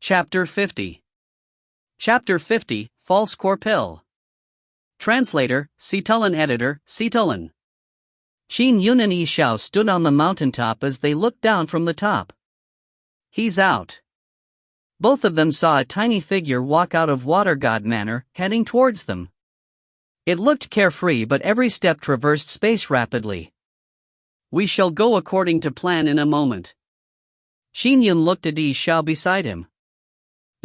Chapter 50. Chapter 50, False Corpil. Translator, Citulan. Editor, Citulan. Qin Yun and Xiao stood on the mountaintop as they looked down from the top. "He's out." Both of them saw a tiny figure walk out of Water God Manor, heading towards them. It looked carefree, but every step traversed space rapidly. "We shall go according to plan in a moment." Qin Yun looked at Xiao beside him.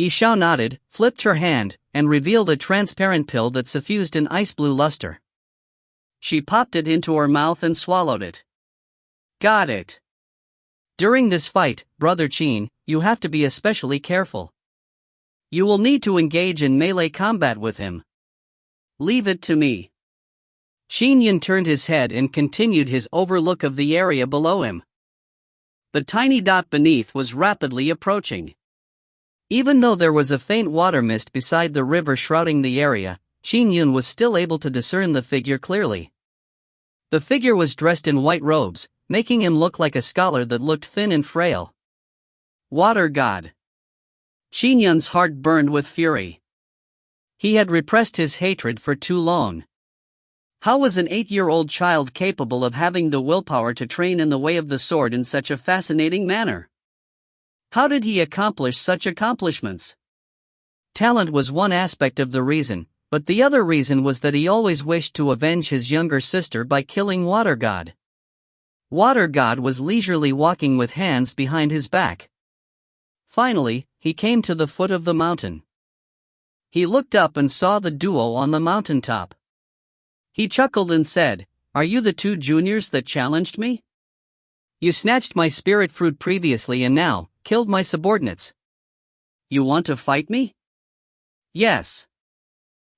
Xiao nodded, flipped her hand, and revealed a transparent pill that suffused an ice-blue luster. She popped it into her mouth and swallowed it. "Got it. During this fight, Brother Qin, you have to be especially careful. You will need to engage in melee combat with him. Leave it to me." Qin Yun turned his head and continued his overlook of the area below him. The tiny dot beneath was rapidly approaching. Even though there was a faint water mist beside the river shrouding the area, Qin Yun was still able to discern the figure clearly. The figure was dressed in white robes, making him look like a scholar that looked thin and frail. Water God. Qin Yun's heart burned with fury. He had repressed his hatred for too long. How was an 8-year-old child capable of having the willpower to train in the way of the sword in such a fascinating manner? How did he accomplish such accomplishments? Talent was one aspect of the reason, but the other reason was that he always wished to avenge his younger sister by killing Water God. Water God was leisurely walking with hands behind his back. Finally, he came to the foot of the mountain. He looked up and saw the duo on the mountaintop. He chuckled and said, "Are you the two juniors that challenged me? You snatched my spirit fruit previously and now killed my subordinates. You want to fight me?" "Yes."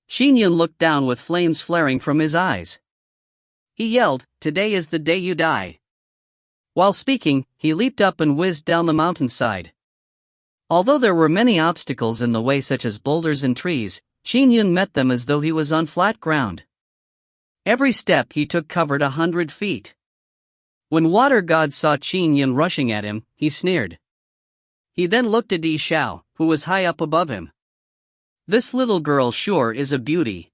Qin Yun looked down with flames flaring from his eyes. He yelled, "Today is the day you die." While speaking, he leaped up and whizzed down the mountainside. Although there were many obstacles in the way such as boulders and trees, Qin Yun met them as though he was on flat ground. Every step he took covered 100 feet. When Water God saw Qin Yun rushing at him, he sneered. He then looked at Xiao, who was high up above him. "This little girl sure is a beauty.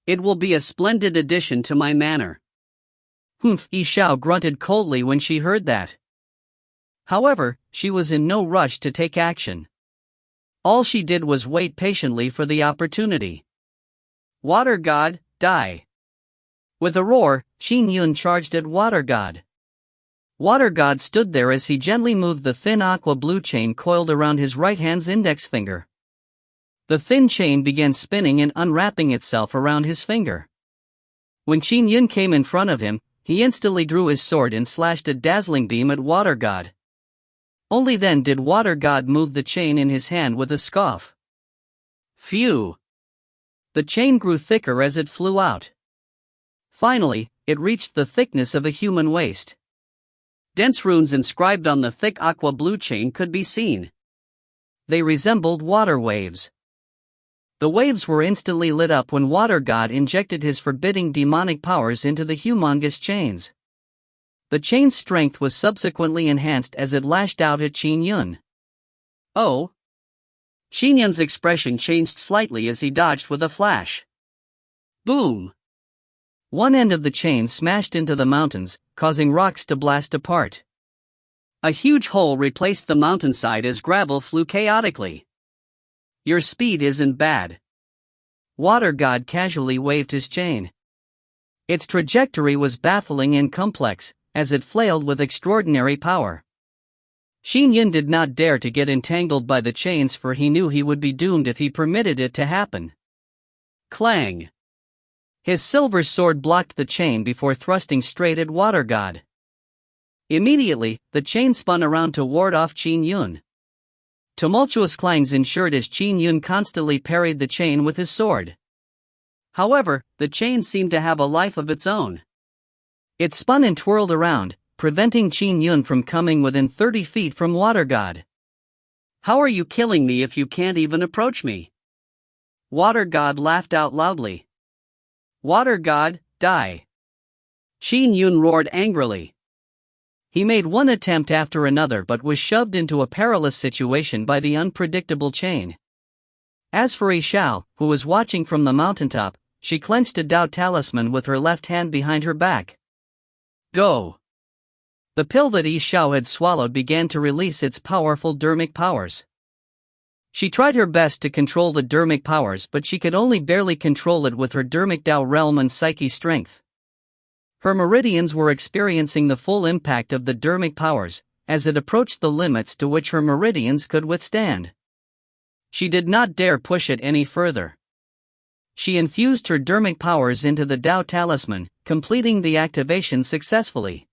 It will be a splendid addition to my manor." "Humph," Xiao grunted coldly when she heard that. However, she was in no rush to take action. All she did was wait patiently for the opportunity. "Water God, die." With a roar, Qin Yun charged at Water God. Water God stood there as he gently moved the thin aqua-blue chain coiled around his right hand's index finger. The thin chain began spinning and unwrapping itself around his finger. When Qin Yun came in front of him, he instantly drew his sword and slashed a dazzling beam at Water God. Only then did Water God move the chain in his hand with a scoff. Phew! The chain grew thicker as it flew out. Finally, it reached the thickness of a human waist. Dense runes inscribed on the thick aqua-blue chain could be seen. They resembled water waves. The waves were instantly lit up when Water God injected his forbidding demonic powers into the humongous chains. The chain's strength was subsequently enhanced as it lashed out at Qin Yun. "Oh!" Qin Yun's expression changed slightly as he dodged with a flash. Boom! One end of the chain smashed into the mountains, causing rocks to blast apart. A huge hole replaced the mountainside as gravel flew chaotically. "Your speed isn't bad." Water God casually waved his chain. Its trajectory was baffling and complex, as it flailed with extraordinary power. Qin Yun did not dare to get entangled by the chains, for he knew he would be doomed if he permitted it to happen. Clang! His silver sword blocked the chain before thrusting straight at Water God. Immediately, the chain spun around to ward off Qin Yun. Tumultuous clangs ensured as Qin Yun constantly parried the chain with his sword. However, the chain seemed to have a life of its own. It spun and twirled around, preventing Qin Yun from coming within 30 feet from Water God. "How are you killing me if you can't even approach me?" Water God laughed out loudly. "Water God, die." Qin Yun roared angrily. He made one attempt after another but was shoved into a perilous situation by the unpredictable chain. As for Xiao, who was watching from the mountaintop, she clenched a Dao talisman with her left hand behind her back. Go! The pill that Xiao had swallowed began to release its powerful dermic powers. She tried her best to control the dermic powers, but she could only barely control it with her dermic Dao realm and psyche strength. Her meridians were experiencing the full impact of the dermic powers, as it approached the limits to which her meridians could withstand. She did not dare push it any further. She infused her dermic powers into the Dao talisman, completing the activation successfully.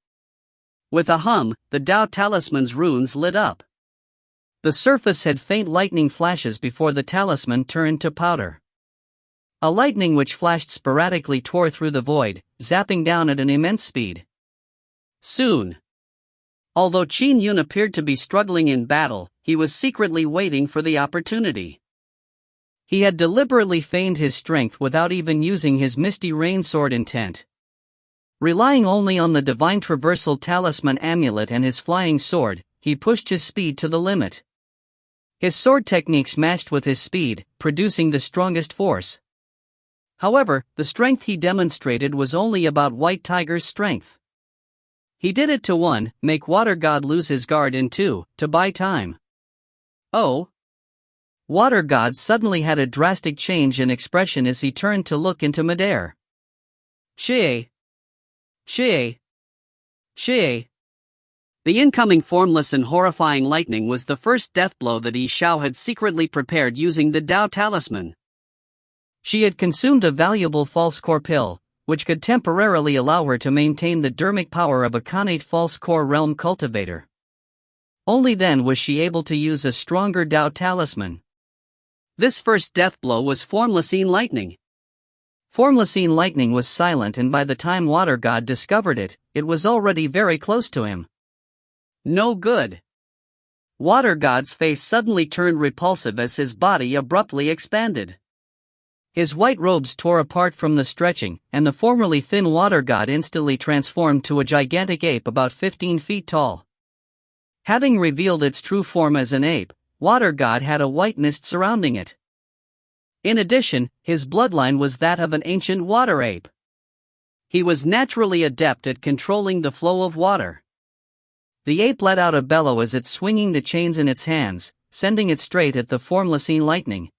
With a hum, the Dao talisman's runes lit up. The surface had faint lightning flashes before the talisman turned to powder. A lightning which flashed sporadically tore through the void, zapping down at an immense speed. Soon. Although Qin Yun appeared to be struggling in battle, he was secretly waiting for the opportunity. He had deliberately feigned his strength without even using his Misty Rain sword intent. Relying only on the Divine Traversal Talisman amulet and his flying sword, he pushed his speed to the limit. His sword techniques matched with his speed, producing the strongest force. However, the strength he demonstrated was only about White Tiger's strength. He did it to 1, make Water God lose his guard, and 2, to buy time. Oh! Water God suddenly had a drastic change in expression as he turned to look into midair. Xiao! Xiao! Xiao! The incoming formless and horrifying lightning was the first death blow that Xiao had secretly prepared using the Dao talisman. She had consumed a valuable false core pill, which could temporarily allow her to maintain the dermic power of a connate false core realm cultivator. Only then was she able to use a stronger Dao talisman. This first death blow was Formlessine Lightning. Formlessine Lightning was silent, and by the time Water God discovered it, it was already very close to him. No good. Water God's face suddenly turned repulsive as his body abruptly expanded. His white robes tore apart from the stretching, and the formerly thin Water God instantly transformed to a gigantic ape about 15 feet tall. Having revealed its true form as an ape, Water God had a white mist surrounding it. In addition, his bloodline was that of an ancient water ape. He was naturally adept at controlling the flow of water. The ape let out a bellow as it swinging the chains in its hands, sending it straight at the Formlessine Lightning.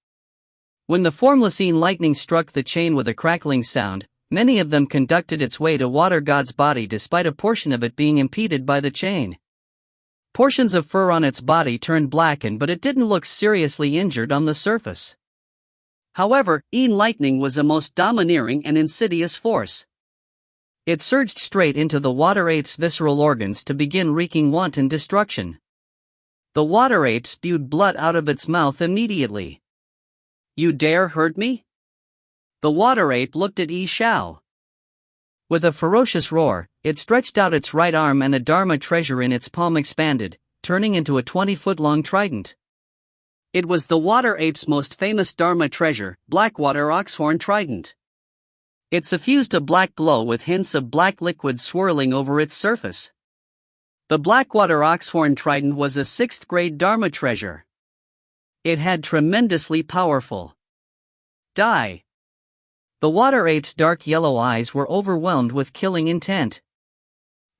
When the Formlessine Lightning struck the chain with a crackling sound, many of them conducted its way to Water God's body despite a portion of it being impeded by the chain. Portions of fur on its body turned blackened, but it didn't look seriously injured on the surface. However, Lightning was a most domineering and insidious force. It surged straight into the water ape's visceral organs to begin wreaking wanton destruction. The water ape spewed blood out of its mouth immediately. You dare hurt me? The water ape looked at Xiao. With a ferocious roar, it stretched out its right arm, and a Dharma treasure in its palm expanded, turning into a 20-foot-long trident. It was the water ape's most famous Dharma treasure, Blackwater Oxhorn Trident. It suffused a black glow with hints of black liquid swirling over its surface. The Blackwater Oxhorn Trident was a 6th-grade Dharma treasure. It had tremendously powerful. Die. The water ape's dark yellow eyes were overwhelmed with killing intent.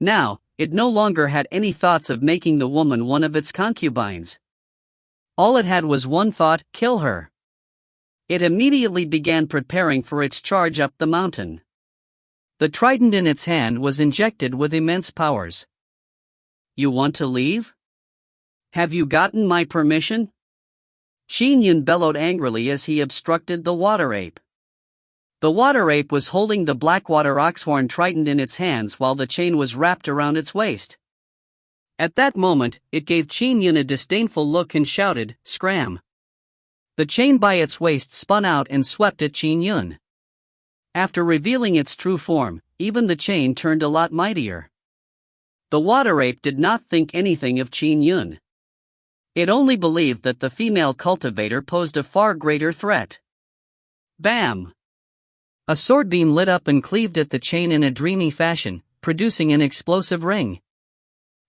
Now, it no longer had any thoughts of making the woman one of its concubines. All it had was one thought: kill her. It immediately began preparing for its charge up the mountain. The trident in its hand was injected with immense powers. You want to leave? Have you gotten my permission? Qin Yun bellowed angrily as he obstructed the water ape. The water ape was holding the Blackwater Oxhorn Trident in its hands while the chain was wrapped around its waist. At that moment, it gave Qin Yun a disdainful look and shouted, "Scram!" The chain by its waist spun out and swept at Qin Yun. After revealing its true form, even the chain turned a lot mightier. The water ape did not think anything of Qin Yun. It only believed that the female cultivator posed a far greater threat. Bam! A sword beam lit up and cleaved at the chain in a dreamy fashion, producing an explosive ring.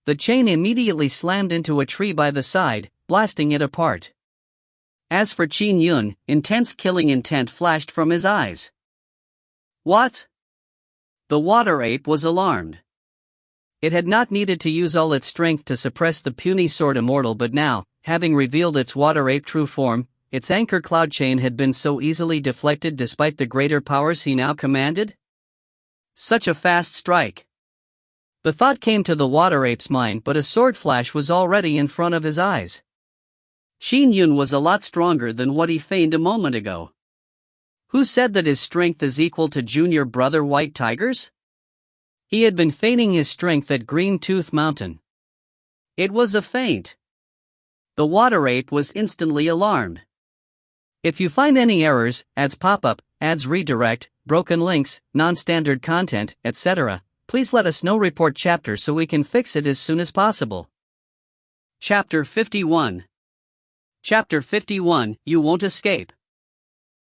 The chain immediately slammed into a tree by the side, blasting it apart. As for Qin Yun, intense killing intent flashed from his eyes. What? The water ape was alarmed. It had not needed to use all its strength to suppress the puny sword immortal, but now, having revealed its water ape true form, its anchor cloud chain had been so easily deflected despite the greater powers he now commanded? Such a fast strike. The thought came to the water ape's mind, but a sword flash was already in front of his eyes. Qin Yun was a lot stronger than what he feigned a moment ago. Who said that his strength is equal to junior brother White Tiger's? He had been feigning his strength at Green Tooth Mountain. It was a feint. The water ape was instantly alarmed. If you find any errors, ads pop up, ads redirect, broken links, non-standard content, etc., please let us know. Report chapter so we can fix it as soon as possible. Chapter 51. Chapter 51, You Won't Escape.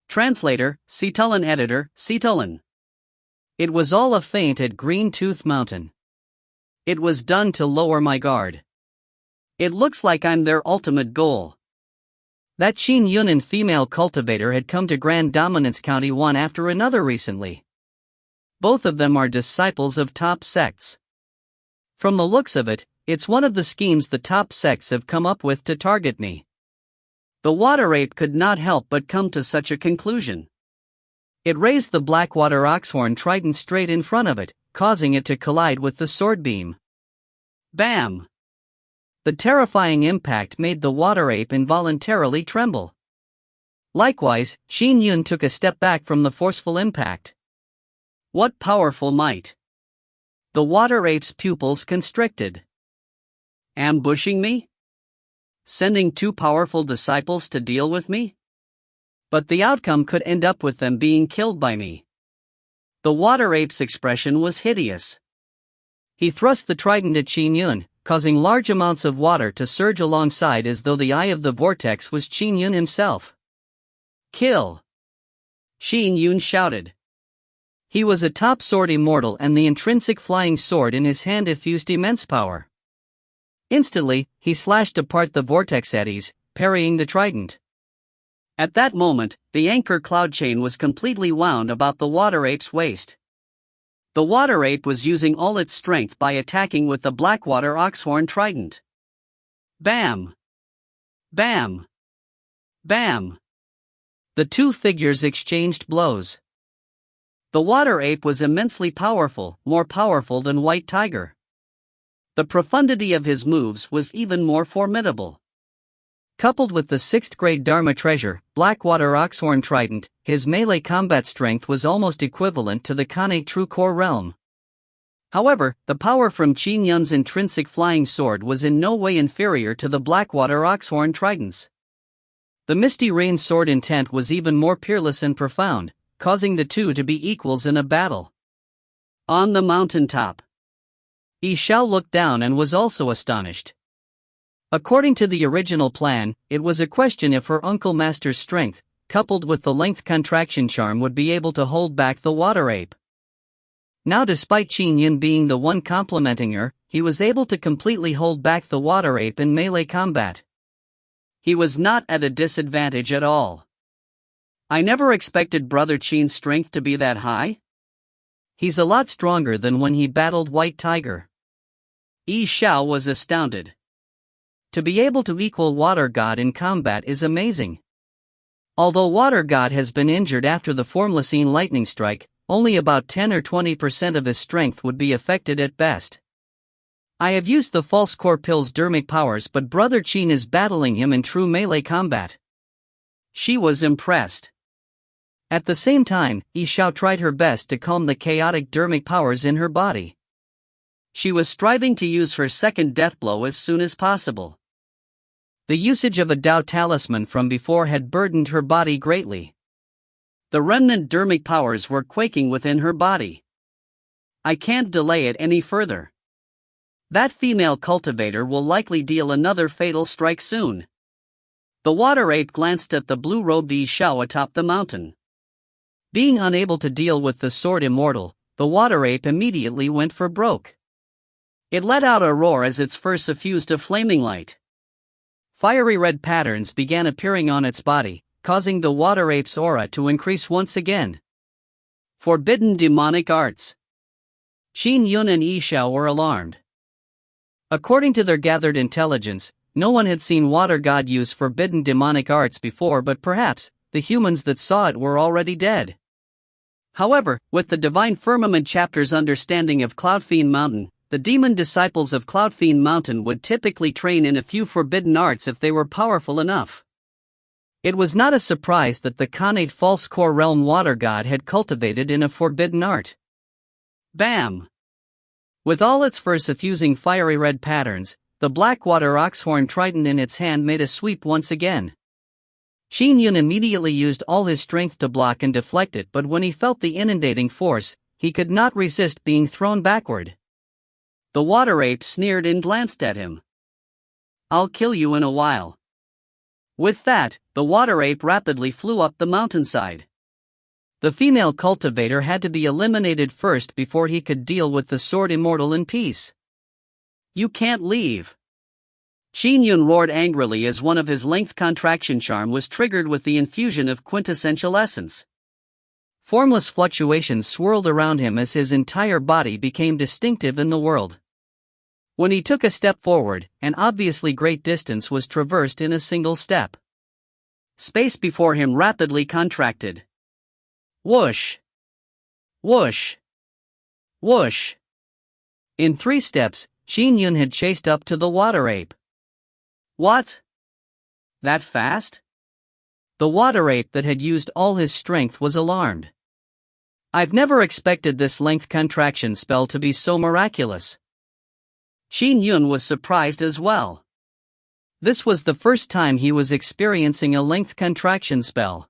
Translator, Citulin. Editor, Citulin. It was all a feint at Green Tooth Mountain. It was done to lower my guard. It looks like I'm their ultimate goal. That Qin Yun and female cultivator had come to Grand Dominance County one after another recently. Both of them are disciples of top sects. From the looks of it, it's one of the schemes the top sects have come up with to target me. The water ape could not help but come to such a conclusion. It raised the Blackwater oxhorn trident straight in front of it, causing it to collide with the sword beam. Bam! The terrifying impact made the water ape involuntarily tremble. Likewise, Qin Yun took a step back from the forceful impact. What powerful might! The water ape's pupils constricted. Ambushing me? Sending two powerful disciples to deal with me? But the outcome could end up with them being killed by me. The water ape's expression was hideous. He thrust the trident at Qin Yun, causing large amounts of water to surge alongside as though the eye of the vortex was Qin Yun himself. Kill! Qin Yun shouted. He was a top sword immortal, and the intrinsic flying sword in his hand effused immense power. Instantly, he slashed apart the vortex eddies, parrying the trident. At that moment, the anchor cloud chain was completely wound about the water ape's waist. The water ape was using all its strength by attacking with the Blackwater oxhorn trident. Bam! Bam! Bam! The two figures exchanged blows. The water ape was immensely powerful, more powerful than White Tiger. The profundity of his moves was even more formidable. Coupled with the 6th grade Dharma treasure, Blackwater oxhorn trident, his melee combat strength was almost equivalent to the Kane true core realm. However, the power from Qin Yun's intrinsic flying sword was in no way inferior to the Blackwater oxhorn trident's. The Misty Rain sword intent was even more peerless and profound, causing the two to be equals in a battle. On the mountaintop, Xiao looked down and was also astonished. According to the original plan, it was a question if her Uncle Master's strength, coupled with the length contraction charm, would be able to hold back the water ape. Now, despite Qin Yun being the one complementing her, he was able to completely hold back the water ape in melee combat. He was not at a disadvantage at all. I never expected Brother Qin's strength to be that high. He's a lot stronger than when he battled White Tiger. Xiao was astounded. To be able to equal Water God in combat is amazing. Although Water God has been injured after the Formlessine lightning strike, only about 10 or 20% of his strength would be affected at best. I have used the false core pill's dermic powers, but Brother Qin is battling him in true melee combat. She was impressed. At the same time, Xiao tried her best to calm the chaotic dermic powers in her body. She was striving to use her second death blow as soon as possible. The usage of a Dao talisman from before had burdened her body greatly. The remnant dermic powers were quaking within her body. I can't delay it any further. That female cultivator will likely deal another fatal strike soon. The water ape glanced at the blue-robed Xiao atop the mountain. Being unable to deal with the sword immortal, the water ape immediately went for broke. It let out a roar as its fur suffused a flaming light. Fiery red patterns began appearing on its body, causing the water ape's aura to increase once again. Forbidden demonic arts. Qin Yun and Xiao were alarmed. According to their gathered intelligence, no one had seen water god use forbidden demonic arts before, but perhaps the humans that saw it were already dead. However, with the Divine Firmament chapter's understanding of Cloudfiend Mountain, the demon disciples of Cloudfiend Mountain would typically train in a few forbidden arts if they were powerful enough. It was not a surprise that the Khanate false core realm water god had cultivated in a forbidden art. Bam! With all its fur suffusing fiery red patterns, the Blackwater Oxhorn trident in its hand made a sweep once again. Qin Yun immediately used all his strength to block and deflect it, but when he felt the inundating force, he could not resist being thrown backward. The water ape sneered and glanced at him. "I'll kill you in a while." With that, the water ape rapidly flew up the mountainside. The female cultivator had to be eliminated first before he could deal with the sword immortal in peace. "You can't leave." Qin Yun roared angrily as one of his length contraction charm was triggered with the infusion of quintessential essence. Formless fluctuations swirled around him as his entire body became distinctive in the world. When he took a step forward, an obviously great distance was traversed in a single step. Space before him rapidly contracted. Whoosh! Whoosh! Whoosh! In 3 steps, Qin Yun had chased up to the water ape. What? That fast? The water ape that had used all his strength was alarmed. "I've never expected this length contraction spell to be so miraculous." Qin Yun was surprised as well. This was the first time he was experiencing a length contraction spell.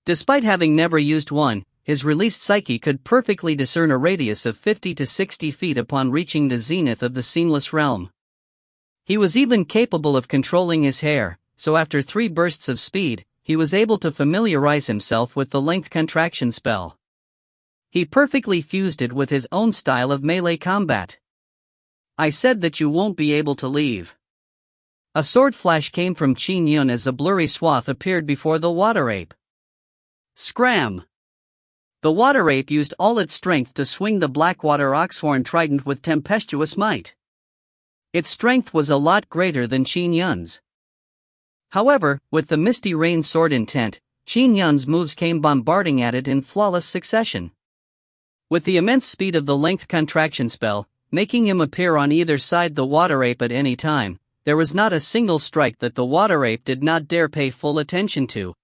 Despite having never used one, his released psyche could perfectly discern a radius of 50 to 60 feet upon reaching the zenith of the seamless realm. He was even capable of controlling his hair, so after 3 bursts of speed, he was able to familiarize himself with the length contraction spell. He perfectly fused it with his own style of melee combat. "I said that you won't be able to leave." A sword flash came from Qin Yun as a blurry swath appeared before the water ape. Scram! The water ape used all its strength to swing the Blackwater Oxhorn trident with tempestuous might. Its strength was a lot greater than Qin Yun's. However, with the Misty Rain sword intent, Qin Yun's moves came bombarding at it in flawless succession. With the immense speed of the length contraction spell, making him appear on either side the water ape at any time, there was not a single strike that the water ape did not dare pay full attention to.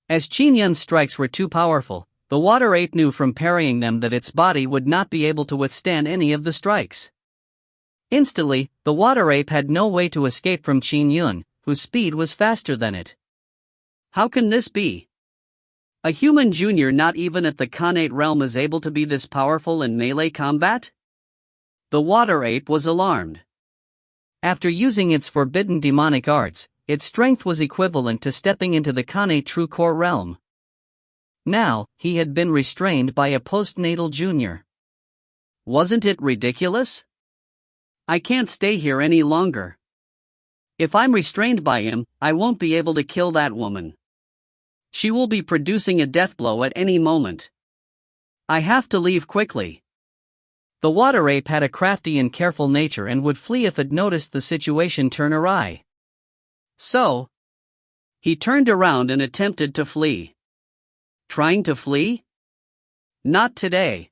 As Qin Yun's strikes were too powerful, the water ape knew from parrying them that its body would not be able to withstand any of the strikes. Instantly, the water ape had no way to escape from Qin Yun, whose speed was faster than it. How can this be? A human junior not even at the Khanate realm is able to be this powerful in melee combat? The water ape was alarmed. After using its forbidden demonic arts, its strength was equivalent to stepping into the Khanate true core realm. Now, he had been restrained by a postnatal junior. Wasn't it ridiculous? "I can't stay here any longer. If I'm restrained by him, I won't be able to kill that woman. She will be producing a death blow at any moment. I have to leave quickly." The water ape had a crafty and careful nature and would flee if it noticed the situation turn awry. So, he turned around and attempted to flee. Trying to flee? Not today.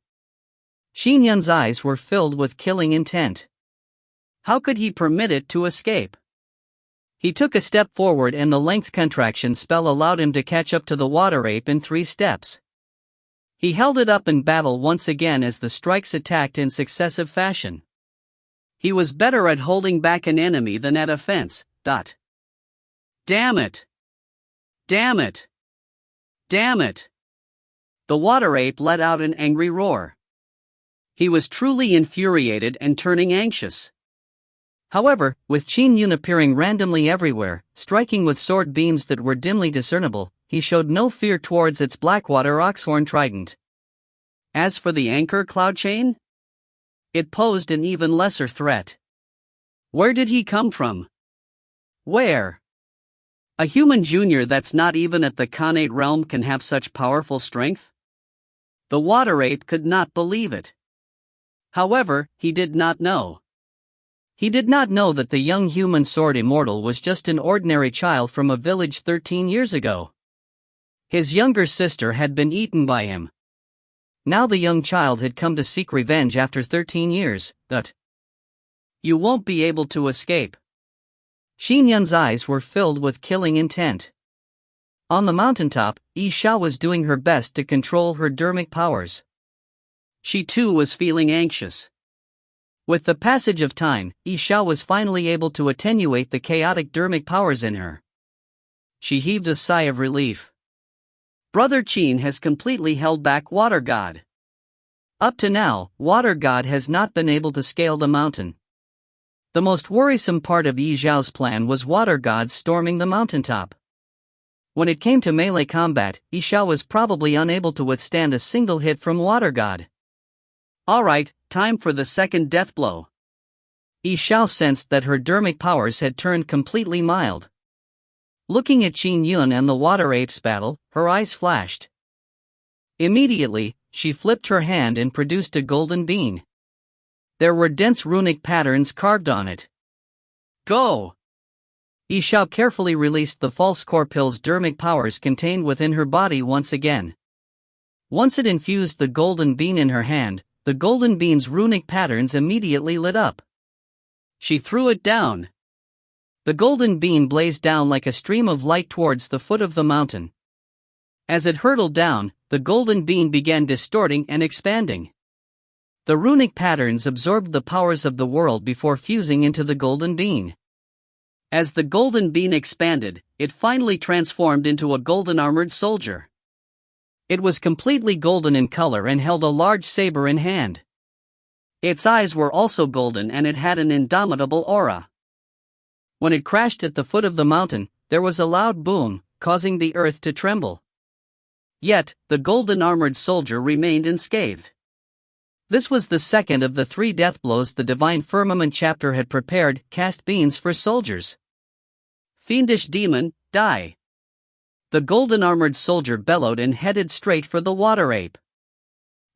Qin Yun's eyes were filled with killing intent. How could he permit it to escape? He took a step forward and the length contraction spell allowed him to catch up to the water ape in 3 steps. He held it up in battle once again as the strikes attacked in successive fashion. He was better at holding back an enemy than at a fence. Damn it! Damn it! Damn it! The water ape let out an angry roar. He was truly infuriated and turning anxious. However, with Qin Yun appearing randomly everywhere, striking with sword beams that were dimly discernible, he showed no fear towards its Blackwater Oxhorn trident. As for the anchor cloud chain? it posed an even lesser threat. Where did he come from? Where? A human junior that's not even at the Khanate realm can have such powerful strength? The water ape could not believe it. However, he did not know. He did not know that the young human sword immortal was just an ordinary child from a village 13 years ago. His younger sister had been eaten by him. Now the young child had come to seek revenge after 13 years, but you won't be able to escape. Qin Yun's eyes were filled with killing intent. On the mountaintop, Xiao was doing her best to control her dermic powers. She too was feeling anxious. With the passage of time, Xiao was finally able to attenuate the chaotic dermic powers in her. She heaved a sigh of relief. Brother Qin has completely held back Water God. Up to now, Water God has not been able to scale the mountain. The most worrisome part of Yi Zhao's plan was Water God storming the mountaintop. When it came to melee combat, Yi Zhao was probably unable to withstand a single hit from Water God. Alright, time for the second death blow. Yi Zhao sensed that her dermic powers had turned completely mild. Looking at Qin Yun and the water apes battle, her eyes flashed. Immediately, she flipped her hand and produced a golden bean. There were dense runic patterns carved on it. Go! Xiao carefully released the false corpil's dermic powers contained within her body once again. Once it infused the golden bean in her hand, the golden bean's runic patterns immediately lit up. She threw it down. The golden bean blazed down like a stream of light towards the foot of the mountain. As it hurtled down, the golden bean began distorting and expanding. The runic patterns absorbed the powers of the world before fusing into the golden bean. As the golden bean expanded, it finally transformed into a golden armored soldier. It was completely golden in color and held a large saber in hand. Its eyes were also golden and it had an indomitable aura. When it crashed at the foot of the mountain, there was a loud boom, causing the earth to tremble. Yet, the golden armored soldier remained unscathed. This was the second of the 3 death blows the Divine Firmament chapter had prepared. Cast beans for soldiers. Fiendish demon, die. The golden armored soldier bellowed and headed straight for the water ape.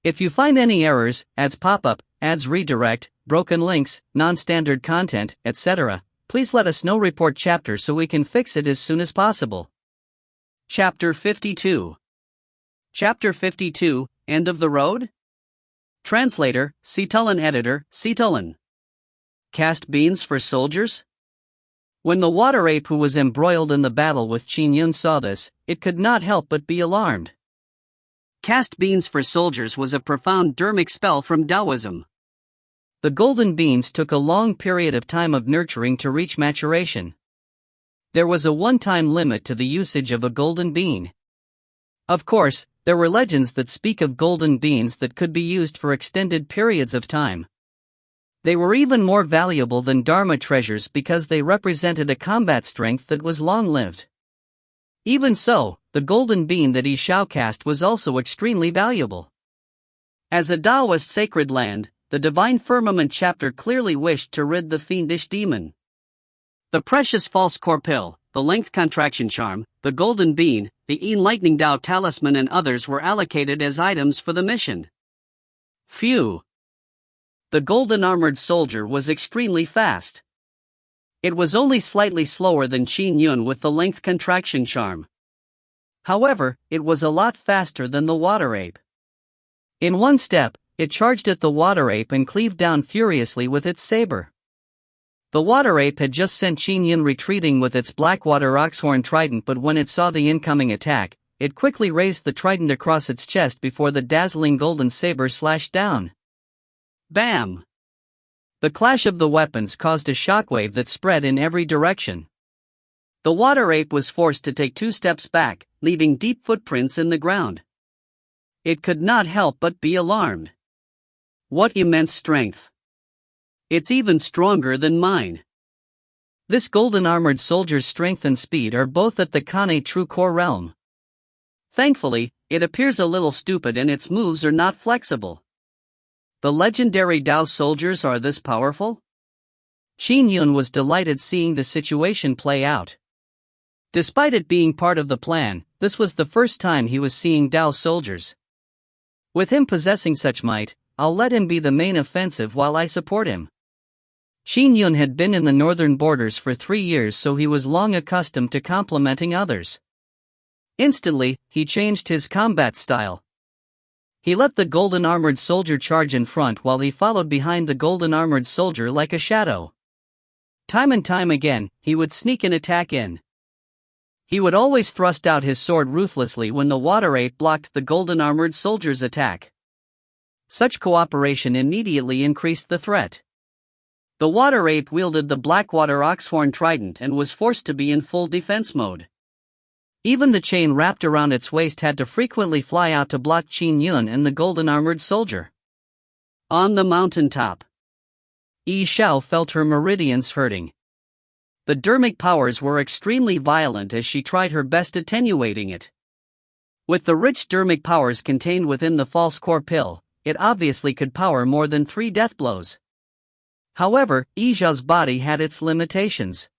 If you find any errors, ads pop up, ads redirect, broken links, non-standard content, etc., please let us know. Report chapter so we can fix it as soon as possible. Chapter 52. Chapter 52, End of the Road? Translator, Citulin. Editor, Citulin. Cast beans for soldiers? When the water ape who was embroiled in the battle with Qin Yun saw this, it could not help but be alarmed. Cast beans for soldiers was a profound dermic spell from Taoism. The golden beans took a long period of time of nurturing to reach maturation. There was a one-time limit to the usage of a golden bean. Of course, there were legends that speak of golden beans that could be used for extended periods of time. They were even more valuable than Dharma treasures because they represented a combat strength that was long-lived. Even so, the golden bean that Xiao cast was also extremely valuable. As a Taoist sacred land, the Divine Firmament chapter clearly wished to rid the fiendish demon. The precious false corpil, the length contraction charm, the golden bean, the enlightening Tao talisman and others were allocated as items for the mission. Phew! The golden armored soldier was extremely fast. It was only slightly slower than Qin Yun with the length contraction charm. However, it was a lot faster than the water ape. In one step, it charged at the water ape and cleaved down furiously with its saber. The water ape had just sent Qin Yun retreating with its blackwater oxhorn trident, but when it saw the incoming attack, it quickly raised the trident across its chest before the dazzling golden saber slashed down. Bam! The clash of the weapons caused a shockwave that spread in every direction. The water ape was forced to take 2 steps back, leaving deep footprints in the ground. It could not help but be alarmed. What immense strength! It's even stronger than mine. This golden armored soldier's strength and speed are both at the Khanate true core realm. Thankfully, it appears a little stupid and its moves are not flexible. The legendary Dao soldiers are this powerful? Qin Yun was delighted seeing the situation play out. Despite it being part of the plan, this was the first time he was seeing Dao soldiers. With him possessing such might, I'll let him be the main offensive while I support him. Qin Yun had been in the northern borders for 3 years, so he was long accustomed to complimenting others. Instantly, he changed his combat style. He let the golden armored soldier charge in front while he followed behind the golden armored soldier like a shadow. Time and time again, he would sneak an attack in. He would always thrust out his sword ruthlessly when the water ape blocked the golden armored soldier's attack. Such cooperation immediately increased the threat. The water ape wielded the Blackwater Oxhorn Trident and was forced to be in full defense mode. Even the chain wrapped around its waist had to frequently fly out to block Qin Yun and the golden armored soldier. On the mountaintop, Xiao felt her meridians hurting. The dermic powers were extremely violent as she tried her best attenuating it. With the rich dermic powers contained within the false core pill, it obviously could power more than 3 death blows. However, Xiao's body had its limitations.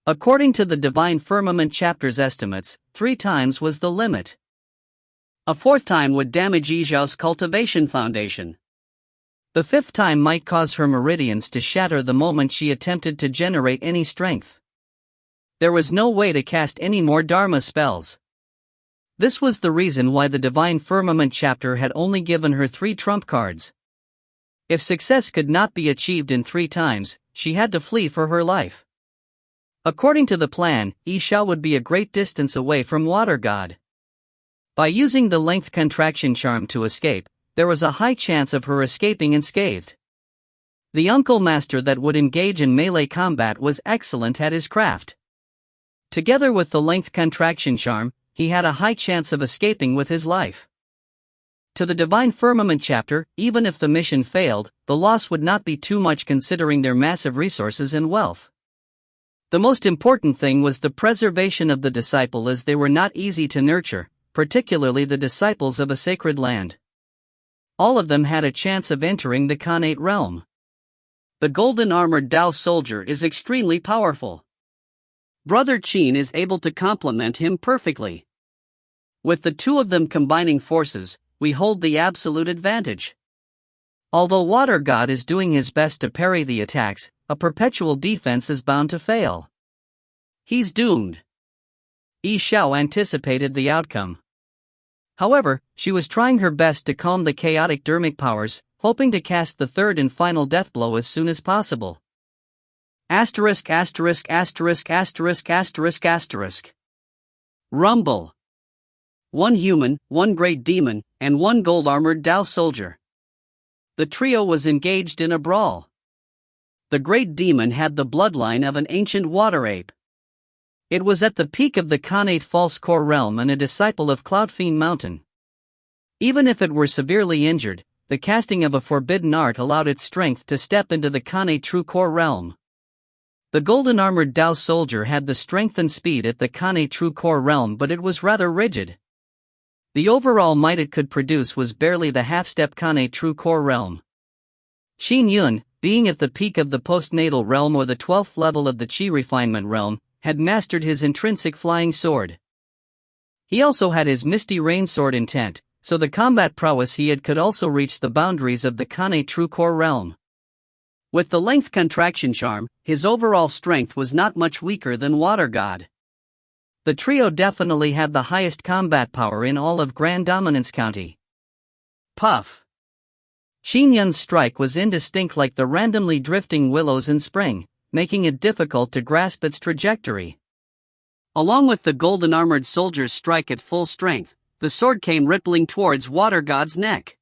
According to the Divine Firmament chapter's estimates, 3 times was the limit. A 4th time would damage Xiao's cultivation foundation. The 5th time might cause her meridians to shatter the moment she attempted to generate any strength. There was no way to cast any more Dharma spells. This was the reason why the Divine Firmament chapter had only given her 3 trump cards. If success could not be achieved in 3 times, she had to flee for her life. According to the plan, Xiao would be a great distance away from Water God. By using the length contraction charm to escape, there was a high chance of her escaping unscathed. The uncle master that would engage in melee combat was excellent at his craft. Together with the length contraction charm, he had a high chance of escaping with his life. To the Divine Firmament chapter, even if the mission failed, the loss would not be too much considering their massive resources and wealth. The most important thing was the preservation of the disciple, as they were not easy to nurture, particularly the disciples of a sacred land. All of them had a chance of entering the Khanate realm. The golden armored Dao soldier is extremely powerful. Brother Qin is able to complement him perfectly. With the 2 of them combining forces, we hold the absolute advantage. Although Water God is doing his best to parry the attacks, a perpetual defense is bound to fail. He's doomed. Xiao anticipated the outcome. However, she was trying her best to calm the chaotic dermic powers, hoping to cast the 3rd and final death blow as soon as possible. Rumble. 1 human, 1 great demon, and 1 gold-armored Dao soldier. The trio was engaged in a brawl. The great demon had the bloodline of an ancient water ape. It was at the peak of the Khanate false core realm and a disciple of Cloudfiend Mountain. Even if it were severely injured, the casting of a forbidden art allowed its strength to step into the Khanate true core realm. The golden armored Dao soldier had the strength and speed at the Khanate true core realm, but it was rather rigid. The overall might it could produce was barely the half-step Khanate true core realm. Qin Yun, being at the peak of the postnatal realm or the 12th level of the Qi refinement realm, had mastered his intrinsic flying sword. He also had his misty rain sword intent, so the combat prowess he had could also reach the boundaries of the Khanate true core realm. With the length contraction charm, his overall strength was not much weaker than Water God. The trio definitely had the highest combat power in all of Grand Dominance County. Puff. Qin Yun's strike was indistinct like the randomly drifting willows in spring, making it difficult to grasp its trajectory. Along with the golden armored soldier's strike at full strength, the sword came rippling towards Water God's neck.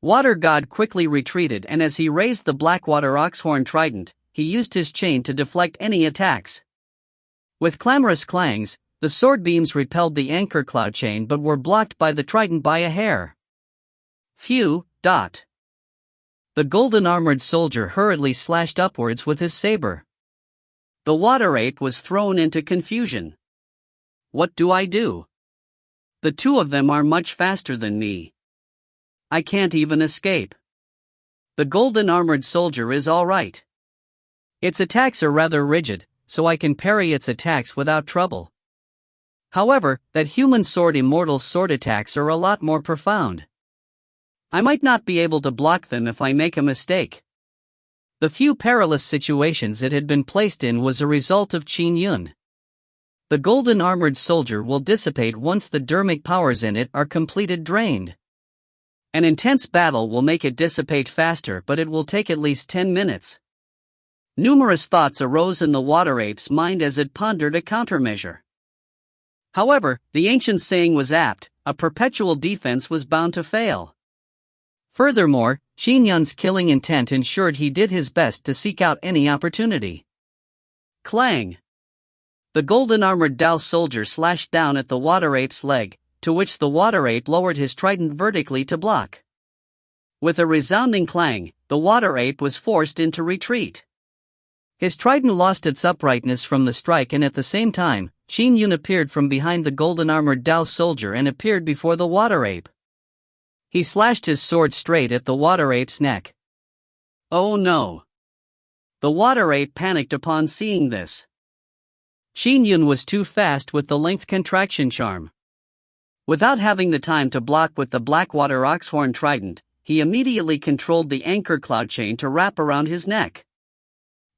Water God quickly retreated, and as he raised the Blackwater Oxhorn Trident, he used his chain to deflect any attacks. With clamorous clangs, the sword beams repelled the anchor cloud chain but were blocked by the trident by a hair. Phew. The golden armored soldier hurriedly slashed upwards with his saber. The water ape was thrown into confusion. What do I do? The 2 of them are much faster than me. I can't even escape. The golden armored soldier is alright. Its attacks are rather rigid, so I can parry its attacks without trouble. However, that human sword immortal's sword attacks are a lot more profound. I might not be able to block them if I make a mistake. The few perilous situations it had been placed in was a result of Qin Yun. The golden armored soldier will dissipate once the dermic powers in it are completed drained. An intense battle will make it dissipate faster, but it will take at least 10 minutes. Numerous thoughts arose in the water ape's mind as it pondered a countermeasure. However, the ancient saying was apt: a perpetual defense was bound to fail. Furthermore, Qin Yun's killing intent ensured he did his best to seek out any opportunity. Clang! The golden armored Dao soldier slashed down at the water ape's leg, to which the water ape lowered his trident vertically to block. With a resounding clang, the water ape was forced into retreat. His trident lost its uprightness from the strike, and at the same time, Qin Yun appeared from behind the golden armored Dao soldier and appeared before the water ape. He slashed his sword straight at the water ape's neck. Oh no! The water ape panicked upon seeing this. Qin Yun was too fast with the length contraction charm. Without having the time to block with the Blackwater Oxhorn trident, he immediately controlled the anchor cloud chain to wrap around his neck.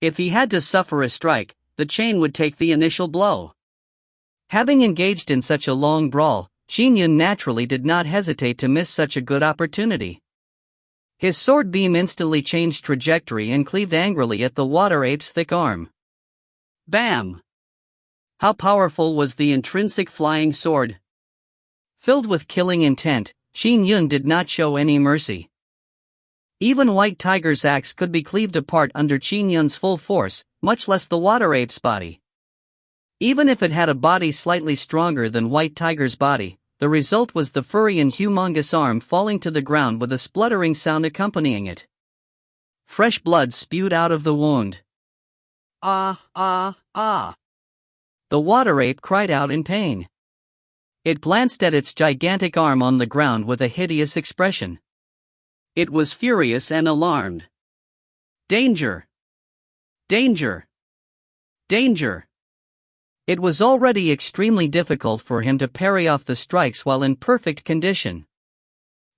If he had to suffer a strike, the chain would take the initial blow. Having engaged in such a long brawl, Qin Yun naturally did not hesitate to miss such a good opportunity. His sword beam instantly changed trajectory and cleaved angrily at the water ape's thick arm. Bam! How powerful was the intrinsic flying sword! Filled with killing intent, Qin Yun did not show any mercy. Even White Tiger's axe could be cleaved apart under Qin Yun's full force, much less the water ape's body. Even if it had a body slightly stronger than White Tiger's body, the result was the furry and humongous arm falling to the ground with a spluttering sound accompanying it. Fresh blood spewed out of the wound. Ah, ah, ah! The water ape cried out in pain. It glanced at its gigantic arm on the ground with a hideous expression. It was furious and alarmed. Danger! Danger! Danger! It was already extremely difficult for him to parry off the strikes while in perfect condition.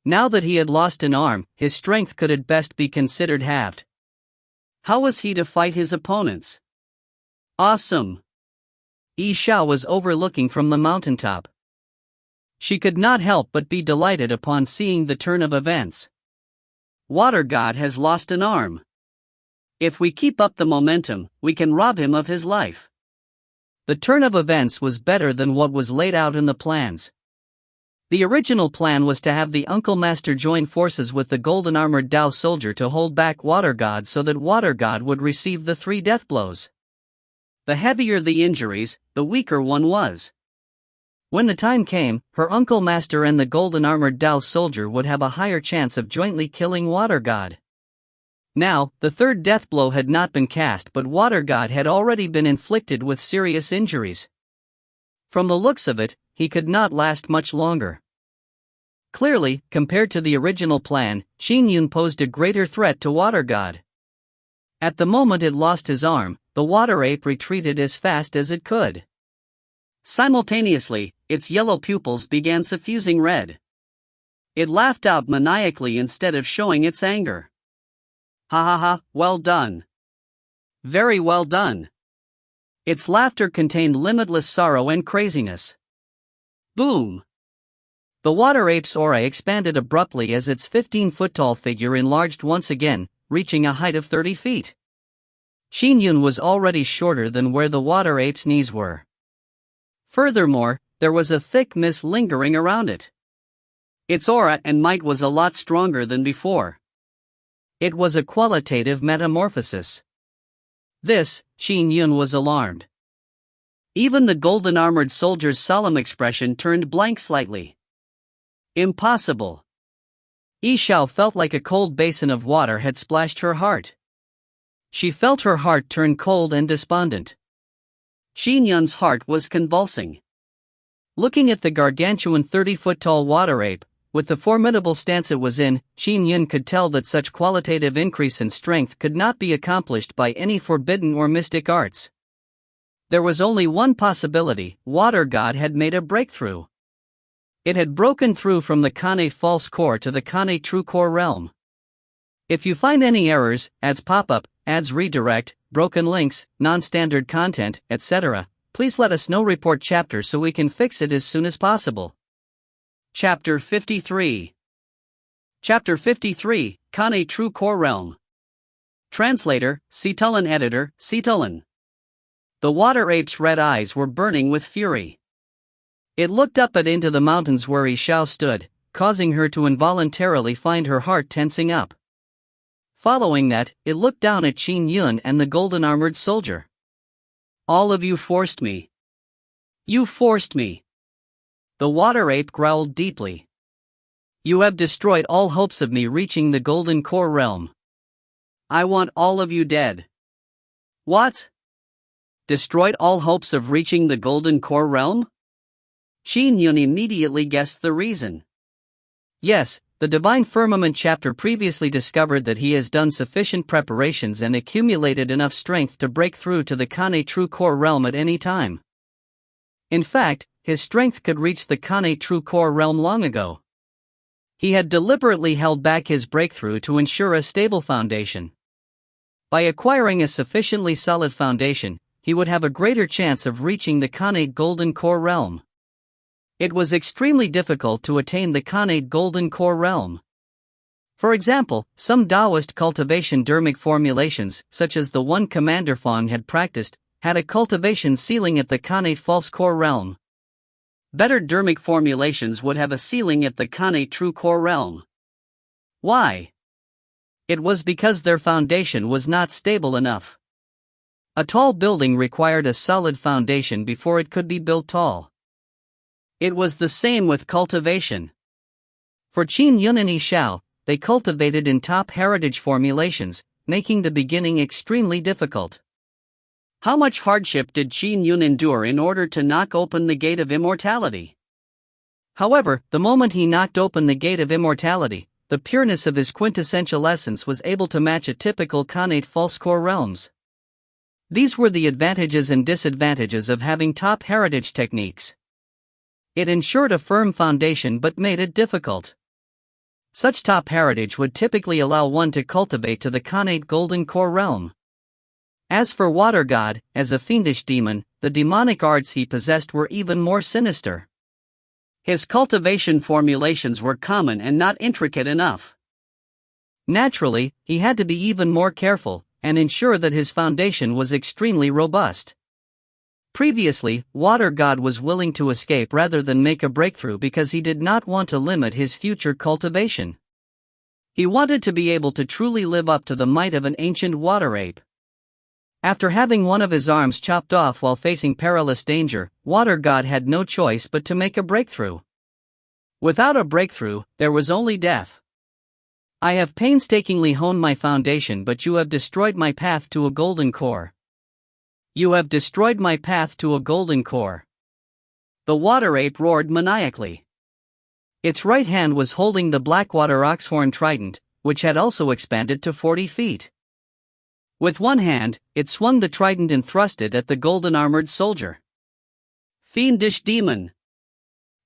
Now that he had lost an arm, his strength could at best be considered halved. How was he to fight his opponents? Awesome! Xiao was overlooking from the mountaintop. She could not help but be delighted upon seeing the turn of events. Water God has lost an arm. If we keep up the momentum, we can rob him of his life. The turn of events was better than what was laid out in the plans. The original plan was to have the Uncle Master join forces with the golden armored Dao soldier to hold back Water God so that Water God would receive the 3 death blows. The heavier the injuries, the weaker one was. When the time came, her Uncle Master and the golden armored Dao soldier would have a higher chance of jointly killing Water God. Now, the 3rd death blow had not been cast, but Water God had already been inflicted with serious injuries. From the looks of it, he could not last much longer. Clearly, compared to the original plan, Qin Yun posed a greater threat to Water God. At the moment it lost his arm, the water ape retreated as fast as it could. Simultaneously, its yellow pupils began suffusing red. It laughed out maniacally instead of showing its anger. Ha ha ha, well done. Very well done. Its laughter contained limitless sorrow and craziness. Boom! The water ape's aura expanded abruptly as its 15-foot-tall figure enlarged once again, reaching a height of 30 feet. Qin Yun was already shorter than where the water ape's knees were. Furthermore, there was a thick mist lingering around it. Its aura and might was a lot stronger than before. It was a qualitative metamorphosis. This, Qin Yun was alarmed. Even the golden armored soldier's solemn expression turned blank slightly. Impossible. Xiao felt like a cold basin of water had splashed her heart. She felt her heart turn cold and despondent. Qin Yun's heart was convulsing. Looking at the gargantuan 30-foot-tall water ape, with the formidable stance it was in, Qin Yun could tell that such qualitative increase in strength could not be accomplished by any forbidden or mystic arts. There was only one possibility: Water God had made a breakthrough. It had broken through from the Kane false core to the Kane true core realm. If you find any errors, ads pop up, ads redirect, broken links, non-standard content, etc., please let us know. Report chapter so we can fix it as soon as possible. Chapter 53. Chapter 53, Kane True Core Realm. Translator, Citullin. Editor, Citullin. The water ape's red eyes were burning with fury. It looked up and into the mountains where Xiao stood, causing her to involuntarily find her heart tensing up. Following that, it looked down at Qin Yun and the golden-armored soldier. All of you forced me. You forced me. The water ape growled deeply. You have destroyed all hopes of me reaching the golden core realm. I want all of you dead. What? Destroyed all hopes of reaching the golden core realm? Qin Yun immediately guessed the reason. Yes, the Divine Firmament chapter previously discovered that he has done sufficient preparations and accumulated enough strength to break through to the Kane True Core realm at any time. In fact, his strength could reach the Kane True Core realm long ago. He had deliberately held back his breakthrough to ensure a stable foundation. By acquiring a sufficiently solid foundation, he would have a greater chance of reaching the Kane Golden Core realm. It was extremely difficult to attain the Kane Golden Core realm. For example, some Taoist cultivation dermic formulations, such as the one Commander Fong had practiced, had a cultivation ceiling at the Kane False Core realm. Better dermic formulations would have a ceiling at the Kane True Core realm. Why? It was because their foundation was not stable enough. A tall building required a solid foundation before it could be built tall. It was the same with cultivation. For Qin Yun and Xiao, they cultivated in top heritage formulations, making the beginning extremely difficult. How much hardship did Qin Yun endure in order to knock open the gate of immortality? However, the moment he knocked open the gate of immortality, the pureness of his quintessential essence was able to match a typical Khanate false core realms. These were the advantages and disadvantages of having top heritage techniques. It ensured a firm foundation but made it difficult. Such top heritage would typically allow one to cultivate to the Khanate Golden Core realm. As for Water God, as a fiendish demon, the demonic arts he possessed were even more sinister. His cultivation formulations were common and not intricate enough. Naturally, he had to be even more careful, and ensure that his foundation was extremely robust. Previously, Water God was willing to escape rather than make a breakthrough because he did not want to limit his future cultivation. He wanted to be able to truly live up to the might of an ancient water ape. After having one of his arms chopped off while facing perilous danger, Water God had no choice but to make a breakthrough. Without a breakthrough, there was only death. I have painstakingly honed my foundation, but you have destroyed my path to a golden core. You have destroyed my path to a golden core. The water ape roared maniacally. Its right hand was holding the Blackwater Oxhorn Trident, which had also expanded to 40 feet. With one hand, it swung the trident and thrust it at the golden-armored soldier. Fiendish demon!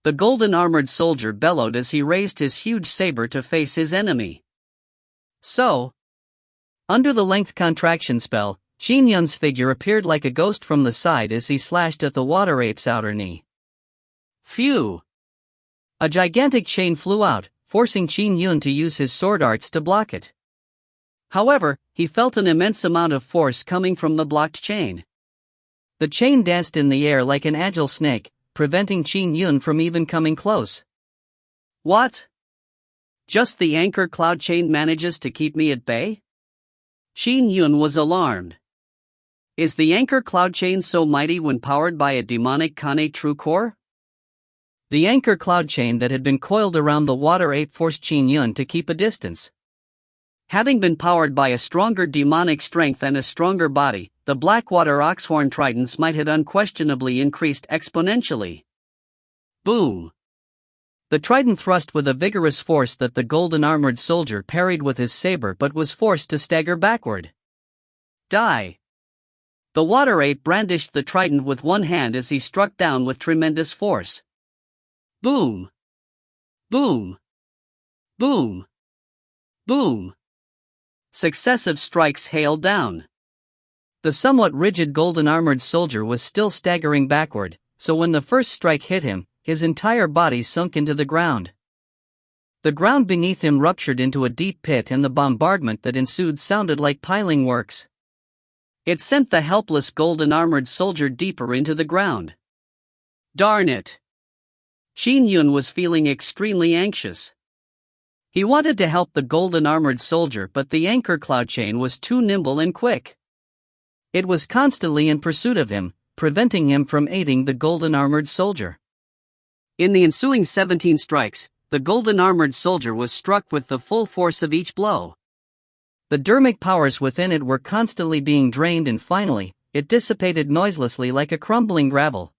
The golden-armored soldier bellowed as he raised his huge saber to face his enemy. So, under the length contraction spell, Qin Yun's figure appeared like a ghost from the side as he slashed at the water ape's outer knee. Phew! A gigantic chain flew out, forcing Qin Yun to use his sword arts to block it. However, he felt an immense amount of force coming from the blocked chain. The chain danced in the air like an agile snake, preventing Qin Yun from even coming close. What? Just the anchor cloud chain manages to keep me at bay? Qin Yun was alarmed. Is the anchor cloud chain so mighty when powered by a demonic Khanate true core? The anchor cloud chain that had been coiled around the water ape forced Qin Yun to keep a distance. Having been powered by a stronger demonic strength and a stronger body, the Blackwater Oxhorn Tridents might have unquestionably increased exponentially. Boom! The trident thrust with a vigorous force that the golden-armored soldier parried with his saber but was forced to stagger backward. Die! The water ape brandished the trident with one hand as he struck down with tremendous force. Boom! Boom! Boom! Boom! Successive strikes hailed down. The somewhat rigid golden-armored soldier was still staggering backward, so when the first strike hit him, his entire body sunk into the ground. The ground beneath him ruptured into a deep pit and the bombardment that ensued sounded like piling works. It sent the helpless golden-armored soldier deeper into the ground. Darn it! Qin Yun was feeling extremely anxious. He wanted to help the golden-armored soldier, but the anchor cloud chain was too nimble and quick. It was constantly in pursuit of him, preventing him from aiding the golden-armored soldier. In the ensuing 17 strikes, the golden-armored soldier was struck with the full force of each blow. The dermic powers within it were constantly being drained and finally, it dissipated noiselessly like a crumbling gravel.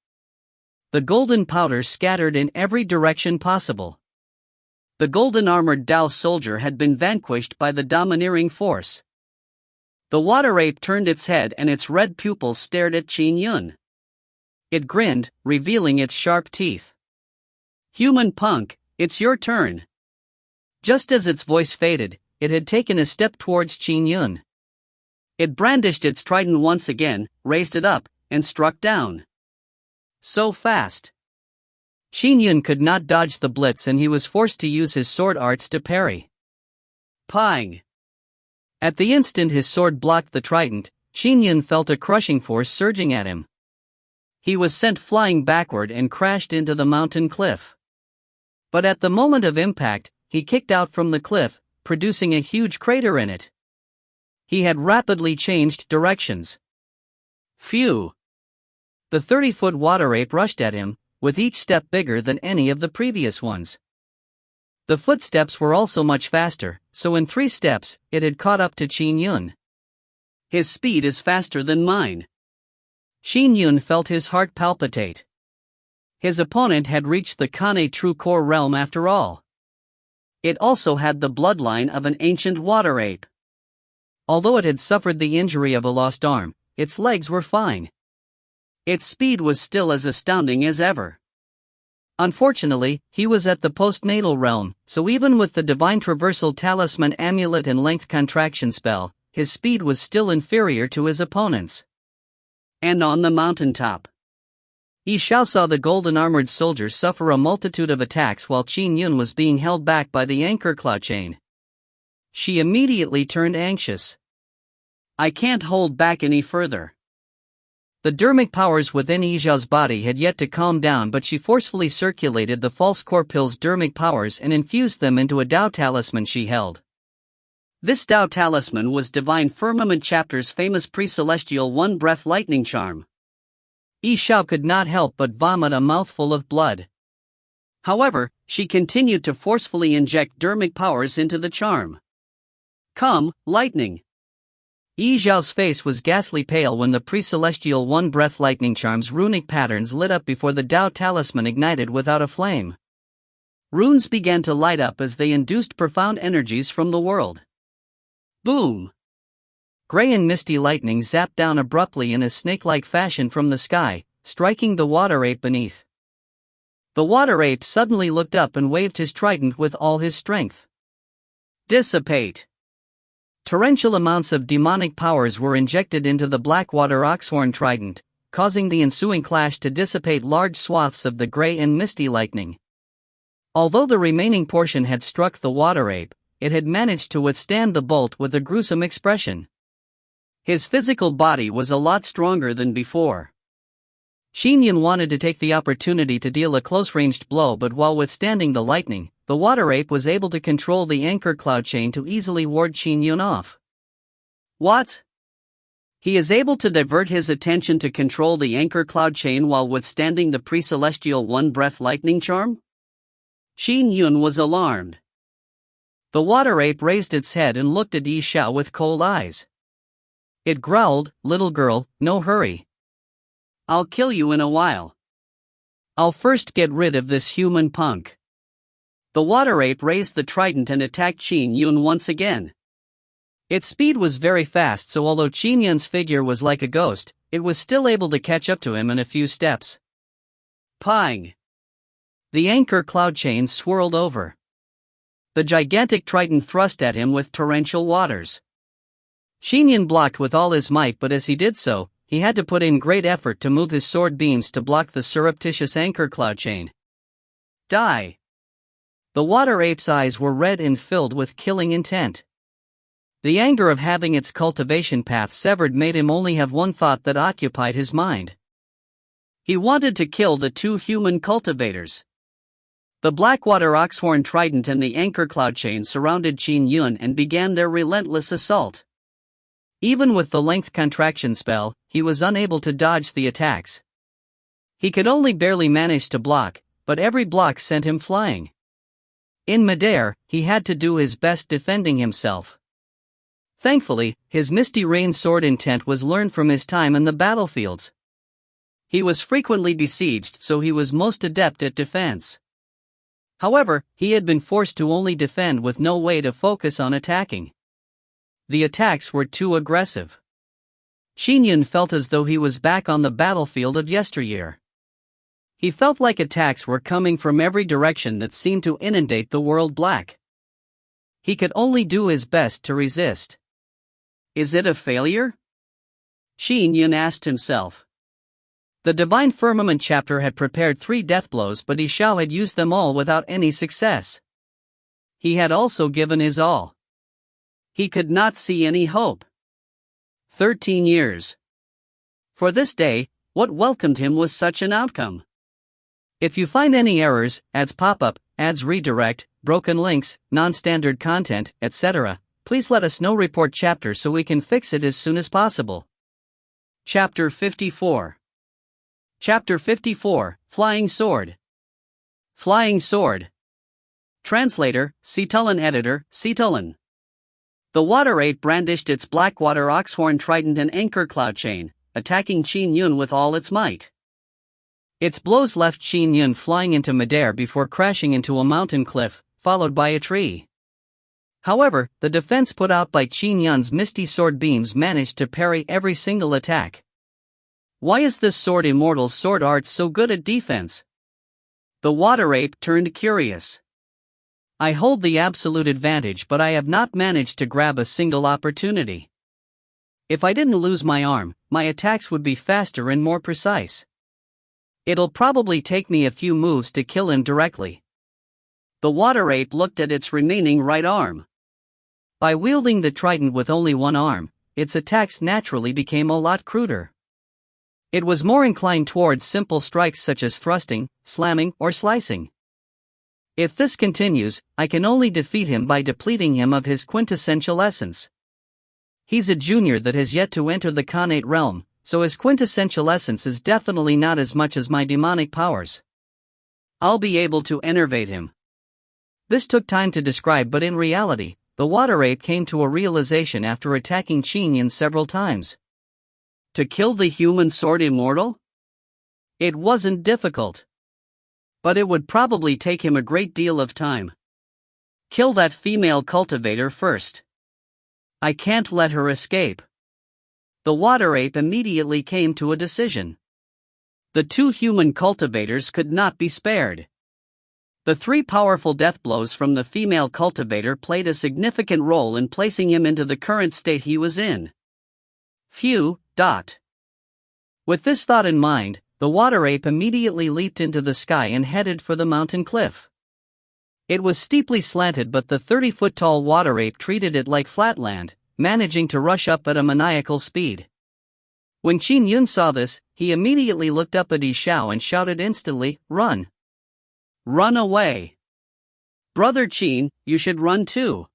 The golden powder scattered in every direction possible. The golden-armored Dao soldier had been vanquished by the domineering force. The water ape turned its head and its red pupils stared at Qin Yun. It grinned, revealing its sharp teeth. "Human punk, it's your turn." Just as its voice faded, it had taken a step towards Qin Yun. It brandished its trident once again, raised it up, and struck down. So fast. Qin Yun could not dodge the blitz and he was forced to use his sword arts to parry. Pang! At the instant his sword blocked the trident, Qin Yun felt a crushing force surging at him. He was sent flying backward and crashed into the mountain cliff. But at the moment of impact, he kicked out from the cliff, producing a huge crater in it. He had rapidly changed directions. Phew! The 30-foot water ape rushed at him, with each step bigger than any of the previous ones. The footsteps were also much faster, so in 3 steps, it had caught up to Qin Yun. His speed is faster than mine. Qin Yun felt his heart palpitate. His opponent had reached the Kane true core realm after all. It also had the bloodline of an ancient water ape. Although it had suffered the injury of a lost arm, its legs were fine. Its speed was still as astounding as ever. Unfortunately, he was at the postnatal realm, so even with the divine traversal talisman amulet and length contraction spell, his speed was still inferior to his opponent's. And on the mountaintop, Xiao saw the golden-armored soldier suffer a multitude of attacks while Qin Yun was being held back by the anchor cloud chain. She immediately turned anxious. I can't hold back any further. The dermic powers within Xiao's body had yet to calm down, but she forcefully circulated the false core pill's dermic powers and infused them into a Dao talisman she held. This Dao talisman was Divine Firmament Chapter's famous pre-celestial one-breath lightning charm. Xiao could not help but vomit a mouthful of blood. However, she continued to forcefully inject dermic powers into the charm. Come, lightning! Xiao's face was ghastly pale when the pre-celestial one-breath lightning charm's runic patterns lit up before the Dao talisman ignited without a flame. Runes began to light up as they induced profound energies from the world. Boom! Gray and misty lightning zapped down abruptly in a snake-like fashion from the sky, striking the water ape beneath. The water ape suddenly looked up and waved his trident with all his strength. Dissipate! Torrential amounts of demonic powers were injected into the Blackwater Oxhorn trident, causing the ensuing clash to dissipate large swaths of the gray and misty lightning. Although the remaining portion had struck the water ape, it had managed to withstand the bolt with a gruesome expression. His physical body was a lot stronger than before. Qin Yun wanted to take the opportunity to deal a close-ranged blow, but while withstanding the lightning, the water ape was able to control the anchor cloud chain to easily ward Qin Yun off. What? He is able to divert his attention to control the anchor cloud chain while withstanding the pre-celestial one-breath lightning charm? Qin Yun was alarmed. The water ape raised its head and looked at Xiao with cold eyes. It growled, "Little girl, no hurry. I'll kill you in a while. I'll first get rid of this human punk." The water ape raised the trident and attacked Qin Yun once again. Its speed was very fast, so although Qin Yun's figure was like a ghost, it was still able to catch up to him in a few steps. Pang! The anchor cloud chain swirled over. The gigantic trident thrust at him with torrential waters. Qin Yun blocked with all his might, but as he did so, he had to put in great effort to move his sword beams to block the surreptitious anchor cloud chain. Die! The water ape's eyes were red and filled with killing intent. The anger of having its cultivation path severed made him only have one thought that occupied his mind. He wanted to kill the two human cultivators. The Blackwater Oxhorn Trident and the anchor cloud chain surrounded Qin Yun and began their relentless assault. Even with the length contraction spell, he was unable to dodge the attacks. He could only barely manage to block, but every block sent him flying. In midair, he had to do his best defending himself. Thankfully, his Misty Rain sword intent was learned from his time in the battlefields. He was frequently besieged, so he was most adept at defense. However, he had been forced to only defend with no way to focus on attacking. The attacks were too aggressive. Qin Yun felt as though he was back on the battlefield of yesteryear. He felt like attacks were coming from every direction that seemed to inundate the world black. He could only do his best to resist. Is it a failure? Qin Yun asked himself. The Divine Firmament chapter had prepared 3 death blows, but Xiao had used them all without any success. He had also given his all. He could not see any hope. 13 years. For this day, what welcomed him was such an outcome. If you find any errors, ads pop up, ads redirect, broken links, non-standard content, etc., please let us know. Report chapter so we can fix it as soon as possible. Chapter 54. Chapter 54, Flying Sword. Flying Sword. Translator, Citulin. Editor, Citulin. The water ape brandished its Blackwater Oxhorn Trident and anchor cloud chain, attacking Qin Yun with all its might. Its blows left Qin Yun flying into midair before crashing into a mountain cliff, followed by a tree. However, the defense put out by Qin Yun's misty sword beams managed to parry every single attack. Why is this sword immortal sword art so good at defense? The water ape turned curious. I hold the absolute advantage, but I have not managed to grab a single opportunity. If I didn't lose my arm, my attacks would be faster and more precise. It'll probably take me a few moves to kill him directly. The water ape looked at its remaining right arm. By wielding the trident with only one arm, its attacks naturally became a lot cruder. It was more inclined towards simple strikes such as thrusting, slamming, or slicing. If this continues, I can only defeat him by depleting him of his quintessential essence. He's a junior that has yet to enter the Khanate realm, so his quintessential essence is definitely not as much as my demonic powers. I'll be able to enervate him. This took time to describe, but in reality, the water ape came to a realization after attacking Qin Yun several times. To kill the human sword immortal? It wasn't difficult. But it would probably take him a great deal of time. Kill that female cultivator first. I can't let her escape. The water ape immediately came to a decision. The 2 human cultivators could not be spared. The 3 powerful death blows from the female cultivator played a significant role in placing him into the current state he was in. Phew. With this thought in mind, the water ape immediately leaped into the sky and headed for the mountain cliff. It was steeply slanted, but the 30-foot-tall water ape treated it like flatland, managing to rush up at a maniacal speed. When Qin Yun saw this, he immediately looked up at Xiao and shouted instantly, "Run! Run away! Brother Qin, you should run too."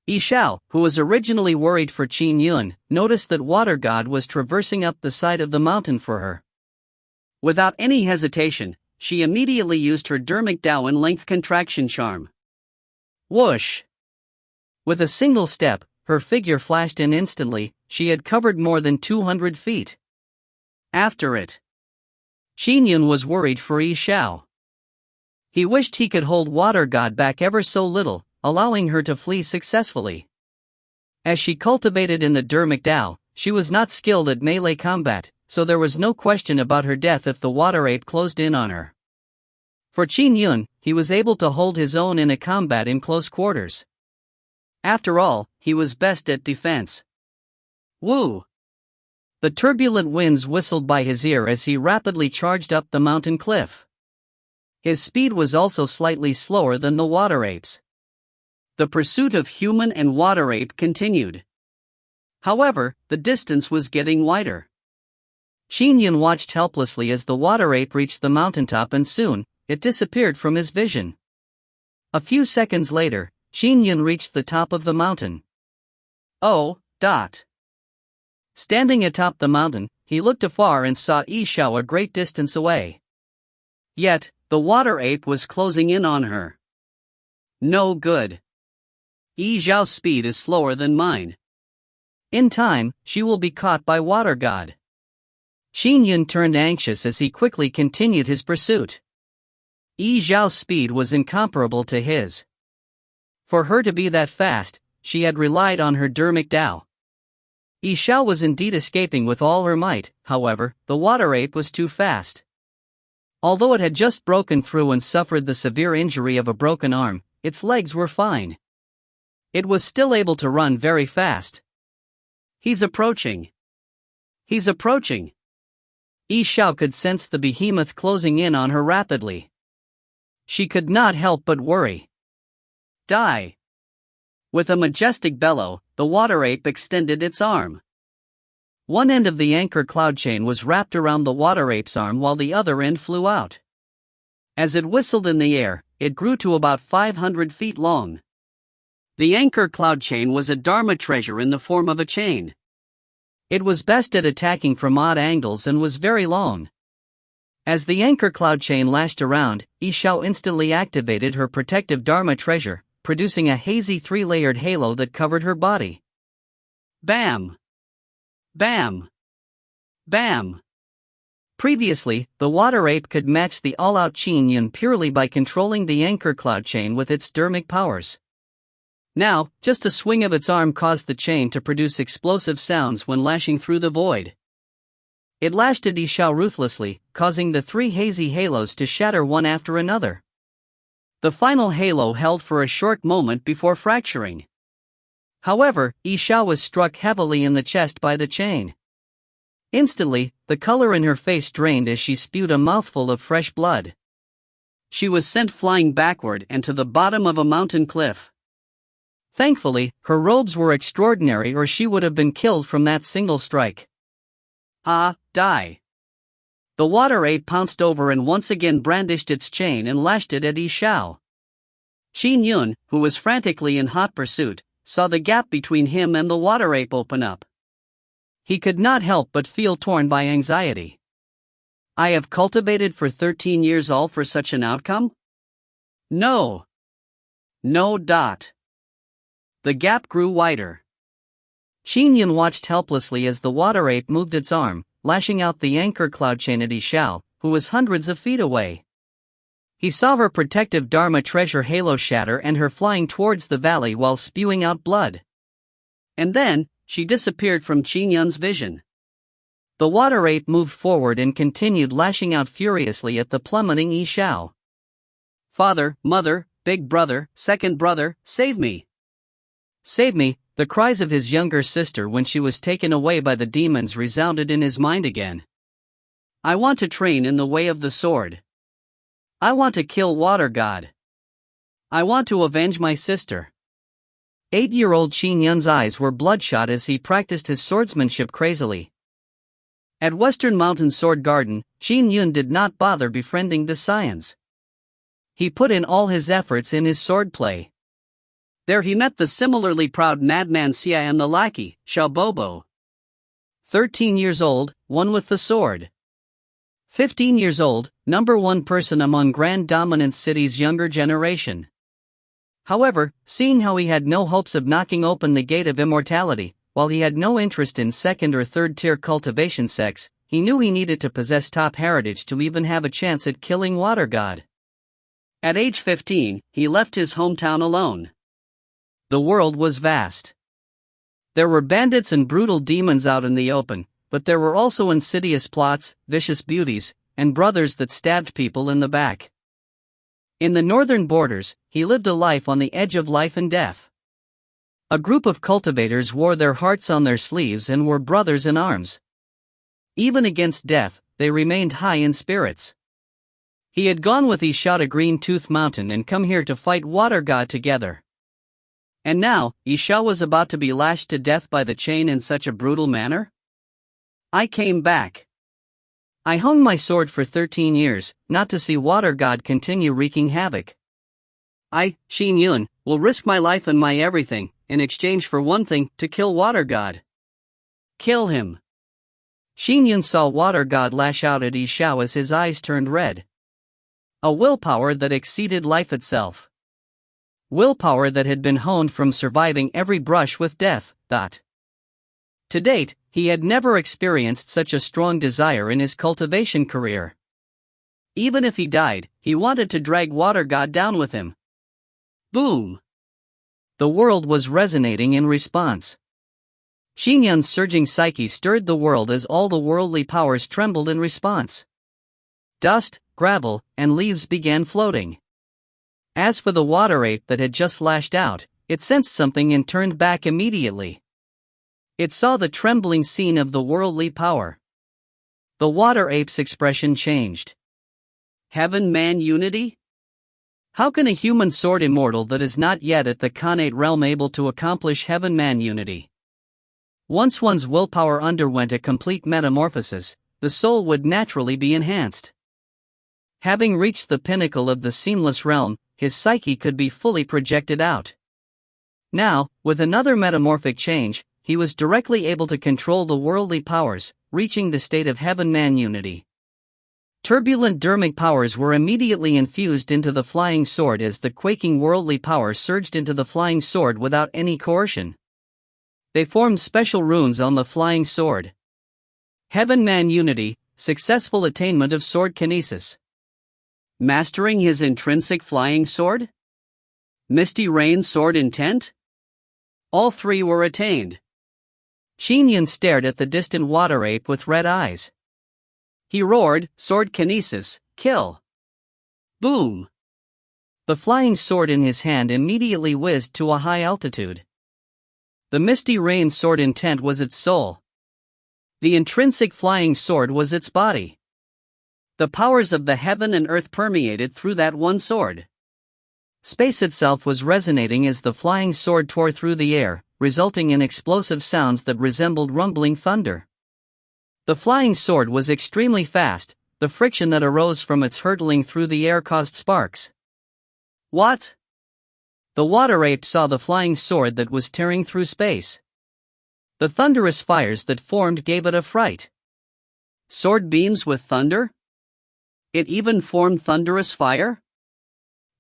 Xiao, who was originally worried for Qin Yun, noticed that Water God was traversing up the side of the mountain for her. Without any hesitation, she immediately used her Dermic Dowen length contraction charm. Whoosh! With a single step, her figure flashed in instantly. She had covered more than 200 feet. After it, Qin Yun was worried for Xiao. He wished he could hold Water God back ever so little, allowing her to flee successfully. As she cultivated in the Dermic Dao, she was not skilled at melee combat, so there was no question about her death if the water ape closed in on her. For Qin Yun, he was able to hold his own in a combat in close quarters. After all, he was best at defense. Woo! The turbulent winds whistled by his ear as he rapidly charged up the mountain cliff. His speed was also slightly slower than the water ape's. The pursuit of human and water ape continued. However, the distance was getting wider. Qin Yun watched helplessly as the water ape reached the mountaintop, and soon, it disappeared from his vision. A few seconds later, Qin Yun reached the top of the mountain. Standing atop the mountain, he looked afar and saw Xiao a great distance away. Yet, the water ape was closing in on her. No good. Xiao's speed is slower than mine. In time, she will be caught by Water God. Qin Yun turned anxious as he quickly continued his pursuit. Xiao's speed was incomparable to his. For her to be that fast, she had relied on her Dermic Dao. Xiao was indeed escaping with all her might, however, the water ape was too fast. Although it had just broken through and suffered the severe injury of a broken arm, its legs were fine. It was still able to run very fast. He's approaching. Xiao could sense the behemoth closing in on her rapidly. She could not help but worry. Die! With a majestic bellow, the water ape extended its arm. One end of the anchor cloud chain was wrapped around the water ape's arm while the other end flew out. As it whistled in the air, it grew to about 500 feet long. The anchor cloud chain was a Dharma treasure in the form of a chain. It was best at attacking from odd angles and was very long. As the anchor cloud chain lashed around, Xiao instantly activated her protective Dharma treasure, producing a hazy 3-layered halo that covered her body. Bam! Bam! Bam! Previously, the water ape could match the all-out Qin Yun purely by controlling the anchor cloud chain with its dermic powers. Now, just a swing of its arm caused the chain to produce explosive sounds when lashing through the void. It lashed at Xiao ruthlessly, causing the 3 hazy halos to shatter one after another. The final halo held for a short moment before fracturing. However, Xiao was struck heavily in the chest by the chain. Instantly, the color in her face drained as she spewed a mouthful of fresh blood. She was sent flying backward and to the bottom of a mountain cliff. Thankfully, her robes were extraordinary, or she would have been killed from that single strike. Die! The water ape pounced over and once again brandished its chain and lashed it at Xiao. Qin Yun, who was frantically in hot pursuit, saw the gap between him and the water ape open up. He could not help but feel torn by anxiety. I have cultivated for 13 years all for such an outcome? No. The gap grew wider. Qin Yun watched helplessly as the water ape moved its arm, lashing out the anchor cloud chain at Xiao, who was hundreds of feet away. He saw her protective Dharma treasure halo shatter and her flying towards the valley while spewing out blood. And then, she disappeared from Qin Yun's vision. The water ape moved forward and continued lashing out furiously at the plummeting Xiao. Father, mother, big brother, second brother, save me! Save me! The cries of his younger sister when she was taken away by the demons resounded in his mind again. I want to train in the way of the sword. I want to kill Water God. I want to avenge my sister. 8-year-old Qin Yun's eyes were bloodshot as he practiced his swordsmanship crazily. At Western Mountain Sword Garden, Qin Yun did not bother befriending the scions. He put in all his efforts in his swordplay. There he met the similarly proud madman Xiao and the lackey, Xiao. 13 years old, one with the sword. 15 years old, #1 person among Grand Dominance City's younger generation. However, seeing how he had no hopes of knocking open the gate of immortality, while he had no interest in second or third tier cultivation sects, he knew he needed to possess top heritage to even have a chance at killing Water God. At age 15, he left his hometown alone. The world was vast. There were bandits and brutal demons out in the open, but there were also insidious plots, vicious beauties, and brothers that stabbed people in the back. In the northern borders, he lived a life on the edge of life and death. A group of cultivators wore their hearts on their sleeves and were brothers in arms. Even against death, they remained high in spirits. He had gone with Xiao to Green Tooth Mountain and come here to fight Water God together. And now, Xiao was about to be lashed to death by the chain in such a brutal manner? I came back. I hung my sword for 13 years, not to see Water God continue wreaking havoc. I, Qin Yun, will risk my life and my everything, in exchange for one thing, to kill Water God. Kill him. Qin Yun saw Water God lash out at Xiao as his eyes turned red. A willpower that exceeded life itself. Willpower that had been honed from surviving every brush with death. To date, he had never experienced such a strong desire in his cultivation career. Even if he died, he wanted to drag Water God down with him. Boom! The world was resonating in response. Qin Yun's surging psyche stirred the world as all the worldly powers trembled in response. Dust, gravel, and leaves began floating. As for the water ape that had just lashed out, it sensed something and turned back immediately. It saw the trembling scene of the worldly power. The water ape's expression changed. Heaven-man unity? How can a human sword immortal that is not yet at the Khanate realm able to accomplish heaven-man unity? Once one's willpower underwent a complete metamorphosis, the soul would naturally be enhanced. Having reached the pinnacle of the seamless realm, his psyche could be fully projected out. Now, with another metamorphic change, he was directly able to control the worldly powers, reaching the state of heaven-man unity. Turbulent dermic powers were immediately infused into the flying sword as the quaking worldly power surged into the flying sword without any coercion. They formed special runes on the flying sword. Heaven-man unity, successful attainment of sword kinesis. Mastering his intrinsic flying sword? Misty Rain sword intent? All three were attained. Qin Yun stared at the distant water ape with red eyes. He roared, sword kinesis, kill. Boom! The flying sword in his hand immediately whizzed to a high altitude. The Misty Rain sword intent was its soul. The intrinsic flying sword was its body. The powers of the heaven and earth permeated through that one sword. Space itself was resonating as the flying sword tore through the air, resulting in explosive sounds that resembled rumbling thunder. The flying sword was extremely fast, the friction that arose from its hurtling through the air caused sparks. What? The water ape saw the flying sword that was tearing through space. The thunderous fires that formed gave it a fright. Sword beams with thunder? It even formed thunderous fire?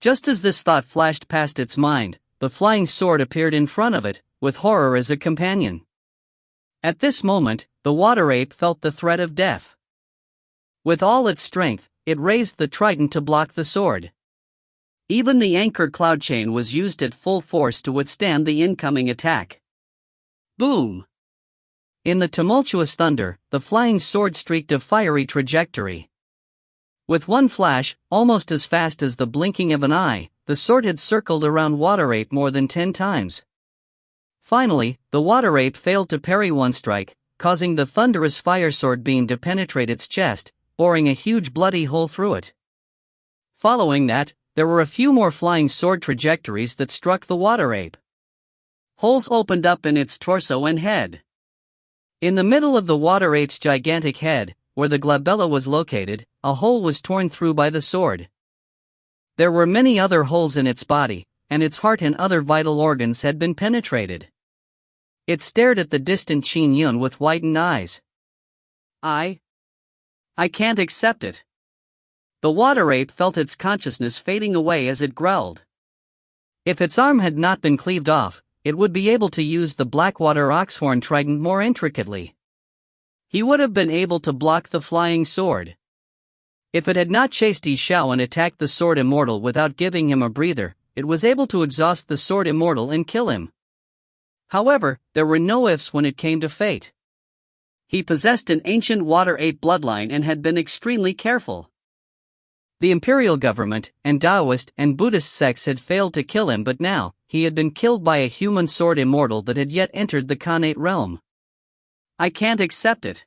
Just as this thought flashed past its mind, the flying sword appeared in front of it, with horror as a companion. At this moment, the water ape felt the threat of death. With all its strength, it raised the trident to block the sword. Even the anchor cloud chain was used at full force to withstand the incoming attack. Boom! In the tumultuous thunder, the flying sword streaked a fiery trajectory. With one flash, almost as fast as the blinking of an eye, the sword had circled around water ape more than 10 times. Finally, the water ape failed to parry one strike, causing the thunderous fire sword beam to penetrate its chest, boring a huge bloody hole through it. Following that, there were a few more flying sword trajectories that struck the water ape. Holes opened up in its torso and head. In the middle of the water ape's gigantic head, where the glabella was located, a hole was torn through by the sword. There were many other holes in its body, and its heart and other vital organs had been penetrated. It stared at the distant Qin Yun with widened eyes. I can't accept it. The water ape felt its consciousness fading away as it growled. If its arm had not been cleaved off, it would be able to use the Blackwater oxhorn trident more intricately. He would have been able to block the flying sword. If it had not chased Xiao and attacked the sword immortal without giving him a breather, it was able to exhaust the sword immortal and kill him. However, there were no ifs when it came to fate. He possessed an ancient water ape bloodline and had been extremely careful. The imperial government, and Taoist and Buddhist sects had failed to kill him, but now, he had been killed by a human sword immortal that had yet entered the Khanate realm. I can't accept it.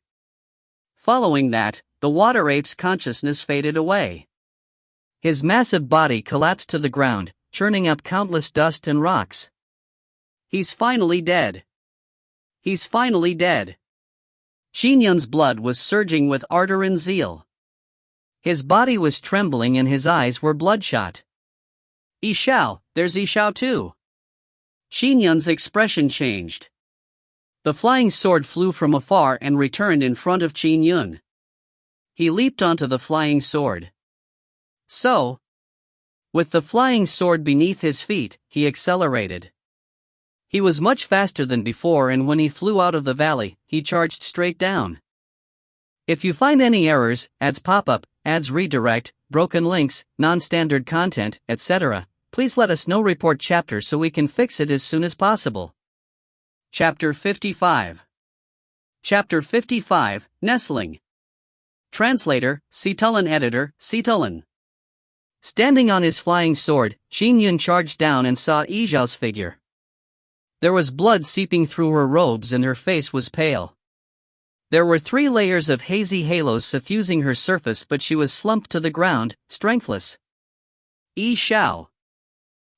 Following that, the water ape's consciousness faded away. His massive body collapsed to the ground, churning up countless dust and rocks. He's finally dead. He's finally dead. Qin Yun's blood was surging with ardor and zeal. His body was trembling and his eyes were bloodshot. Xiao, there's Xiao too. Qin Yun's expression changed. The flying sword flew from afar and returned in front of Qin Yun. He leaped onto the flying sword. So, with the flying sword beneath his feet, he accelerated. He was much faster than before, and when he flew out of the valley, he charged straight down. If you find any errors, ads pop-up, ads redirect, broken links, non-standard content, etc., please let us know. Report chapter so we can fix it as soon as possible. Chapter 55. Chapter 55, Nestling. Translator, Citulin. Editor, Citulin. Standing on his flying sword, Qin Yun charged down and saw Xiao's figure. There was blood seeping through her robes and her face was pale. There were 3 layers of hazy halos suffusing her surface, but she was slumped to the ground, strengthless. Xiao.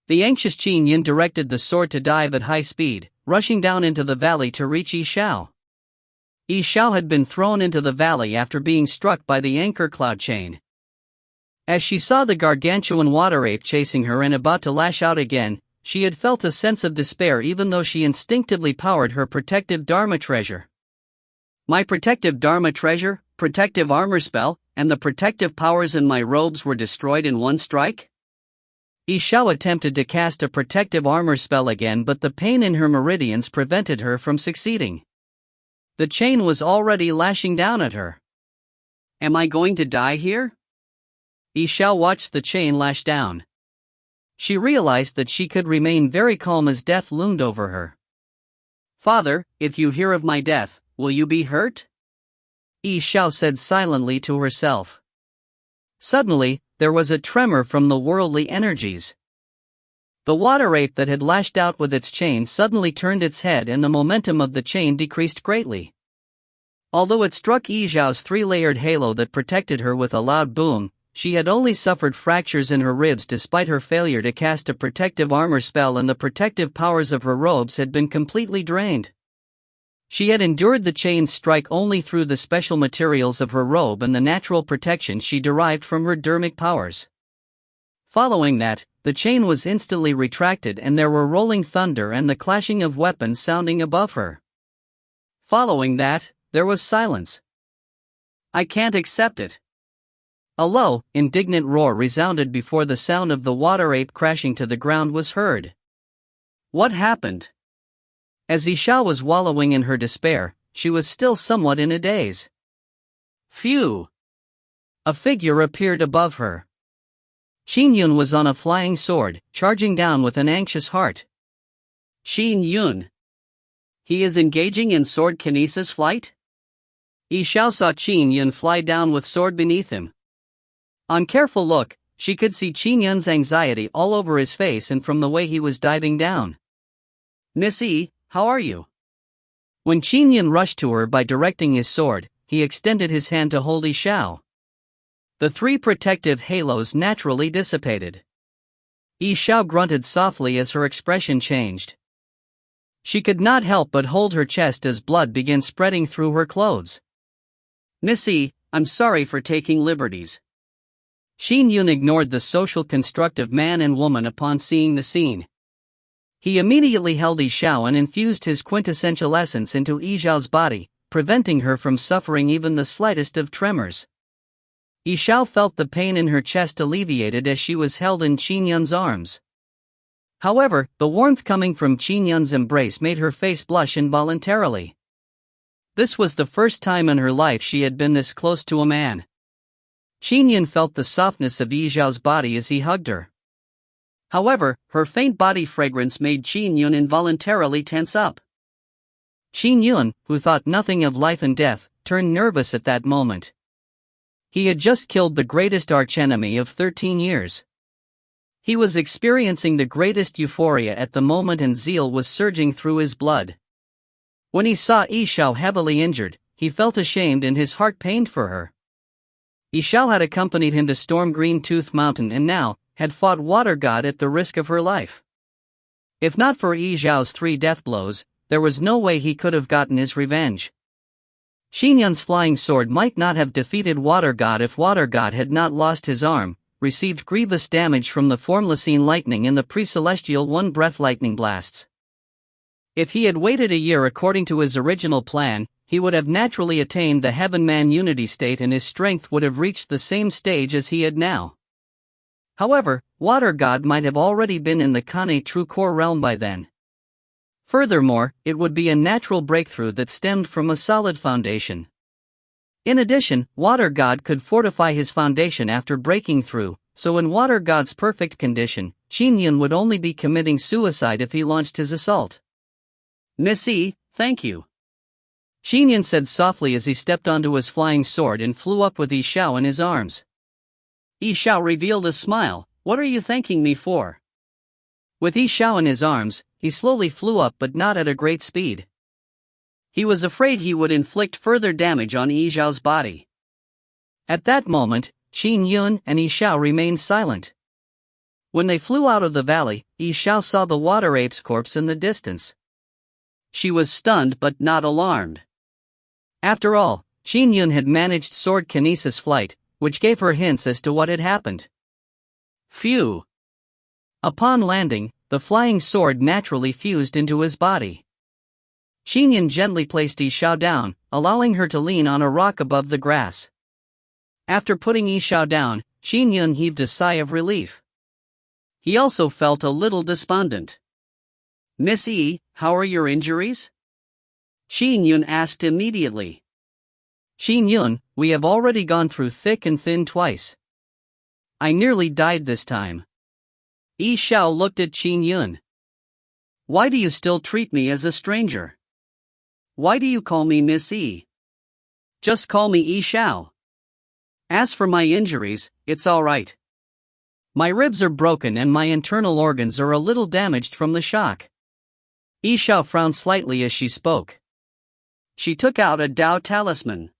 The anxious Qin Yun directed the sword to dive at high speed, rushing down into the valley to reach Xiao. Xiao had been thrown into the valley after being struck by the anchor cloud chain. As she saw the gargantuan water ape chasing her and about to lash out again, she had felt a sense of despair, even though she instinctively powered her protective Dharma treasure. My protective Dharma treasure, protective armor spell, and the protective powers in my robes were destroyed in one strike? Xiao attempted to cast a protective armor spell again, but the pain in her meridians prevented her from succeeding. The chain was already lashing down at her. Am I going to die here? Xiao watched the chain lash down. She realized that she could remain very calm as death loomed over her. Father, if you hear of my death, will you be hurt? Xiao said silently to herself. Suddenly, there was a tremor from the worldly energies. The water ape that had lashed out with its chain suddenly turned its head and the momentum of the chain decreased greatly. Although it struck Xiao's 3-layered halo that protected her with a loud boom, she had only suffered fractures in her ribs despite her failure to cast a protective armor spell, and the protective powers of her robes had been completely drained. She had endured the chain's strike only through the special materials of her robe and the natural protection she derived from her dermic powers. Following that, the chain was instantly retracted and there were rolling thunder and the clashing of weapons sounding above her. Following that, there was silence. I can't accept it. A low, indignant roar resounded before the sound of the water ape crashing to the ground was heard. What happened? As Xiao was wallowing in her despair, she was still somewhat in a daze. Phew! A figure appeared above her. Qin Yun was on a flying sword, charging down with an anxious heart. Qin Yun. He is engaging in sword kinesis flight? Xiao saw Qin Yun fly down with sword beneath him. On careful look, she could see Qin Yun's anxiety all over his face and from the way he was diving down. Miss E, how are you? When Qin Yun rushed to her by directing his sword, he extended his hand to hold Xiao. The 3 protective halos naturally dissipated. Xiao grunted softly as her expression changed. She could not help but hold her chest as blood began spreading through her clothes. Miss E, I'm sorry for taking liberties. Qin Yun ignored the social construct of man and woman upon seeing the scene. He immediately held Xiao and infused his quintessential essence into Xiao's body, preventing her from suffering even the slightest of tremors. Xiao felt the pain in her chest alleviated as she was held in Qin Yun's arms. However, the warmth coming from Qin Yun's embrace made her face blush involuntarily. This was the first time in her life she had been this close to a man. Qin Yun felt the softness of Xiao's body as he hugged her. However, her faint body fragrance made Qin Yun involuntarily tense up. Qin Yun, who thought nothing of life and death, turned nervous at that moment. He had just killed the greatest archenemy of 13 years. He was experiencing the greatest euphoria at the moment and zeal was surging through his blood. When he saw Xiao heavily injured, he felt ashamed and his heart pained for her. Xiao had accompanied him to storm Green Tooth Mountain and now had fought Water God at the risk of her life. If not for Xiao's 3 death blows, there was no way he could have gotten his revenge. Qin Yun's flying sword might not have defeated Water God if Water God had not lost his arm, received grievous damage from the Formlessine lightning and the pre-celestial one-breath lightning blasts. If he had waited a year according to his original plan, he would have naturally attained the Heaven-Man unity state and his strength would have reached the same stage as he had now. However, Water God might have already been in the Kane True Core realm by then. Furthermore, it would be a natural breakthrough that stemmed from a solid foundation. In addition, Water God could fortify his foundation after breaking through, so in Water God's perfect condition, Qin Yun would only be committing suicide if he launched his assault. Miss E, thank you. Qin Yun said softly as he stepped onto his flying sword and flew up with Xiao in his arms. Xiao revealed a smile. What are you thanking me for? With Xiao in his arms, he slowly flew up but not at a great speed. He was afraid he would inflict further damage on Xiao's body. At that moment, Qin Yun and Xiao remained silent. When they flew out of the valley, Xiao saw the water ape's corpse in the distance. She was stunned but not alarmed. After all, Qin Yun had managed sword kinesis flight, which gave her hints as to what had happened. Phew! Upon landing, the flying sword naturally fused into his body. Qin Yun gently placed Xiao down, allowing her to lean on a rock above the grass. After putting Xiao down, Qin Yun heaved a sigh of relief. He also felt a little despondent. Miss E, how are your injuries? Qin Yun asked immediately. Qin Yun, we have already gone through thick and thin twice. I nearly died this time. Xiao looked at Qin Yun. Why do you still treat me as a stranger? Why do you call me Miss E? Just call me Xiao. As for my injuries, it's alright. My ribs are broken and my internal organs are a little damaged from the shock. Xiao frowned slightly as she spoke. She took out a Dao talisman.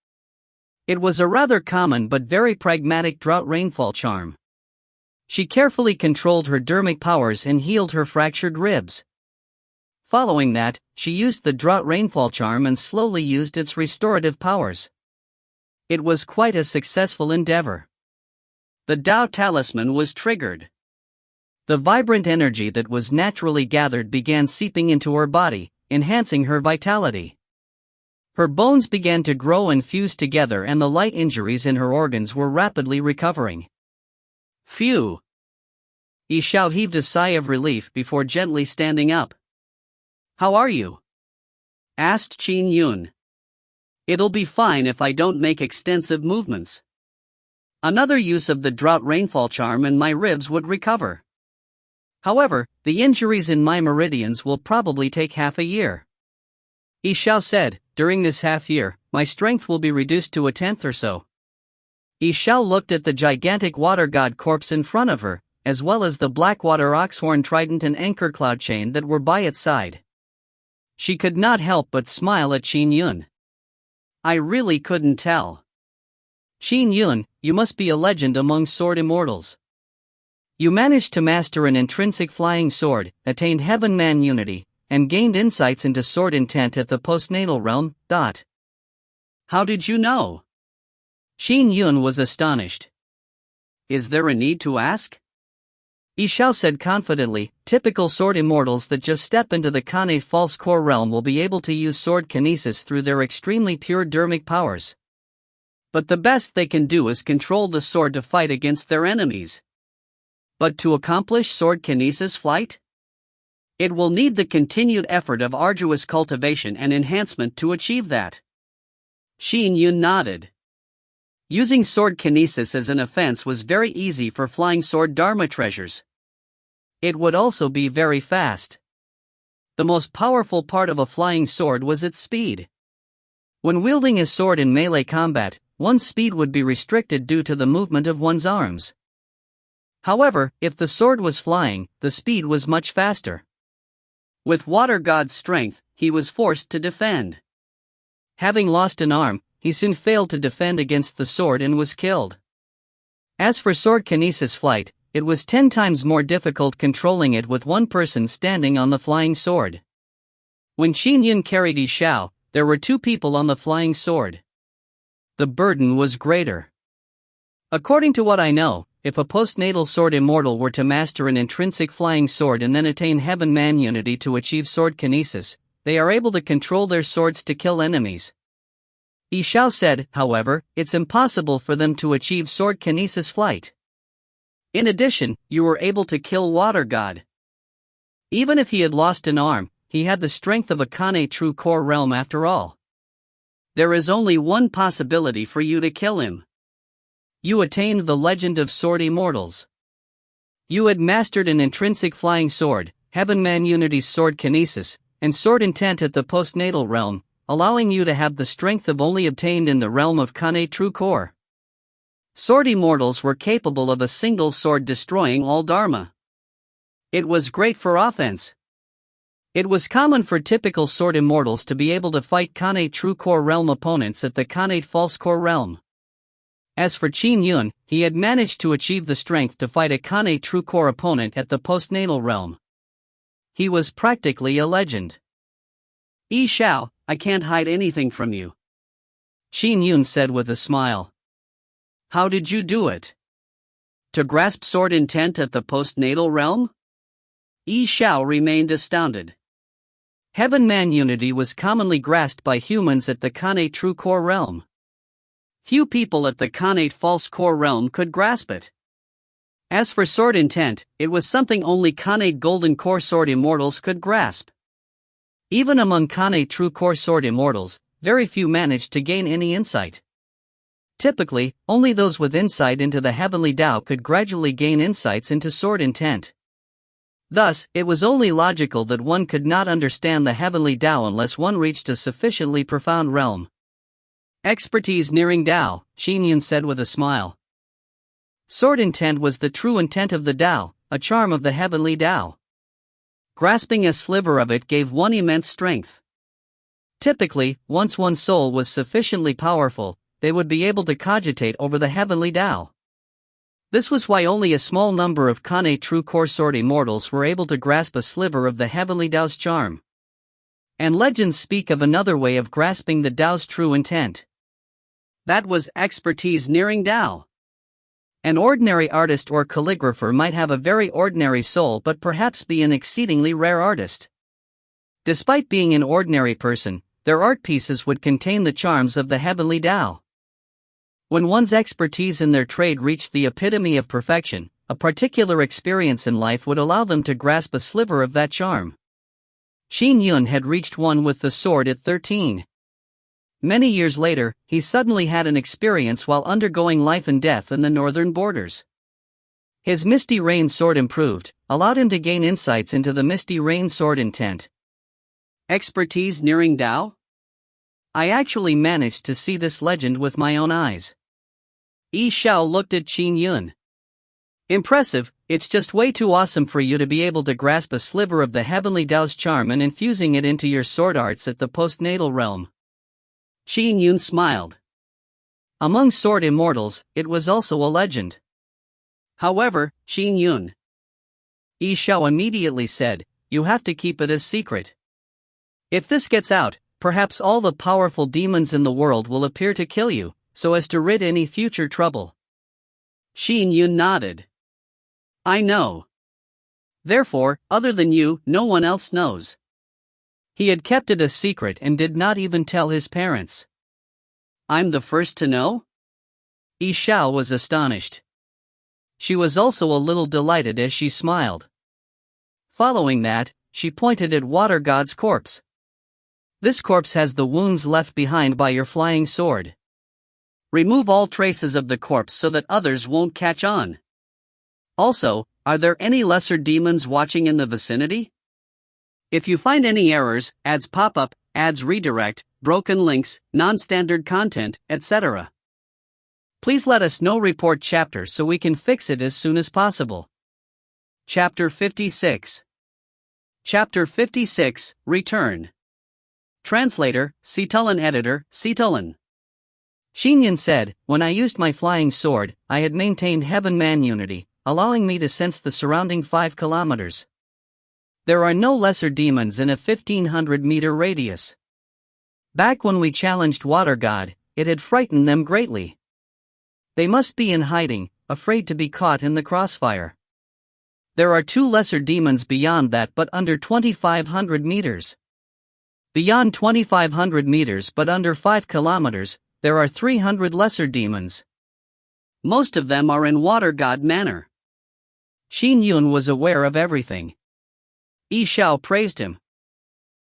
It was a rather common but very pragmatic drought rainfall charm. She carefully controlled her dermic powers and healed her fractured ribs. Following that, she used the drought rainfall charm and slowly used its restorative powers. It was quite a successful endeavor. The Dao talisman was triggered. The vibrant energy that was naturally gathered began seeping into her body, enhancing her vitality. Her bones began to grow and fuse together and the light injuries in her organs were rapidly recovering. Phew! Xiao heaved a sigh of relief before gently standing up. How are you? Asked Qin Yun. It'll be fine if I don't make extensive movements. Another use of the drought rainfall charm and my ribs would recover. However, the injuries in my meridians will probably take half a year. Xiao said, during this half year, my strength will be reduced to 1/10 or so. Xiao looked at the gigantic water god corpse in front of her, as well as the Blackwater Oxhorn Trident and Anchor Cloud Chain that were by its side. She could not help but smile at Qin Yun. I really couldn't tell. Qin Yun, you must be a legend among sword immortals. You managed to master an intrinsic flying sword, attained Heaven-Man unity, and gained insights into sword intent at the postnatal realm. How did you know? Qin Yun was astonished. Is there a need to ask? Xiao said confidently, typical sword immortals that just step into the Kane false core realm will be able to use sword kinesis through their extremely pure dermic powers. But the best they can do is control the sword to fight against their enemies. But to accomplish sword kinesis flight? It will need the continued effort of arduous cultivation and enhancement to achieve that. Qin Yun nodded. Using sword kinesis as an offense was very easy for flying sword dharma treasures. It would also be very fast. The most powerful part of a flying sword was its speed. When wielding a sword in melee combat, one's speed would be restricted due to the movement of one's arms. However, if the sword was flying, the speed was much faster. With Water God's strength, he was forced to defend. Having lost an arm, he soon failed to defend against the sword and was killed. As for sword kinesis flight, it was 10 times more difficult controlling it with one person standing on the flying sword. When Qin Yun carried Xiao, there were 2 people on the flying sword. The burden was greater. According to what I know, if a postnatal sword immortal were to master an intrinsic flying sword and then attain heaven-man unity to achieve sword kinesis, they are able to control their swords to kill enemies. Xiao said, however, it's impossible for them to achieve sword kinesis flight. In addition, you were able to kill Water God. Even if he had lost an arm, he had the strength of a Kane true core realm after all. There is only one possibility for you to kill him. You attained the legend of sword immortals. You had mastered an intrinsic flying sword, Heaven-Man Unity's sword kinesis, and sword intent at the postnatal realm, allowing you to have the strength of only obtained in the realm of Kane true core. Sword immortals were capable of a single sword destroying all dharma. It was great for offense. It was common for typical sword immortals to be able to fight Kane true core realm opponents at the Kane false core realm. As for Qin Yun, he had managed to achieve the strength to fight a Kane true core opponent at the postnatal realm. He was practically a legend. Xiao, I can't hide anything from you, Qin Yun said with a smile. How did you do it? To grasp sword intent at the postnatal realm? Xiao remained astounded. Heaven-Man unity was commonly grasped by humans at the Kane true core realm. Few people at the Kane false core realm could grasp it. As for sword intent, it was something only Kane golden core sword immortals could grasp. Even among Kane true core sword immortals, very few managed to gain any insight. Typically, only those with insight into the heavenly Tao could gradually gain insights into sword intent. Thus, it was only logical that one could not understand the heavenly Tao unless one reached a sufficiently profound realm. Expertise nearing Tao, Qin Yun said with a smile. Sword intent was the true intent of the Tao, a charm of the heavenly Tao. Grasping a sliver of it gave one immense strength. Typically, once one's soul was sufficiently powerful, they would be able to cogitate over the heavenly Tao. This was why only a small number of Kane true core sword immortals were able to grasp a sliver of the heavenly Tao's charm. And legends speak of another way of grasping the Tao's true intent. That was expertise nearing Tao. An ordinary artist or calligrapher might have a very ordinary soul but perhaps be an exceedingly rare artist. Despite being an ordinary person, their art pieces would contain the charms of the heavenly Tao. When one's expertise in their trade reached the epitome of perfection, a particular experience in life would allow them to grasp a sliver of that charm. Qin Yun had reached one with the sword at 13. Many years later, he suddenly had an experience while undergoing life and death in the northern borders. His Misty Rain sword improved, allowed him to gain insights into the Misty Rain sword intent. Expertise nearing Tao? I actually managed to see this legend with my own eyes. Xiao looked at Qin Yun. Impressive, it's just way too awesome for you to be able to grasp a sliver of the heavenly Tao's charm and infusing it into your sword arts at the postnatal realm. Qin Yun smiled. Among sword immortals, it was also a legend. However, Qin Yun, Xiao immediately said, you have to keep it a secret. If this gets out, perhaps all the powerful demons in the world will appear to kill you, so as to rid any future trouble. Qin Yun nodded. I know. Therefore, other than you, no one else knows. He had kept it a secret and did not even tell his parents. I'm the first to know? Xiao was astonished. She was also a little delighted as she smiled. Following that, she pointed at Water God's corpse. This corpse has the wounds left behind by your flying sword. Remove all traces of the corpse so that others won't catch on. Also, are there any lesser demons watching in the vicinity? If you find any errors, ads pop up, ads redirect, broken links, non-standard content, etc., please let us know. Report chapter so we can fix it as soon as possible. Chapter 56. Chapter 56, Return. Translator, Citulin. Editor, Citulin. Qin Yun said, "When I used my flying sword, I had maintained heaven-man unity, allowing me to sense the surrounding 5 kilometers. There are no lesser demons in a 1,500-meter radius. Back when we challenged Water God, it had frightened them greatly. They must be in hiding, afraid to be caught in the crossfire. There are 2 lesser demons beyond that but under 2,500 meters. Beyond 2,500 meters but under 5 kilometers, there are 300 lesser demons. Most of them are in Water God Manor." Qin Yun was aware of everything. Xiao praised him.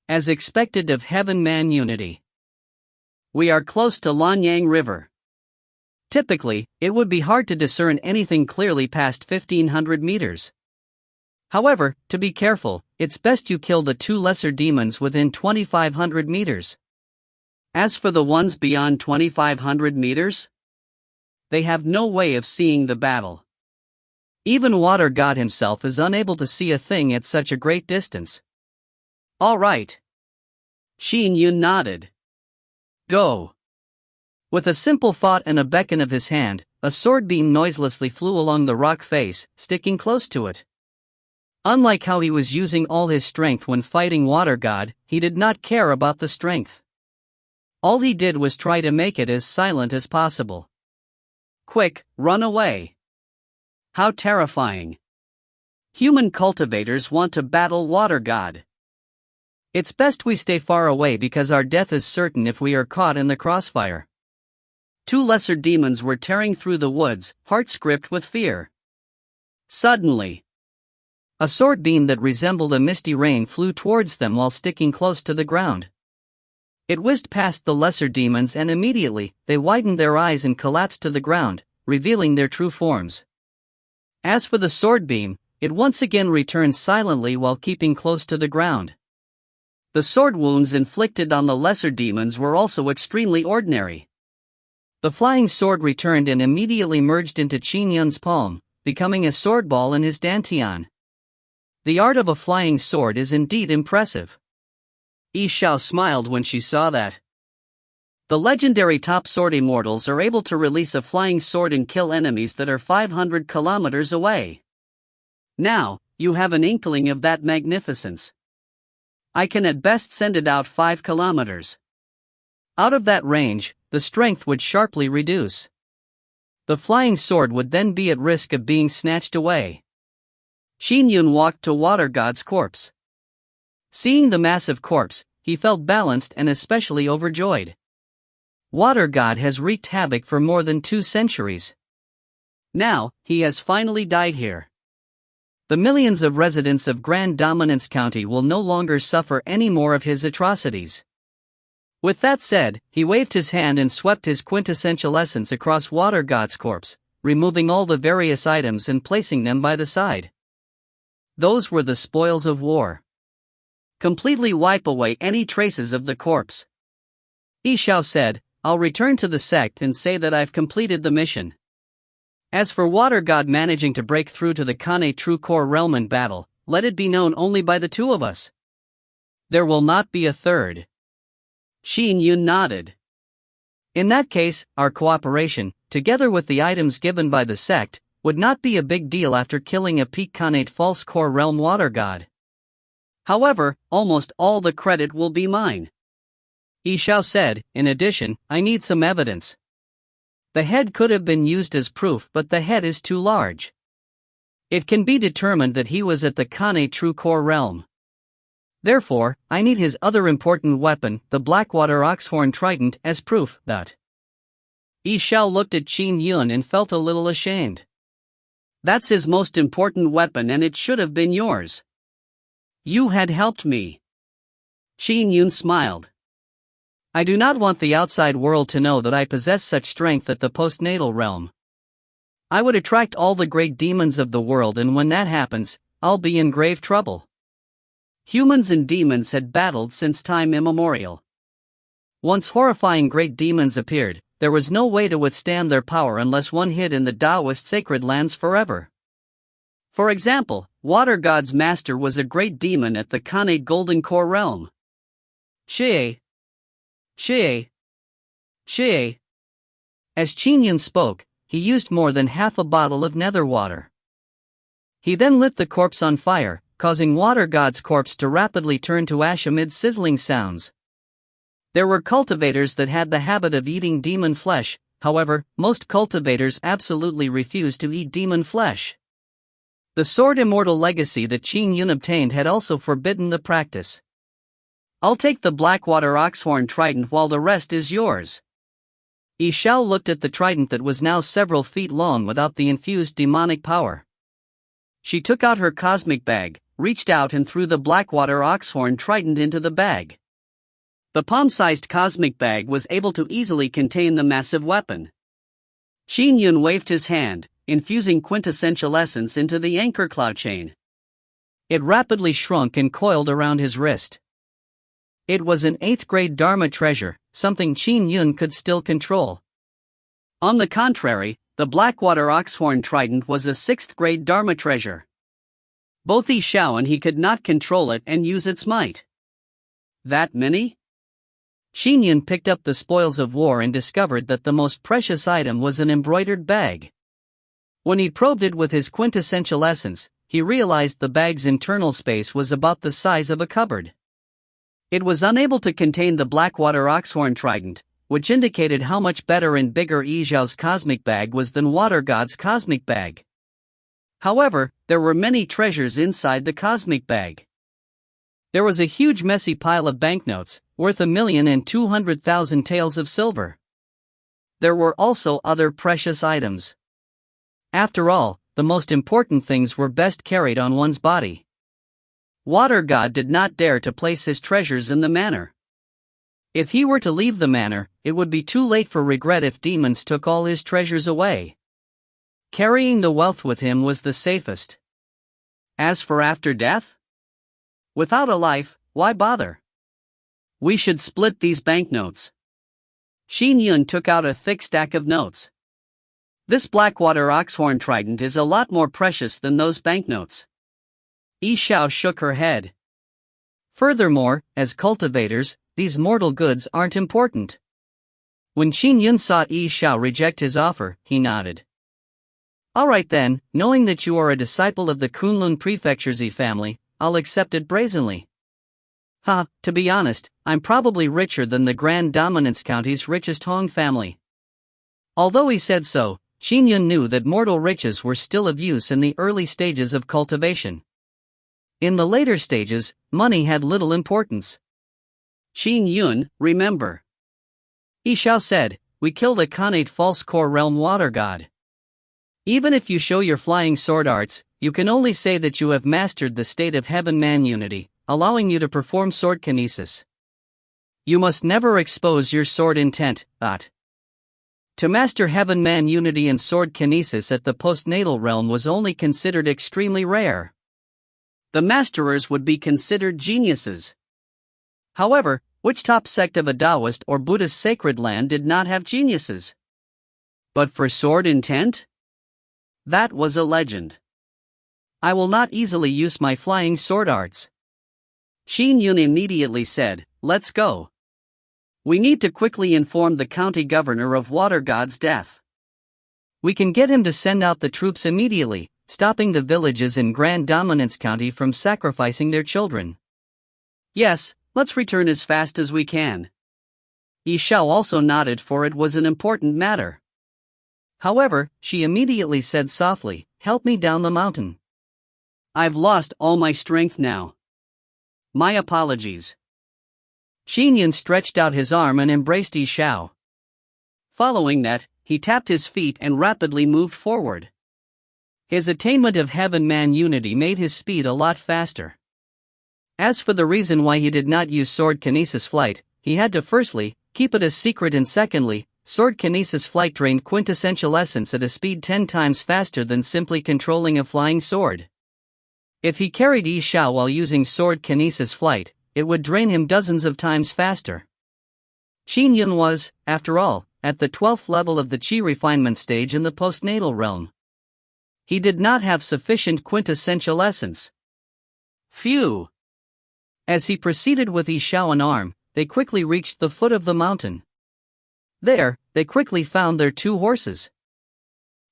As expected of heaven-man unity. We are close to Lanyang River. Typically, it would be hard to discern anything clearly past 1,500 meters. However, to be careful, it's best you kill the 2 lesser demons within 2,500 meters. As for the ones beyond 2,500 meters, they have no way of seeing the battle. Even Water God himself is unable to see a thing at such a great distance. All right. Qin Yun nodded. Go. With a simple thought and a beckon of his hand, a sword beam noiselessly flew along the rock face, sticking close to it. Unlike how he was using all his strength when fighting Water God, he did not care about the strength. All he did was try to make it as silent as possible. Quick, run away. How terrifying. Human cultivators want to battle Water God. It's best we stay far away because our death is certain if we are caught in the crossfire. 2 lesser demons were tearing through the woods, hearts gripped with fear. Suddenly, a sword beam that resembled a misty rain flew towards them while sticking close to the ground. It whizzed past the lesser demons and immediately, they widened their eyes and collapsed to the ground, revealing their true forms. As for the sword beam, it once again returned silently while keeping close to the ground. The sword wounds inflicted on the lesser demons were also extremely ordinary. The flying sword returned and immediately merged into Qin Yun's palm, becoming a sword ball in his dantian. The art of a flying sword is indeed impressive. Xiao smiled when she saw that. The legendary top sword immortals are able to release a flying sword and kill enemies that are 500 kilometers away. Now, you have an inkling of that magnificence. I can at best send it out 5 kilometers. Out of that range, the strength would sharply reduce. The flying sword would then be at risk of being snatched away. Qin Yun walked to Water God's corpse. Seeing the massive corpse, he felt balanced and especially overjoyed. Water God has wreaked havoc for more than 2 centuries. Now, he has finally died here. The millions of residents of Grand Dominance County will no longer suffer any more of his atrocities. With that said, he waved his hand and swept his quintessential essence across Water God's corpse, removing all the various items and placing them by the side. Those were the spoils of war. Completely wipe away any traces of the corpse. Xiao said, I'll return to the sect and say that I've completed the mission. As for Water God managing to break through to the Kane True Core realm in battle, let it be known only by the 2 of us. There will not be a third. Qin Yun nodded. In that case, our cooperation, together with the items given by the sect, would not be a big deal after killing a peak Khanate false core realm Water God. However, almost all the credit will be mine. Xiao said, in addition, I need some evidence. The head could have been used as proof, but the head is too large. It can be determined that he was at the Kane True Core realm. Therefore, I need his other important weapon, the Blackwater Oxhorn Trident, as proof that. Xiao looked at Qin Yun and felt a little ashamed. That's his most important weapon and it should have been yours. You had helped me. Qin Yun smiled. I do not want the outside world to know that I possess such strength at the postnatal realm. I would attract all the great demons of the world, and when that happens, I'll be in grave trouble. Humans and demons had battled since time immemorial. Once horrifying great demons appeared, there was no way to withstand their power unless one hid in the Taoist sacred lands forever. For example, Water God's master was a great demon at the Khanate Golden Core realm. Xiao. As Qin Yun spoke, he used more than half a bottle of nether water. He then lit the corpse on fire, causing Water God's corpse to rapidly turn to ash amid sizzling sounds. There were cultivators that had the habit of eating demon flesh, however, most cultivators absolutely refused to eat demon flesh. The sword immortal legacy that Qin Yun obtained had also forbidden the practice. I'll take the Blackwater Oxhorn trident while the rest is yours. Xiao looked at the trident that was now several feet long without the infused demonic power. She took out her cosmic bag, reached out and threw the Blackwater Oxhorn trident into the bag. The palm-sized cosmic bag was able to easily contain the massive weapon. Qin Yun waved his hand, infusing quintessential essence into the anchor cloud chain. It rapidly shrunk and coiled around his wrist. It was an 8th grade Dharma treasure, something Qin Yun could still control. On the contrary, the Blackwater Oxhorn trident was a 6th grade Dharma treasure. Both Xiao and he could not control it and use its might. That many? Qin Yun picked up the spoils of war and discovered that the most precious item was an embroidered bag. When he probed it with his quintessential essence, he realized the bag's internal space was about the size of a cupboard. It was unable to contain the Blackwater Oxhorn trident, which indicated how much better and bigger Xiao's cosmic bag was than Water God's cosmic bag. However, there were many treasures inside the cosmic bag. There was a huge messy pile of banknotes, worth 1,200,000 taels of silver. There were also other precious items. After all, the most important things were best carried on one's body. Water God did not dare to place his treasures in the manor. If he were to leave the manor, it would be too late for regret if demons took all his treasures away. Carrying the wealth with him was the safest. As for after death? Without a life, why bother? We should split these banknotes. Qin Yun took out a thick stack of notes. This Blackwater Oxhorn trident is a lot more precious than those banknotes. Xiao shook her head. Furthermore, as cultivators, these mortal goods aren't important. When Qin Yun saw Xiao reject his offer, he nodded. Alright then, knowing that you are a disciple of the Kunlun Prefecture Z family, I'll accept it brazenly. To be honest, I'm probably richer than the Grand Dominance County's richest Hong family. Although he said so, Qin Yun knew that mortal riches were still of use in the early stages of cultivation. In the later stages, money had little importance. Qin Yun, remember. Xiao said, we killed a Khanate false core realm water god. Even if you show your flying sword arts, you can only say that you have mastered the state of heaven-man unity, allowing you to perform sword kinesis. You must never expose your sword intent, To master heaven-man unity and sword kinesis at the postnatal realm was only considered extremely rare. The masterers would be considered geniuses. However, which top sect of a Taoist or Buddhist sacred land did not have geniuses? But for sword intent? That was a legend. I will not easily use my flying sword arts. Qin Yun immediately said, let's go. We need to quickly inform the county governor of Water God's death. We can get him to send out the troops immediately, stopping the villages in Grand Dominance County from sacrificing their children. Yes, let's return as fast as we can. Xiao also nodded, for it was an important matter. However, she immediately said softly, help me down the mountain. I've lost all my strength now. My apologies. Qin Yun stretched out his arm and embraced Xiao. Following that, he tapped his feet and rapidly moved forward. His attainment of heaven-man unity made his speed a lot faster. As for the reason why he did not use sword kinesis flight, he had to firstly keep it a secret, and secondly, sword kinesis flight drained quintessential essence at a speed 10 times faster than simply controlling a flying sword. If he carried Xiao while using sword kinesis flight, it would drain him dozens of times faster. Qin Yun was, after all, at the 12th level of the Qi refinement stage in the postnatal realm. He did not have sufficient quintessential essence. Phew! As he proceeded with Xiao unarmed, they quickly reached the foot of the mountain. There, they quickly found their 2 horses.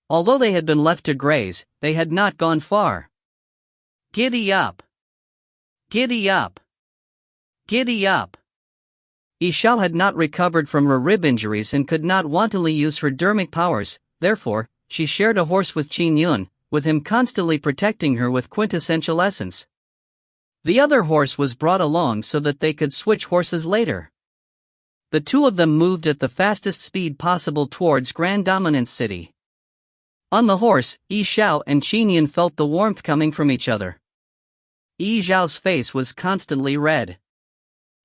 Although they had been left to graze, they had not gone far. Giddy up! Giddy up! Giddy up! Xiao had not recovered from her rib injuries and could not wantonly use her dermic powers, therefore, she shared a horse with Qin Yun, with him constantly protecting her with quintessential essence. The other horse was brought along so that they could switch horses later. The 2 of them moved at the fastest speed possible towards Grand Dominance City. On the horse, Xiao and Qin Yun felt the warmth coming from each other. Xiao's face was constantly red.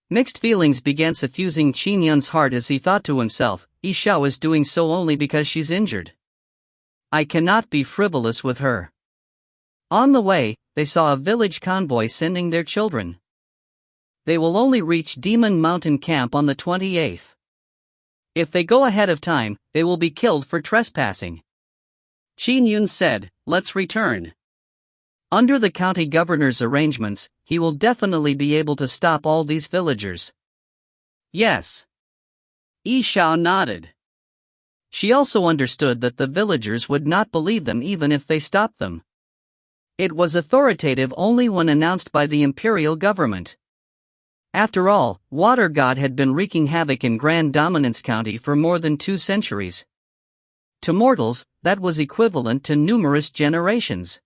Mixed feelings began suffusing Qin Yun's heart as he thought to himself, Xiao is doing so only because she's injured. I cannot be frivolous with her. On the way, they saw a village convoy sending their children. They will only reach Demon Mountain Camp on the 28th. If they go ahead of time, they will be killed for trespassing. Qin Yun said, let's return. Under the county governor's arrangements, he will definitely be able to stop all these villagers. Yes. Xiao nodded. She also understood that the villagers would not believe them even if they stopped them. It was authoritative only when announced by the imperial government. After all, Water God had been wreaking havoc in Grand Dominance County for more than 2 centuries. To mortals, that was equivalent to numerous generations.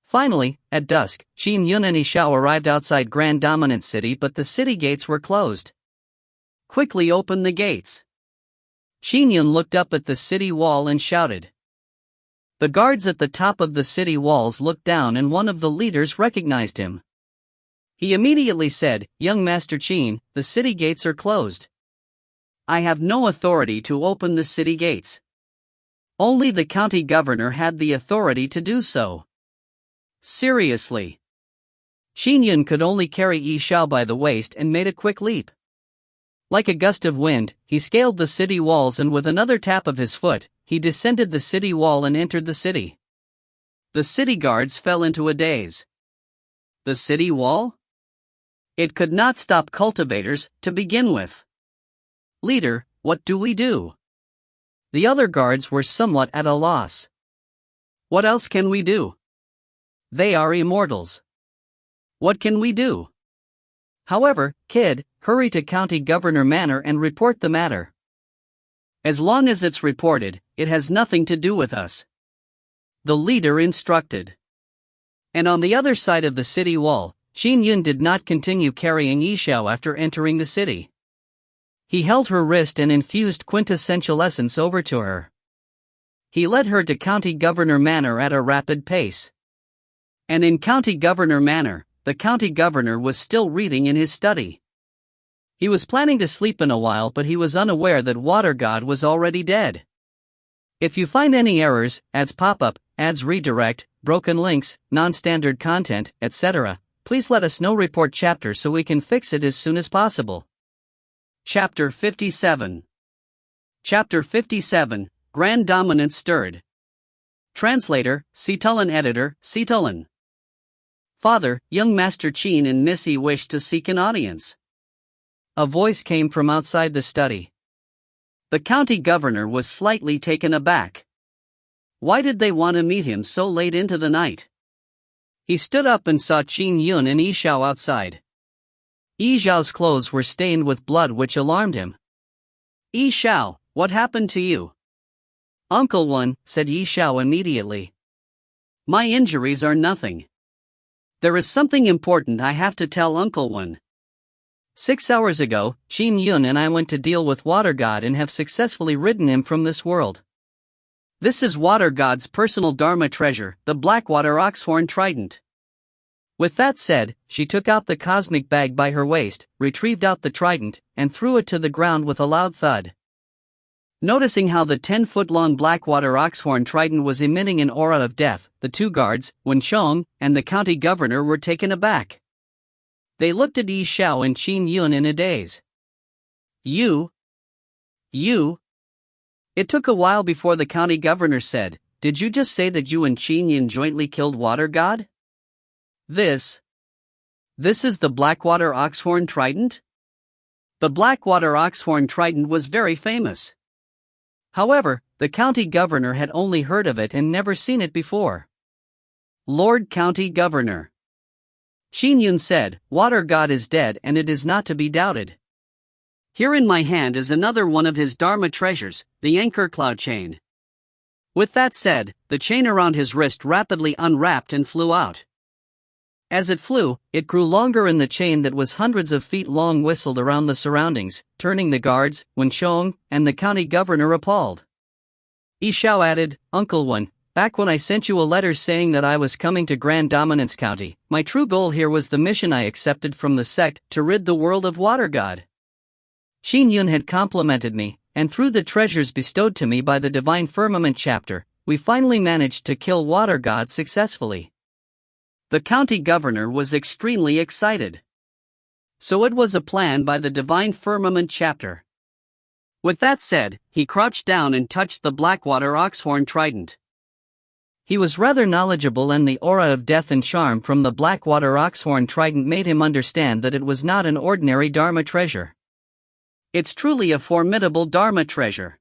Finally, at dusk, Qin Yun and Xiao arrived outside Grand Dominance City, but the city gates were closed. Quickly open the gates. Qin Yun looked up at the city wall and shouted. The guards at the top of the city walls looked down and one of the leaders recognized him. He immediately said, Young Master Qin, the city gates are closed. I have no authority to open the city gates. Only the county governor had the authority to do so. Seriously. Qin Yun could only carry Xiao by the waist and made a quick leap. Like a gust of wind, he scaled the city walls and with another tap of his foot, he descended the city wall and entered the city. The city guards fell into a daze. The city wall? It could not stop cultivators, to begin with. Leader, what do we do? The other guards were somewhat at a loss. What else can we do? They are immortals. What can we do? However, kid, hurry to County Governor Manor and report the matter. As long as it's reported, it has nothing to do with us. The leader instructed. And on the other side of the city wall, Qin Yun did not continue carrying Xiao after entering the city. He held her wrist and infused quintessential essence over to her. He led her to County Governor Manor at a rapid pace. And in County Governor Manor, the county governor was still reading in his study. He was planning to sleep in a while, but he was unaware that Water God was already dead. If you find any errors, ads pop-up, ads redirect, broken links, non-standard content, etc., please let us know. Report chapter so we can fix it as soon as possible. Chapter 57. Chapter 57, Grand Dominance Stirred. Translator, Citulin. Editor, Citulin. Father, young Master Qin and Missy wished to seek an audience. A voice came from outside the study. The county governor was slightly taken aback. Why did they want to meet him so late into the night? He stood up and saw Qin Yun and Xiao outside. Xiao's clothes were stained with blood, which alarmed him. Xiao, what happened to you? Uncle One, said Xiao immediately. My injuries are nothing. There is something important I have to tell Uncle One. 6 hours ago, Qin Yun and I went to deal with Water God and have successfully ridden him from this world. This is Water God's personal Dharma treasure, the Blackwater Oxhorn Trident. With that said, she took out the cosmic bag by her waist, retrieved out the trident, and threw it to the ground with a loud thud. Noticing how the 10-foot-long Blackwater oxhorn trident was emitting an aura of death, the two guards, Wen Chong, and the county governor were taken aback. They looked at Xiao and Qin Yun in a daze. You. It took a while before the county governor said, "Did you just say that you and Qin Yun jointly killed Water God?" This is the Blackwater oxhorn trident? The Blackwater oxhorn trident was very famous. However, the county governor had only heard of it and never seen it before. Lord County Governor, Qin Yun said, "Water God is dead and it is not to be doubted. Here in my hand is another one of his Dharma treasures, the anchor cloud chain." With that said, the chain around his wrist rapidly unwrapped and flew out. As it flew, it grew longer and the chain that was hundreds of feet long whistled around the surroundings, turning the guards, Wen Chong, and the county governor appalled. Xiao added, "Uncle Wen, back when I sent you a letter saying that I was coming to Grand Dominance County, my true goal here was the mission I accepted from the sect to rid the world of Water God. Qin Yun had complimented me, and through the treasures bestowed to me by the Divine Firmament chapter, we finally managed to kill Water God successfully." The county governor was extremely excited. So it was a plan by the Divine Firmament chapter. With that said, he crouched down and touched the Blackwater oxhorn trident. He was rather knowledgeable, and the aura of death and charm from the Blackwater oxhorn trident made him understand that it was not an ordinary Dharma treasure. It's truly a formidable Dharma treasure.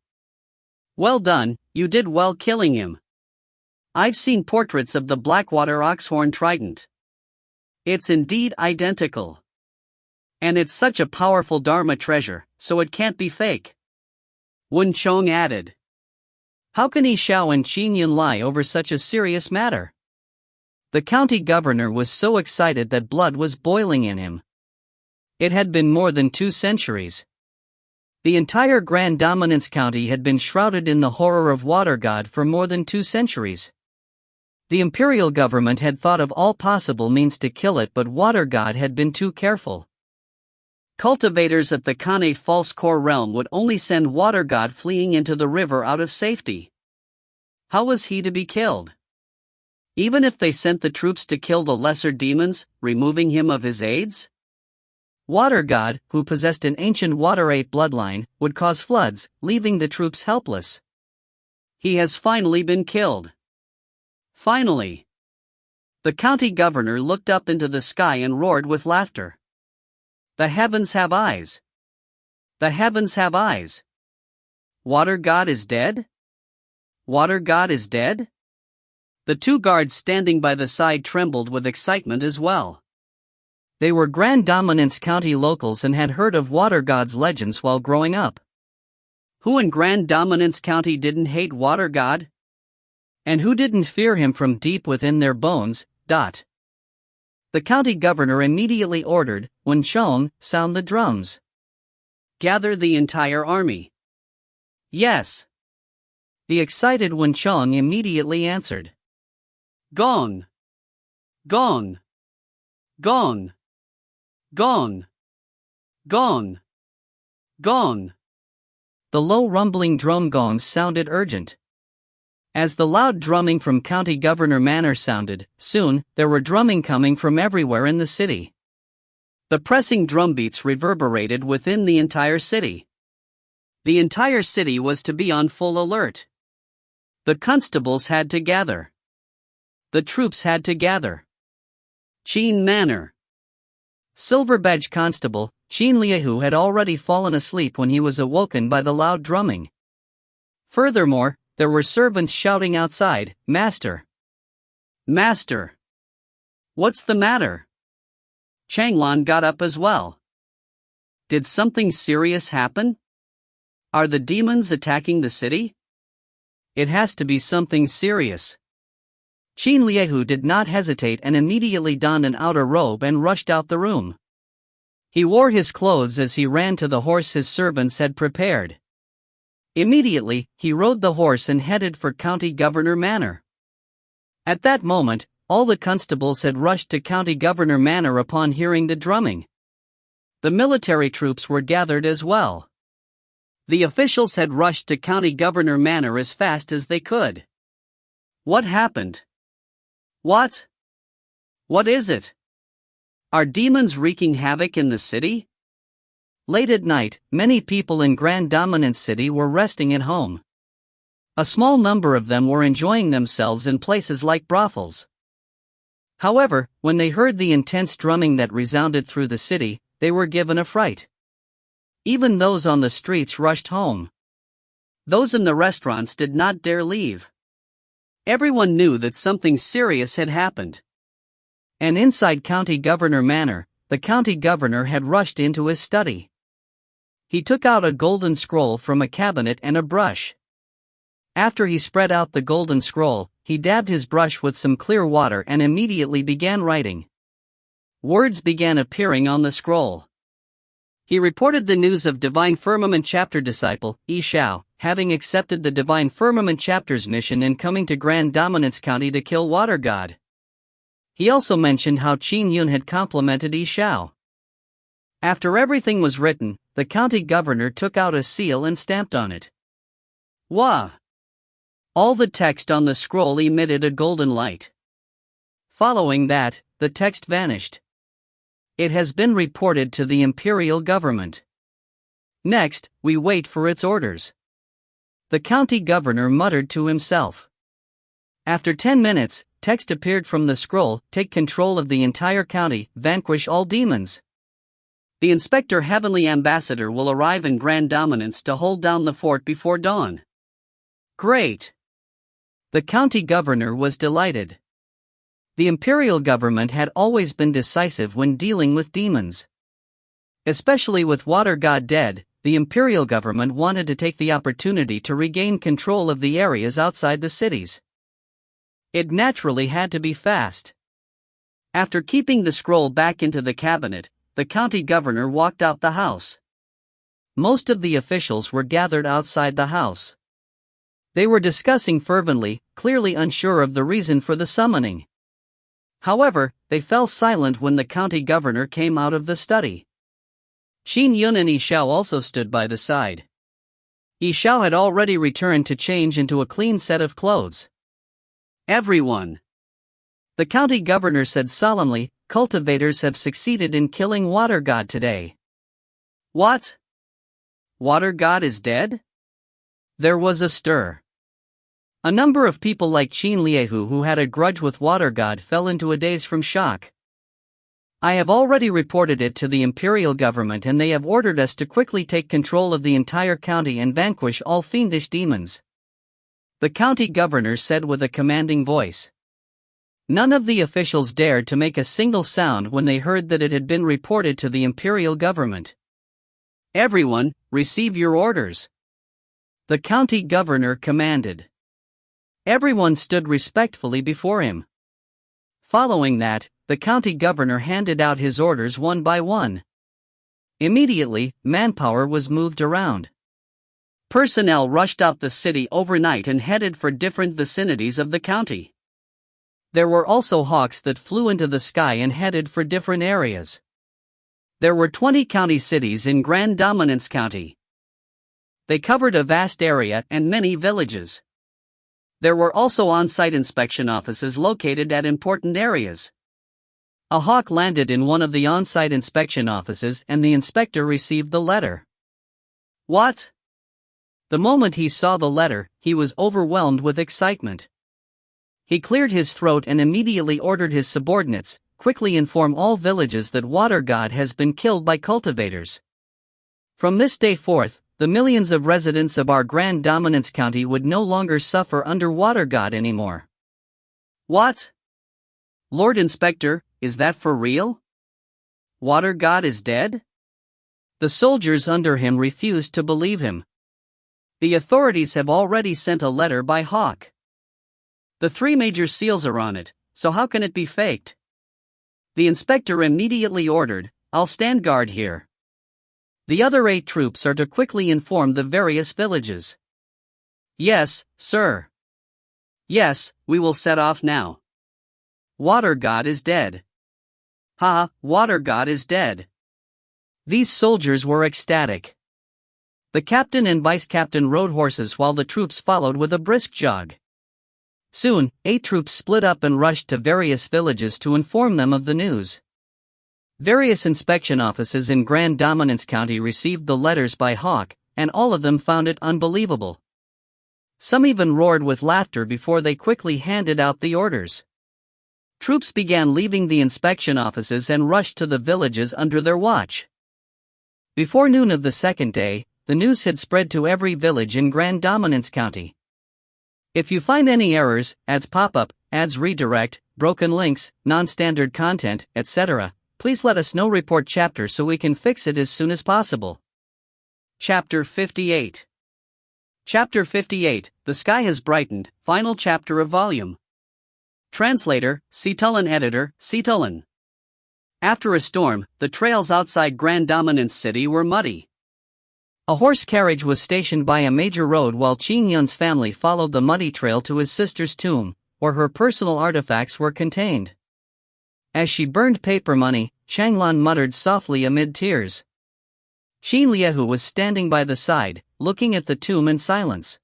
Well done, you did well killing him. I've seen portraits of the Blackwater oxhorn trident. It's indeed identical. And it's such a powerful Dharma treasure, so it can't be fake. Wen Chong added. How can Xiao and Qin Yun lie over such a serious matter? The county governor was so excited that blood was boiling in him. It had been more than 2 centuries. The entire Grand Dominance County had been shrouded in the horror of Water God for more than 2 centuries. The imperial government had thought of all possible means to kill it, but Water God had been too careful. Cultivators at the Kane False Core realm would only send Water God fleeing into the river out of safety. How was he to be killed? Even if they sent the troops to kill the lesser demons, removing him of his aids? Water God, who possessed an ancient Water-8 bloodline, would cause floods, leaving the troops helpless. He has finally been killed. Finally. The county governor looked up into the sky and roared with laughter. The heavens have eyes. The heavens have eyes. Water God is dead? Water God is dead? The 2 guards standing by the side trembled with excitement as well. They were Grand Dominance County locals and had heard of Water God's legends while growing up. Who in Grand Dominance County didn't hate Water God? And who didn't fear him from deep within their bones? The county governor immediately ordered, Wen Chong, sound the drums. Gather the entire army. Yes. The excited Wen Chong immediately answered. Gong. Gong. Gong. Gong. Gong. Gong. The low rumbling drum gongs sounded urgent. As the loud drumming from County Governor Manor sounded, soon, there were drumming coming from everywhere in the city. The pressing drumbeats reverberated within the entire city. The entire city was to be on full alert. The constables had to gather. The troops had to gather. Qin Manor. Silver Badge Constable, Qin Liahu had already fallen asleep when he was awoken by the loud drumming. Furthermore, there were servants shouting outside, "Master! Master! What's the matter?" Changlan got up as well. Did something serious happen? Are the demons attacking the city? It has to be something serious. Qin Liahu did not hesitate and immediately donned an outer robe and rushed out the room. He wore his clothes as he ran to the horse his servants had prepared. Immediately, he rode the horse and headed for County Governor Manor. At that moment, all the constables had rushed to County Governor Manor upon hearing the drumming. The military troops were gathered as well. The officials had rushed to County Governor Manor as fast as they could. What happened? What? What is it? Are demons wreaking havoc in the city? Late at night, many people in Grand Dominance City were resting at home. A small number of them were enjoying themselves in places like brothels. However, when they heard the intense drumming that resounded through the city, they were given a fright. Even those on the streets rushed home. Those in the restaurants did not dare leave. Everyone knew that something serious had happened. And inside County Governor Manor, the county governor had rushed into his study. He took out a golden scroll from a cabinet and a brush. After he spread out the golden scroll, he dabbed his brush with some clear water and immediately began writing. Words began appearing on the scroll. He reported the news of Divine Firmament Chapter disciple, Xiao, having accepted the Divine Firmament Chapter's mission in coming to Grand Dominance County to kill Water God. He also mentioned how Qin Yun had complimented Xiao. After everything was written, the county governor took out a seal and stamped on it. Wah! All the text on the scroll emitted a golden light. Following that, the text vanished. It has been reported to the imperial government. Next, we wait for its orders. The county governor muttered to himself. After 10 minutes, text appeared from the scroll: take control of the entire county, vanquish all demons. The Inspector Heavenly Ambassador will arrive in Grand Dominance to hold down the fort before dawn. Great! The county governor was delighted. The imperial government had always been decisive when dealing with demons. Especially with Water God dead, the imperial government wanted to take the opportunity to regain control of the areas outside the cities. It naturally had to be fast. After keeping the scroll back into the cabinet, the county governor walked out the house. Most of the officials were gathered outside the house. They were discussing fervently, clearly unsure of the reason for the summoning. However, they fell silent when the county governor came out of the study. Qin Yun and Xiao also stood by the side. Xiao had already returned to change into a clean set of clothes. Everyone! The county governor said solemnly, cultivators have succeeded in killing Water God today. What? Water God is dead? There was a stir. A number of people like Qin Liehu who had a grudge with Water God fell into a daze from shock. I have already reported it to the imperial government and they have ordered us to quickly take control of the entire county and vanquish all fiendish demons. The county governor said with a commanding voice. None of the officials dared to make a single sound when they heard that it had been reported to the imperial government. Everyone, receive your orders. The county governor commanded. Everyone stood respectfully before him. Following that, the county governor handed out his orders one by one. Immediately, manpower was moved around. Personnel rushed out the city overnight and headed for different vicinities of the county. There were also hawks that flew into the sky and headed for different areas. There were 20 county cities in Grand Dominance County. They covered a vast area and many villages. There were also on-site inspection offices located at important areas. A hawk landed in one of the on-site inspection offices and the inspector received the letter. What? The moment he saw the letter, he was overwhelmed with excitement. He cleared his throat and immediately ordered his subordinates, quickly inform all villages that Water God has been killed by cultivators. From this day forth, the millions of residents of our Grand Dominance County would no longer suffer under Water God anymore. What? Lord Inspector, is that for real? Water God is dead? The soldiers under him refused to believe him. The authorities have already sent a letter by hawk. The 3 major seals are on it, so how can it be faked? The inspector immediately ordered, I'll stand guard here. The other 8 troops are to quickly inform the various villages. Yes, sir. Yes, we will set off now. Water god is dead. Ha, water god is dead. These soldiers were ecstatic. The captain and vice-captain rode horses while the troops followed with a brisk jog. Soon, 8 troops split up and rushed to various villages to inform them of the news. Various inspection offices in Grand Dominance County received the letters by Hawk, and all of them found it unbelievable. Some even roared with laughter before they quickly handed out the orders. Troops began leaving the inspection offices and rushed to the villages under their watch. Before noon of the second day, the news had spread to every village in Grand Dominance County. If you find any errors, ads pop up, ads redirect, broken links, non-standard content, etc., please let us know. Report chapter so we can fix it as soon as possible. Chapter 58. Chapter 58, The Sky Has Brightened, Final Chapter of Volume. Translator, Citulin. Editor, Citulin. After a storm, the trails outside Grand Dominance City were muddy. A horse carriage was stationed by a major road while Qin Yun's family followed the muddy trail to his sister's tomb, where her personal artifacts were contained. As she burned paper money, Changlan muttered softly amid tears. Qin Liehu was standing by the side, looking at the tomb in silence.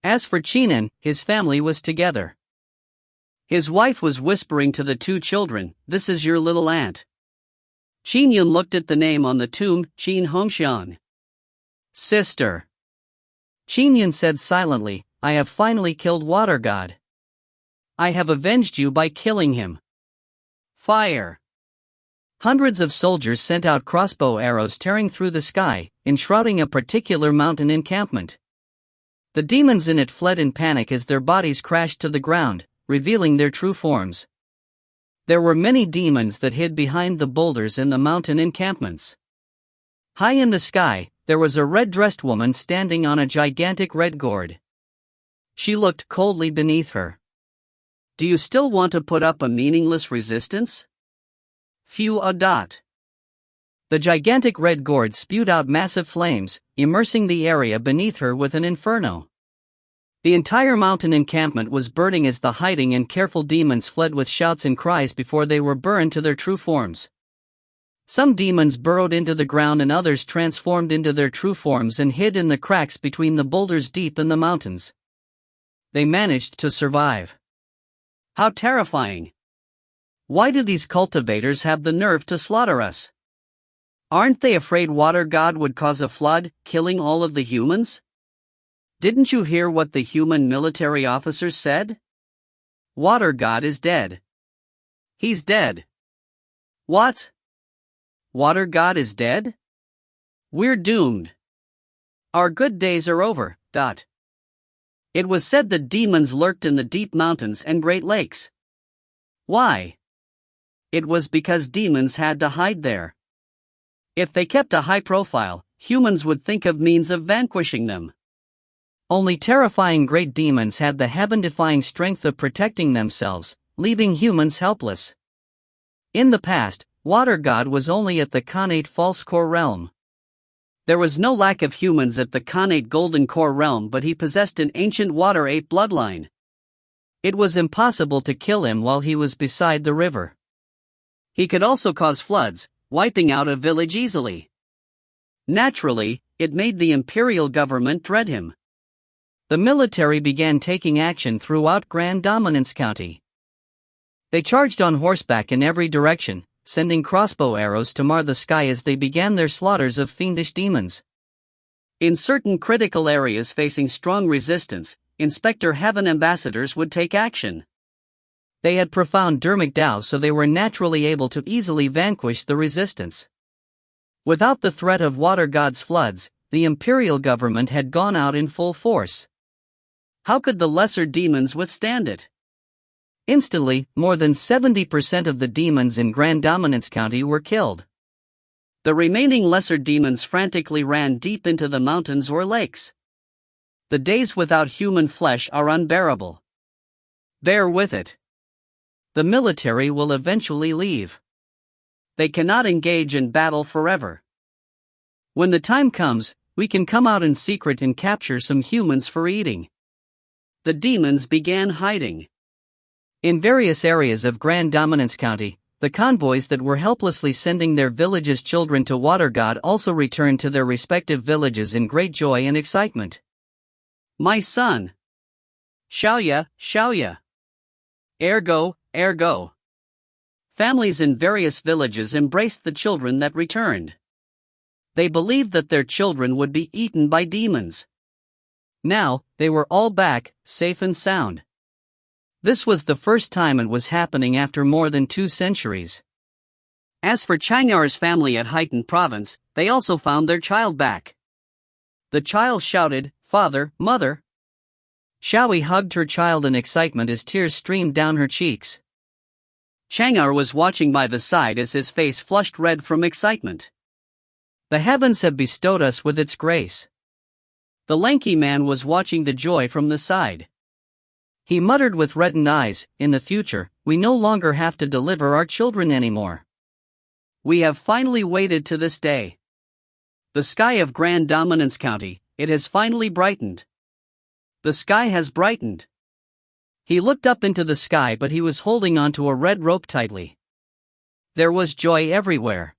As for Qinan, his family was together. His wife was whispering to the 2 children, "This is your little aunt." Qin Yun looked at the name on the tomb, Qin Hongxian. "Sister." Qin Yun said silently, "I have finally killed Water God. I have avenged you by killing him." Fire. Hundreds of soldiers sent out crossbow arrows tearing through the sky, enshrouding a particular mountain encampment. The demons in it fled in panic as their bodies crashed to the ground, revealing their true forms. There were many demons that hid behind the boulders in the mountain encampments. High in the sky, there was a red-dressed woman standing on a gigantic red gourd. She looked coldly beneath her. "Do you still want to put up a meaningless resistance? Few a dot." The gigantic red gourd spewed out massive flames, immersing the area beneath her with an inferno. The entire mountain encampment was burning as the hiding and careful demons fled with shouts and cries before they were burned to their true forms. Some demons burrowed into the ground and others transformed into their true forms and hid in the cracks between the boulders deep in the mountains. They managed to survive. How terrifying! Why do these cultivators have the nerve to slaughter us? Aren't they afraid Water God would cause a flood, killing all of the humans? Didn't you hear what the human military officers said? Water God is dead. He's dead. What? Water God is dead? We're doomed. Our good days are over. It was said that demons lurked in the deep mountains and Great Lakes. Why? It was because demons had to hide there. If they kept a high profile, humans would think of means of vanquishing them. Only terrifying great demons had the heaven-defying strength of protecting themselves, leaving humans helpless. In the past, Water God was only at the Khanate False Core realm. There was no lack of humans at the Khanate Golden Core realm, but he possessed an ancient water ape bloodline. It was impossible to kill him while he was beside the river. He could also cause floods, wiping out a village easily. Naturally, it made the imperial government dread him. The military began taking action throughout Grand Dominance County. They charged on horseback in every direction, sending crossbow arrows to mar the sky as they began their slaughters of fiendish demons. In certain critical areas facing strong resistance, Inspector Heaven ambassadors would take action. They had profound dermic Dao, so they were naturally able to easily vanquish the resistance. Without the threat of Water God's floods, the imperial government had gone out in full force. How could the lesser demons withstand it? Instantly, more than 70% of the demons in Grand Dominance County were killed. The remaining lesser demons frantically ran deep into the mountains or lakes. The days without human flesh are unbearable. Bear with it. The military will eventually leave. They cannot engage in battle forever. When the time comes, we can come out in secret and capture some humans for eating. The demons began hiding. In various areas of Grand Dominance County, the convoys that were helplessly sending their villages' children to Water God also returned to their respective villages in great joy and excitement. My son! Xiao ya! Ergo. Families in various villages embraced the children that returned. They believed that their children would be eaten by demons. Now, they were all back, safe and sound. This was the first time it was happening after more than 2 centuries. As for Changyar's family at Haitan province, they also found their child back. The child shouted, "Father, Mother!" Xiao hugged her child in excitement as tears streamed down her cheeks. Changyar was watching by the side as his face flushed red from excitement. The heavens have bestowed us with its grace. The lanky man was watching the joy from the side. He muttered with reddened eyes, "In the future, we no longer have to deliver our children anymore. We have finally waited to this day. The sky of Grand Dominance County, it has finally brightened. The sky has brightened." He looked up into the sky, but he was holding onto a red rope tightly. There was joy everywhere.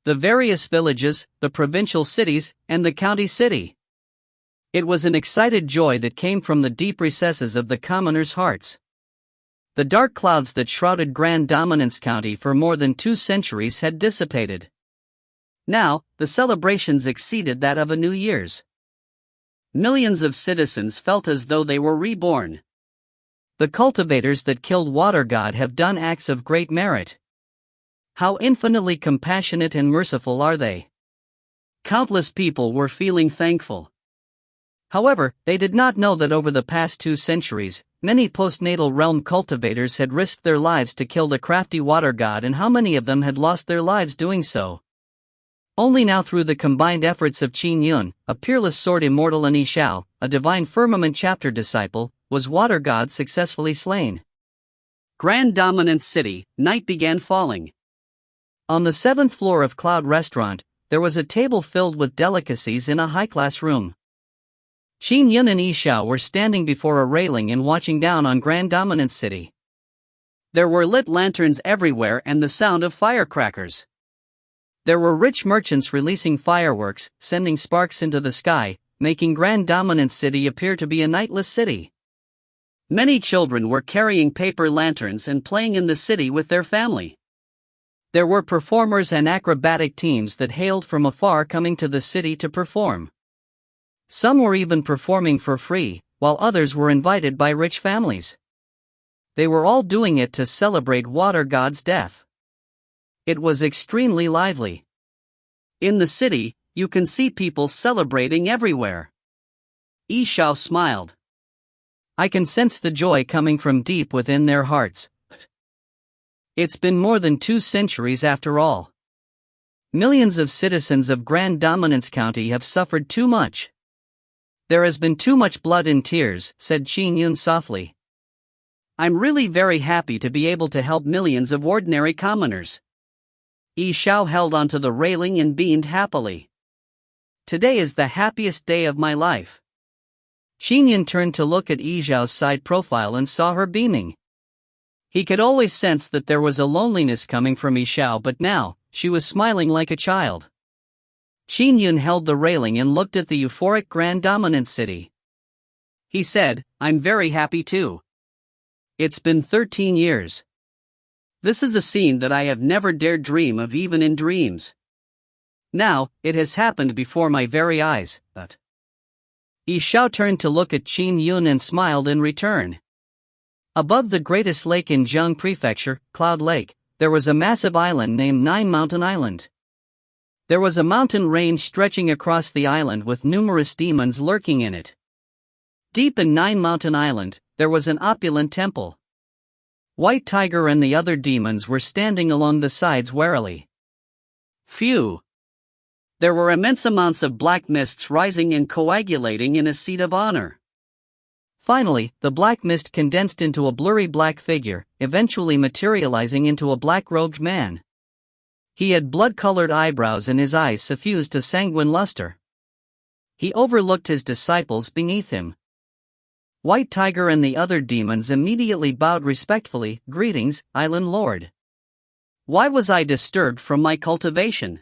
The various villages, the provincial cities, and the county city. It was an excited joy that came from the deep recesses of the commoners' hearts. The dark clouds that shrouded Grand Dominance County for more than 2 centuries had dissipated. Now, the celebrations exceeded that of a New Year's. Millions of citizens felt as though they were reborn. The cultivators that killed Water God have done acts of great merit. How infinitely compassionate and merciful are they! Countless people were feeling thankful. However, they did not know that over the past 2 centuries, many postnatal realm cultivators had risked their lives to kill the crafty Water God, and how many of them had lost their lives doing so. Only now, through the combined efforts of Qin Yun, a peerless sword immortal, and Xiao, a divine firmament chapter disciple, was Water God successfully slain. Grand Dominance City, night began falling. On the 7th floor of Cloud Restaurant, there was a table filled with delicacies in a high-class room. Qin Yun and Xiao were standing before a railing and watching down on Grand Dominance City. There were lit lanterns everywhere and the sound of firecrackers. There were rich merchants releasing fireworks, sending sparks into the sky, making Grand Dominance City appear to be a nightless city. Many children were carrying paper lanterns and playing in the city with their family. There were performers and acrobatic teams that hailed from afar, coming to the city to perform. Some were even performing for free, while others were invited by rich families. They were all doing it to celebrate Water God's death. It was extremely lively. In the city, you can see people celebrating everywhere. Xiao smiled. I can sense the joy coming from deep within their hearts. It's been more than 2 centuries after all. Millions of citizens of Grand Dominance County have suffered too much. There has been too much blood and tears, said Qin Yun softly. I'm really very happy to be able to help millions of ordinary commoners. Xiao held onto the railing and beamed happily. Today is the happiest day of my life. Qin Yun turned to look at Xiao's side profile and saw her beaming. He could always sense that there was a loneliness coming from Xiao, but now, she was smiling like a child. Qin Yun held the railing and looked at the euphoric Grand Dominance City. He said, I'm very happy too. It's been 13 years. This is a scene that I have never dared dream of, even in dreams. Now, it has happened before my very eyes, but... Xiao turned to look at Qin Yun and smiled in return. Above the greatest lake in Zheng Prefecture, Cloud Lake, there was a massive island named Nine Mountain Island. There was a mountain range stretching across the island with numerous demons lurking in it. Deep in Nine Mountain Island, there was an opulent temple. White Tiger and the other demons were standing along the sides warily. Phew! There were immense amounts of black mists rising and coagulating in a seat of honor. Finally, the black mist condensed into a blurry black figure, eventually materializing into a black-robed man. He had blood-colored eyebrows and his eyes suffused a sanguine luster. He overlooked his disciples beneath him. White Tiger and the other demons immediately bowed respectfully. Greetings, Island Lord. Why was I disturbed from my cultivation?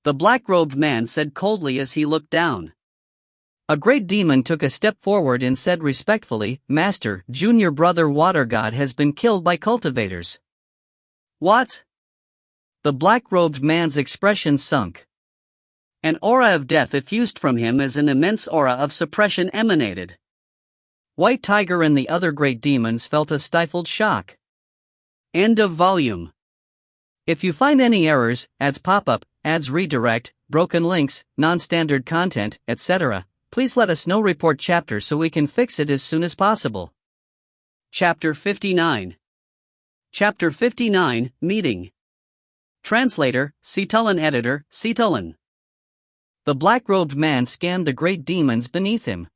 The black-robed man said coldly as he looked down. A great demon took a step forward and said respectfully, Master, junior brother Water God has been killed by cultivators. What? The black-robed man's expression sunk. An aura of death effused from him as an immense aura of suppression emanated. White Tiger and the other great demons felt a stifled shock. End of volume. If you find any errors, ads pop-up, ads redirect, broken links, non-standard content, etc., please let us know. Report chapter so we can fix it as soon as possible. Chapter 59. Chapter 59, Meeting. Translator, Citulin. Editor, Citulin. The black-robed man scanned the great demons beneath him.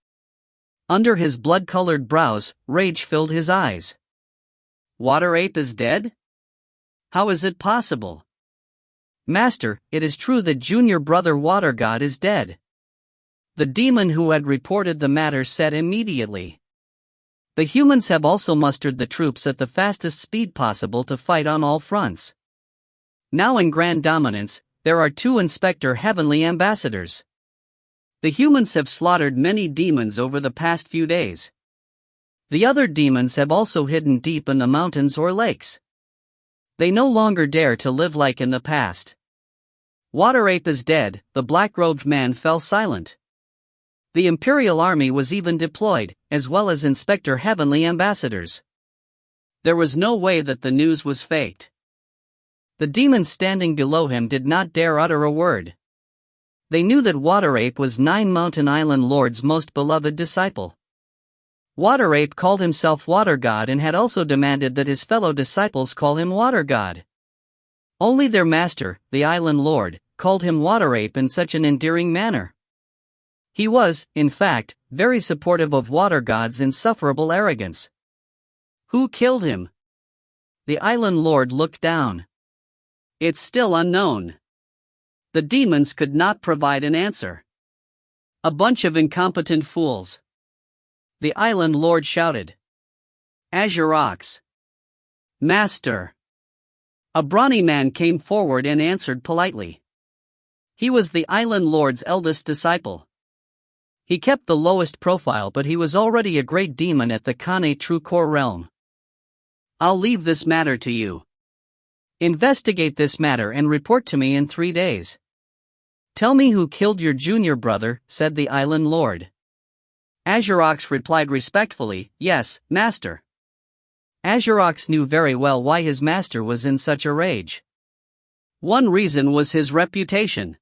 Under his blood-colored brows, rage filled his eyes. Water Ape is dead? How is it possible? Master, it is true that junior brother Water God is dead. The demon who had reported the matter said immediately. The humans have also mustered the troops at the fastest speed possible to fight on all fronts. Now in Grand Dominance, there are 2 Inspector Heavenly Ambassadors. The humans have slaughtered many demons over the past few days. The other demons have also hidden deep in the mountains or lakes. They no longer dare to live like in the past. Water Ape is dead. The black-robed man fell silent. The Imperial Army was even deployed, as well as Inspector Heavenly Ambassadors. There was no way that the news was faked. The demons standing below him did not dare utter a word. They knew that Water Ape was 9 Mountain Island Lord's most beloved disciple. Water Ape called himself Water God and had also demanded that his fellow disciples call him Water God. Only their master, the Island Lord, called him Water Ape in such an endearing manner. He was, in fact, very supportive of Water God's insufferable arrogance. Who killed him? The Island Lord looked down. It's still unknown. The demons could not provide an answer. A bunch of incompetent fools. The Island Lord shouted. Azure Ox. Master. A brawny man came forward and answered politely. He was the Island Lord's eldest disciple. He kept the lowest profile, but he was already a great demon at the Kane True Core realm. I'll leave this matter to you. Investigate this matter and report to me in 3 days. Tell me who killed your junior brother, said the Island Lord. Azurox replied respectfully, Yes, Master. Azurox knew very well why his master was in such a rage. One reason was his reputation.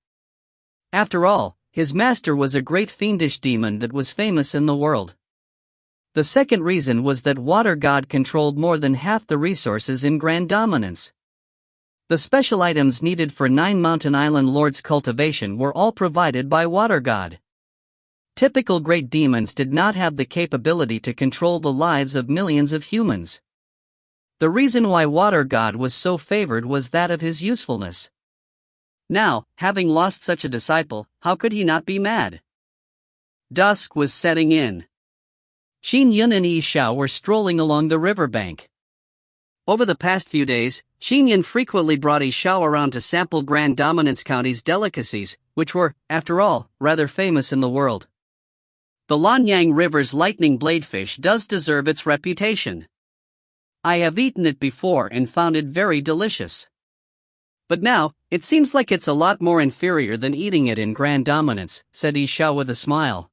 After all, his master was a great fiendish demon that was famous in the world. The second reason was that Water God controlled more than half the resources in Grand Dominance. The special items needed for 9 Mountain Island Lords' cultivation were all provided by Water God. Typical great demons did not have the capability to control the lives of millions of humans. The reason why Water God was so favored was that of his usefulness. Now, having lost such a disciple, how could he not be mad? Dusk was setting in. Qin Yun and Xiao were strolling along the riverbank. Over the past few days, Qin Yun frequently brought Xiao around to sample Grand Dominance County's delicacies, which were, after all, rather famous in the world. The Lanyang River's lightning bladefish does deserve its reputation. I have eaten it before and found it very delicious. But now, it seems like it's a lot more inferior than eating it in Grand Dominance, said Xiao with a smile.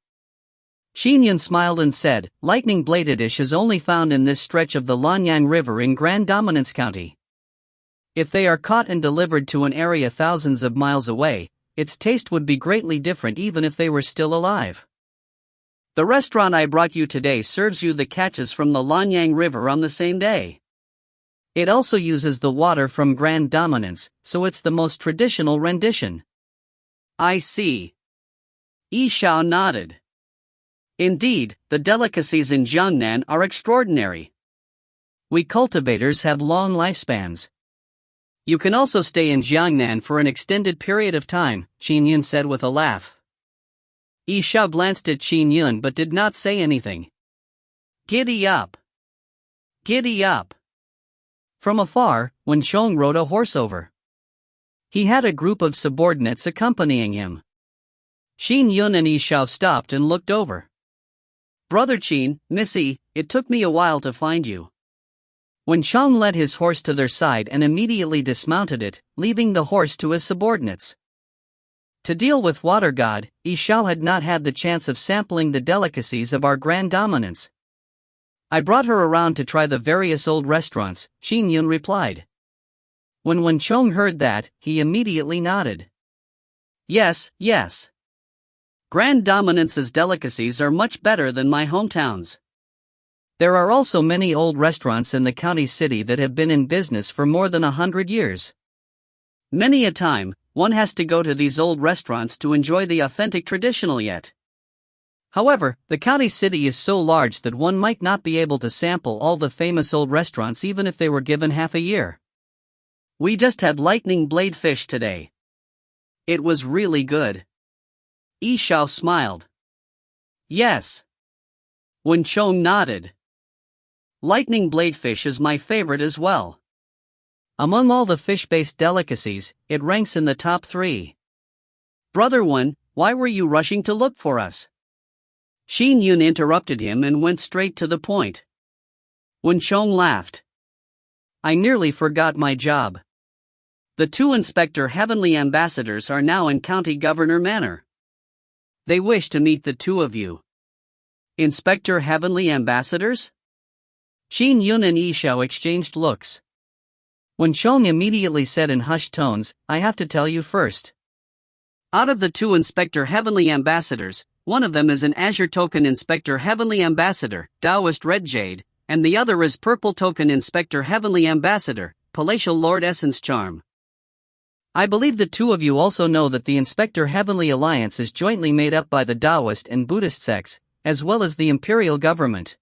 Qin Yun smiled and said, Lightning bladedish is only found in this stretch of the Lanyang River in Grand Dominance County. If they are caught and delivered to an area thousands of miles away, its taste would be greatly different even if they were still alive. The restaurant I brought you today serves you the catches from the Lanyang River on the same day. It also uses the water from Grand Dominance, so it's the most traditional rendition. I see. Xiao nodded. Indeed, the delicacies in Jiangnan are extraordinary. We cultivators have long lifespans. You can also stay in Jiangnan for an extended period of time, Qin Yun said with a laugh. Xiao glanced at Qin Yun but did not say anything. Giddy up! Giddy up! From afar, Wen Chong rode a horse over. He had a group of subordinates accompanying him. Qin Yun and Xiao stopped and looked over. Brother Qin, Missy, it took me a while to find you. Wen Chong led his horse to their side and immediately dismounted it, leaving the horse to his subordinates. To deal with Water God, Xiao had not had the chance of sampling the delicacies of our grand dominance. I brought her around to try the various old restaurants, Qin Yun replied. When Wen Chong heard that, he immediately nodded. Yes, yes. Grand Dominance's delicacies are much better than my hometowns. There are also many old restaurants in the county city that have been in business for more than 100 years. Many a time, one has to go to these old restaurants to enjoy the authentic traditional yet. However, the county city is so large that one might not be able to sample all the famous old restaurants even if they were given half a year. We just had lightning blade fish today. It was really good. Xiao smiled. Yes. Wen Chong nodded. Lightning blade fish is my favorite as well. Among all the fish-based delicacies, it ranks in the top 3. Brother Wen, why were you rushing to look for us? Qin Yun interrupted him and went straight to the point. Wen Chong laughed. I nearly forgot my job. The 2 Inspector Heavenly Ambassadors are now in County Governor Manor. They wish to meet the 2 of you. Inspector Heavenly Ambassadors? Qin Yun and Xiao exchanged looks. Wen Chong immediately said in hushed tones, I have to tell you first. Out of the 2 Inspector Heavenly Ambassadors, one of them is an Azure Token Inspector Heavenly Ambassador, Taoist Red Jade, and the other is Purple Token Inspector Heavenly Ambassador, Palatial Lord Essence Charm. I believe the 2 of you also know that the Inspector Heavenly Alliance is jointly made up by the Taoist and Buddhist sects, as well as the imperial government.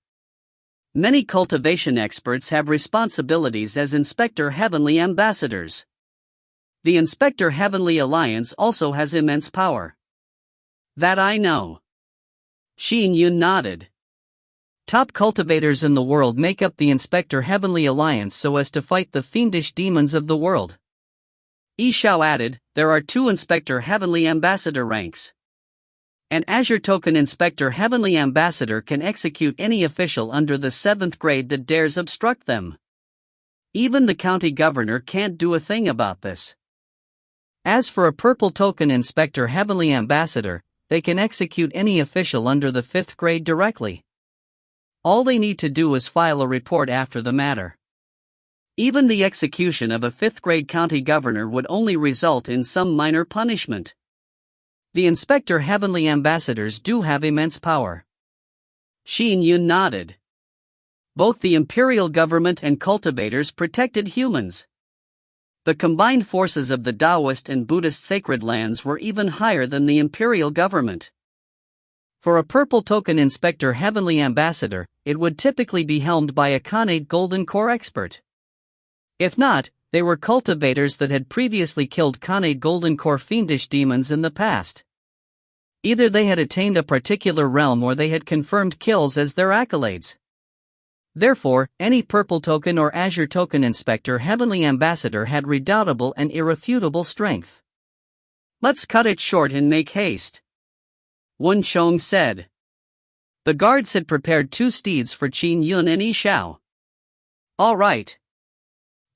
Many cultivation experts have responsibilities as Inspector Heavenly Ambassadors. The Inspector Heavenly Alliance also has immense power. That I know. Qin Yun nodded. Top cultivators in the world make up the Inspector Heavenly Alliance so as to fight the fiendish demons of the world. Xiao added, there are 2 Inspector Heavenly Ambassador ranks. An Azure Token Inspector Heavenly Ambassador can execute any official under the 7th grade that dares obstruct them. Even the county governor can't do a thing about this. As for a Purple Token Inspector Heavenly Ambassador, they can execute any official under the 5th grade directly. All they need to do is file a report after the matter. Even the execution of a 5th grade county governor would only result in some minor punishment. The Inspector Heavenly Ambassadors do have immense power. Qin Yun nodded. Both the imperial government and cultivators protected humans. The combined forces of the Taoist and Buddhist sacred lands were even higher than the imperial government. For a Purple Token Inspector Heavenly Ambassador, it would typically be helmed by a Khanate Golden Core expert. If not, they were cultivators that had previously killed Khanate Golden Core fiendish demons in the past. Either they had attained a particular realm or they had confirmed kills as their accolades. Therefore, any Purple Token or Azure Token Inspector Heavenly Ambassador had redoubtable and irrefutable strength. Let's cut it short and make haste. Wen Chong said. The guards had prepared 2 steeds for Qin Yun and Xiao. All right.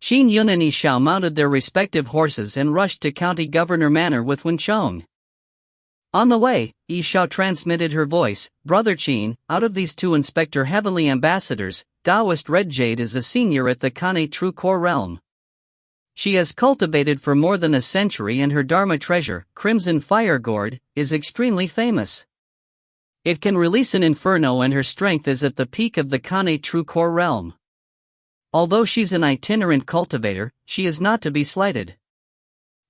Qin Yun and Xiao mounted their respective horses and rushed to County Governor Manor with Wen Chong. On the way, Xiao transmitted her voice, Brother Qin, out of these 2 Inspector Heavenly Ambassadors, Taoist Red Jade is a senior at the Khanate True Core realm. She has cultivated for more than a century and her Dharma treasure, Crimson Fire Gourd, is extremely famous. It can release an inferno and her strength is at the peak of the Khanate True Core realm. Although she's an itinerant cultivator, she is not to be slighted.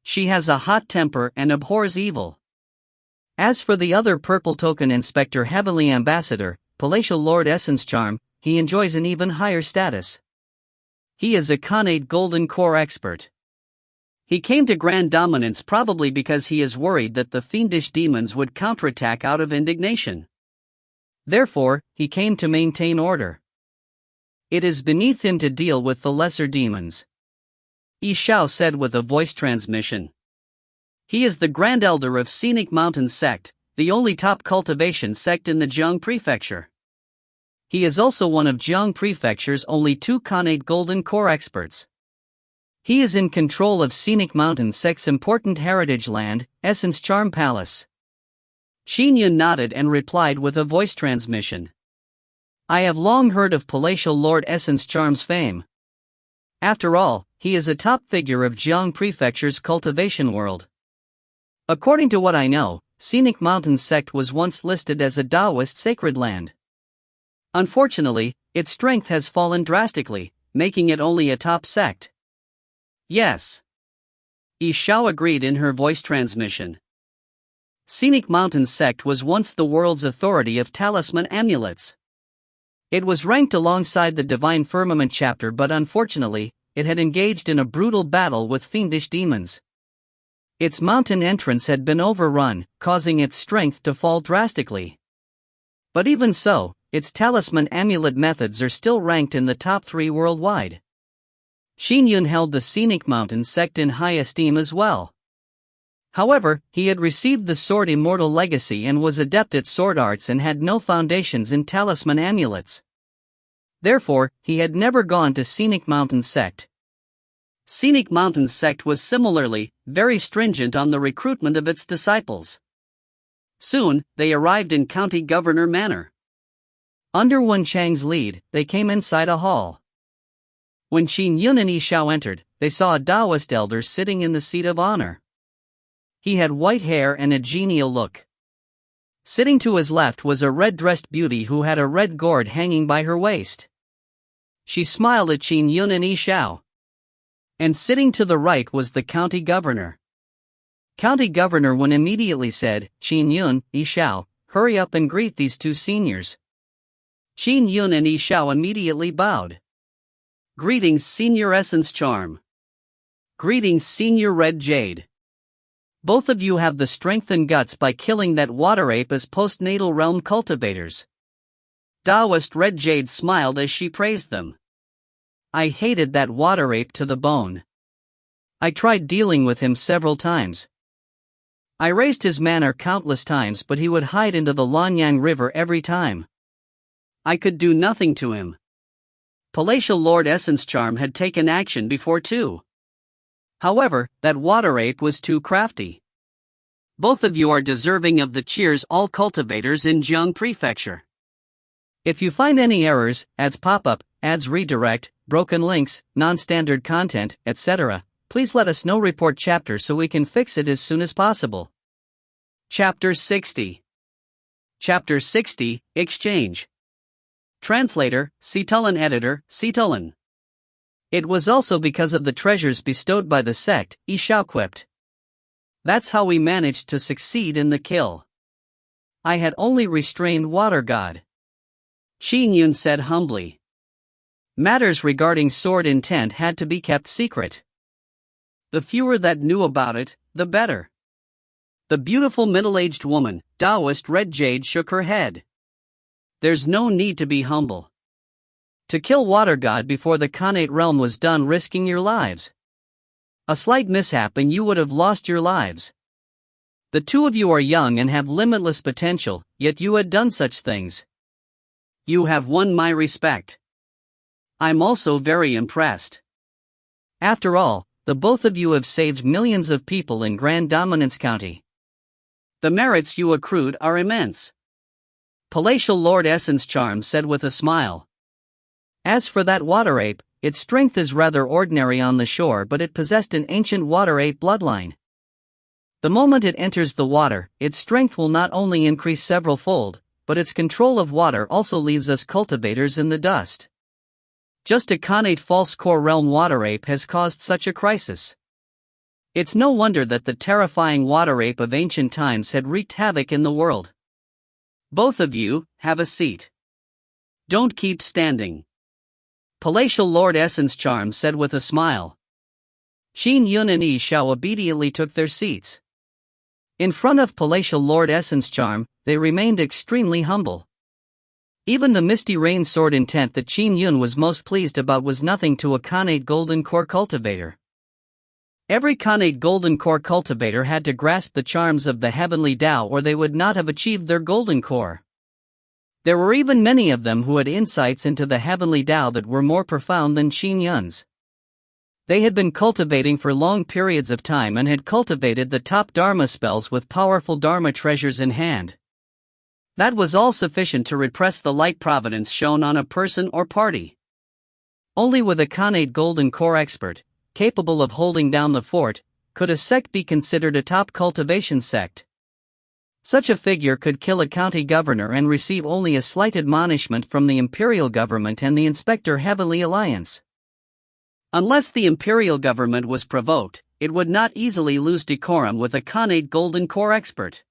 She has a hot temper and abhors evil. As for the other Purple Token Inspector Heavenly Ambassador, Palatial Lord Essence Charm, he enjoys an even higher status. He is a Khanate Golden Core expert. He came to Grand Dominance probably because he is worried that the fiendish demons would counterattack out of indignation. Therefore, he came to maintain order. It is beneath him to deal with the lesser demons, Xiao said with a voice transmission. He is the Grand Elder of Scenic Mountain Sect, the only top cultivation sect in the Jiang Prefecture. He is also one of Jiang Prefecture's only 2 Khanate Golden Core experts. He is in control of Scenic Mountain Sect's important heritage land, Essence Charm Palace. Qin Yun nodded and replied with a voice transmission. I have long heard of Palatial Lord Essence Charm's fame. After all, he is a top figure of Jiang Prefecture's cultivation world. According to what I know, Scenic Mountain Sect was once listed as a Taoist sacred land. Unfortunately, its strength has fallen drastically, making it only a top sect. Yes. Xiao agreed in her voice transmission. Scenic Mountain Sect was once the world's authority of talisman amulets. It was ranked alongside the Divine Firmament chapter, but unfortunately, it had engaged in a brutal battle with fiendish demons. Its mountain entrance had been overrun, causing its strength to fall drastically. But even so, its talisman amulet methods are still ranked in the top 3 worldwide. Qin Yun held the Scenic Mountain Sect in high esteem as well. However, he had received the Sword Immortal legacy and was adept at sword arts and had no foundations in talisman amulets. Therefore, he had never gone to Scenic Mountain Sect. Scenic Mountain Sect was similarly very stringent on the recruitment of its disciples. Soon, they arrived in County Governor Manor. Under Wen Chang's lead, they came inside a hall. When Qin Yun and Xiao entered, they saw a Taoist elder sitting in the seat of honor. He had white hair and a genial look. Sitting to his left was a red-dressed beauty who had a red gourd hanging by her waist. She smiled at Qin Yun and Xiao. And sitting to the right was the county governor. County Governor Wen immediately said, Qin Yun, Xiao, hurry up and greet these 2 seniors. Qin Yun and Xiao immediately bowed. Greetings, Senior Essence Charm. Greetings, Senior Red Jade. Both of you have the strength and guts by killing that water ape as postnatal realm cultivators. Taoist Red Jade smiled as she praised them. I hated that water ape to the bone. I tried dealing with him several times. I raised his manor countless times, but he would hide into the Lanyang River every time. I could do nothing to him. Palatial Lord Essence Charm had taken action before too. However, that water ape was too crafty. Both of you are deserving of the cheers all cultivators in Jiang Prefecture. If you find any errors, ads pop up, ads redirect, broken links, non-standard content, etc., please let us know. Report chapter so we can fix it as soon as possible. Chapter 60. Chapter 60, Exchange. Translator, Citulin. Editor, Citulin. It was also because of the treasures bestowed by the sect, Xiao quipped. That's how we managed to succeed in the kill. I had only restrained Water God. Qin Yun said humbly. Matters regarding sword intent had to be kept secret. The fewer that knew about it, the better. The beautiful middle-aged woman, Taoist Red Jade, shook her head. There's no need to be humble. To kill Water God before the Khanate realm was done, risking your lives. A slight mishap and you would have lost your lives. The 2 of you are young and have limitless potential, yet you had done such things. You have won my respect. I'm also very impressed. After all, the both of you have saved millions of people in Grand Dominance County. The merits you accrued are immense. Palatial Lord Essence Charm said with a smile. As for that water ape, its strength is rather ordinary on the shore, but it possessed an ancient water ape bloodline. The moment it enters the water, its strength will not only increase several-fold, but its control of water also leaves us cultivators in the dust. Just a Khanate false core realm water ape has caused such a crisis. It's no wonder that the terrifying water ape of ancient times had wreaked havoc in the world. Both of you, have a seat. Don't keep standing. Palatial Lord Essence Charm said with a smile. Qin Yun and Xiao obediently took their seats. In front of Palatial Lord Essence Charm, they remained extremely humble. Even the misty rain sword intent that Qin Yun was most pleased about was nothing to a Khanate golden core cultivator. Every Khanate golden core cultivator had to grasp the charms of the heavenly Tao or they would not have achieved their golden core. There were even many of them who had insights into the heavenly Tao that were more profound than Qin Yun's. They had been cultivating for long periods of time and had cultivated the top Dharma spells with powerful Dharma treasures in hand. That was all sufficient to repress the light providence shown on a person or party. Only with a Khanate golden core expert, capable of holding down the fort, could a sect be considered a top cultivation sect. Such a figure could kill a county governor and receive only a slight admonishment from the imperial government and the Inspector Heavenly Alliance. Unless the imperial government was provoked, it would not easily lose decorum with a Khanate golden core expert.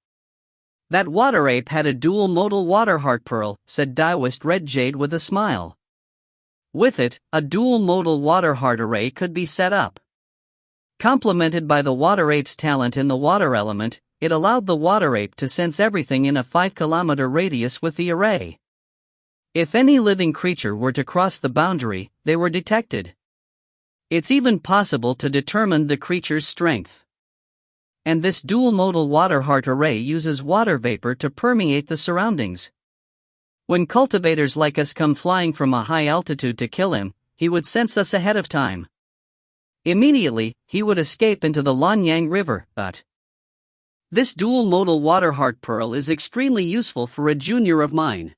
That water ape had a dual modal water heart pearl, said Daoist Red Jade with a smile. With it, a dual modal water heart array could be set up. Complemented by the water ape's talent in the water element, it allowed the water ape to sense everything in a 5-kilometer radius with the array. If any living creature were to cross the boundary, they were detected. It's even possible to determine the creature's strength. And this dual modal water heart array uses water vapor to permeate the surroundings. When cultivators like us come flying from a high altitude to kill him, he would sense us ahead of time. Immediately, he would escape into the Lanyang River, but this dual modal water heart pearl is extremely useful for a junior of mine.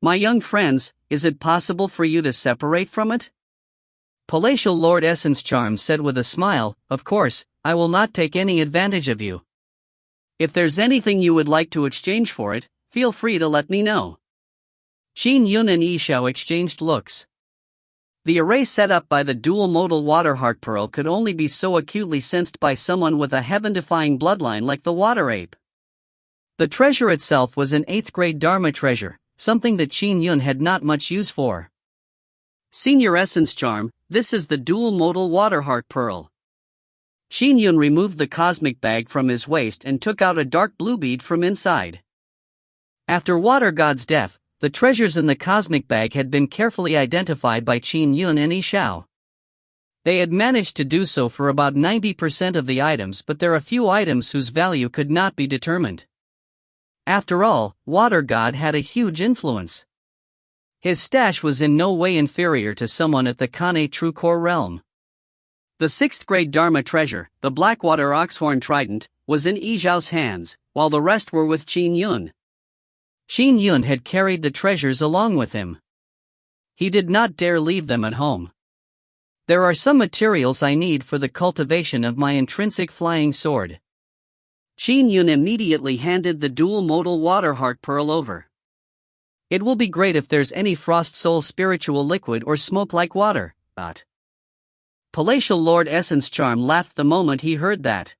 My young friends, is it possible for you to separate from it? Palatial Lord Essence Charm said with a smile, of course, I will not take any advantage of you. If there's anything you would like to exchange for it, feel free to let me know. Qin Yun and Xiao exchanged looks. The array set up by the dual modal water heart pearl could only be so acutely sensed by someone with a heaven-defying bloodline like the water ape. The treasure itself was an 8th grade Dharma treasure, something that Qin Yun had not much use for. Senior Essence Charm, this is the dual modal water heart pearl. Qin Yun removed the cosmic bag from his waist and took out a dark blue bead from inside. After Water God's death, the treasures in the cosmic bag had been carefully identified by Qin Yun and Xiao. They had managed to do so for about 90% of the items, but there are a few items whose value could not be determined. After all, Water God had a huge influence. His stash was in no way inferior to someone at the Khanate True Core realm. The 6th grade Dharma treasure, the Blackwater Oxhorn Trident, was in Xiao's hands, while the rest were with Qin Yun. Qin Yun had carried the treasures along with him. He did not dare leave them at home. There are some materials I need for the cultivation of my intrinsic flying sword. Qin Yun immediately handed the dual modal water heart pearl over. It will be great if there's any frost soul spiritual liquid or smoke like water, but Palatial Lord Essence Charm laughed the moment he heard that.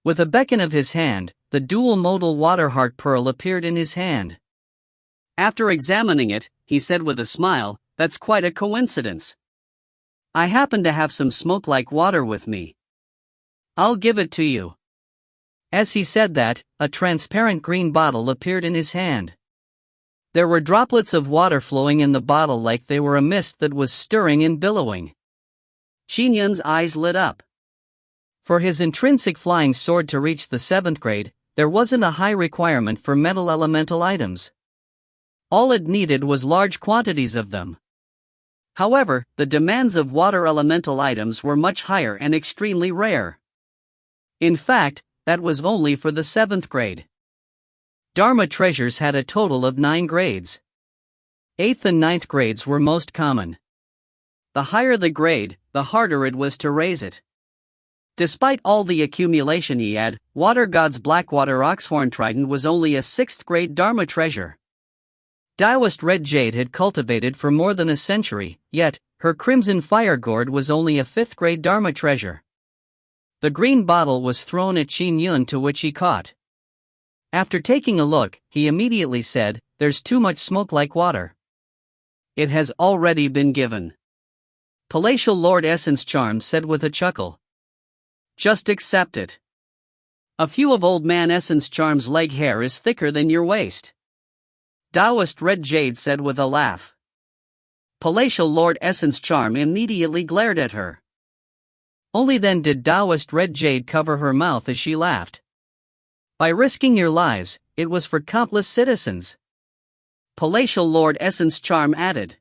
With a beckon of his hand, the dual modal water heart pearl appeared in his hand. After examining it, he said with a smile, that's quite a coincidence. I happen to have some smoke like water with me. I'll give it to you. As he said that, a transparent green bottle appeared in his hand. There were droplets of water flowing in the bottle like they were a mist that was stirring and billowing. Qin Yun's eyes lit up. For his intrinsic flying sword to reach the 7th grade, there wasn't a high requirement for metal elemental items. All it needed was large quantities of them. However, the demands of water elemental items were much higher and extremely rare. In fact, that was only for the 7th grade. Dharma treasures had a total of 9 grades. 8th and 9th grades were most common. The higher the grade, the harder it was to raise it. Despite all the accumulation he had, Water God's Blackwater Oxhorn Trident was only a 6th grade Dharma treasure. Daoist Red Jade had cultivated for more than a century, yet, her Crimson Fire Gourd was only a 5th grade Dharma treasure. The green bottle was thrown at Qin Yun, to which he caught. After taking a look, he immediately said, there's too much smoke like water. It has already been given. Palatial Lord Essence Charm said with a chuckle. Just accept it. A few of Old Man Essence Charm's leg hair is thicker than your waist. Taoist Red Jade said with a laugh. Palatial Lord Essence Charm immediately glared at her. Only then did Taoist Red Jade cover her mouth as she laughed. By risking your lives, it was for countless citizens. Palatial Lord Essence Charm added.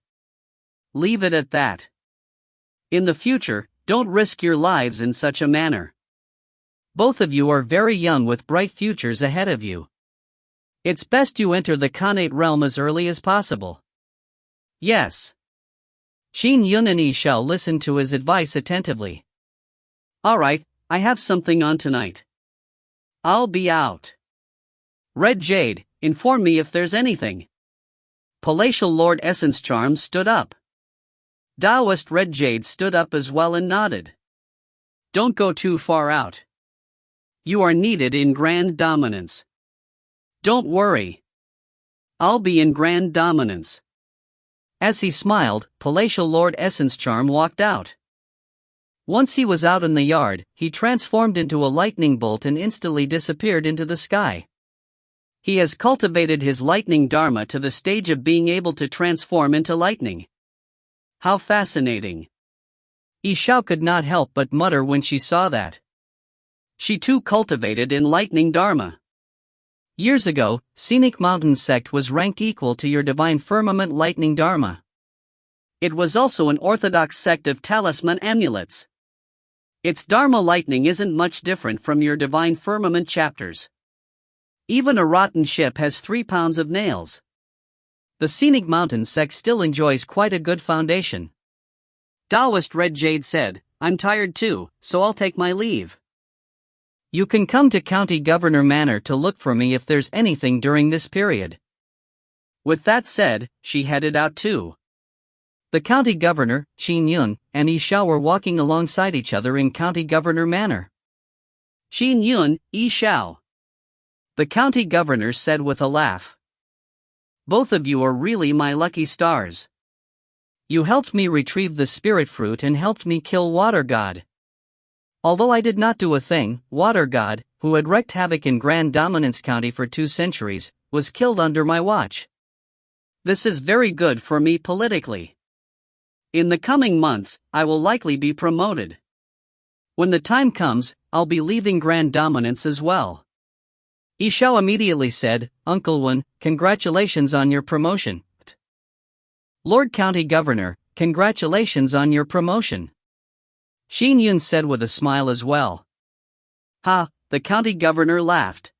Leave it at that. In the future, don't risk your lives in such a manner. Both of you are very young with bright futures ahead of you. It's best you enter the Khanate realm as early as possible. Yes. Qin Yun and Xiao listened to his advice attentively. Alright, I have something on tonight. I'll be out. Red Jade, inform me if there's anything. Palatial Lord Essence Charm stood up. Taoist Red Jade stood up as well and nodded. Don't go too far out. You are needed in Grand Dominance. Don't worry. I'll be in Grand Dominance. As he smiled, Palatial Lord Essence Charm walked out. Once he was out in the yard, he transformed into a lightning bolt and instantly disappeared into the sky. He has cultivated his lightning dharma to the stage of being able to transform into lightning. How fascinating. Xiao could not help but mutter when she saw that. She too cultivated in lightning dharma. Years ago, Scenic Mountain sect was ranked equal to your divine firmament lightning dharma. It was also an orthodox sect of talisman amulets. Its dharma lightning isn't much different from your divine firmament chapters. Even a rotten ship has 3 pounds of nails. The Scenic Mountain sect still enjoys quite a good foundation. Taoist Red Jade said, I'm tired too, so I'll take my leave. You can come to County Governor Manor to look for me if there's anything during this period. With that said, she headed out too. The County Governor, Qin Yun, and Xiao were walking alongside each other in County Governor Manor. Qin Yun, Xiao. The County Governor said with a laugh. Both of you are really my lucky stars. You helped me retrieve the spirit fruit and helped me kill Water God. Although I did not do a thing, Water God, who had wreaked havoc in Grand Dominance County for 2 centuries, was killed under my watch. This is very good for me politically. In the coming months, I will likely be promoted. When the time comes, I'll be leaving Grand Dominance as well. Xiao immediately said, Uncle Wen, congratulations on your promotion. Lord County Governor, congratulations on your promotion. Qin Yun said with a smile as well. Ha, the county governor laughed.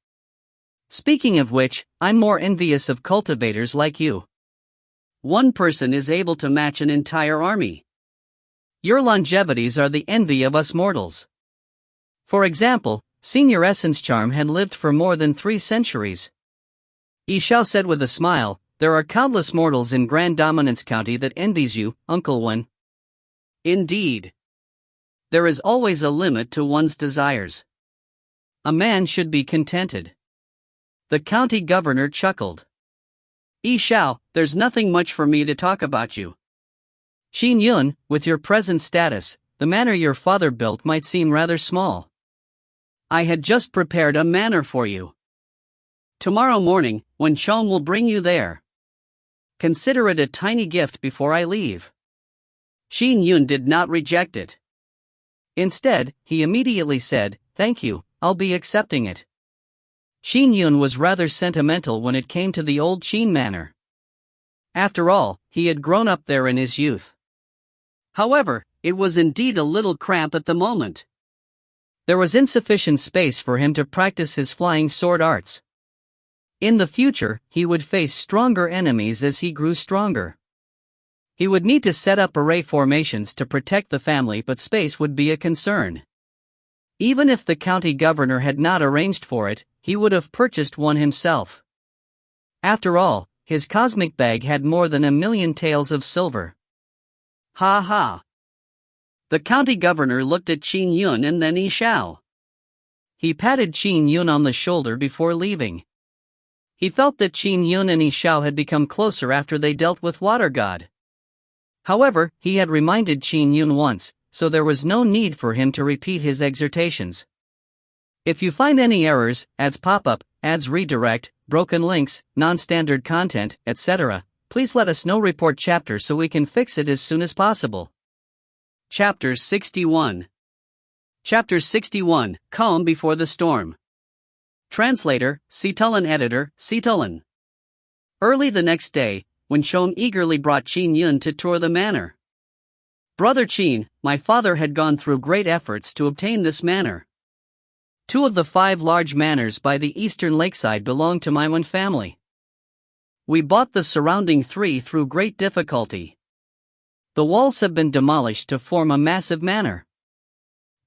Speaking of which, I'm more envious of cultivators like you. One person is able to match an entire army. Your longevities are the envy of us mortals. For example, Senior Essence Charm had lived for more than 3 centuries. Xiao said with a smile, there are countless mortals in Grand Dominance County that envies you, Uncle Wen. Indeed. There is always a limit to one's desires. A man should be contented. The county governor chuckled. Xiao, there's nothing much for me to talk about you. Qin Yun, with your present status, the manor your father built might seem rather small. I had just prepared a manor for you. Tomorrow morning, when Chong will bring you there. Consider it a tiny gift before I leave. Qin Yun did not reject it. Instead, he immediately said, thank you, I'll be accepting it. Qin Yun was rather sentimental when it came to the old Qin Manor. After all, he had grown up there in his youth. However, it was indeed a little cramped at the moment. There was insufficient space for him to practice his flying sword arts. In the future, he would face stronger enemies as he grew stronger. He would need to set up array formations to protect the family, but space would be a concern. Even if the county governor had not arranged for it, he would have purchased one himself. After all, his cosmic bag had more than 1,000,000 taels of silver. Ha ha! The county governor looked at Qin Yun and then Xiao. He patted Qin Yun on the shoulder before leaving. He felt that Qin Yun and Xiao had become closer after they dealt with Water God. However, he had reminded Qin Yun once, so there was no need for him to repeat his exhortations. If you find any errors, ads pop up, ads redirect, broken links, non-standard content, etc., please let us know. Report chapter so we can fix it as soon as possible. Chapter 61. Chapter 61, Calm Before the Storm. Translator, Citulin. Editor, Citulin. Early the next day, when Xiao eagerly brought Qin Yun to tour the manor. Brother Qin, my father had gone through great efforts to obtain this manor. 2 of the 5 large manors by the eastern lakeside belong to my Yun family. We bought the surrounding 3 through great difficulty. The walls have been demolished to form a massive manor.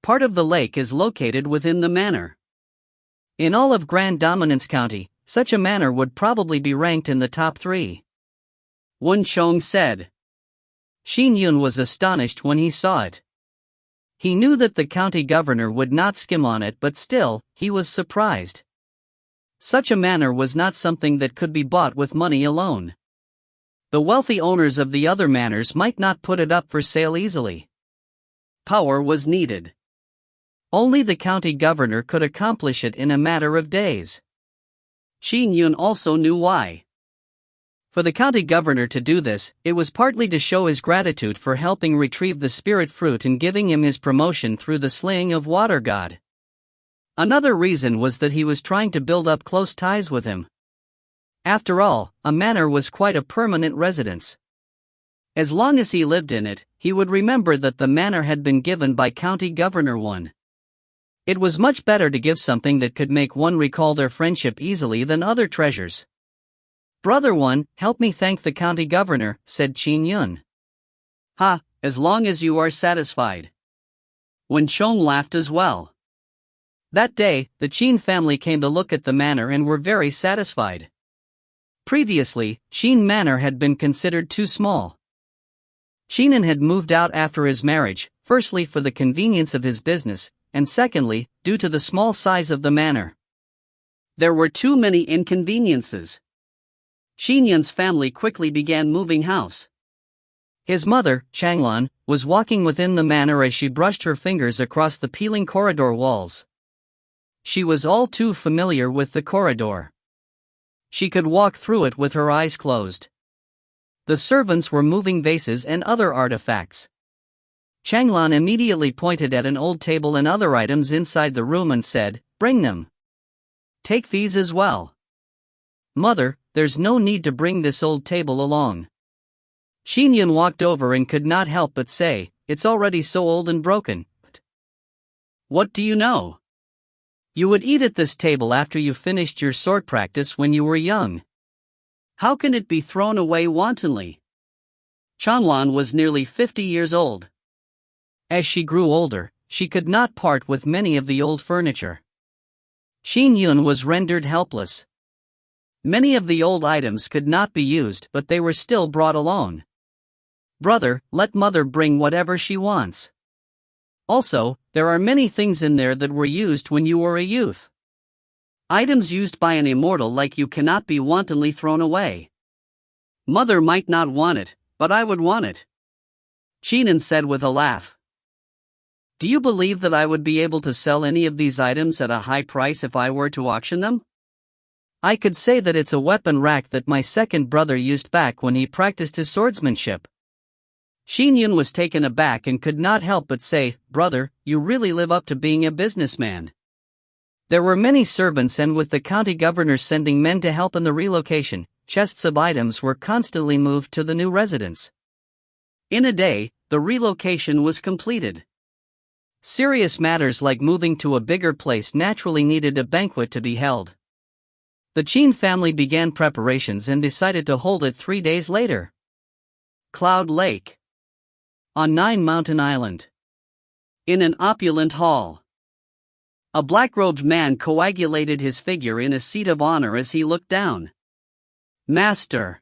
Part of the lake is located within the manor. In all of Grand Dominance County, such a manor would probably be ranked in the top 3. Wen Xiong said. Qin Yun was astonished when he saw it. He knew that the county governor would not skim on it, but still, he was surprised. Such a manor was not something that could be bought with money alone. The wealthy owners of the other manors might not put it up for sale easily. Power was needed. Only the county governor could accomplish it in a matter of days. Qin Yun also knew why. For the county governor to do this, it was partly to show his gratitude for helping retrieve the spirit fruit and giving him his promotion through the slaying of Water God. Another reason was that he was trying to build up close ties with him. After all, a manor was quite a permanent residence. As long as he lived in it, he would remember that the manor had been given by County Governor Wen. It was much better to give something that could make one recall their friendship easily than other treasures. Brother Wen, help me thank the county governor, said Qin Yun. Ha, as long as you are satisfied. Wen Xiong laughed as well. That day, the Qin family came to look at the manor and were very satisfied. Previously, Qin Manor had been considered too small. Qin Yun had moved out after his marriage, firstly for the convenience of his business, and secondly, due to the small size of the manor. There were too many inconveniences. Qin Yun's family quickly began moving house. His mother, Changlan, was walking within the manor as she brushed her fingers across the peeling corridor walls. She was all too familiar with the corridor. She could walk through it with her eyes closed. The servants were moving vases and other artifacts. Changlan immediately pointed at an old table and other items inside the room and said, "Bring them. Take these as well." "Mother, there's no need to bring this old table along." Qin Yun walked over and could not help but say, "It's already so old and broken." "What do you know? You would eat at this table after you finished your sword practice when you were young. How can it be thrown away wantonly?" Changlan was nearly 50 years old. As she grew older, she could not part with many of the old furniture. Qin Yun was rendered helpless. Many of the old items could not be used, but they were still brought along. "Brother, let mother bring whatever she wants. Also, there are many things in there that were used when you were a youth. Items used by an immortal like you cannot be wantonly thrown away. Mother might not want it, but I would want it," Qin Yun said with a laugh. "Do you believe that I would be able to sell any of these items at a high price if I were to auction them? I could say that it's a weapon rack that my second brother used back when he practiced his swordsmanship." Qin Yun was taken aback and could not help but say, "Brother, you really live up to being a businessman." There were many servants, and with the county governor sending men to help in the relocation, chests of items were constantly moved to the new residence. In a day, the relocation was completed. Serious matters like moving to a bigger place naturally needed a banquet to be held. The Qin family began preparations and decided to hold it 3 days later. Cloud Lake. On Nine Mountain Island. In an opulent hall. A black-robed man coagulated his figure in a seat of honor as he looked down. "Master."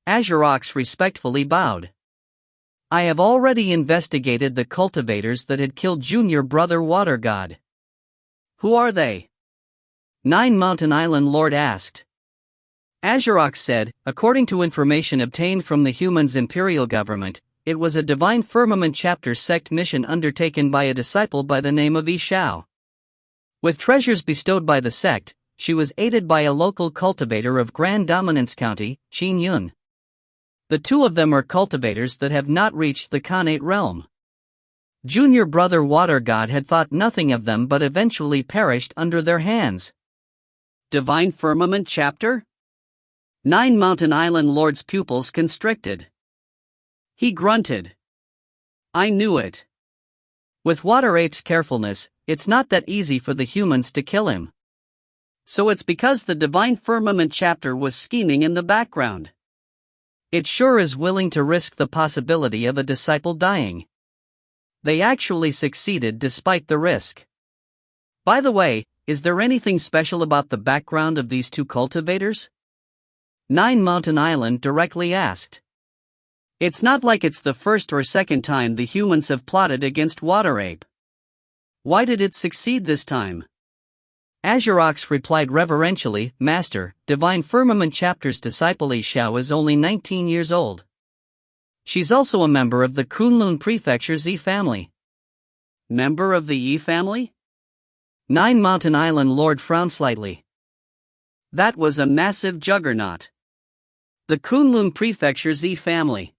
Azurox respectfully bowed. "I have already investigated the cultivators that had killed junior brother Water God." "Who are they?" Nine Mountain Island Lord asked. Azurox said, "According to information obtained from the humans' imperial government, it was a Divine Firmament Chapter sect mission undertaken by a disciple by the name of Xiao. With treasures bestowed by the sect, she was aided by a local cultivator of Grand Dominance County, Qin Yun. The two of them are cultivators that have not reached the Khanate realm. Junior brother Water God had thought nothing of them but eventually perished under their hands. Divine Firmament Chapter 9 Mountain Island Lord's pupils constricted. He grunted. I knew it. With Water Ape's carefulness, it's not that easy for the humans to kill him. So it's because the Divine Firmament Chapter was scheming in the background. It sure is willing to risk the possibility of a disciple dying. They actually succeeded despite the risk. By the way, is there anything special about the background of these two cultivators? 9 Mountain Island directly asked. It's not like it's the first or second time the humans have plotted against Water Ape. Why did it succeed this time? Azurox replied reverentially, Master, Divine Firmament Chapter's disciple Xiao is only 19 years old. She's also a member of the Kunlun Prefecture's E family. Member of the E family? 9 Mountain Island Lord frowned slightly. That was a massive juggernaut. The Kunlun Prefecture's E family.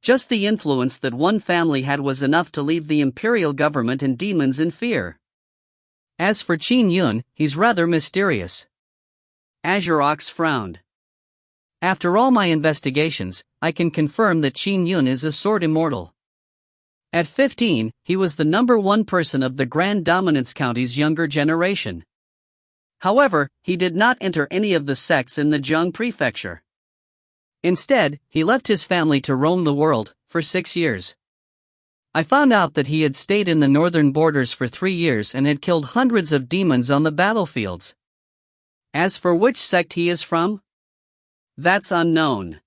Just the influence that one family had was enough to leave the imperial government and demons in fear. As for Qin Yun, he's rather mysterious. Azurox frowned. After all my investigations, I can confirm that Qin Yun is a sword immortal. At 15, he was the #1 person of the Grand Dominance County's younger generation. However, he did not enter any of the sects in the Zheng Prefecture. Instead, he left his family to roam the world, for 6 years. I found out that he had stayed in the northern borders for 3 years and had killed hundreds of demons on the battlefields. As for which sect he is from? That's unknown.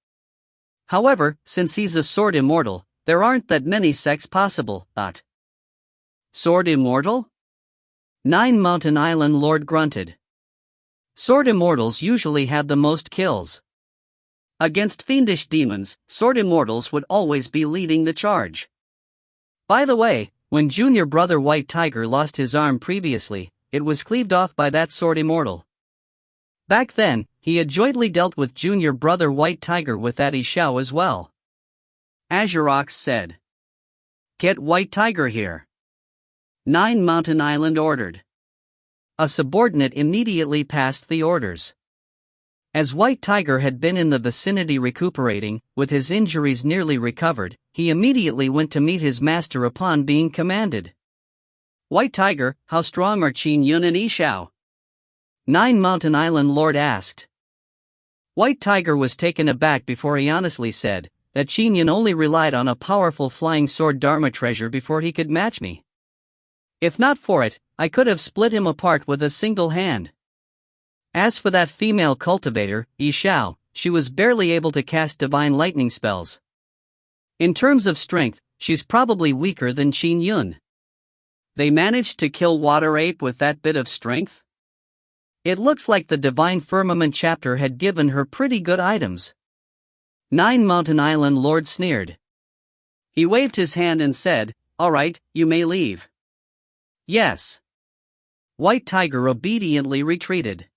However, since he's a sword immortal, there aren't that many sects possible, but... Sword immortal? 9 Mountain Island Lord grunted. Sword immortals usually have the most kills. Against fiendish demons, sword immortals would always be leading the charge. By the way, when junior brother White Tiger lost his arm previously, it was cleaved off by that sword immortal. Back then, he had jointly dealt with junior brother White Tiger with that Xiao as well. Azurox said. Get White Tiger here. 9 Mountain Island ordered. A subordinate immediately passed the orders. As White Tiger had been in the vicinity recuperating, with his injuries nearly recovered, he immediately went to meet his master upon being commanded. White Tiger, how strong are Qin Yun and Xiao? 9 Mountain Island Lord asked. White Tiger was taken aback before he honestly said that Qin Yun only relied on a powerful flying sword Dharma treasure before he could match me. If not for it, I could have split him apart with a single hand. As for that female cultivator, Xiao, she was barely able to cast divine lightning spells. In terms of strength, she's probably weaker than Qin Yun. They managed to kill Water Ape with that bit of strength? It looks like the Divine Firmament Chapter had given her pretty good items. 9 Mountain Island Lord sneered. He waved his hand and said, All right, you may leave. Yes. White Tiger obediently retreated.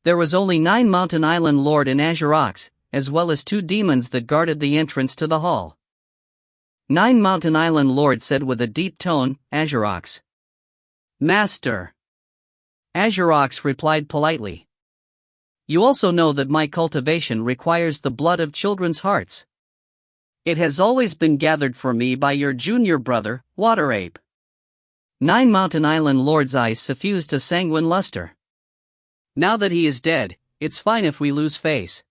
There was only 9 Mountain Island Lord and Azurox, as well as 2 demons that guarded the entrance to the hall. 9 Mountain Island Lord said with a deep tone, Azurox. Master. Azurox replied politely. You also know that my cultivation requires the blood of children's hearts. It has always been gathered for me by your junior brother, Water Ape. 9 Mountain Island Lord's eyes suffused a sanguine luster. Now that he is dead, it's fine if we lose face.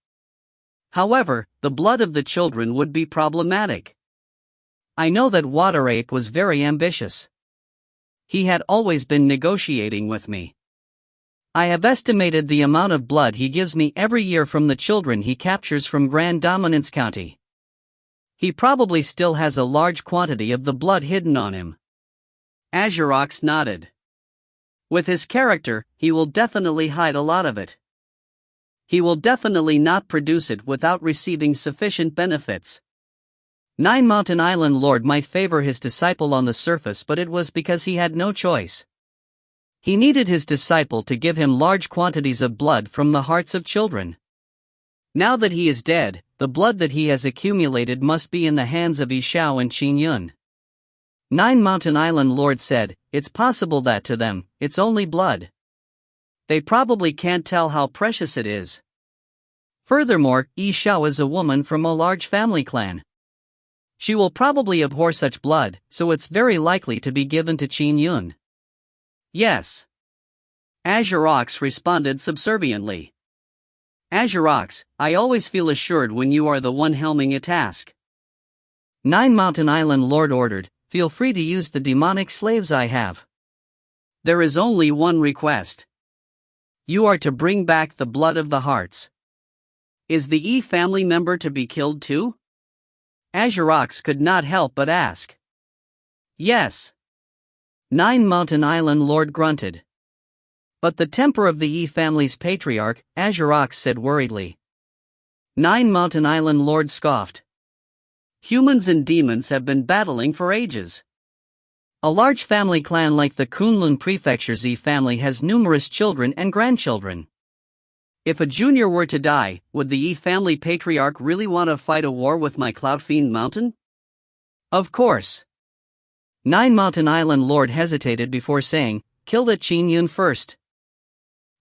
However, the blood of the children would be problematic. I know that Water Ape was very ambitious. He had always been negotiating with me. I have estimated the amount of blood he gives me every year from the children he captures from Grand Dominance County. He probably still has a large quantity of the blood hidden on him. Azurox nodded. With his character, he will definitely hide a lot of it. He will definitely not produce it without receiving sufficient benefits. 9 Mountain Island Lord might favor his disciple on the surface, but it was because he had no choice. He needed his disciple to give him large quantities of blood from the hearts of children. Now that he is dead, the blood that he has accumulated must be in the hands of Xiao and Qin Yun. 9 Mountain Island Lord said, "It's possible that to them, it's only blood. They probably can't tell how precious it is. Furthermore, Xiao is a woman from a large family clan. She will probably abhor such blood, so it's very likely to be given to Qin Yun." "Yes." Azure Ox responded subserviently. "Azure Ox, I always feel assured when you are the one helming a task." 9 Mountain Island Lord ordered, "Feel free to use the demonic slaves I have. There is only one request. You are to bring back the blood of the hearts." "Is the E family member to be killed too?" Azure Ox could not help but ask. "Yes." 9 Mountain Island Lord grunted. "But the temper of the E family's patriarch," Azure Ox said worriedly. 9 Mountain Island Lord scoffed. "Humans and demons have been battling for ages. A large family clan like the Kunlun Prefecture's E family has numerous children and grandchildren. If a junior were to die, would the E family patriarch really want to fight a war with my Cloud Fiend Mountain?" "Of course." 9 Mountain Island Lord hesitated before saying, "Kill the Qin Yun first.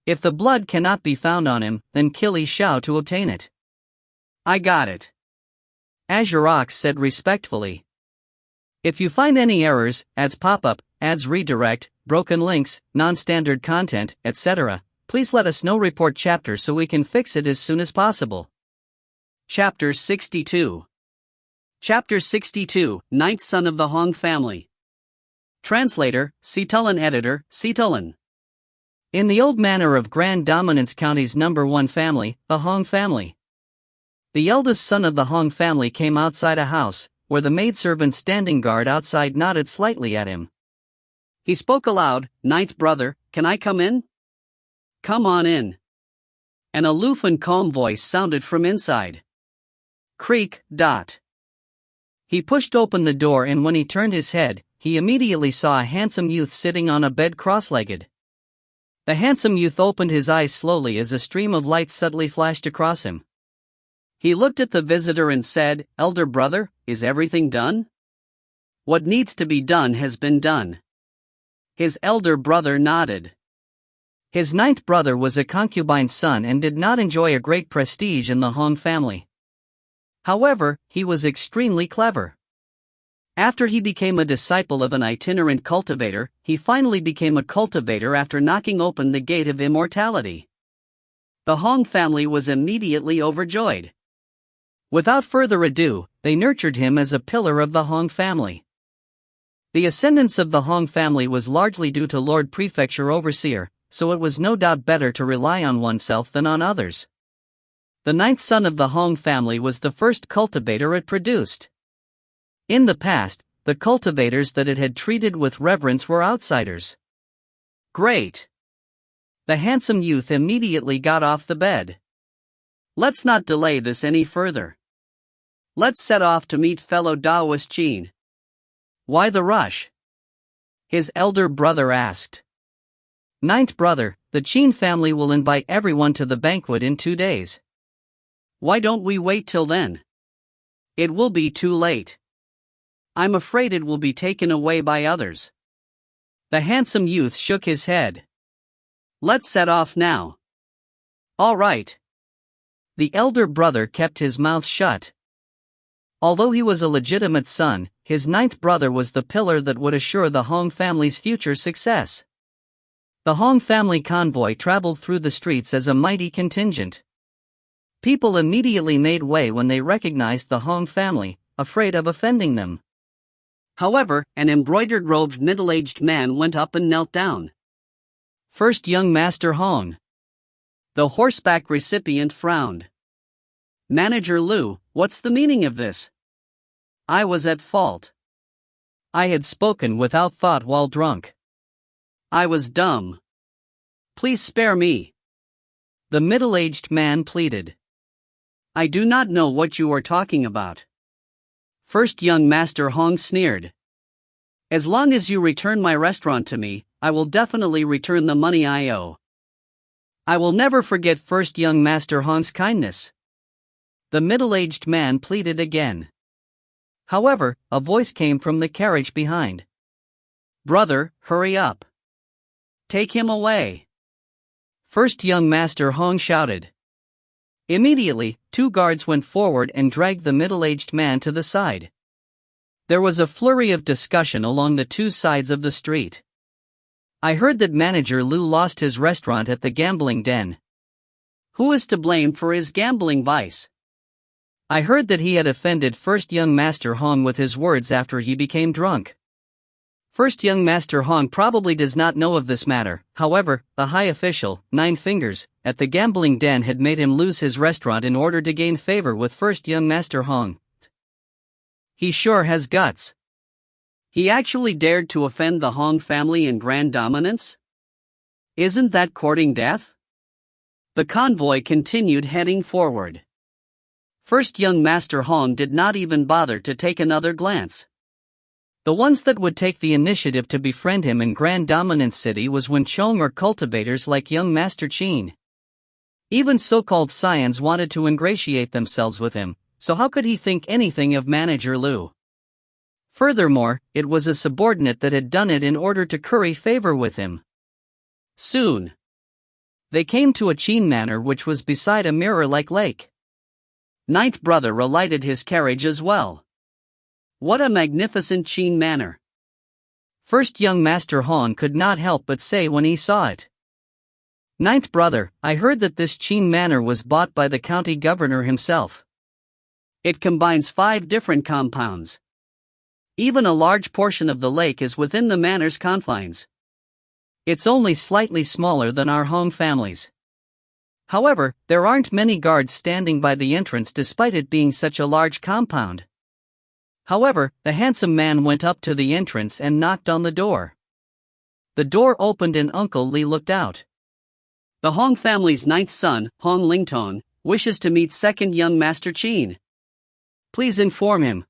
If the blood cannot be found on him, then kill Xiao to obtain it." "I got it," Azure Ox said respectfully. "If you find any errors, ads pop-up, ads redirect, broken links, non-standard content, etc., please let us know. Report chapter so we can fix it as soon as possible." Chapter 62. Chapter 62, Ninth Son of the Hong Family. Translator, Citullin. Editor, Citullin. In the old manor of Grand Dominance County's number 1 family, the Hong family. The eldest son of the Hong family came outside a house, where the maidservant standing guard outside nodded slightly at him. He spoke aloud, "Ninth brother, can I come in?" "Come on in." An aloof and calm voice sounded from inside. Creak, dot. He pushed open the door, and when he turned his head, he immediately saw a handsome youth sitting on a bed cross-legged. The handsome youth opened his eyes slowly as a stream of light subtly flashed across him. He looked at the visitor and said, "Elder brother, is everything done?" "What needs to be done has been done." His elder brother nodded. His 9th brother was a concubine's son and did not enjoy a great prestige in the Hong family. However, he was extremely clever. After he became a disciple of an itinerant cultivator, he finally became a cultivator after knocking open the gate of immortality. The Hong family was immediately overjoyed. Without further ado, they nurtured him as a pillar of the Hong family. The ascendance of the Hong family was largely due to Lord Prefecture Overseer, so it was no doubt better to rely on oneself than on others. The 9th son of the Hong family was the first cultivator it produced. In the past, the cultivators that it had treated with reverence were outsiders. Great! The handsome youth immediately got off the bed. Let's not delay this any further. Let's set off to meet fellow Daoist Qin. Why the rush? His elder brother asked. 9th brother, the Qin family will invite everyone to the banquet in 2 days. Why don't we wait till then? It will be too late. I'm afraid it will be taken away by others. The handsome youth shook his head. Let's set off now. All right. The elder brother kept his mouth shut. Although he was a legitimate son, his 9th brother was the pillar that would assure the Hong family's future success. The Hong family convoy traveled through the streets as a mighty contingent. People immediately made way when they recognized the Hong family, afraid of offending them. However, an embroidered-robed middle-aged man went up and knelt down. First young Master Hong. The horseback recipient frowned. Manager Liu, what's the meaning of this? I was at fault. I had spoken without thought while drunk. I was dumb. Please spare me. The middle-aged man pleaded. I do not know what you are talking about. First young Master Hong sneered. As long as you return my restaurant to me, I will definitely return the money I owe. I will never forget first young Master Hong's kindness. The middle-aged man pleaded again. However, a voice came from the carriage behind. Brother, hurry up. Take him away. First young Master Hong shouted. Immediately, 2 guards went forward and dragged the middle-aged man to the side. There was a flurry of discussion along the 2 sides of the street. I heard that Manager Lu lost his restaurant at the gambling den. Who is to blame for his gambling vice? I heard that he had offended first young Master Hong with his words after he became drunk. First young Master Hong probably does not know of this matter. However, the high official, 9 Fingers, at the gambling den had made him lose his restaurant in order to gain favor with first young Master Hong. He sure has guts. He actually dared to offend the Hong family in grand dominance? Isn't that courting death? The convoy continued heading forward. First young Master Hong did not even bother to take another glance. The ones that would take the initiative to befriend him in Grand Dominance City was Wenchong or cultivators like young Master Qin. Even so-called scions wanted to ingratiate themselves with him, so how could he think anything of Manager Lu? Furthermore, it was a subordinate that had done it in order to curry favor with him. Soon, they came to a Qin manor which was beside a mirror-like lake. 9th brother alighted his carriage as well. What a magnificent Qin manor! First young Master Hong could not help but say when he saw it. 9th brother, I heard that this Qin manor was bought by the county governor himself. It combines 5 different compounds. Even a large portion of the lake is within the manor's confines. It's only slightly smaller than our Hong family's. However, there aren't many guards standing by the entrance despite it being such a large compound. However, the handsome man went up to the entrance and knocked on the door. The door opened and Uncle Li looked out. The Hong family's 9th son, Hong Lingtong, wishes to meet second young Master Qin. Please inform him.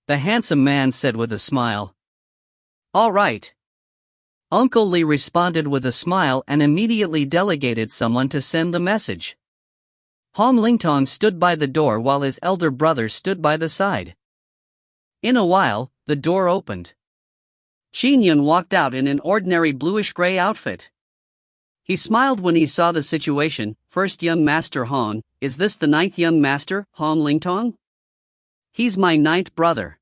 The handsome man said with a smile. All right. Uncle Li responded with a smile and immediately delegated someone to send the message. Hong Lingtong stood by the door while his elder brother stood by the side. In a while, the door opened. Qin Yun walked out in an ordinary bluish-gray outfit. He smiled when he saw the situation. First young Master Hong, is this the 9th young Master, Hong Lingtong? He's my 9th brother.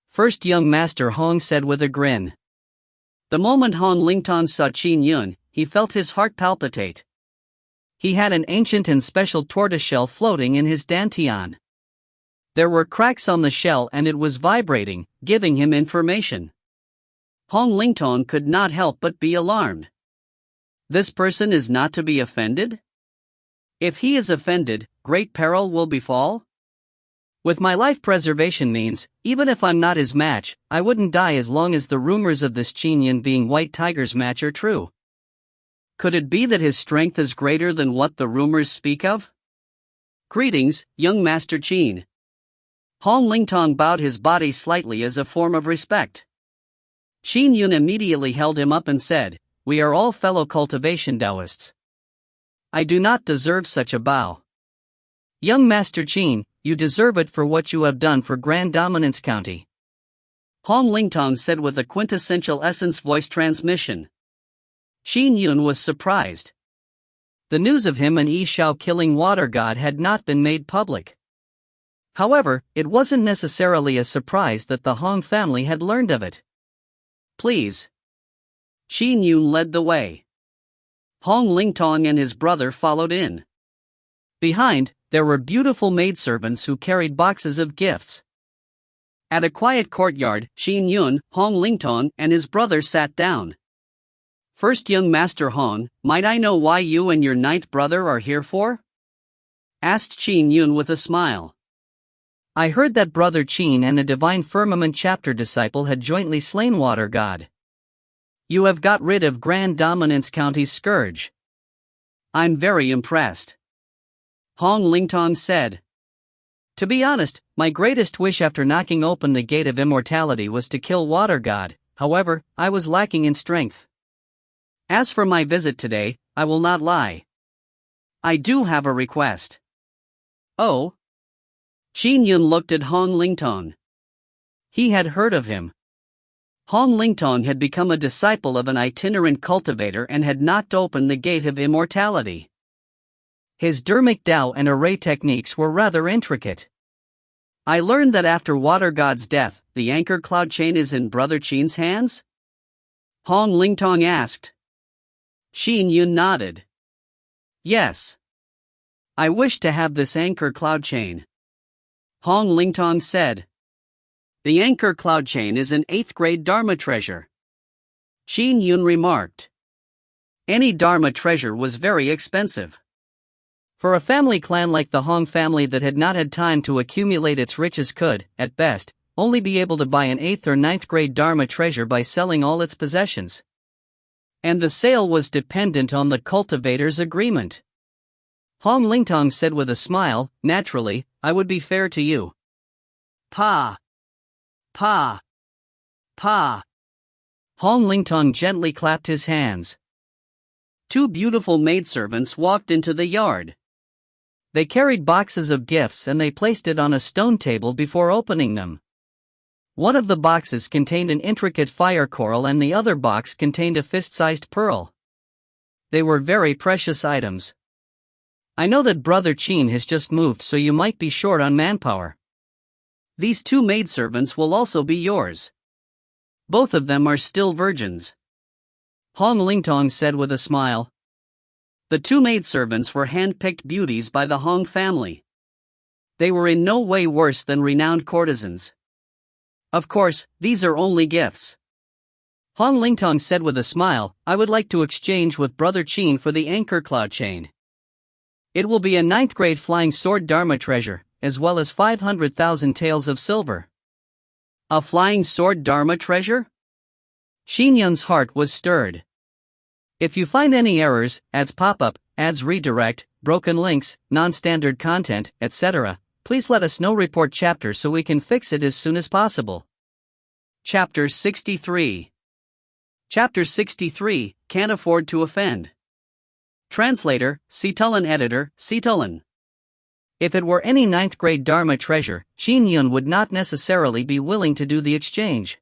First young Master Hong said with a grin. The moment Hong Lingtong saw Qin Yun, he felt his heart palpitate. He had an ancient and special tortoiseshell floating in his dantian. There were cracks on the shell and it was vibrating, giving him information. Hong Lingtong could not help but be alarmed. This person is not to be offended? If he is offended, great peril will befall? With my life preservation means, even if I'm not his match, I wouldn't die as long as the rumors of this Qin Yun being White Tiger's match are true. Could it be that his strength is greater than what the rumors speak of? Greetings, young Master Qin. Hong Lingtong bowed his body slightly as a form of respect. Qin Yun immediately held him up and said, We are all fellow cultivation Taoists. I do not deserve such a bow. Young Master Qin, you deserve it for what you have done for Grand Dominance County. Hong Lingtong said with a quintessential essence voice transmission. Qin Yun was surprised. The news of him and Xiao killing Water God had not been made public. However, it wasn't necessarily a surprise that the Hong family had learned of it. Please. Qin Yun led the way. Hong Lingtong and his brother followed in. Behind, there were beautiful maidservants who carried boxes of gifts. At a quiet courtyard, Qin Yun, Hong Lingtong, and his brother sat down. First young Master Hong, might I know why you and your 9th brother are here for? Asked Qin Yun with a smile. I heard that Brother Qin and a Divine Firmament chapter disciple had jointly slain Water God. You have got rid of Grand Dominance County's scourge. I'm very impressed. Hong Lingtong said. To be honest, my greatest wish after knocking open the gate of immortality was to kill Water God. However, I was lacking in strength. As for my visit today, I will not lie. I do have a request. Oh? Qin Yun looked at Hong Lingtong. He had heard of him. Hong Lingtong had become a disciple of an itinerant cultivator and had knocked open the gate of immortality. His Dermic Dao and array techniques were rather intricate. I learned that after Water God's death, the anchor cloud chain is in Brother Qin's hands? Hong Lingtong asked. Qin Yun nodded. Yes. I wish to have this anchor cloud chain. Hong Lingtong said. The anchor cloud chain is an 8th grade Dharma treasure. Qin Yun remarked. Any Dharma treasure was very expensive. For a family clan like the Hong family that had not had time to accumulate its riches could, at best, only be able to buy an 8th or 9th grade Dharma treasure by selling all its possessions. And the sale was dependent on the cultivator's agreement. Hong Lingtong said with a smile, naturally, I would be fair to you. Pa. Pa. Pa. Hong Lingtong gently clapped his hands. 2 beautiful maidservants walked into the yard. They carried boxes of gifts and they placed it on a stone table before opening them. One of the boxes contained an intricate fire coral and the other box contained a fist-sized pearl. They were very precious items. I know that Brother Qin has just moved, so you might be short on manpower. These 2 maidservants will also be yours. Both of them are still virgins. Hong Lingtong said with a smile. The 2 maidservants were hand-picked beauties by the Hong family. They were in no way worse than renowned courtesans. Of course, these are only gifts. Hong Lingtong said with a smile, I would like to exchange with Brother Qin for the anchor cloud chain. It will be a 9th grade flying sword Dharma treasure, as well as 500,000 taels of silver. A flying sword Dharma treasure? Qin Yun's heart was stirred. If you find any errors, ads pop up, ads redirect, broken links, non-standard content, etc., please let us know. Report chapter so we can fix it as soon as possible. Chapter 63. Chapter 63, Can't Afford to Offend. Translator, Citulin. Editor, Citulin. If it were any 9th grade Dharma treasure, Qin Yun would not necessarily be willing to do the exchange.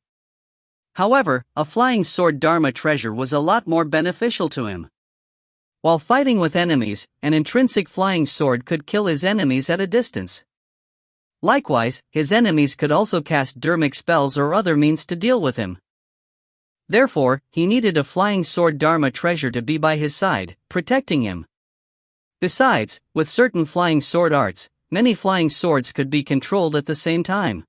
However, a flying sword Dharma treasure was a lot more beneficial to him. While fighting with enemies, an intrinsic flying sword could kill his enemies at a distance. Likewise, his enemies could also cast dermic spells or other means to deal with him. Therefore, he needed a flying sword Dharma treasure to be by his side, protecting him. Besides, with certain flying sword arts, many flying swords could be controlled at the same time.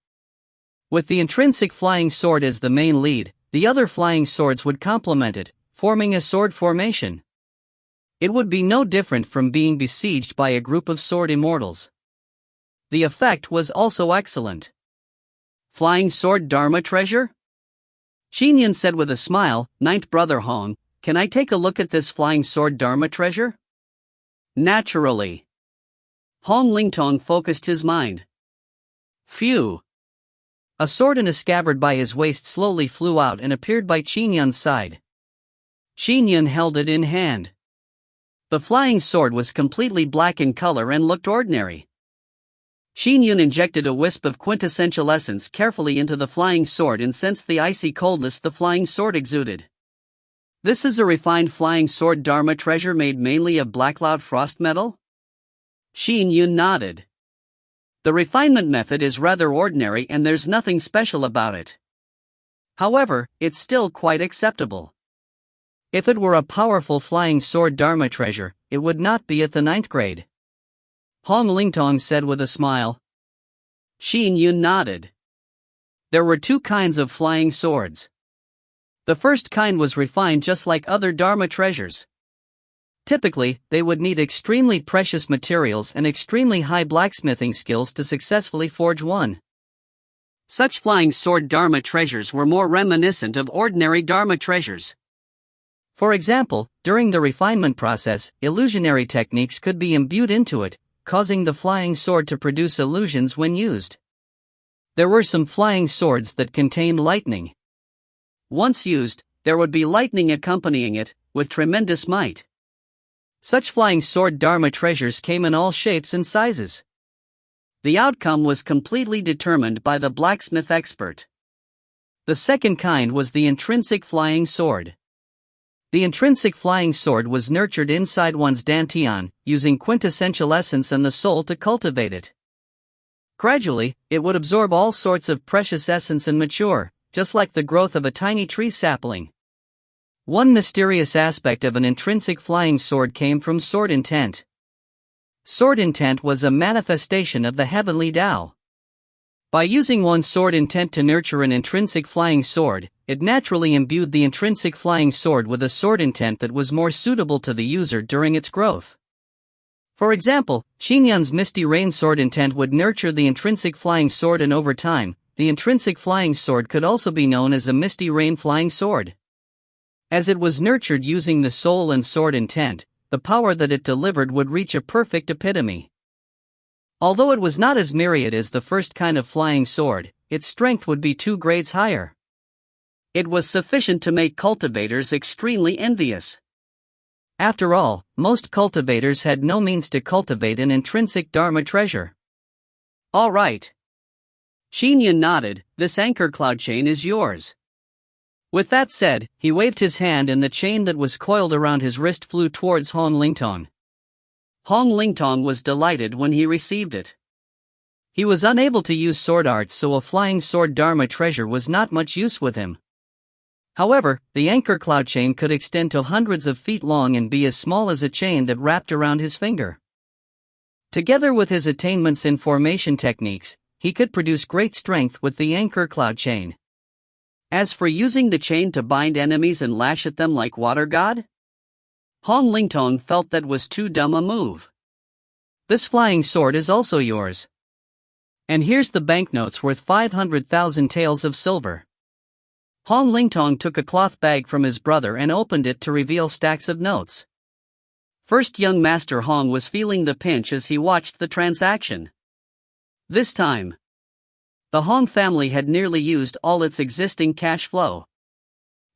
With the intrinsic flying sword as the main lead, the other flying swords would complement it, forming a sword formation. It would be no different from being besieged by a group of sword immortals. The effect was also excellent. Flying sword Dharma treasure? Qin Yun said with a smile, 9th Brother Hong, can I take a look at this flying sword Dharma treasure? Naturally. Hong Lingtong focused his mind. Phew. A sword in a scabbard by his waist slowly flew out and appeared by Qin Yun's side. Qin Yun held it in hand. The flying sword was completely black in color and looked ordinary. Qin Yun injected a wisp of quintessential essence carefully into the flying sword and sensed the icy coldness the flying sword exuded. This is a refined flying sword Dharma treasure made mainly of black cloud frost metal? Qin Yun nodded. The refinement method is rather ordinary and there's nothing special about it. However, it's still quite acceptable. If it were a powerful flying sword Dharma treasure, it would not be at the 9th grade. Hong Lingtong said with a smile. Qin Yun nodded. There were 2 kinds of flying swords. The first kind was refined just like other Dharma treasures. Typically, they would need extremely precious materials and extremely high blacksmithing skills to successfully forge one. Such flying sword Dharma treasures were more reminiscent of ordinary Dharma treasures. For example, during the refinement process, illusionary techniques could be imbued into it, causing the flying sword to produce illusions when used. There were some flying swords that contained lightning. Once used, there would be lightning accompanying it, with tremendous might. Such flying sword Dharma treasures came in all shapes and sizes. The outcome was completely determined by the blacksmith expert. The second kind was the intrinsic flying sword. The intrinsic flying sword was nurtured inside one's dantian, using quintessential essence and the soul to cultivate it. Gradually, it would absorb all sorts of precious essence and mature, just like the growth of a tiny tree sapling. One mysterious aspect of an intrinsic flying sword came from sword intent. Sword intent was a manifestation of the heavenly Tao. By using one's sword intent to nurture an intrinsic flying sword, it naturally imbued the intrinsic flying sword with a sword intent that was more suitable to the user during its growth. For example, Qin Yun's Misty Rain sword intent would nurture the intrinsic flying sword, and over time, the intrinsic flying sword could also be known as a Misty Rain flying sword. As it was nurtured using the soul and sword intent, the power that it delivered would reach a perfect epitome. Although it was not as myriad as the first kind of flying sword, its strength would be 2 grades higher. It was sufficient to make cultivators extremely envious. After all, most cultivators had no means to cultivate an intrinsic Dharma treasure. All right. Qin Yun nodded. This anchor cloud chain is yours. With that said, he waved his hand and the chain that was coiled around his wrist flew towards Hong Lingtong. Hong Lingtong was delighted when he received it. He was unable to use sword arts, so a flying sword Dharma treasure was not much use with him. However, the anchor cloud chain could extend to hundreds of feet long and be as small as a chain that wrapped around his finger. Together with his attainments in formation techniques, he could produce great strength with the anchor cloud chain. As for using the chain to bind enemies and lash at them like water god, Hong Lingtong felt that was too dumb a move. This flying sword is also yours. And here's the banknotes worth 500,000 taels of silver. Hong Lingtong took a cloth bag from his brother and opened it to reveal stacks of notes. First young Master Hong was feeling the pinch as he watched the transaction. This time, the Hong family had nearly used all its existing cash flow.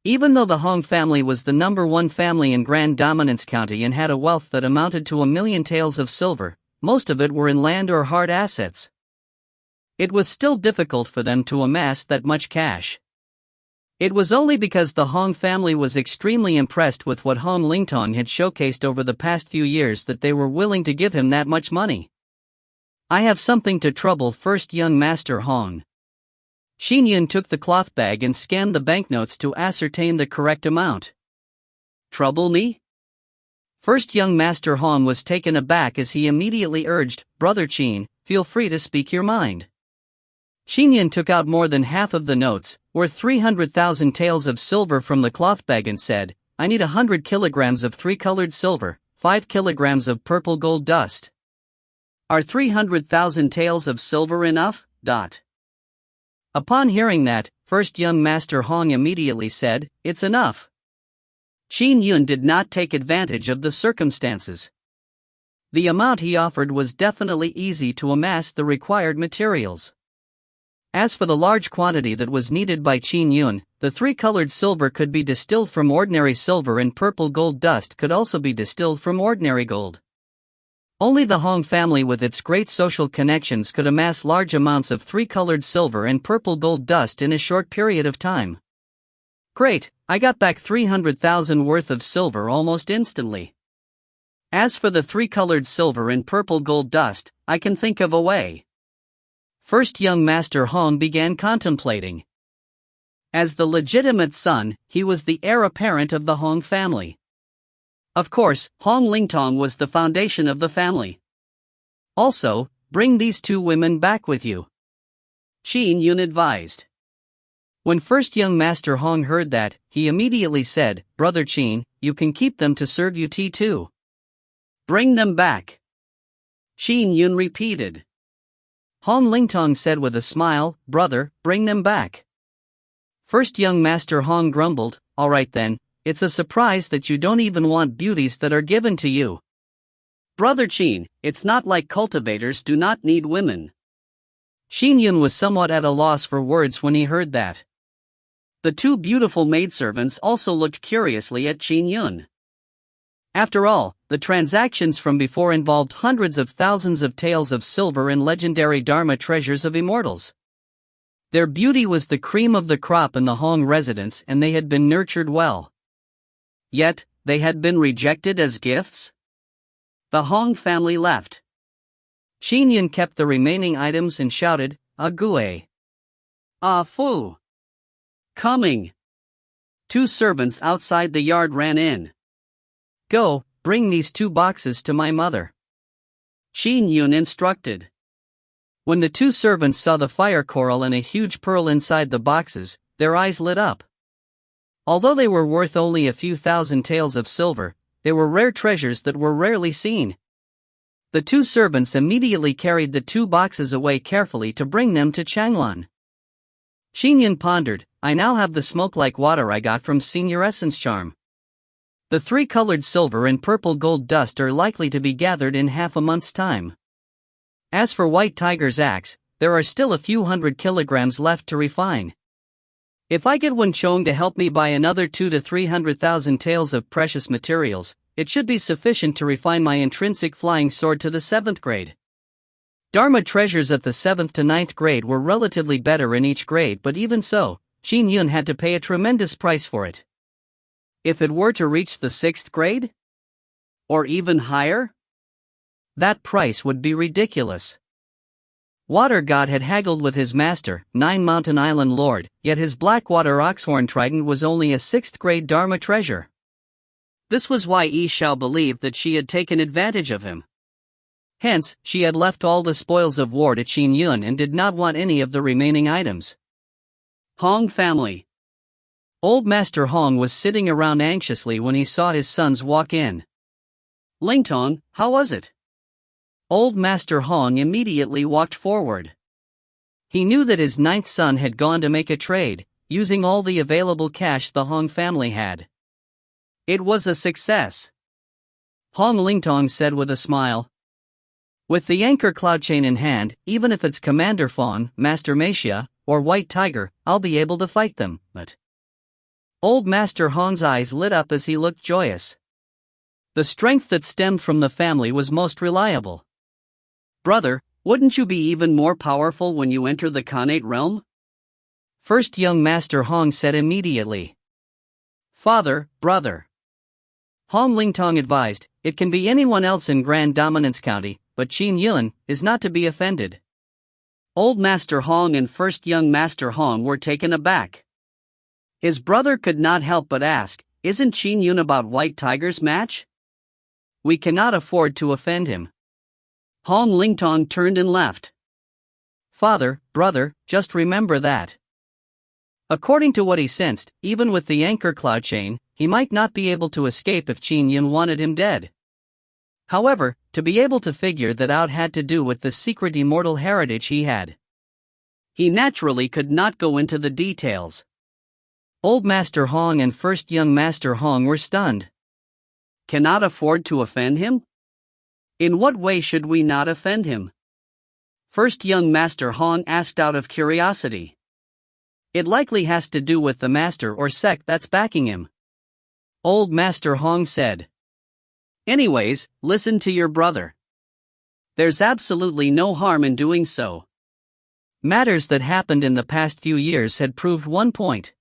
Even though the Hong family was the #1 family in Grand Dominance County and had a wealth that amounted to 1,000,000 taels of silver, most of it were in land or hard assets. It was still difficult for them to amass that much cash. It was only because the Hong family was extremely impressed with what Hong Lingtong had showcased over the past few years that they were willing to give him that much money. I have something to trouble first young Master Hong. Qin Yun took the cloth bag and scanned the banknotes to ascertain the correct amount. Trouble me? First young Master Hong was taken aback as he immediately urged, Brother Qin, feel free to speak your mind. Qin Yun took out more than half of the notes, worth 300,000 taels of silver from the cloth bag and said, I need 100 kilograms of 3-colored silver, 5 kilograms of purple gold dust. Are 300,000 taels of silver enough? Upon hearing that, first young Master Hong immediately said, it's enough. Qin Yun did not take advantage of the circumstances. The amount he offered was definitely easy to amass the required materials. As for the large quantity that was needed by Qin Yun, the 3-colored silver could be distilled from ordinary silver and purple gold dust could also be distilled from ordinary gold. Only the Hong family with its great social connections could amass large amounts of 3-colored silver and purple gold dust in a short period of time. Great, I got back 300,000 worth of silver almost instantly. As for the 3-colored silver and purple gold dust, I can think of a way. First young Master Hong began contemplating. As the legitimate son, he was the heir apparent of the Hong family. Of course, Hong Lingtong was the foundation of the family. Also, bring these 2 women back with you, Qin Yun advised. When first young Master Hong heard that, he immediately said, Brother Qin, you can keep them to serve you tea too. Bring them back, Qin Yun repeated. Hong Lingtong said with a smile, Brother, bring them back. First young Master Hong grumbled, All right then, it's a surprise that you don't even want beauties that are given to you. Brother Qin, it's not like cultivators do not need women. Qin Yun was somewhat at a loss for words when he heard that. The two beautiful maidservants also looked curiously at Qin Yun. After all, the transactions from before involved hundreds of thousands of taels of silver and legendary Dharma treasures of immortals. Their beauty was the cream of the crop in the Hong residence, and they had been nurtured well. Yet, they had been rejected as gifts? The Hong family left. Qin Yun kept the remaining items and shouted, "Ague! Ah fu! Coming!" Two servants outside the yard ran in. "Go, bring these 2 boxes to my mother," Qin Yun instructed. When the 2 servants saw the fire coral and a huge pearl inside the boxes, their eyes lit up. Although they were worth only a few thousand taels of silver, they were rare treasures that were rarely seen. The 2 servants immediately carried the 2 boxes away carefully to bring them to Changlan. Qin Yun pondered, "I now have the smoke-like water I got from Senior Essence Charm. The 3-colored silver and purple gold dust are likely to be gathered in half a month's time. As for White Tiger's axe, there are still a few hundred kilograms left to refine. If I get Wen Chong to help me buy another 2 to 300,000 taels of precious materials, it should be sufficient to refine my intrinsic flying sword to the 7th grade. Dharma treasures at the 7th to 9th grade were relatively better in each grade, but even so, Qin Yun had to pay a tremendous price for it. If it were to reach the 6th grade? Or even higher? That price would be ridiculous. Water God had haggled with his master, 9 Mountain Island Lord, yet his Blackwater Oxhorn Trident was only a 6th grade Dharma treasure. This was why Xiao believed that she had taken advantage of him. Hence, she had left all the spoils of war to Qin Yun and did not want any of the remaining items. Hong family. Old Master Hong was sitting around anxiously when he saw his sons walk in. "Lingtong, how was it?" Old Master Hong immediately walked forward. He knew that his 9th son had gone to make a trade, using all the available cash the Hong family had. It was a success. Hong Lingtong said with a smile. "With the anchor cloud chain in hand, even if it's Commander Fawn, Master Meixia, or White Tiger, I'll be able to fight them, but..." Old Master Hong's eyes lit up as he looked joyous. The strength that stemmed from the family was most reliable. "Brother, wouldn't you be even more powerful when you enter the Khanate realm?" First young Master Hong said immediately. "Father, brother." Hong Lingtong advised, "It can be anyone else in Grand Dominance County, but Qin Yun is not to be offended." Old Master Hong and first young Master Hong were taken aback. His brother could not help but ask, "Isn't Qin Yun about White Tiger's match?" "We cannot afford to offend him." Hong Lingtong turned and left. "Father, brother, just remember that." According to what he sensed, even with the anchor cloud chain, he might not be able to escape if Qin Yun wanted him dead. However, to be able to figure that out had to do with the secret immortal heritage he had. He naturally could not go into the details. Old Master Hong and first young Master Hong were stunned. "Cannot afford to offend him? In what way should we not offend him?" First young Master Hong asked out of curiosity. "It likely has to do with the master or sect that's backing him," Old Master Hong said. "Anyways, listen to your brother. There's absolutely no harm in doing so." Matters that happened in the past few years had proved one point.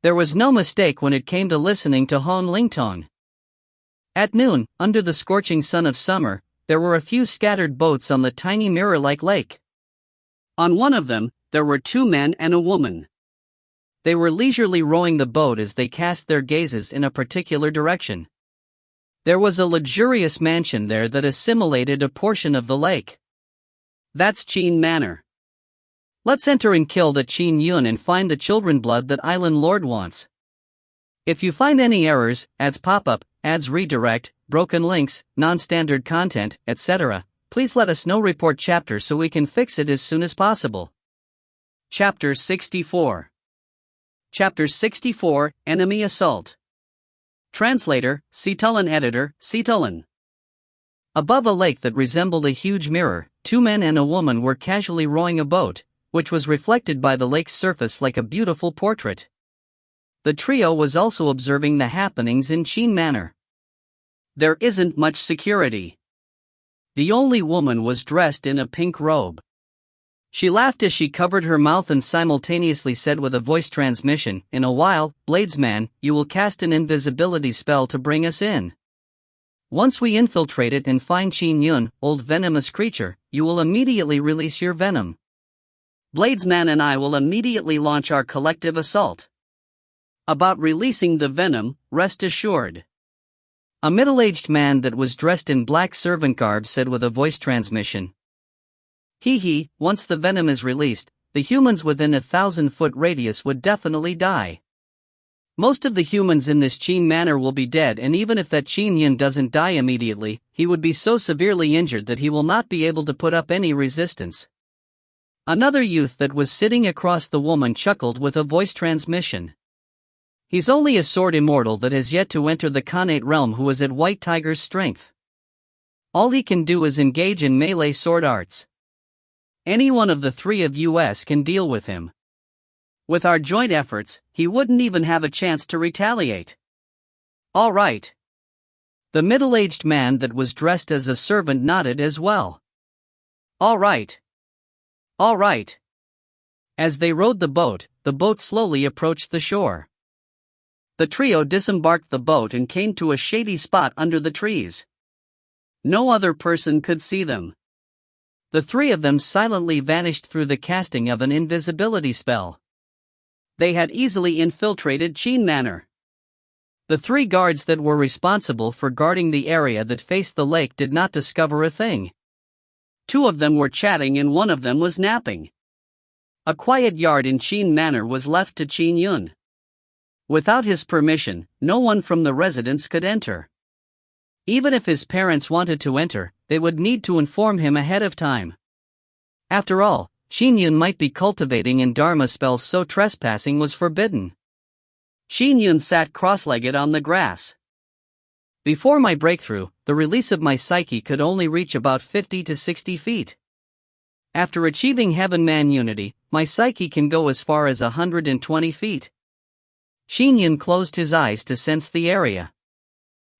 There was no mistake when it came to listening to Hong Lingtong. At noon, under the scorching sun of summer, there were a few scattered boats on the tiny mirror-like lake. On one of them, there were 2 men and a woman. They were leisurely rowing the boat as they cast their gazes in a particular direction. There was a luxurious mansion there that assimilated a portion of the lake. "That's Qin Manor. Let's enter and kill the Qin Yun and find the children blood that Island Lord wants. If you find any errors, ads pop up, ads redirect, broken links, non-standard content, etc., please let us know. Report chapter so we can fix it as soon as possible." Chapter 64. Chapter 64, Enemy Assault. Translator, Sitalan Editor, Sitalan. Above a lake that resembled a huge mirror, 2 men and a woman were casually rowing a boat, which was reflected by the lake's surface like a beautiful portrait. The trio was also observing the happenings in Qin Manor. There isn't much security. The only woman was dressed in a pink robe. She laughed as she covered her mouth and simultaneously said with a voice transmission, "In a while, Bladesman, you will cast an invisibility spell to bring us in. Once we infiltrate it and find Qin Yun, old venomous creature, you will immediately release your venom. Bladesman and I will immediately launch our collective assault. About releasing the venom, rest assured." A middle-aged man that was dressed in black servant garb said with a voice transmission, "Hee, once the venom is released, the humans within a 1,000-foot radius would definitely die. Most of the humans in this Qin Manor will be dead, and even if that Qin Yun doesn't die immediately, he would be so severely injured that he will not be able to put up any resistance." Another youth that was sitting across the woman chuckled with a voice transmission. "He's only a sword immortal that has yet to enter the Khanate realm who is at White Tiger's strength. All he can do is engage in melee sword arts. Any one of the 3 of us can deal with him. With our joint efforts, he wouldn't even have a chance to retaliate." "All right." The middle-aged man that was dressed as a servant nodded as well. "All right. All right." As they rowed the boat slowly approached the shore. The trio disembarked the boat and came to a shady spot under the trees. No other person could see them. The 3 of them silently vanished through the casting of an invisibility spell. They had easily infiltrated Qin Manor. The 3 guards that were responsible for guarding the area that faced the lake did not discover a thing. 2 of them were chatting and 1 of them was napping. A quiet yard in Qin Manor was left to Qin Yun. Without his permission, no one from the residence could enter. Even if his parents wanted to enter, they would need to inform him ahead of time. After all, Qin Yun might be cultivating in Dharma spells, so trespassing was forbidden. Qin Yun sat cross-legged on the grass. "Before my breakthrough, the release of my psyche could only reach about 50 to 60 feet. After achieving Heaven-Man unity, my psyche can go as far as 120 feet. Qin Yun closed his eyes to sense the area.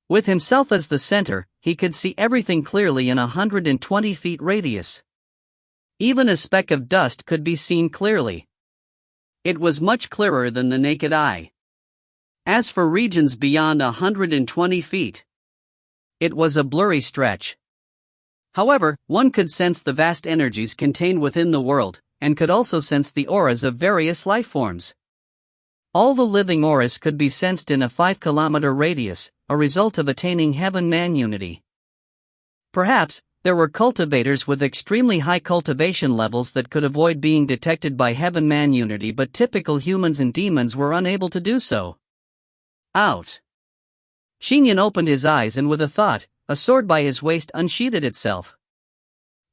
With himself as the center, he could see everything clearly in a 120 feet radius. Even a speck of dust could be seen clearly. It was much clearer than the naked eye. As for regions beyond 120 feet, it was a blurry stretch. However, one could sense the vast energies contained within the world, and could also sense the auras of various life forms. All the living auras could be sensed in a 5-kilometer radius, a result of attaining Heaven-Man unity. Perhaps, there were cultivators with extremely high cultivation levels that could avoid being detected by Heaven-Man unity, but typical humans and demons were unable to do so. Out. Qin Yun opened his eyes and with a thought, a sword by his waist unsheathed itself.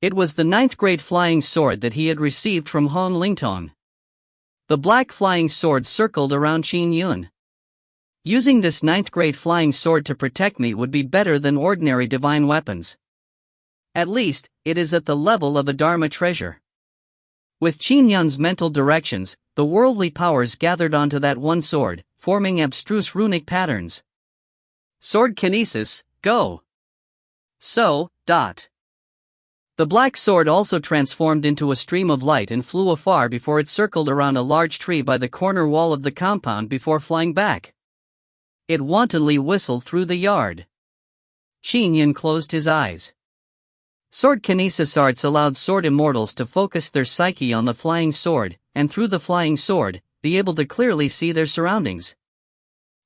It was the 9th grade flying sword that he had received from Hon Lingtong. The black flying sword circled around Qin Yun. Using this 9th grade flying sword to protect me would be better than ordinary divine weapons. At least, it is at the level of a Dharma treasure. With Qin Yun's mental directions, the worldly powers gathered onto that one sword, forming abstruse runic patterns. Sword kinesis, go! So. The black sword also transformed into a stream of light and flew afar before it circled around a large tree by the corner wall of the compound before flying back. It wantonly whistled through the yard. Qin Yun closed his eyes. Sword kinesis arts allowed sword immortals to focus their psyche on the flying sword, and through the flying sword, be able to clearly see their surroundings.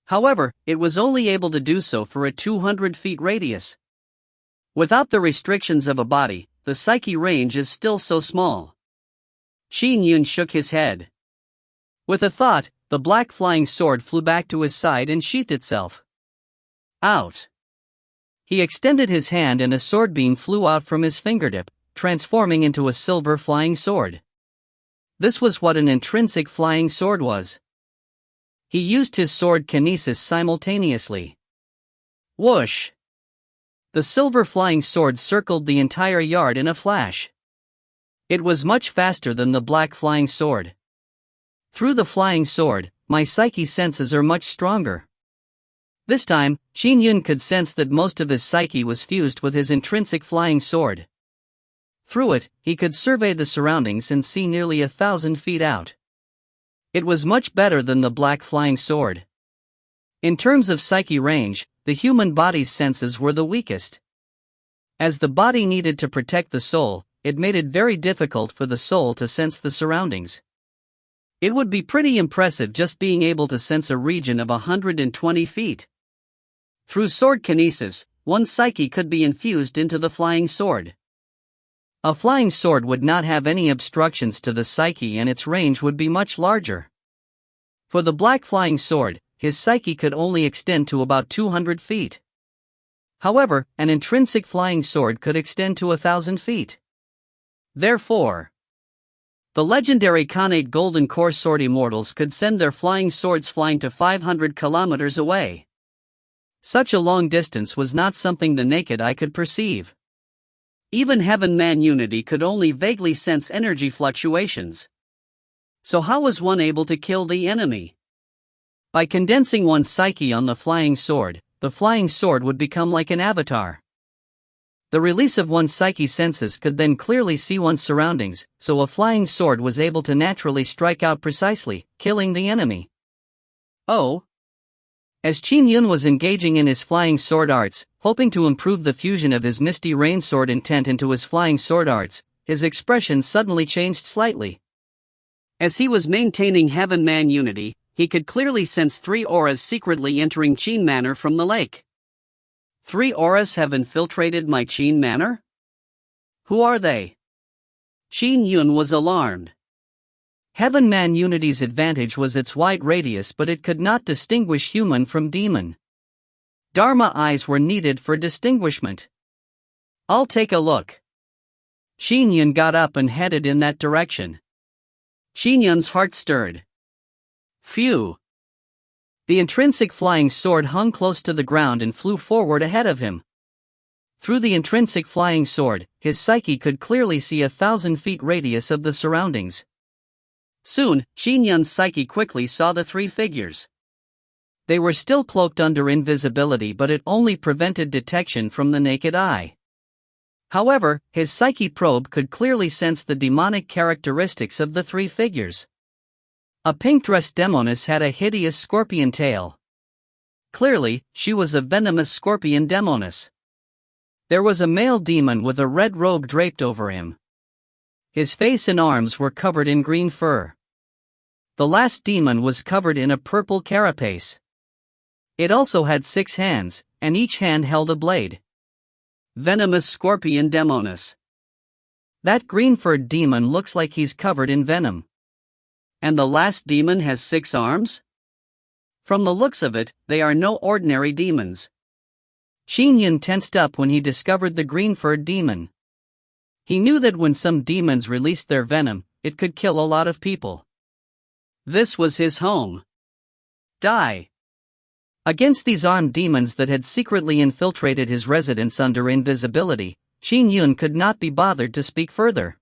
However, it was only able to do so for a 200 feet radius. Without the restrictions of a body, the psyche range is still so small. Qin Yun shook his head. With a thought, the black flying sword flew back to his side and sheathed itself. Out. He extended his hand and a sword beam flew out from his fingertip, transforming into a silver flying sword. This was what an intrinsic flying sword was. He used his sword kinesis simultaneously. Whoosh! The silver flying sword circled the entire yard in a flash. It was much faster than the black flying sword. Through the flying sword, my psyche senses are much stronger. This time, Qin Yun could sense that most of his psyche was fused with his intrinsic flying sword. Through it, he could survey the surroundings and see nearly 1,000 feet out. It was much better than the black flying sword. In terms of psyche range, the human body's senses were the weakest. As the body needed to protect the soul, it made it very difficult for the soul to sense the surroundings. It would be pretty impressive just being able to sense a region of 120 feet. Through sword kinesis, one's psyche could be infused into the flying sword. A flying sword would not have any obstructions to the psyche and its range would be much larger. For the black flying sword, his psyche could only extend to about 200 feet. However, an intrinsic flying sword could extend to 1,000 feet. Therefore, the legendary Khanate Golden Core Sword Immortals could send their flying swords flying to 500 kilometers away. Such a long distance was not something the naked eye could perceive. Even Heaven-Man Unity could only vaguely sense energy fluctuations. So how was one able to kill the enemy? By condensing one's psyche on the flying sword would become like an avatar. The release of one's psyche senses could then clearly see one's surroundings, so a flying sword was able to naturally strike out precisely, killing the enemy. Oh! As Qin Yun was engaging in his flying sword arts, hoping to improve the fusion of his misty rain sword intent into his flying sword arts, his expression suddenly changed slightly. As he was maintaining Heaven-Man Unity, he could clearly sense 3 auras secretly entering Qin Manor from the lake. 3 auras have infiltrated my Qin Manor? Who are they? Qin Yun was alarmed. Heaven-Man Unity's advantage was its wide radius, but it could not distinguish human from demon. Dharma eyes were needed for distinguishment. I'll take a look. Qin Yun got up and headed in that direction. Qin Yun's heart stirred. Phew! The intrinsic flying sword hung close to the ground and flew forward ahead of him. Through the intrinsic flying sword, his psyche could clearly see 1,000 feet radius of the surroundings. Soon, Qin Yun's psyche quickly saw the 3 figures. They were still cloaked under invisibility, but it only prevented detection from the naked eye. However, his psyche probe could clearly sense the demonic characteristics of the 3 figures. A pink-dressed demoness had a hideous scorpion tail. Clearly, she was a venomous scorpion demoness. There was a male demon with a red robe draped over him. His face and arms were covered in green fur. The last demon was covered in a purple carapace. It also had 6 hands, and each hand held a blade. Venomous scorpion demoness. That green-furred demon looks like he's covered in venom. And the last demon has 6 arms? From the looks of it, they are no ordinary demons. Qin Yun tensed up when he discovered the green-furred demon. He knew that when some demons released their venom, it could kill a lot of people. This was his home. Die! Against these armed demons that had secretly infiltrated his residence under invisibility, Qin Yun could not be bothered to speak further.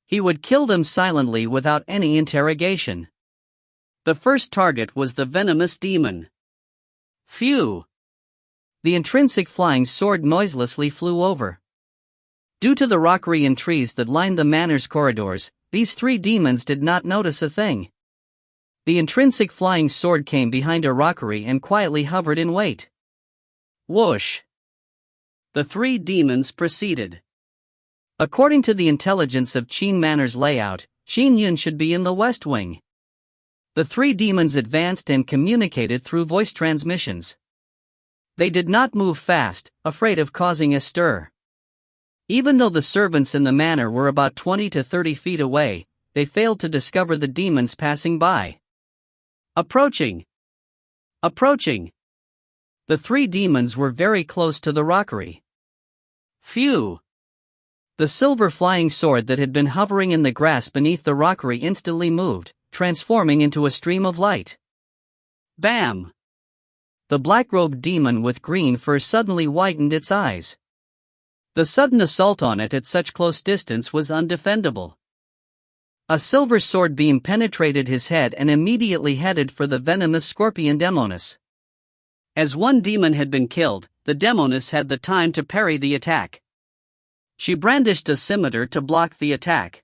He would kill them silently without any interrogation. The first target was the venomous demon. Phew! The intrinsic flying sword noiselessly flew over. Due to the rockery and trees that lined the manor's corridors, these 3 demons did not notice a thing. The intrinsic flying sword came behind a rockery and quietly hovered in wait. Whoosh! The 3 demons proceeded. According to the intelligence of Qin Manor's layout, Qin Yun should be in the west wing. The 3 demons advanced and communicated through voice transmissions. They did not move fast, afraid of causing a stir. Even though the servants in the manor were about 20 to 30 feet away, they failed to discover the demons passing by. Approaching! Approaching! The 3 demons were very close to the rockery. Phew! The silver flying sword that had been hovering in the grass beneath the rockery instantly moved, transforming into a stream of light. Bam! the black-robed demon with green fur suddenly widened its eyes. The sudden assault on it at such close distance was undefendable. A silver sword beam penetrated his head and immediately headed for the venomous scorpion Demoness. As one demon had been killed, the Demoness had the time to parry the attack. She brandished a scimitar to block the attack.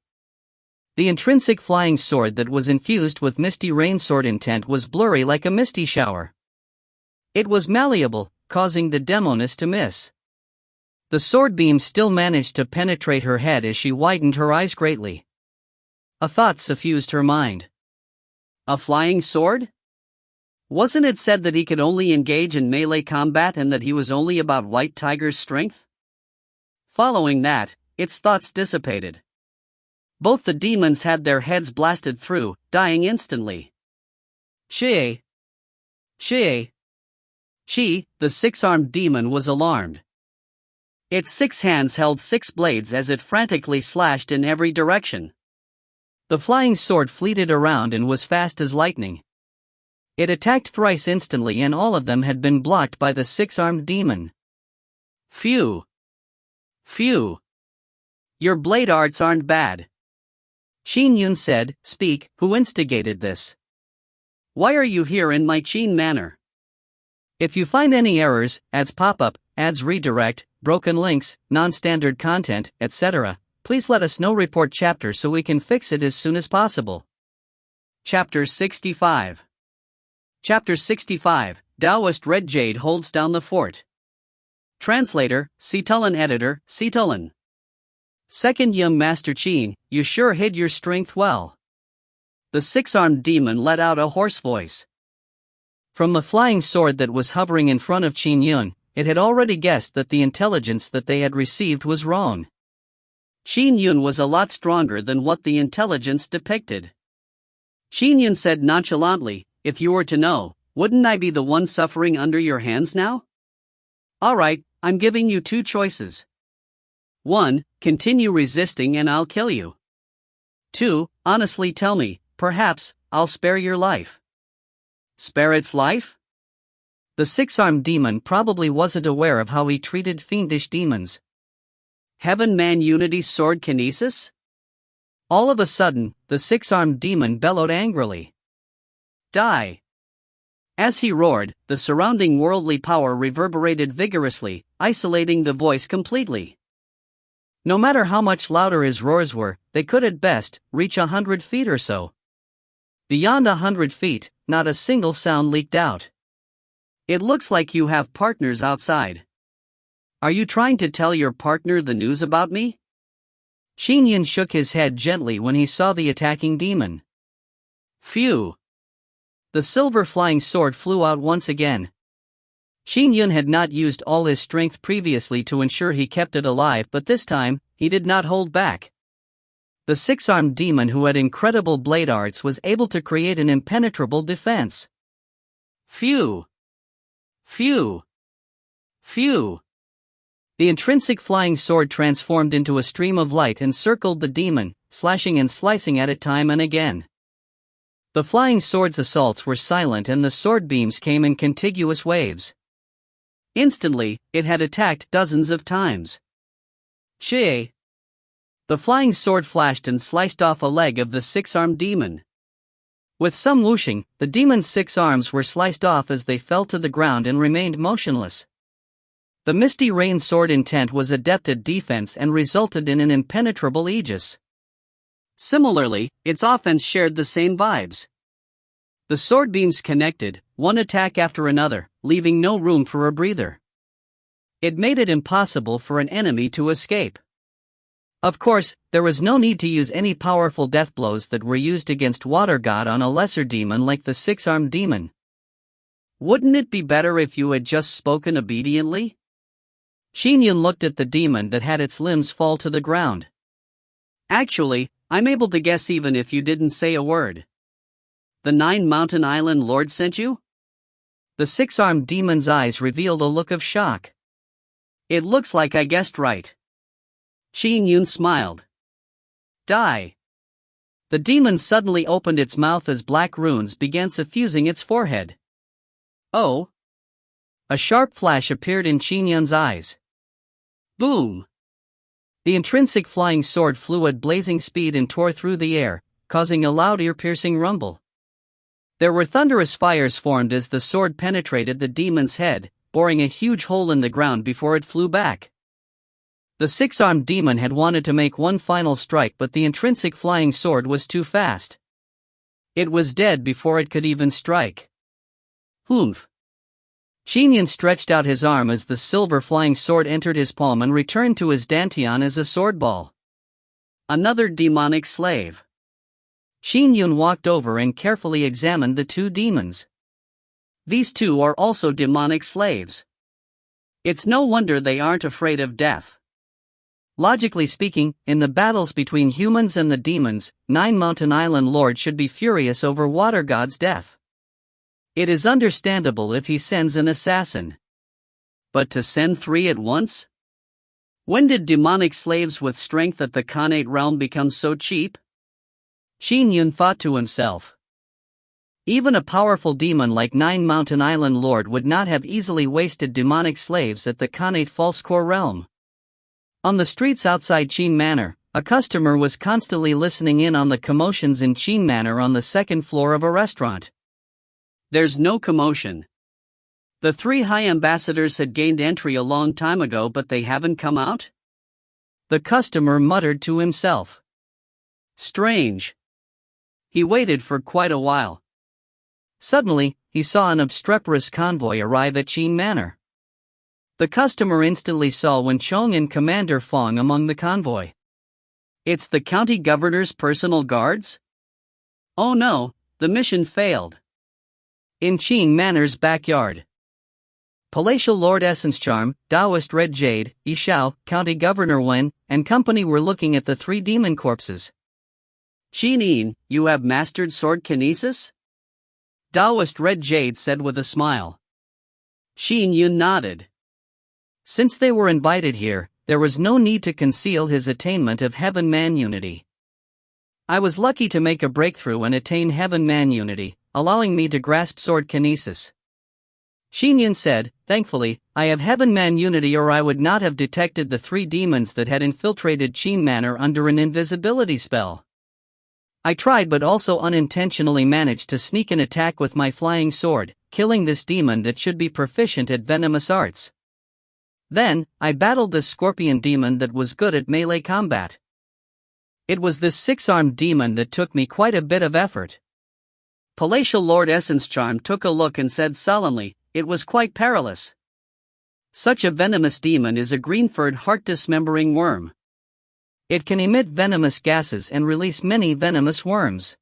The intrinsic flying sword that was infused with misty rain sword intent was blurry like a misty shower. It was malleable, causing the Demoness to miss. The sword beam still managed to penetrate her head as she widened her eyes greatly. A thought suffused her mind. A flying sword? Wasn't it said that he could only engage in melee combat and that he was only about White Tiger's strength? Following that, its thoughts dissipated. Both the demons had their heads blasted through, dying instantly. Xiao. She, the six-armed demon, was alarmed. Its 6 hands held 6 blades as it frantically slashed in every direction. The flying sword fleeted around and was fast as lightning. It attacked thrice instantly and all of them had been blocked by the 6-armed demon. Phew. Your blade arts aren't bad. Qin Yun said, "Speak, who instigated this? Why are you here in my Qin manor? If you find any errors, ads pop up, ads redirect, broken links, non-standard content, etc., please let us know. Report chapter so we can fix it as soon as possible." Chapter 65. Chapter 65, Taoist Red Jade holds down the fort. Translator, Citulin. Editor, Citulin. Second Young Master Qin, you sure hid your strength well. The 6-armed demon let out a hoarse voice. From the flying sword that was hovering in front of Qin Yun, it had already guessed that the intelligence that they had received was wrong. Qin Yun was a lot stronger than what the intelligence depicted. Qin Yun said nonchalantly, "If you were to know, wouldn't I be the one suffering under your hands now? Alright, I'm giving you 2 choices. 1, continue resisting and I'll kill you. 2, honestly tell me, perhaps, I'll spare your life." Spare its life? The 6-armed demon probably wasn't aware of how he treated fiendish demons. Heaven Man Unity Sword Kinesis? All of a sudden, the 6-armed demon bellowed angrily. Die! As he roared, the surrounding worldly power reverberated vigorously, isolating the voice completely. No matter how much louder his roars were, they could at best reach 100 feet or so. Beyond 100 feet, not a single sound leaked out. It looks like you have partners outside. Are you trying to tell your partner the news about me? Qin Yun shook his head gently when he saw the attacking demon. Phew! The silver flying sword flew out once again. Qin Yun had not used all his strength previously to ensure he kept it alive, but this time, he did not hold back. The 6-armed demon who had incredible blade arts was able to create an impenetrable defense. Phew! The intrinsic flying sword transformed into a stream of light and circled the demon, slashing and slicing at it time and again. The flying sword's assaults were silent and the sword beams came in contiguous waves. Instantly, it had attacked dozens of times. Xiao. The flying sword flashed and sliced off a leg of the 6-armed demon. With some whooshing, the demon's 6 arms were sliced off as they fell to the ground and remained motionless. The misty rain sword intent was adept at defense and resulted in an impenetrable aegis. Similarly, its offense shared the same vibes. The sword beams connected, one attack after another, leaving no room for a breather. It made it impossible for an enemy to escape. Of course, there was no need to use any powerful death blows that were used against Water God on a lesser demon like the 6-armed demon. Wouldn't it be better if you had just spoken obediently? Qin Yun looked at the demon that had its limbs fall to the ground. Actually, I'm able to guess even if you didn't say a word. The 9 Mountain Island Lord sent you? The 6-armed demon's eyes revealed a look of shock. It looks like I guessed right. Qin Yun smiled. Die. The demon suddenly opened its mouth as black runes began suffusing its forehead. Oh. A sharp flash appeared in Qin Yun's eyes. Boom! The intrinsic flying sword flew at blazing speed and tore through the air, causing a loud ear-piercing rumble. There were thunderous fires formed as the sword penetrated the demon's head, boring a huge hole in the ground before it flew back. The six-armed demon had wanted to make one final strike, but the intrinsic flying sword was too fast. It was dead before it could even strike. Humph! Qin Yun stretched out his arm as the silver flying sword entered his palm and returned to his dantian as a sword ball. Another demonic slave. Qin Yun walked over and carefully examined the two demons. These two are also demonic slaves. It's no wonder they aren't afraid of death. Logically speaking, in the battles between humans and the demons, 9 Mountain Island Lord should be furious over Water God's death. It is understandable if he sends an assassin. But to send 3 at once? When did demonic slaves with strength at the Khanate realm become so cheap? Qin Yun thought to himself. Even a powerful demon like 9 Mountain Island Lord would not have easily wasted demonic slaves at the Khanate false core realm. On the streets outside Qin Manor, a customer was constantly listening in on the commotions in Qin Manor on the second floor of a restaurant. There's no commotion. The 3 high ambassadors had gained entry a long time ago, but they haven't come out? The customer muttered to himself. Strange. He waited for quite a while. Suddenly, he saw an obstreperous convoy arrive at Qin Manor. The customer instantly saw Wen Chong and Commander Fong among the convoy. It's the county governor's personal guards? Oh no, the mission failed. In Qin Manor's backyard, Palatial Lord Essence Charm, Taoist Red Jade, Xiao, County Governor Wen, and company were looking at the 3 demon corpses. Qin Yun, you have mastered sword kinesis? Taoist Red Jade said with a smile. Qin Yun nodded. Since they were invited here, there was no need to conceal his attainment of Heaven Man Unity. I was lucky to make a breakthrough and attain Heaven Man Unity, allowing me to grasp sword kinesis. Qin Yun said, thankfully, I have Heaven Man Unity, or I would not have detected the 3 demons that had infiltrated Qin Manor under an invisibility spell. I tried but also unintentionally managed to sneak an attack with my flying sword, killing this demon that should be proficient at venomous arts. Then, I battled this scorpion demon that was good at melee combat. It was this 6-armed demon that took me quite a bit of effort. Palatial Lord Essence Charm took a look and said solemnly, it was quite perilous. Such a venomous demon is a green-furred heart-dismembering worm. It can emit venomous gases and release many venomous worms.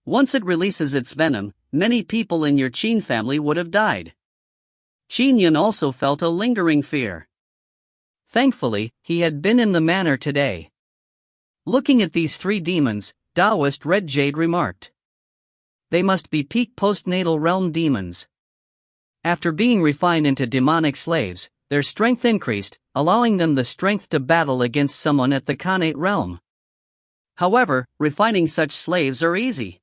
Once it releases its venom, many people in your Qin family would have died. Qin Yun also felt a lingering fear. Thankfully, he had been in the manor today. Looking at these 3 demons, Taoist Red Jade remarked. They must be peak postnatal realm demons. After being refined into demonic slaves, their strength increased, allowing them the strength to battle against someone at the Khanate realm. However, refining such slaves are easy.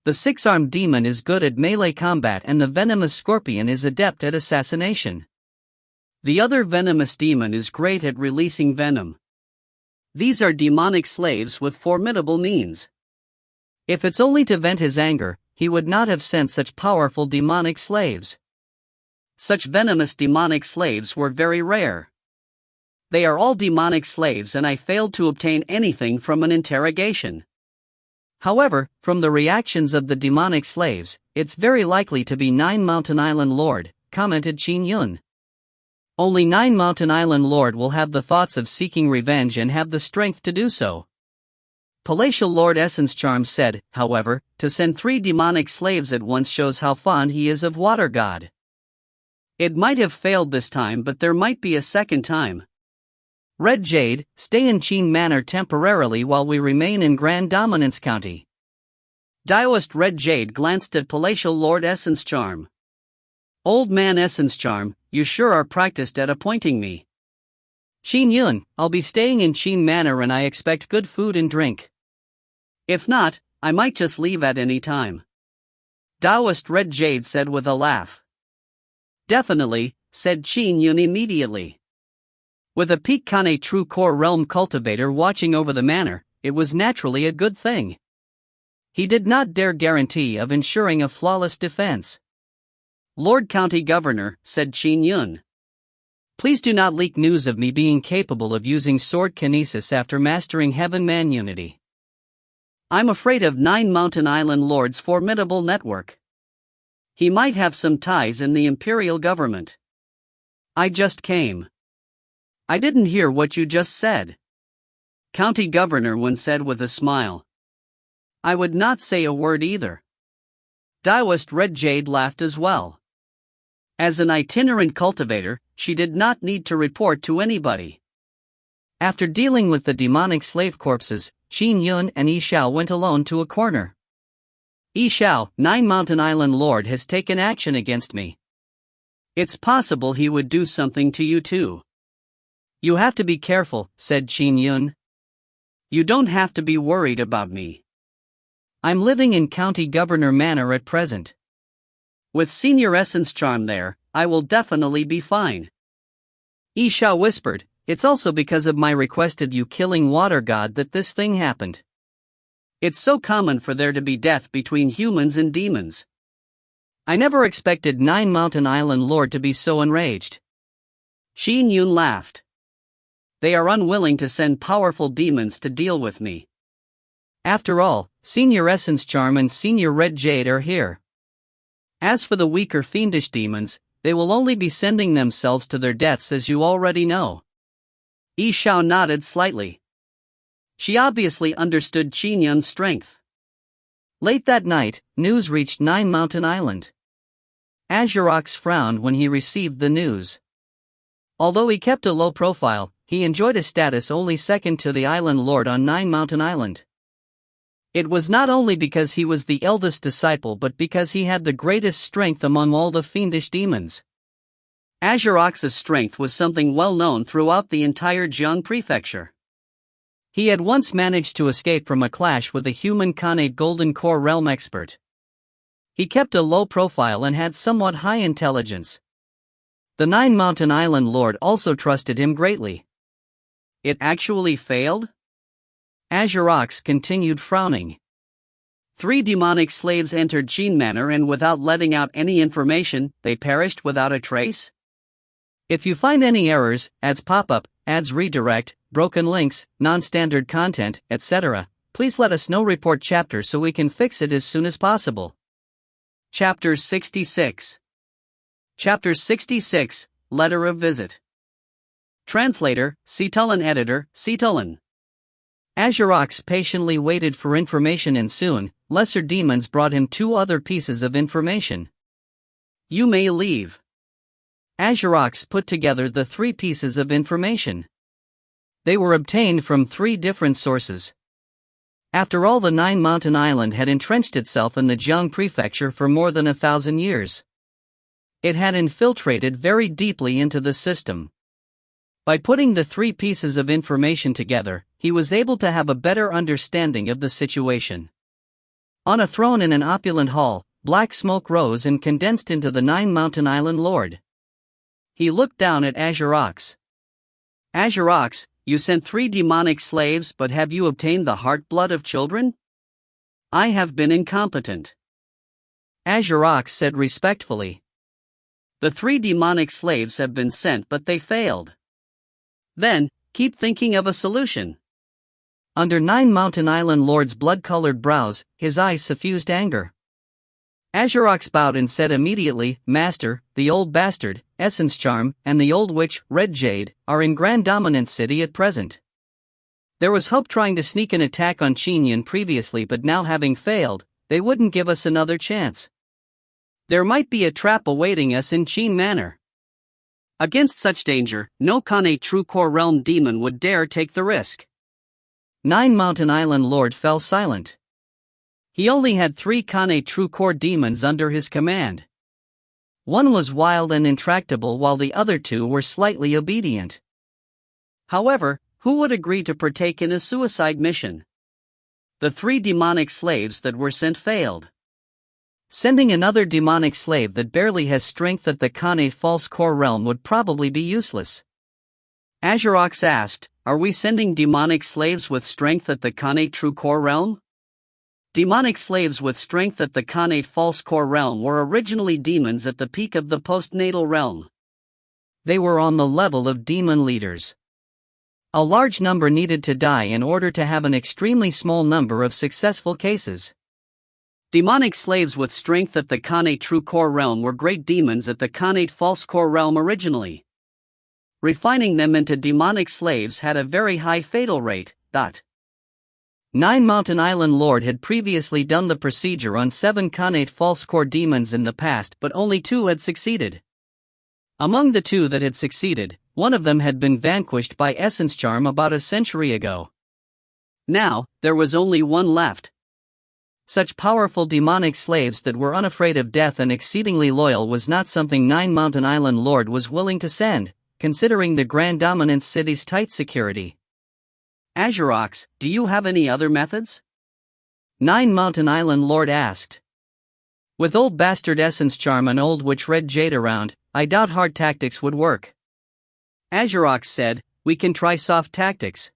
The 6-armed demon is good at melee combat and the venomous scorpion is adept at assassination. The other venomous demon is great at releasing venom. These are demonic slaves with formidable means. If it's only to vent his anger, he would not have sent such powerful demonic slaves. Such venomous demonic slaves were very rare. They are all demonic slaves and I failed to obtain anything from an interrogation. However, from the reactions of the demonic slaves, it's very likely to be 9 Mountain Island Lord, commented Qin Yun. Only 9 Mountain Island Lord will have the thoughts of seeking revenge and have the strength to do so. Palatial Lord Essence Charm said, however, to send 3 demonic slaves at once shows how fond he is of Water God. It might have failed this time, but there might be a second time. Red Jade, stay in Qin Manor temporarily while we remain in Grand Dominance County. Taoist Red Jade glanced at Palatial Lord Essence Charm. Old man Essence Charm, you sure are practiced at appointing me. Qin Yun, I'll be staying in Qin Manor and I expect good food and drink. If not, I might just leave at any time. Taoist Red Jade said with a laugh. Definitely, said Qin Yun immediately. With a peak Kane true core realm cultivator watching over the manor, it was naturally a good thing. He did not dare guarantee of ensuring a flawless defense. Lord County Governor, said Qin Yun. Please do not leak news of me being capable of using sword kinesis after mastering Heaven-Man Unity. I'm afraid of Nine Mountain Island Lord's formidable network. He might have some ties in the imperial government. I just came. I didn't hear what you just said. County Governor Yun said with a smile. I would not say a word either. Daoist Red Jade laughed as well. As an itinerant cultivator, she did not need to report to anybody. After dealing with the demonic slave corpses, Qin Yun and Xiao went alone to a corner. Xiao, Nine Mountain Island Lord has taken action against me. It's possible he would do something to you too. You have to be careful, said Qin Yun. You don't have to be worried about me. I'm living in County Governor Manor at present. With Senior Essence Charm there, I will definitely be fine. Xiao whispered, it's also because of my request of you killing Water God that this thing happened. It's so common for there to be death between humans and demons. I never expected Nine Mountain Island Lord to be so enraged. Qin Yun laughed. They are unwilling to send powerful demons to deal with me. After all, Senior Essence Charm and Senior Red Jade are here. As for the weaker fiendish demons, they will only be sending themselves to their deaths as you already know. Xiao nodded slightly. She obviously understood Qin Yun's strength. Late that night, news reached Nine Mountain Island. Azurox frowned when he received the news. Although he kept a low profile, he enjoyed a status only second to the Island Lord on Nine Mountain Island. It was not only because he was the eldest disciple but because he had the greatest strength among all the fiendish demons. Azurox's strength was something well known throughout the entire Jiang Prefecture. He had once managed to escape from a clash with a human Khanate Golden Core Realm expert. He kept a low profile and had somewhat high intelligence. The Nine Mountain Island Lord also trusted him greatly. It actually failed? Azurox continued frowning. 3 demonic slaves entered Qin Manor and without letting out any information, they perished without a trace? If you find any errors, ads pop up, ads redirect, broken links, non-standard content, etc., please let us know. Report chapter so we can fix it as soon as possible. Chapter 66. Chapter 66, Letter of Visit. Translator, Cetulin. Editor, Cetulin. Azurox patiently waited for information and soon, lesser demons brought him 2 other pieces of information. You may leave. Azurox put together the 3 pieces of information. They were obtained from 3 different sources. After all, the Nine Mountain Island had entrenched itself in the Jiang Prefecture for more than 1,000 years. It had infiltrated very deeply into the system. By putting the 3 pieces of information together, he was able to have a better understanding of the situation. On a throne in an opulent hall, black smoke rose and condensed into the Nine Mountain Island Lord. He looked down at Azurox. Azurox, you sent 3 demonic slaves, but have you obtained the heart blood of children? I have been incompetent. Azurox said respectfully. The 3 demonic slaves have been sent but they failed. Then, keep thinking of a solution. Under Nine Mountain Island Lord's blood-colored brows, his eyes suffused anger. Azurox bowed and said immediately, Master, the old bastard, Essence Charm, and the old witch, Red Jade, are in Grand Dominant City at present. There was hope trying to sneak an attack on Qin Yun previously, but now having failed, they wouldn't give us another chance. There might be a trap awaiting us in Qin Manor. Against such danger, no Khanate True Core Realm demon would dare take the risk. Nine Mountain Island Lord fell silent. He only had 3 Khanate True Core demons under his command. One was wild and intractable while the other 2 were slightly obedient. However, who would agree to partake in a suicide mission? The 3 demonic slaves that were sent failed. Sending another demonic slave that barely has strength at the Khanate false core realm would probably be useless. Azurox asked, "Are we sending demonic slaves with strength at the Khanate true core realm?" Demonic slaves with strength at the Khanate false core realm were originally demons at the peak of the postnatal realm. They were on the level of demon leaders. A large number needed to die in order to have an extremely small number of successful cases. Demonic slaves with strength at the Khanate true core realm were great demons at the Khanate false core realm originally. Refining them into demonic slaves had a very high fatal rate. 9 Mountain Island Lord had previously done the procedure on 7 Khanate false core demons in the past, but only 2 had succeeded. Among the 2 that had succeeded, one of them had been vanquished by essence charm about a century ago. Now, there was only one left. Such powerful demonic slaves that were unafraid of death and exceedingly loyal was not something 9 Mountain Island Lord was willing to send, considering the Grand Dominance City's tight security. Azurox, do you have any other methods? 9 Mountain Island Lord asked. With old bastard essence charm and old witch red jade around, I doubt hard tactics would work. Azurox said, we can try soft tactics.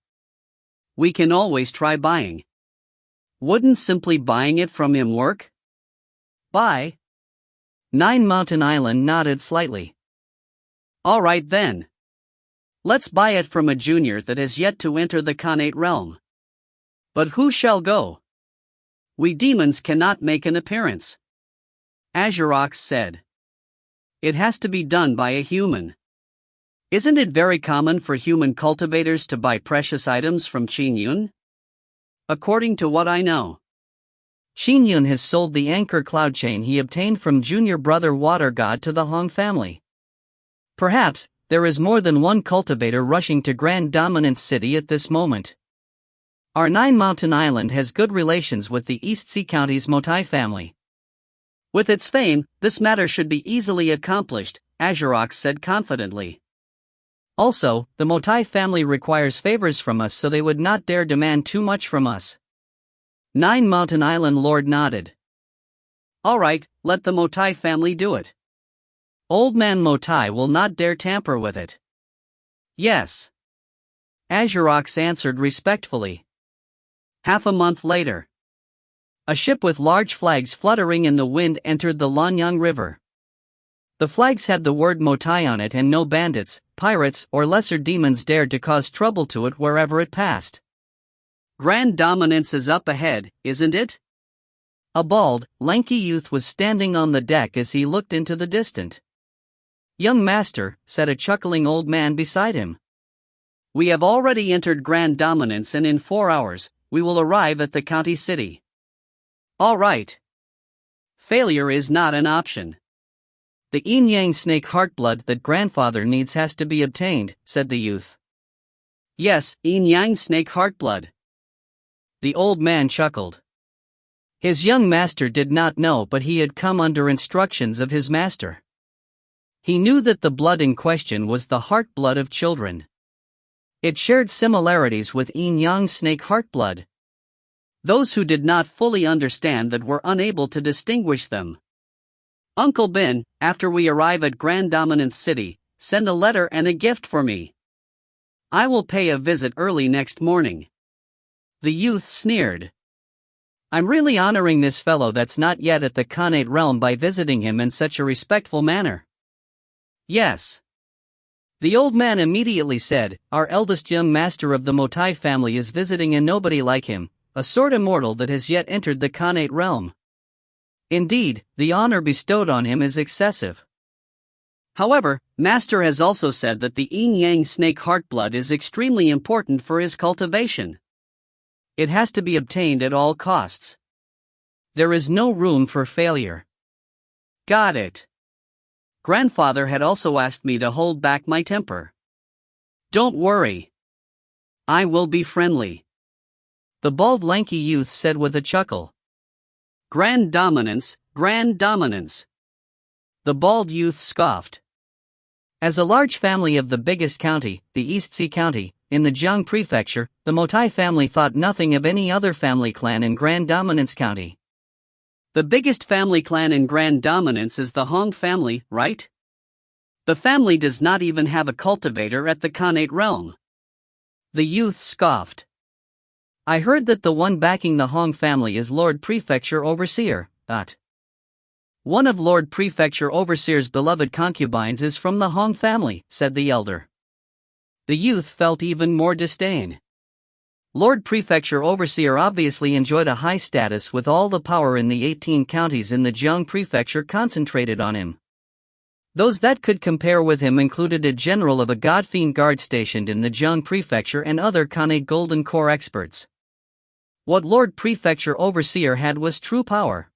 We can always try buying. Wouldn't simply buying it from him work? Buy? 9 Mountain Island nodded slightly. Alright then. Let's buy it from a junior that has yet to enter the Khanate realm. But who shall go? We demons cannot make an appearance. Azurox said. It has to be done by a human. Isn't it very common for human cultivators to buy precious items from Qin Yun? According to what I know, Qin Yun has sold the anchor cloud chain he obtained from junior brother Water God to the Hong family. Perhaps, there is more than one cultivator rushing to Grand Dominance City at this moment. Our 9 Mountain Island has good relations with the East Sea County's Motai family. With its fame, this matter should be easily accomplished, Azurox said confidently. Also, the Motai family requires favors from us, so they would not dare demand too much from us. 9 Mountain Island Lord nodded. Alright, let the Motai family do it. Old man Motai will not dare tamper with it. Yes. Azurox answered respectfully. Half a month later, a ship with large flags fluttering in the wind entered the Lanyang River. The flags had the word Motai on it, and no bandits, pirates, or lesser demons dared to cause trouble to it wherever it passed. Grand Dominance is up ahead, isn't it? A bald, lanky youth was standing on the deck as he looked into the distance. Young master, said a chuckling old man beside him. We have already entered Grand Dominance, and in 4 hours, we will arrive at the county city. All right. Failure is not an option. The yin yang snake heartblood that grandfather needs has to be obtained, said the youth. Yes, yin yang snake heartblood. The old man chuckled. His young master did not know, but he had come under instructions of his master. He knew that the blood in question was the heart blood of children. It shared similarities with yin yang snake heartblood. Those who did not fully understand that were unable to distinguish them. Uncle Ben, after we arrive at Grand Dominance City, send a letter and a gift for me. I will pay a visit early next morning. The youth sneered. I'm really honoring this fellow that's not yet at the Khanate realm by visiting him in such a respectful manner. Yes. The old man immediately said, our eldest young master of the Motai family is visiting, and nobody like him, a sword immortal that has yet entered the Khanate realm. Indeed, the honor bestowed on him is excessive. However, Master has also said that the yin-yang snake heartblood is extremely important for his cultivation. It has to be obtained at all costs. There is no room for failure. Got it. Grandfather had also asked me to hold back my temper. Don't worry. I will be friendly. The bald lanky youth said with a chuckle. Grand Dominance, Grand Dominance. The bald youth scoffed. As a large family of the biggest county, the East Sea County, in the Jiang Prefecture, the Motai family thought nothing of any other family clan in Grand Dominance County. The biggest family clan in grand dominance is the Hong family, right? The family does not even have a cultivator at the Khanate realm. The youth scoffed. I heard that the one backing the Hong family is Lord Prefecture Overseer. One of Lord Prefecture Overseer's beloved concubines is from the Hong family, said the elder. The youth felt even more disdain. Lord Prefecture Overseer obviously enjoyed a high status with all the power in the 18 counties in the Jiang Prefecture concentrated on him. Those that could compare with him included a general of a God-fiend guard stationed in the Jiang Prefecture and other Khanate Golden Corps experts. What Lord Prefecture Overseer had was true power.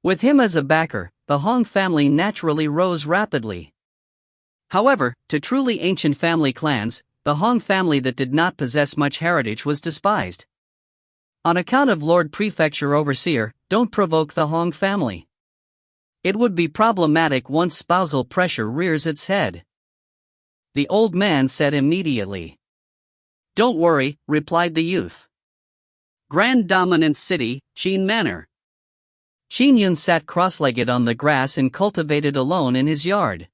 With him as a backer, the Hong family naturally rose rapidly. However, to truly ancient family clans, the Hong family that did not possess much heritage was despised. On account of Lord Prefecture Overseer, don't provoke the Hong family. It would be problematic once spousal pressure rears its head. The old man said immediately. Don't worry, replied the youth. Grand Dominance City, Qin Manor. Qin Yun sat cross-legged on the grass and cultivated alone in his yard.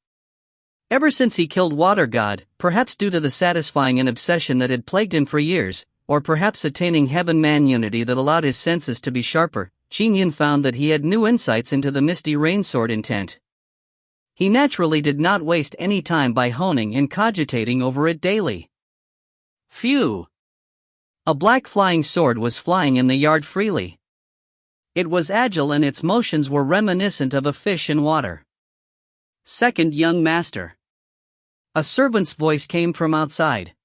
Ever since he killed Water God, perhaps due to the satisfying an obsession that had plagued him for years, or perhaps attaining heaven-man unity that allowed his senses to be sharper, Qin Yun found that he had new insights into the misty rainsword intent. He naturally did not waste any time by honing and cogitating over it daily. Phew! A black flying sword was flying in the yard freely. It was agile and its motions were reminiscent of a fish in water. Second young master. A servant's voice came from outside.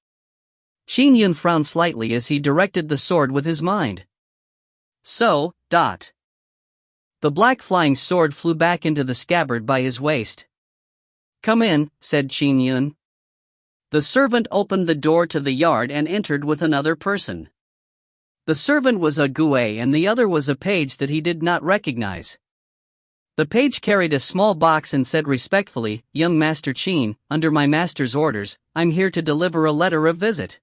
Qin Yun frowned slightly as he directed the sword with his mind. So. The black flying sword flew back into the scabbard by his waist. Come in, said Qin Yun. The servant opened the door to the yard and entered with another person. The servant was a Gui and the other was a page that he did not recognize. The page carried a small box and said respectfully, Young Master Qin, under my master's orders, I'm here to deliver a letter of visit.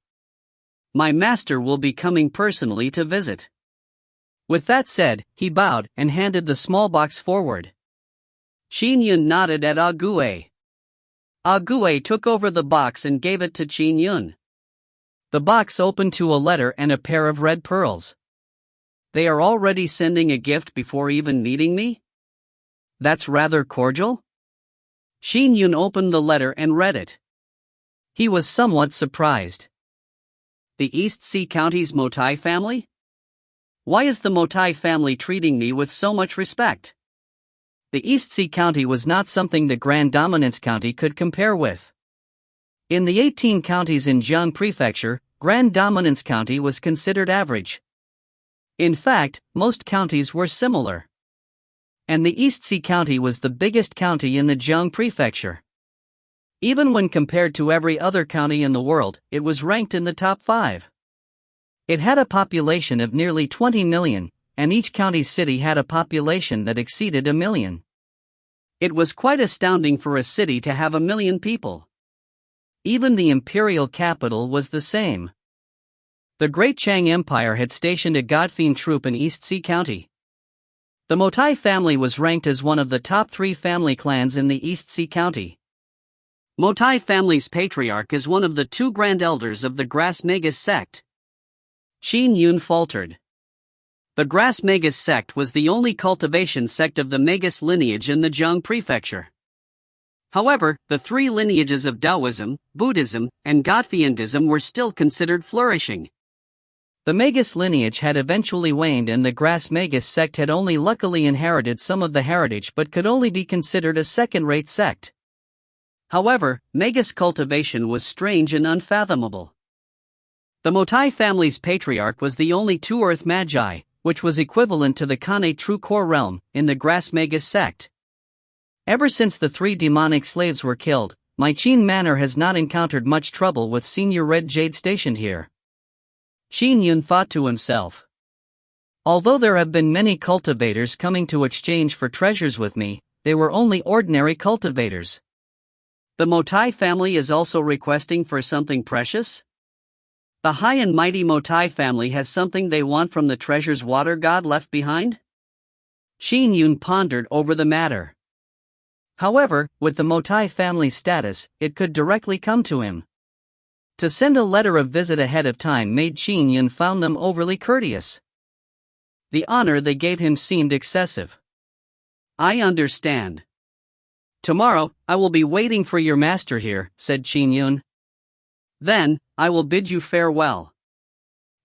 My master will be coming personally to visit. With that said, he bowed and handed the small box forward. Qin Yun nodded at Ague. Ague took over the box and gave it to Qin Yun. The box opened to a letter and a pair of red pearls. They are already sending a gift before even meeting me? That's rather cordial? Qin Yun opened the letter and read it. He was somewhat surprised. The East Sea County's Motai family? Why is the Motai family treating me with so much respect? The East Sea County was not something the Grand Dominance County could compare with. In the 18 counties in Jiang Prefecture, Grand Dominance County was considered average. In fact, most counties were similar. And the East Sea County was the biggest county in the Jiang Prefecture. Even when compared to every other county in the world, it was ranked in the top 5. It had a population of nearly 20 million, and each county city had a population that exceeded 1 million. It was quite astounding for a city to have 1 million people. Even the imperial capital was the same. The Great Chang Empire had stationed a God-fiend troop in East Sea County. The Motai family was ranked as one of the top 3 family clans in the East Sea County. Motai family's patriarch is one of the 2 grand elders of the Grass Magus sect. Qin Yun faltered. The Grass Magus sect was the only cultivation sect of the Magus lineage in the Jiang Prefecture. However, the 3 lineages of Taoism, Buddhism, and God-fiendism were still considered flourishing. The Magus lineage had eventually waned and the Grass Magus sect had only luckily inherited some of the heritage but could only be considered a second-rate sect. However, Magus cultivation was strange and unfathomable. The Motai family's patriarch was the only 2 Earth Magi, which was equivalent to the Khanate True Core realm, in the Grass Magus sect. Ever since the 3 demonic slaves were killed, my Qin Manor has not encountered much trouble with Senior Red Jade stationed here. Qin Yun thought to himself. Although there have been many cultivators coming to exchange for treasures with me, they were only ordinary cultivators. The Motai family is also requesting for something precious? The high and mighty Motai family has something they want from the treasures Water God left behind? Qin Yun pondered over the matter. However, with the Motai family's status, it could directly come to him. To send a letter of visit ahead of time made Qin Yun found them overly courteous. The honor they gave him seemed excessive. I understand. Tomorrow, I will be waiting for your master here, said Qin Yun. Then, I will bid you farewell.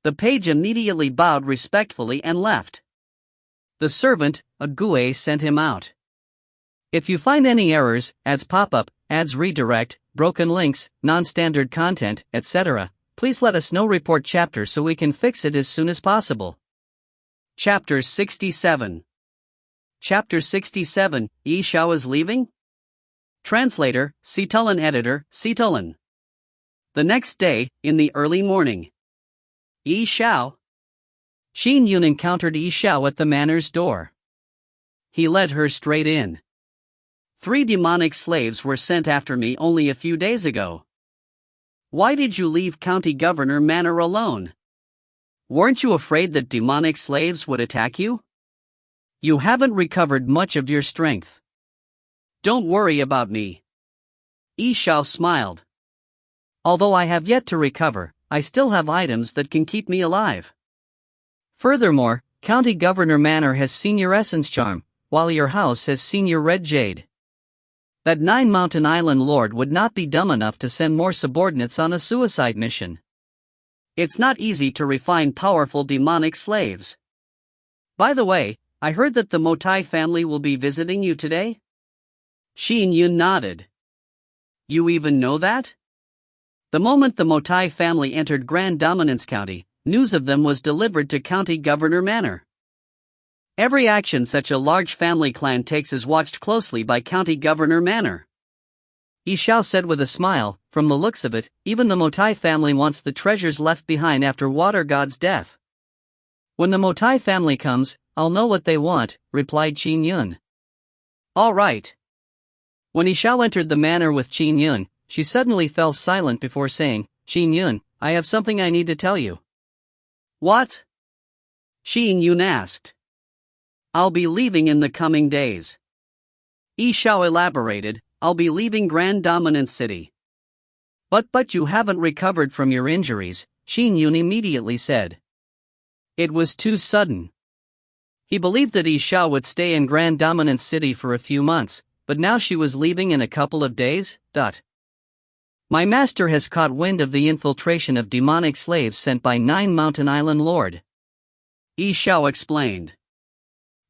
The page immediately bowed respectfully and left. The servant, a Gue, sent him out. If you find any errors, ads pop up, ads redirect, broken links, non-standard content, etc., please let us know. Report chapter so we can fix it as soon as possible. Chapter 67. Chapter 67, Xiao is leaving? Translator, Citulin. Editor, Citulin. The next day, in the early morning. Xiao. Qin Yun encountered Xiao at the manor's door. He led her straight in. 3 demonic slaves were sent after me only a few days ago. Why did you leave County Governor Manor alone? Weren't you afraid that demonic slaves would attack you? You haven't recovered much of your strength. Don't worry about me. Xiao smiled. Although I have yet to recover, I still have items that can keep me alive. Furthermore, County Governor Manor has seen your essence charm, while your house has seen your red jade. That 9 Mountain Island Lord would not be dumb enough to send more subordinates on a suicide mission. It's not easy to refine powerful demonic slaves. By the way, I heard that the Motai family will be visiting you today? Qin Yun nodded. You even know that? The moment the Motai family entered Grand Dominance County, news of them was delivered to County Governor Manor. Every action such a large family clan takes is watched closely by County Governor Manor. Xiao said with a smile, from the looks of it, even the Motai family wants the treasures left behind after Water God's death. When the Motai family comes, I'll know what they want, replied Qin Yun. All right. When Xiao entered the manor with Qin Yun, she suddenly fell silent before saying, Qin Yun, I have something I need to tell you. What? Qin Yun asked. I'll be leaving in the coming days. Xiao elaborated, I'll be leaving Grand Dominance City. But you haven't recovered from your injuries, Qin Yun immediately said. It was too sudden. He believed that Xiao would stay in Grand Dominance City for a few months, but now she was leaving in a couple of days. My master has caught wind of the infiltration of demonic slaves sent by 9 Mountain Island Lord. Xiao explained.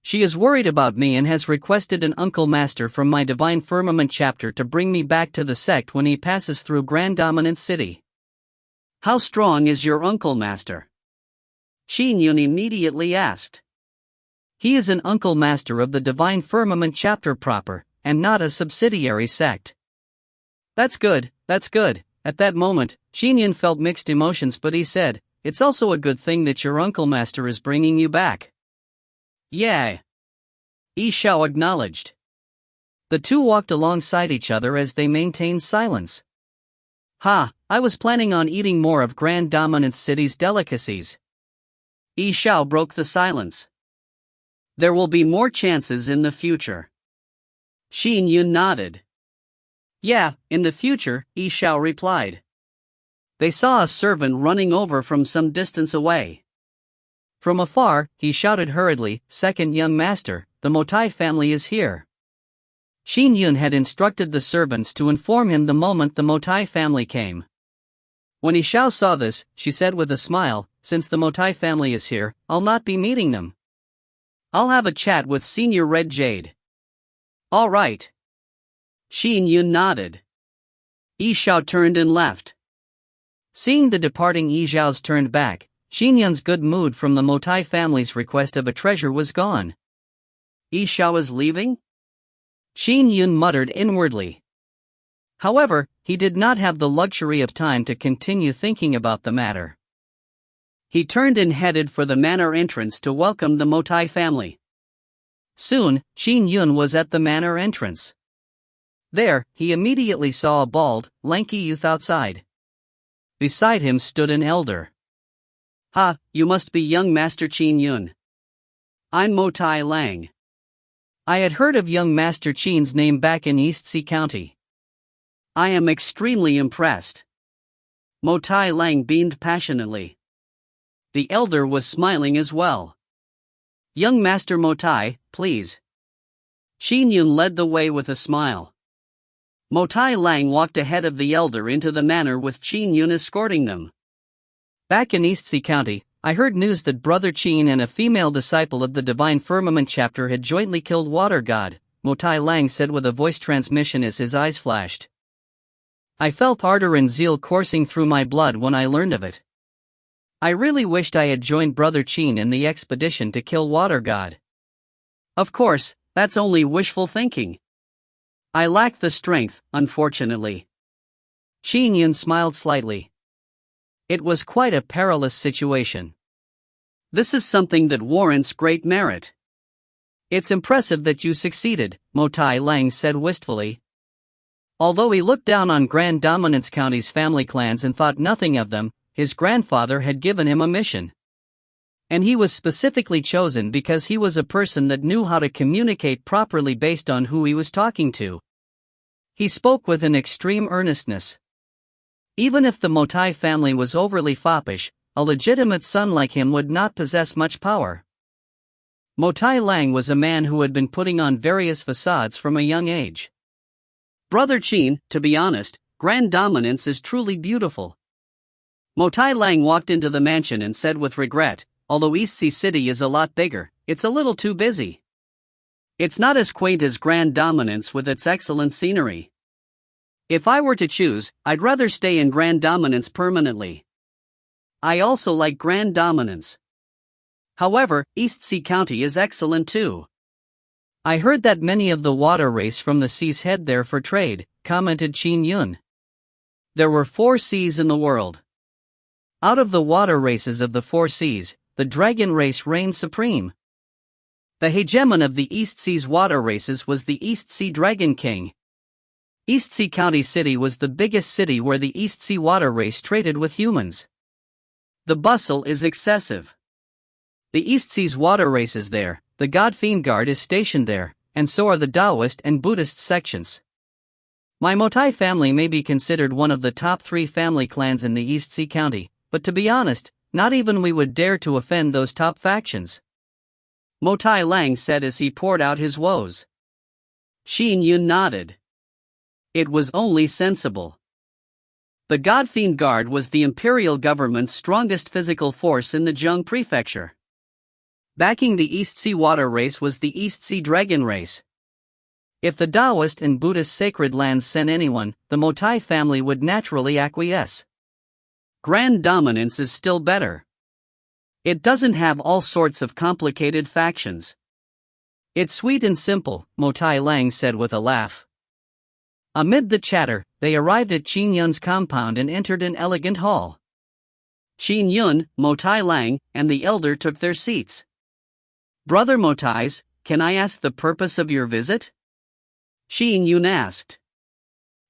She is worried about me and has requested an uncle master from my Divine Firmament chapter to bring me back to the sect when he passes through Grand Dominance City. How strong is your uncle master? Qin Yun immediately asked. He is an uncle master of the Divine Firmament chapter proper, and not a subsidiary sect. That's good, that's good. At that moment, Qin Yun felt mixed emotions, but he said, it's also a good thing that your uncle master is bringing you back. Yeah. Xiao acknowledged. The two walked alongside each other as they maintained silence. I was planning on eating more of Grand Dominance City's delicacies. Xiao broke the silence. There will be more chances in the future. Qin Yun nodded. Yeah, in the future, Xiao replied. They saw a servant running over from some distance away. From afar, he shouted hurriedly, Second young master, the Motai family is here. Qin Yun had instructed the servants to inform him the moment the Motai family came. When Xiao saw this, she said with a smile, since the Motai family is here, I'll not be meeting them. I'll have a chat with Senior Red Jade. All right. Qin Yun nodded. Xiao turned and left. Seeing the departing Xiao's turned back, Qin Yun's good mood from the Motai family's request of a treasure was gone. Xiao is leaving? Qin Yun muttered inwardly. However, he did not have the luxury of time to continue thinking about the matter. He turned and headed for the manor entrance to welcome the Motai family. Soon, Qin Yun was at the manor entrance. There, he immediately saw a bald, lanky youth outside. Beside him stood an elder. You must be young Master Qin Yun. I'm Motai Lang. I had heard of young Master Qin's name back in East Sea County. I am extremely impressed. Mo Tai Lang beamed passionately. The elder was smiling as well. Young Master Mo Tai, please. Qin Yun led the way with a smile. Mo Tai Lang walked ahead of the elder into the manor with Qin Yun escorting them. Back in East Sea County, I heard news that Brother Qin and a female disciple of the Divine Firmament chapter had jointly killed Water God, Mo Tai Lang said with a voice transmission as his eyes flashed. I felt ardor and zeal coursing through my blood when I learned of it. I really wished I had joined Brother Qin in the expedition to kill Water God. Of course, that's only wishful thinking. I lack the strength, unfortunately. Qin Yun smiled slightly. It was quite a perilous situation. This is something that warrants great merit. It's impressive that you succeeded, Mo Tai Lang said wistfully. Although he looked down on Grand Dominance County's family clans and thought nothing of them, his grandfather had given him a mission. And he was specifically chosen because he was a person that knew how to communicate properly based on who he was talking to. He spoke with an extreme earnestness. Even if the Mo Tai family was overly foppish, a legitimate son like him would not possess much power. Mo Tai Lang was a man who had been putting on various facades from a young age. Brother Qin, to be honest, Grand Dominance is truly beautiful. Mo Tai Lang walked into the mansion and said with regret, although East Sea City is a lot bigger, it's a little too busy. It's not as quaint as Grand Dominance with its excellent scenery. If I were to choose, I'd rather stay in Grand Dominance permanently. I also like Grand Dominance. However, East Sea County is excellent too. I heard that many of the water race from the seas head there for trade, commented Qin Yun. There were 4 seas in the world. Out of the water races of the 4 seas, the dragon race reigned supreme. The hegemon of the East Sea's water races was the East Sea Dragon King. East Sea County City was the biggest city where the East Sea water race traded with humans. The bustle is excessive. The East Sea's water race is there, the God Fiend Guard is stationed there, and so are the Taoist and Buddhist sections. My Mo Tai family may be considered one of the top 3 family clans in the East Sea County, but to be honest, not even we would dare to offend those top factions. Mo Tai Lang said as he poured out his woes. Qin Yun nodded. It was only sensible. The God Fiend Guard was the imperial government's strongest physical force in the Zheng Prefecture. Backing the East Sea water race was the East Sea Dragon race. If the Taoist and Buddhist sacred lands sent anyone, the Mo Tai family would naturally acquiesce. Grand Dominance is still better. It doesn't have all sorts of complicated factions. It's sweet and simple, Mo Tai Lang said with a laugh. Amid the chatter, they arrived at Qin Yun's compound and entered an elegant hall. Qin Yun, Mo Tai Lang, and the elder took their seats. Brother Mo Tais, can I ask the purpose of your visit? Qin Yun asked.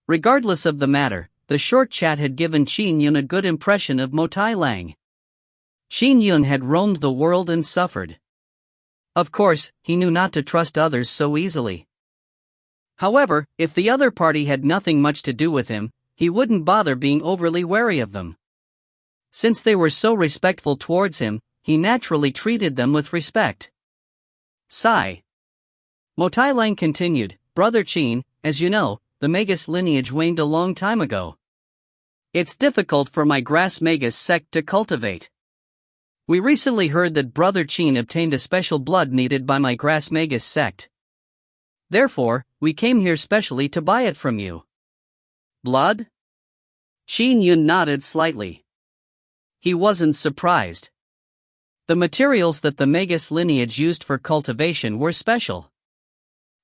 Regardless of the matter, the short chat had given Qin Yun a good impression of Mo Tai Lang. Qin Yun had roamed the world and suffered. Of course, he knew not to trust others so easily. However, if the other party had nothing much to do with him, he wouldn't bother being overly wary of them. Since they were so respectful towards him, he naturally treated them with respect. Sigh. Mo Tai Lang continued, Brother Qin, as you know, the Magus lineage waned a long time ago. It's difficult for my Grass Magus sect to cultivate. We recently heard that Brother Qin obtained a special blood needed by my Grass Magus sect. Therefore, we came here specially to buy it from you. Blood? Qin Yun nodded slightly. He wasn't surprised. The materials that the Magus lineage used for cultivation were special.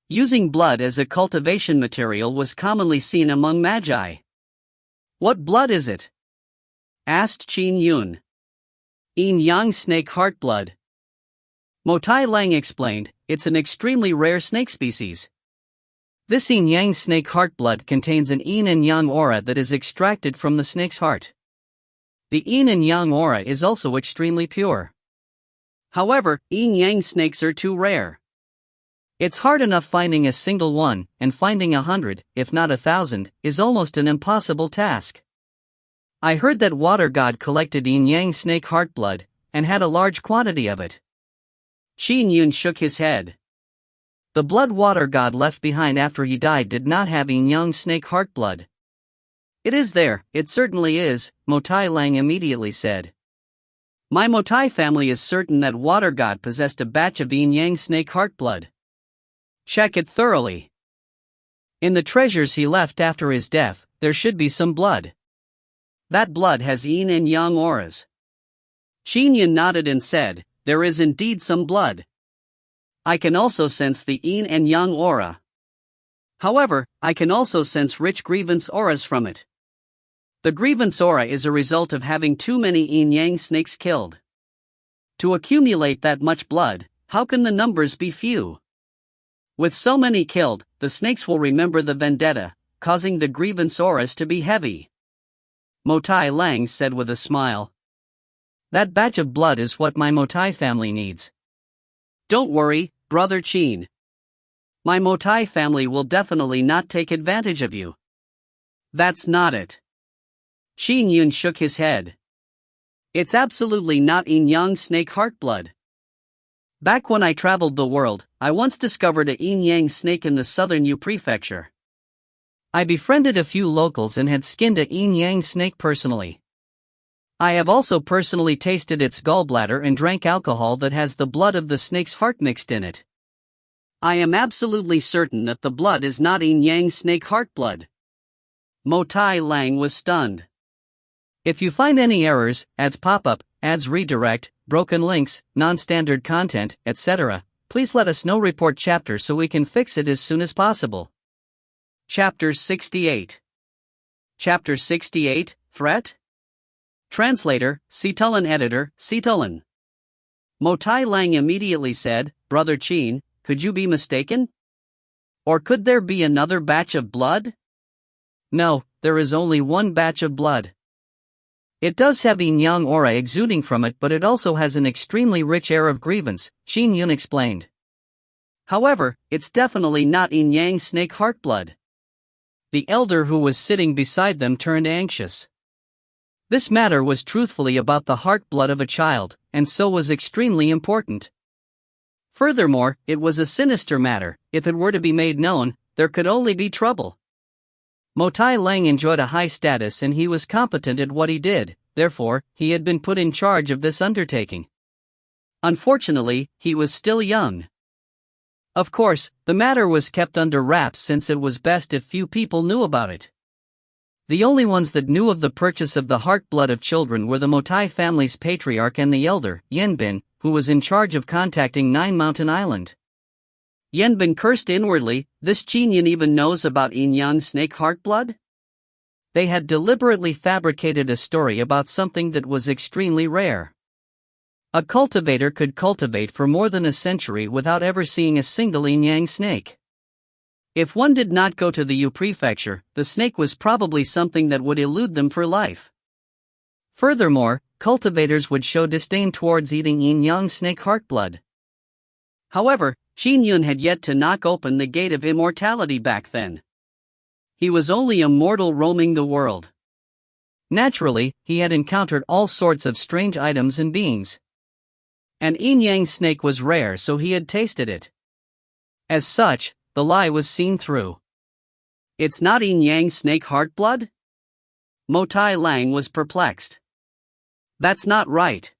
Using blood as a cultivation material was commonly seen among magi. What blood is it? Asked Qin Yun. Yin Yang snake heart blood. Mo Tai Lang explained, it's an extremely rare snake species. This yin yang snake heart blood contains an yin and yang aura that is extracted from the snake's heart. The yin and yang aura is also extremely pure. However, yin yang snakes are too rare. It's hard enough finding a single one, and finding 100, if not 1,000, is almost an impossible task. I heard that water god collected yin-yang snake heart blood, and had a large quantity of it. Qin Yun shook his head. The blood water god left behind after he died did not have yin-yang snake heart blood. It is there, it certainly is, Motai Lang immediately said. My Motai family is certain that water god possessed a batch of yin-yang snake heart blood. Check it thoroughly. In the treasures he left after his death, there should be some blood. That blood has yin and yang auras. Qin Yun nodded and said, there is indeed some blood. I can also sense the yin and yang aura. However, I can also sense rich grievance auras from it. The grievance aura is a result of having too many yin-yang snakes killed. To accumulate that much blood, how can the numbers be few? With so many killed, the snakes will remember the vendetta, causing the grievance auras to be heavy. Motai Lang said with a smile. That batch of blood is what my Motai family needs. Don't worry, Brother Qin. My Motai family will definitely not take advantage of you. That's not it. Qin Yun shook his head. It's absolutely not yin-yang snake heart blood. Back when I traveled the world, I once discovered a yin-yang snake in the southern Yu prefecture. I befriended a few locals and had skinned a yin-yang snake personally. I have also personally tasted its gallbladder and drank alcohol that has the blood of the snake's heart mixed in it. I am absolutely certain that the blood is not yin-yang snake heart blood. Motai Lang was stunned. If you find any errors, ads pop up, ads redirect, broken links, non-standard content, etc., please let us know. Report chapter so we can fix it as soon as possible. Chapter 68. Chapter 68, Threat? Translator, Situlin. Editor, Situlin. Motai Lang immediately said, Brother Qin, could you be mistaken? Or could there be another batch of blood? No, there is only one batch of blood. It does have yin-yang aura exuding from it, but it also has an extremely rich air of grievance, Qin Yun explained. However, it's definitely not yin-yang snake heart blood. The elder who was sitting beside them turned anxious. This matter was truthfully about the heart blood of a child, and so was extremely important. Furthermore, it was a sinister matter. If it were to be made known, there could only be trouble. Motai Lang enjoyed a high status and he was competent at what he did, therefore, he had been put in charge of this undertaking. Unfortunately, he was still young. Of course, the matter was kept under wraps since it was best if few people knew about it. The only ones that knew of the purchase of the heart blood of children were the Motai family's patriarch and the elder, Yanbin, who was in charge of contacting Nine Mountain Island. Yanbin cursed inwardly, this Qin Yun even knows about yin-yang snake heart blood? They had deliberately fabricated a story about something that was extremely rare. A cultivator could cultivate for more than a century without ever seeing a single yin-yang snake. If one did not go to the Yu prefecture, the snake was probably something that would elude them for life. Furthermore, cultivators would show disdain towards eating yin-yang snake heart blood. However, Qin Yun had yet to knock open the gate of immortality back then. He was only a mortal roaming the world. Naturally, he had encountered all sorts of strange items and beings. An yin-yang snake was rare, so he had tasted it. As such, the lie was seen through. It's not yin-yang snake heart blood? Motai Lang was perplexed. That's not right.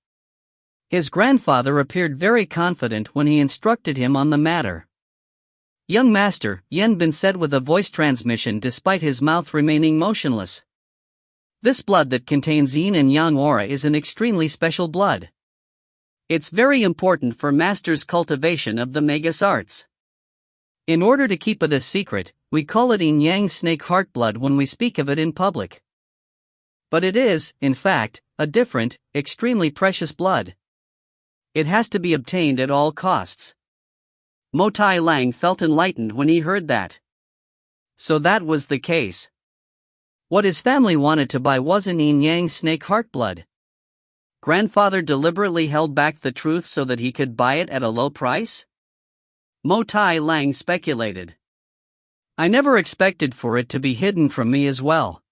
His grandfather appeared very confident when he instructed him on the matter. Young master, Yanbin said with a voice transmission despite his mouth remaining motionless. This blood that contains yin and yang aura is an extremely special blood. It's very important for master's cultivation of the Magus arts. In order to keep it a secret, we call it yin-yang snake heart blood when we speak of it in public. But it is, in fact, a different, extremely precious blood. It has to be obtained at all costs. Motai Lang felt enlightened when he heard that. So that was the case. What his family wanted to buy wasn't yin-yang snake heart blood. Grandfather deliberately held back the truth so that he could buy it at a low price? Motai Lang speculated. I never expected for it to be hidden from me as well.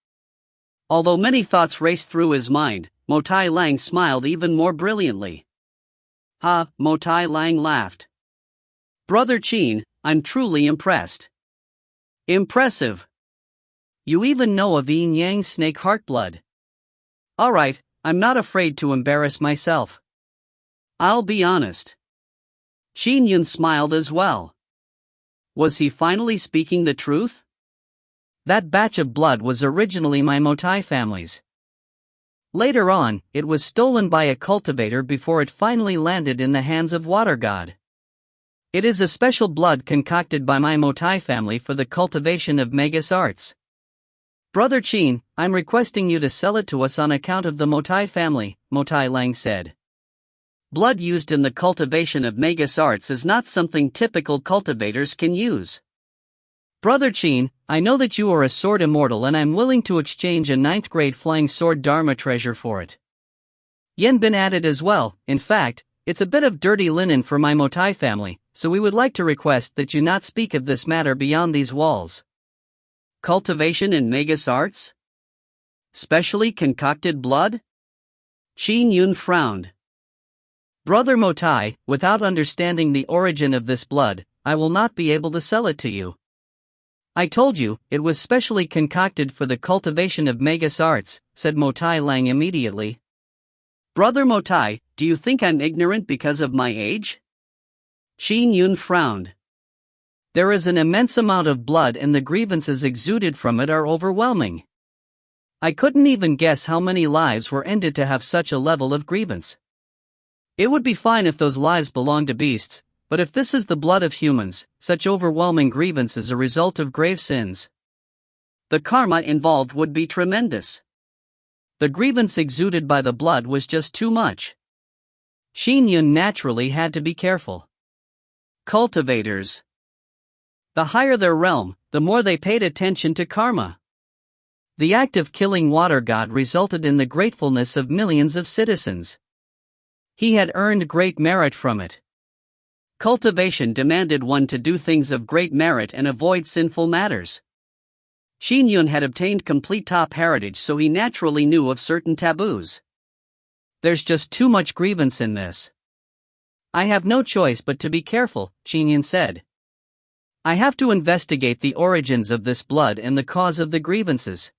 Although many thoughts raced through his mind, Motai Lang smiled even more brilliantly. Ha, Motai Lang laughed. Brother Qin, I'm truly impressed. Impressive. You even know of Yin Yang snake heartblood. Alright, I'm not afraid to embarrass myself. I'll be honest. Qin Yun smiled as well. Was he finally speaking the truth? That batch of blood was originally my Motai family's. Later on, it was stolen by a cultivator before it finally landed in the hands of Water God. It is a special blood concocted by my Motai family for the cultivation of Magus arts. Brother Qin, I'm requesting you to sell it to us on account of the Motai family, Motai Lang said. Blood used in the cultivation of Magus arts is not something typical cultivators can use. Brother Qin, I know that you are a sword immortal and I'm willing to exchange a 9th grade flying sword Dharma treasure for it. Yen Bin added as well, in fact, it's a bit of dirty linen for my Motai family, so we would like to request that you not speak of this matter beyond these walls. Cultivation in Magus arts? Specially concocted blood? Qin Yun frowned. Brother Motai, without understanding the origin of this blood, I will not be able to sell it to you. I told you, it was specially concocted for the cultivation of Magus arts, said Motai Lang immediately. Brother Motai, do you think I'm ignorant because of my age? Qin Yun frowned. There is an immense amount of blood and the grievances exuded from it are overwhelming. I couldn't even guess how many lives were ended to have such a level of grievance. It would be fine if those lives belonged to beasts, but if this is the blood of humans, such overwhelming grievance is a result of grave sins. The karma involved would be tremendous. The grievance exuded by the blood was just too much. Qin Yun naturally had to be careful. Cultivators. The higher their realm, the more they paid attention to karma. The act of killing Water God resulted in the gratefulness of millions of citizens. He had earned great merit from it. Cultivation demanded one to do things of great merit and avoid sinful matters. Qin Yun had obtained complete top heritage, so he naturally knew of certain taboos. There's just too much grievance in this. I have no choice but to be careful, Qin Yun said. I have to investigate the origins of this blood and the cause of the grievances.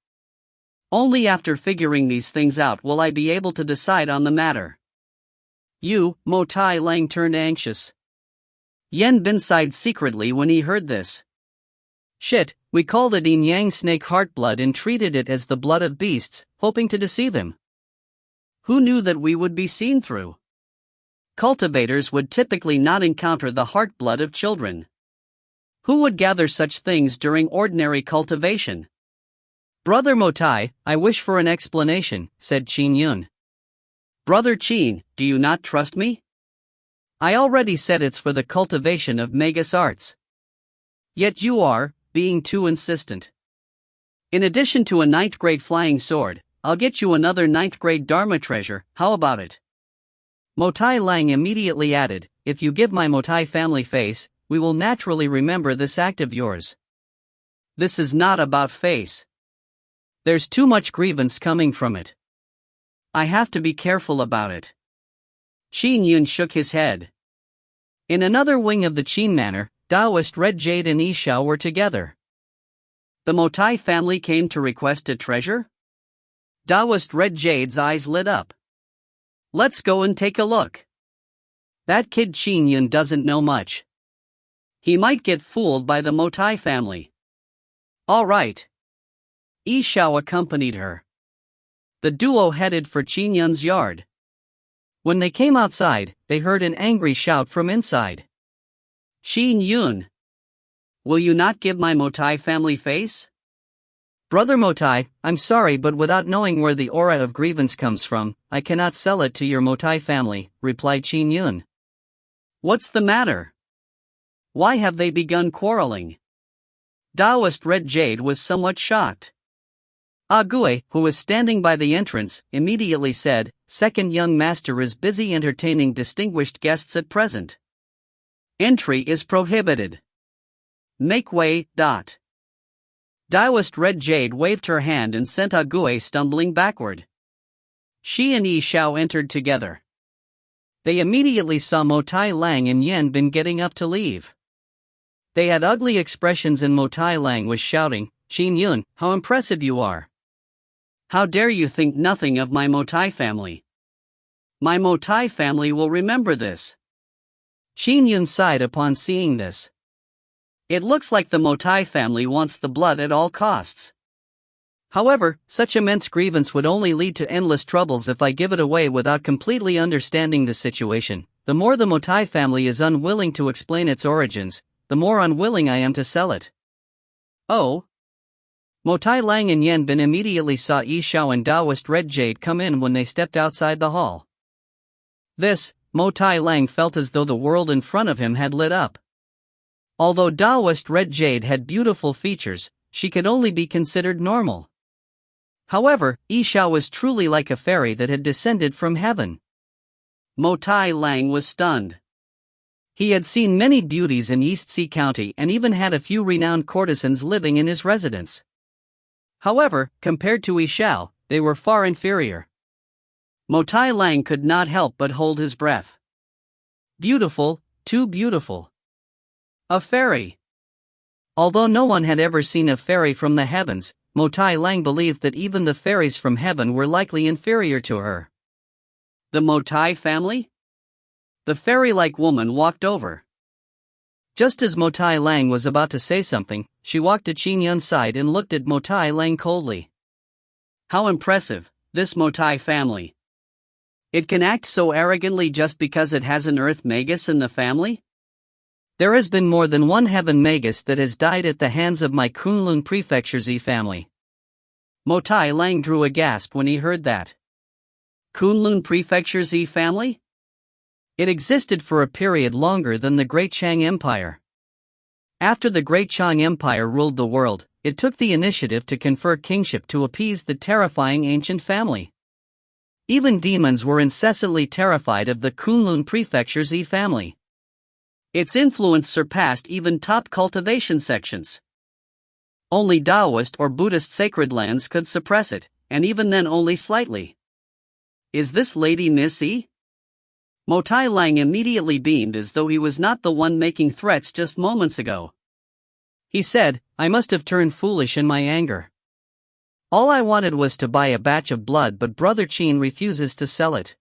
Only after figuring these things out will I be able to decide on the matter. You, Motai Lang turned anxious. Yen Bin sighed secretly when he heard this. Shit, we called it Yin Yang snake heart blood and treated it as the blood of beasts, hoping to deceive him. Who knew that we would be seen through? Cultivators would typically not encounter the heart blood of children. Who would gather such things during ordinary cultivation? Brother Motai, I wish for an explanation, said Qin Yun. Brother Qin, do you not trust me? I already said it's for the cultivation of Magus arts. Yet you are being too insistent. In addition to a 9th grade flying sword, I'll get you another 9th grade Dharma treasure, how about it? Motai Lang immediately added, if you give my Motai family face, we will naturally remember this act of yours. This is not about face. There's too much grievance coming from it. I have to be careful about it. Qin Yun shook his head. In another wing of the Qin Manor, Taoist Red Jade and Xiao were together. The Motai family came to request a treasure? Taoist Red Jade's eyes lit up. Let's go and take a look. That kid Qin Yun doesn't know much. He might get fooled by the Motai family. All right. Xiao accompanied her. The duo headed for Qin Yun's yard. When they came outside, they heard an angry shout from inside. Qin Yun! Will you not give my Motai family face? Brother Motai, I'm sorry, but without knowing where the aura of grievance comes from, I cannot sell it to your Motai family, replied Qin Yun. What's the matter? Why have they begun quarreling? Taoist Red Jade was somewhat shocked. Agui, who was standing by the entrance, immediately said, Second young master is busy entertaining distinguished guests at present. Entry is prohibited. Make way. Daoist Red Jade waved her hand and sent Ague stumbling backward. She and Xiao entered together. They immediately saw Motai Lang and Yan Bin getting up to leave. They had ugly expressions and Motai Lang was shouting, "Qin Yun, how impressive you are! How dare you think nothing of my Motai family? My Motai family will remember this." Qin Yun sighed upon seeing this. It looks like the Motai family wants the blood at all costs. However, such immense grievance would only lead to endless troubles if I give it away without completely understanding the situation. The more the Motai family is unwilling to explain its origins, the more unwilling I am to sell it. Oh. Motai Lang and Yan Bin immediately saw Xiao and Daoist Red Jade come in when they stepped outside the hall. Motai Lang felt as though the world in front of him had lit up. Although Daoist Red Jade had beautiful features, she could only be considered normal. However, Xiao was truly like a fairy that had descended from heaven. Motai Lang was stunned. He had seen many beauties in East Sea County and even had a few renowned courtesans living in his residence. However, compared to Xiao, they were far inferior. Motai Lang could not help but hold his breath. Beautiful, too beautiful. A fairy. Although no one had ever seen a fairy from the heavens, Motai Lang believed that even the fairies from heaven were likely inferior to her. The Motai family? The fairy-like woman walked over. Just as Motai Lang was about to say something, she walked to Qin Yun's side and looked at Motai Lang coldly. How impressive, this Motai family. It can act so arrogantly just because it has an earth magus in the family? There has been more than one heaven magus that has died at the hands of my Kunlun Prefecture's family. Motai Lang drew a gasp when he heard that. Kunlun Prefecture's family? It existed for a period longer than the Great Chang Empire. After the Great Chang Empire ruled the world, it took the initiative to confer kingship to appease the terrifying ancient family. Even demons were incessantly terrified of the Kunlun Prefecture's family. Its influence surpassed even top cultivation sections. Only Taoist or Buddhist sacred lands could suppress it, and even then only slightly. Is this Lady Miss E? Motai Lang immediately beamed as though he was not the one making threats just moments ago. He said, I must have turned foolish in my anger. All I wanted was to buy a batch of blood, but Brother Qin refuses to sell it.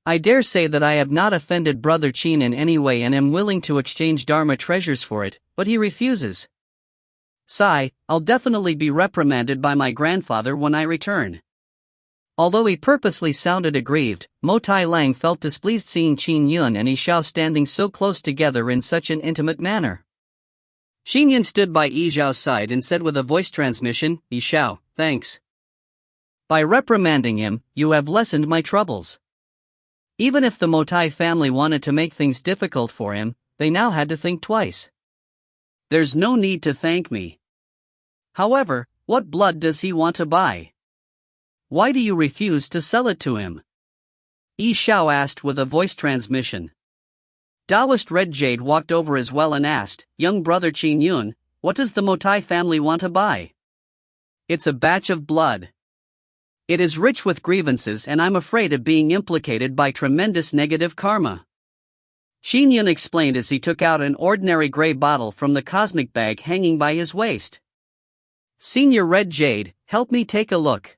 I dare say that I have not offended Brother Qin in any way and am willing to exchange Dharma treasures for it, but he refuses. Sigh, I'll definitely be reprimanded by my grandfather when I return. Although he purposely sounded aggrieved, Motai Lang felt displeased seeing Qin Yun and Xiao standing so close together in such an intimate manner. Qin Yun stood by Xiao's side and said with a voice transmission, Xiao, thanks. By reprimanding him, you have lessened my troubles. Even if the Motai family wanted to make things difficult for him, they now had to think twice. There's no need to thank me. However, what blood does he want to buy? Why do you refuse to sell it to him? Xiao asked with a voice transmission. Taoist Red Jade walked over as well and asked, Young brother Qin Yun, what does the Motai family want to buy? It's a batch of blood. It is rich with grievances and I'm afraid of being implicated by tremendous negative karma. Qin Yun explained as he took out an ordinary gray bottle from the cosmic bag hanging by his waist. Senior Red Jade, help me take a look.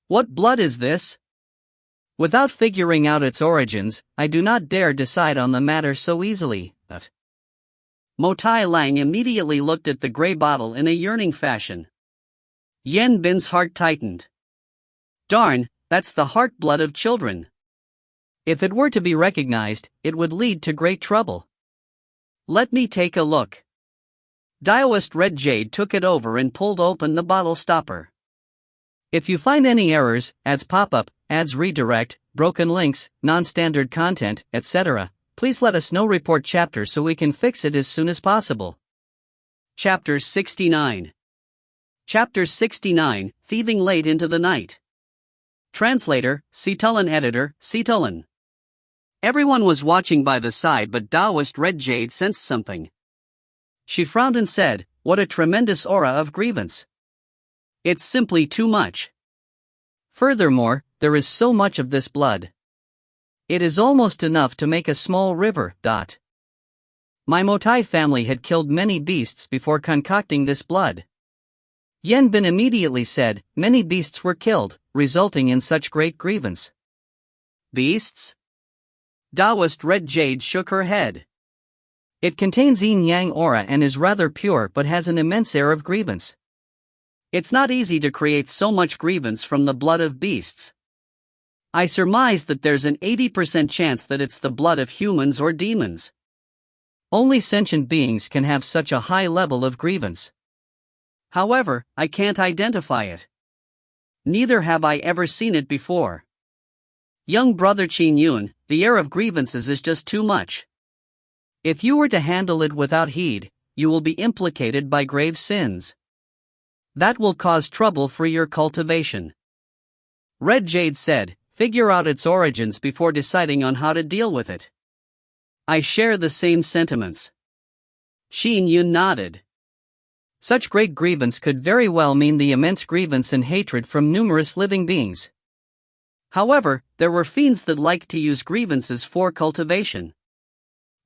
What blood is this? Without figuring out its origins, I do not dare decide on the matter so easily. Motai Lang immediately looked at the gray bottle in a yearning fashion. Yan Bin's heart tightened. Darn, that's the heart blood of children. If it were to be recognized, it would lead to great trouble. Let me take a look. Taoist Red Jade took it over and pulled open the bottle stopper. If you find any errors, ads pop up, ads redirect, broken links, non-standard content, etc., please let us know. Report chapter so we can fix it as soon as possible. Chapter 69. Chapter 69, Thieving Late into the Night. Translator, Cetulin. Editor, Cetulin. Everyone was watching by the side, but Taoist Red Jade sensed something. She frowned and said, "What a tremendous aura of grievance. It's simply too much. Furthermore, there is so much of this blood. It is almost enough to make a small river. My Motai family had killed many beasts before concocting this blood." Yen Bin immediately said, "Many beasts were killed, resulting in such great grievance." Beasts? Taoist Red Jade shook her head. "It contains yin yang aura and is rather pure but has an immense air of grievance. It's not easy to create so much grievance from the blood of beasts. I surmise that there's an 80% chance that it's the blood of humans or demons. Only sentient beings can have such a high level of grievance. However, I can't identify it. Neither have I ever seen it before. Young brother Qin Yun, the air of grievances is just too much. If you were to handle it without heed, you will be implicated by grave sins. That will cause trouble for your cultivation." Red Jade said, "Figure out its origins before deciding on how to deal with it." "I share the same sentiments." Qin Yun nodded. Such great grievance could very well mean the immense grievance and hatred from numerous living beings. However, there were fiends that liked to use grievances for cultivation.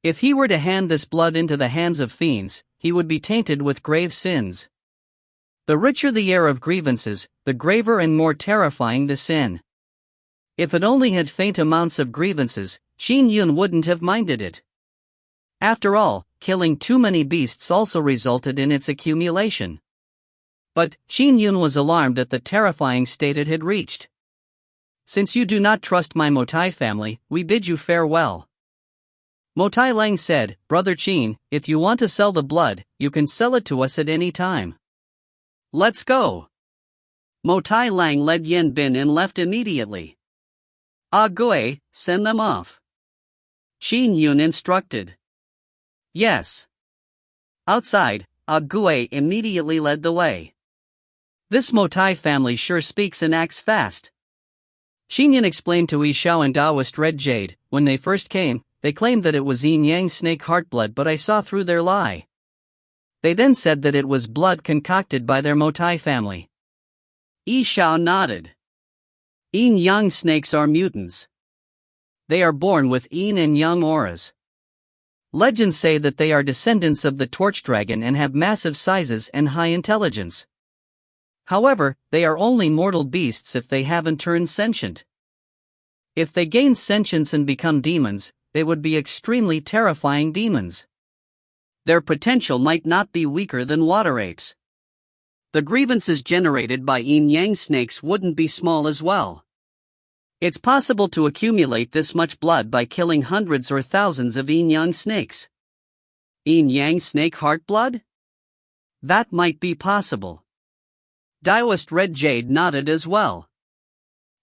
If he were to hand this blood into the hands of fiends, he would be tainted with grave sins. The richer the air of grievances, the graver and more terrifying the sin. If it only had faint amounts of grievances, Qin Yun wouldn't have minded it. After all, killing too many beasts also resulted in its accumulation. But Qin Yun was alarmed at the terrifying state it had reached. "Since you do not trust my Motai family, we bid you farewell." Motai Lang said, "Brother Qin, if you want to sell the blood, you can sell it to us at any time." "Let's go." Motai Lang led Yen Bin and left immediately. "Gui, send them off," Qin Yun instructed. "Yes." Outside, Gui immediately led the way. "This Motai family sure speaks and acts fast." Qin Yun explained to Xiao and Taoist Red Jade, "When they first came, they claimed that it was yin yang snake heart blood, but I saw through their lie. They then said that it was blood concocted by their Motai family." Xiao nodded. Yin yang snakes are mutants. They are born with yin and yang auras. Legends say that they are descendants of the torch dragon and have massive sizes and high intelligence. However, they are only mortal beasts if they haven't turned sentient. If they gain sentience and become demons, they would be extremely terrifying demons. Their potential might not be weaker than water apes. The grievances generated by yin-yang snakes wouldn't be small as well. It's possible to accumulate this much blood by killing hundreds or thousands of yin-yang snakes. Yin-yang snake heart blood? That might be possible. Taoist Red Jade nodded as well.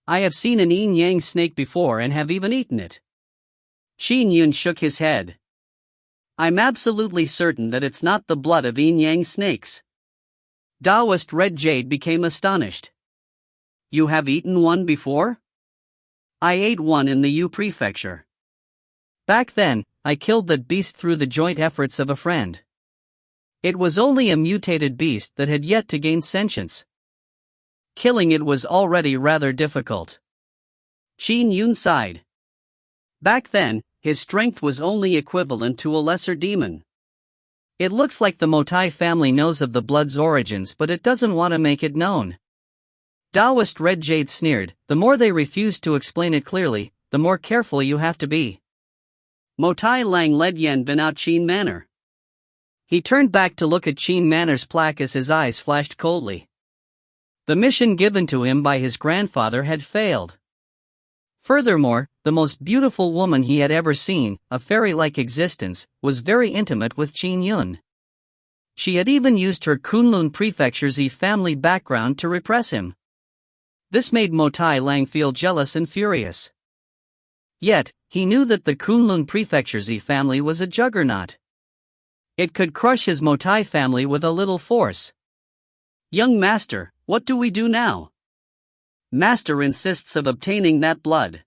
"I have seen an yin-yang snake before and have even eaten it." Qin Yun shook his head. "I'm absolutely certain that it's not the blood of yin-yang snakes." Taoist Red Jade became astonished. "You have eaten one before?" "I ate one in the Yu prefecture. Back then, I killed that beast through the joint efforts of a friend. It was only a mutated beast that had yet to gain sentience. Killing it was already rather difficult." Qin Yun sighed. Back then, his strength was only equivalent to a lesser demon. It looks like the Motai family knows of the blood's origins, but it doesn't want to make it known. Taoist Red Jade sneered, "The more they refuse to explain it clearly, the more careful you have to be." Motai Lang led Yen Bin out Qin Manor. He turned back to look at Qin Manor's plaque as his eyes flashed coldly. The mission given to him by his grandfather had failed. Furthermore, the most beautiful woman he had ever seen, a fairy-like existence, was very intimate with Qin Yun. She had even used her Kunlun prefecture's family background to repress him. This made Motai Lang feel jealous and furious. Yet, he knew that the Kunlun prefecture's family was a juggernaut. It could crush his Motai family with a little force. "Young master, what do we do now?" "Master insists of obtaining that blood."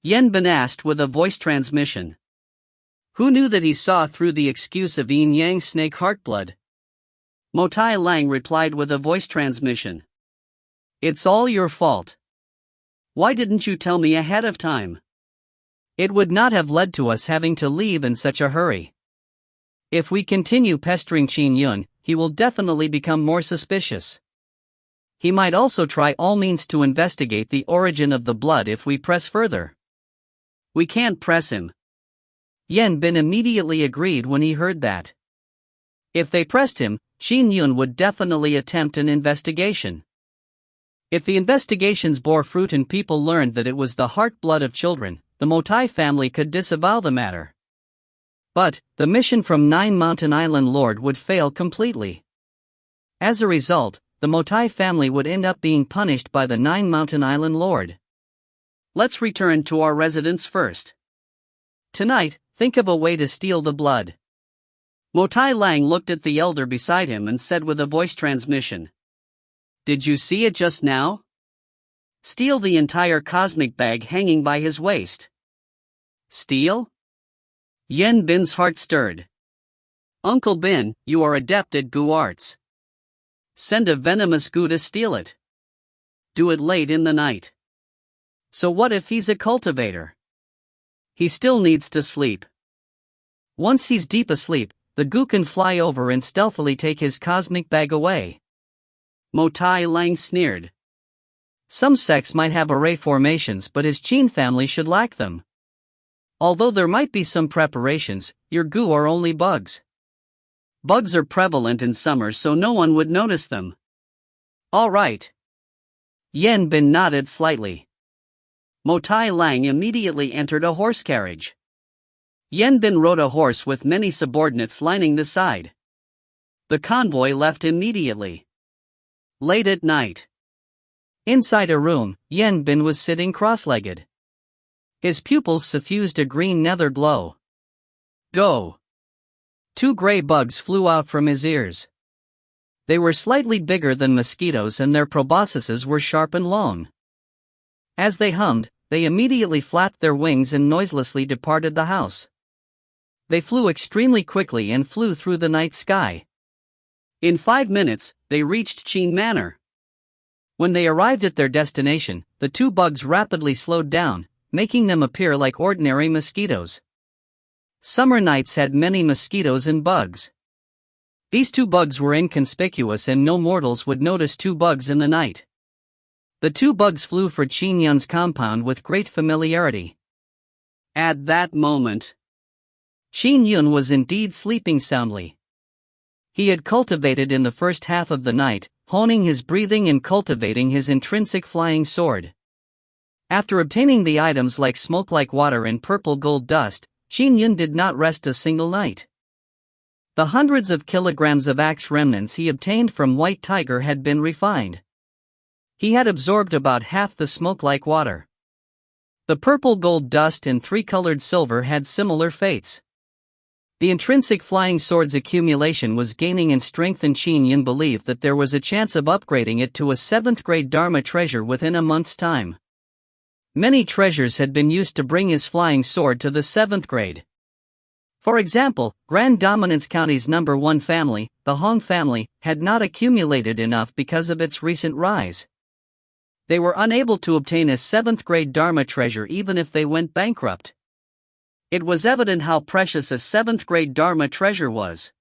Yen Bin asked with a voice transmission. Who knew that he saw through the excuse of Yin Yang's snake heartblood? Mo Tai Lang replied with a voice transmission. It's all your fault. Why didn't you tell me ahead of time? It would not have led to us having to leave in such a hurry. If we continue pestering Qin Yun, he will definitely become more suspicious. He might also try all means to investigate the origin of the blood if we press further. We can't press him. Yen Bin immediately agreed when he heard that. If they pressed him, Qin Yun would definitely attempt an investigation. If the investigations bore fruit and people learned that it was the heart blood of children, the Mo Tai family could disavow the matter. But, the mission from Nine Mountain Island Lord would fail completely. As a result, the Mo Tai family would end up being punished by the Nine Mountain Island Lord. Let's return to our residence first. Tonight, think of a way to steal the blood. Mo Tai Lang looked at the elder beside him and said with a voice transmission. Did you see it just now? Steal the entire cosmic bag hanging by his waist. Steal? Yen Bin's heart stirred. Uncle Bin, you are adept at goo arts. Send a venomous goo to steal it. Do it late in the night. So what if he's a cultivator? He still needs to sleep. Once he's deep asleep, the goo can fly over and stealthily take his cosmic bag away. Mo Tai Lang sneered. Some sects might have array formations, but his Qin family should lack them. Although there might be some preparations, your goo are only bugs. Bugs are prevalent in summer, so no one would notice them. All right. Yen Bin nodded slightly. Mo Tai Lang immediately entered a horse carriage. Yen Bin rode a horse with many subordinates lining the side. The convoy left immediately. Late at night. Inside a room, Yen Bin was sitting cross-legged. His pupils suffused a green nether glow. Go! 2 gray bugs flew out from his ears. They were slightly bigger than mosquitoes and their proboscises were sharp and long. As they hummed, they immediately flapped their wings and noiselessly departed the house. They flew extremely quickly and flew through the night sky. In 5 minutes, they reached Qin Manor. When they arrived at their destination, the 2 bugs rapidly slowed down, making them appear like ordinary mosquitoes. Summer nights had many mosquitoes and bugs. These 2 bugs were inconspicuous and no mortals would notice 2 bugs in the night. The 2 bugs flew for Qin Yun's compound with great familiarity. At that moment, Qin Yun was indeed sleeping soundly. He had cultivated in the first half of the night, honing his breathing and cultivating his intrinsic flying sword. After obtaining the items like smoke like water and purple gold dust, Qin Yun did not rest a single night. The hundreds of kilograms of axe remnants he obtained from White Tiger had been refined. He had absorbed about half the smoke like water. The purple gold dust and 3-colored silver had similar fates. The intrinsic flying sword's accumulation was gaining in strength and Qin Yun believed that there was a chance of upgrading it to a 7th grade Dharma treasure within a month's time. Many treasures had been used to bring his flying sword to the 7th grade. For example, Grand Dominance County's number 1 family, the Hong family, had not accumulated enough because of its recent rise. They were unable to obtain a 7th grade Dharma treasure even if they went bankrupt. It was evident how precious a 7th grade Dharma treasure was.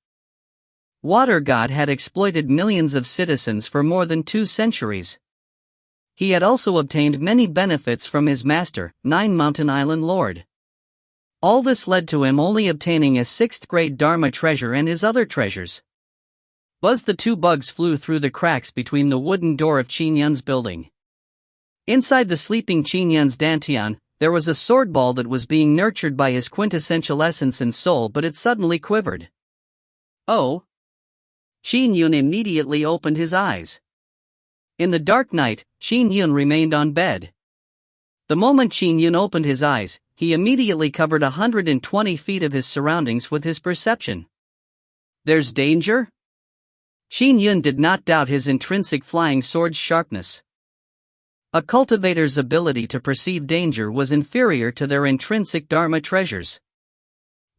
Water God had exploited millions of citizens for more than 2 centuries. He had also obtained many benefits from his master, Nine Mountain Island Lord. All this led to him only obtaining a 6th grade Dharma treasure and his other treasures. Buzz the 2 bugs flew through the cracks between the wooden door of Qin Yun's building. Inside the sleeping Qin Yun's dantian, there was a sword ball that was being nurtured by his quintessential essence and soul, but it suddenly quivered. Oh! Qin Yun immediately opened his eyes. In the dark night, Qin Yun remained on bed. The moment Qin Yun opened his eyes, he immediately covered 120 feet of his surroundings with his perception. There's danger? Qin Yun did not doubt his intrinsic flying sword's sharpness. A cultivator's ability to perceive danger was inferior to their intrinsic dharma treasures.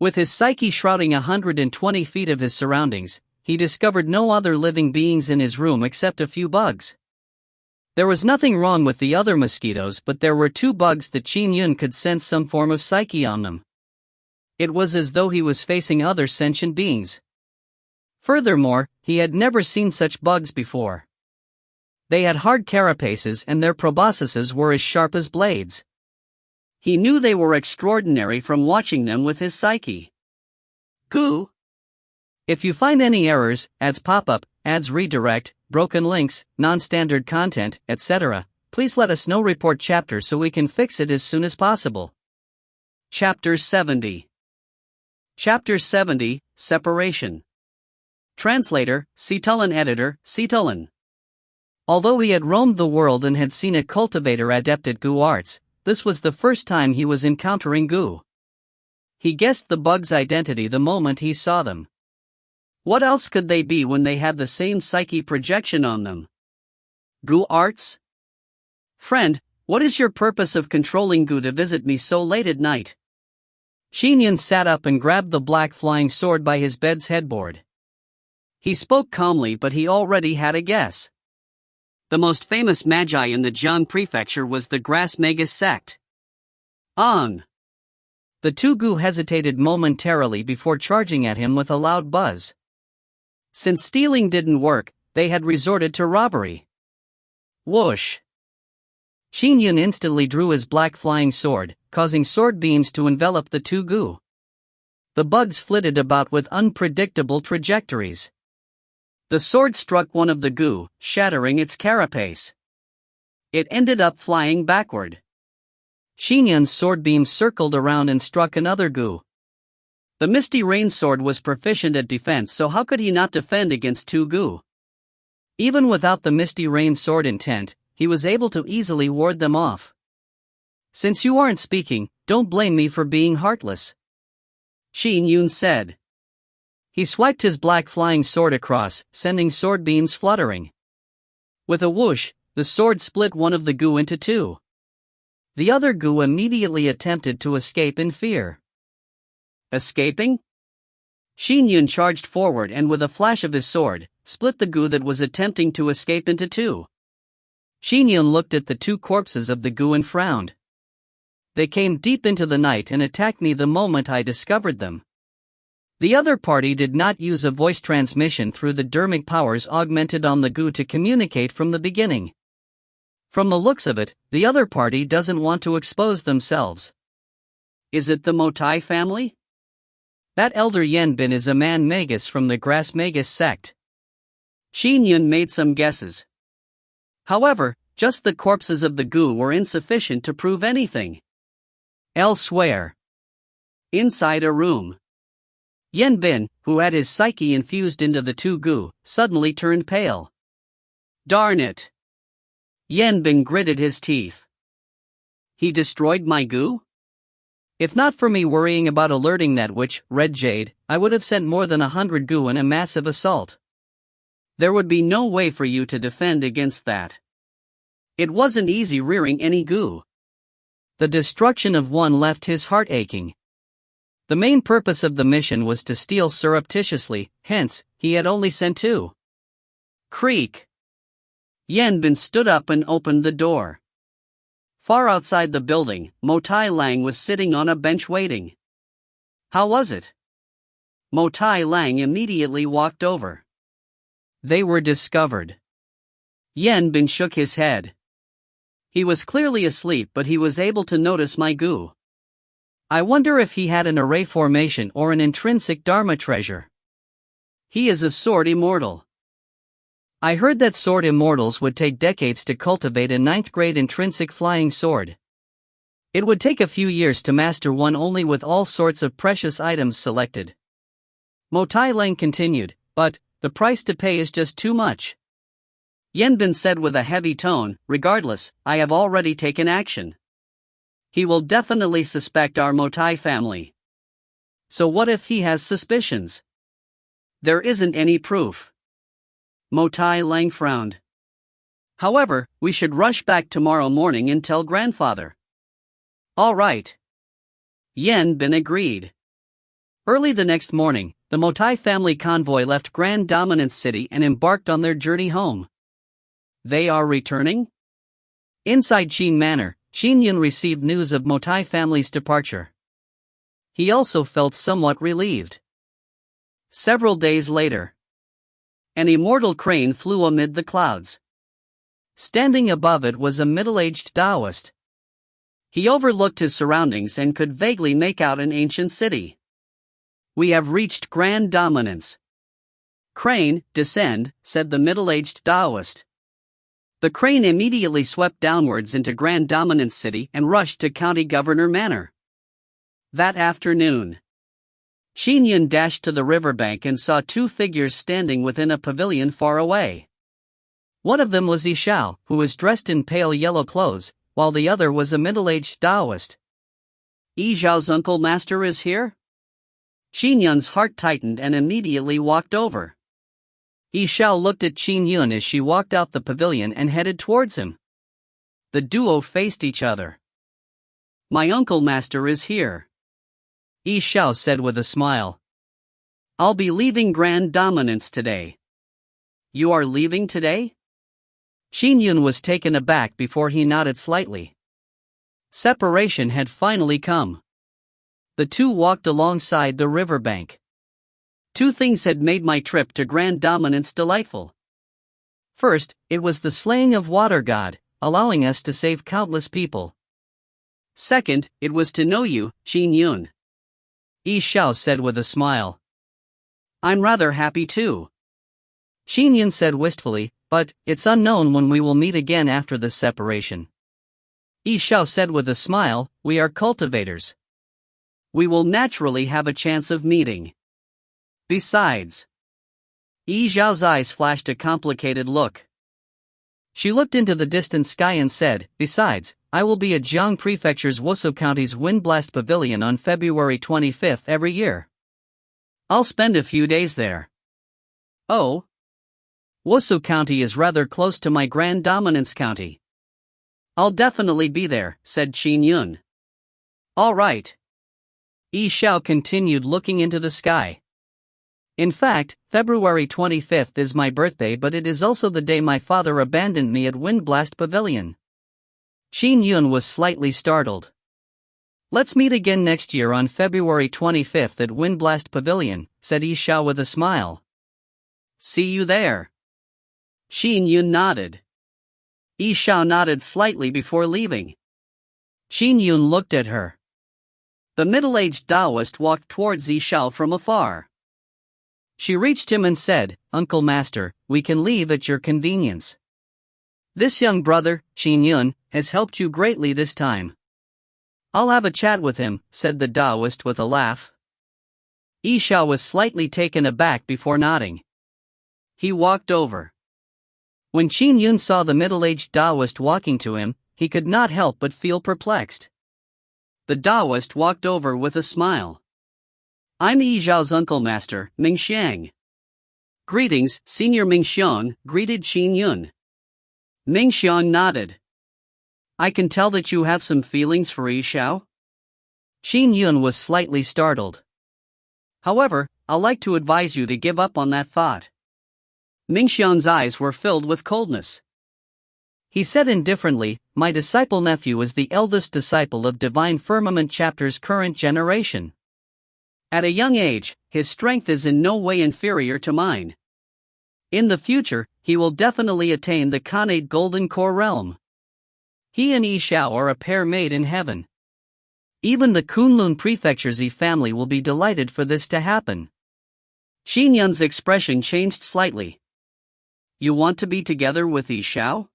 With his psyche shrouding 120 feet of his surroundings, he discovered no other living beings in his room except a few bugs. There was nothing wrong with the other mosquitoes, but there were 2 bugs that Qin Yun could sense some form of psyche on them. It was as though he was facing other sentient beings. Furthermore, he had never seen such bugs before. They had hard carapaces and their proboscises were as sharp as blades. He knew they were extraordinary from watching them with his psyche. Goo. If you find any errors, ads pop up, ads redirect, broken links, non-standard content, etc., please let us know. Report chapter so we can fix it as soon as possible. Chapter 70. Chapter 70, Separation. Translator, Xiao. Editor, Xiao. Although he had roamed the world and had seen a cultivator adept at goo arts, this was the first time he was encountering goo. He guessed the bugs' identity the moment he saw them. What else could they be when they had the same psyche projection on them? Goo arts? Friend, what is your purpose of controlling goo to visit me so late at night? Qin Yun sat up and grabbed the black flying sword by his bed's headboard. He spoke calmly, but he already had a guess. The most famous magi in the Jian prefecture was the Grass Magus sect. On. The 2 goo hesitated momentarily before charging at him with a loud buzz. Since stealing didn't work, they had resorted to robbery. Whoosh! Qin Yun instantly drew his black flying sword, causing sword beams to envelop the 2 goo. The bugs flitted about with unpredictable trajectories. The sword struck one of the goo, shattering its carapace. It ended up flying backward. Qin Yun's sword beam circled around and struck another goo. The Misty Rain sword was proficient at defense, so how could he not defend against 2 goo? Even without the Misty Rain sword intent, he was able to easily ward them off. Since you aren't speaking, don't blame me for being heartless, Qin Yun said. He swiped his black flying sword across, sending sword beams fluttering. With a whoosh, the sword split one of the goo into 2. The other goo immediately attempted to escape in fear. Escaping? Qin Yun charged forward and with a flash of his sword, split the goo that was attempting to escape into 2. Qin Yun looked at the 2 corpses of the goo and frowned. They came deep into the night and attacked me the moment I discovered them. The other party did not use a voice transmission through the dermic powers augmented on the goo to communicate from the beginning. From the looks of it, the other party doesn't want to expose themselves. Is it the Motai family? That elder Yanbin is a man magus from the Grass Magus sect. Qin Yun made some guesses. However, just the corpses of the goo were insufficient to prove anything. Elsewhere. Inside a room. Yanbin, who had his psyche infused into the 2 goo, suddenly turned pale. Darn it! Yanbin gritted his teeth. He destroyed my goo? If not for me worrying about alerting that witch, Red Jade, I would have sent more than 100 goo in a massive assault. There would be no way for you to defend against that. It wasn't easy rearing any goo. The destruction of one left his heart aching. The main purpose of the mission was to steal surreptitiously, hence, he had only sent 2. Creak. Yanbin stood up and opened the door. Far outside the building, Motai Lang was sitting on a bench waiting. How was it? Motai Lang immediately walked over. They were discovered. Yanbin shook his head. He was clearly asleep, but he was able to notice my goo. I wonder if he had an array formation or an intrinsic dharma treasure. He is a sword immortal. I heard that sword immortals would take decades to cultivate a 9th grade intrinsic flying sword. It would take a few years to master one only with all sorts of precious items selected. Motai Lang continued, but the price to pay is just too much. Yanbin said with a heavy tone, regardless, I have already taken action. He will definitely suspect our Motai family. So what if he has suspicions? There isn't any proof. Motai Lang frowned. However, we should rush back tomorrow morning and tell grandfather. All right. Yan Bin agreed. Early the next morning, the Motai family convoy left Grand Dominance City and embarked on their journey home. They are returning? Inside Qin Manor, Qin Yun received news of Motai family's departure. He also felt somewhat relieved. Several days later, an immortal crane flew amid the clouds. Standing above it was a middle-aged Taoist. He overlooked his surroundings and could vaguely make out an ancient city. We have reached Grand Dominance. Crane, descend, said the middle-aged Taoist. The crane immediately swept downwards into Grand Dominance City and rushed to County Governor Manor. That afternoon, Qin Yun dashed to the riverbank and saw two figures standing within a pavilion far away. One of them was Xiao, who was dressed in pale yellow clothes, while the other was a middle-aged Taoist. Xiao's uncle master is here? Qin Yun's heart tightened and immediately walked over. Xiao looked at Qin Yun as she walked out the pavilion and headed towards him. The duo faced each other. My uncle master is here, Xiao said with a smile. I'll be leaving Grand Dominance today. You are leaving today? Qin Yun was taken aback before he nodded slightly. Separation had finally come. The two walked alongside the riverbank. Two things had made my trip to Grand Dominance delightful. First, it was the slaying of Water God, allowing us to save countless people. Second, it was to know you, Qin Yun, Xiao said with a smile. I'm rather happy too, Qin Yun said wistfully, but it's unknown when we will meet again after this separation. Xiao said with a smile, we are cultivators. We will naturally have a chance of meeting. Besides, Xiao's eyes flashed a complicated look. She looked into the distant sky and said, besides, I will be at Jiang Prefecture's Wushu County's Windblast Pavilion on February 25th every year. I'll spend a few days there. Oh? Wushu County is rather close to my Grand Dominance County. I'll definitely be there, said Qin Yun. All right. Xiao continued looking into the sky. In fact, February 25th is my birthday, but it is also the day my father abandoned me at Windblast Pavilion. Qin Yun was slightly startled. Let's meet again next year on February 25th at Windblast Pavilion, said Xiao with a smile. See you there. Qin Yun nodded. Xiao nodded slightly before leaving. Qin Yun looked at her. The middle-aged Taoist walked towards Xiao from afar. She reached him and said, Uncle Master, we can leave at your convenience. This young brother, Qin Yun, has helped you greatly this time. I'll have a chat with him, said the Taoist with a laugh. Xiao was slightly taken aback before nodding. He walked over. When Qin Yun saw the middle-aged Taoist walking to him, he could not help but feel perplexed. The Taoist walked over with a smile. I'm Xiao's uncle master, Mingxiang. Greetings, Senior Mingxiang, greeted Qin Yun. Mingxiang nodded. I can tell that you have some feelings for Xiao? Qin Yun was slightly startled. However, I'd like to advise you to give up on that thought. Mingxiang's eyes were filled with coldness. He said indifferently, my disciple nephew is the eldest disciple of Divine Firmament Chapter's current generation. At a young age, his strength is in no way inferior to mine. In the future, he will definitely attain the Khanate Golden Core realm. He and Xiao are a pair made in heaven. Even the Kunlun Prefecture's family will be delighted for this to happen. Qin Yun's expression changed slightly. You want to be together with Xiao?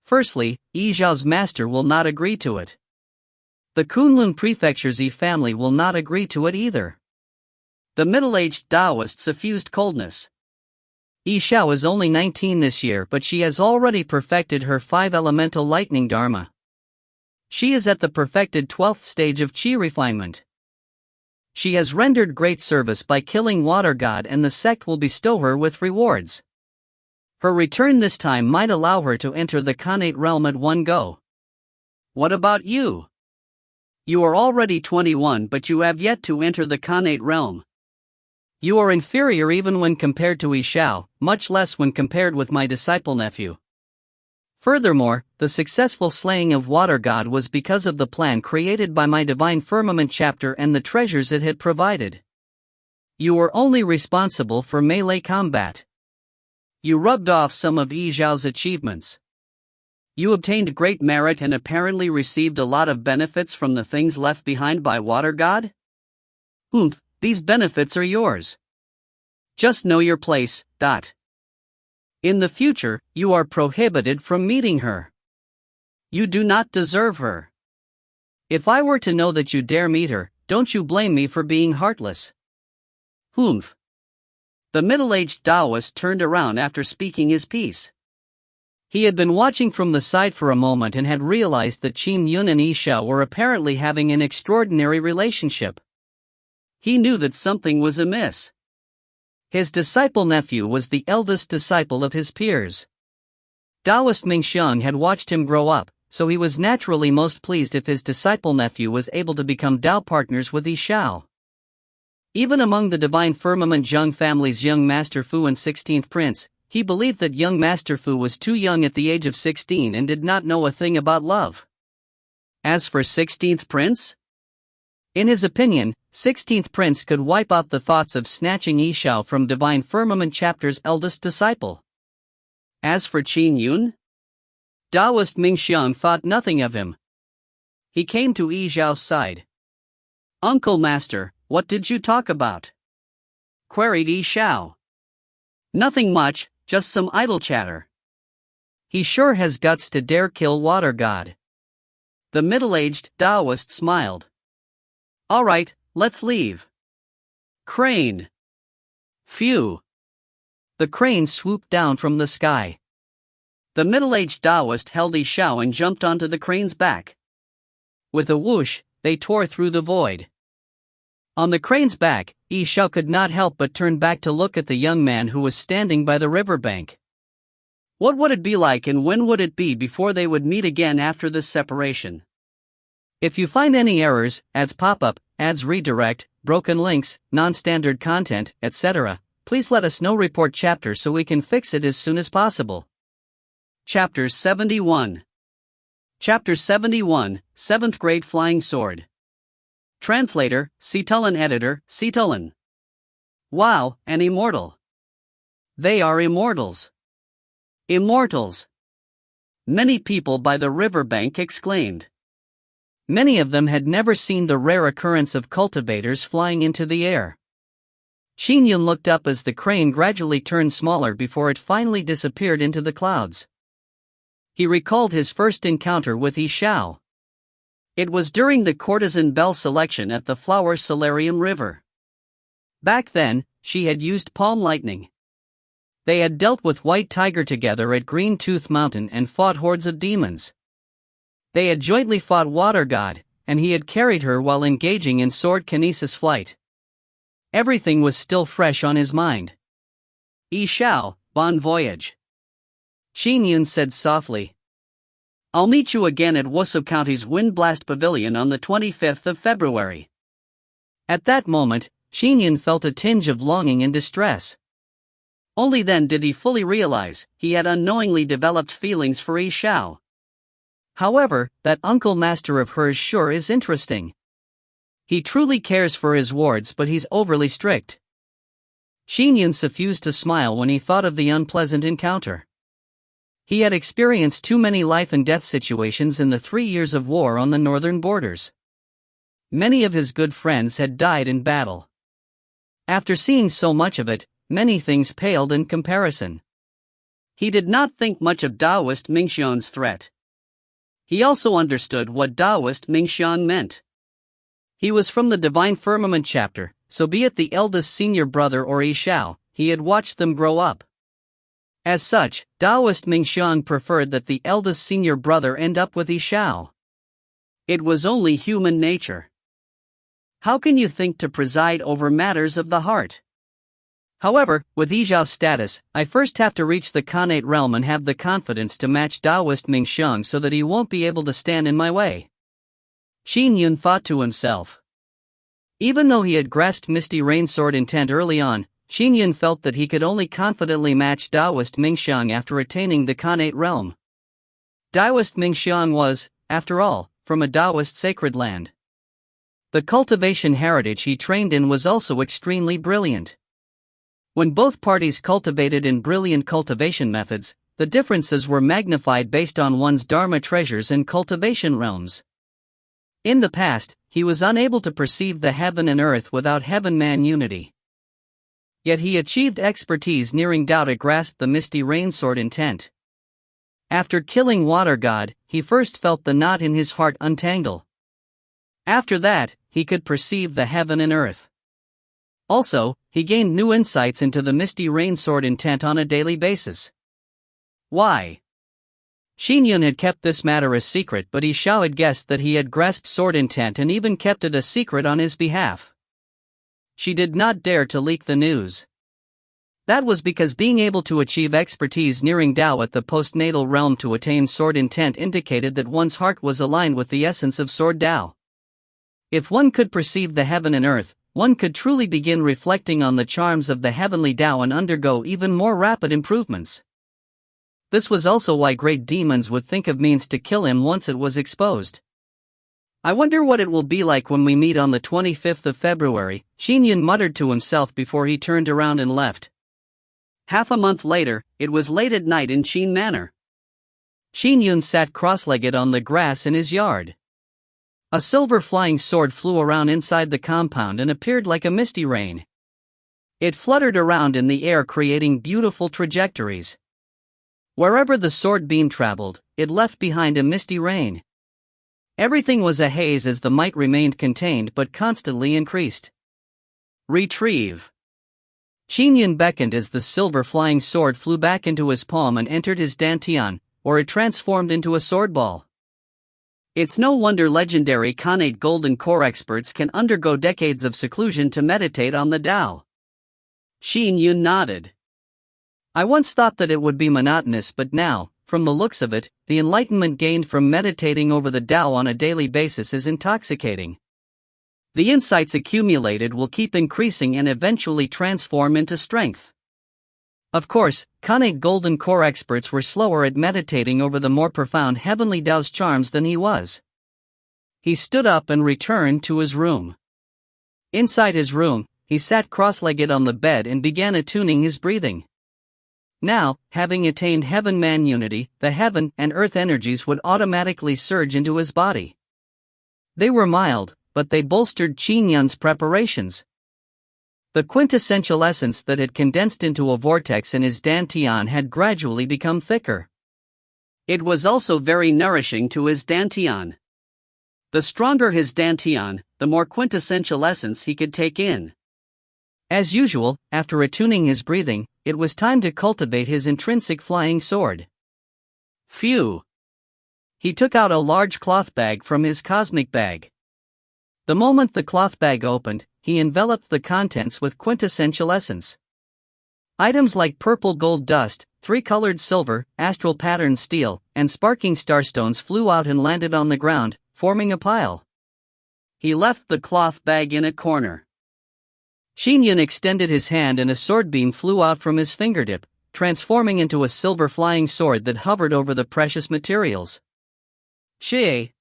Firstly, Xiao's master will not agree to it. The Kunlun Prefecture's family will not agree to it either. The middle-aged Taoist suffused coldness. Xiao is only 19 this year, but she has already perfected her 5-elemental lightning dharma. She is at the perfected 12th stage of Qi refinement. She has rendered great service by killing Water God, and the sect will bestow her with rewards. Her return this time might allow her to enter the Khanate realm at one go. What about you? You are already 21, but you have yet to enter the Khanate realm. You are inferior even when compared to Xiao, much less when compared with my disciple nephew. Furthermore, the successful slaying of Water God was because of the plan created by my Divine Firmament chapter and the treasures it had provided. You were only responsible for melee combat. You rubbed off some of Yi Zhao's achievements. You obtained great merit and apparently received a lot of benefits from the things left behind by Water God? These benefits are yours. Just know your place. In the future, you are prohibited from meeting her. You do not deserve her. If I were to know that you dare meet her, don't you blame me for being heartless. The middle-aged Taoist turned around after speaking his piece. He had been watching from the side for a moment and had realized that Qin Yun and Xiao were apparently having an extraordinary relationship. He knew that something was amiss. His disciple nephew was the eldest disciple of his peers. Taoist Mingxiang had watched him grow up, so he was naturally most pleased if his disciple nephew was able to become Tao partners with Xiao. Even among the Divine Firmament Zheng family's young Master Fu and 16th Prince, he believed that young Master Fu was too young at the age of 16 and did not know a thing about love. As for 16th Prince? In his opinion, 16th Prince could wipe out the thoughts of snatching Xiao from Divine Firmament chapter's eldest disciple. As for Qin Yun? Taoist Mingxiang thought nothing of him. He came to Yi Zhao's side. "Uncle Master, what did you talk about?" queried Yi Xiao. "Nothing much, just some idle chatter." "He sure has guts to dare kill Water God." The middle-aged Taoist smiled. "All right, let's leave." Crane. Phew. The crane swooped down from the sky. The middle-aged Taoist held Xiao and jumped onto the crane's back. With a whoosh, they tore through the void. On the crane's back, Xiao could not help but turn back to look at the young man who was standing by the riverbank. What would it be like and when would it be before they would meet again after this separation? If you find any errors, ads pop-up, ads redirect, broken links, non-standard content, etc., please let us know. Report chapter so we can fix it as soon as possible. Chapter 71. Chapter 71, 7th Grade Flying Sword. Translator, Citullin. Editor, Citullin. Wow, an immortal. They are immortals. Immortals. Many people by the riverbank exclaimed. Many of them had never seen the rare occurrence of cultivators flying into the air. Qin Yun looked up as the crane gradually turned smaller before it finally disappeared into the clouds. He recalled his first encounter with Xiao. It was during the courtesan belle selection at the Flower Solarium River. Back then, she had used palm lightning. They had dealt with White Tiger together at Green Tooth Mountain and fought hordes of demons. They had jointly fought Water God, and he had carried her while engaging in sword kinesis flight. Everything was still fresh on his mind. Xiao, bon voyage. Qin Yun said softly. I'll meet you again at Wusu County's Windblast Pavilion on the 25th of February. At that moment, Qin Yun felt a tinge of longing and distress. Only then did he fully realize he had unknowingly developed feelings for Xiao. However, that uncle master of hers sure is interesting. He truly cares for his wards, but he's overly strict. Qin Yun suffused a smile when he thought of the unpleasant encounter. He had experienced too many life and death situations in the 3 years of war on the northern borders. Many of his good friends had died in battle. After seeing so much of it, many things paled in comparison. He did not think much of Taoist Mingxiang's threat. He also understood what Taoist Mingxiang meant. He was from the Divine Firmament chapter, so be it the eldest senior brother or Xiao, he had watched them grow up. As such, Taoist Mingxiang preferred that the eldest senior brother end up with Xiao. It was only human nature. How can you think to preside over matters of the heart? However, with Yijiao's status, I first have to reach the Khanate realm and have the confidence to match Taoist Mingxiang so that he won't be able to stand in my way. Qin Yun thought to himself. Even though he had grasped Misty Rain Sword intent early on, Qin Yun felt that he could only confidently match Taoist Mingxiang after attaining the Khanate realm. Taoist Mingxiang was, after all, from a Taoist sacred land. The cultivation heritage he trained in was also extremely brilliant. When both parties cultivated in brilliant cultivation methods, the differences were magnified based on one's Dharma treasures and cultivation realms. In the past, he was unable to perceive the heaven and earth without heaven-man unity. Yet he achieved expertise nearing Tao to grasp the Misty Rain Sword intent. After killing Water God, he first felt the knot in his heart untangle. After that, he could perceive the heaven and earth. Also, he gained new insights into the Misty Rain Sword intent on a daily basis. Why? Qin Yun had kept this matter a secret, but Xiao had guessed that he had grasped sword intent and even kept it a secret on his behalf. She did not dare to leak the news. That was because being able to achieve expertise nearing Tao at the postnatal realm to attain sword intent indicated that one's heart was aligned with the essence of sword Tao. If one could perceive the heaven and earth, one could truly begin reflecting on the charms of the heavenly Tao and undergo even more rapid improvements. This was also why great demons would think of means to kill him once it was exposed. I wonder what it will be like when we meet on the 25th of February, Qin Yun muttered to himself before he turned around and left. Half a month later, it was late at night in Qin Manor. Qin Yun sat cross-legged on the grass in his yard. A silver flying sword flew around inside the compound and appeared like a misty rain. It fluttered around in the air, creating beautiful trajectories. Wherever the sword beam traveled, it left behind a misty rain. Everything was a haze as the might remained contained but constantly increased. Retrieve. Qin Yun beckoned as the silver flying sword flew back into his palm and entered his dantian, or it transformed into a sword ball. It's no wonder legendary Khanate Golden Core experts can undergo decades of seclusion to meditate on the Tao. Qin Yun nodded. I once thought that it would be monotonous, but now, from the looks of it, the enlightenment gained from meditating over the Tao on a daily basis is intoxicating. The insights accumulated will keep increasing and eventually transform into strength. Of course, Khanate Golden Core experts were slower at meditating over the more profound heavenly Tao's charms than he was. He stood up and returned to his room. Inside his room, he sat cross-legged on the bed and began attuning his breathing. Now, having attained heaven-man unity, the heaven and earth energies would automatically surge into his body. They were mild, but they bolstered Qin Yun's preparations. The quintessential essence that had condensed into a vortex in his dantian had gradually become thicker. It was also very nourishing to his dantian. The stronger his dantian, the more quintessential essence he could take in. As usual, after attuning his breathing, it was time to cultivate his intrinsic flying sword. Phew! He took out a large cloth bag from his cosmic bag. The moment the cloth bag opened, he enveloped the contents with quintessential essence. Items like purple gold dust, three-colored silver, astral patterned steel, and sparking starstones flew out and landed on the ground, forming a pile. He left the cloth bag in a corner. Qin Yun extended his hand and a sword beam flew out from his fingertip, transforming into a silver flying sword that hovered over the precious materials. Xie!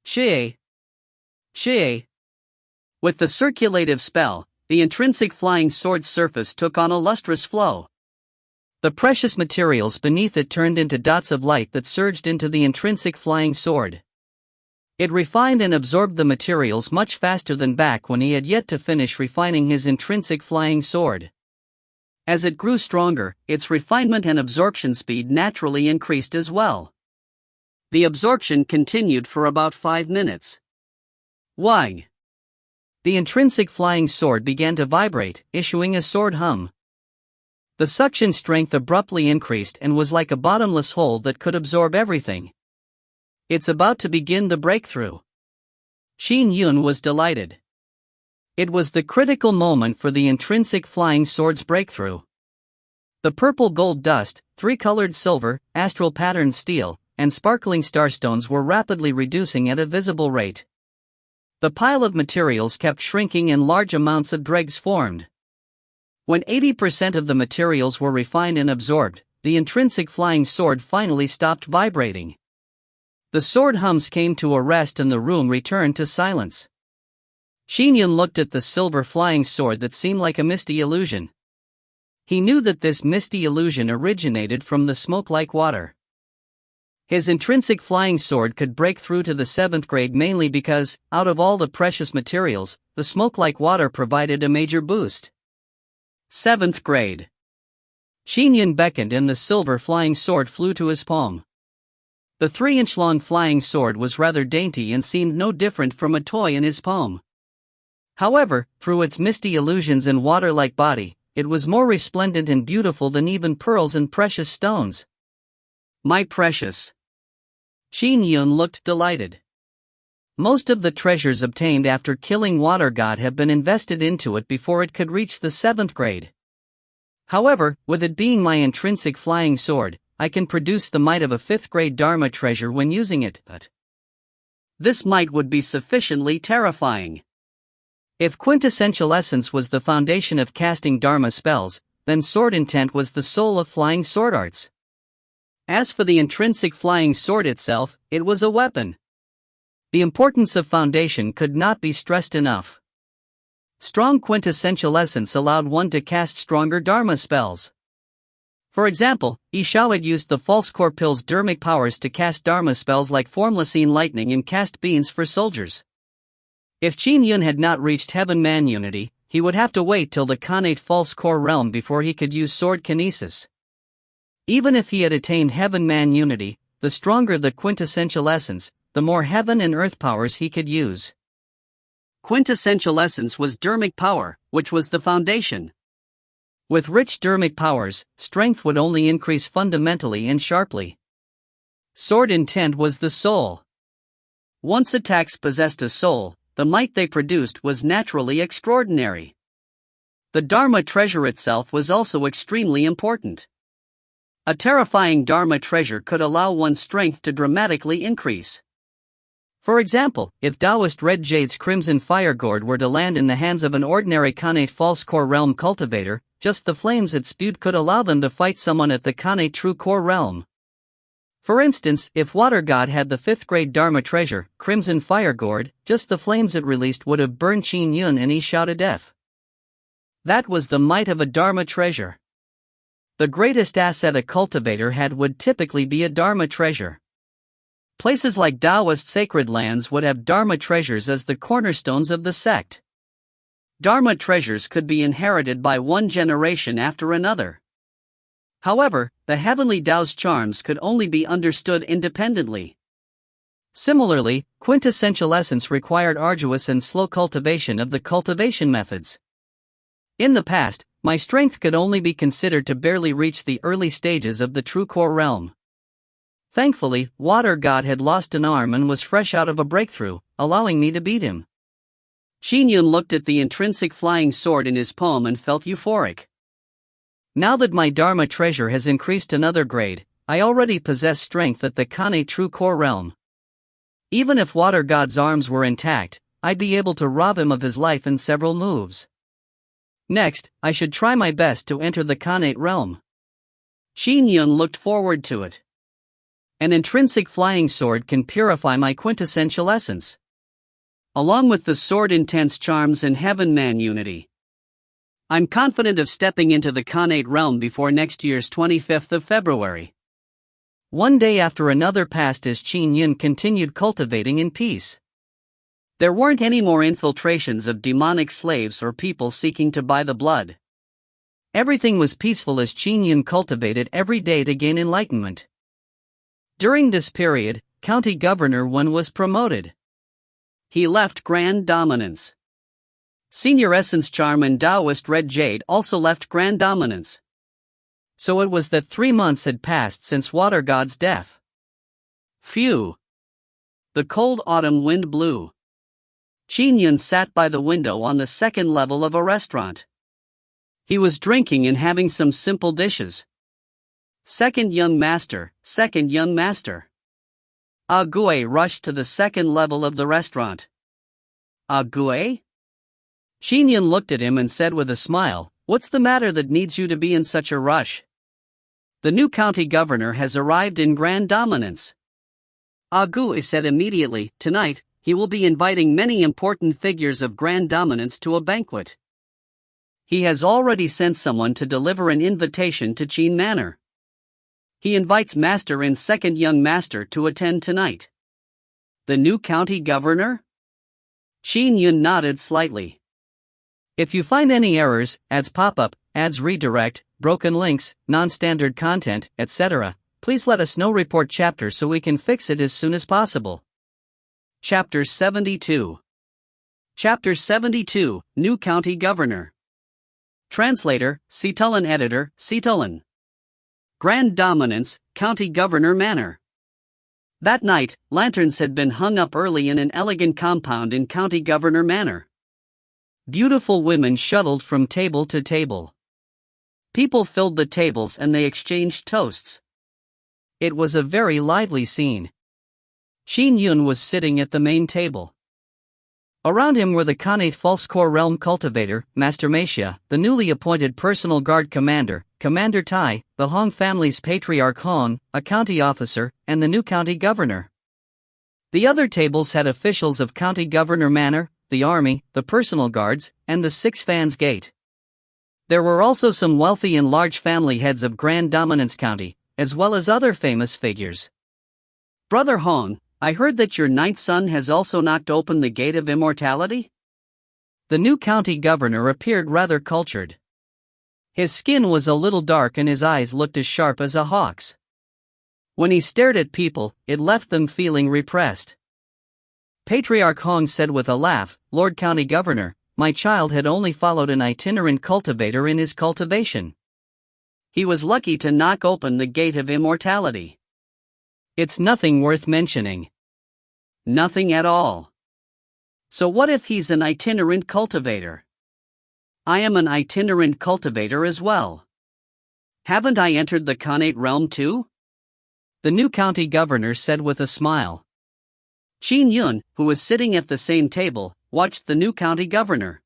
Xie! Xie! With the circulative spell, the intrinsic flying sword's surface took on a lustrous flow. The precious materials beneath it turned into dots of light that surged into the intrinsic flying sword. It refined and absorbed the materials much faster than back when he had yet to finish refining his intrinsic flying sword. As it grew stronger, its refinement and absorption speed naturally increased as well. The absorption continued for about 5 minutes. Wang! The intrinsic flying sword began to vibrate, issuing a sword hum. The suction strength abruptly increased and was like a bottomless hole that could absorb everything. It's about to begin the breakthrough. Qin Yun was delighted. It was the critical moment for the intrinsic flying sword's breakthrough. The purple gold dust, three-colored silver, astral patterned steel, and sparkling starstones were rapidly reducing at a visible rate. The pile of materials kept shrinking and large amounts of dregs formed. When 80% of the materials were refined and absorbed, the intrinsic flying sword finally stopped vibrating. The sword hums came to a rest and the room returned to silence. Qin Yun looked at the silver flying sword that seemed like a misty illusion. He knew that this misty illusion originated from the smoke-like water. His intrinsic flying sword could break through to the 7th grade mainly because, out of all the precious materials, the smoke-like water provided a major boost. 7th grade. Qin Yun beckoned and the silver flying sword flew to his palm. The 3-inch-long flying sword was rather dainty and seemed no different from a toy in his palm. However, through its misty illusions and water-like body, it was more resplendent and beautiful than even pearls and precious stones. My precious. Qin Yun looked delighted. Most of the treasures obtained after killing Water God have been invested into it before it could reach the 7th grade. However, with it being my intrinsic flying sword, I can produce the might of a 5th grade Dharma treasure when using it, but this might would be sufficiently terrifying. If quintessential essence was the foundation of casting Dharma spells, then sword intent was the soul of flying sword arts. As for the intrinsic flying sword itself, it was a weapon. The importance of foundation could not be stressed enough. Strong quintessential essence allowed one to cast stronger Dharma spells. For example, Xiao had used the false core pill's dharmic powers to cast Dharma spells like formlessine lightning and cast beans for soldiers. If Qin Yun had not reached Heaven-Man unity, he would have to wait till the Khanate false core realm before he could use sword kinesis. Even if he had attained Heaven-Man unity, the stronger the quintessential essence, the more heaven and earth powers he could use. Quintessential essence was dharmic power, which was the foundation. With rich dharmic powers, strength would only increase fundamentally and sharply. Sword intent was the soul. Once attacks possessed a soul, the might they produced was naturally extraordinary. The Dharma treasure itself was also extremely important. A terrifying Dharma treasure could allow one's strength to dramatically increase. For example, if Taoist Red Jade's Crimson Fire Gourd were to land in the hands of an ordinary Khanate false core realm cultivator, just the flames it spewed could allow them to fight someone at the Khanate true core realm. For instance, if Water God had the 5th grade Dharma treasure, Crimson Fire Gourd, just the flames it released would have burned Qin Yun and Xiao to death. That was the might of a Dharma treasure. The greatest asset a cultivator had would typically be a Dharma treasure. Places like Taoist sacred lands would have Dharma treasures as the cornerstones of the sect. Dharma treasures could be inherited by one generation after another. However, the heavenly Tao's charms could only be understood independently. Similarly, quintessential essence required arduous and slow cultivation of the cultivation methods. In the past, my strength could only be considered to barely reach the early stages of the true core realm. Thankfully, Water God had lost an arm and was fresh out of a breakthrough, allowing me to beat him. Qin Yun looked at the intrinsic flying sword in his palm and felt euphoric. Now that my Dharma treasure has increased another grade, I already possess strength at the Khanate true core realm. Even if Water God's arms were intact, I'd be able to rob him of his life in several moves. Next, I should try my best to enter the Khanate realm. Qin Yun looked forward to it. An intrinsic flying sword can purify my quintessential essence. Along with the sword intense charms and Heaven-Man unity, I'm confident of stepping into the Khanate realm before next year's 25th of February. One day after another passed as Qin Yun continued cultivating in peace. There weren't any more infiltrations of demonic slaves or people seeking to buy the blood. Everything was peaceful as Qin Yun cultivated every day to gain enlightenment. During this period, County Governor Wen was promoted. He left Grand Dominance. Senior Essence Charm and Taoist Red Jade also left Grand Dominance. So it was that 3 months had passed since Water God's death. Phew! The cold autumn wind blew. Qin Yun sat by the window on the second level of a restaurant. He was drinking and having some simple dishes. Second young master, second young master. Ah Gui rushed to the second level of the restaurant. Ah Gui? Qin Yun looked at him and said with a smile, "What's the matter that needs you to be in such a rush?" "The new county governor has arrived in grand dominance." Ah Gui said immediately, "Tonight, he will be inviting many important figures of grand dominance to a banquet. He has already sent someone to deliver an invitation to Qin Manor. He invites Master and Second Young Master to attend tonight." "The new county governor?" Qin Yun nodded slightly. "If you find any errors, ads pop up, ads redirect, broken links, non-standard content, etc., please let us know. Report chapter so we can fix it as soon as possible." Chapter 72. Chapter 72, New County Governor. Translator, Situlin. Editor, Situlin. Grand Dominance, County Governor Manor. That night, lanterns had been hung up early in an elegant compound in County Governor Manor. Beautiful women shuttled from table to table. People filled the tables and they exchanged toasts. It was a very lively scene. Qin Yun was sitting at the main table. Around him were the Khanate False Core Realm Cultivator, Master Meixia, the newly appointed Personal Guard Commander, Commander Tai, the Hong family's Patriarch Hong, a county officer, and the new county governor. The other tables had officials of County Governor Manor, the army, the personal guards, and the Six Fans Gate. There were also some wealthy and large family heads of Grand Dominance County, as well as other famous figures. "Brother Hong, I heard that your ninth son has also knocked open the gate of immortality?" The new county governor appeared rather cultured. His skin was a little dark and his eyes looked as sharp as a hawk's. When he stared at people, it left them feeling repressed. Patriarch Hong said with a laugh, "Lord County Governor, my child had only followed an itinerant cultivator in his cultivation. He was lucky to knock open the gate of immortality. It's nothing worth mentioning." "Nothing at all. So what if he's an itinerant cultivator?" "I am an itinerant cultivator as well. Haven't I entered the Khanate realm too?" The new county governor said with a smile. Qin Yun, who was sitting at the same table, watched the new county governor.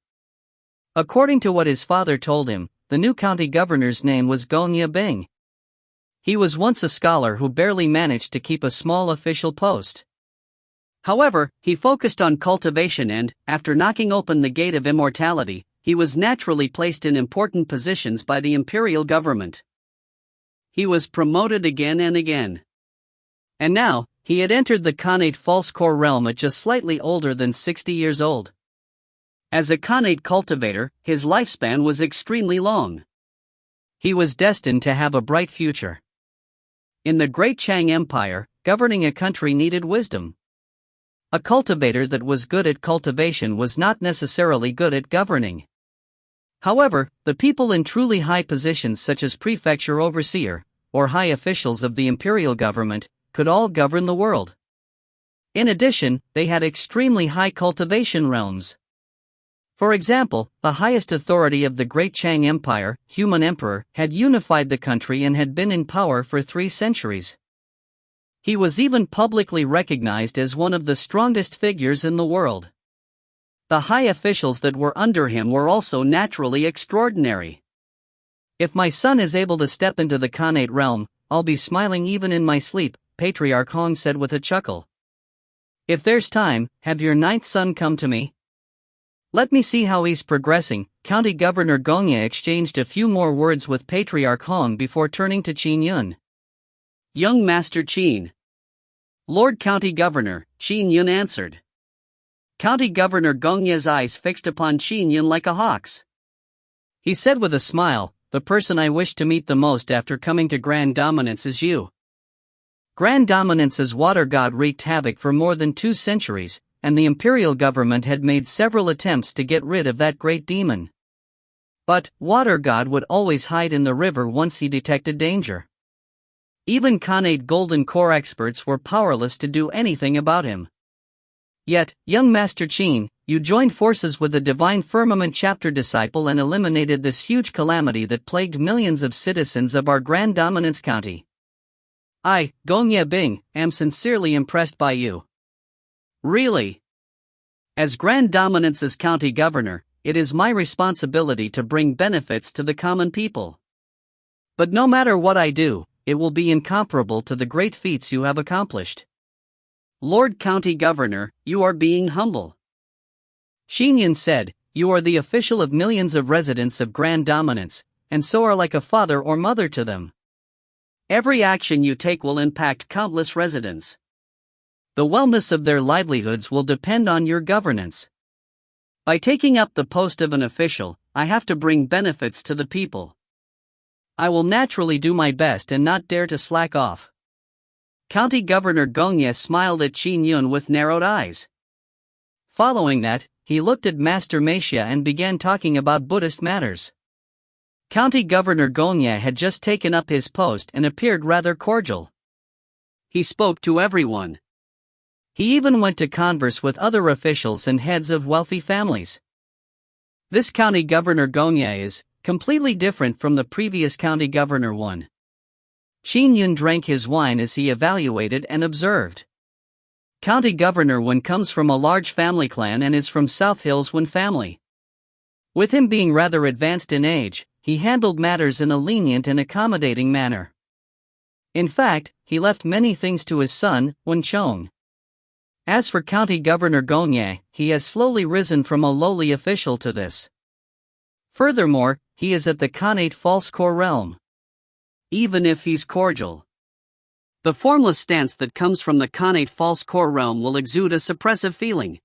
According to what his father told him, the new county governor's name was Gongya Bing. He was once a scholar who barely managed to keep a small official post. However, he focused on cultivation and, after knocking open the gate of immortality, he was naturally placed in important positions by the imperial government. He was promoted again and again. And now, he had entered the Khanate False Core realm at just slightly older than 60 years old. As a Khanate cultivator, his lifespan was extremely long. He was destined to have a bright future. In the Great Chang Empire, governing a country needed wisdom. A cultivator that was good at cultivation was not necessarily good at governing. However, the people in truly high positions such as prefecture overseer, or high officials of the imperial government, could all govern the world. In addition, they had extremely high cultivation realms. For example, the highest authority of the Great Chang Empire, Human Emperor, had unified the country and had been in power for 3 centuries. He was even publicly recognized as one of the strongest figures in the world. The high officials that were under him were also naturally extraordinary. "If my son is able to step into the Khanate realm, I'll be smiling even in my sleep," Patriarch Hong said with a chuckle. "If there's time, have your ninth son come to me. Let me see how he's progressing." County Governor Gongya exchanged a few more words with Patriarch Hong before turning to Qin Yun. "Young Master Qin." "Lord County Governor," Qin Yun answered. County Governor Gongya's eyes fixed upon Qin Yun like a hawk's. He said with a smile, "The person I wish to meet the most after coming to Grand Dominance is you." Grand Dominance's water god wreaked havoc for more than 2 centuries, and the imperial government had made several attempts to get rid of that great demon. But, water god would always hide in the river once he detected danger. Even Khanate Golden Core experts were powerless to do anything about him. Yet, young Master Qin, you joined forces with the Divine Firmament Chapter disciple and eliminated this huge calamity that plagued millions of citizens of our Grand Dominance County. I, Gong Ye Bing, am sincerely impressed by you. Really? As Grand Dominance's county governor, it is my responsibility to bring benefits to the common people. But no matter what I do, it will be incomparable to the great feats you have accomplished. Lord County Governor, you are being humble. Qin Yun said, you are the official of millions of residents of Grand Dominance, and so are like a father or mother to them. Every action you take will impact countless residents. The wellness of their livelihoods will depend on your governance. By taking up the post of an official, I have to bring benefits to the people. I will naturally do my best and not dare to slack off. County Governor Gong Ye smiled at Qin Yun with narrowed eyes. Following that, he looked at Master Meixia and began talking about Buddhist matters. County Governor Gong Ye had just taken up his post and appeared rather cordial. He spoke to everyone. He even went to converse with other officials and heads of wealthy families. This County Governor Gong Ye is completely different from the previous County Governor one. Qin Yun drank his wine as he evaluated and observed. County Governor Wen comes from a large family clan and is from South Hills Wen family. With him being rather advanced in age, he handled matters in a lenient and accommodating manner. In fact, he left many things to his son, Wen Chong. As for County Governor Gong Ye, he has slowly risen from a lowly official to this. Furthermore, he is at the Khanate False Core realm. Even if he's cordial, the formless stance that comes from the Khanate False Core realm will exude a suppressive feeling.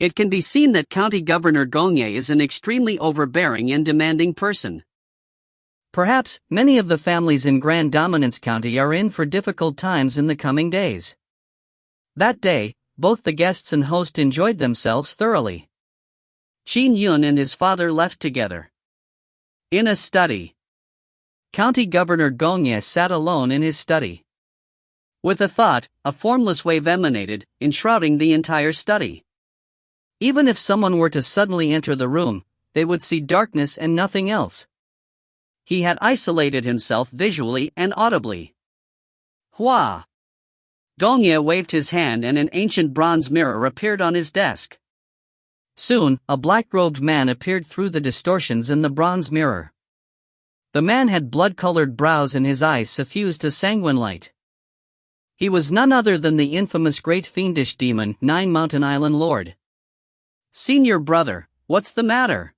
It can be seen that County Governor Gong Ye is an extremely overbearing and demanding person. Perhaps, many of the families in Grand Dominance County are in for difficult times in the coming days. That day, both the guests and host enjoyed themselves thoroughly. Qin Yun and his father left together. In a study, County Governor Gong Ye sat alone in his study. With a thought, a formless wave emanated, enshrouding the entire study. Even if someone were to suddenly enter the room, they would see darkness and nothing else. He had isolated himself visually and audibly. Hua! Gong Ye waved his hand and an ancient bronze mirror appeared on his desk. Soon, a black-robed man appeared through the distortions in the bronze mirror. The man had blood-colored brows and his eyes suffused a sanguine light. He was none other than the infamous great fiendish demon, Nine Mountain Island Lord. Senior brother, what's the matter?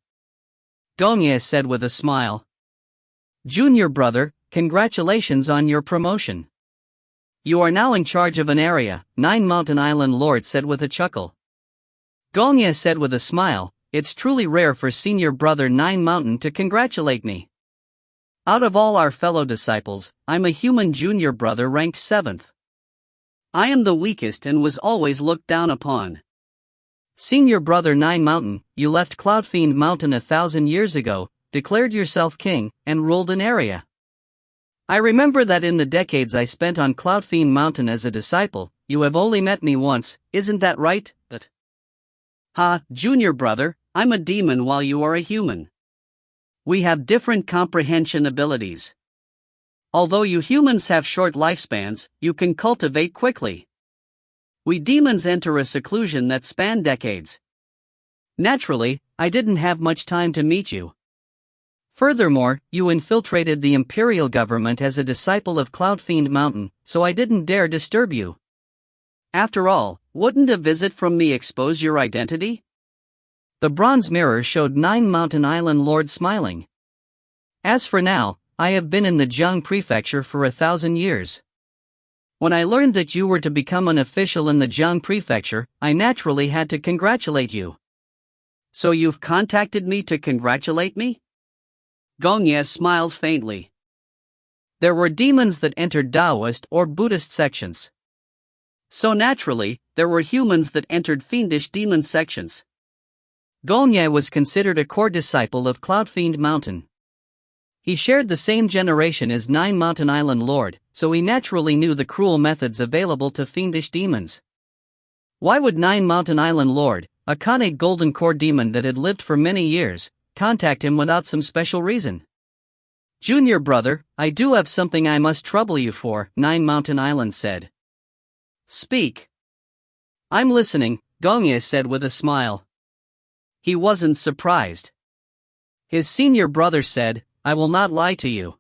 Gong Ye said with a smile. Junior brother, congratulations on your promotion. You are now in charge of an area, Nine Mountain Island Lord said with a chuckle. Gong Ye said with a smile, it's truly rare for senior brother Nine Mountain to congratulate me. Out of all our fellow disciples, I'm a human junior brother ranked 7th. I am the weakest and was always looked down upon. Senior brother Nine Mountain, you left Cloudfiend Mountain 1,000 years ago, declared yourself king, and ruled an area. I remember that in the decades I spent on Cloudfiend Mountain as a disciple, you have only met me once, isn't that right? But junior brother, I'm a demon while you are a human. We have different comprehension abilities. Although you humans have short lifespans, you can cultivate quickly. We demons enter a seclusion that span decades. Naturally, I didn't have much time to meet you. Furthermore, you infiltrated the imperial government as a disciple of Cloudfiend Mountain, so I didn't dare disturb you. After all, wouldn't a visit from me expose your identity? The bronze mirror showed Nine Mountain Island Lord smiling. As for now, I have been in the Jiang Prefecture for 1,000 years. When I learned that you were to become an official in the Jiang Prefecture, I naturally had to congratulate you. So you've contacted me to congratulate me? Gong Ye smiled faintly. There were demons that entered Taoist or Buddhist sections. So naturally, there were humans that entered fiendish demon sections. Gong Ye was considered a core disciple of Cloudfiend Mountain. He shared the same generation as Nine Mountain Island Lord, so he naturally knew the cruel methods available to fiendish demons. Why would Nine Mountain Island Lord, a connate golden core demon that had lived for many years, contact him without some special reason? Junior brother, I do have something I must trouble you for, Nine Mountain Island said. Speak. I'm listening, Gongye said with a smile. He wasn't surprised. His senior brother said, I will not lie to you.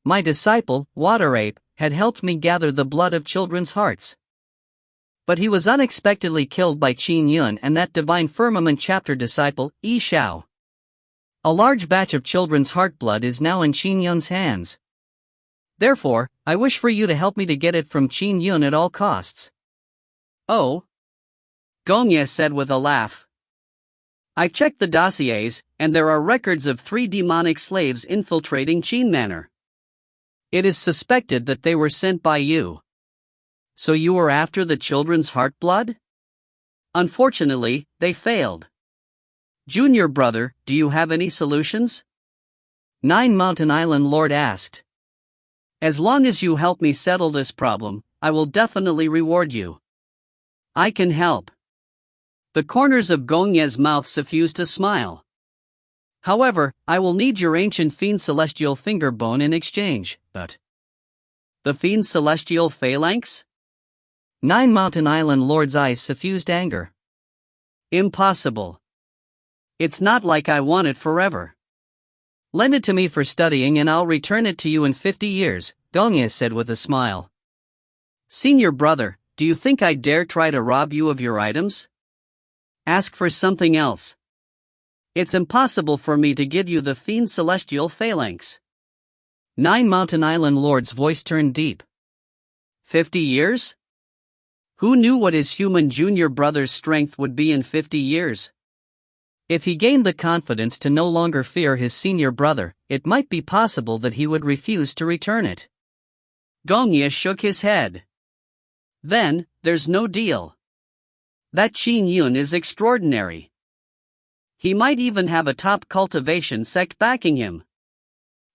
My disciple, Water Ape, had helped me gather the blood of children's hearts. But he was unexpectedly killed by Qin Yun and that divine firmament chapter disciple, Xiao. A large batch of children's heart blood is now in Qin Yun's hands. Therefore, I wish for you to help me to get it from Qin Yun at all costs. Oh? Gongye said with a laugh. I've checked the dossiers, and there are records of 3 demonic slaves infiltrating Qin Manor. It is suspected that they were sent by you. So you were after the children's heart blood? Unfortunately, they failed. Junior brother, do you have any solutions? Nine Mountain Island Lord asked. As long as you help me settle this problem, I will definitely reward you. I can help. The corners of Gongye's mouth suffused a smile. However, I will need your ancient fiend celestial finger bone in exchange, but... The fiend celestial phalanx? Nine Mountain Island Lord's eyes suffused anger. Impossible. It's not like I want it forever. Lend it to me for studying and I'll return it to you in 50 years, Gongye said with a smile. Senior brother, do you think I dare try to rob you of your items? Ask for something else. It's impossible for me to give you the fiend celestial phalanx. Nine Mountain Island Lord's voice turned deep. 50 years? Who knew what his human junior brother's strength would be in 50 years? If he gained the confidence to no longer fear his senior brother, it might be possible that he would refuse to return it. Gongye shook his head. Then, there's no deal. That Qin Yun is extraordinary. He might even have a top cultivation sect backing him.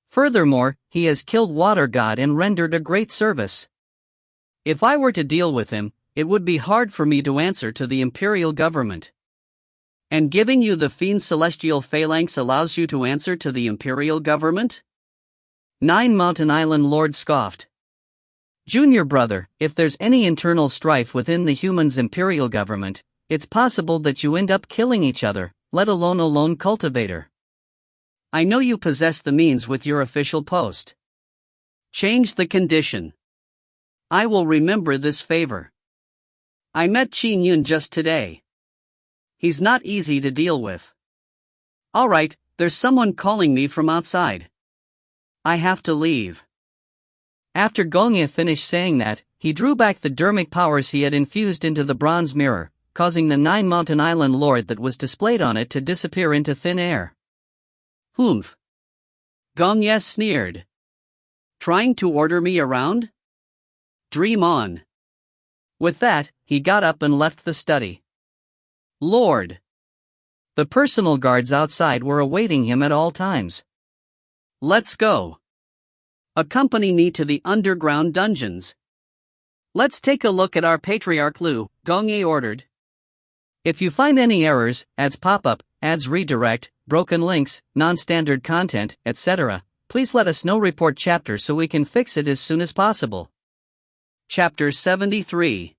Furthermore, he has killed Water God and rendered a great service. If I were to deal with him, it would be hard for me to answer to the imperial government. And giving you the fiend celestial phalanx allows you to answer to the imperial government? Nine Mountain Island Lord scoffed. Junior brother, if there's any internal strife within the humans' imperial government, it's possible that you end up killing each other, let alone a lone cultivator. I know you possess the means with your official post. Change the condition. I will remember this favor. I met Qin Yun just today. He's not easy to deal with. Alright, there's someone calling me from outside. I have to leave. After Gongye finished saying that, he drew back the dermic powers he had infused into the bronze mirror, causing the Nine Mountain Island Lord that was displayed on it to disappear into thin air. Humph. Gongye sneered. Trying to order me around? Dream on. With that, he got up and left the study. Lord. The personal guards outside were awaiting him at all times. Let's go. Accompany me to the underground dungeons. Let's take a look at our Patriarch Lu, Gongye ordered. If you find any errors, ads pop-up, ads redirect, broken links, non-standard content, etc., please let us know. Report chapter so we can fix it as soon as possible. Chapter 73.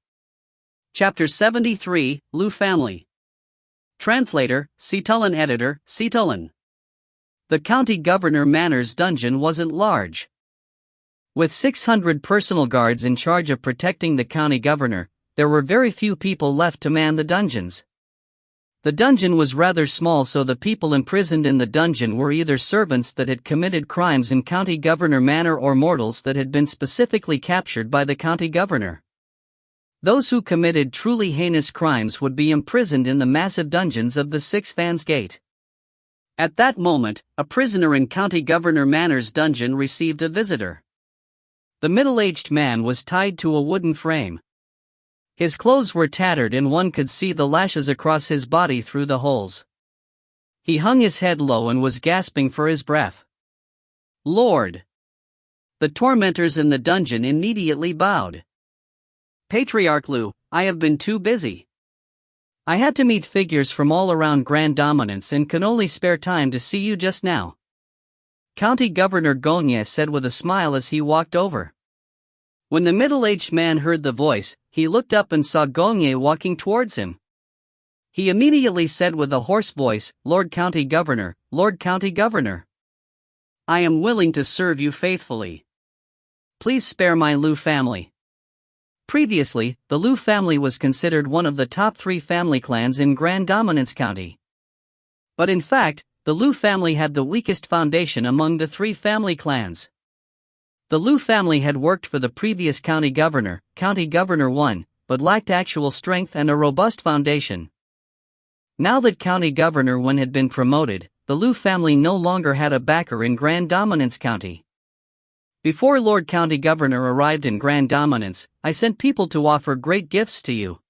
Chapter 73, Lu Family. Translator, Citulin. Editor, Citulin. The county governor Manor's dungeon wasn't large. With 600 personal guards in charge of protecting the county governor, there were very few people left to man the dungeons. The dungeon was rather small, so the people imprisoned in the dungeon were either servants that had committed crimes in County Governor Manor or mortals that had been specifically captured by the county governor. Those who committed truly heinous crimes would be imprisoned in the massive dungeons of the Six Fans Gate. At that moment, a prisoner in County Governor Manor's dungeon received a visitor. The middle-aged man was tied to a wooden frame. His clothes were tattered and one could see the lashes across his body through the holes. He hung his head low and was gasping for his breath. Lord! The tormentors in the dungeon immediately bowed. Patriarch Lu, I have been too busy. I had to meet figures from all around Grand Dominance and can only spare time to see you just now. County Governor Gagne said with a smile as he walked over. When the middle-aged man heard the voice, he looked up and saw Gagne walking towards him. He immediately said with a hoarse voice, "Lord County Governor, Lord County Governor. I am willing to serve you faithfully. Please spare my Liu family." Previously, the Liu family was considered one of the top 3 family clans in Grand Dominance County. But in fact, the Liu family had the weakest foundation among the 3 family clans. The Liu family had worked for the previous County Governor 1, but lacked actual strength and a robust foundation. Now that County Governor 1 had been promoted, the Liu family no longer had a backer in Grand Dominance County. Before Lord County Governor arrived in Grand Dominance, I sent people to offer great gifts to you.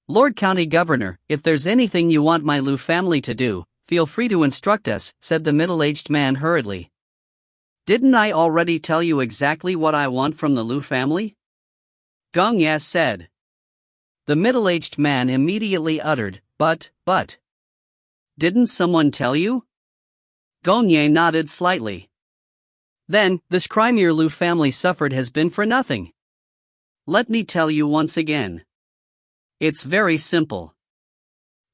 Lord County Governor, if there's anything you want my Liu family to do, feel free to instruct us, said the middle-aged man hurriedly. Didn't I already tell you exactly what I want from the Liu family? Gagne said. The middle-aged man immediately uttered, but. Didn't someone tell you? Gagne nodded slightly. Then, this crime your Liu family suffered has been for nothing. Let me tell you once again. It's very simple.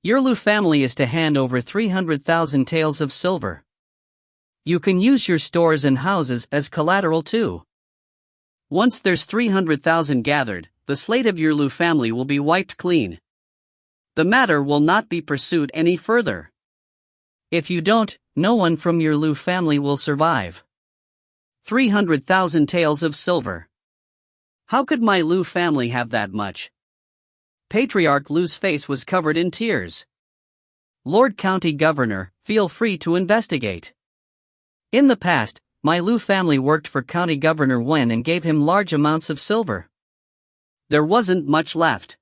Your Liu family is to hand over 300,000 taels of silver. You can use your stores and houses as collateral too. Once there's 300,000 gathered, the slate of your Liu family will be wiped clean. The matter will not be pursued any further. If you don't, no one from your Liu family will survive. 300,000 taels of silver. How could my Liu family have that much? Patriarch Liu's face was covered in tears. Lord County Governor, feel free to investigate. In the past, my Liu family worked for County Governor Wen and gave him large amounts of silver. There wasn't much left.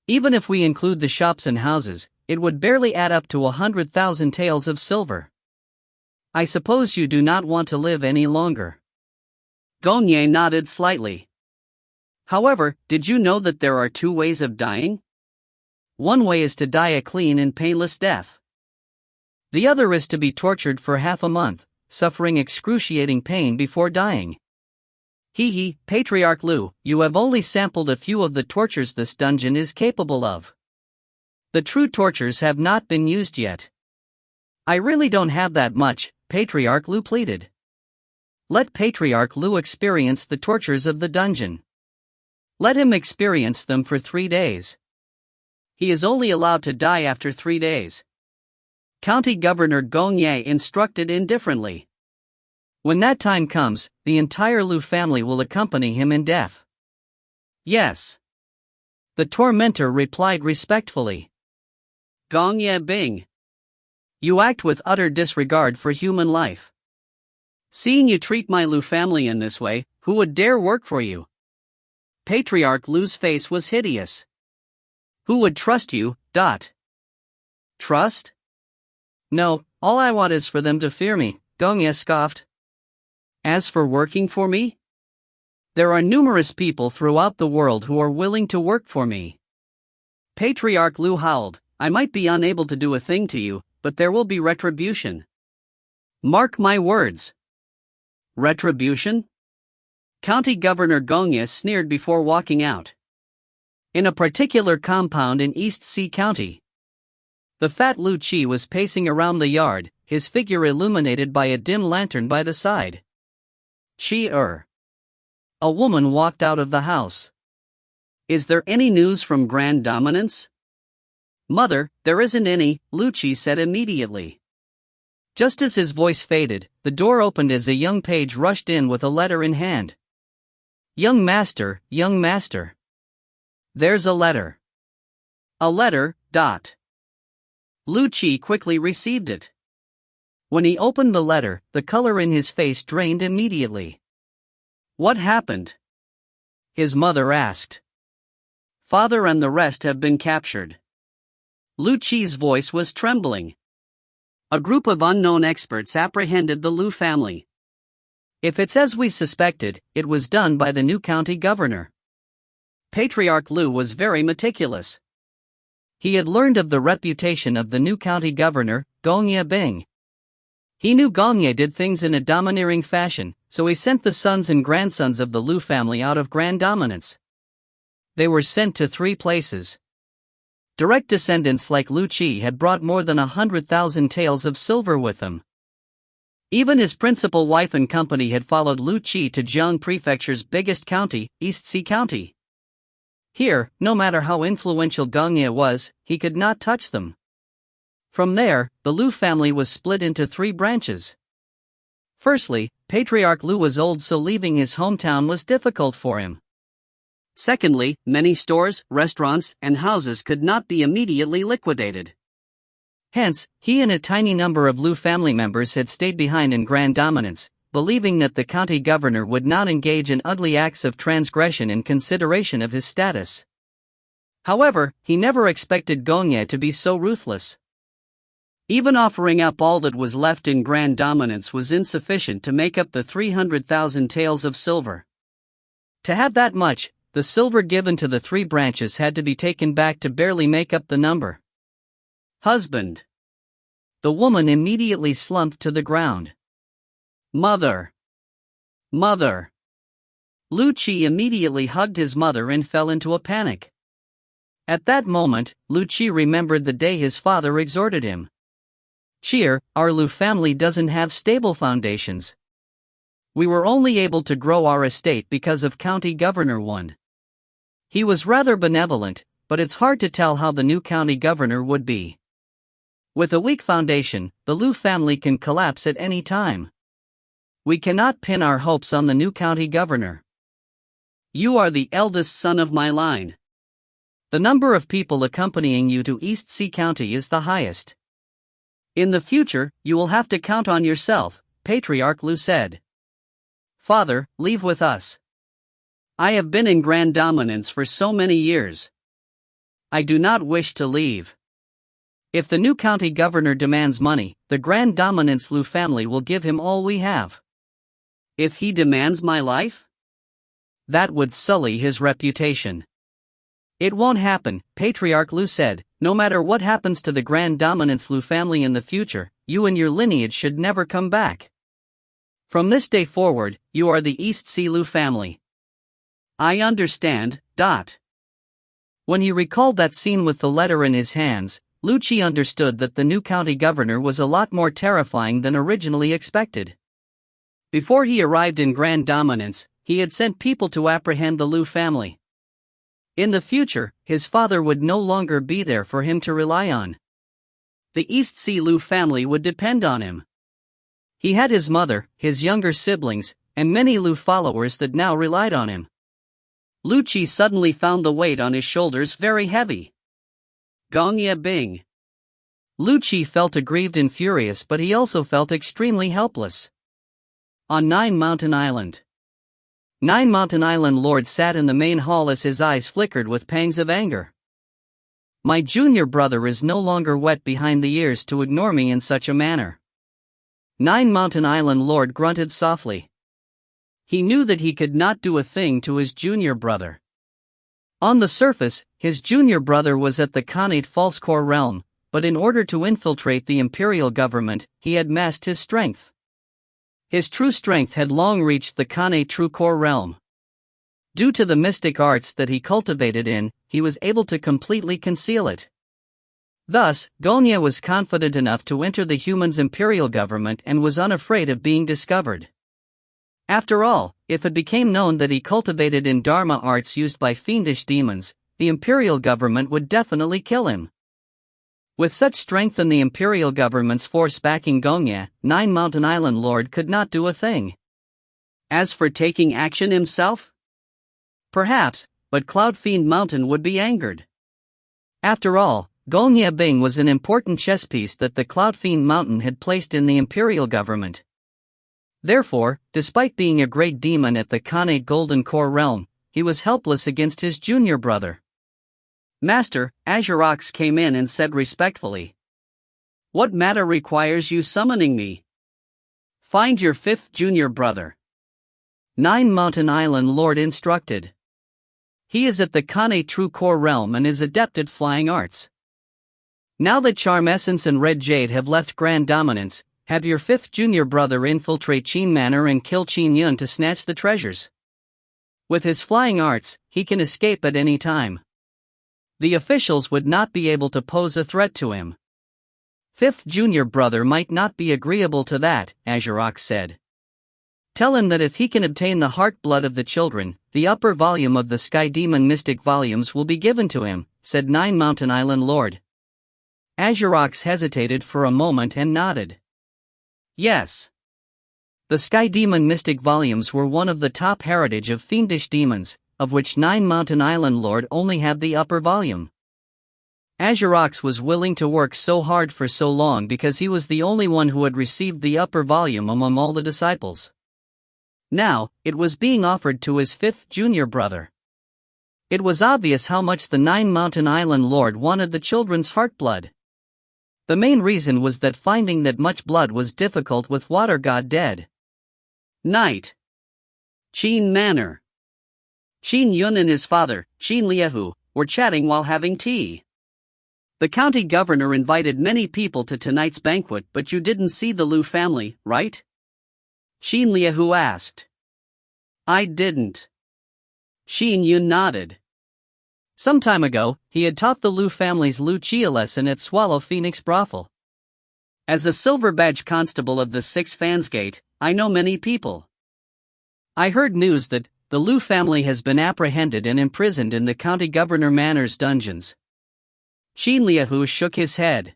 Even if we include the shops and houses, it would barely add up to 100,000 taels of silver. I suppose you do not want to live any longer. Gagne nodded slightly. However, did you know that there are 2 ways of dying? One way is to die a clean and painless death. The other is to be tortured for half a month, suffering excruciating pain before dying. Patriarch Liu, you have only sampled a few of the tortures this dungeon is capable of. The true tortures have not been used yet. I really don't have that much, Patriarch Liu pleaded. Let Patriarch Liu experience the tortures of the dungeon. Let him experience them for 3 days. He is only allowed to die after 3 days. County Governor Gagne instructed indifferently. When that time comes, the entire Liu family will accompany him in death. Yes. The tormentor replied respectfully. Gagne Bing. You act with utter disregard for human life. Seeing you treat my Liu family in this way, who would dare work for you? Patriarch Liu's face was hideous. Who would trust you? Trust? No, all I want is for them to fear me, Gagne scoffed. As for working for me? There are numerous people throughout the world who are willing to work for me. Patriarch Liu howled, I might be unable to do a thing to you, but there will be retribution. Mark my words. Retribution? County Governor Gagne sneered before walking out. In a particular compound in East Sea County, the fat Liu Qi was pacing around the yard, his figure illuminated by a dim lantern by the side. Qi. A woman walked out of the house. Is there any news from Grand Dominance? Mother, there isn't any, Liu Qi said immediately. Just as his voice faded, the door opened as a young page rushed in with a letter in hand. Young master. There's a letter. A letter. Liu Qi quickly received it. When he opened the letter, the color in his face drained immediately. What happened? His mother asked. Father and the rest have been captured. Liu Qi's voice was trembling. A group of unknown experts apprehended the Liu family. If it's as we suspected, it was done by the new county governor. Patriarch Liu was very meticulous. He had learned of the reputation of the new county governor, Gongye Bing. He knew Gongye did things in a domineering fashion, so he sent the sons and grandsons of the Lu family out of grand dominance. They were sent to 3 places. Direct descendants like Lu Qi had brought more than 100,000 taels of silver with them. Even his principal wife and company had followed Lu Qi to Jiang Prefecture's biggest county, East Sea County. Here, no matter how influential Gongye was, he could not touch them. From there, the Lu family was split into 3 branches. Firstly, Patriarch Lu was old, so leaving his hometown was difficult for him. Secondly, many stores, restaurants, and houses could not be immediately liquidated. Hence, he and a tiny number of Lu family members had stayed behind in grand dominance, believing that the county governor would not engage in ugly acts of transgression in consideration of his status. However, he never expected Gongye to be so ruthless. Even offering up all that was left in grand dominance was insufficient to make up the 300,000 taels of silver. To have that much, the silver given to the 3 branches had to be taken back to barely make up the number. Husband. The woman immediately slumped to the ground. Mother. Mother. Lu Qi immediately hugged his mother and fell into a panic. At that moment, Lu Qi remembered the day his father exhorted him. "Cheer, our Lu family doesn't have stable foundations. We were only able to grow our estate because of County Governor 1. He was rather benevolent, but it's hard to tell how the new county governor would be. With a weak foundation, the Lu family can collapse at any time. We cannot pin our hopes on the new county governor. You are the eldest son of my line. The number of people accompanying you to East Sea County is the highest. In the future, you will have to count on yourself," Patriarch Lu said. "Father, leave with us. I have been in grand dominance for so many years. I do not wish to leave. If the new county governor demands money, the grand dominance Lu family will give him all we have. If he demands my life? That would sully his reputation." "It won't happen," Patriarch Lu said. "No matter what happens to the grand dominance Lu family in the future, you and your lineage should never come back. From this day forward, you are the East Sea Lu family." "I understand." When he recalled that scene with the letter in his hands, Lu Qi understood that the new county governor was a lot more terrifying than originally expected. Before he arrived in grand dominance, he had sent people to apprehend the Lu family. In the future, his father would no longer be there for him to rely on. The East Sea Lu family would depend on him. He had his mother, his younger siblings, and many Lu followers that now relied on him. Lu Qi suddenly found the weight on his shoulders very heavy. Gongye Bing. Lu Qi felt aggrieved and furious, but he also felt extremely helpless. On Nine Mountain Island. Nine Mountain Island Lord sat in the main hall as his eyes flickered with pangs of anger. "My junior brother is no longer wet behind the ears to ignore me in such a manner." Nine Mountain Island Lord grunted softly. He knew that he could not do a thing to his junior brother. On the surface, his junior brother was at the Khanate False Core realm, but in order to infiltrate the imperial government, he had masked his strength. His true strength had long reached the Khanate True Core realm. Due to the mystic arts that he cultivated he was able to completely conceal it. Thus, Gongye was confident enough to enter the humans' imperial government and was unafraid of being discovered. After all, if it became known that he cultivated Dharma arts used by fiendish demons, the imperial government would definitely kill him. With such strength and the imperial government's force backing Gongye, Nine Mountain Island Lord could not do a thing. As for taking action himself? Perhaps, but Cloud Fiend Mountain would be angered. After all, Gongye Bing was an important chess piece that the Cloud Fiend Mountain had placed in the imperial government. Therefore, despite being a great demon at the Khanate Golden Core realm, he was helpless against his junior brother. Master, Azurox came in and said respectfully, "What matter requires you summoning me? Find your 5th junior brother." Nine Mountain Island Lord instructed. "He is at the Khanate True Core realm and is adept at flying arts. Now that Charm Essence and Red Jade have left Grand Dominance, have your fifth junior brother infiltrate Qin Manor and kill Qin Yun to snatch the treasures. With his flying arts, he can escape at any time. The officials would not be able to pose a threat to him. Fifth junior brother might not be agreeable to that, Azurox said. Tell him that if he can obtain the heart blood of the children, the upper volume of the Sky Demon Mystic Volumes will be given to him, said Nine Mountain Island Lord. Azurox hesitated for a moment and nodded. Yes. The Sky Demon Mystic Volumes were one of the top heritage of fiendish demons, of which Nine Mountain Island Lord only had the upper volume. Azurox was willing to work so hard for so long because he was the only one who had received the upper volume among all the disciples. Now, it was being offered to his fifth junior brother. It was obvious how much the Nine Mountain Island Lord wanted the children's heart blood. The main reason was that finding that much blood was difficult with Water God dead. Night. Qin Manor. Qin Yun and his father, Qin Liehu, were chatting while having tea. The county governor invited many people to tonight's banquet, but you didn't see the Liu family, right? Qin Liehu asked. I didn't. Qin Yun nodded. Some time ago, he had taught the Liu family's Lucia lesson at Swallow Phoenix Brothel. As a silver badge constable of the 6th Fansgate, I know many people. I heard news that the Liu family has been apprehended and imprisoned in the county governor Manor's dungeons. Qin Liehu shook his head.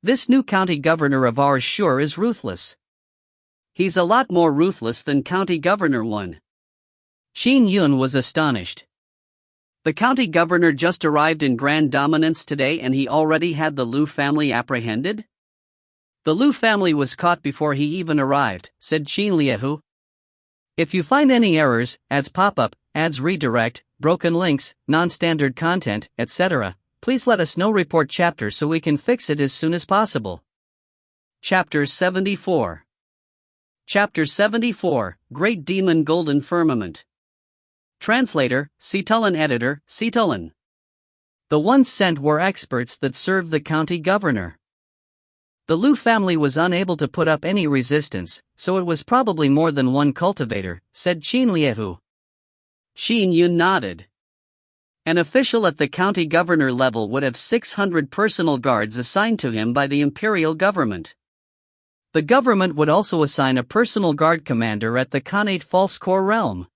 This new county governor of ours sure is ruthless. He's a lot more ruthless than County Governor 1. Qin Yun was astonished. The county governor just arrived in Grand Dominance today and he already had the Liu family apprehended? The Liu family was caught before he even arrived, said Qin Liehu. If you find any errors, ads pop-up, ads redirect, broken links, non-standard content, etc., please let us know. Report chapter so we can fix it as soon as possible. Chapter 74. Chapter 74, Great Demon Golden Firmament. Translator, Cetulin. Editor, Cetulin. The ones sent were experts that served the county governor. The Liu family was unable to put up any resistance, so it was probably more than one cultivator, said Qin Liehu. Qin Yun nodded. An official at the county governor level would have 600 personal guards assigned to him by the imperial government. The government would also assign a personal guard commander at the Khanate False Core realm.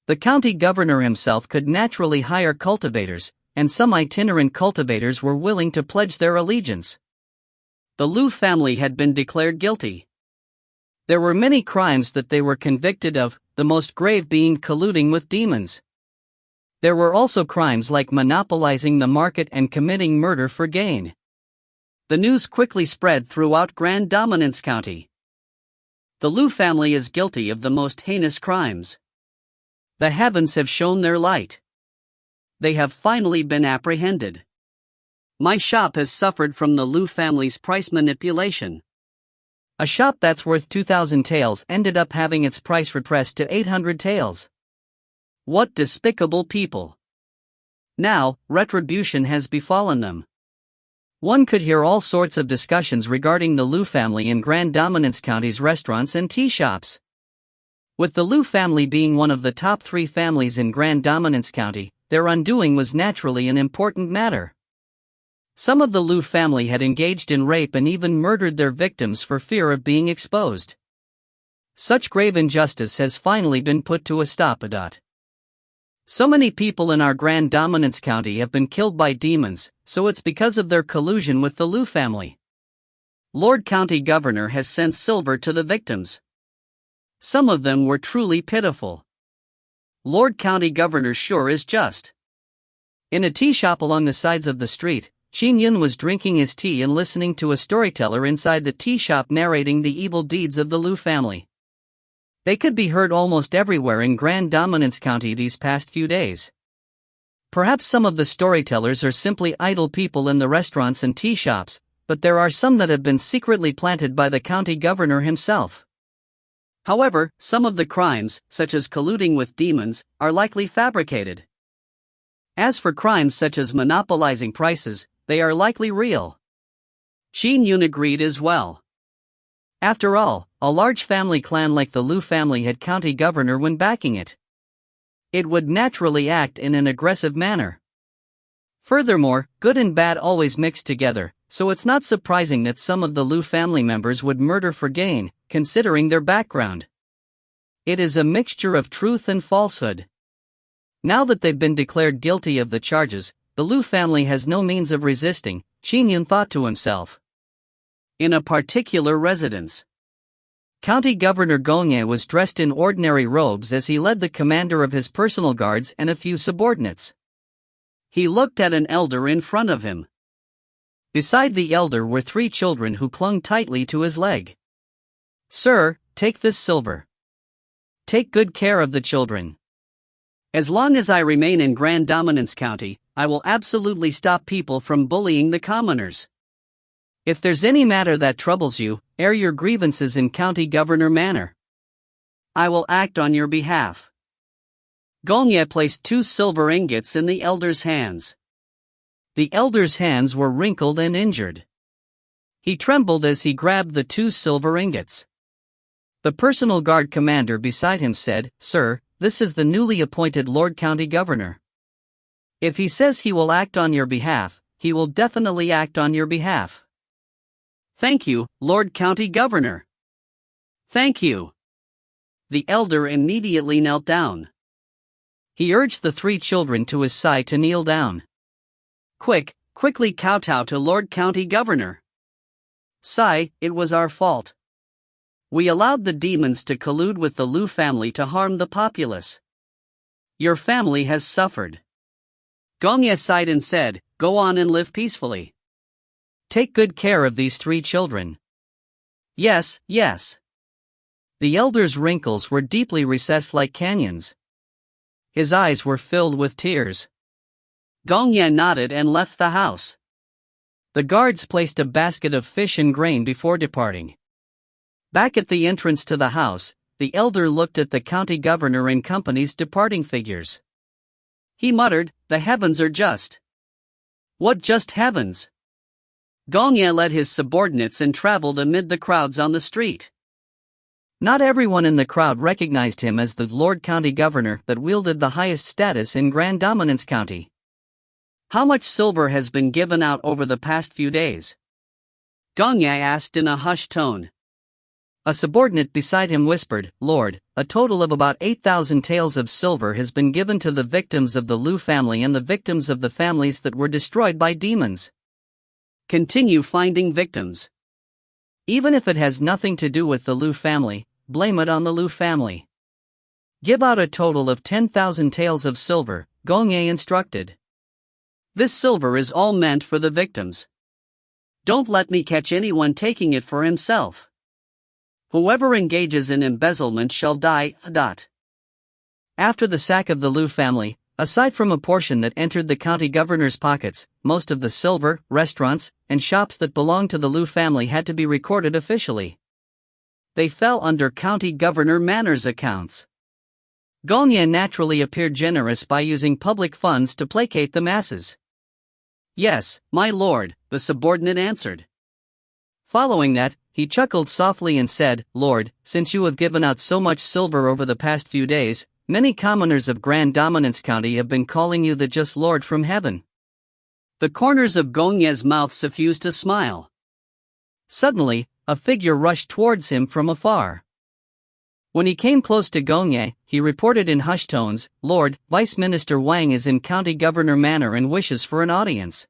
The county governor himself could naturally hire cultivators, and some itinerant cultivators were willing to pledge their allegiance. The Liu family had been declared guilty. There were many crimes that they were convicted of, the most grave being colluding with demons. There were also crimes like monopolizing the market and committing murder for gain. The news quickly spread throughout Grand Dominance County. The Liu family is guilty of the most heinous crimes. The heavens have shown their light. They have finally been apprehended. My shop has suffered from the Liu family's price manipulation. A shop that's worth 2,000 taels ended up having its price repressed to 800 taels. What despicable people! Now, retribution has befallen them. One could hear all sorts of discussions regarding the Liu family in Grand Dominance County's restaurants and tea shops. With the Liu family being one of the top 3 families in Grand Dominance County, their undoing was naturally an important matter. Some of the Liu family had engaged in rape and even murdered their victims for fear of being exposed. Such grave injustice has finally been put to a stop. So many people in our Grand Dominance County have been killed by demons, so it's because of their collusion with the Liu family. Lord County Governor has sent silver to the victims. Some of them were truly pitiful. Lord County Governor sure is just. In a tea shop along the sides of the street, Qin Yun was drinking his tea and listening to a storyteller inside the tea shop narrating the evil deeds of the Liu family. They could be heard almost everywhere in Grand Dominance County these past few days. Perhaps some of the storytellers are simply idle people in the restaurants and tea shops, but there are some that have been secretly planted by the county governor himself. However, some of the crimes, such as colluding with demons, are likely fabricated. As for crimes such as monopolizing prices, they are likely real. Qin Yun agreed as well. After all, a large family clan like the Lu family had county governor when backing it. It would naturally act in an aggressive manner. Furthermore, good and bad always mix together, so it's not surprising that some of the Lu family members would murder for gain, considering their background. It is a mixture of truth and falsehood. Now that they've been declared guilty of the charges, the Lu family has no means of resisting, Qin Yun thought to himself. In a particular residence, County Governor Gongye was dressed in ordinary robes as he led the commander of his personal guards and a few subordinates. He looked at an elder in front of him. Beside the elder were 3 children who clung tightly to his leg. "Sir, take this silver. Take good care of the children. As long as I remain in Grand Dominance County, I will absolutely stop people from bullying the commoners. If there's any matter that troubles you, air your grievances in County Governor manner. I will act on your behalf." Gongye placed 2 silver ingots in the elder's hands. The elder's hands were wrinkled and injured. He trembled as he grabbed the 2 silver ingots. The personal guard commander beside him said, "Sir, this is the newly appointed Lord County Governor. If he says he will act on your behalf, he will definitely act on your behalf." "Thank you, Lord County Governor." "Thank you." The elder immediately knelt down. He urged the 3 children to his side to kneel down. Quickly kowtow to Lord County Governor." "Sai, it was our fault. We allowed the demons to collude with the Lu family to harm the populace. Your family has suffered." Gongye sighed and said, "Go on and live peacefully. Take good care of these 3 children." "Yes, yes." The elder's wrinkles were deeply recessed like canyons. His eyes were filled with tears. Gongye nodded and left the house. The guards placed a basket of fish and grain before departing. Back at the entrance to the house, the elder looked at the county governor and company's departing figures. He muttered, "The heavens are just." "What just heavens?" Gongye led his subordinates and traveled amid the crowds on the street. Not everyone in the crowd recognized him as the Lord County Governor that wielded the highest status in Grand Dominance County. "How much silver has been given out over the past few days?" Gongye asked in a hushed tone. A subordinate beside him whispered, "Lord, a total of about 8,000 taels of silver has been given to the victims of the Lu family and the victims of the families that were destroyed by demons. Continue finding victims. Even if it has nothing to do with the Lu family, blame it on the Lu family. Give out a total of 10,000 taels of silver," Gongye instructed. "This silver is all meant for the victims. Don't let me catch anyone taking it for himself. Whoever engages in embezzlement shall die." After the sack of the Lu family, aside from a portion that entered the county governor's pockets, most of the silver, restaurants, and shops that belonged to the Lu family had to be recorded officially. They fell under County Governor Manor's accounts. Gongye naturally appeared generous by using public funds to placate the masses. "Yes, my lord," the subordinate answered. Following that, he chuckled softly and said, "Lord, since you have given out so much silver over the past few days, many commoners of Grand Dominance County have been calling you the just Lord from heaven." The corners of Gongye's mouth suffused a smile. Suddenly, a figure rushed towards him from afar. When he came close to Gongye, he reported in hushed tones, "Lord, Vice Minister Wang is in County Governor Manor and wishes for an audience."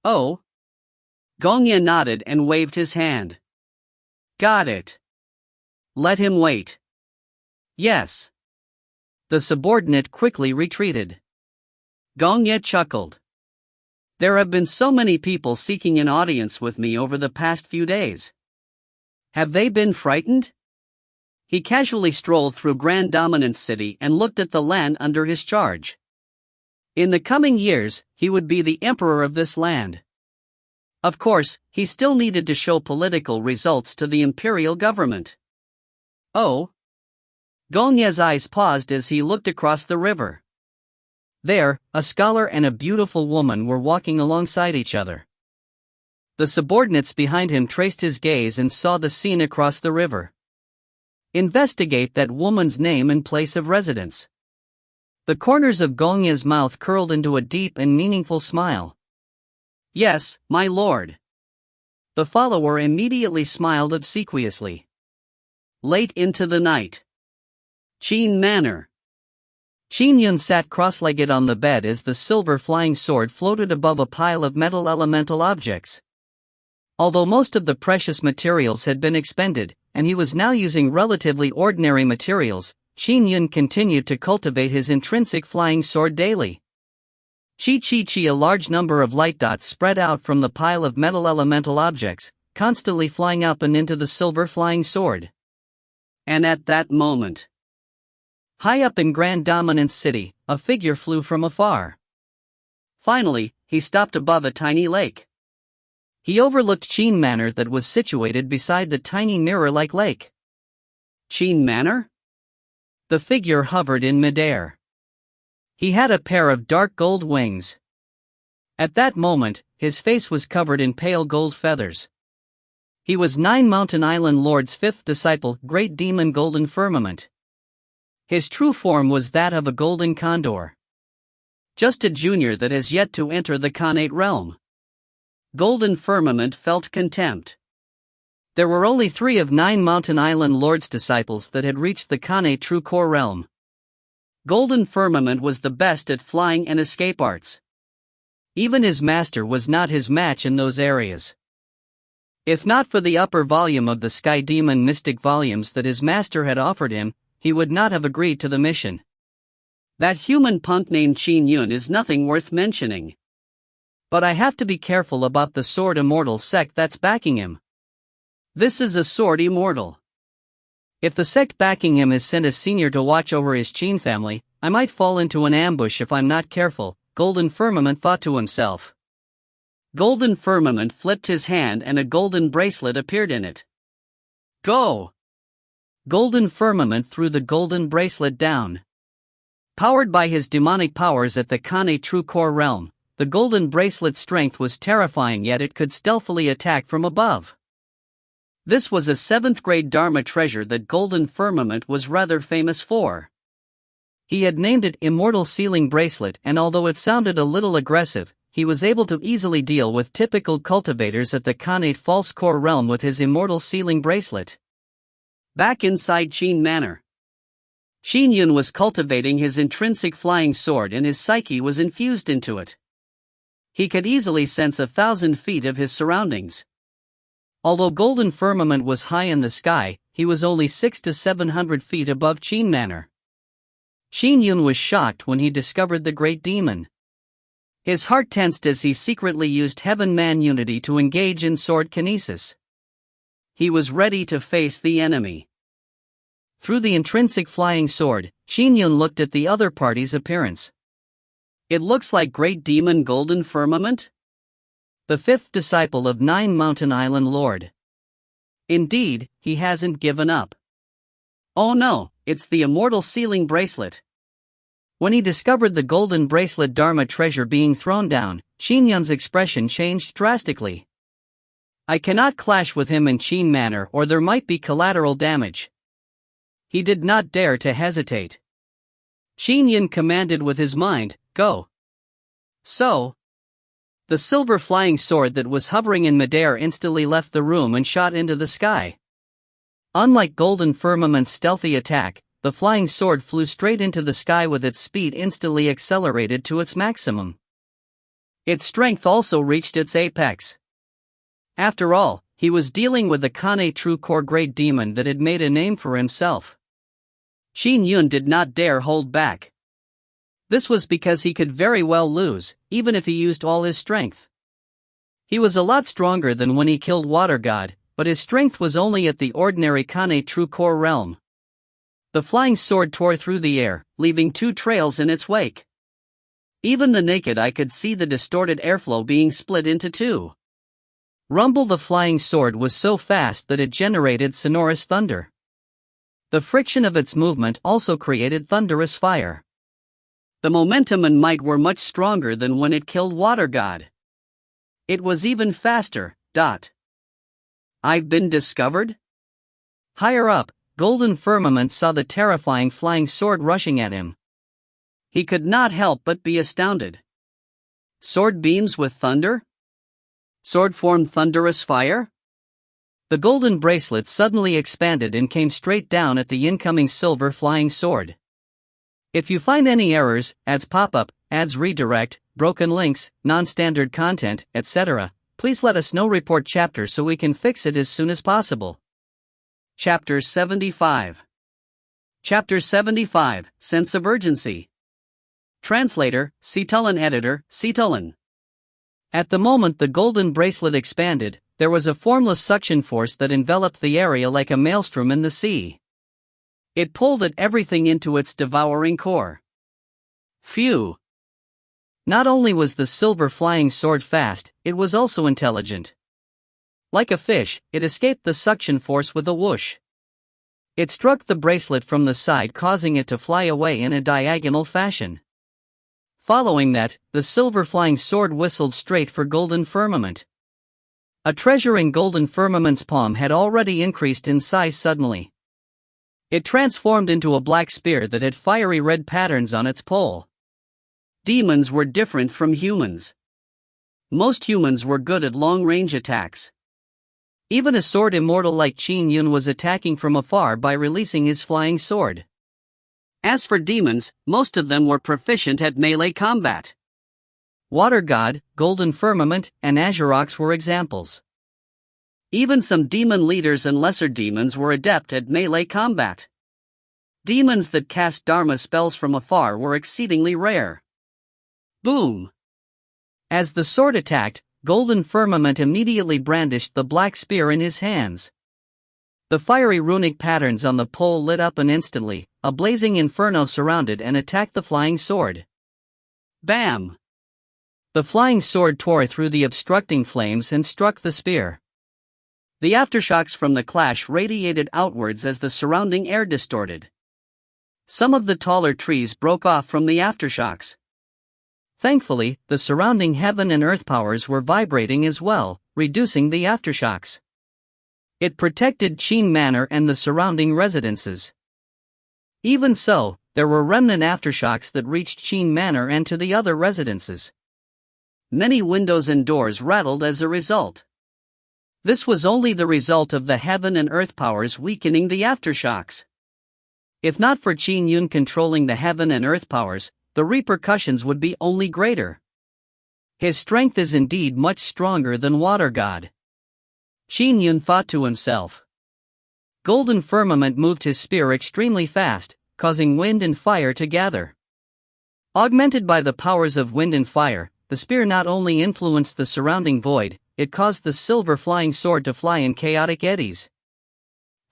"Oh?" Gongye nodded and waved his hand. "Got it. Let him wait." "Yes." The subordinate quickly retreated. Gongye chuckled. "There have been so many people seeking an audience with me over the past few days. Have they been frightened?" He casually strolled through Grand Dominance City and looked at the land under his charge. In the coming years, he would be the emperor of this land. Of course, he still needed to show political results to the imperial government. "Oh?" Gongye's eyes paused as he looked across the river. There, a scholar and a beautiful woman were walking alongside each other. The subordinates behind him traced his gaze and saw the scene across the river. Investigate that woman's name and place of residence. The corners of Gongya's mouth curled into a deep and meaningful smile. Yes, my lord. The follower immediately smiled obsequiously. Late into the night. Qin Manor. Qin Yun sat cross-legged on the bed as the silver flying sword floated above a pile of metal elemental objects. Although most of the precious materials had been expended, and he was now using relatively ordinary materials, Qin Yun continued to cultivate his intrinsic flying sword daily. Chi, a large number of light dots spread out from the pile of metal elemental objects, constantly flying up and into the silver flying sword. And at that moment, high up in Grand Dominance City, a figure flew from afar. Finally, he stopped above a tiny lake. He overlooked Qin Manor that was situated beside the tiny mirror-like lake. Qin Manor? The figure hovered in midair. He had a pair of dark gold wings. At that moment, his face was covered in pale gold feathers. He was Nine Mountain Island Lord's fifth disciple, Great Demon Golden Firmament. His true form was that of a golden condor. Just a junior that has yet to enter the Khanate realm. Golden Firmament felt contempt. There were only 3 of Nine Mountain Island Lord's disciples that had reached the Khanate true core realm. Golden Firmament was the best at flying and escape arts. Even his master was not his match in those areas. If not for the upper volume of the Sky Demon Mystic volumes that his master had offered him, he would not have agreed to the mission. That human punk named Qin Yun is nothing worth mentioning. But I have to be careful about the sword immortal sect that's backing him. This is a sword immortal. If the sect backing him has sent a senior to watch over his Qin family, I might fall into an ambush if I'm not careful, Golden Firmament thought to himself. Golden Firmament flipped his hand and a golden bracelet appeared in it. Go! Golden Firmament threw the golden bracelet down. Powered by his demonic powers at the Khanate true core realm, the golden bracelet's strength was terrifying, yet it could stealthily attack from above. This was a 7th grade Dharma treasure that Golden Firmament was rather famous for. He had named it Immortal Sealing Bracelet, and although it sounded a little aggressive, he was able to easily deal with typical cultivators at the Khanate false core realm with his Immortal Sealing Bracelet. Back inside Qin Manor, Qin Yun was cultivating his intrinsic flying sword and his psyche was infused into it. He could easily sense 1,000 feet of his surroundings. Although Golden Firmament was high in the sky, he was only 600 to 700 feet above Qin Manor. Qin Yun was shocked when he discovered the Great Demon. His heart tensed as he secretly used Heaven-Man Unity to engage in sword kinesis. He was ready to face the enemy. Through the intrinsic flying sword, Qin Yun looked at the other party's appearance. It looks like Great Demon Golden Firmament? The 5th disciple of Nine Mountain Island Lord. Indeed, he hasn't given up. Oh no, it's the Immortal Sealing Bracelet. When he discovered the golden bracelet Dharma treasure being thrown down, Qin Yun's expression changed drastically. I cannot clash with him in Qin Manor or there might be collateral damage. He did not dare to hesitate. Qin Yun commanded with his mind, go. So, the silver flying sword that was hovering in midair instantly left the room and shot into the sky. Unlike Golden Firmament's stealthy attack, the flying sword flew straight into the sky with its speed instantly accelerated to its maximum. Its strength also reached its apex. After all, he was dealing with the Khanate true core Great Demon that had made a name for himself. Qin Yun did not dare hold back. This was because he could very well lose, even if he used all his strength. He was a lot stronger than when he killed Water God, but his strength was only at the ordinary Khanate true core realm. The flying sword tore through the air, leaving 2 trails in its wake. Even the naked eye could see the distorted airflow being split into 2. Rumble the flying sword was so fast that it generated sonorous thunder. The friction of its movement also created thunderous fire. The momentum and might were much stronger than when it killed Water God. It was even faster. I've been discovered? Higher up, Golden Firmament saw the terrifying flying sword rushing at him. He could not help but be astounded. Sword beams with thunder? Sword formed thunderous fire? The golden bracelet suddenly expanded and came straight down at the incoming silver flying sword. If you find any errors, ads pop up, ads redirect, broken links, non-standard content, etc., please let us know. Report chapter so we can fix it as soon as possible. Chapter 75. Chapter 75, Sense of Urgency. Translator, Citulin. Editor, Citulin. At the moment the golden bracelet expanded, there was a formless suction force that enveloped the area like a maelstrom in the sea. It pulled at everything into its devouring core. Phew! Not only was the silver flying sword fast, it was also intelligent. Like a fish, it escaped the suction force with a whoosh. It struck the bracelet from the side, causing it to fly away in a diagonal fashion. Following that, the silver flying sword whistled straight for Golden Firmament. A treasure in Golden Firmament's palm had already increased in size suddenly. It transformed into a black spear that had fiery red patterns on its pole. Demons were different from humans. Most humans were good at long-range attacks. Even a sword immortal like Qin Yun was attacking from afar by releasing his flying sword. As for demons, most of them were proficient at melee combat. Water God, Golden Firmament, and Azurox were examples. Even some demon leaders and lesser demons were adept at melee combat. Demons that cast Dharma spells from afar were exceedingly rare. Boom! As the sword attacked, Golden Firmament immediately brandished the black spear in his hands. The fiery runic patterns on the pole lit up and instantly, a blazing inferno surrounded and attacked the flying sword. Bam! The flying sword tore through the obstructing flames and struck the spear. The aftershocks from the clash radiated outwards as the surrounding air distorted. Some of the taller trees broke off from the aftershocks. Thankfully, the surrounding heaven and earth powers were vibrating as well, reducing the aftershocks. It protected Qin Manor and the surrounding residences. Even so, there were remnant aftershocks that reached Qin Manor and to the other residences. Many windows and doors rattled as a result. This was only the result of the heaven and earth powers weakening the aftershocks. If not for Qin Yun controlling the heaven and earth powers, the repercussions would be only greater. His strength is indeed much stronger than Water God. Qin Yun thought to himself. Golden Firmament moved his spear extremely fast, causing wind and fire to gather. Augmented by the powers of wind and fire, the spear not only influenced the surrounding void, it caused the silver flying sword to fly in chaotic eddies.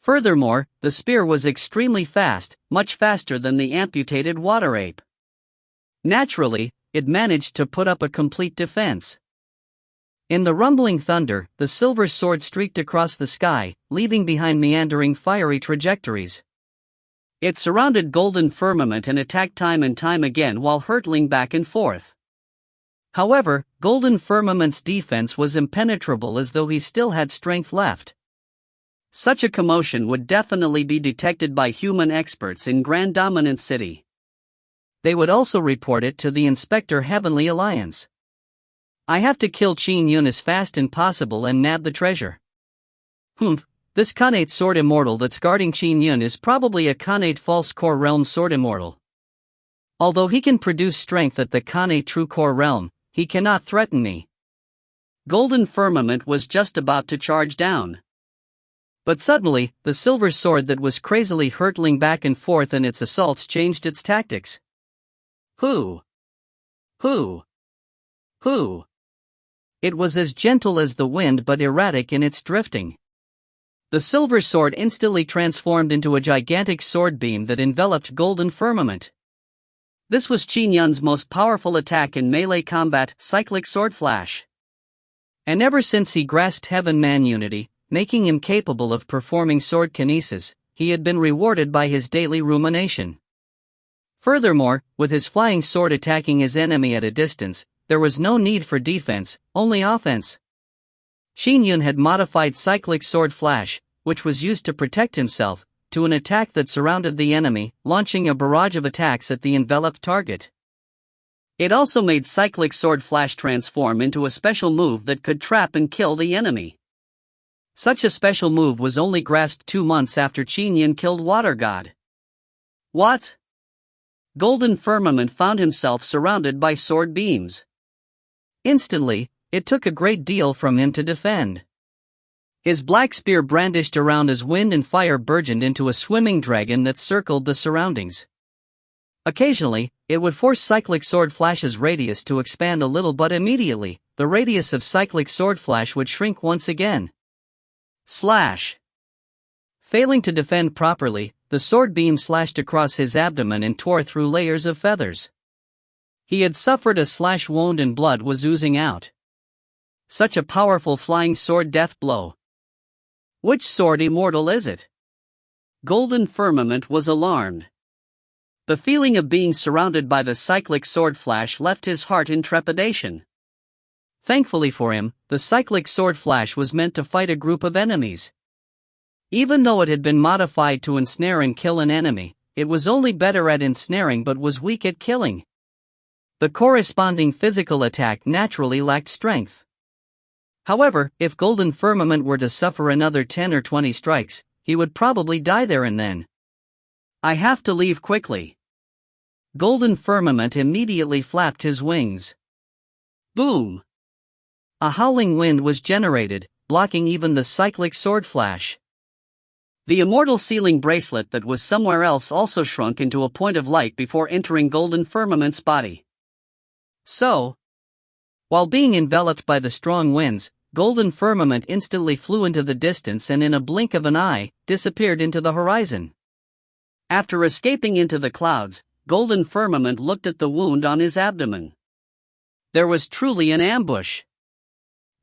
Furthermore, the spear was extremely fast, much faster than the amputated water ape. Naturally, it managed to put up a complete defense. In the rumbling thunder, the silver sword streaked across the sky, leaving behind meandering fiery trajectories. It surrounded Golden Firmament and attacked time and time again while hurtling back and forth. However, Golden Firmament's defense was impenetrable, as though he still had strength left. Such a commotion would definitely be detected by human experts in Grand Dominant City. They would also report it to the Inspector Heavenly Alliance. I have to kill Qin Yun as fast as possible and nab the treasure. This Khanate sword immortal that's guarding Qin Yun is probably a Khanate false core realm sword immortal. Although he can produce strength at the Khanate true core realm, he cannot threaten me. Golden Firmament was just about to charge down. But suddenly, the silver sword that was crazily hurtling back and forth in its assaults changed its tactics. It was as gentle as the wind but erratic in its drifting. The silver sword instantly transformed into a gigantic sword beam that enveloped Golden Firmament. This was Qin Yun's most powerful attack in melee combat, Cyclic Sword Flash. And ever since he grasped Heaven Man Unity, making him capable of performing sword kinesis, he had been rewarded by his daily rumination. Furthermore, with his flying sword attacking his enemy at a distance, there was no need for defense, only offense. Qin Yun had modified cyclic sword flash, which was used to protect himself, to an attack that surrounded the enemy, launching a barrage of attacks at the enveloped target. It also made cyclic sword flash transform into a special move that could trap and kill the enemy. Such a special move was only grasped 2 months after Qin Yun killed Water God. What? Golden Firmament found himself surrounded by sword beams. Instantly, it took a great deal from him to defend. His black spear brandished around as wind and fire burgeoned into a swimming dragon that circled the surroundings. Occasionally, it would force cyclic sword flash's radius to expand a little, but immediately, the radius of cyclic sword flash would shrink once again. Slash! Failing to defend properly, the sword beam slashed across his abdomen and tore through layers of feathers. He had suffered a slash wound and blood was oozing out. Such a powerful flying sword death blow. Which sword immortal is it? Golden Firmament was alarmed. The feeling of being surrounded by the cyclic sword flash left his heart in trepidation. Thankfully for him, the cyclic sword flash was meant to fight a group of enemies. Even though it had been modified to ensnare and kill an enemy, it was only better at ensnaring but was weak at killing. The corresponding physical attack naturally lacked strength. However, if Golden Firmament were to suffer another 10 or 20 strikes, he would probably die there and then. I have to leave quickly. Golden Firmament immediately flapped his wings. Boom! A howling wind was generated, blocking even the cyclic sword flash. The immortal sealing bracelet that was somewhere else also shrunk into a point of light before entering Golden Firmament's body. So, while being enveloped by the strong winds, Golden Firmament instantly flew into the distance and in a blink of an eye, disappeared into the horizon. After escaping into the clouds, Golden Firmament looked at the wound on his abdomen. There was truly an ambush.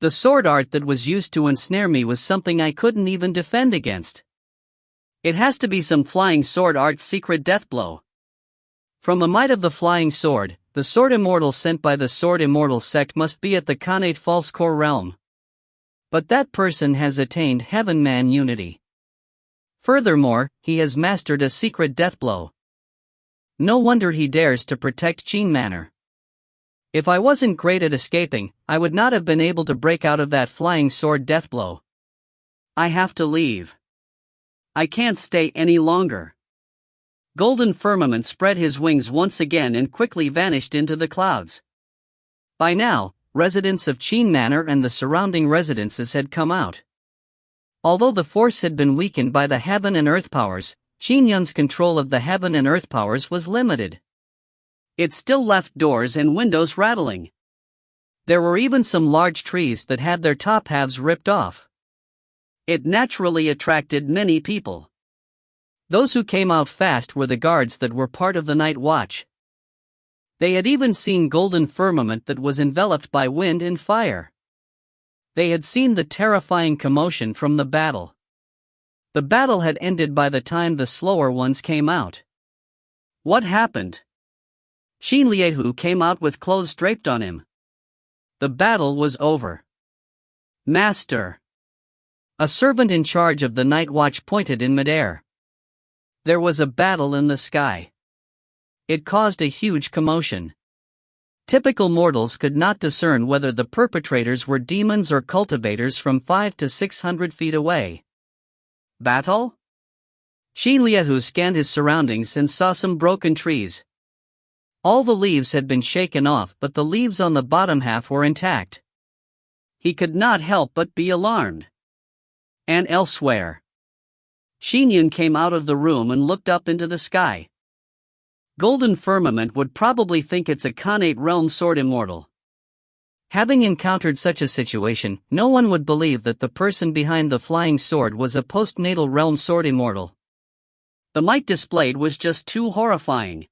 The sword art that was used to ensnare me was something I couldn't even defend against. It has to be some flying sword art's secret death blow. From a might of the flying sword, the sword immortal sent by the sword immortal sect must be at the Khanate false core realm. But that person has attained heaven-man unity. Furthermore, he has mastered a secret death blow. No wonder he dares to protect Qin Manor. If I wasn't great at escaping, I would not have been able to break out of that flying sword death blow. I have to leave. I can't stay any longer. Golden Firmament spread his wings once again and quickly vanished into the clouds. By now, residents of Qin Manor and the surrounding residences had come out. Although the force had been weakened by the heaven and earth powers, Qin Yun's control of the heaven and earth powers was limited. It still left doors and windows rattling. There were even some large trees that had their top halves ripped off. It naturally attracted many people. Those who came out fast were the guards that were part of the night watch. They had even seen Golden Firmament that was enveloped by wind and fire. They had seen the terrifying commotion from the battle. The battle had ended by the time the slower ones came out. What happened? Xin Liehu came out with clothes draped on him. The battle was over. Master. A servant in charge of the night watch pointed in midair. There was a battle in the sky. It caused a huge commotion. Typical mortals could not discern whether the perpetrators were demons or cultivators from 500 to 600 feet away. Battle? Xin Liehu scanned his surroundings and saw some broken trees. All the leaves had been shaken off, but the leaves on the bottom half were intact. He could not help but be alarmed. And elsewhere. Qin Yun came out of the room and looked up into the sky. Golden Firmament would probably think it's a Khanate realm sword immortal. Having encountered such a situation, no one would believe that the person behind the flying sword was a postnatal realm sword immortal. The might displayed was just too horrifying.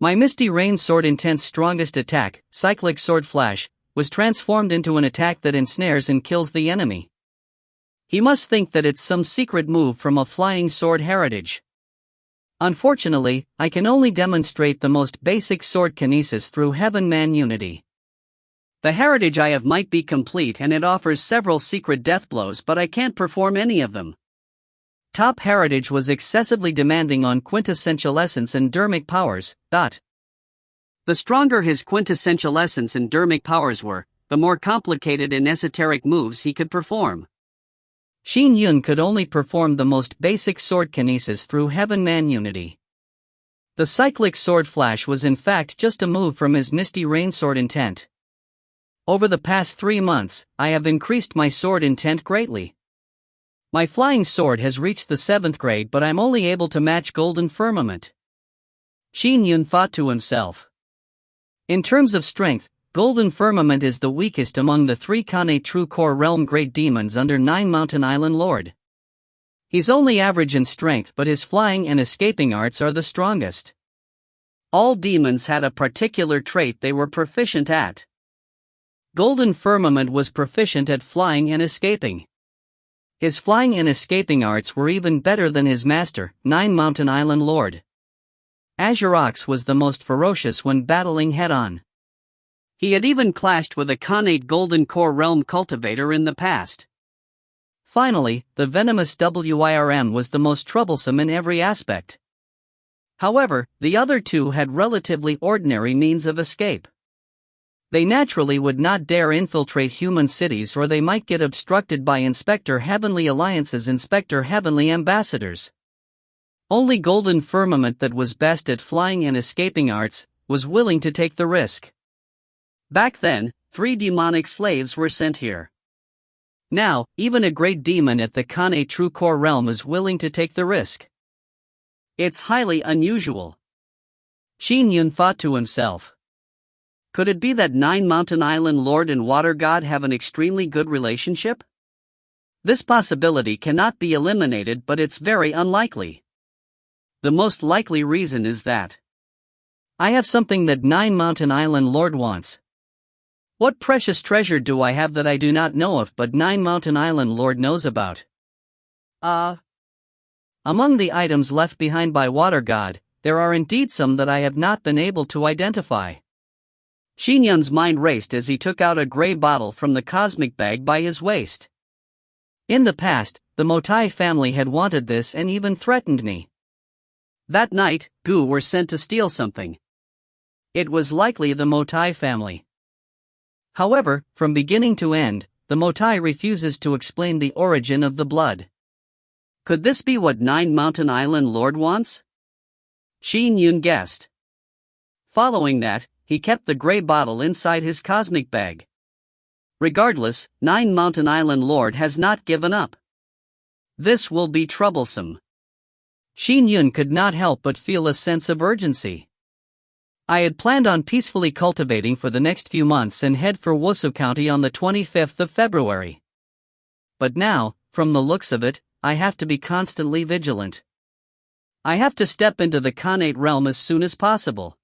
My Misty Rain sword intense strongest attack, cyclic sword flash, was transformed into an attack that ensnares and kills the enemy. He must think that it's some secret move from a flying sword heritage. Unfortunately, I can only demonstrate the most basic sword kinesis through heaven-man unity. The heritage I have might be complete and it offers several secret death blows, but I can't perform any of them. Top heritage was excessively demanding on quintessential essence and dermic powers. The stronger his quintessential essence and dermic powers were, the more complicated and esoteric moves he could perform. Qin Yun could only perform the most basic sword kinesis through heaven-man unity. The cyclic sword flash was in fact just a move from his misty rain sword intent. Over the past 3 months, I have increased my sword intent greatly. My flying sword has reached the 7th grade, but I'm only able to match Golden Firmament. Qin Yun thought to himself. In terms of strength, Golden Firmament is the weakest among the 3 Khanate True Core Realm Great Demons under 9 Mountain Island Lord. He's only average in strength, but his flying and escaping arts are the strongest. All demons had a particular trait they were proficient at. Golden Firmament was proficient at flying and escaping. His flying and escaping arts were even better than his master, 9 Mountain Island Lord. Azure Ox was the most ferocious when battling head-on. He had even clashed with a Khanate Golden Core Realm Cultivator in the past. Finally, the venomous Wirm was the most troublesome in every aspect. However, the other two had relatively ordinary means of escape. They naturally would not dare infiltrate human cities, or they might get obstructed by Inspector Heavenly Alliance's Inspector Heavenly Ambassadors. Only Golden Firmament, that was best at flying and escaping arts, was willing to take the risk. Back then, 3 demonic slaves were sent here. Now, even a great demon at the Khanate True Core Realm is willing to take the risk. It's highly unusual. Qin Yun thought to himself. Could it be that 9 Mountain Island Lord and Water God have an extremely good relationship? This possibility cannot be eliminated, but it's very unlikely. The most likely reason is that I have something that 9 Mountain Island Lord wants. What precious treasure do I have that I do not know of but 9 Mountain Island Lord knows about? Among the items left behind by Water God, there are indeed some that I have not been able to identify. Qin Yun's mind raced as he took out a gray bottle from the cosmic bag by his waist. In the past, the Motai family had wanted this and even threatened me. That night, Gu were sent to steal something. It was likely the Motai family. However, from beginning to end, the Motai refuses to explain the origin of the blood. Could this be what 9 Mountain Island Lord wants? Qin Yun guessed. Following that, he kept the gray bottle inside his cosmic bag. Regardless, 9 Mountain Island Lord has not given up. This will be troublesome. Qin Yun could not help but feel a sense of urgency. I had planned on peacefully cultivating for the next few months and head for Wusu County on the 25th of February. But now, from the looks of it, I have to be constantly vigilant. I have to step into the Khanate realm as soon as possible.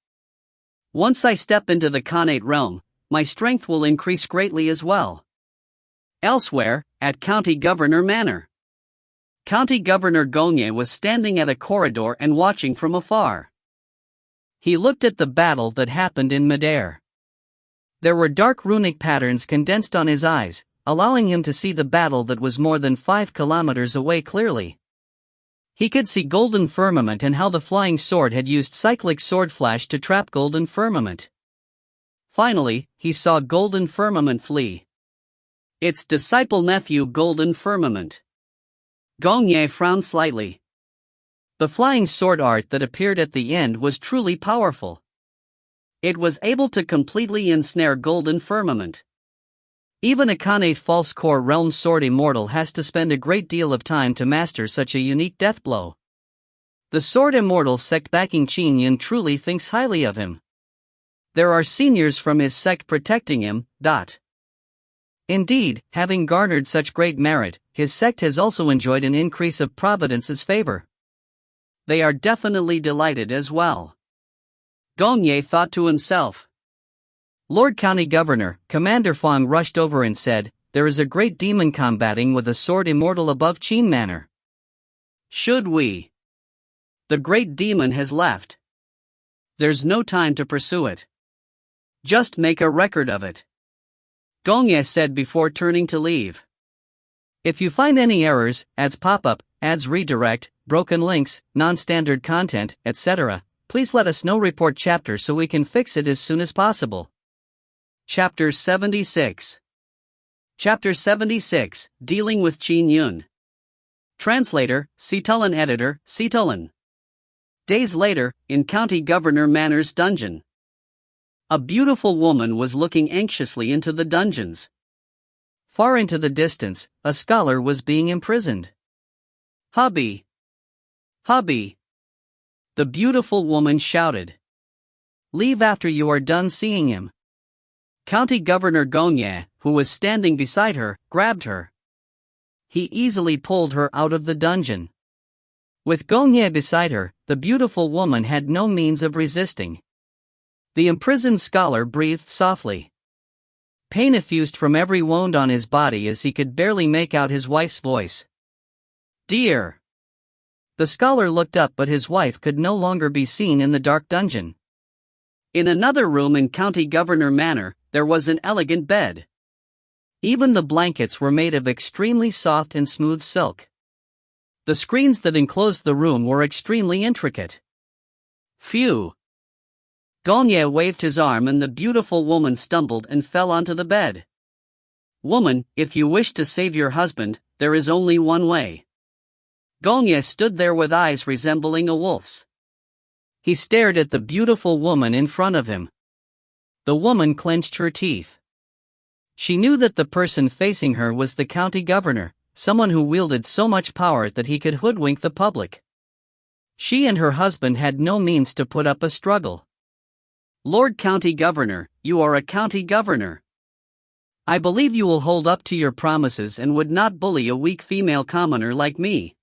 Once I step into the Khanate realm, my strength will increase greatly as well. Elsewhere, at County Governor Manor, County Governor Gonye was standing at a corridor and watching from afar. He looked at the battle that happened in midair. There were dark runic patterns condensed on his eyes, allowing him to see the battle that was more than 5 kilometers away clearly. He could see Golden Firmament and how the flying sword had used cyclic sword flash to trap Golden Firmament. Finally, he saw Golden Firmament flee. Its disciple nephew Golden Firmament. Gonye frowned slightly. The flying sword art that appeared at the end was truly powerful. It was able to completely ensnare Golden Firmament. Even a Khanate False Core Realm Sword Immortal has to spend a great deal of time to master such a unique death blow. The Sword Immortal sect backing Qin Yun truly thinks highly of him. There are seniors from his sect protecting him. Indeed, having garnered such great merit, his sect has also enjoyed an increase of Providence's favor. They are definitely delighted as well. Gonye thought to himself. Lord County Governor, Commander Fong rushed over and said, "There is a great demon combating with a sword immortal above Qin Manor. Should we The great demon has left. There's no time to pursue it. Just make a record of it. Gongye said before turning to leave. If you find any errors, ads pop up, ads redirect, broken links, non-standard content, etc., please let us know. Report chapter so we can fix it as soon as possible. Chapter 76. Chapter 76, Dealing with Qin Yun. Translator, Citulen. Editor, Citulen. Days later, in County Governor Manor's dungeon. A beautiful woman was looking anxiously into the dungeons. Far into the distance, a scholar was being imprisoned. Hubby! Hubby! The beautiful woman shouted. Leave after you are done seeing him. County Governor Gongye, who was standing beside her, grabbed her. He easily pulled her out of the dungeon. With Gongye beside her, the beautiful woman had no means of resisting. The imprisoned scholar breathed softly. Pain effused from every wound on his body as he could barely make out his wife's voice. Dear! The scholar looked up, but his wife could no longer be seen in the dark dungeon. In another room in County Governor Manor, there was an elegant bed. Even the blankets were made of extremely soft and smooth silk. The screens that enclosed the room were extremely intricate. Phew! Gongye waved his arm and the beautiful woman stumbled and fell onto the bed. Woman, if you wish to save your husband, there is only one way. Gongye stood there with eyes resembling a wolf's. He stared at the beautiful woman in front of him. The woman clenched her teeth. She knew that the person facing her was the county governor, someone who wielded so much power that he could hoodwink the public. She and her husband had no means to put up a struggle. Lord County Governor, you are a county governor. I believe you will hold up to your promises and would not bully a weak female commoner like me.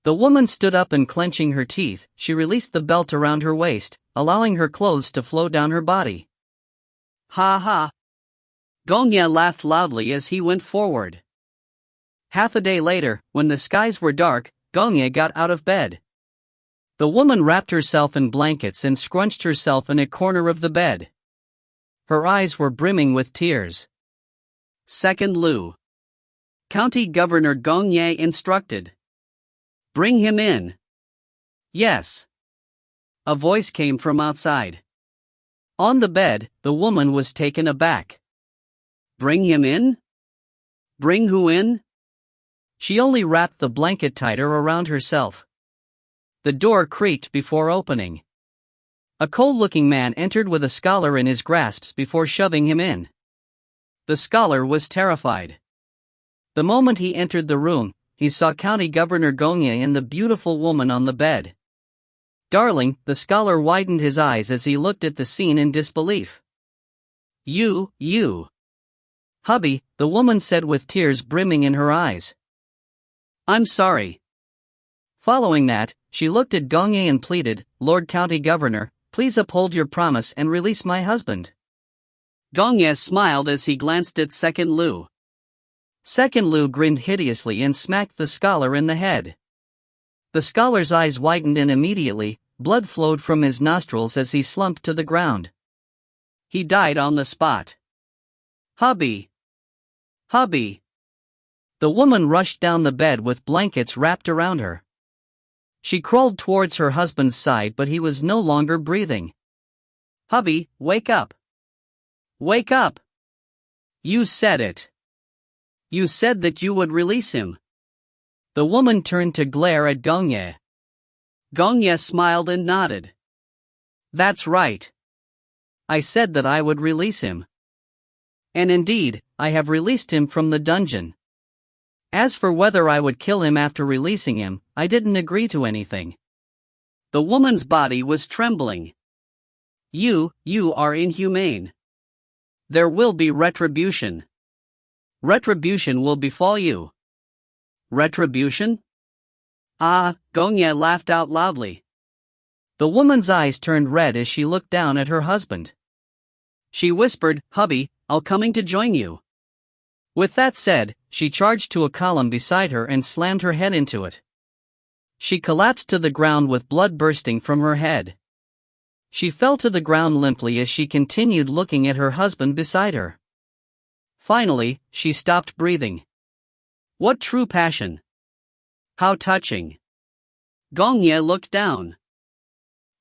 The woman stood up and clenching her teeth, she released the belt around her waist, allowing her clothes to flow down her body. Ha ha! Gongye laughed loudly as he went forward. Half a day later, when the skies were dark, Gongye got out of bed. The woman wrapped herself in blankets and scrunched herself in a corner of the bed. Her eyes were brimming with tears. Second Lu. County Governor Gongye instructed. Bring him in. Yes. A voice came from outside. On the bed, the woman was taken aback. Bring him in? Bring who in? She only wrapped the blanket tighter around herself. The door creaked before opening. A cold-looking man entered with a scholar in his grasps before shoving him in. The scholar was terrified. The moment he entered the room, he saw County Governor Gongye and the beautiful woman on the bed. Darling, the scholar widened his eyes as he looked at the scene in disbelief. You. Hubby, the woman said with tears brimming in her eyes. I'm sorry. Following that, she looked at Gongye and pleaded, Lord County Governor, please uphold your promise and release my husband. Gongye smiled as he glanced at Second Lu. Second Lu grinned hideously and smacked the scholar in the head. The scholar's eyes widened and immediately, blood flowed from his nostrils as he slumped to the ground. He died on the spot. Hubby! Hubby! The woman rushed down the bed with blankets wrapped around her. She crawled towards her husband's side, but he was no longer breathing. Hubby, wake up! Wake up! You said it. You said that you would release him. The woman turned to glare at Gongye. Gongye smiled and nodded. That's right. I said that I would release him. And indeed, I have released him from the dungeon. As for whether I would kill him after releasing him, I didn't agree to anything. The woman's body was trembling. You are inhumane. There will be retribution. Retribution will befall you. Retribution? Ah, Gongye laughed out loudly. The woman's eyes turned red as she looked down at her husband. She whispered, Hubby, I'll coming to join you. With that said, she charged to a column beside her and slammed her head into it. She collapsed to the ground with blood bursting from her head. She fell to the ground limply as she continued looking at her husband beside her. Finally, she stopped breathing. What true passion! How touching! Gongye looked down.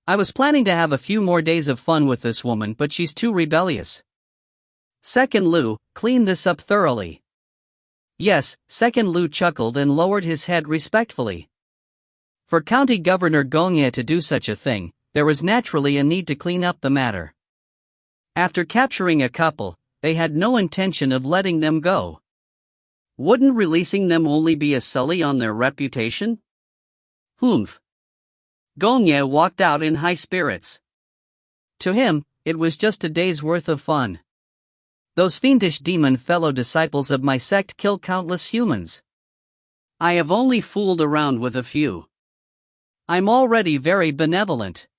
I was planning to have a few more days of fun with this woman, but she's too rebellious. Second Lu, clean this up thoroughly. Yes, Second Lu chuckled and lowered his head respectfully. For County Governor Gongye to do such a thing, there was naturally a need to clean up the matter. After capturing a couple, they had no intention of letting them go. Wouldn't releasing them only be a sully on their reputation? Humph. Gongye walked out in high spirits. To him, it was just a day's worth of fun. Those fiendish demon fellow disciples of my sect kill countless humans. I have only fooled around with a few. I'm already very benevolent.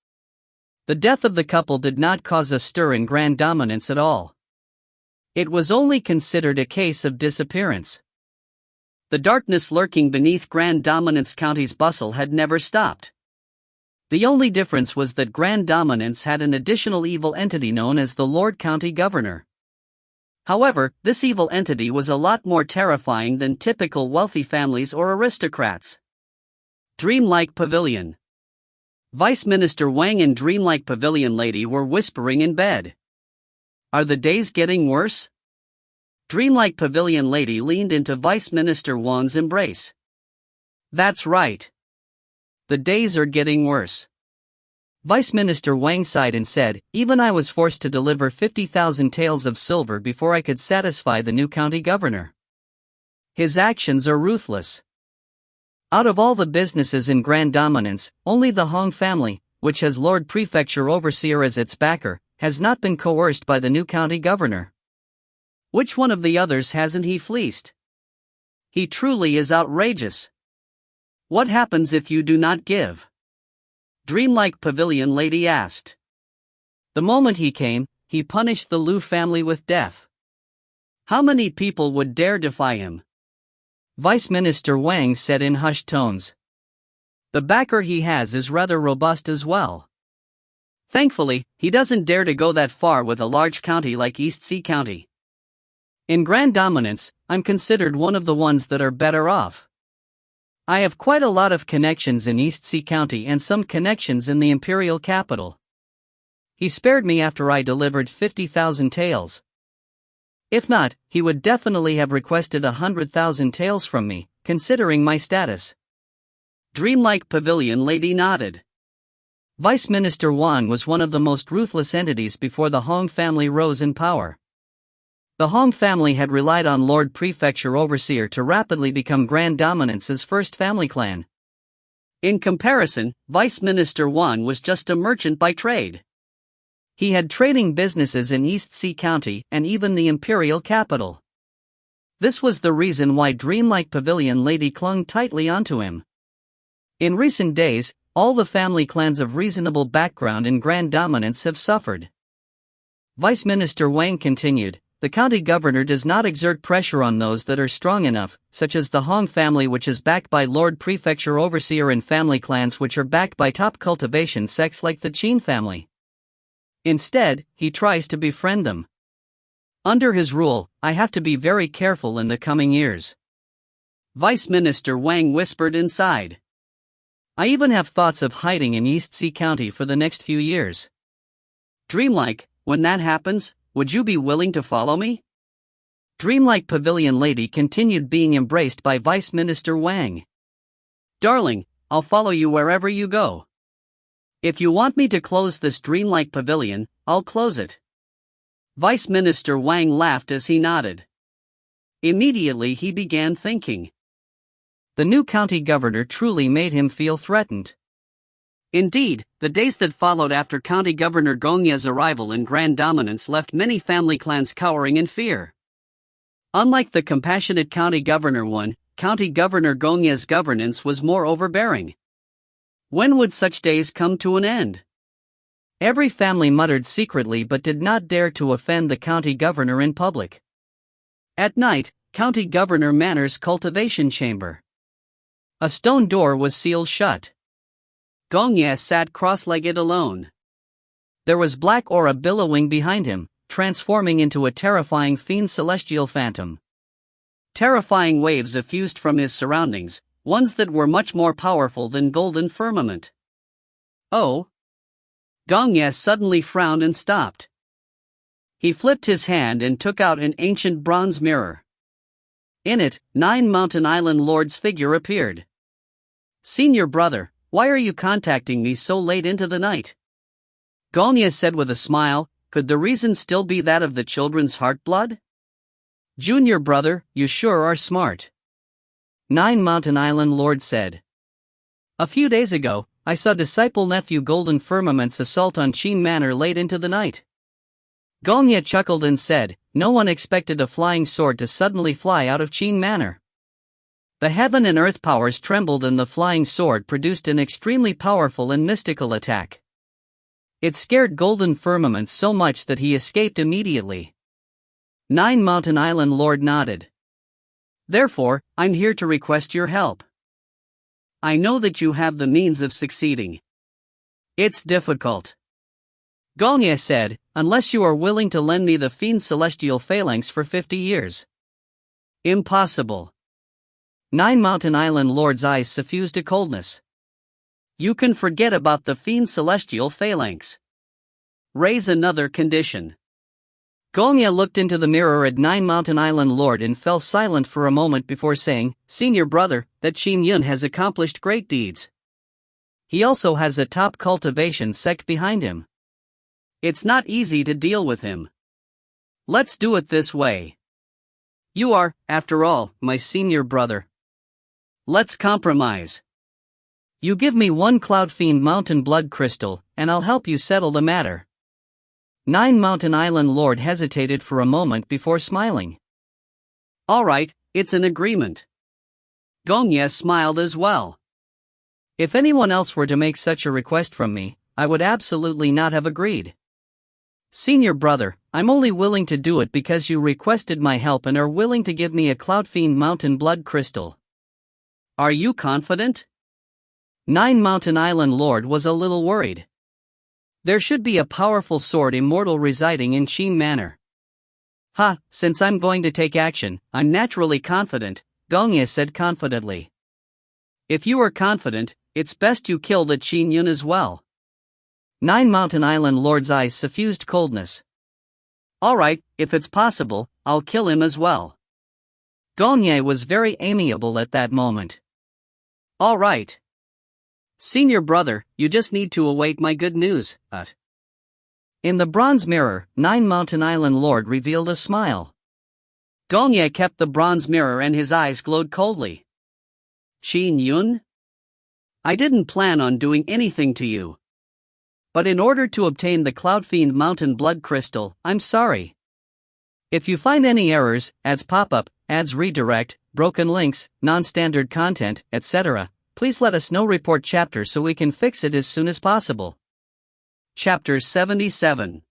The death of the couple did not cause a stir in Grand Dominance at all. It was only considered a case of disappearance. The darkness lurking beneath Grand Dominance County's bustle had never stopped. The only difference was that Grand Dominance had an additional evil entity known as the Lord County Governor. However, this evil entity was a lot more terrifying than typical wealthy families or aristocrats. Dreamlike Pavilion. Vice Minister Wang and Dreamlike Pavilion Lady were whispering in bed. Are the days getting worse? Dreamlike Pavilion Lady leaned into Vice Minister Wang's embrace. That's right. The days are getting worse. Vice Minister Wang sighed and said, even I was forced to deliver 50,000 taels of silver before I could satisfy the new county governor. His actions are ruthless. Out of all the businesses in Grand Dominance, only the Hong family, which has Lord Prefecture Overseer as its backer, has not been coerced by the new county governor. Which one of the others hasn't he fleeced? He truly is outrageous. What happens if you do not give? Dreamlike Pavilion Lady asked. The moment he came, he punished the Lu family with death. How many people would dare defy him? Vice Minister Wang said in hushed tones. The backer he has is rather robust as well. Thankfully, he doesn't dare to go that far with a large county like East Sea County. In Grand Dominance, I'm considered one of the ones that are better off. I have quite a lot of connections in East Sea County and some connections in the imperial capital. He spared me after I delivered 50,000 taels. If not, he would definitely have requested 100,000 taels from me, considering my status. Dreamlike Pavilion Lady nodded. Vice Minister Wan was one of the most ruthless entities before the Hong family rose in power. The Hong family had relied on Lord Prefecture Overseer to rapidly become Grand Dominance's first family clan. In comparison, Vice Minister Wan was just a merchant by trade. He had trading businesses in East Sea County and even the imperial capital. This was the reason why Dreamlike Pavilion Lady clung tightly onto him. In recent days, all the family clans of reasonable background in Grand Dominance have suffered. Vice Minister Wang continued, the county governor does not exert pressure on those that are strong enough, such as the Hong family which is backed by Lord Prefecture Overseer and family clans which are backed by top cultivation sects like the Qin family. Instead, he tries to befriend them. Under his rule, I have to be very careful in the coming years. Vice Minister Wang whispered inside. I even have thoughts of hiding in East Sea County for the next few years. Dreamlike, when that happens, would you be willing to follow me? Dreamlike Pavilion Lady continued being embraced by Vice Minister Wang. Darling, I'll follow you wherever you go. If you want me to close this Dreamlike Pavilion, I'll close it. Vice Minister Wang laughed as he nodded. Immediately he began thinking. The new county governor truly made him feel threatened. Indeed, the days that followed after County Governor Gongye's arrival in Grand Dominance left many family clans cowering in fear. Unlike the compassionate County Governor one, County Governor Gongye's governance was more overbearing. When would such days come to an end? Every family muttered secretly but did not dare to offend the county governor in public. At night, County Governor Manor's cultivation chamber. A stone door was sealed shut. Gongye sat cross-legged alone. There was black aura billowing behind him, transforming into a terrifying fiend celestial phantom. Terrifying waves effused from his surroundings, ones that were much more powerful than golden firmament. Oh! Gongye suddenly frowned and stopped. He flipped his hand and took out an ancient bronze mirror. In it, 9 Mountain Island Lord's figure appeared. "Senior brother, why are you contacting me so late into the night?" Gongye said with a smile. Could the reason still be that of the children's heart blood? "Junior brother, you sure are smart," 9 Mountain Island Lord said. "A few days ago, I saw disciple nephew Golden Firmament's assault on Qin Manor late into the night." Gongye chuckled and said, "No one expected a flying sword to suddenly fly out of Qin Manor." The heaven and earth powers trembled and the flying sword produced an extremely powerful and mystical attack. It scared Golden Firmament so much that he escaped immediately. 9 Mountain Island Lord nodded. "Therefore, I'm here to request your help. I know that you have the means of succeeding. It's difficult," Gongye said, "unless you are willing to lend me the Fiend Celestial Phalanx for 50 years. "Impossible." 9 Mountain Island Lord's eyes suffused a coldness. "You can forget about the Fiend Celestial Phalanx. Raise another condition." Gongye looked into the mirror at 9 Mountain Island Lord and fell silent for a moment before saying, "Senior brother, that Qin Yun has accomplished great deeds. He also has a top cultivation sect behind him. It's not easy to deal with him. Let's do it this way. You are, after all, my senior brother. Let's compromise. You give me 1 Cloud Fiend Mountain Blood Crystal, and I'll help you settle the matter." 9 Mountain Island Lord hesitated for a moment before smiling. "All right, it's an agreement." Gongye smiled as well. "If anyone else were to make such a request from me, I would absolutely not have agreed. Senior brother, I'm only willing to do it because you requested my help and are willing to give me a Cloud Fiend Mountain Blood Crystal. Are you confident?" 9 Mountain Island Lord was a little worried. There should be a powerful sword immortal residing in Qin Manor. Since I'm going to take action, I'm naturally confident," Gongye said confidently. "If you are confident, it's best you kill the Qin Yun as well." 9 Mountain Island Lord's eyes suffused coldness. "All right, if it's possible, I'll kill him as well." Gongye was very amiable at that moment. "All right. Senior brother, you just need to await my good news." In the bronze mirror, 9 Mountain Island Lord revealed a smile. Gongye kept the bronze mirror and his eyes glowed coldly. "Qin Yun? I didn't plan on doing anything to you. But in order to obtain the Cloud Fiend Mountain Blood Crystal, I'm sorry. If you find any errors, ads pop up, ads redirect, broken links, non-standard content, etc., please let us know. Report chapter so we can fix it as soon as possible." Chapter 77.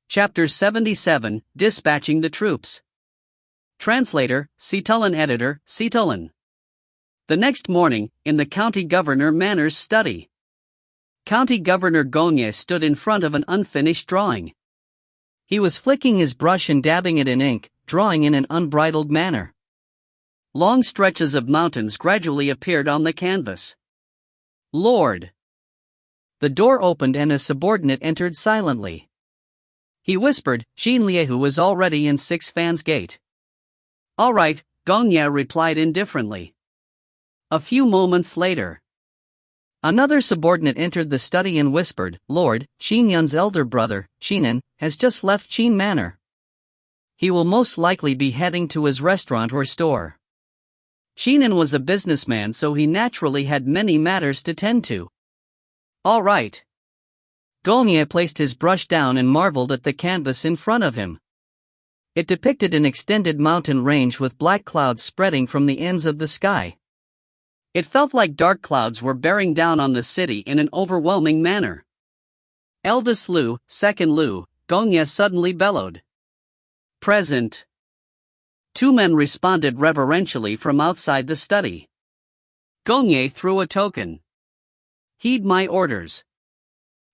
Chapter 77, Dispatching the Troops. Translator, Citulin. Editor, Citulin. The next morning, in the County Governor Manor's study, County Governor Gongye stood in front of an unfinished drawing. He was flicking his brush and dabbing it in ink, drawing in an unbridled manner. Long stretches of mountains gradually appeared on the canvas. "Lord!" The door opened and a subordinate entered silently. He whispered, "Xin Liehu was already in 6 Fans Gate." "All right," Gongye replied indifferently. A few moments later, another subordinate entered the study and whispered, "Lord, Qin Yun's elder brother, Qinan, has just left Qin Manor. He will most likely be heading to his restaurant or store." Qinan was a businessman, so he naturally had many matters to tend to. "All right." Gongye placed his brush down and marveled at the canvas in front of him. It depicted an extended mountain range with black clouds spreading from the ends of the sky. It felt like dark clouds were bearing down on the city in an overwhelming manner. "Eldest Lu, second Lu," Gongye suddenly bellowed. "Present." 2 men responded reverentially from outside the study. Gongye threw a token. Heed my orders.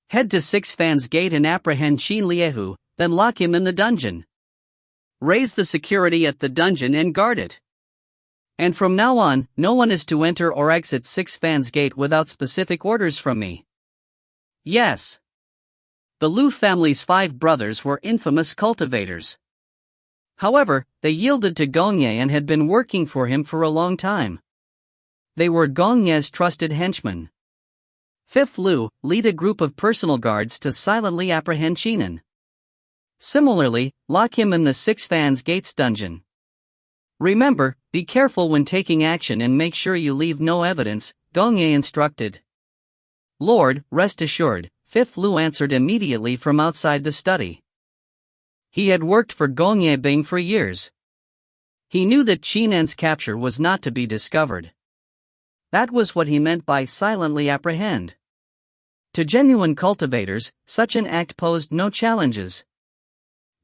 Head to Six Fans Gate and apprehend Qin Liehu, then lock him in the dungeon. Raise the security at the dungeon and guard it. And from now on, no one is to enter or exit Six Fans Gate without specific orders from me. Yes. The Lu family's 5 brothers were infamous cultivators. However, they yielded to Gongye and had been working for him for a long time. They were Gongye's trusted henchmen. 5th Lu, lead a group of personal guards to silently apprehend Qinan. Similarly, lock him in the Six Fans Gates dungeon. Remember, be careful when taking action and make sure you leave no evidence, Gongye instructed. Lord, rest assured, 5th Lu answered immediately from outside the study. He had worked for Gongye Bing for years. He knew that Qinan's capture was not to be discovered. That was what he meant by silently apprehend. To genuine cultivators, such an act posed no challenges.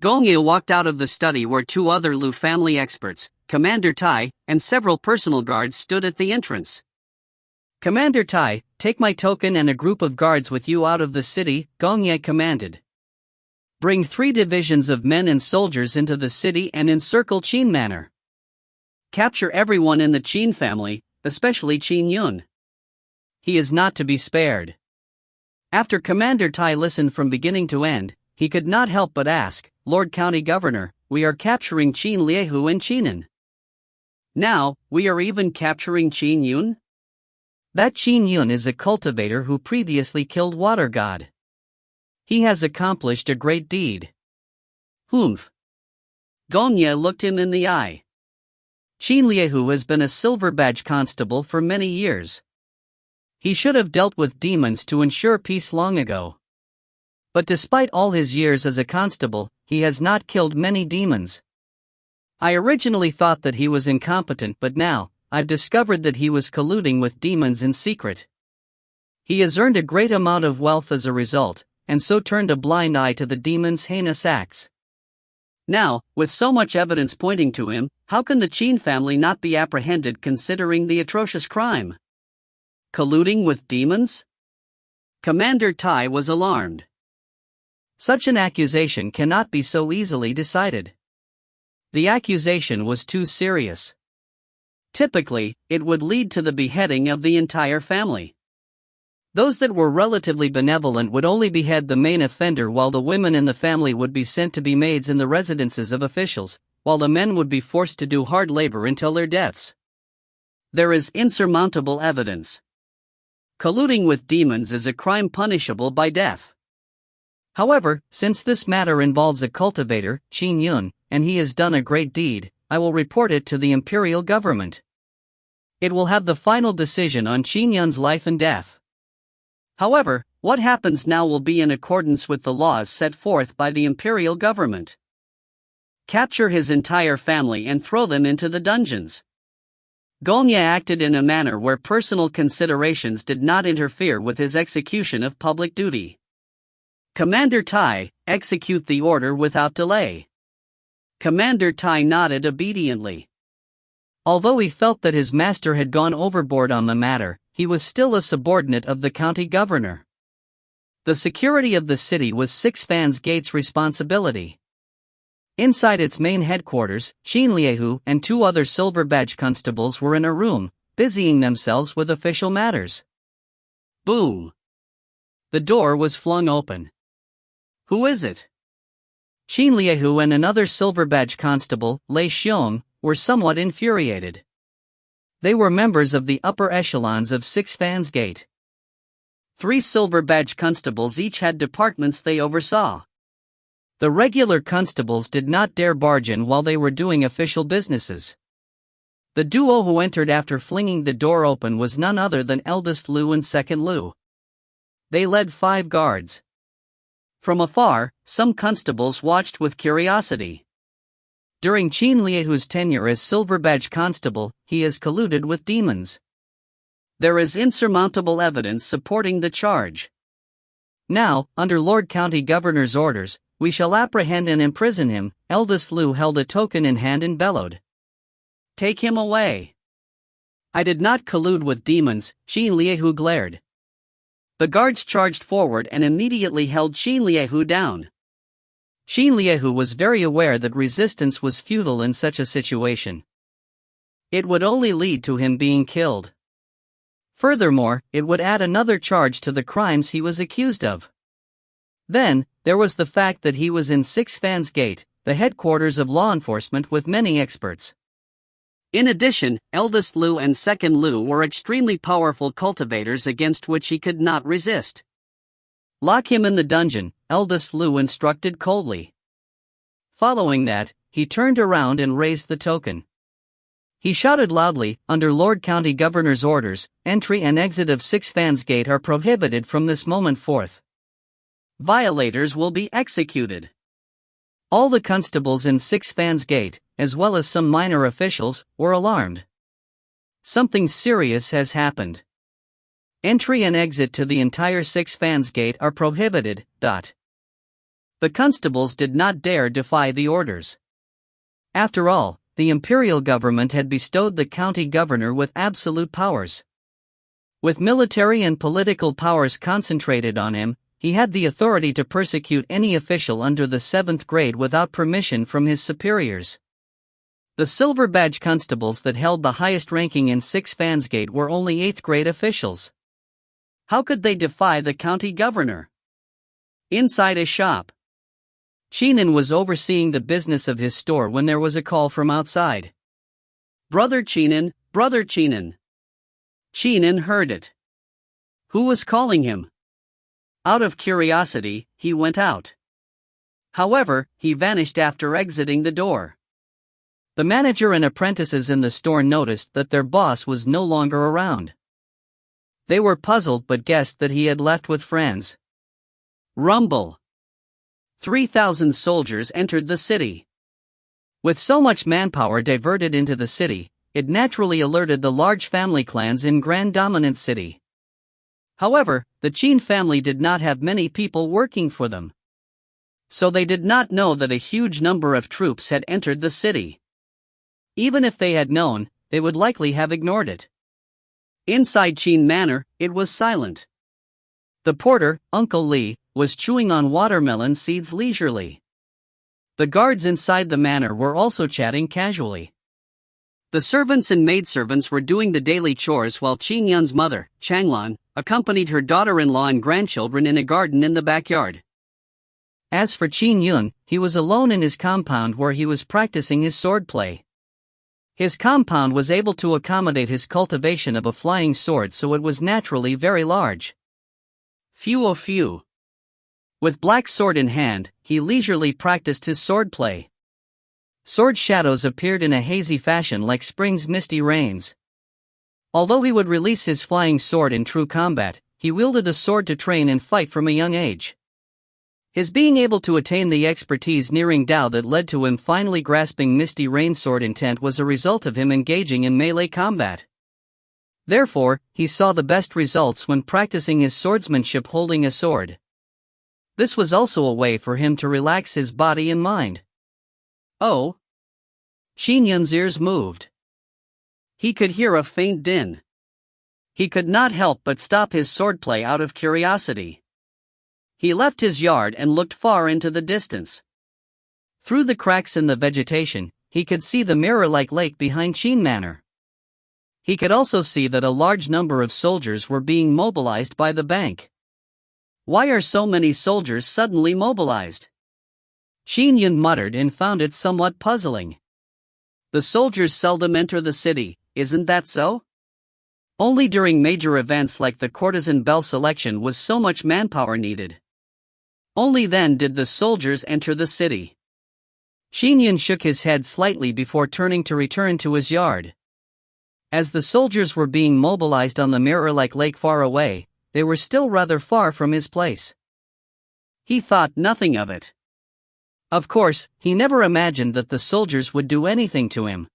Gongye walked out of the study where 2 other Lu family experts, Commander Tai, and several personal guards stood at the entrance. Commander Tai, take my token and a group of guards with you out of the city, Gongye commanded. Bring 3 divisions of men and soldiers into the city and encircle Qin Manor. Capture everyone in the Qin family, especially Qin Yun. He is not to be spared. After Commander Tai listened from beginning to end, he could not help but ask, Lord County Governor, we are capturing Qin Liehu and Qinan. Now, we are even capturing Qin Yun? That Qin Yun is a cultivator who previously killed Water God. He has accomplished a great deed. Humph. Gongye looked him in the eye. Qin Liehu has been a silver badge constable for many years. He should have dealt with demons to ensure peace long ago. But despite all his years as a constable, he has not killed many demons. I originally thought that he was incompetent, but now, I've discovered that he was colluding with demons in secret. He has earned a great amount of wealth as a result, and so turned a blind eye to the demons' heinous acts. Now, with so much evidence pointing to him, how can the Qin family not be apprehended considering the atrocious crime? Colluding with demons? Commander Tai was alarmed. Such an accusation cannot be so easily decided. The accusation was too serious. Typically, it would lead to the beheading of the entire family. Those that were relatively benevolent would only behead the main offender, while the women in the family would be sent to be maids in the residences of officials, while the men would be forced to do hard labor until their deaths. There is insurmountable evidence. Colluding with demons is a crime punishable by death. However, since this matter involves a cultivator, Qin Yun, and he has done a great deed, I will report it to the imperial government. It will have the final decision on Qin Yun's life and death. However, what happens now will be in accordance with the laws set forth by the imperial government. Capture his entire family and throw them into the dungeons. Gongye acted in a manner where personal considerations did not interfere with his execution of public duty. Commander Tai, execute the order without delay. Commander Tai nodded obediently. Although he felt that his master had gone overboard on the matter, he was still a subordinate of the county governor. The security of the city was Six Fans Gate's responsibility. Inside its main headquarters, Qin Liehu and 2 other silver badge constables were in a room, busying themselves with official matters. Boom! The door was flung open. Who is it? Qin Liehu and another silver badge constable, Lei Xiong, were somewhat infuriated. They were members of the upper echelons of Six Fans Gate. 3 silver badge constables each had departments they oversaw. The regular constables did not dare barge in while they were doing official businesses. The duo who entered after flinging the door open was none other than eldest Lu and second Lu. They led 5 guards. From afar, some constables watched with curiosity. During Qin Liehu's tenure as silver badge constable, he has colluded with demons. There is insurmountable evidence supporting the charge. Now, under Lord County Governor's orders, we shall apprehend and imprison him. Eldest Lu held a token in hand and bellowed. Take him away. I did not collude with demons, Qin Liehu glared. The guards charged forward and immediately held Qin Liehu down. Qin Liehu was very aware that resistance was futile in such a situation. It would only lead to him being killed. Furthermore, it would add another charge to the crimes he was accused of. Then, there was the fact that he was in Six Fans Gate, the headquarters of law enforcement with many experts. In addition, Eldest Lu and Second Lu were extremely powerful cultivators against which he could not resist. Lock him in the dungeon, Eldest Lu instructed coldly. Following that, he turned around and raised the token. He shouted loudly, under Lord County Governor's orders, entry and exit of Six Fans Gate are prohibited from this moment forth. Violators will be executed. All the constables in Six Fans Gate, as well as some minor officials, were alarmed. Something serious has happened. Entry and exit to the entire Six Fans Gate are prohibited. The constables did not dare defy the orders. After all, the imperial government had bestowed the county governor with absolute powers. With military and political powers concentrated on him, he had the authority to persecute any official under the 7th grade without permission from his superiors. The silver badge constables that held the highest ranking in Six Fans Gate were only 8th grade officials. How could they defy the county governor? Inside a shop, Qin Yun was overseeing the business of his store when there was a call from outside. Brother Qin Yun, Brother Qin Yun. Qin Yun heard it. Who was calling him? Out of curiosity, he went out. However, he vanished after exiting the door. The manager and apprentices in the store noticed that their boss was no longer around. They were puzzled but guessed that he had left with friends. Rumble. 3,000 soldiers entered the city. With so much manpower diverted into the city, it naturally alerted the large family clans in Grand Dominant City. However, the Qin family did not have many people working for them. So they did not know that a huge number of troops had entered the city. Even if they had known, they would likely have ignored it. Inside Qin Manor, it was silent. The porter, Uncle Li, was chewing on watermelon seeds leisurely. The guards inside the manor were also chatting casually. The servants and maidservants were doing the daily chores while Qin Yun's mother, Changlan, accompanied her daughter-in-law and grandchildren in a garden in the backyard. As for Qin Yun, he was alone in his compound where he was practicing his swordplay. His compound was able to accommodate his cultivation of a flying sword, so it was naturally very large. Phew. With black sword in hand, he leisurely practiced his swordplay. Sword shadows appeared in a hazy fashion like spring's misty rains. Although he would release his flying sword in true combat, he wielded a sword to train and fight from a young age. His being able to attain the expertise nearing Dao that led to him finally grasping Misty Rain sword intent was a result of him engaging in melee combat. Therefore, he saw the best results when practicing his swordsmanship holding a sword. This was also a way for him to relax his body and mind. Oh! Qin Yun's ears moved. He could hear a faint din. He could not help but stop his swordplay out of curiosity. He left his yard and looked far into the distance. Through the cracks in the vegetation, he could see the mirror-like lake behind Qin Manor. He could also see that a large number of soldiers were being mobilized by the bank. Why are so many soldiers suddenly mobilized? Qin Yun muttered and found it somewhat puzzling. The soldiers seldom enter the city, isn't that so? Only during major events like the courtesan bell selection was so much manpower needed. Only then did the soldiers enter the city. Qin Yun shook his head slightly before turning to return to his yard. As the soldiers were being mobilized on the mirror-like lake far away, they were still rather far from his place. He thought nothing of it. Of course, he never imagined that the soldiers would do anything to him.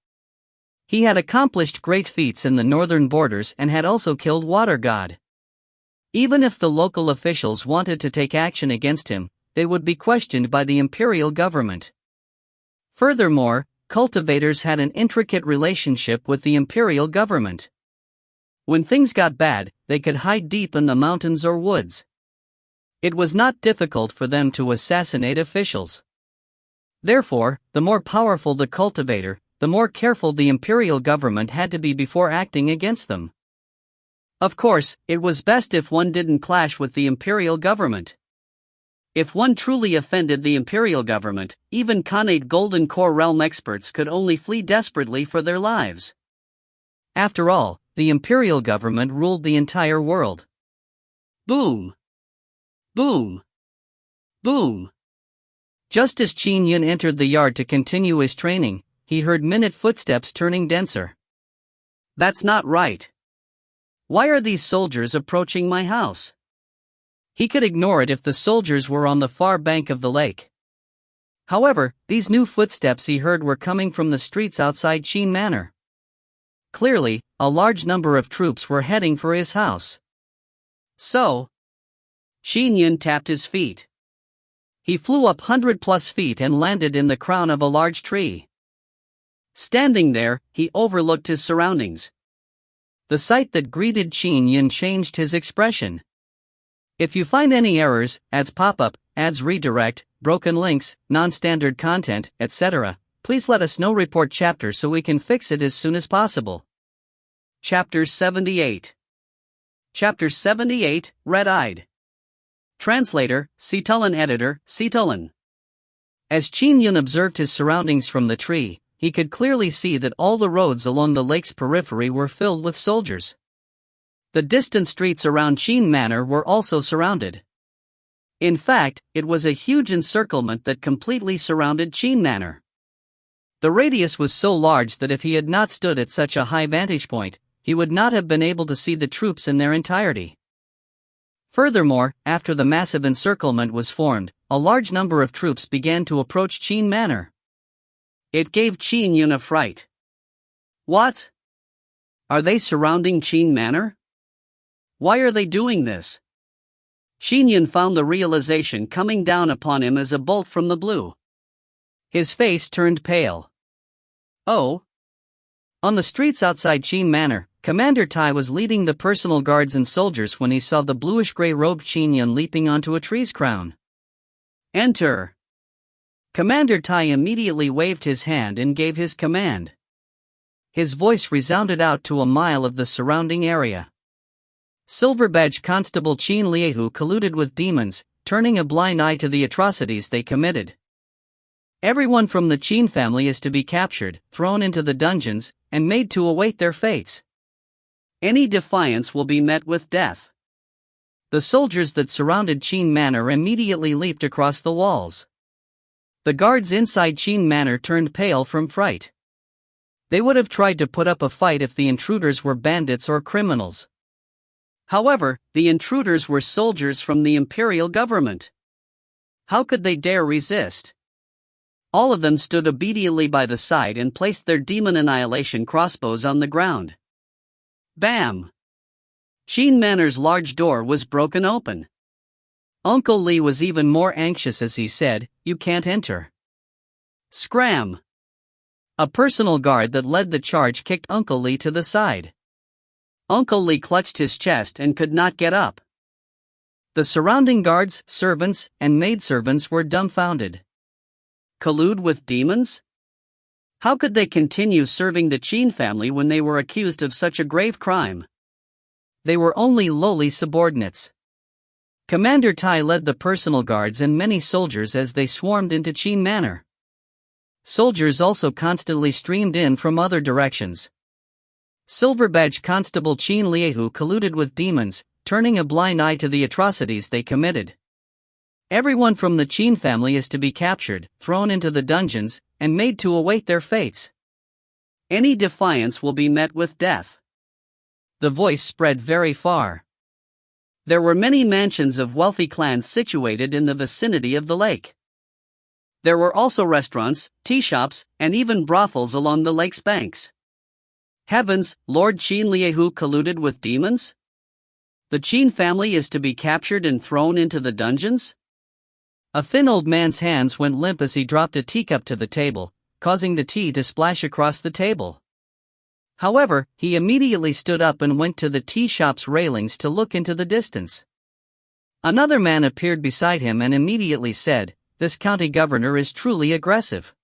He had accomplished great feats in the northern borders and had also killed Water God. Even if the local officials wanted to take action against him, they would be questioned by the imperial government. Furthermore, cultivators had an intricate relationship with the imperial government. When things got bad, they could hide deep in the mountains or woods. It was not difficult for them to assassinate officials. Therefore, the more powerful the cultivator, the more careful the imperial government had to be before acting against them. Of course, it was best if one didn't clash with the imperial government. If one truly offended the imperial government, even Khanate Golden Core realm experts could only flee desperately for their lives. After all, the imperial government ruled the entire world. Boom! Boom! Boom! Just as Qin Yun entered the yard to continue his training, he heard minute footsteps turning denser. That's not right. Why are these soldiers approaching my house? He could ignore it if the soldiers were on the far bank of the lake. However, these new footsteps he heard were coming from the streets outside Qin Manor. Clearly, a large number of troops were heading for his house. So, Qin Yun tapped his feet. He flew up 100+ feet and landed in the crown of a large tree. Standing there, he overlooked his surroundings. The sight that greeted Qin Yun changed his expression. If you find any errors, ads pop up, ads redirect, broken links, non-standard content, etc., please let us know. Report chapter so we can fix it as soon as possible. Chapter 78. Chapter 78, Red-Eyed. Translator, Citulin. Editor, Citulin. As Qin Yun observed his surroundings from the tree, he could clearly see that all the roads along the lake's periphery were filled with soldiers. The distant streets around Qin Manor were also surrounded. In fact, it was a huge encirclement that completely surrounded Qin Manor. The radius was so large that if he had not stood at such a high vantage point, he would not have been able to see the troops in their entirety. Furthermore, after the massive encirclement was formed, a large number of troops began to approach Qin Manor. It gave Qin Yun a fright. What? Are they surrounding Qin Manor? Why are they doing this? Qin Yun found the realization coming down upon him as a bolt from the blue. His face turned pale. Oh? On the streets outside Qin Manor, Commander Tai was leading the personal guards and soldiers when he saw the bluish-gray robed Qin Yun leaping onto a tree's crown. Enter! Commander Tai immediately waved his hand and gave his command. His voice resounded out to a mile of the surrounding area. Silver-badged Constable Qin Liehu colluded with demons, turning a blind eye to the atrocities they committed. Everyone from the Qin family is to be captured, thrown into the dungeons, and made to await their fates. Any defiance will be met with death. The soldiers that surrounded Qin Manor immediately leaped across the walls. The guards inside Qin Manor turned pale from fright. They would have tried to put up a fight if the intruders were bandits or criminals. However, the intruders were soldiers from the imperial government. How could they dare resist? All of them stood obediently by the side and placed their demon annihilation crossbows on the ground. Bam! Qin Manor's large door was broken open. Uncle Li was even more anxious as he said, "You can't enter." Scram! A personal guard that led the charge kicked Uncle Li to the side. Uncle Li clutched his chest and could not get up. The surrounding guards, servants, and maidservants were dumbfounded. Collude with demons? How could they continue serving the Qin family when they were accused of such a grave crime? They were only lowly subordinates. Commander Tai led the personal guards and many soldiers as they swarmed into Qin Manor. Soldiers also constantly streamed in from other directions. Silver-badged Constable Qin Liehu colluded with demons, turning a blind eye to the atrocities they committed. Everyone from the Qin family is to be captured, thrown into the dungeons, and made to await their fates. Any defiance will be met with death. The voice spread very far. There were many mansions of wealthy clans situated in the vicinity of the lake. There were also restaurants, tea shops, and even brothels along the lake's banks. Heavens, Lord Qin Liehu colluded with demons? The Qin family is to be captured and thrown into the dungeons? A thin old man's hands went limp as he dropped a teacup to the table, causing the tea to splash across the table. However, he immediately stood up and went to the tea shop's railings to look into the distance. Another man appeared beside him and immediately said, "This county governor is truly aggressive.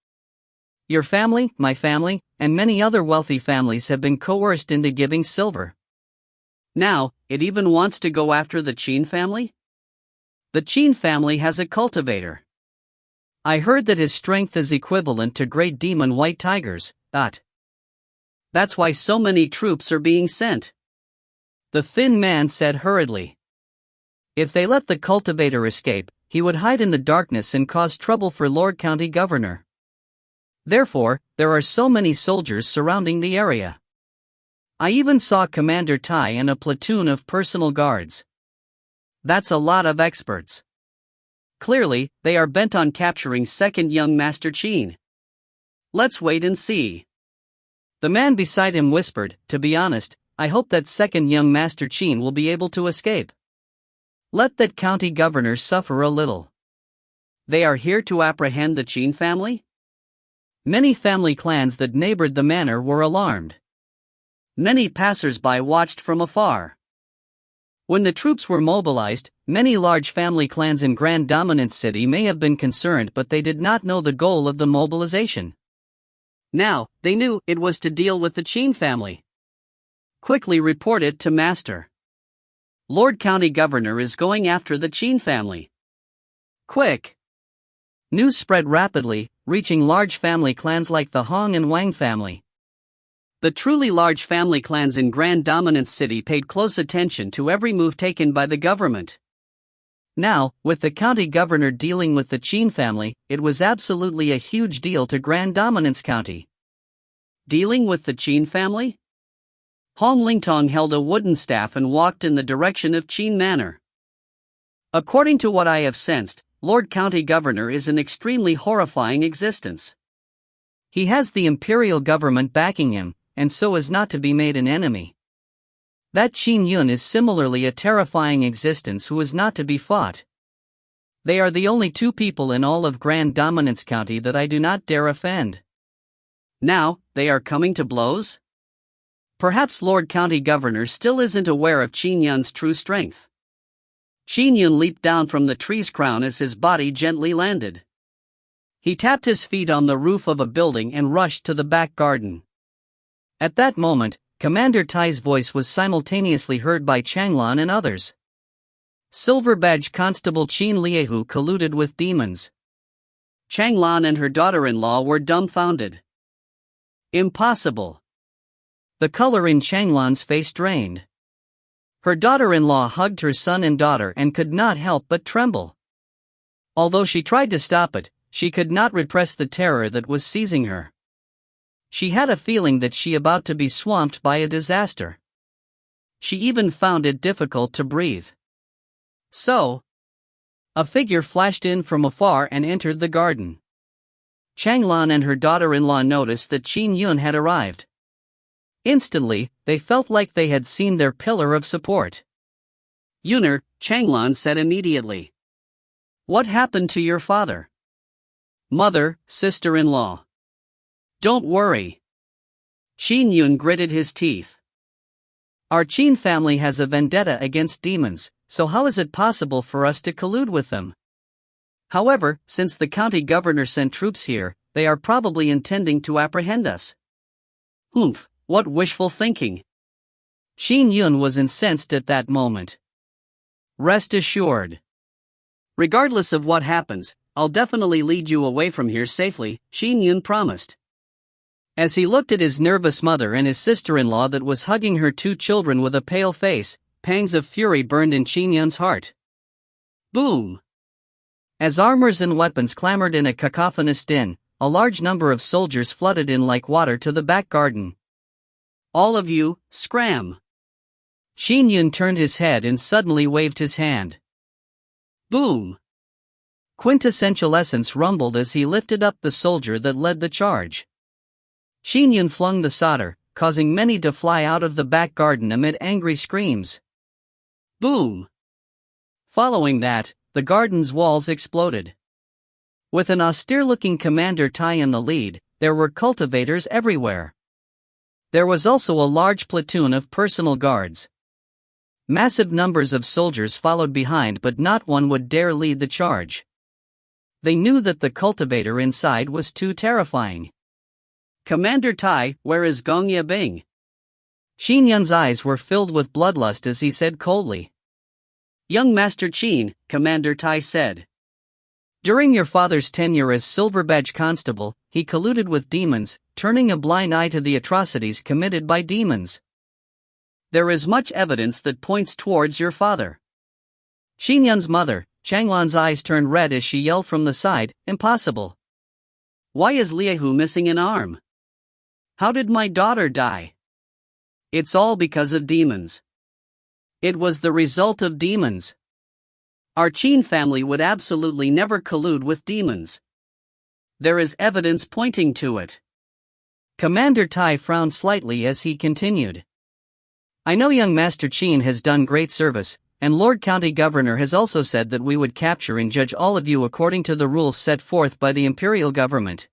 Your family, my family, and many other wealthy families have been coerced into giving silver. Now, it even wants to go after the Qin family? The Qin family has a cultivator. I heard that his strength is equivalent to great demon white tigers. That's why so many troops are being sent," the thin man said hurriedly. If they let the cultivator escape, he would hide in the darkness and cause trouble for Lord County Governor. Therefore, there are so many soldiers surrounding the area. I even saw Commander Tai and a platoon of personal guards. That's a lot of experts. Clearly, they are bent on capturing second young Master Qin. Let's wait and see. The man beside him whispered, "To be honest, I hope that second young Master Qin will be able to escape. Let that county governor suffer a little." They are here to apprehend the Qin family? Many family clans that neighbored the manor were alarmed. Many passers-by watched from afar. When the troops were mobilized, many large family clans in Grand Dominance City may have been concerned, but they did not know the goal of the mobilization. Now, they knew it was to deal with the Qin family. Quickly report it to Master. Lord County Governor is going after the Qin family. Quick! News spread rapidly, reaching large family clans like the Hong and Wang family. The truly large family clans in Grand Dominance City paid close attention to every move taken by the government. Now, with the county governor dealing with the Qin family, it was absolutely a huge deal to Grand Dominance County. Dealing with the Qin family? Hong Lingtong held a wooden staff and walked in the direction of Qin Manor. According to what I have sensed, Lord County Governor is an extremely horrifying existence. He has the imperial government backing him, and so as not to be made an enemy. That Qin Yun is similarly a terrifying existence who is not to be fought. They are the only two people in all of Grand Dominance County that I do not dare offend. Now, they are coming to blows? Perhaps Lord County Governor still isn't aware of Qin Yun's true strength. Qin Yun leaped down from the tree's crown as his body gently landed. He tapped his feet on the roof of a building and rushed to the back garden. At that moment, Commander Tai's voice was simultaneously heard by Changlan and others. Silver Badge Constable Qin Liehu colluded with demons. Changlan and her daughter-in-law were dumbfounded. Impossible. The color in Changlan's face drained. Her daughter-in-law hugged her son and daughter and could not help but tremble. Although she tried to stop it, she could not repress the terror that was seizing her. She had a feeling that she about to be swamped by a disaster. She even found it difficult to breathe. So, a figure flashed in from afar and entered the garden. Changlan and her daughter-in-law noticed that Qin Yun had arrived. Instantly, they felt like they had seen their pillar of support. "Yuner," Changlan said immediately. "What happened to your father? Mother, sister-in-law?" "Don't worry." Qin Yun gritted his teeth. "Our Qin family has a vendetta against demons, so how is it possible for us to collude with them? However, since the county governor sent troops here, they are probably intending to apprehend us." Humph, what wishful thinking. Qin Yun was incensed at that moment. "Rest assured. Regardless of what happens, I'll definitely lead you away from here safely," Qin Yun promised. As he looked at his nervous mother and his sister-in-law that was hugging her two children with a pale face, pangs of fury burned in Qin Yun's heart. Boom! As armors and weapons clamored in a cacophonous din, a large number of soldiers flooded in like water to the back garden. "All of you, scram!" Qin Yun turned his head and suddenly waved his hand. Boom! Quintessential essence rumbled as he lifted up the soldier that led the charge. Qin Yun flung the solder, causing many to fly out of the back garden amid angry screams. Boom! Following that, the garden's walls exploded. With an austere-looking Commander Tai in the lead, there were cultivators everywhere. There was also a large platoon of personal guards. Massive numbers of soldiers followed behind, but not one would dare lead the charge. They knew that the cultivator inside was too terrifying. "Commander Tai, where is Gong Yebing?" Qin Yun's eyes were filled with bloodlust as he said coldly. "Young Master Qin," Commander Tai said. "During your father's tenure as Silver Badge Constable, he colluded with demons, turning a blind eye to the atrocities committed by demons. There is much evidence that points towards your father." Qin Yun's mother, Changlan's eyes turned red as she yelled from the side, "Impossible! Why is Liehu missing an arm? How did my daughter die? It's all because of demons. It was the result of demons. Our Qin family would absolutely never collude with demons. There is evidence pointing to it." Commander Tai frowned slightly as he continued. "I know young Master Qin has done great service, and Lord County Governor has also said that we would capture and judge all of you according to the rules set forth by the imperial government.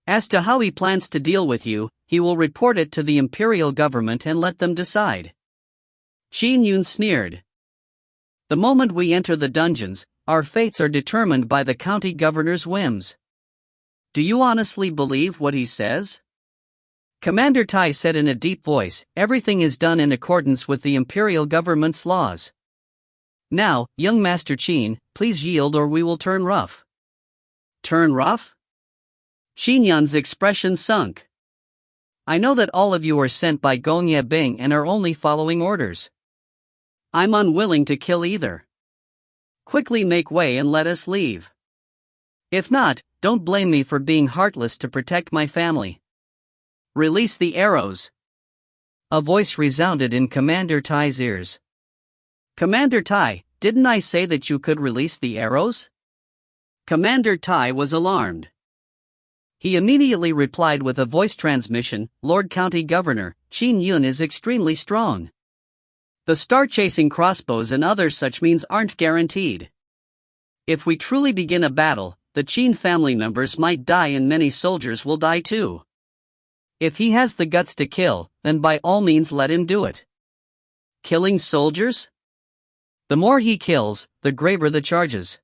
As to how he plans to deal with you, he will report it to the imperial government and let them decide." Qin Yun sneered. "The moment we enter the dungeons, our fates are determined by the county governor's whims. Do you honestly believe what he says?" Commander Tai said in a deep voice, "Everything is done in accordance with the imperial government's laws. Now, young Master Qin, please yield or we will turn rough." "Turn rough?" Qin Yun's expression sunk. "I know that all of you are sent by Gong Yebing and are only following orders. I'm unwilling to kill either. Quickly make way and let us leave. If not, don't blame me for being heartless to protect my family. Release the arrows." A voice resounded in Commander Tai's ears. "Commander Tai, didn't I say that you could release the arrows?" Commander Tai was alarmed. He immediately replied with a voice transmission, "Lord County Governor, Qin Yun is extremely strong. The star-chasing crossbows and other such means aren't guaranteed. If we truly begin a battle, the Qin family members might die and many soldiers will die too. If he has the guts to kill, then by all means let him do it." Killing soldiers? The more he kills, the graver the charges.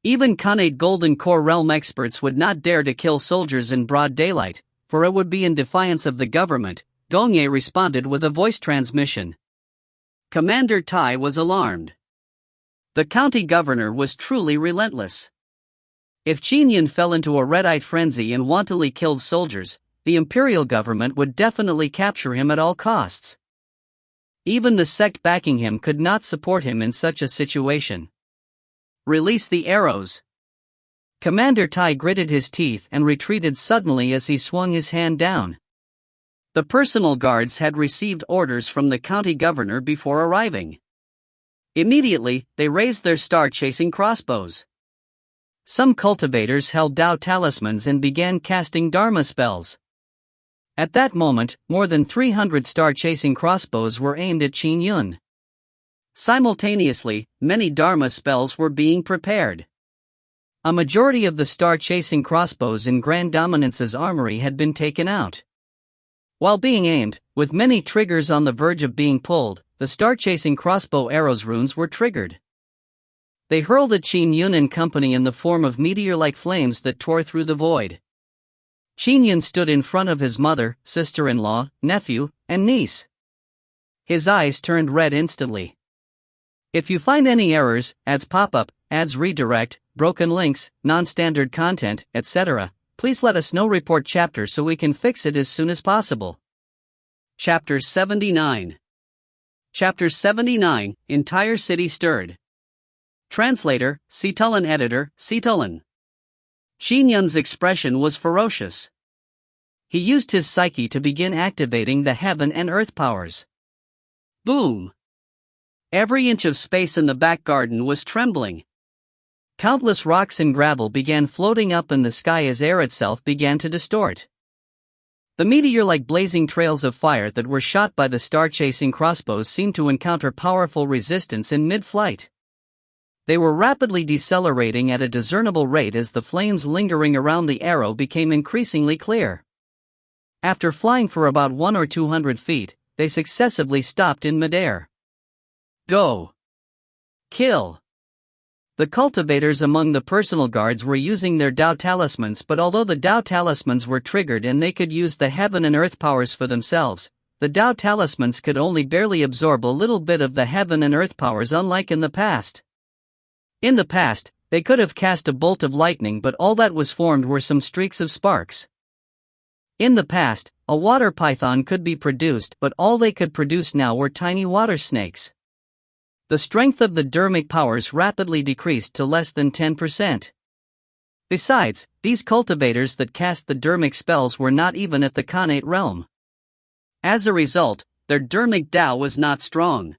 Even Khanate Golden Core realm experts would not dare to kill soldiers in broad daylight, for it would be in defiance of the government, Gongye responded with a voice transmission. Commander Tai was alarmed. The county governor was truly relentless. If Qin Yun fell into a red-eyed frenzy and wantonly killed soldiers, the imperial government would definitely capture him at all costs. Even the sect backing him could not support him in such a situation. "Release the arrows." Commander Tai gritted his teeth and retreated suddenly as he swung his hand down. The personal guards had received orders from the county governor before arriving. Immediately, they raised their star-chasing crossbows. Some cultivators held Dao talismans and began casting Dharma spells. At that moment, more than 300 star-chasing crossbows were aimed at Qin Yun. Simultaneously, many Dharma spells were being prepared. A majority of the star-chasing crossbows in Grand Dominance's armory had been taken out. While being aimed, with many triggers on the verge of being pulled, the star-chasing crossbow arrows runes were triggered. They hurled at Qin Yun and company in the form of meteor-like flames that tore through the void. Qin Yun stood in front of his mother, sister-in-law, nephew, and niece. His eyes turned red instantly. If you find any errors, ads pop-up, ads redirect, broken links, non-standard content, etc., please let us know. Report chapter so we can fix it as soon as possible. Chapter 79. Chapter 79, Entire City Stirred. Translator, Sitalan. Editor, Sitalan. Qin Yun's expression was ferocious. He used his psyche to begin activating the heaven and earth powers. Boom! Every inch of space in the back garden was trembling. Countless rocks and gravel began floating up in the sky as air itself began to distort. The meteor-like blazing trails of fire that were shot by the star-chasing crossbows seemed to encounter powerful resistance in mid-flight. They were rapidly decelerating at a discernible rate as the flames lingering around the arrow became increasingly clear. After flying for about 1 or 200 feet, they successively stopped in midair. Go! Kill! The cultivators among the personal guards were using their Dao talismans, but although the Dao talismans were triggered and they could use the heaven and earth powers for themselves, the Dao talismans could only barely absorb a little bit of the heaven and earth powers, unlike in the past. In the past, they could have cast a bolt of lightning, but all that was formed were some streaks of sparks. In the past, a water python could be produced, but all they could produce now were tiny water snakes. The strength of the dermic powers rapidly decreased to less than 10%. Besides, these cultivators that cast the dermic spells were not even at the Khanate realm. As a result, their dermic Dao was not strong.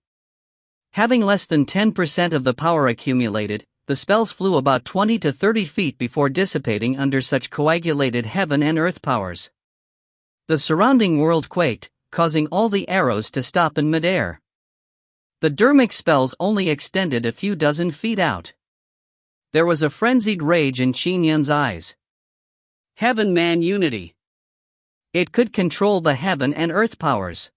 Having less than 10% of the power accumulated, the spells flew about 20 to 30 feet before dissipating under such coagulated heaven and earth powers. The surrounding world quaked, causing all the arrows to stop in midair. The dermic spells only extended a few dozen feet out. There was a frenzied rage in Qin Yun's eyes. Heaven-man unity. It could control the heaven and earth powers.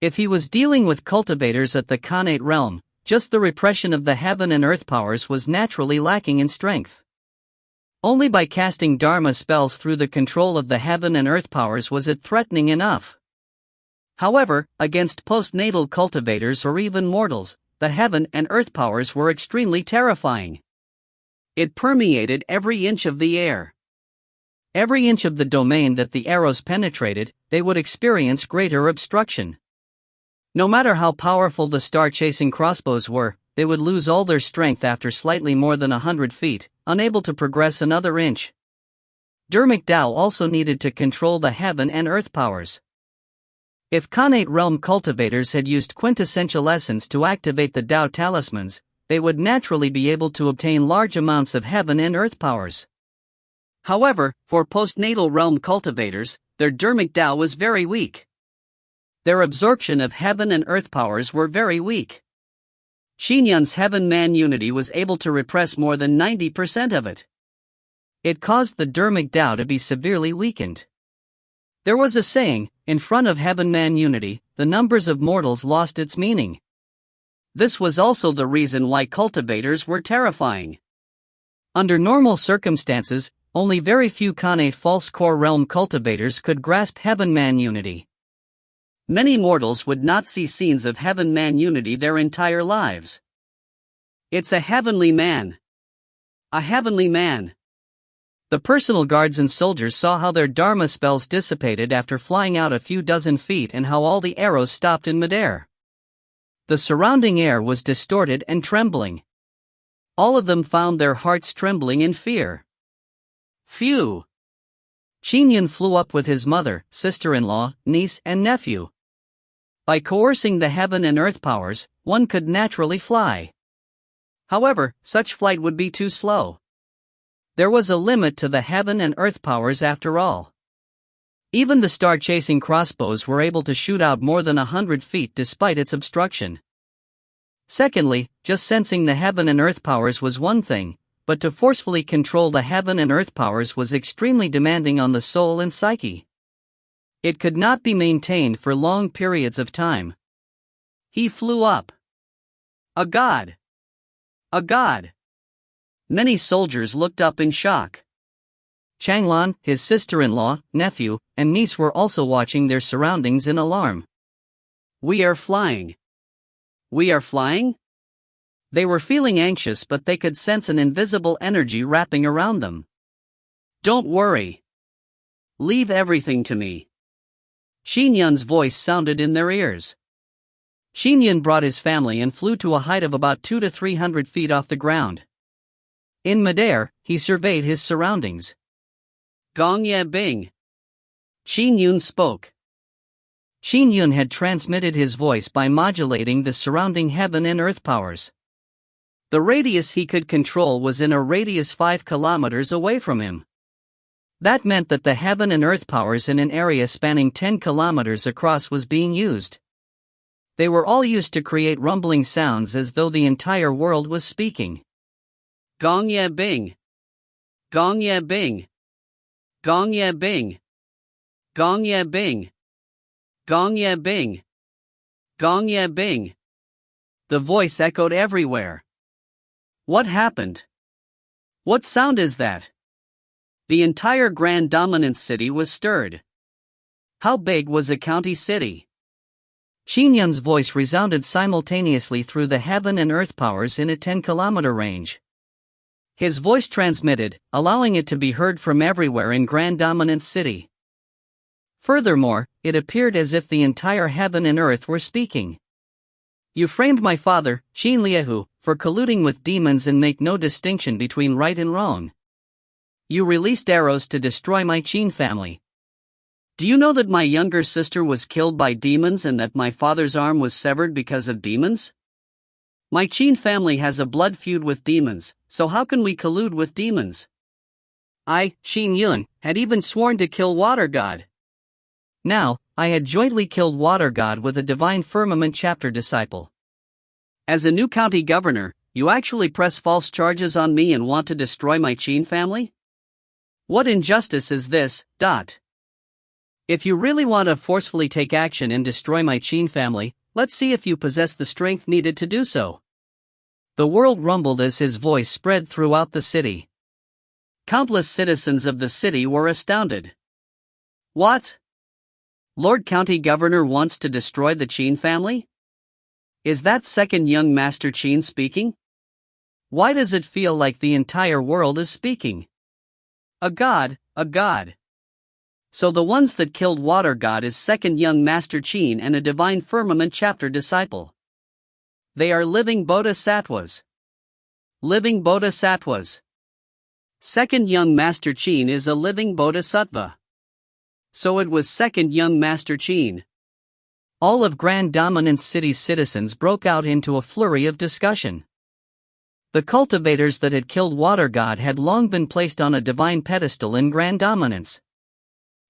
If he was dealing with cultivators at the Khanate realm, just the repression of the heaven and earth powers was naturally lacking in strength. Only by casting Dharma spells through the control of the heaven and earth powers was it threatening enough. However, against postnatal cultivators or even mortals, the heaven and earth powers were extremely terrifying. It permeated every inch of the air. Every inch of the domain that the arrows penetrated, they would experience greater obstruction. No matter how powerful the star-chasing crossbows were, they would lose all their strength after slightly more than 100 feet, unable to progress another inch. Dermic Dao also needed to control the heaven and earth powers. If Khanate realm cultivators had used quintessential essence to activate the Dao talismans, they would naturally be able to obtain large amounts of heaven and earth powers. However, for postnatal realm cultivators, their dermic Dao was very weak. Their absorption of heaven and earth powers were very weak. Qin Yun's heaven-man unity was able to repress more than 90% of it. It caused the dermic Dao to be severely weakened. There was a saying, in front of heaven-man unity, the numbers of mortals lost its meaning. This was also the reason why cultivators were terrifying. Under normal circumstances, only very few Khanate false core realm cultivators could grasp heaven-man unity. Many mortals would not see scenes of heaven-man unity their entire lives. It's a heavenly man. A heavenly man. The personal guards and soldiers saw how their Dharma spells dissipated after flying out a few dozen feet and how all the arrows stopped in midair. The surrounding air was distorted and trembling. All of them found their hearts trembling in fear. Phew! Qin Yun flew up with his mother, sister-in-law, niece, and nephew. By coercing the heaven and earth powers, one could naturally fly. However, such flight would be too slow. There was a limit to the heaven and earth powers after all. Even the star-chasing crossbows were able to shoot out more than 100 feet despite its obstruction. Secondly, just sensing the heaven and earth powers was one thing, but to forcefully control the heaven and earth powers was extremely demanding on the soul and psyche. It could not be maintained for long periods of time. He flew up. A god! A god! Many soldiers looked up in shock. Changlan, his sister-in-law, nephew, and niece were also watching their surroundings in alarm. We are flying. We are flying? They were feeling anxious, but they could sense an invisible energy wrapping around them. Don't worry. Leave everything to me. Qin Yun's voice sounded in their ears. Qin Yun brought his family and flew to a height of about 200 to 300 feet off the ground. In midair, he surveyed his surroundings. Gong Ye Bing. Qin Yun spoke. Qin Yun had transmitted his voice by modulating the surrounding heaven and earth powers. The radius he could control was in a radius 5 kilometers away from him. That meant that the heaven and earth powers in an area spanning 10 kilometers across was being used. They were all used to create rumbling sounds as though the entire world was speaking. Gong Ye Bing. Gong Ye Bing. Gong Ye Bing. Gong ye bing. Gong ye bing. Gong ye bing. The voice echoed everywhere. What happened? What sound is that? The entire Grand Dominance city was stirred. How big was a county city? Qin Yun's voice resounded simultaneously through the heaven and earth powers in a 10-kilometer range. His voice transmitted, allowing it to be heard from everywhere in Grand Dominance City. Furthermore, it appeared as if the entire heaven and earth were speaking. You framed my father, Qin Liehu, for colluding with demons and make no distinction between right and wrong. You released arrows to destroy my Qin family. Do you know that my younger sister was killed by demons and that my father's arm was severed because of demons? My Qin family has a blood feud with demons, so how can we collude with demons? I, Qin Yun, had even sworn to kill Water God. Now, I had jointly killed Water God with a Divine Firmament chapter disciple. As a new county governor, you actually press false charges on me and want to destroy my Qin family? What injustice is this? If you really want to forcefully take action and destroy my Qin family, let's see if you possess the strength needed to do so. The world rumbled as his voice spread throughout the city. Countless citizens of the city were astounded. What? Lord County Governor wants to destroy the Qin family? Is that second young Master Qin speaking? Why does it feel like the entire world is speaking? A god, a god. So the ones that killed Water God is second young Master Qin and a Divine Firmament chapter disciple. They are living bodhisattvas. Living bodhisattvas. Second young Master Qin is a living bodhisattva. So it was second young Master Qin. All of Grand Dominance City's citizens broke out into a flurry of discussion. The cultivators that had killed Water God had long been placed on a divine pedestal in Grand Dominance.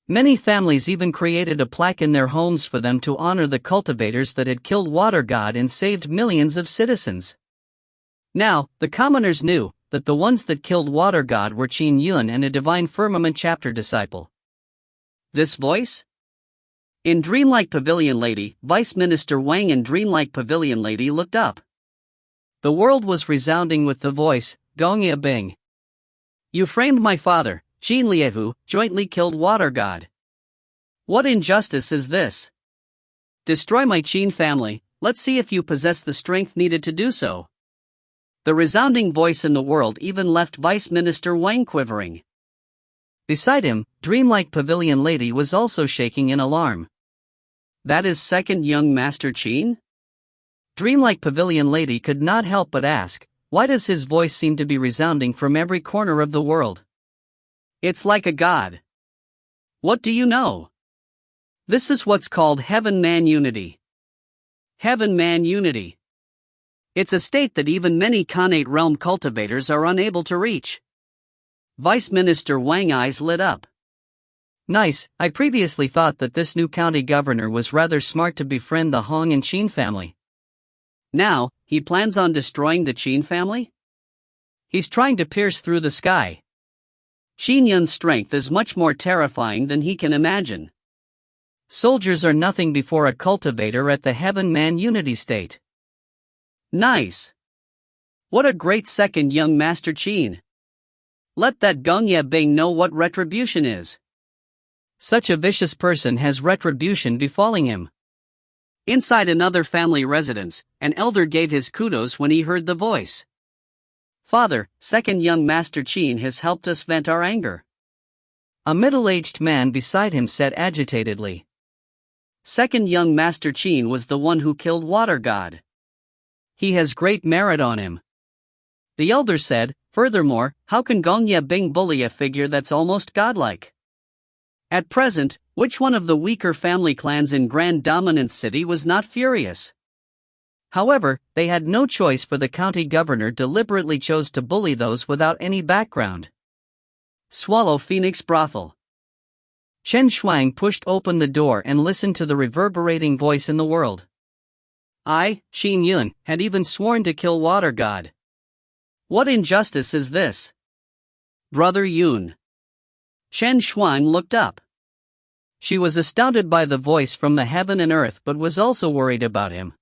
Many families even created a plaque in their homes for them to honor the cultivators that had killed Water God and saved millions of citizens. Now, the commoners knew that the ones that killed Water God were Qin Yun and a Divine Firmament chapter disciple. This voice? In Dreamlike Pavilion Lady, Vice Minister Wang and Dreamlike Pavilion Lady looked up. The world was resounding with the voice, Gong Ya Bing. You framed my father, Qin Liehu, jointly killed Water God. What injustice is this? Destroy my Qin family, let's see if you possess the strength needed to do so. The resounding voice in the world even left Vice Minister Wang quivering. Beside him, Dreamlike Pavilion Lady was also shaking in alarm. That is second young Master Qin? Dreamlike Pavilion Lady could not help but ask, why does his voice seem to be resounding from every corner of the world? It's like a god. What do you know? This is what's called Heaven-Man Unity. Heaven-Man Unity. It's a state that even many Khanate realm cultivators are unable to reach. Vice Minister Wang eyes lit up. Nice, I previously thought that this new county governor was rather smart to befriend the Hong and Qin family. Now, he plans on destroying the Qin family? He's trying to pierce through the sky. Qin Yun's strength is much more terrifying than he can imagine. Soldiers are nothing before a cultivator at the Heaven-Man Unity state. Nice. What a great second young Master Qin. Let that Gong Ya Bing know what retribution is. Such a vicious person has retribution befalling him. Inside another family residence, an elder gave his kudos when he heard the voice. Father, second young Master Qin has helped us vent our anger. A middle-aged man beside him said agitatedly. Second young Master Qin was the one who killed Water God. He has great merit on him. The elder said, furthermore, how can Gong Ya Bing bully a figure that's almost godlike? At present, which one of the weaker family clans in Grand Dominance City was not furious? However, they had no choice, for the county governor deliberately chose to bully those without any background. Swallow Phoenix Brothel. Chen Shuang pushed open the door and listened to the reverberating voice in the world. I, Qin Yun, had even sworn to kill Water God. What injustice is this? Brother Yun. Chen Shuang looked up. She was astounded by the voice from the heaven and earth but was also worried about him.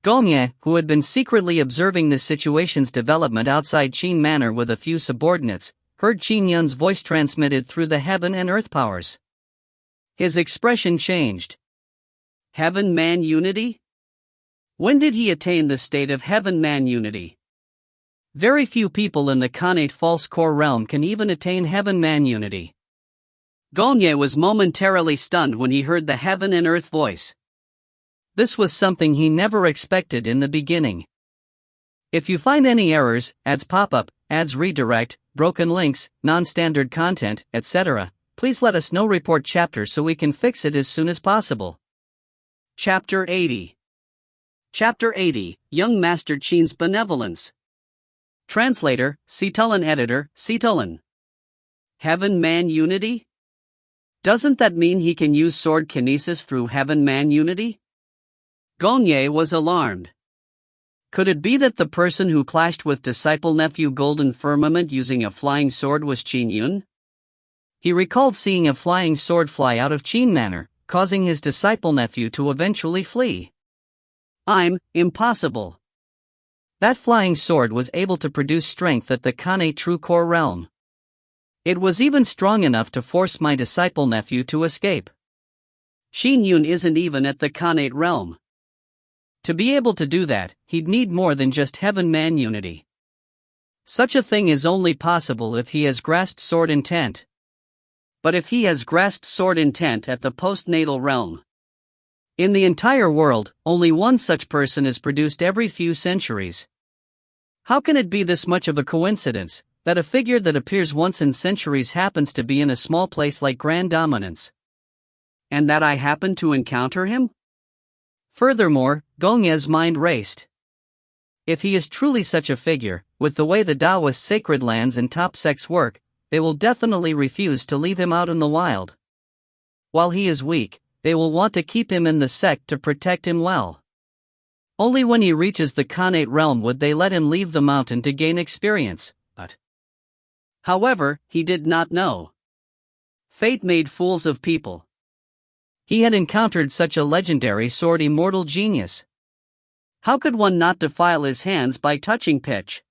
Gongye, who had been secretly observing the situation's development outside Qin Manor with a few subordinates, heard Qin Yun's voice transmitted through the heaven and earth powers. His expression changed. Heaven-man unity? When did he attain the state of heaven-man unity? Very few people in the Khanate false core realm can even attain heaven-man unity. Gongye was momentarily stunned when he heard the heaven and earth voice. This was something he never expected in the beginning. If you find any errors, ads pop-up, ads redirect, broken links, non-standard content, etc., please let us know. Report chapter so we can fix it as soon as possible. Chapter 80. Chapter 80, Young Master Qin's Benevolence. Translator, Citulin. Editor, Citulin. Heaven-man unity? Doesn't that mean he can use sword kinesis through heaven-man unity? Gongye was alarmed. Could it be that the person who clashed with disciple-nephew Golden Firmament using a flying sword was Qin Yun? He recalled seeing a flying sword fly out of Qin Manor, causing his disciple-nephew to eventually flee. Impossible. That flying sword was able to produce strength at the Khanate true core realm. It was even strong enough to force my disciple-nephew to escape. Qin Yun isn't even at the Khanate realm. To be able to do that, he'd need more than just heaven-man unity. Such a thing is only possible if he has grasped sword intent. But if he has grasped sword intent at the postnatal realm, in the entire world, only one such person is produced every few centuries. How can it be this much of a coincidence, that a figure that appears once in centuries happens to be in a small place like Grand Dominance? And that I happen to encounter him? Furthermore, Gongye's mind raced. If he is truly such a figure, with the way the Taoist sacred lands and top sects work, they will definitely refuse to leave him out in the wild. While he is weak, they will want to keep him in the sect to protect him well. Only when he reaches the Khanate realm would they let him leave the mountain to gain experience, but... However, he did not know. Fate made fools of people. He had encountered such a legendary sword immortal genius. How could one not defile his hands by touching pitch?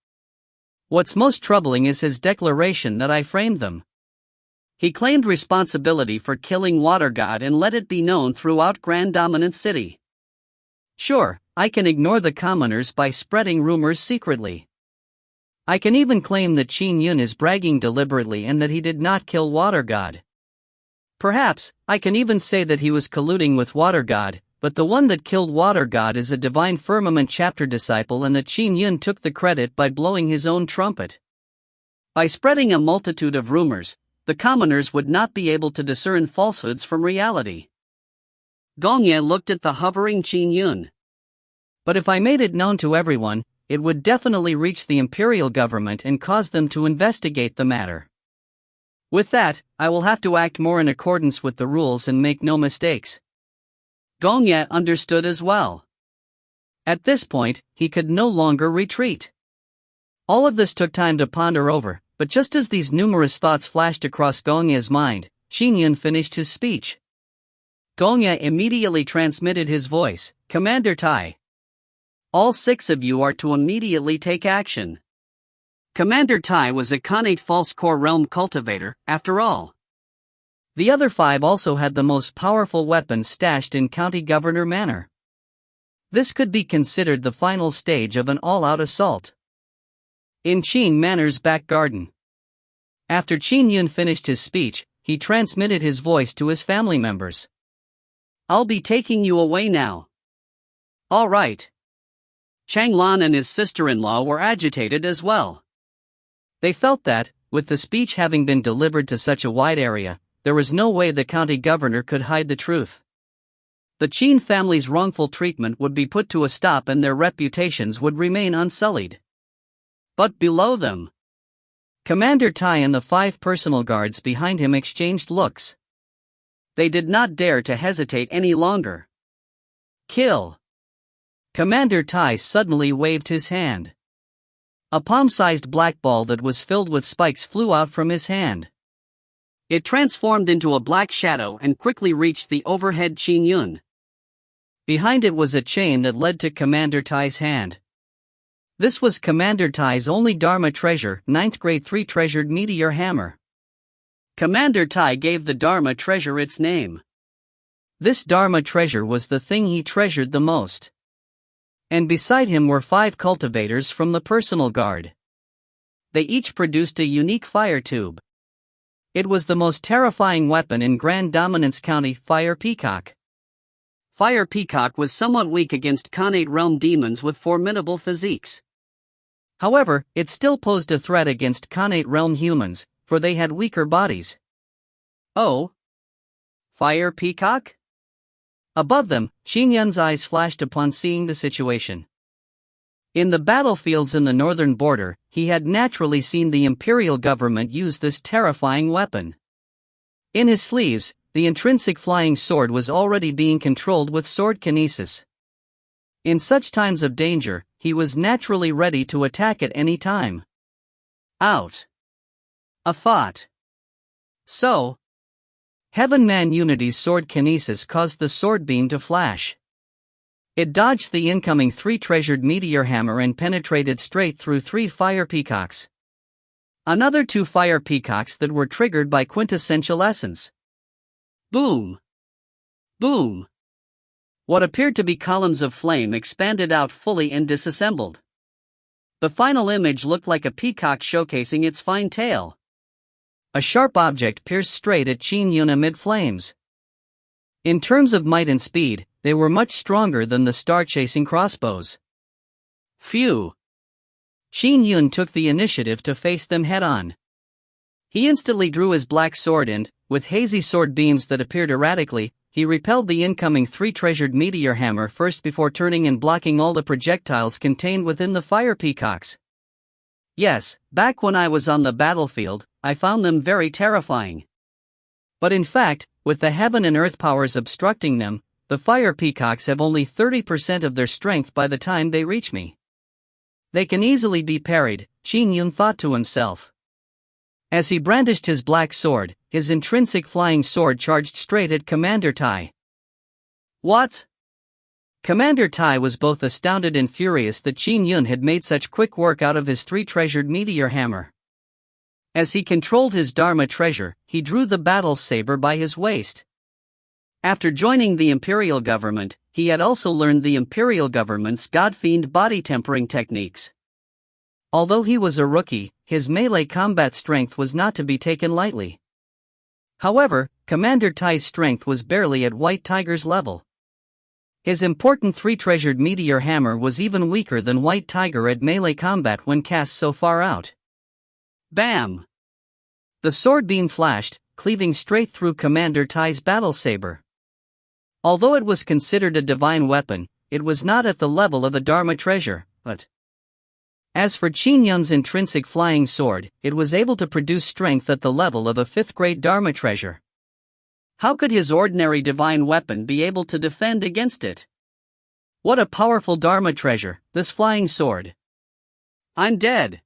What's most troubling is his declaration that I framed them. He claimed responsibility for killing Water God and let it be known throughout Grand Dominant City. Sure, I can ignore the commoners by spreading rumors secretly. I can even claim that Qin Yun is bragging deliberately and that he did not kill Water God. Perhaps, I can even say that he was colluding with Water God, but the one that killed Water God is a Divine Firmament chapter disciple and that Qin Yun took the credit by blowing his own trumpet. By spreading a multitude of rumors, the commoners would not be able to discern falsehoods from reality. Gongye looked at the hovering Qin Yun. But if I made it known to everyone, it would definitely reach the imperial government and cause them to investigate the matter. With that, I will have to act more in accordance with the rules and make no mistakes. Gongye understood as well. At this point, he could no longer retreat. All of this took time to ponder over, but just as these numerous thoughts flashed across Gongye's mind, Qin Yun finished his speech. Gongye immediately transmitted his voice, Commander Tai. All 6 of you are to immediately take action. Commander Tai was a Khanate false core realm cultivator, after all. The other 5 also had the most powerful weapons stashed in County Governor Manor. This could be considered the final stage of an all-out assault. In Qin Manor's back garden. After Qin Yun finished his speech, he transmitted his voice to his family members. I'll be taking you away now. All right. Changlan and his sister-in-law were agitated as well. They felt that, with the speech having been delivered to such a wide area, there was no way the county governor could hide the truth. The Qin family's wrongful treatment would be put to a stop and their reputations would remain unsullied. But below them, Commander Tai and the 5 personal guards behind him exchanged looks. They did not dare to hesitate any longer. Kill! Commander Tai suddenly waved his hand. A palm-sized black ball that was filled with spikes flew out from his hand. It transformed into a black shadow and quickly reached the overhead Qin Yun. Behind it was a chain that led to Commander Tai's hand. This was Commander Tai's only Dharma treasure, 9th grade 3 treasured meteor hammer. Commander Tai gave the Dharma treasure its name. This Dharma treasure was the thing he treasured the most. And beside him were 5 cultivators from the personal guard. They each produced a unique fire tube. It was the most terrifying weapon in Grand Dominance County, Fire Peacock. Fire Peacock was somewhat weak against Khanate realm demons with formidable physiques. However, it still posed a threat against Khanate realm humans, for they had weaker bodies. Oh? Fire Peacock? Above them, Qin Yun's eyes flashed upon seeing the situation. In the battlefields in the northern border, he had naturally seen the imperial government use this terrifying weapon. In his sleeves, the intrinsic flying sword was already being controlled with sword kinesis. In such times of danger, he was naturally ready to attack at any time. Out. A thought. So. Heaven Man Unity's sword kinesis caused the sword beam to flash. It dodged the incoming 3 treasured meteor hammer and penetrated straight through 3 fire peacocks. Another 2 fire peacocks that were triggered by quintessential essence. Boom! Boom! What appeared to be columns of flame expanded out fully and disassembled. The final image looked like a peacock showcasing its fine tail. A sharp object pierced straight at Qin Yun amid flames. In terms of might and speed, they were much stronger than the star-chasing crossbows. Phew! Qin Yun took the initiative to face them head-on. He instantly drew his black sword and, with hazy sword beams that appeared erratically, he repelled the incoming 3 treasured meteor hammer first before turning and blocking all the projectiles contained within the fire peacocks. Yes, back when I was on the battlefield, I found them very terrifying. But in fact, with the heaven and earth powers obstructing them, the fire peacocks have only 30% of their strength by the time they reach me. They can easily be parried, Qin Yun thought to himself. As he brandished his black sword, his intrinsic flying sword charged straight at Commander Tai. What? Commander Tai was both astounded and furious that Qin Yun had made such quick work out of his 3 treasured meteor hammer. As he controlled his Dharma treasure, he drew the battle saber by his waist. After joining the imperial government, he had also learned the imperial government's god-fiend body tempering techniques. Although he was a rookie, his melee combat strength was not to be taken lightly. However, Commander Tai's strength was barely at White Tiger's level. His important 3 treasured meteor hammer was even weaker than White Tiger at melee combat when cast so far out. Bam! The sword beam flashed, cleaving straight through Commander Tai's battle saber. Although it was considered a divine weapon, it was not at the level of a Dharma treasure, but as for Qin Yun's intrinsic flying sword, it was able to produce strength at the level of a 5th grade Dharma treasure. How could his ordinary divine weapon be able to defend against it? What a powerful Dharma treasure, this flying sword. I'm dead.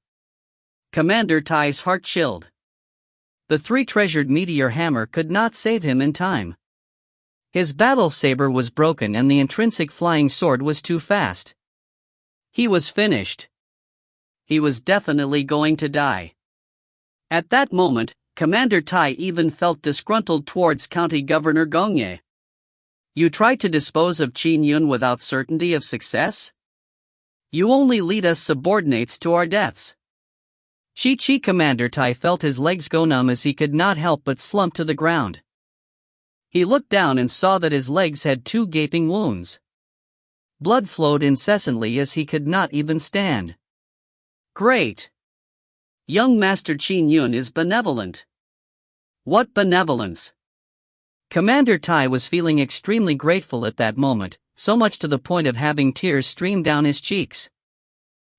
Commander Tai's heart chilled. The 3 treasured meteor hammer could not save him in time. His battle saber was broken and the intrinsic flying sword was too fast. He was finished. He was definitely going to die. At that moment, Commander Tai even felt disgruntled towards County Governor Gongye. You tried to dispose of Qin Yun without certainty of success? You only lead us subordinates to our deaths. Chi Commander Tai felt his legs go numb as he could not help but slump to the ground. He looked down and saw that his legs had 2 gaping wounds. Blood flowed incessantly as he could not even stand. Great! Young Master Qin Yun is benevolent. What benevolence! Commander Tai was feeling extremely grateful at that moment, so much to the point of having tears stream down his cheeks.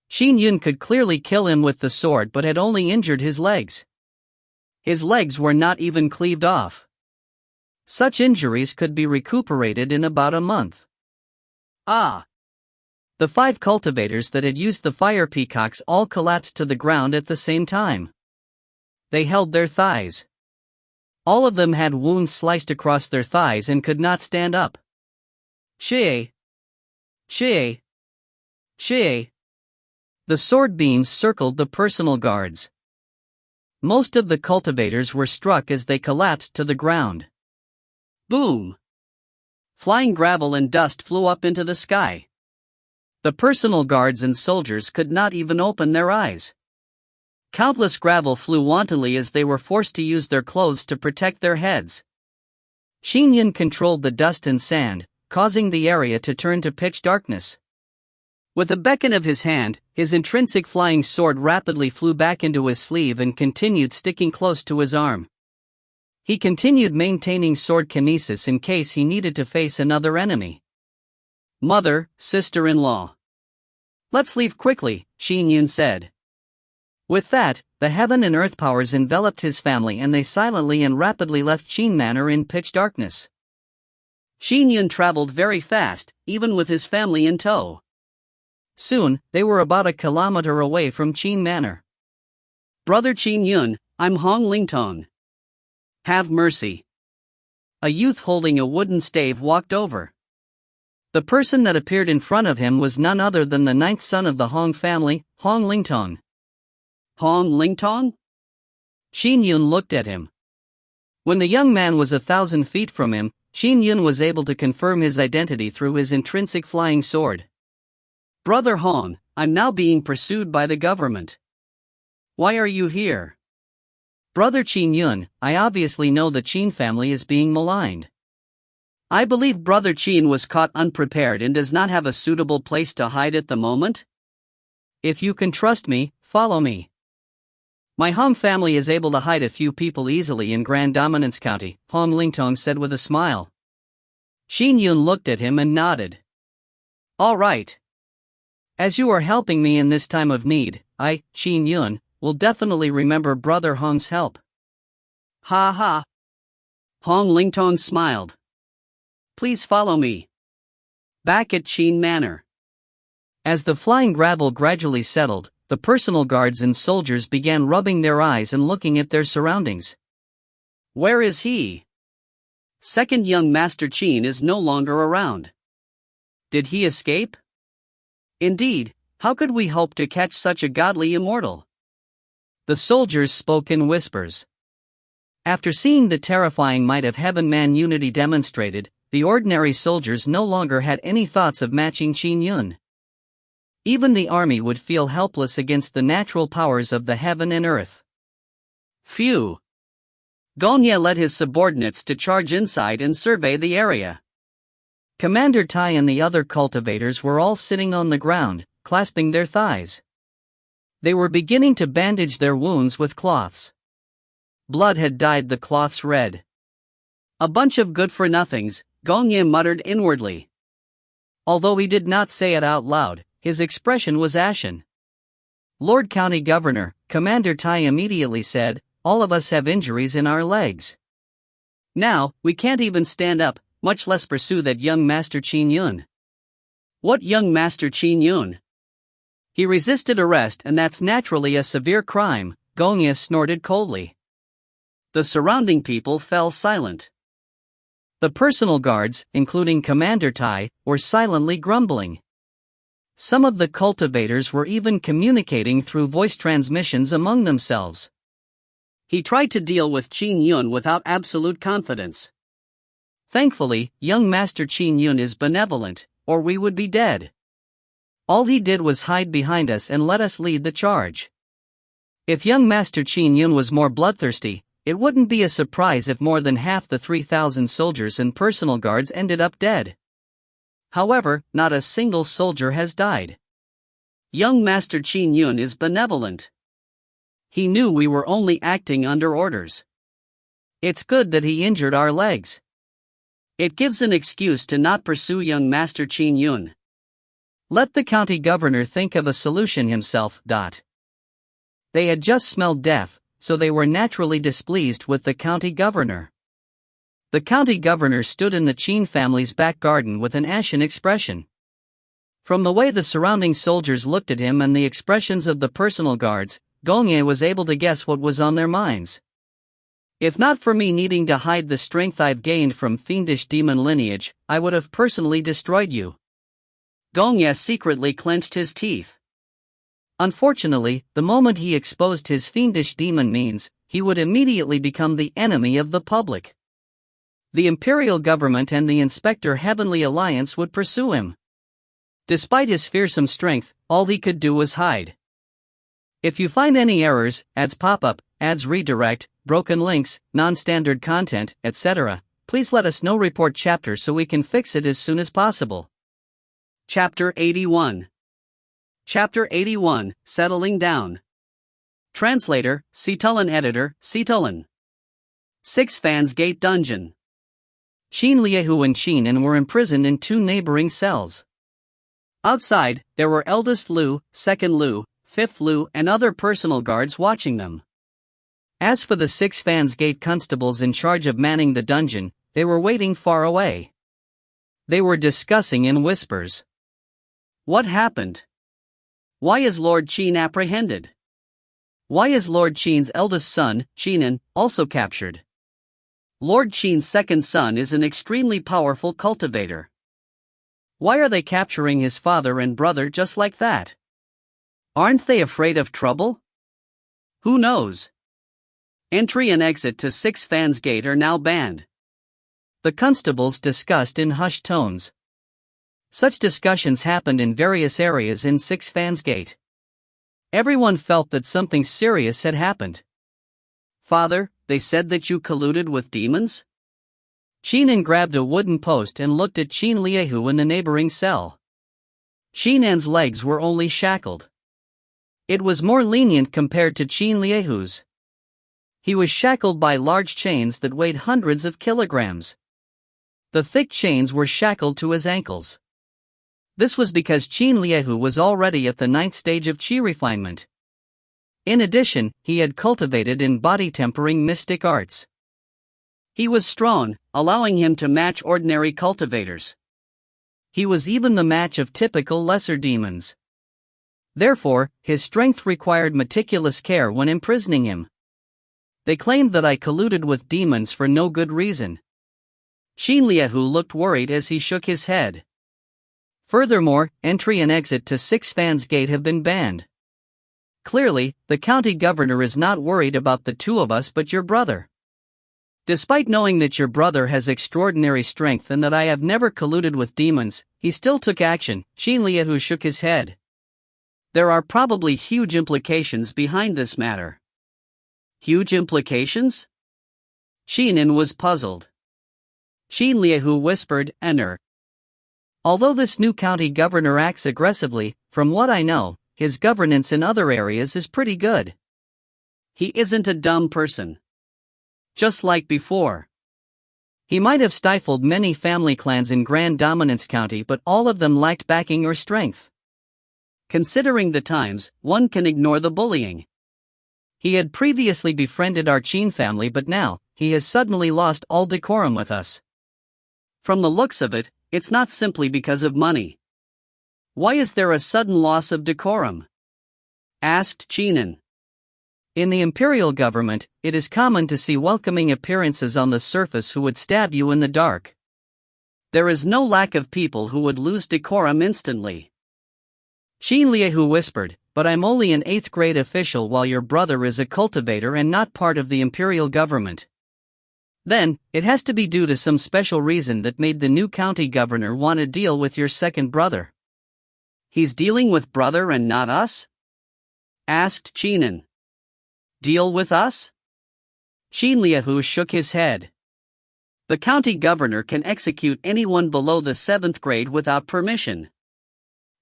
Qin Yun could clearly kill him with the sword but had only injured his legs. His legs were not even cleaved off. Such injuries could be recuperated in about a month. Ah! The 5 cultivators that had used the fire peacocks all collapsed to the ground at the same time. They held their thighs. All of them had wounds sliced across their thighs and could not stand up. Xiao! Xiao! Xiao! The sword beams circled the personal guards. Most of the cultivators were struck as they collapsed to the ground. Boom! Flying gravel and dust flew up into the sky. The personal guards and soldiers could not even open their eyes. Countless gravel flew wantonly as they were forced to use their clothes to protect their heads. Qin Yun controlled the dust and sand, causing the area to turn to pitch darkness. With a beckon of his hand, his intrinsic flying sword rapidly flew back into his sleeve and continued sticking close to his arm. He continued maintaining sword kinesis in case he needed to face another enemy. Mother, sister-in-law. Let's leave quickly, Qin Yun said. With that, the heaven and earth powers enveloped his family and they silently and rapidly left Qin Manor in pitch darkness. Qin Yun traveled very fast, even with his family in tow. Soon, they were about a kilometer away from Qin Manor. Brother Qin Yun, I'm Hong Lingtong. Have mercy. A youth holding a wooden stave walked over. The person that appeared in front of him was none other than the ninth son of the Hong family, Hong Lingtong. Hong Lingtong? Qin Yun looked at him. When the young man was 1,000 feet from him, Qin Yun was able to confirm his identity through his intrinsic flying sword. Brother Hong, I'm now being pursued by the government. Why are you here? Brother Qin Yun, I obviously know the Qin family is being maligned. I believe Brother Qin was caught unprepared and does not have a suitable place to hide at the moment. If you can trust me, follow me. My Hong family is able to hide a few people easily in Grand Dominance County, Hong Lingtong said with a smile. Qin Yun looked at him and nodded. All right. As you are helping me in this time of need, I, Qin Yun, will definitely remember Brother Hong's help. Ha ha. Hong Lingtong smiled. Please follow me. Back at Qin Manor. As the flying gravel gradually settled, the personal guards and soldiers began rubbing their eyes and looking at their surroundings. Where is he? Second young Master Qin is no longer around. Did he escape? Indeed, how could we hope to catch such a godly immortal? The soldiers spoke in whispers. After seeing the terrifying might of heaven-man unity demonstrated, the ordinary soldiers no longer had any thoughts of matching Qin Yun. Even the army would feel helpless against the natural powers of the heaven and earth. Phew! Gongye led his subordinates to charge inside and survey the area. Commander Tai and the other cultivators were all sitting on the ground, clasping their thighs. They were beginning to bandage their wounds with cloths. Blood had dyed the cloths red. A bunch of good-for-nothings, Gongye muttered inwardly. Although he did not say it out loud, his expression was ashen. Lord County Governor, Commander Tai immediately said, all of us have injuries in our legs. Now, we can't even stand up, much less pursue that young Master Qin Yun. What young Master Qin Yun? He resisted arrest and that's naturally a severe crime, Gongye snorted coldly. The surrounding people fell silent. The personal guards, including Commander Tai, were silently grumbling. Some of the cultivators were even communicating through voice transmissions among themselves. He tried to deal with Qin Yun without absolute confidence. Thankfully, young Master Qin Yun is benevolent, or we would be dead. All he did was hide behind us and let us lead the charge. If young Master Qin Yun was more bloodthirsty, it wouldn't be a surprise if more than half the 3,000 soldiers and personal guards ended up dead. However, not a single soldier has died. Young Master Qin Yun is benevolent. He knew we were only acting under orders. It's good that he injured our legs. It gives an excuse to not pursue young Master Qin Yun. Let the county governor think of a solution himself. They had just smelled death, so they were naturally displeased with the county governor. The county governor stood in the Qin family's back garden with an ashen expression. From the way the surrounding soldiers looked at him and the expressions of the personal guards, Gongye was able to guess what was on their minds. If not for me needing to hide the strength I've gained from fiendish demon lineage, I would have personally destroyed you. Gongye secretly clenched his teeth. Unfortunately, the moment he exposed his fiendish demon means, he would immediately become the enemy of the public. The imperial government and the Inspector Heavenly Alliance would pursue him. Despite his fearsome strength, all he could do was hide. If you find any errors, ads pop up, ads redirect, broken links, non-standard content, etc., please let us know. Report chapter so we can fix it as soon as possible. Chapter 81. Chapter 81, Settling Down. Translator, Citulin. Editor, Citulin. 6 Fans Gate Dungeon. Qin Liehu and Qin Yun were imprisoned in 2 neighboring cells. Outside, there were eldest Lu, second Lu, fifth Lu and other personal guards watching them. As for the 6 Fans Gate constables in charge of manning the dungeon, they were waiting far away. They were discussing in whispers. What happened? Why is Lord Qin apprehended? Why is Lord Qin's eldest son, Qin Yun, also captured? Lord Qin's second son is an extremely powerful cultivator. Why are they capturing his father and brother just like that? Aren't they afraid of trouble? Who knows? Entry and exit to 6 Fans Gate are now banned. The constables discussed in hushed tones. Such discussions happened in various areas in 6 Fans Gate. Everyone felt that something serious had happened. Father, they said that you colluded with demons? Qin Yun grabbed a wooden post and looked at Qin Liehu in the neighboring cell. Qin Yun's legs were only shackled. It was more lenient compared to Qin Liehu's. He was shackled by large chains that weighed hundreds of kilograms. The thick chains were shackled to his ankles. This was because Qin Liehu was already at the 9th stage of Qi refinement. In addition, he had cultivated in body-tempering mystic arts. He was strong, allowing him to match ordinary cultivators. He was even the match of typical lesser demons. Therefore, his strength required meticulous care when imprisoning him. They claimed that I colluded with demons for no good reason. Qin Liehu looked worried as he shook his head. Furthermore, entry and exit to 6 Fans Gate have been banned. Clearly, the county governor is not worried about the 2 of us but your brother. Despite knowing that your brother has extraordinary strength and that I have never colluded with demons, he still took action. Qin Liehu shook his head. There are probably huge implications behind this matter. Huge implications? Qin Yun was puzzled. Qin Liehu whispered, "Enter." Although this new county governor acts aggressively, from what I know, his governance in other areas is pretty good. He isn't a dumb person. Just like before. He might have stifled many family clans in Grand Dominance County, but all of them lacked backing or strength. Considering the times, one can ignore the bullying. He had previously befriended our Qin family, but now, he has suddenly lost all decorum with us. From the looks of it, it's not simply because of money. Why is there a sudden loss of decorum? Asked Qin Yun. In the imperial government, it is common to see welcoming appearances on the surface who would stab you in the dark. There is no lack of people who would lose decorum instantly. Qin Liehu whispered, "But I'm only an 8th grade official while your brother is a cultivator and not part of the imperial government." Then, it has to be due to some special reason that made the new county governor want to deal with your second brother. He's dealing with brother and not us? Asked Qin Yun. Deal with us? Qin Liehu shook his head. The county governor can execute anyone below the 7th grade without permission.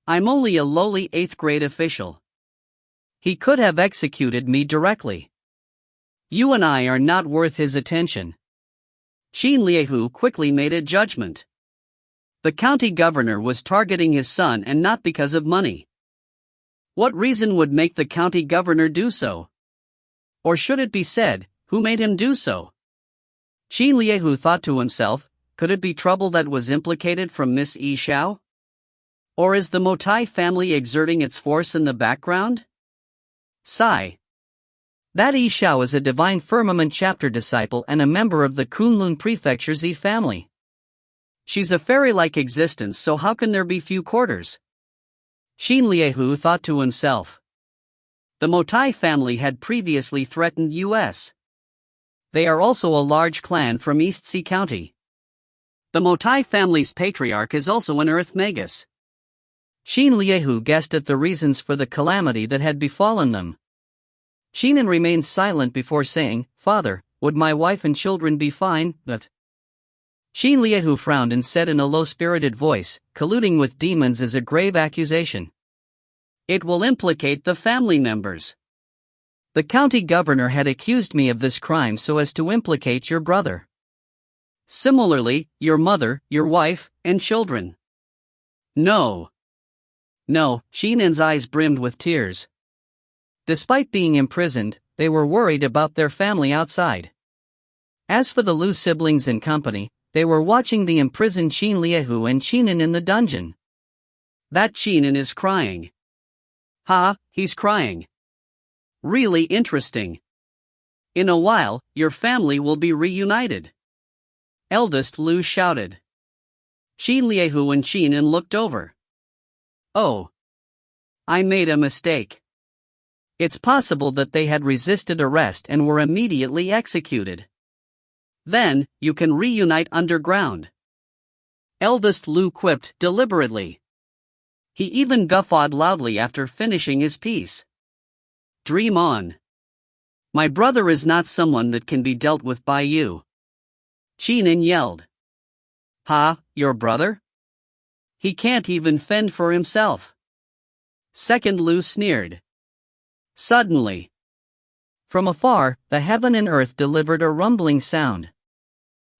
I'm only a lowly 8th grade official. He could have executed me directly. You and I are not worth his attention. Qin Liehu quickly made a judgment. The county governor was targeting his son and not because of money. What reason would make the county governor do so? Or should it be said, who made him do so? Qin Liehu thought to himself, could it be trouble that was implicated from Miss Xiao? Or is the Motai family exerting its force in the background? Sigh. That Xiao is a divine firmament chapter disciple and a member of the Kunlun Prefecture's family. She's a fairy-like existence, so how can there be few quarters? Xin Liehu thought to himself. The Motai family had previously threatened U.S. They are also a large clan from East Sea County. The Motai family's patriarch is also an Earth Magus. Xin Liehu guessed at the reasons for the calamity that had befallen them. Xinan remained silent before saying, "Father, would my wife and children be fine?" But Xin Liehu frowned and said in a low-spirited voice, "Colluding with demons is a grave accusation. It will implicate the family members. The county governor had accused me of this crime so as to implicate your brother. Similarly, your mother, your wife, and children." No. Shinan's eyes brimmed with tears. Despite being imprisoned, they were worried about their family outside. As for the Lu siblings and company, they were watching the imprisoned Xin Liehu and Qinan in the dungeon. That Qinan is crying. He's crying. Really interesting. In a while, your family will be reunited. Eldest Lu shouted. Xin Liehu and Qinan looked over. Oh. I made a mistake. It's possible that they had resisted arrest and were immediately executed. Then, you can reunite underground. Eldest Lu quipped deliberately. He even guffawed loudly after finishing his piece. Dream on. My brother is not someone that can be dealt with by you. Qinan yelled. Your brother? He can't even fend for himself. Second Lu sneered. Suddenly, from afar, the heaven and earth delivered a rumbling sound.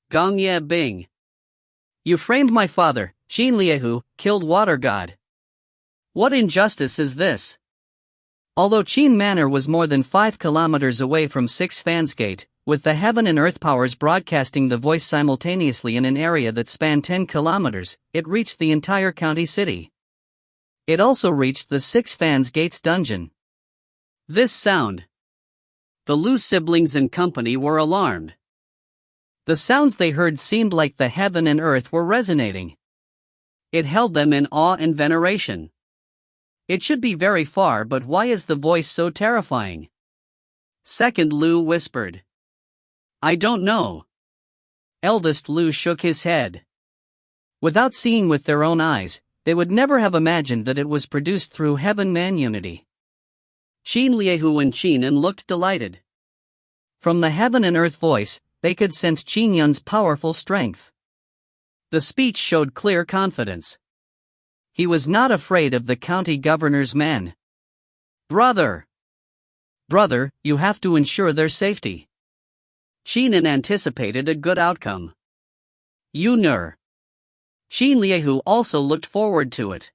Gongye Bing. You framed my father, Xin Liehu, killed Water God. What injustice is this? Although Qin Manor was more than 5 kilometers away from Six Fans Gate, with the heaven and earth powers broadcasting the voice simultaneously in an area that spanned 10 kilometers, it reached the entire county city. It also reached the Six Fans Gate's dungeon. This sound. The Lu siblings and company were alarmed. The sounds they heard seemed like the heaven and earth were resonating. It held them in awe and veneration. It should be very far, but why is the voice so terrifying? Second Lu whispered. I don't know. Eldest Lu shook his head. Without seeing with their own eyes, they would never have imagined that it was produced through heaven-man unity. Xin Liehu and Qinan looked delighted. From the heaven and earth voice, they could sense Qin Yun's powerful strength. The speech showed clear confidence. He was not afraid of the county governor's men. Brother, you have to ensure their safety. Qinan anticipated a good outcome. Yunur. Xin Liehu also looked forward to it.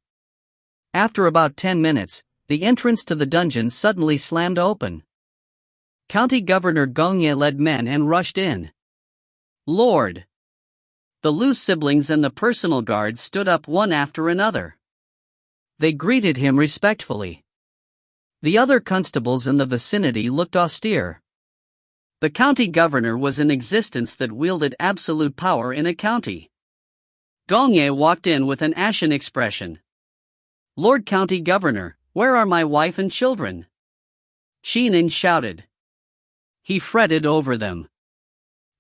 After about 10 minutes, the entrance to the dungeon suddenly slammed open. County Governor Gongye led men and rushed in. Lord! The Lu siblings and the personal guards stood up one after another. They greeted him respectfully. The other constables in the vicinity looked austere. The county governor was an existence that wielded absolute power in a county. Gongye walked in with an ashen expression. Lord County Governor, where are my wife and children? Qinan shouted. He fretted over them.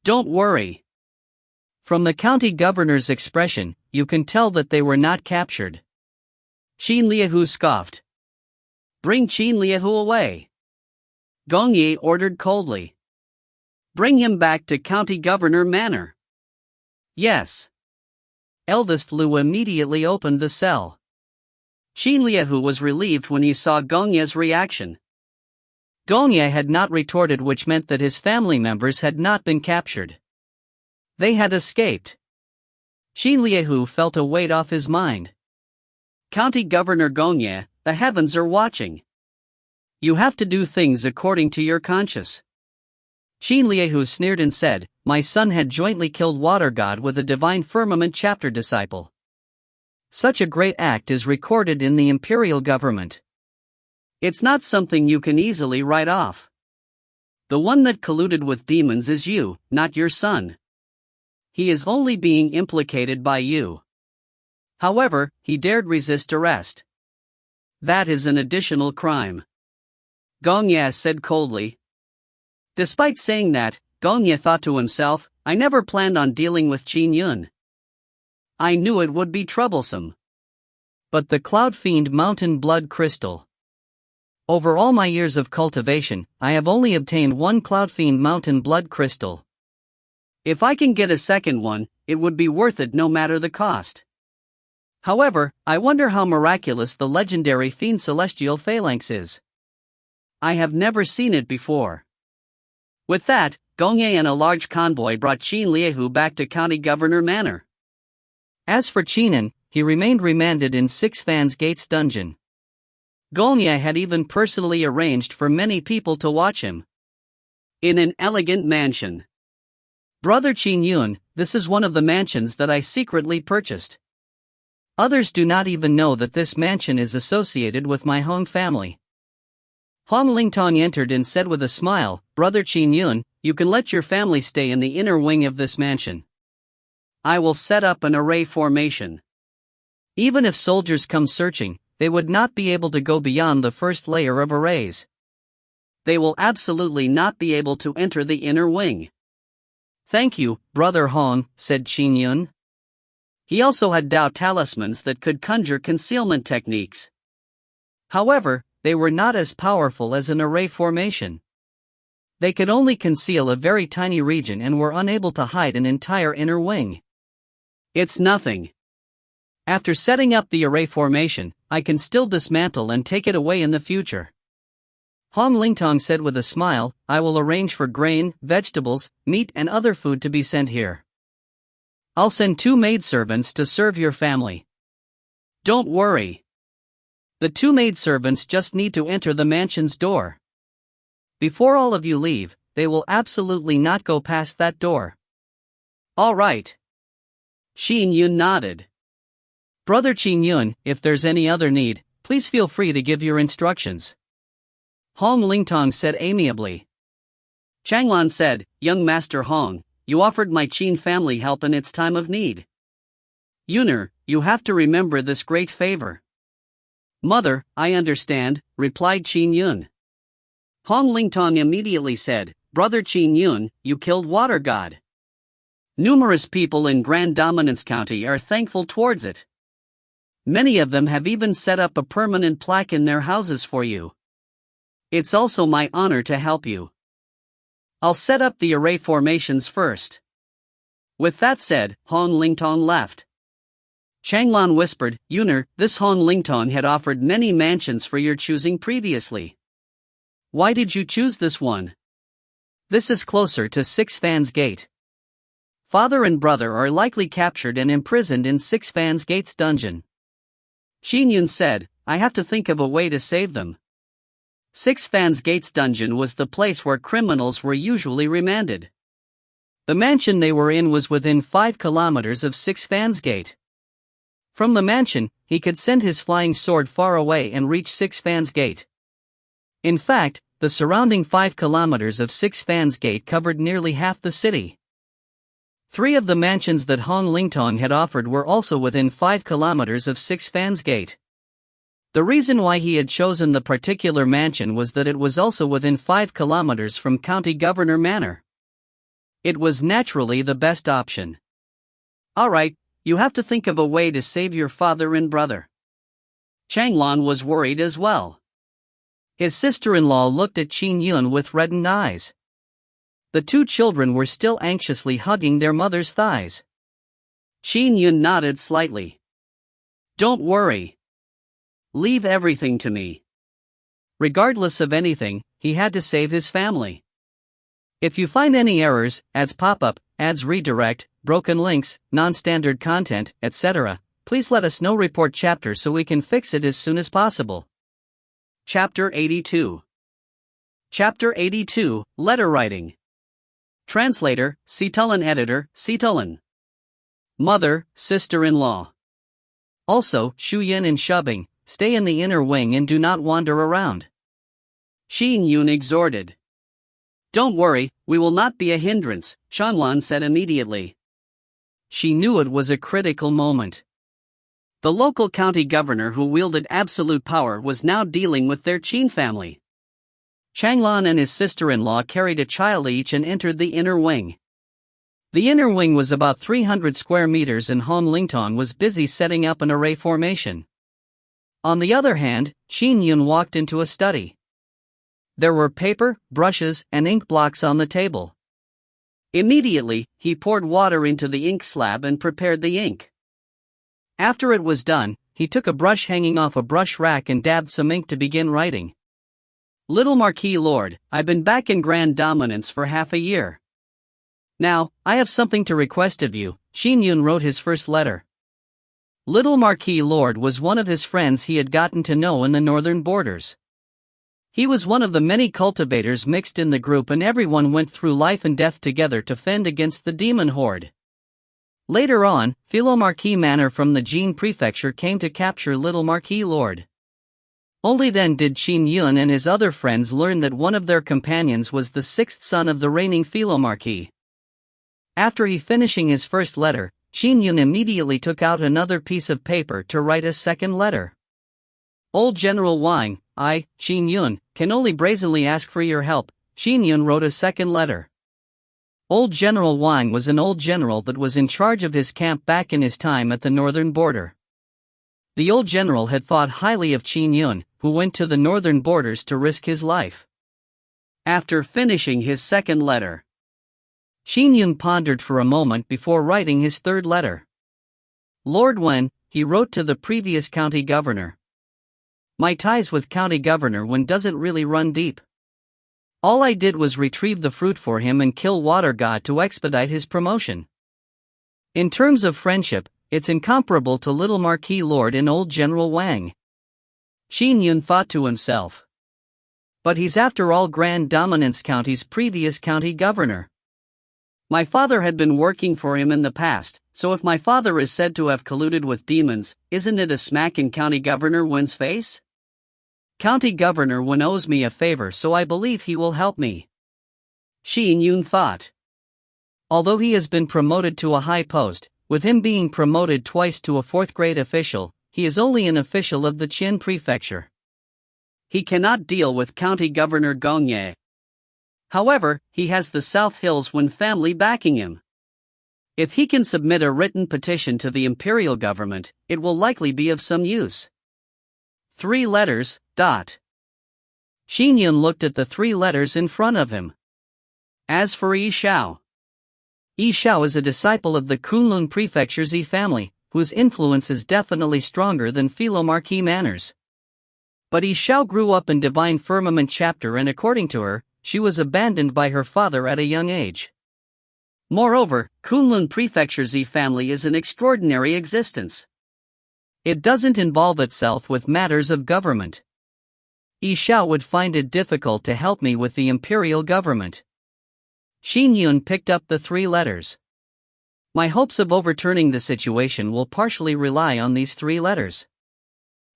Don't worry. From the county governor's expression, you can tell that they were not captured. Xin Liehu scoffed. Bring Xin Liehu away. Gongye ordered coldly. Bring him back to County Governor Manor. Yes. Eldest Lu immediately opened the cell. Xin Liehu was relieved when he saw Gongye's reaction. Gongye had not retorted, which meant that his family members had not been captured. They had escaped. Xin Liehu felt a weight off his mind. County Governor Gongye, the heavens are watching. You have to do things according to your conscience. Xin Liehu sneered and said, My son had jointly killed Water God with a divine firmament chapter disciple. Such a great act is recorded in the imperial government. It's not something you can easily write off. The one that colluded with demons is you, not your son. He is only being implicated by you. However, he dared resist arrest. That is an additional crime. Gong Ye said coldly. Despite saying that, Gong Ye thought to himself, I never planned on dealing with Qin Yun. I knew it would be troublesome. But the Cloud Fiend Mountain Blood Crystal. Over all my years of cultivation, I have only obtained one Cloud Fiend Mountain Blood Crystal. If I can get a second one, it would be worth it no matter the cost. However, I wonder how miraculous the legendary Fiend Celestial Phalanx is. I have never seen it before. With that, Gong Ye and a large convoy brought Qin Liehu back to County Governor Manor. As for Qinan, he remained remanded in Six Fans Gates dungeon. Gong Ye had even personally arranged for many people to watch him. In an elegant mansion. Brother Qin Yun, this is one of the mansions that I secretly purchased. Others do not even know that this mansion is associated with my Hong family. Hong Lingtong entered and said with a smile, Brother Qin Yun, you can let your family stay in the inner wing of this mansion. I will set up an array formation. Even if soldiers come searching, they would not be able to go beyond the first layer of arrays. They will absolutely not be able to enter the inner wing. Thank you, Brother Hong, said Qin Yun. He also had Dao talismans that could conjure concealment techniques. However, they were not as powerful as an array formation. They could only conceal a very tiny region and were unable to hide an entire inner wing. It's nothing. After setting up the array formation, I can still dismantle and take it away in the future. Hong Lingtong said with a smile, I will arrange for grain, vegetables, meat and other food to be sent here. I'll send 2 maidservants to serve your family. Don't worry. The 2 maidservants just need to enter the mansion's door. Before all of you leave, they will absolutely not go past that door. All right. Qin Yun nodded. Brother Qin Yun, if there's any other need, please feel free to give your instructions. Hong Lingtong said amiably. Changlan said, Young Master Hong, you offered my Qin family help in its time of need. Yuner, you have to remember this great favor. Mother, I understand, replied Qin Yun. Hong Lingtong immediately said, Brother Qin Yun, you killed Water God. Numerous people in Grand Dominance County are thankful towards it. Many of them have even set up a permanent plaque in their houses for you. It's also my honor to help you. I'll set up the array formations first. With that said, Hong Lingtong left. Changlan whispered, Yuner, this Hong Lingtong had offered many mansions for your choosing previously. Why did you choose this one? This is closer to Six Fans Gate. Father and brother are likely captured and imprisoned in Six Fans Gate's dungeon. Qin Yun said, I have to think of a way to save them. Six Fans Gate's dungeon was the place where criminals were usually remanded. The mansion they were in was within 5 kilometers of Six Fans Gate. From the mansion, he could send his flying sword far away and reach Six Fans Gate. In fact, the surrounding 5 kilometers of Six Fans Gate covered nearly half the city. 3 of the mansions that Hong Lingtong had offered were also within 5 kilometers of Six Fans Gate. The reason why he had chosen the particular mansion was that it was also within 5 kilometers from County Governor Manor. It was naturally the best option. Alright, you have to think of a way to save your father and brother. Changlan was worried as well. His sister-in-law looked at Qin Yun with reddened eyes. The 2 children were still anxiously hugging their mother's thighs. Qin Yun nodded slightly. Don't worry. Leave everything to me. Regardless of anything, he had to save his family. If you find any errors, ads pop up, ads redirect, broken links, non-standard content, etc., please let us know. Report chapter so we can fix it as soon as possible. Chapter 82. Chapter 82, Letter Writing. Translator, Situlin. Editor, Situlin. Mother, sister-in-law. Also, Shuyin and Shubing, stay in the inner wing and do not wander around. Qin Yun exhorted. Don't worry, we will not be a hindrance, Xianlan said immediately. She knew it was a critical moment. The local county governor who wielded absolute power was now dealing with their Qin family. Changlan and his sister-in-law carried a child each and entered the inner wing. The inner wing was about 300 square meters and Hong Lingtong was busy setting up an array formation. On the other hand, Qin Yun walked into a study. There were paper, brushes, and ink blocks on the table. Immediately, he poured water into the ink slab and prepared the ink. After it was done, he took a brush hanging off a brush rack and dabbed some ink to begin writing. Little Marquis Lord, I've been back in Grand Dominance for half a year. Now, I have something to request of you, Qin Yun wrote his first letter. Little Marquis Lord was one of his friends he had gotten to know in the northern borders. He was one of the many cultivators mixed in the group and everyone went through life and death together to fend against the demon horde. Later on, Philo Marquis Manor from the Jin Prefecture came to capture Little Marquis Lord. Only then did Qin Yun and his other friends learn that one of their companions was the sixth son of the reigning Philo Marquis. After he finishing his first letter, Qin Yun immediately took out another piece of paper to write a second letter. Old General Wang, I, Qin Yun, can only brazenly ask for your help, Qin Yun wrote a second letter. Old General Wang was an old general that was in charge of his camp back in his time at the northern border. The old general had thought highly of Qin Yun, who went to the northern borders to risk his life. After finishing his second letter, Qin Yun pondered for a moment before writing his third letter. Lord Wen, he wrote to the previous county governor. My ties with county governor Wen doesn't really run deep. All I did was retrieve the fruit for him and kill Water God to expedite his promotion. In terms of friendship, it's incomparable to Little Marquis Lord and Old General Wang. Qin Yun thought to himself. But he's after all Grand Dominance County's previous county governor. My father had been working for him in the past, so if my father is said to have colluded with demons, isn't it a smack in County Governor Wen's face? County Governor Wen owes me a favor, so I believe he will help me. Qin Yun thought. Although he has been promoted to a high post, with him being promoted twice to a fourth-grade official, he is only an official of the Qin Prefecture. He cannot deal with County Governor Gongye. However, he has the South Hills Wen family backing him. If he can submit a written petition to the imperial government, it will likely be of some use. 3 letters, ... Qin Yun looked at the 3 letters in front of him. As for Xiao. Xiao is a disciple of the Kunlun Prefecture's family, whose influence is definitely stronger than Philo Marquis Manor's. But Xiao grew up in Divine Firmament Chapter and according to her, she was abandoned by her father at a young age. Moreover, Kunlun Prefecture's family is an extraordinary existence. It doesn't involve itself with matters of government. Xiao would find it difficult to help me with the imperial government. Qin Yun picked up the 3 letters. My hopes of overturning the situation will partially rely on these 3 letters.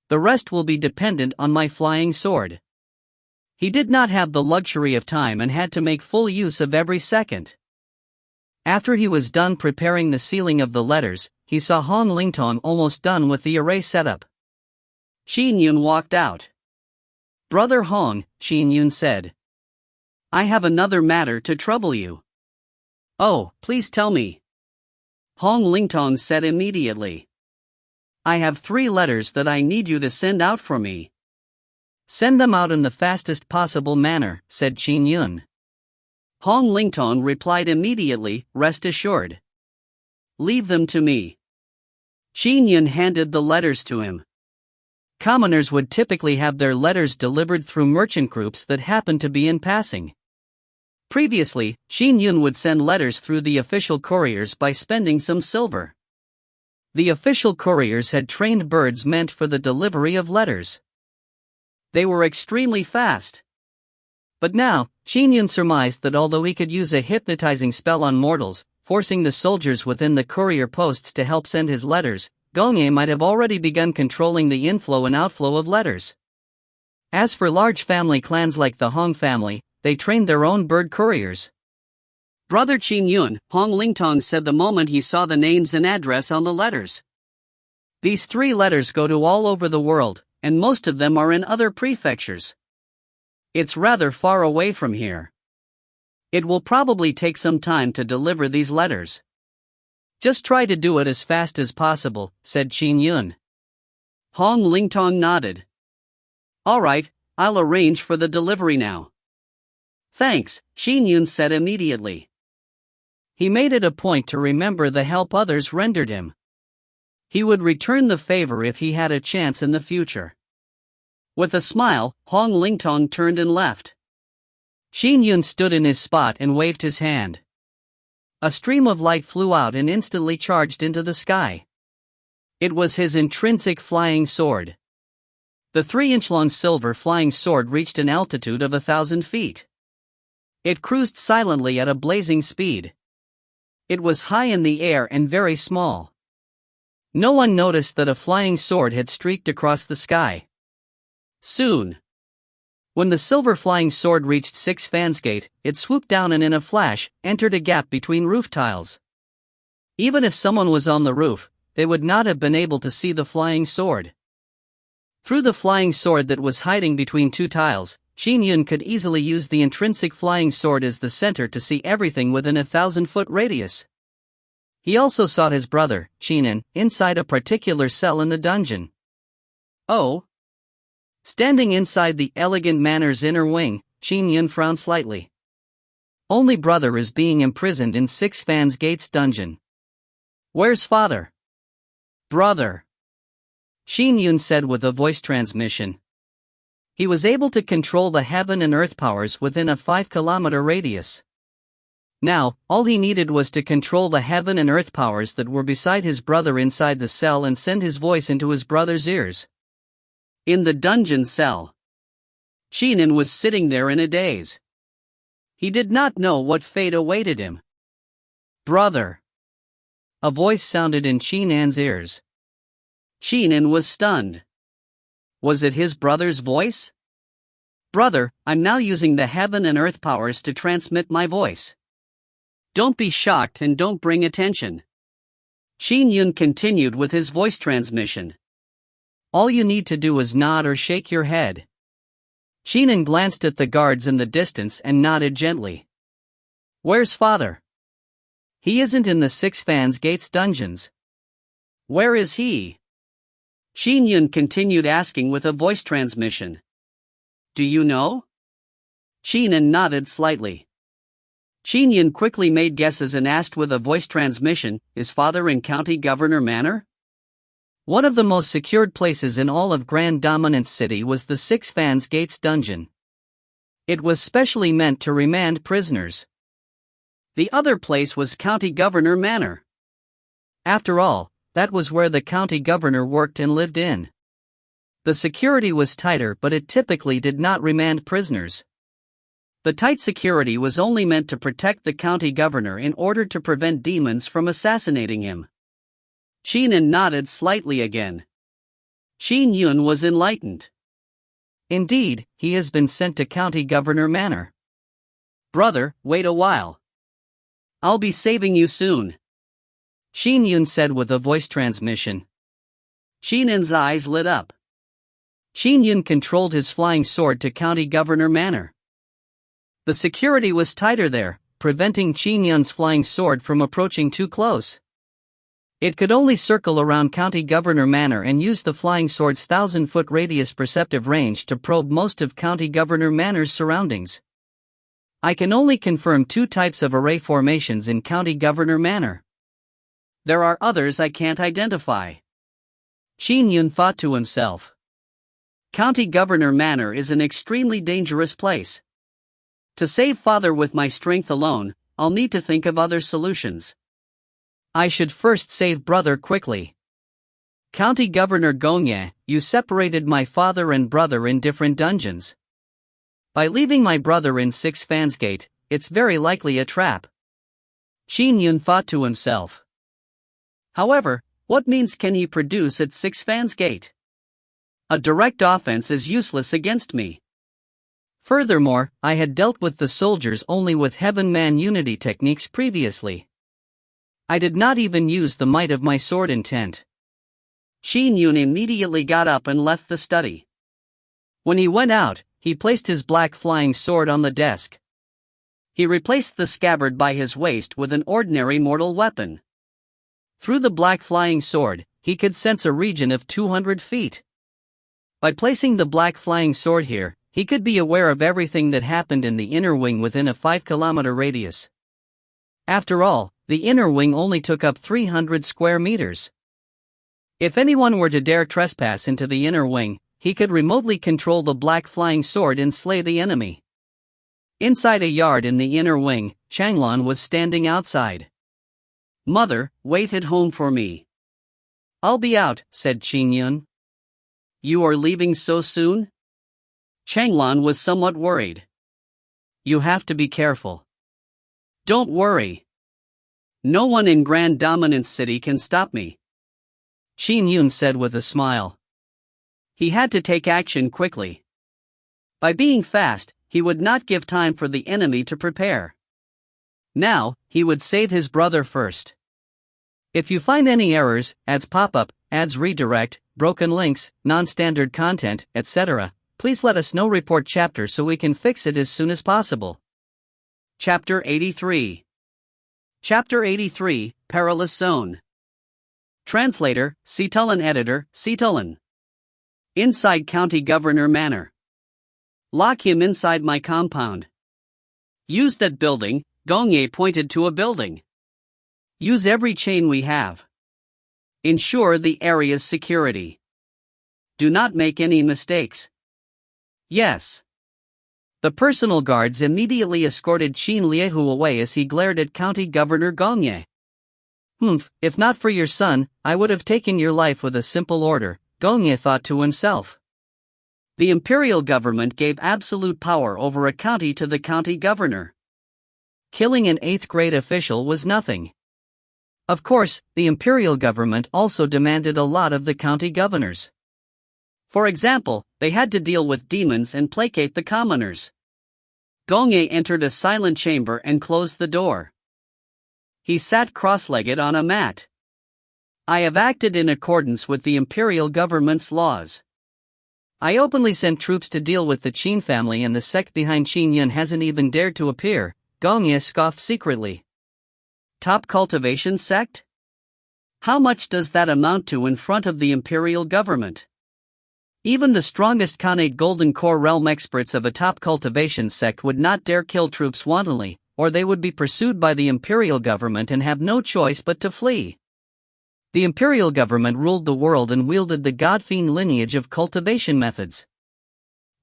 The rest will be dependent on my flying sword. He did not have the luxury of time and had to make full use of every second. After he was done preparing the sealing of the letters, he saw Hong Lingtong almost done with the array setup. Qin Yun walked out. Brother Hong, Qin Yun said. I have another matter to trouble you. Oh, please tell me. Hong Lingtong said immediately. I have 3 letters that I need you to send out for me. Send them out in the fastest possible manner, said Qin Yun. Hong Lingtong replied immediately, rest assured. Leave them to me. Qin Yun handed the letters to him. Commoners would typically have their letters delivered through merchant groups that happened to be in passing. Previously, Qin Yun would send letters through the official couriers by spending some silver. The official couriers had trained birds meant for the delivery of letters. They were extremely fast. But now, Qin Yun surmised that although he could use a hypnotizing spell on mortals, forcing the soldiers within the courier posts to help send his letters, Gongye might have already begun controlling the inflow and outflow of letters. As for large family clans like the Hong family, they trained their own bird couriers. Brother Qin Yun, Hong Lingtong said the moment he saw the names and address on the letters. These 3 letters go to all over the world, and most of them are in other prefectures. It's rather far away from here. It will probably take some time to deliver these letters. Just try to do it as fast as possible, said Qin Yun. Hong Lingtong nodded. All right, I'll arrange for the delivery now. Thanks, Qin Yun said immediately. He made it a point to remember the help others rendered him. He would return the favor if he had a chance in the future. With a smile, Hong Lingtong turned and left. Qin Yun stood in his spot and waved his hand. A stream of light flew out and instantly charged into the sky. It was his intrinsic flying sword. The 3-inch-long silver flying sword reached an altitude of 1,000 feet. It cruised silently at a blazing speed. It was high in the air and very small. No one noticed that a flying sword had streaked across the sky. Soon, when the silver flying sword reached 6 Fans Gate, it swooped down and in a flash, entered a gap between roof tiles. Even if someone was on the roof, they would not have been able to see the flying sword. Through the flying sword that was hiding between 2 tiles, Qin Yun could easily use the intrinsic flying sword as the center to see everything within a 1,000-foot radius. He also saw his brother, Qin Yun, inside a particular cell in the dungeon. Oh! Standing inside the elegant manor's inner wing, Qin Yun frowned slightly. Only brother is being imprisoned in 6 Fans Gate's dungeon. Where's father? Brother, Qin Yun said with a voice transmission. He was able to control the heaven and earth powers within a 5-kilometer radius. Now, all he needed was to control the heaven and earth powers that were beside his brother inside the cell and send his voice into his brother's ears. In the dungeon cell, Qin Yun was sitting there in a daze. He did not know what fate awaited him. Brother! A voice sounded in Qin Yun's ears. Qin Yun was stunned. Was it his brother's voice? Brother, I'm now using the heaven and earth powers to transmit my voice. Don't be shocked and don't bring attention. Qin Yun continued with his voice transmission. All you need to do is nod or shake your head. Qin Yun glanced at the guards in the distance and nodded gently. Where's father? He isn't in the 6 Fans Gate's dungeons. Where is he? Qin Yun continued asking with a voice transmission. Do you know? Qin Yun nodded slightly. Qin Yun quickly made guesses and asked with a voice transmission, is father in County Governor Manor? One of the most secured places in all of Grand Dominance City was the 6 Fans Gate's dungeon. It was specially meant to remand prisoners. The other place was County Governor Manor. After all, that was where the county governor worked and lived in. The security was tighter, but it typically did not remand prisoners. The tight security was only meant to protect the county governor in order to prevent demons from assassinating him. Qin Yun nodded slightly again. Qin Yun was enlightened. Indeed, he has been sent to County Governor Manor. Brother, wait a while. I'll be saving you soon. Qin Yun said with a voice transmission. Qin Yun's eyes lit up. Qin Yun controlled his flying sword to County Governor Manor. The security was tighter there, preventing Qin Yun's flying sword from approaching too close. It could only circle around County Governor Manor and use the flying sword's 1,000-foot radius perceptive range to probe most of County Governor Manor's surroundings. I can only confirm 2 types of array formations in County Governor Manor. There are others I can't identify. Qin Yun thought to himself. County Governor Manor is an extremely dangerous place. To save father with my strength alone, I'll need to think of other solutions. I should first save brother quickly. County Governor Gongye, you separated my father and brother in different dungeons. By leaving my brother in 6 Fans Gate, it's very likely a trap. Qin Yun thought to himself. However, what means can he produce at 6 Fans Gate? A direct offense is useless against me. Furthermore, I had dealt with the soldiers only with heaven-man unity techniques previously. I did not even use the might of my sword intent. Qin Yun immediately got up and left the study. When he went out, he placed his black flying sword on the desk. He replaced the scabbard by his waist with an ordinary mortal weapon. Through the black flying sword, he could sense a region of 200 feet. By placing the black flying sword here, he could be aware of everything that happened in the inner wing within a 5-kilometer radius. After all, the inner wing only took up 300 square meters. If anyone were to dare trespass into the inner wing, he could remotely control the black flying sword and slay the enemy. Inside a yard in the inner wing, Changlan was standing outside. "Mother, wait at home for me." "I'll be out," said Qin Yun. "You are leaving so soon?" Changlan was somewhat worried. "You have to be careful." "Don't worry. No one in Grand Dominance City can stop me," Qin Yun said with a smile. He had to take action quickly. By being fast, he would not give time for the enemy to prepare. Now, he would save his brother first. If you find any errors, ads pop up, ads redirect, broken links, non-standard content, etc., please let us know. Report chapter so we can fix it as soon as possible. Chapter 83. Chapter 83, Perilous Zone. Translator, Citulin. Editor, Citulin. Inside County Governor Manor. Lock him inside my compound. Use that building. Gongye pointed to a building. Use every chain we have. Ensure the area's security. Do not make any mistakes. Yes. The personal guards immediately escorted Qin Liehu away as he glared at County Governor Gongye. If not for your son, I would have taken your life with a simple order, Gongye thought to himself. The imperial government gave absolute power over a county to the county governor. Killing an 8th grade official was nothing. Of course, the imperial government also demanded a lot of the county governors. For example, they had to deal with demons and placate the commoners. Gongye entered a silent chamber and closed the door. He sat cross-legged on a mat. I have acted in accordance with the imperial government's laws. I openly sent troops to deal with the Qin family, and the sect behind Qin Yun hasn't even dared to appear, Gongye scoffed secretly. Top cultivation sect? How much does that amount to in front of the imperial government? Even the strongest Khanate Golden Core realm experts of a top cultivation sect would not dare kill troops wantonly, or they would be pursued by the imperial government and have no choice but to flee. The imperial government ruled the world and wielded the God-fiend lineage of cultivation methods.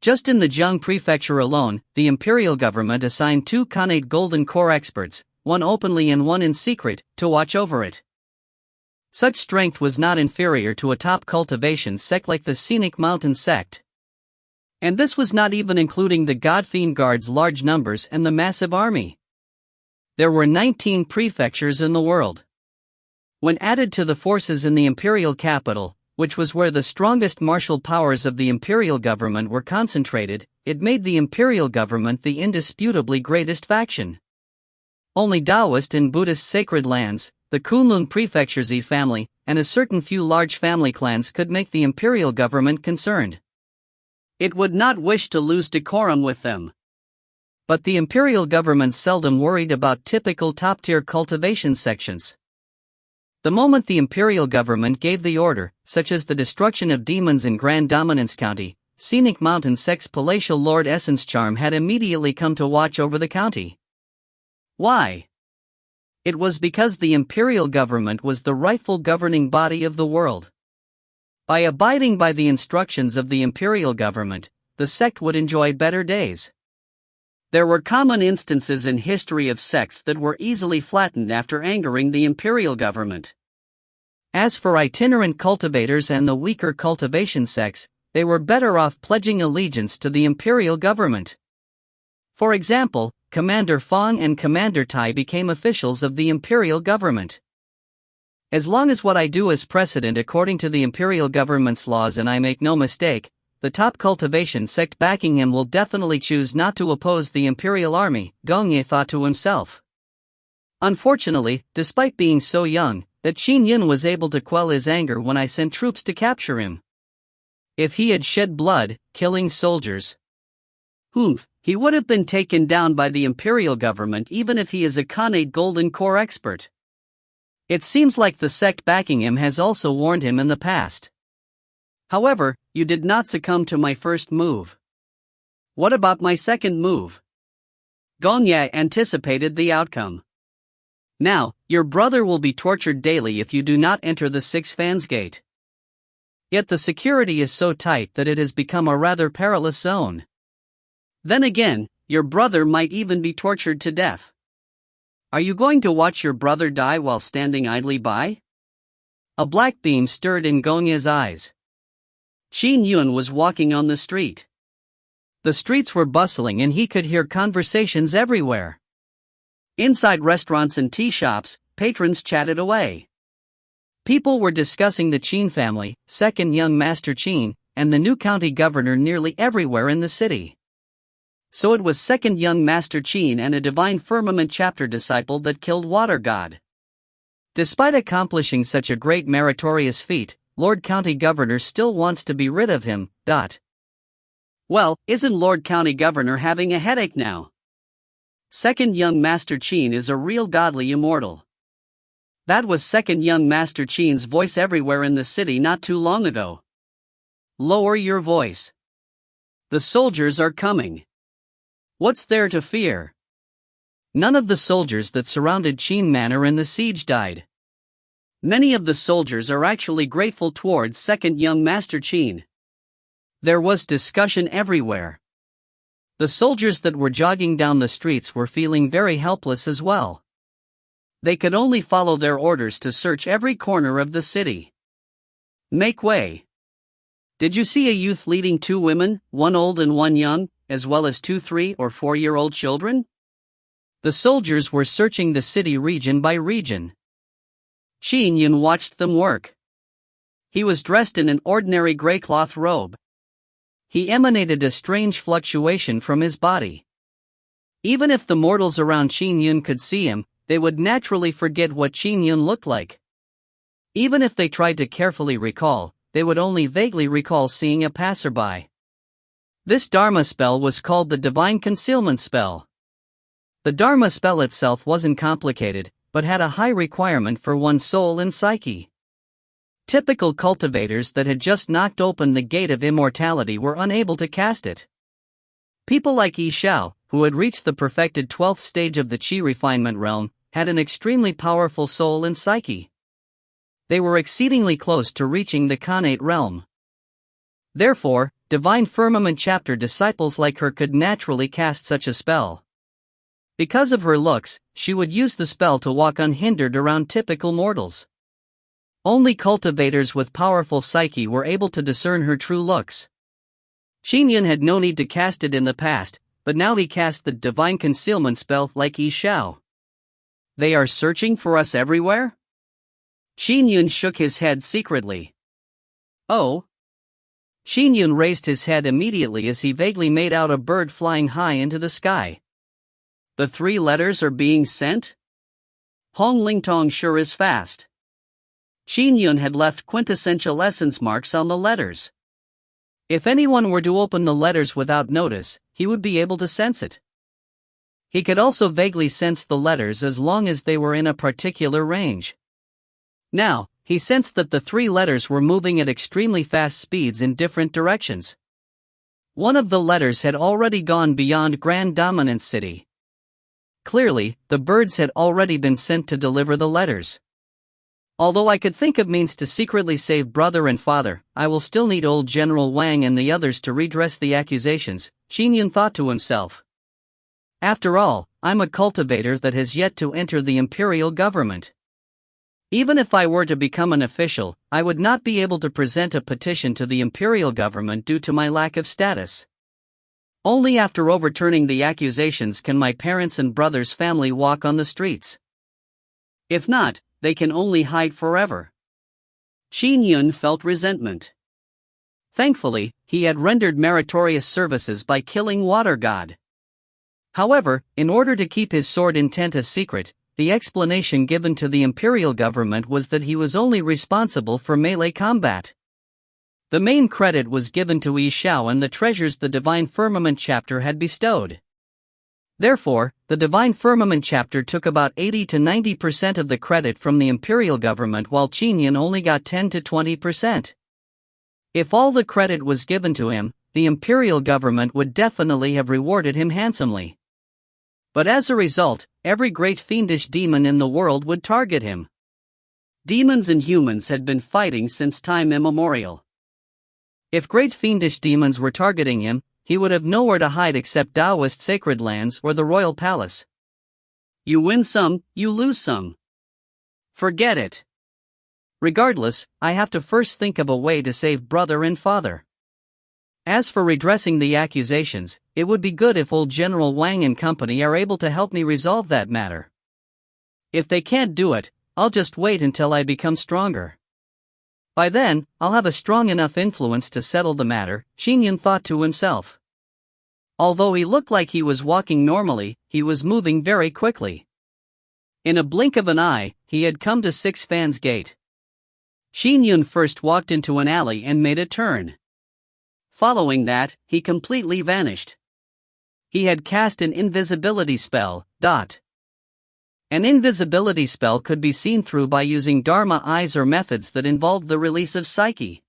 Just in the Zheng prefecture alone, the imperial government assigned 2 Khanate Golden Core experts, one openly and one in secret, to watch over it. Such strength was not inferior to a top cultivation sect like the Scenic Mountain sect. And this was not even including the God-fiend guards' large numbers and the massive army. There were 19 prefectures in the world. When added to the forces in the imperial capital, which was where the strongest martial powers of the imperial government were concentrated, it made the imperial government the indisputably greatest faction. Only Taoist and Buddhist sacred lands, the Kunlun prefecture's family, and a certain few large family clans could make the imperial government concerned. It would not wish to lose decorum with them. But the imperial government seldom worried about typical top-tier cultivation sections. The moment the imperial government gave the order, such as the destruction of demons in Grand Dominance County, Scenic Mountain sect's palatial Lord Essence Charm had immediately come to watch over the county. Why? It was because the imperial government was the rightful governing body of the world. By abiding by the instructions of the imperial government, the sect would enjoy better days. There were common instances in history of sects that were easily flattened after angering the imperial government. As for itinerant cultivators and the weaker cultivation sects, they were better off pledging allegiance to the imperial government. For example, Commander Fong and Commander Tai became officials of the imperial government. As long as what I do is precedent according to the imperial government's laws and I make no mistake, the top cultivation sect backing him will definitely choose not to oppose the imperial army, Gong Ye thought to himself. Unfortunately, despite being so young, that Qin Yun was able to quell his anger when I sent troops to capture him. If he had shed blood, killing soldiers, he would have been taken down by the imperial government even if he is a Khanate Golden Core expert. It seems like the sect backing him has also warned him in the past. However, you did not succumb to my first move. What about my second move? Gong Ye anticipated the outcome. Now, your brother will be tortured daily if you do not enter the Six Fans Gate. Yet the security is so tight that it has become a rather perilous zone. Then again, your brother might even be tortured to death. Are you going to watch your brother die while standing idly by? A black beam stirred in Gong Ye's eyes. Qin Yun was walking on the street. The streets were bustling and he could hear conversations everywhere. Inside restaurants and tea shops, patrons chatted away. People were discussing the Qin family, second young Master Qin, and the new county governor nearly everywhere in the city. So it was second young Master Qin and a Divine Firmament chapter disciple that killed Water God. Despite accomplishing such a great meritorious feat, Lord County Governor still wants to be rid of him. Well, isn't Lord County Governor having a headache now? Second young Master Qin is a real godly immortal. That was second young Master Qin's voice everywhere in the city not too long ago. Lower your voice. The soldiers are coming. What's there to fear? None of the soldiers that surrounded Qin Manor in the siege died. Many of the soldiers are actually grateful towards second young Master Qin. There was discussion everywhere. The soldiers that were jogging down the streets were feeling very helpless as well. They could only follow their orders to search every corner of the city. Make way. Did you see a youth leading 2 women, one old and one young, as well as 2 3- or 4-year-old children? The soldiers were searching the city region by region. Qin Yun watched them work. He was dressed in an ordinary gray cloth robe. He emanated a strange fluctuation from his body. Even if the mortals around Qin Yun could see him, they would naturally forget what Qin Yun looked like. Even if they tried to carefully recall, they would only vaguely recall seeing a passerby. This Dharma spell was called the Divine Concealment Spell. The Dharma spell itself wasn't complicated, but had a high requirement for one's soul and psyche. Typical cultivators that had just knocked open the gate of immortality were unable to cast it. People like Xiao, who had reached the perfected 12th stage of the Qi refinement realm, had an extremely powerful soul and psyche. They were exceedingly close to reaching the Khanate realm. Therefore, Divine Firmament chapter disciples like her could naturally cast such a spell. Because of her looks, she would use the spell to walk unhindered around typical mortals. Only cultivators with powerful psyche were able to discern her true looks. Qin Yun had no need to cast it in the past, but now he cast the Divine Concealment spell like Xiao. They are searching for us everywhere? Qin Yun shook his head secretly. Oh? Qin Yun raised his head immediately as he vaguely made out a bird flying high into the sky. The 3 letters are being sent? Hong Lingtong sure is fast. Qin Yun had left quintessential essence marks on the letters. If anyone were to open the letters without notice, he would be able to sense it. He could also vaguely sense the letters as long as they were in a particular range. Now, he sensed that the 3 letters were moving at extremely fast speeds in different directions. One of the letters had already gone beyond Grand Dominance City. Clearly, the birds had already been sent to deliver the letters. Although I could think of means to secretly save brother and father, I will still need old General Wang and the others to redress the accusations, Qin Yun thought to himself. After all, I'm a cultivator that has yet to enter the imperial government. Even if I were to become an official, I would not be able to present a petition to the imperial government due to my lack of status. Only after overturning the accusations can my parents' and brother's family walk on the streets. If not, they can only hide forever. Qin Yun felt resentment. Thankfully, he had rendered meritorious services by killing Water God. However, in order to keep his sword intent a secret, the explanation given to the imperial government was that he was only responsible for melee combat. The main credit was given to Xiao and the treasures the Divine Firmament chapter had bestowed. Therefore, the Divine Firmament chapter took about 80 to 90% of the credit from the imperial government, while Qin Yun only got 10 to 20%. If all the credit was given to him, the imperial government would definitely have rewarded him handsomely. But as a result, every great fiendish demon in the world would target him. Demons and humans had been fighting since time immemorial. If great fiendish demons were targeting him, he would have nowhere to hide except Taoist sacred lands or the royal palace. You win some, you lose some. Forget it. Regardless, I have to first think of a way to save brother and father. As for redressing the accusations, it would be good if old General Wang and company are able to help me resolve that matter. If they can't do it, I'll just wait until I become stronger. By then, I'll have a strong enough influence to settle the matter, Qin Yun thought to himself. Although he looked like he was walking normally, he was moving very quickly. In a blink of an eye, he had come to Six Fans Gate. Qin Yun first walked into an alley and made a turn. Following that, he completely vanished. He had cast an invisibility spell. An invisibility spell could be seen through by using Dharma eyes or methods that involved the release of psyche.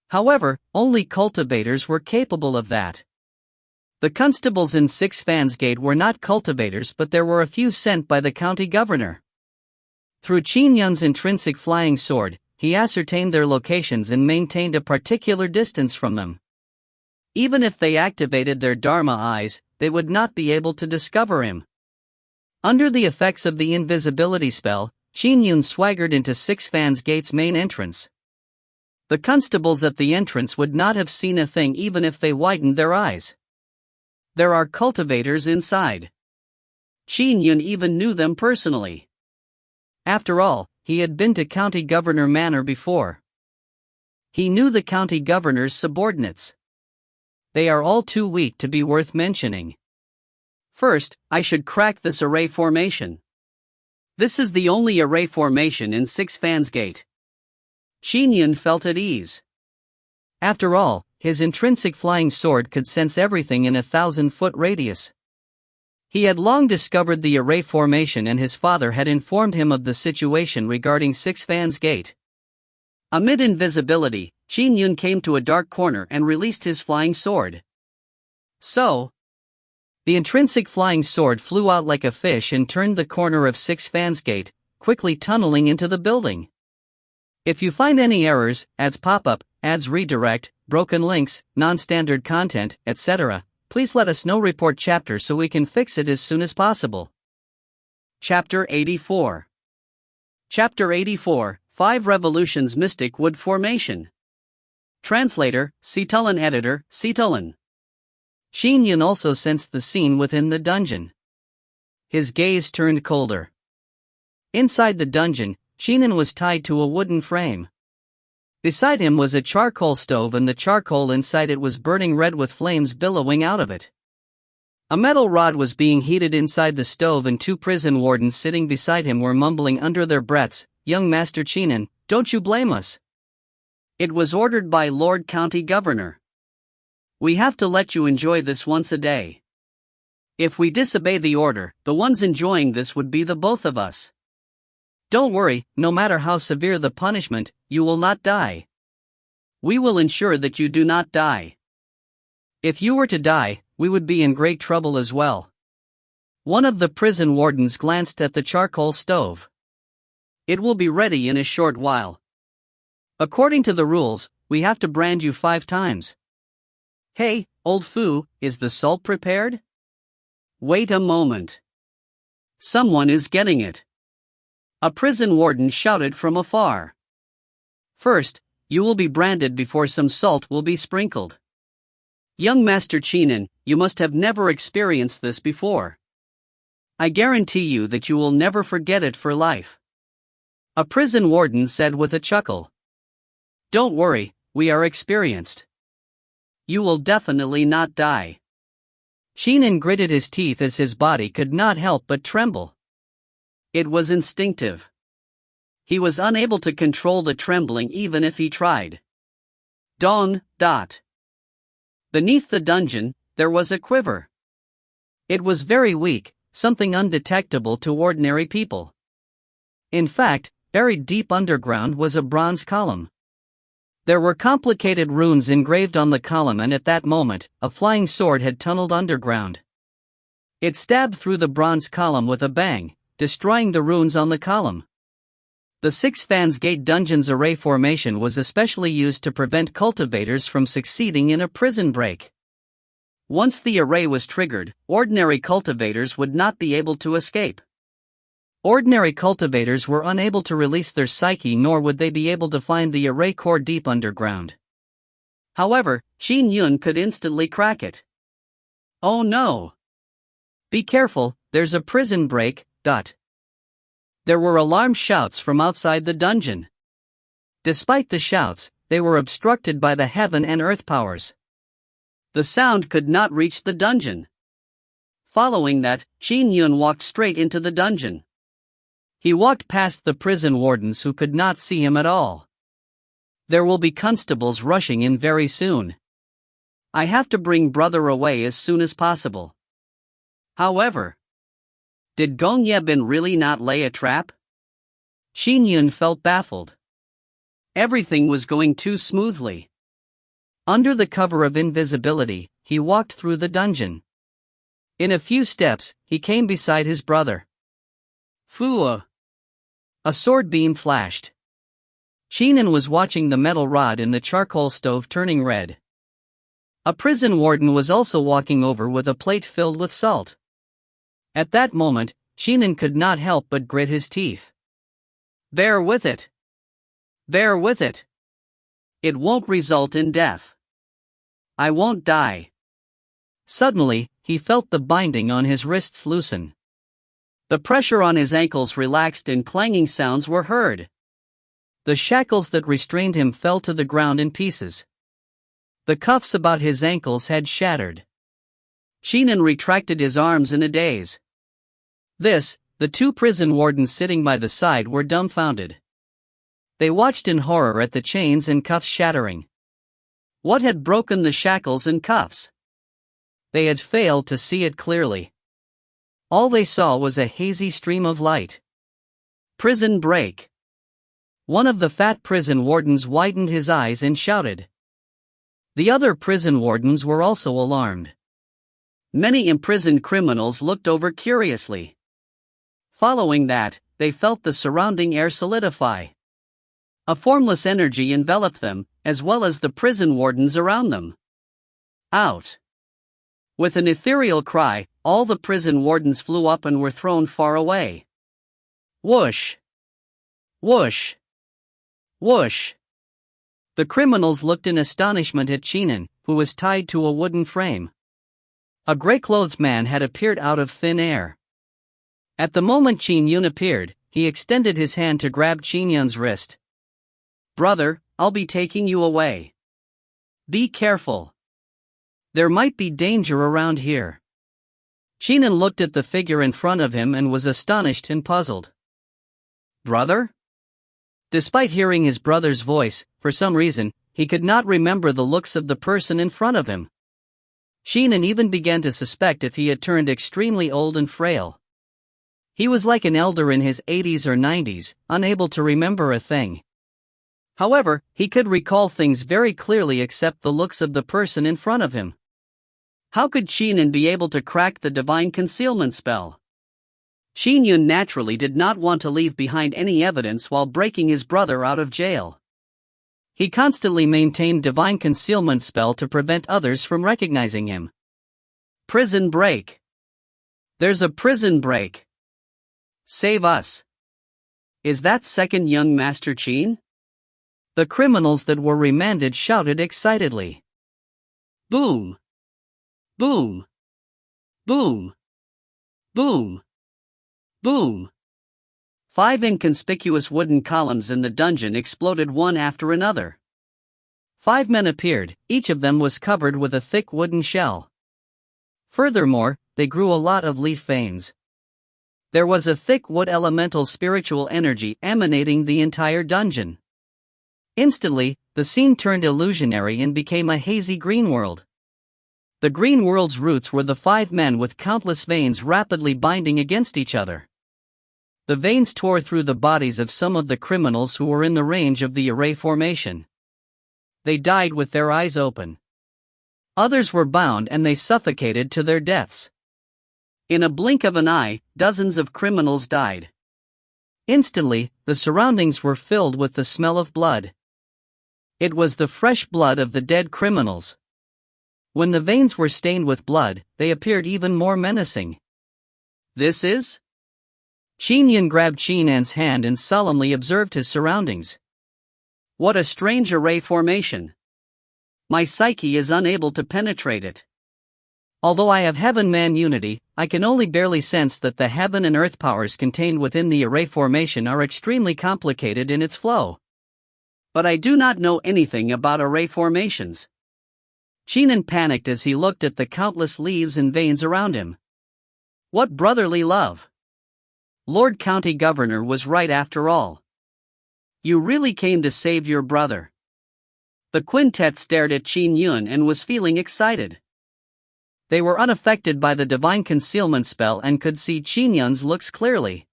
However, only cultivators were capable of that. The constables in Six Fans Gate were not cultivators, but there were a few sent by the county governor. Through Qin Yun's intrinsic flying sword, he ascertained their locations and maintained a particular distance from them. Even if they activated their Dharma eyes, they would not be able to discover him. Under the effects of the invisibility spell, Qin Yun swaggered into Six Fans Gate's main entrance. The constables at the entrance would not have seen a thing even if they widened their eyes. There are cultivators inside. Qin Yun even knew them personally. After all, he had been to County Governor Manor before. He knew the county governor's subordinates. They are all too weak to be worth mentioning. First, I should crack this array formation. This is the only array formation in Six Fans Gate. Qin Yun felt at ease. After all, his intrinsic flying sword could sense everything in a 1,000-foot radius. He had long discovered the array formation and his father had informed him of the situation regarding Six Fans Gate. Amid invisibility, Qin Yun came to a dark corner and released his flying sword. So, the intrinsic flying sword flew out like a fish and turned the corner of Six Fans Gate, quickly tunneling into the building. If you find any errors, ads pop up, ads redirect, broken links, non-standard content, etc., please let us know. Report chapter so we can fix it as soon as possible. Chapter 84. Chapter 84, 5 Revolutions Mystic Wood Formation. Translator, Citulin. Editor, Citulin. Qin Yun also sensed the scene within the dungeon. His gaze turned colder. Inside the dungeon, Qin Yun was tied to a wooden frame. Beside him was a charcoal stove and the charcoal inside it was burning red with flames billowing out of it. A metal rod was being heated inside the stove and 2 prison wardens sitting beside him were mumbling under their breaths, "Young Master Qin Yun, don't you blame us. It was ordered by Lord County Governor. We have to let you enjoy this once a day. If we disobey the order, the ones enjoying this would be the both of us. Don't worry, no matter how severe the punishment, you will not die. We will ensure that you do not die. If you were to die, we would be in great trouble as well." One of the prison wardens glanced at the charcoal stove. "It will be ready in a short while. According to the rules, we have to brand you 5 times. Hey, old foo, is the salt prepared? Wait a moment. Someone is getting it." A prison warden shouted from afar. "First, you will be branded before some salt will be sprinkled. Young Master Qin Yun, you must have never experienced this before. I guarantee you that you will never forget it for life." A prison warden said with a chuckle. "Don't worry, we are experienced. You will definitely not die. Qin Yun gritted his teeth as his body could not help but tremble. It was instinctive. He was unable to control the trembling even if he tried. Beneath the dungeon, there was a quiver. It was very weak, something undetectable to ordinary people. In fact, buried deep underground was a bronze column. There were complicated runes engraved on the column, and at that moment, a flying sword had tunneled underground. It stabbed through the bronze column with a bang, destroying the runes on the column. The Six Fans Gate dungeon's array formation was especially used to prevent cultivators from succeeding in a prison break. Once the array was triggered, ordinary cultivators would not be able to escape. Ordinary cultivators were unable to release their psyche, nor would they be able to find the array core deep underground. However, Qin Yun could instantly crack it. Oh no! Be careful, there's a prison break. There were alarm shouts from outside the dungeon. Despite the shouts, they were obstructed by the heaven and earth powers. The sound could not reach the dungeon. Following that, Qin Yun walked straight into the dungeon. He walked past the prison wardens who could not see him at all. There will be constables rushing in very soon. I have to bring brother away as soon as possible. However, did Gong Yebin really not lay a trap? Qin Yun felt baffled. Everything was going too smoothly. Under the cover of invisibility, he walked through the dungeon. In a few steps, he came beside his brother. Fua! A sword beam flashed. Qin Yun was watching the metal rod in the charcoal stove turning red. A prison warden was also walking over with a plate filled with salt. At that moment, Qin Yun could not help but grit his teeth. Bear with it. Bear with it. It won't result in death. I won't die. Suddenly, he felt the binding on his wrists loosen. The pressure on his ankles relaxed and clanging sounds were heard. The shackles that restrained him fell to the ground in pieces. The cuffs about his ankles had shattered. Qin Yun retracted his arms in a daze. The two prison wardens sitting by the side were dumbfounded. They watched in horror at the chains and cuffs shattering. What had broken the shackles and cuffs? They had failed to see it clearly. All they saw was a hazy stream of light. Prison break. One of the fat prison wardens widened his eyes and shouted. The other prison wardens were also alarmed. Many imprisoned criminals looked over curiously. Following that, they felt the surrounding air solidify. A formless energy enveloped them, as well as the prison wardens around them. Out! With an ethereal cry, all the prison wardens flew up and were thrown far away. Whoosh! Whoosh! Whoosh! The criminals looked in astonishment at Qin Yun, who was tied to a wooden frame. A gray-clothed man had appeared out of thin air. At the moment Qin Yun appeared, he extended his hand to grab Qin Yun's wrist. Brother, I'll be taking you away. Be careful. There might be danger around here. Qin Yun looked at the figure in front of him and was astonished and puzzled. Brother? Despite hearing his brother's voice, for some reason, he could not remember the looks of the person in front of him. Qin Yun even began to suspect if he had turned extremely old and frail. He was like an elder in his 80s or 90s, unable to remember a thing. However, he could recall things very clearly except the looks of the person in front of him. How could Qin Yun be able to crack the divine concealment spell? Qin Yun naturally did not want to leave behind any evidence while breaking his brother out of jail. He constantly maintained divine concealment spell to prevent others from recognizing him. Prison break. There's a prison break. Save us. Is that second young Master Qin? The criminals that were remanded shouted excitedly. Boom! Boom! Boom! Boom! Boom! 5 inconspicuous wooden columns in the dungeon exploded one after another. 5 men appeared, each of them was covered with a thick wooden shell. Furthermore, they grew a lot of leaf veins. There was a thick wood elemental spiritual energy emanating the entire dungeon. Instantly, the scene turned illusionary and became a hazy green world. The green world's roots were the 5 men with countless veins rapidly binding against each other. The veins tore through the bodies of some of the criminals who were in the range of the array formation. They died with their eyes open. Others were bound and they suffocated to their deaths. In a blink of an eye, dozens of criminals died. Instantly, the surroundings were filled with the smell of blood. It was the fresh blood of the dead criminals. When the veins were stained with blood, they appeared even more menacing. This is? Qin Yun grabbed Qin Yun's hand and solemnly observed his surroundings. What a strange array formation. My psyche is unable to penetrate it. Although I have heaven-man unity, I can only barely sense that the heaven and earth powers contained within the array formation are extremely complicated in its flow. But I do not know anything about array formations. Qin Yun panicked as he looked at the countless leaves and veins around him. What brotherly love! Lord County Governor was right after all. You really came to save your brother. The quintet stared at Qin Yun and was feeling excited. They were unaffected by the divine concealment spell and could see Qin Yun's looks clearly.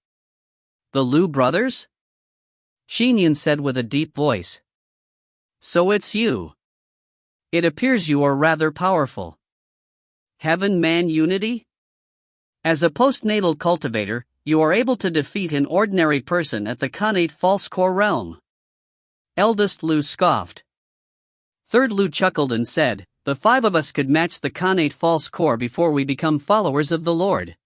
The Liu brothers? Qin Yun said with a deep voice. So it's you. It appears you are rather powerful. Heaven-man unity? As a postnatal cultivator, you are able to defeat an ordinary person at the connate false core realm. Eldest Liu scoffed. Third Liu chuckled and said, the 5 of us could match the connate false core before we become followers of the Lord.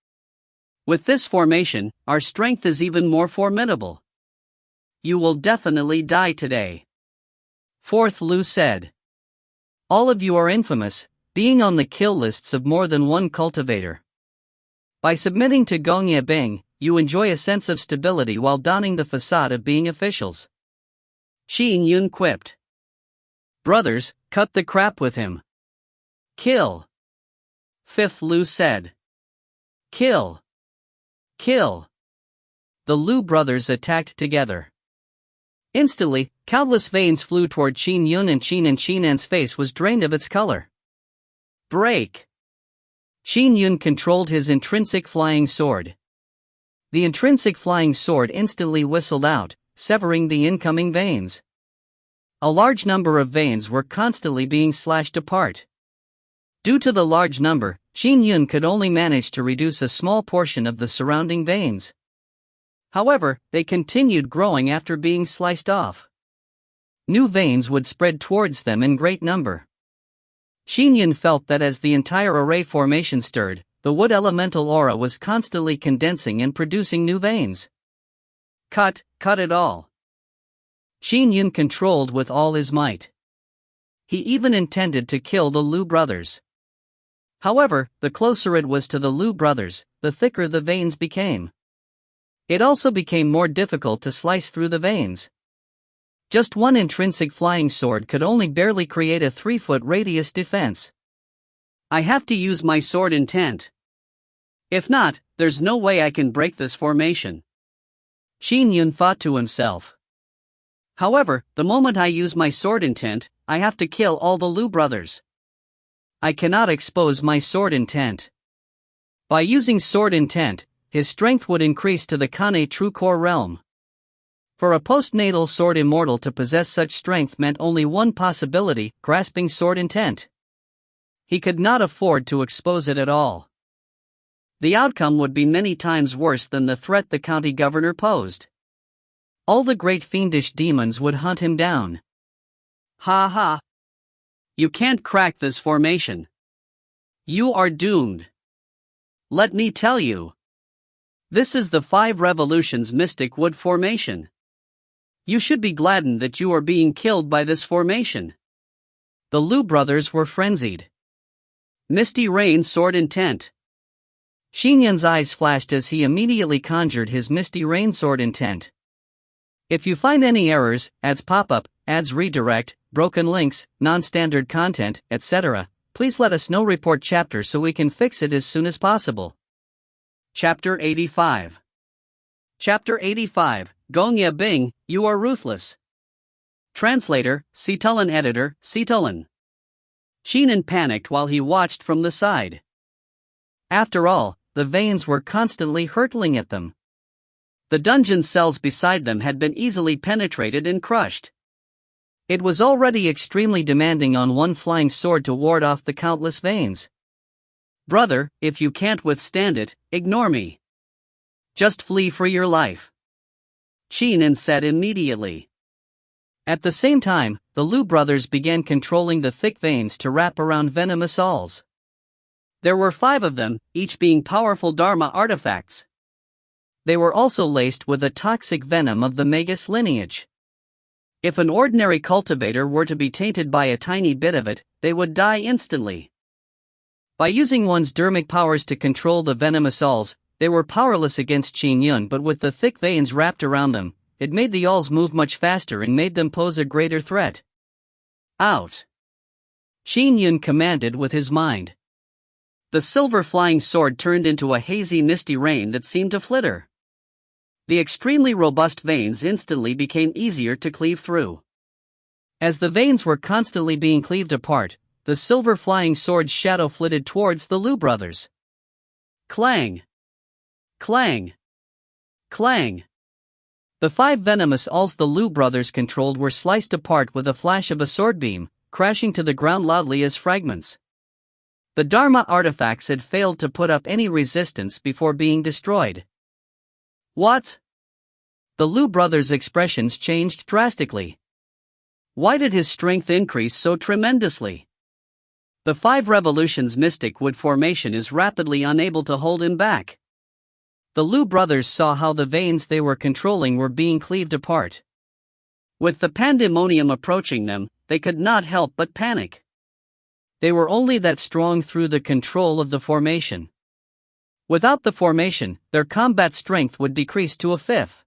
With this formation, our strength is even more formidable. You will definitely die today. Fourth Liu said. All of you are infamous, being on the kill lists of more than one cultivator. By submitting to Gongye Bing, you enjoy a sense of stability while donning the facade of being officials. Qin Yun quipped. Brothers, cut the crap with him. Kill. Fifth Liu said. Kill. Kill. The Liu brothers attacked together. Instantly, countless veins flew toward Qin Yun and Qin Yun's face was drained of its color. Break. Qin Yun controlled his intrinsic flying sword. The intrinsic flying sword instantly whistled out, severing the incoming veins. A large number of veins were constantly being slashed apart. Due to the large number, Qin Yun could only manage to reduce a small portion of the surrounding veins. However, they continued growing after being sliced off. New veins would spread towards them in great number. Qin Yun felt that as the entire array formation stirred, the wood elemental aura was constantly condensing and producing new veins. Cut it all. Qin Yun controlled with all his might. He even intended to kill the Liu brothers. However, the closer it was to the Liu brothers, the thicker the veins became. It also became more difficult to slice through the veins. Just one intrinsic flying sword could only barely create a 3-foot radius defense. I have to use my sword intent. If not, there's no way I can break this formation. Qin Yun thought to himself. However, the moment I use my sword intent, I have to kill all the Liu brothers. I cannot expose my sword intent. By using sword intent, his strength would increase to the Kane true core realm. For a postnatal sword immortal to possess such strength meant only one possibility, grasping sword intent. He could not afford to expose it at all. The outcome would be many times worse than the threat the county governor posed. All the great fiendish demons would hunt him down. Ha ha! You can't crack this formation. You are doomed. Let me tell you. This is the 5 Revolutions Mystic Wood Formation. You should be gladdened that you are being killed by this formation. The Liu brothers were frenzied. Misty Rain Sword Intent. Qin Yun's eyes flashed as he immediately conjured his Misty Rain Sword Intent. If you find any errors, ads pop up, ads redirect, broken links, non-standard content, etc., please let us know. Report chapter so we can fix it as soon as possible. Chapter 85. Chapter 85, Gongya Bing, You Are Ruthless. Translator, Citullin. Editor, Citullin. Qin panicked while he watched from the side. After all, the veins were constantly hurtling at them. The dungeon cells beside them had been easily penetrated and crushed. It was already extremely demanding on one flying sword to ward off the countless veins. Brother, if you can't withstand it, ignore me. Just flee for your life. Qin said immediately. At the same time, the Lu brothers began controlling the thick veins to wrap around venomous awls. There were 5 of them, each being powerful Dharma artifacts. They were also laced with the toxic venom of the Magus lineage. If an ordinary cultivator were to be tainted by a tiny bit of it, they would die instantly. By using one's dermic powers to control the venomous awls, they were powerless against Qin Yun, but with the thick veins wrapped around them, it made the awls move much faster and made them pose a greater threat. Out! Qin Yun commanded with his mind. The silver flying sword turned into a hazy misty rain that seemed to flitter. The extremely robust veins instantly became easier to cleave through. As the veins were constantly being cleaved apart, the silver flying sword's shadow flitted towards the Lu brothers. Clang! Clang! Clang! The 5 venomous awls the Lu brothers controlled were sliced apart with a flash of a sword beam, crashing to the ground loudly as fragments. The Dharma artifacts had failed to put up any resistance before being destroyed. What? The Lu brothers' expressions changed drastically. Why did his strength increase so tremendously? The 5 revolutions mystic wood formation is rapidly unable to hold him back. The Lu brothers saw how the veins they were controlling were being cleaved apart. With the pandemonium approaching them, they could not help but panic. They were only that strong through the control of the formation. Without the formation, their combat strength would decrease to a 5th.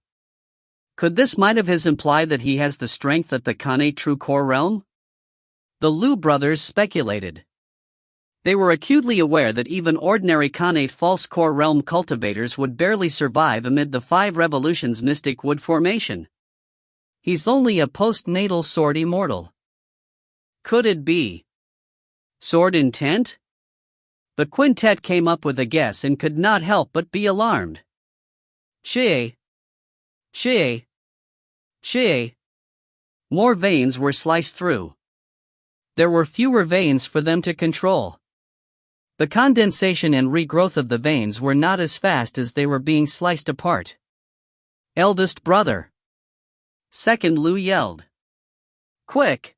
Could this might of his imply that he has the strength at the Kane true core realm? The Lu brothers speculated. They were acutely aware that even ordinary Khanate false core realm cultivators would barely survive amid the 5 revolutions mystic wood formation. He's only a postnatal sword immortal. Could it be sword intent? The quintet came up with a guess and could not help but be alarmed. Xiao! Xiao! Xiao! More veins were sliced through. There were fewer veins for them to control. The condensation and regrowth of the veins were not as fast as they were being sliced apart. Eldest brother! Second Lu yelled. Quick!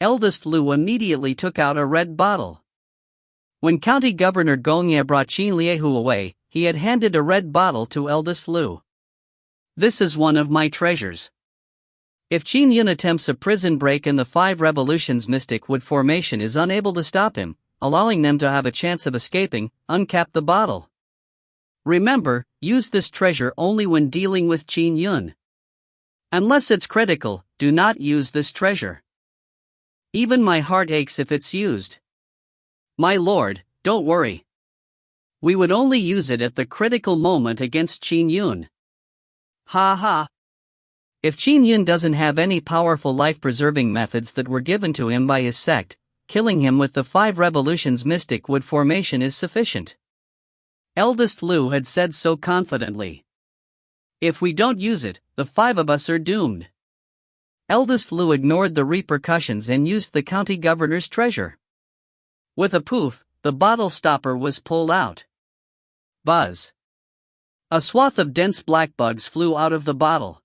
Eldest Lu immediately took out a red bottle. When County Governor Gongya brought Qin Liehu away, he had handed a red bottle to eldest Lu. This is one of my treasures. If Qin Yun attempts a prison break and the 5 revolutions mystic wood formation is unable to stop him, allowing them to have a chance of escaping, uncap the bottle. Remember, use this treasure only when dealing with Qin Yun. Unless it's critical, do not use this treasure. Even my heart aches if it's used. My lord, don't worry. We would only use it at the critical moment against Qin Yun. Ha ha. If Qin Yun doesn't have any powerful life-preserving methods that were given to him by his sect, killing him with the 5 revolutions mystic wood formation is sufficient. Eldest Lu had said so confidently. If we don't use it, the 5 of us are doomed. Eldest Lu ignored the repercussions and used the county governor's treasure. With a poof, the bottle stopper was pulled out. Buzz. A swath of dense black bugs flew out of the bottle.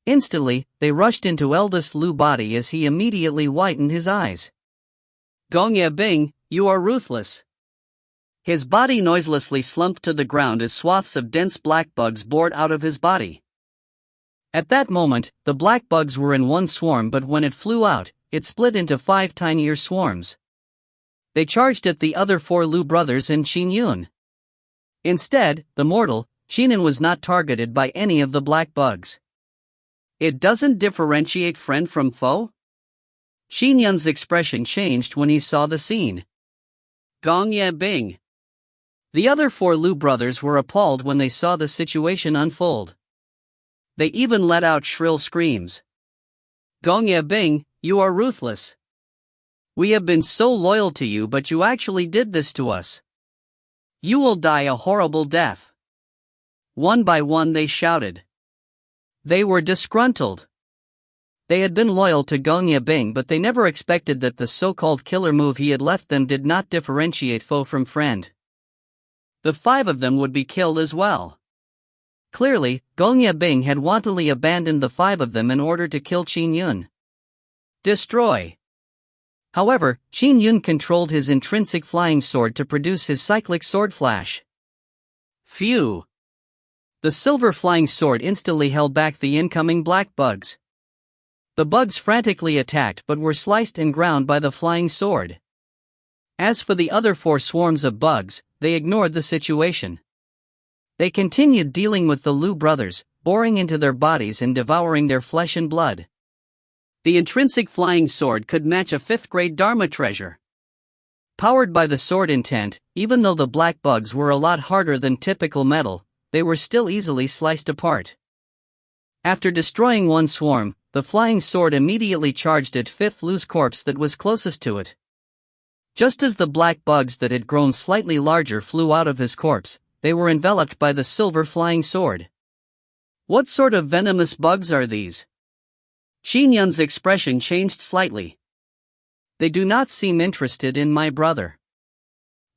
Instantly, they rushed into eldest Lu's body as he immediately whitened his eyes. Gongya Bing, you are ruthless. His body noiselessly slumped to the ground as swaths of dense black bugs bored out of his body. At that moment, the black bugs were in one swarm, but when it flew out, it split into 5 tinier swarms. They charged at the other 4 Lu brothers and Qin Yun. Instead, the mortal, Qin Yun, was not targeted by any of the black bugs. It doesn't differentiate friend from foe? Qin Yun's expression changed when he saw the scene. Gong Ye Bing. The other 4 Lu brothers were appalled when they saw the situation unfold. They even let out shrill screams. Gong Ye Bing, you are ruthless. We have been so loyal to you, but you actually did this to us. You will die a horrible death. One by one they shouted. They were disgruntled. They had been loyal to Gong Ye Bing, but they never expected that the so-called killer move he had left them did not differentiate foe from friend. The 5 of them would be killed as well. Clearly, Gong Ye Bing had wantonly abandoned the 5 of them in order to kill Qin Yun. Destroy. However, Qin Yun controlled his intrinsic flying sword to produce his cyclic sword flash. Phew! The silver flying sword instantly held back the incoming black bugs. The bugs frantically attacked but were sliced and ground by the flying sword. As for the other 4 swarms of bugs, they ignored the situation. They continued dealing with the Lu brothers, boring into their bodies and devouring their flesh and blood. The intrinsic flying sword could match a 5th-grade Dharma treasure. Powered by the sword intent, even though the black bugs were a lot harder than typical metal, they were still easily sliced apart. After destroying one swarm, the flying sword immediately charged at 5th Lu's corpse that was closest to it. Just as the black bugs that had grown slightly larger flew out of his corpse, they were enveloped by the silver flying sword. What sort of venomous bugs are these? Qin Yun's expression changed slightly. They do not seem interested in my brother.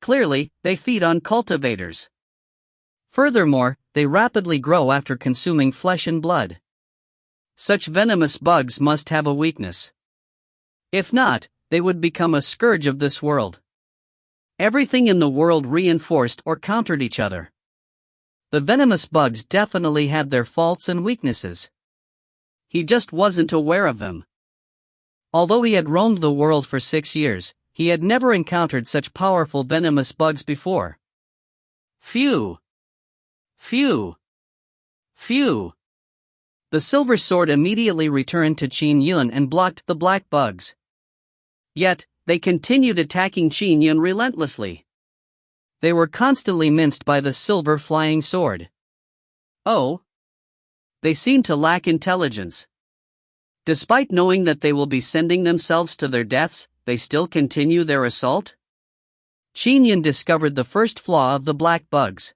Clearly, they feed on cultivators. Furthermore, they rapidly grow after consuming flesh and blood. Such venomous bugs must have a weakness. If not, they would become a scourge of this world. Everything in the world reinforced or countered each other. The venomous bugs definitely had their faults and weaknesses. He just wasn't aware of them. Although he had roamed the world for 6 years, he had never encountered such powerful venomous bugs before. Phew! Phew! Phew! The silver sword immediately returned to Qin Yun and blocked the black bugs. Yet, they continued attacking Qin Yun relentlessly. They were constantly minced by the silver flying sword. Oh! They seem to lack intelligence. Despite knowing that they will be sending themselves to their deaths, they still continue their assault? Qin Yun discovered the first flaw of the black bugs.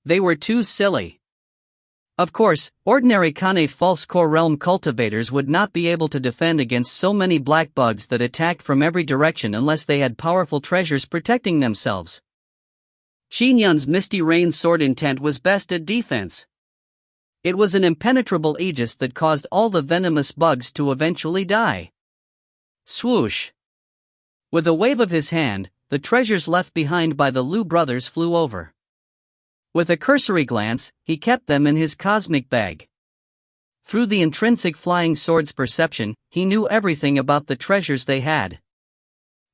They were too silly. Of course, ordinary Kane false core realm cultivators would not be able to defend against so many black bugs that attacked from every direction unless they had powerful treasures protecting themselves. Qin Yun's Misty Rain sword intent was best at defense. It was an impenetrable aegis that caused all the venomous bugs to eventually die. Swoosh! With a wave of his hand, the treasures left behind by the Lu brothers flew over. With a cursory glance, he kept them in his cosmic bag. Through the intrinsic flying sword's perception, he knew everything about the treasures they had.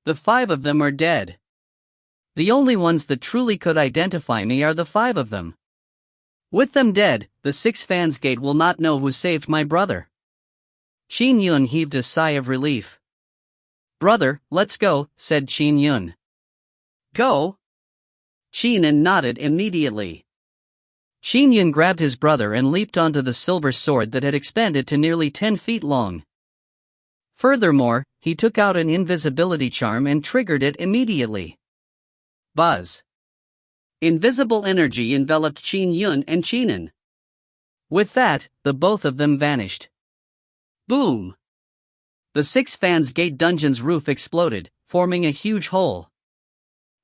The 5 of them are dead. The only ones that truly could identify me are the 5 of them. With them dead, the 6 fans gate will not know who saved my brother. Qin Yun heaved a sigh of relief. Brother, let's go, said Qin Yun. Go? Qin Yun nodded immediately. Qin Yun grabbed his brother and leaped onto the silver sword that had expanded to nearly 10 feet long. Furthermore, he took out an invisibility charm and triggered it immediately. Buzz. Invisible energy enveloped Qin Yun and Qin Yun. With that, the both of them vanished. Boom! The 6 fans gate dungeon's roof exploded, forming a huge hole.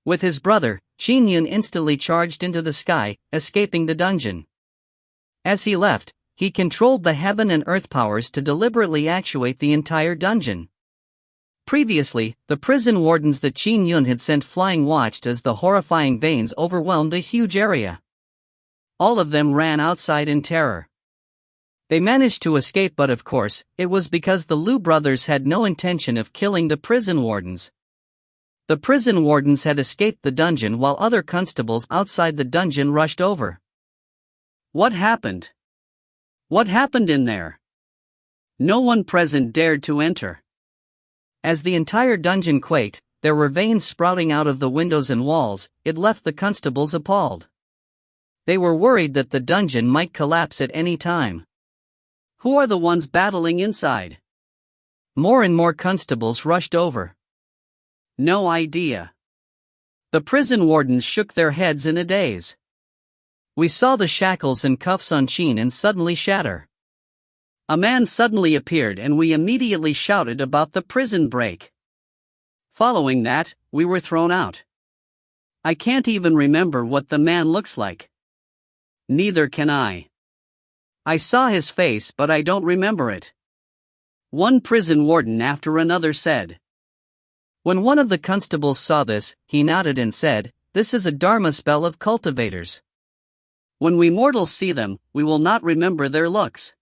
With his brother, Qin Yun instantly charged into the sky, escaping the dungeon. As he left, he controlled the heaven and earth powers to deliberately actuate the entire dungeon. Previously, the prison wardens that Qin Yun had sent flying watched as the horrifying veins overwhelmed a huge area. All of them ran outside in terror. They managed to escape, but of course, it was because the Lu brothers had no intention of killing the prison wardens. The prison wardens had escaped the dungeon while other constables outside the dungeon rushed over. What happened? What happened in there? No one present dared to enter. As the entire dungeon quaked, there were veins sprouting out of the windows and walls. It left the constables appalled. They were worried that the dungeon might collapse at any time. Who are the ones battling inside? More and more constables rushed over. No idea. The prison wardens shook their heads in a daze. We saw the shackles and cuffs on Qin Yun suddenly shatter. A man suddenly appeared and we immediately shouted about the prison break. Following that, we were thrown out. I can't even remember what the man looks like. Neither can I. I saw his face but I don't remember it. One prison warden after another said. When one of the constables saw this, he nodded and said, "This is a dharma spell of cultivators. When we mortals see them, we will not remember their looks."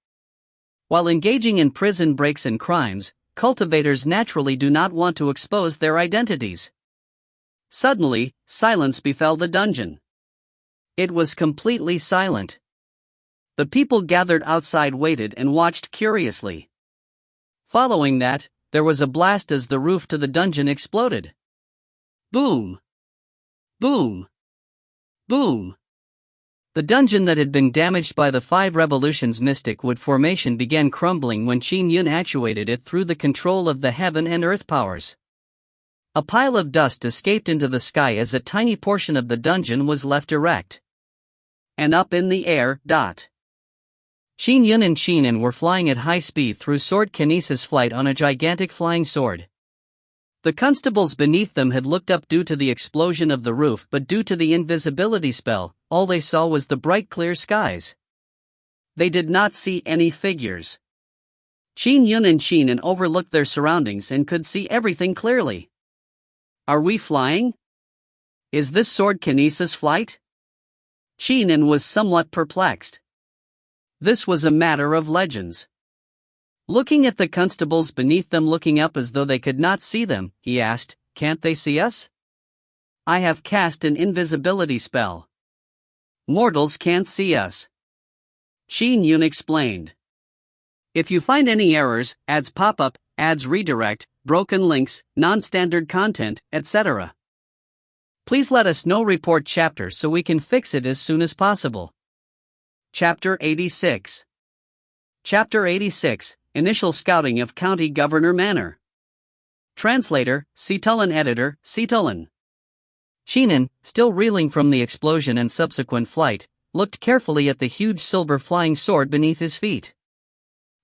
While engaging in prison breaks and crimes, cultivators naturally do not want to expose their identities. Suddenly, silence befell the dungeon. It was completely silent. The people gathered outside waited and watched curiously. Following that, there was a blast as the roof to the dungeon exploded. Boom! Boom! Boom! The dungeon that had been damaged by the 5 revolutions mystic wood formation began crumbling when Qin Yun actuated it through the control of the heaven and earth powers. A pile of dust escaped into the sky as a tiny portion of the dungeon was left erect. And up in the air. Qin Yun and Qin Yun were flying at high speed through sword kinesis flight on a gigantic flying sword. The constables beneath them had looked up due to the explosion of the roof, but due to the invisibility spell, all they saw was the bright clear skies. They did not see any figures. Qin Yun and Qin Yun overlooked their surroundings and could see everything clearly. Are we flying? Is this sword kinesis flight? Qin Yun was somewhat perplexed. This was a matter of legends. Looking at the constables beneath them looking up as though they could not see them, he asked, "Can't they see us?" "I have cast an invisibility spell. Mortals can't see us," Qin Yun explained. "If you find any errors, ads pop up, ads redirect, broken links, non-standard content, etc. please let us know. Report chapter so we can fix it as soon as possible." Chapter 86. Chapter 86, Initial Scouting of County Governor Manor. Translator, Citulin. Editor, Citulin. Qin Yun, still reeling from the explosion and subsequent flight, looked carefully at the huge silver flying sword beneath his feet.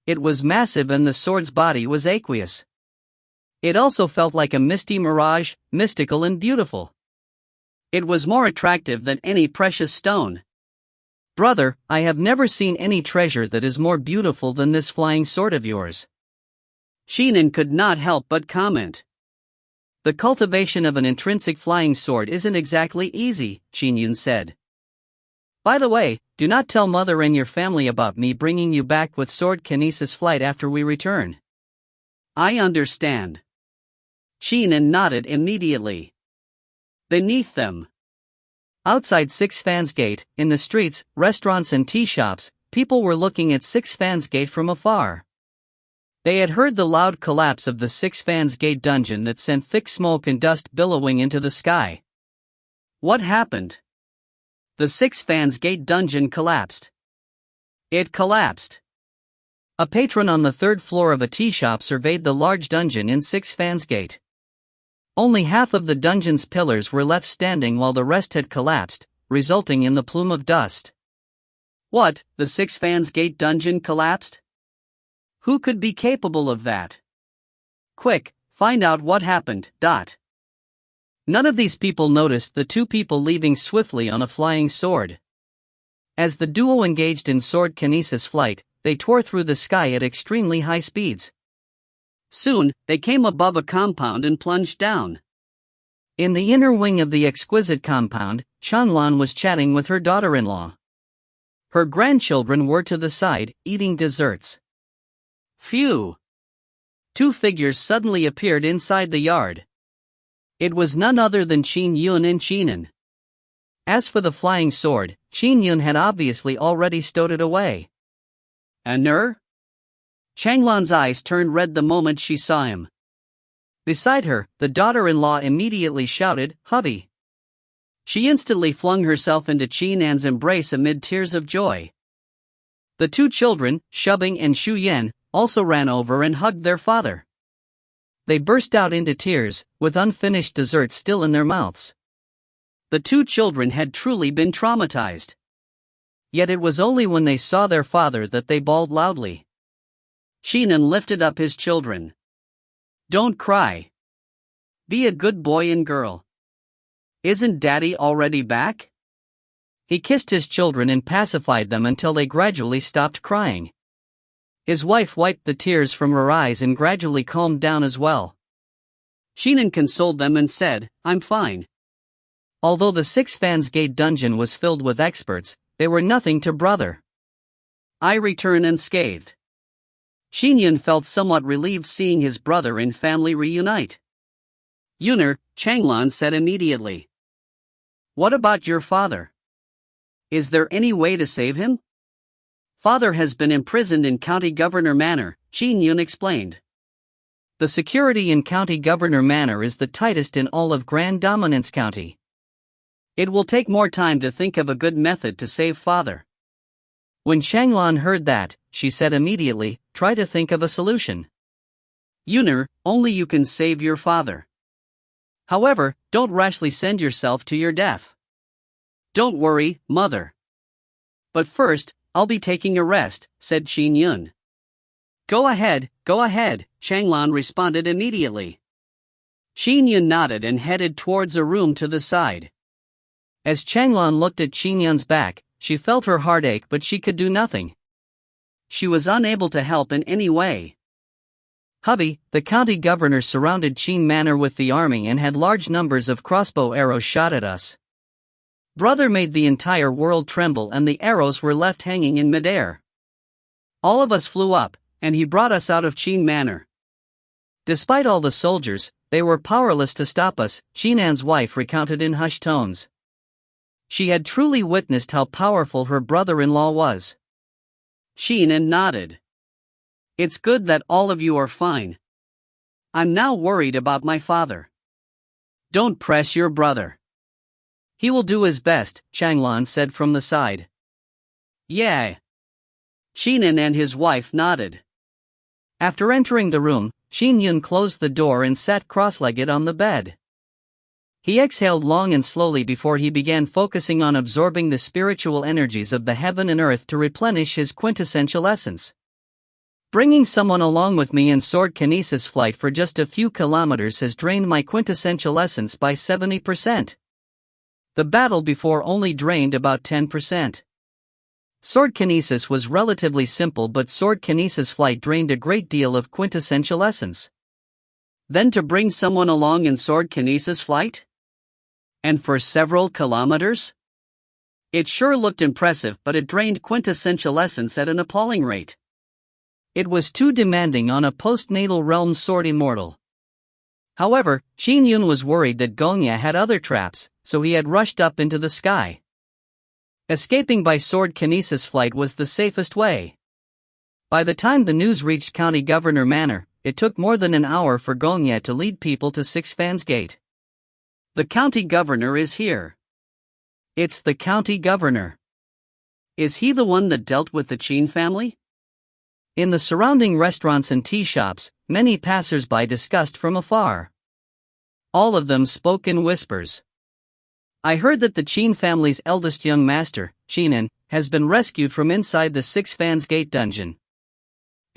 It was massive and the sword's body was aqueous. It also felt like a misty mirage, mystical and beautiful. It was more attractive than any precious stone. "Brother, I have never seen any treasure that is more beautiful than this flying sword of yours." Qin Yun could not help but comment. "The cultivation of an intrinsic flying sword isn't exactly easy," Qin Yun said. "By the way, do not tell mother and your family about me bringing you back with sword kinesis flight after we return." "I understand." Qin Yun nodded immediately. Beneath them. Outside Six Fans Gate, in the streets, restaurants and tea shops, people were looking at Six Fans Gate from afar. They had heard the loud collapse of the Six Fans Gate dungeon that sent thick smoke and dust billowing into the sky. What happened? The Six Fans Gate dungeon collapsed. It collapsed. A patron on the 3rd floor of a tea shop surveyed the large dungeon in Six Fans Gate. Only half of the dungeon's pillars were left standing while the rest had collapsed, resulting in the plume of dust. What, the Six Fans Gate dungeon collapsed? Who could be capable of that? Quick, find out what happened. None of these people noticed the 2 people leaving swiftly on a flying sword. As the duo engaged in sword kinesis flight, they tore through the sky at extremely high speeds. Soon, they came above a compound and plunged down. In the inner wing of the exquisite compound, Chanlan was chatting with her daughter-in-law. Her grandchildren were to the side, eating desserts. Phew! 2 figures suddenly appeared inside the yard. It was none other than Qin Yun and Qin Yun. As for the flying sword, Qin Yun had obviously already stowed it away. Changlan's eyes turned red the moment she saw him. Beside her, the daughter-in-law immediately shouted, "Hubby!" She instantly flung herself into Qin Yun's embrace amid tears of joy. The two children, Shubing and Shu Yan, also ran over and hugged their father. They burst out into tears, with unfinished dessert still in their mouths. The two children had truly been traumatized. Yet it was only when they saw their father that they bawled loudly. Qin Yun lifted up his children. "Don't cry. Be a good boy and girl. Isn't Daddy already back?" He kissed his children and pacified them until they gradually stopped crying. His wife wiped the tears from her eyes and gradually calmed down as well. Qin Yun consoled them and said, "I'm fine." Although the Six Fans Gate dungeon was filled with experts, they were nothing to brother. I return unscathed. Qin Yun felt somewhat relieved seeing his brother and family reunite. "Yuner," Changlan said immediately. "What about your father? Is there any way to save him?" "Father has been imprisoned in County Governor Manor," Qin Yun explained. "The security in County Governor Manor is the tightest in all of Grand Dominance County. It will take more time to think of a good method to save father." When Changlan heard that, she said immediately, "Try to think of a solution. Yuner, only you can save your father. However, don't rashly send yourself to your death." "Don't worry, mother. But first, I'll be taking a rest," said Qin Yun. Go ahead," Changlan responded immediately. Qin Yun nodded and headed towards a room to the side. As Changlan looked at Qin Yun's back, she felt her heart ache but she could do nothing. She was unable to help in any way. "Hubby," the county governor surrounded Qin Manor with the army and had large numbers of crossbow arrows shot at us. Brother made the entire world tremble and the arrows were left hanging in midair. All of us flew up, and he brought us out of Qin Manor. Despite all the soldiers, they were powerless to stop us, Qin Yun's wife recounted in hushed tones. She had truly witnessed how powerful her brother-in-law was. Qin Yun nodded. "It's good that all of you are fine. I'm now worried about my father. Don't press your brother. He will do his best," Changlan said from the side. "Yeah." Qin Yun and his wife nodded. After entering the room, Qin Yun closed the door and sat cross-legged on the bed. He exhaled long and slowly before he began focusing on absorbing the spiritual energies of the heaven and earth to replenish his quintessential essence. "Bringing someone along with me in sword kinesis flight for just a few kilometers has drained my quintessential essence by 70%. The battle before only drained about 10%. Sword kinesis was relatively simple, but sword kinesis flight drained a great deal of quintessential essence. Then to bring someone along in sword kinesis flight? And for several kilometers? It sure looked impressive, but it drained quintessential essence at an appalling rate. It was too demanding on a postnatal realm sword immortal. However, Qin Yun was worried that Gongya had other traps, so he had rushed up into the sky. Escaping by sword kinesis flight was the safest way. By the time the news reached County Governor Manor, it took more than an hour for Gongya to lead people to Six Fans Gate. "The county governor is here." "It's the county governor. Is he the one that dealt with the Qin family?" In the surrounding restaurants and tea shops, many passers-by discussed from afar. All of them spoke in whispers. "I heard that the Qin family's eldest young master, Qin Yun, has been rescued from inside the Six Fans Gate dungeon.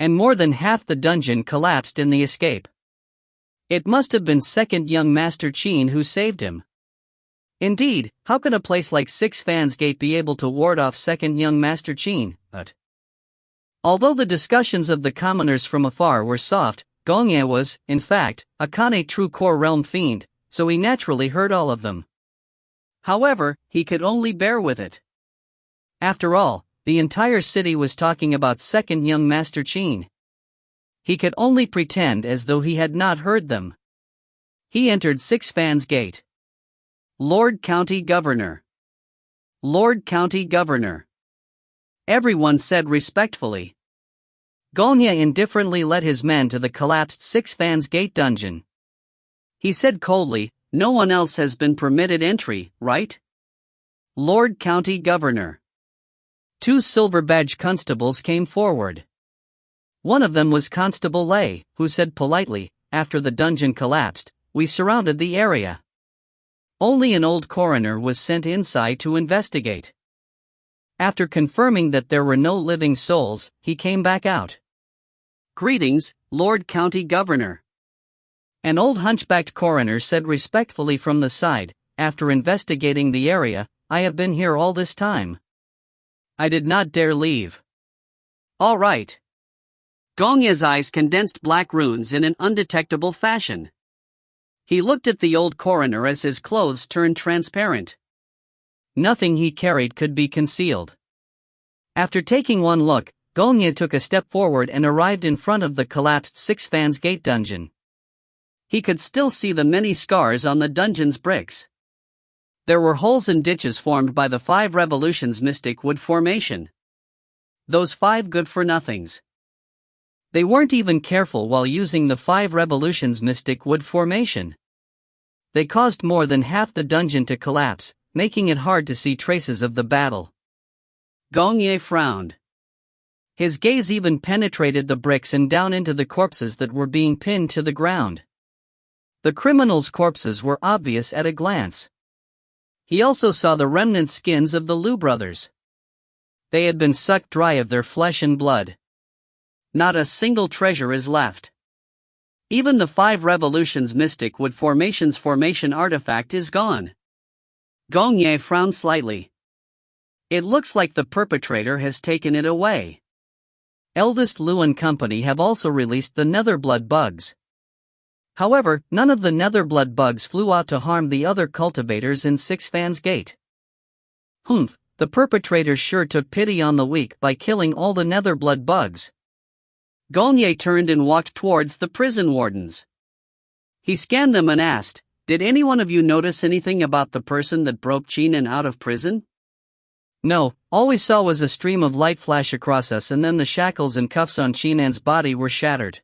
And more than half the dungeon collapsed in the escape. It must have been second young master Qin who saved him." Indeed, how could a place like Six Fans Gate be able to ward off second young master Qin? But although the discussions of the commoners from afar were soft, Gongya was, in fact, a Kane true core realm fiend, so he naturally heard all of them. However, he could only bear with it. After all, the entire city was talking about second young master Qin. He could only pretend as though he had not heard them. He entered Six Fans Gate. "Lord County Governor. Lord County Governor," everyone said respectfully. Gongya indifferently led his men to the collapsed Six Fans Gate dungeon. He said coldly, "No one else has been permitted entry, right? Lord County Governor." Two silver-badged constables came forward. One of them was Constable Lay, who said politely, after the dungeon collapsed, "We surrounded the area. Only an old coroner was sent inside to investigate." After confirming that there were no living souls, he came back out. "Greetings, Lord County Governor." An old hunchbacked coroner said respectfully from the side, after investigating the area, "I have been here all this time. I did not dare leave." "All right." Gong Ye's eyes condensed black runes in an undetectable fashion. He looked at the old coroner as his clothes turned transparent. Nothing he carried could be concealed. After taking one look, Gong Ye took a step forward and arrived in front of the collapsed Six Fans Gate dungeon. He could still see the many scars on the dungeon's bricks. There were holes and ditches formed by the 5 revolutions mystic wood formation. Those 5 good-for-nothings. They weren't even careful while using the 5 revolutions mystic wood formation. They caused more than half the dungeon to collapse, making it hard to see traces of the battle. Gong Ye frowned. His gaze even penetrated the bricks and down into the corpses that were being pinned to the ground. The criminals' corpses were obvious at a glance. He also saw the remnant skins of the Liu brothers. They had been sucked dry of their flesh and blood. Not a single treasure is left. Even the 5 revolutions mystic wood formation artifact is gone. Gong Ye frowned slightly. It looks like the perpetrator has taken it away. Eldest Liu and company have also released the Netherblood bugs. However, none of the Netherblood bugs flew out to harm the other cultivators in Six Fans Gate. The perpetrators sure took pity on the weak by killing all the Netherblood bugs. Gong Ye turned and walked towards the prison wardens. He scanned them and asked, "Did any one of you notice anything about the person that broke Qin Yun out of prison?" "No, all we saw was a stream of light flash across us and then the shackles and cuffs on Qin Yun's body were shattered.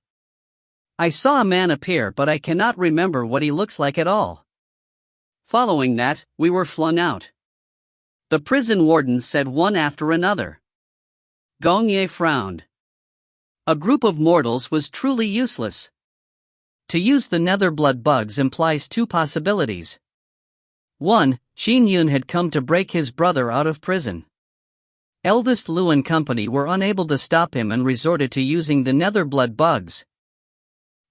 I saw a man appear but I cannot remember what he looks like at all. Following that, we were flung out," the prison wardens said one after another. Gong Ye frowned. A group of mortals was truly useless. To use the Netherblood bugs implies 2 possibilities. 1. Qin Yun had come to break his brother out of prison. Eldest Liu and company were unable to stop him and resorted to using the Netherblood bugs.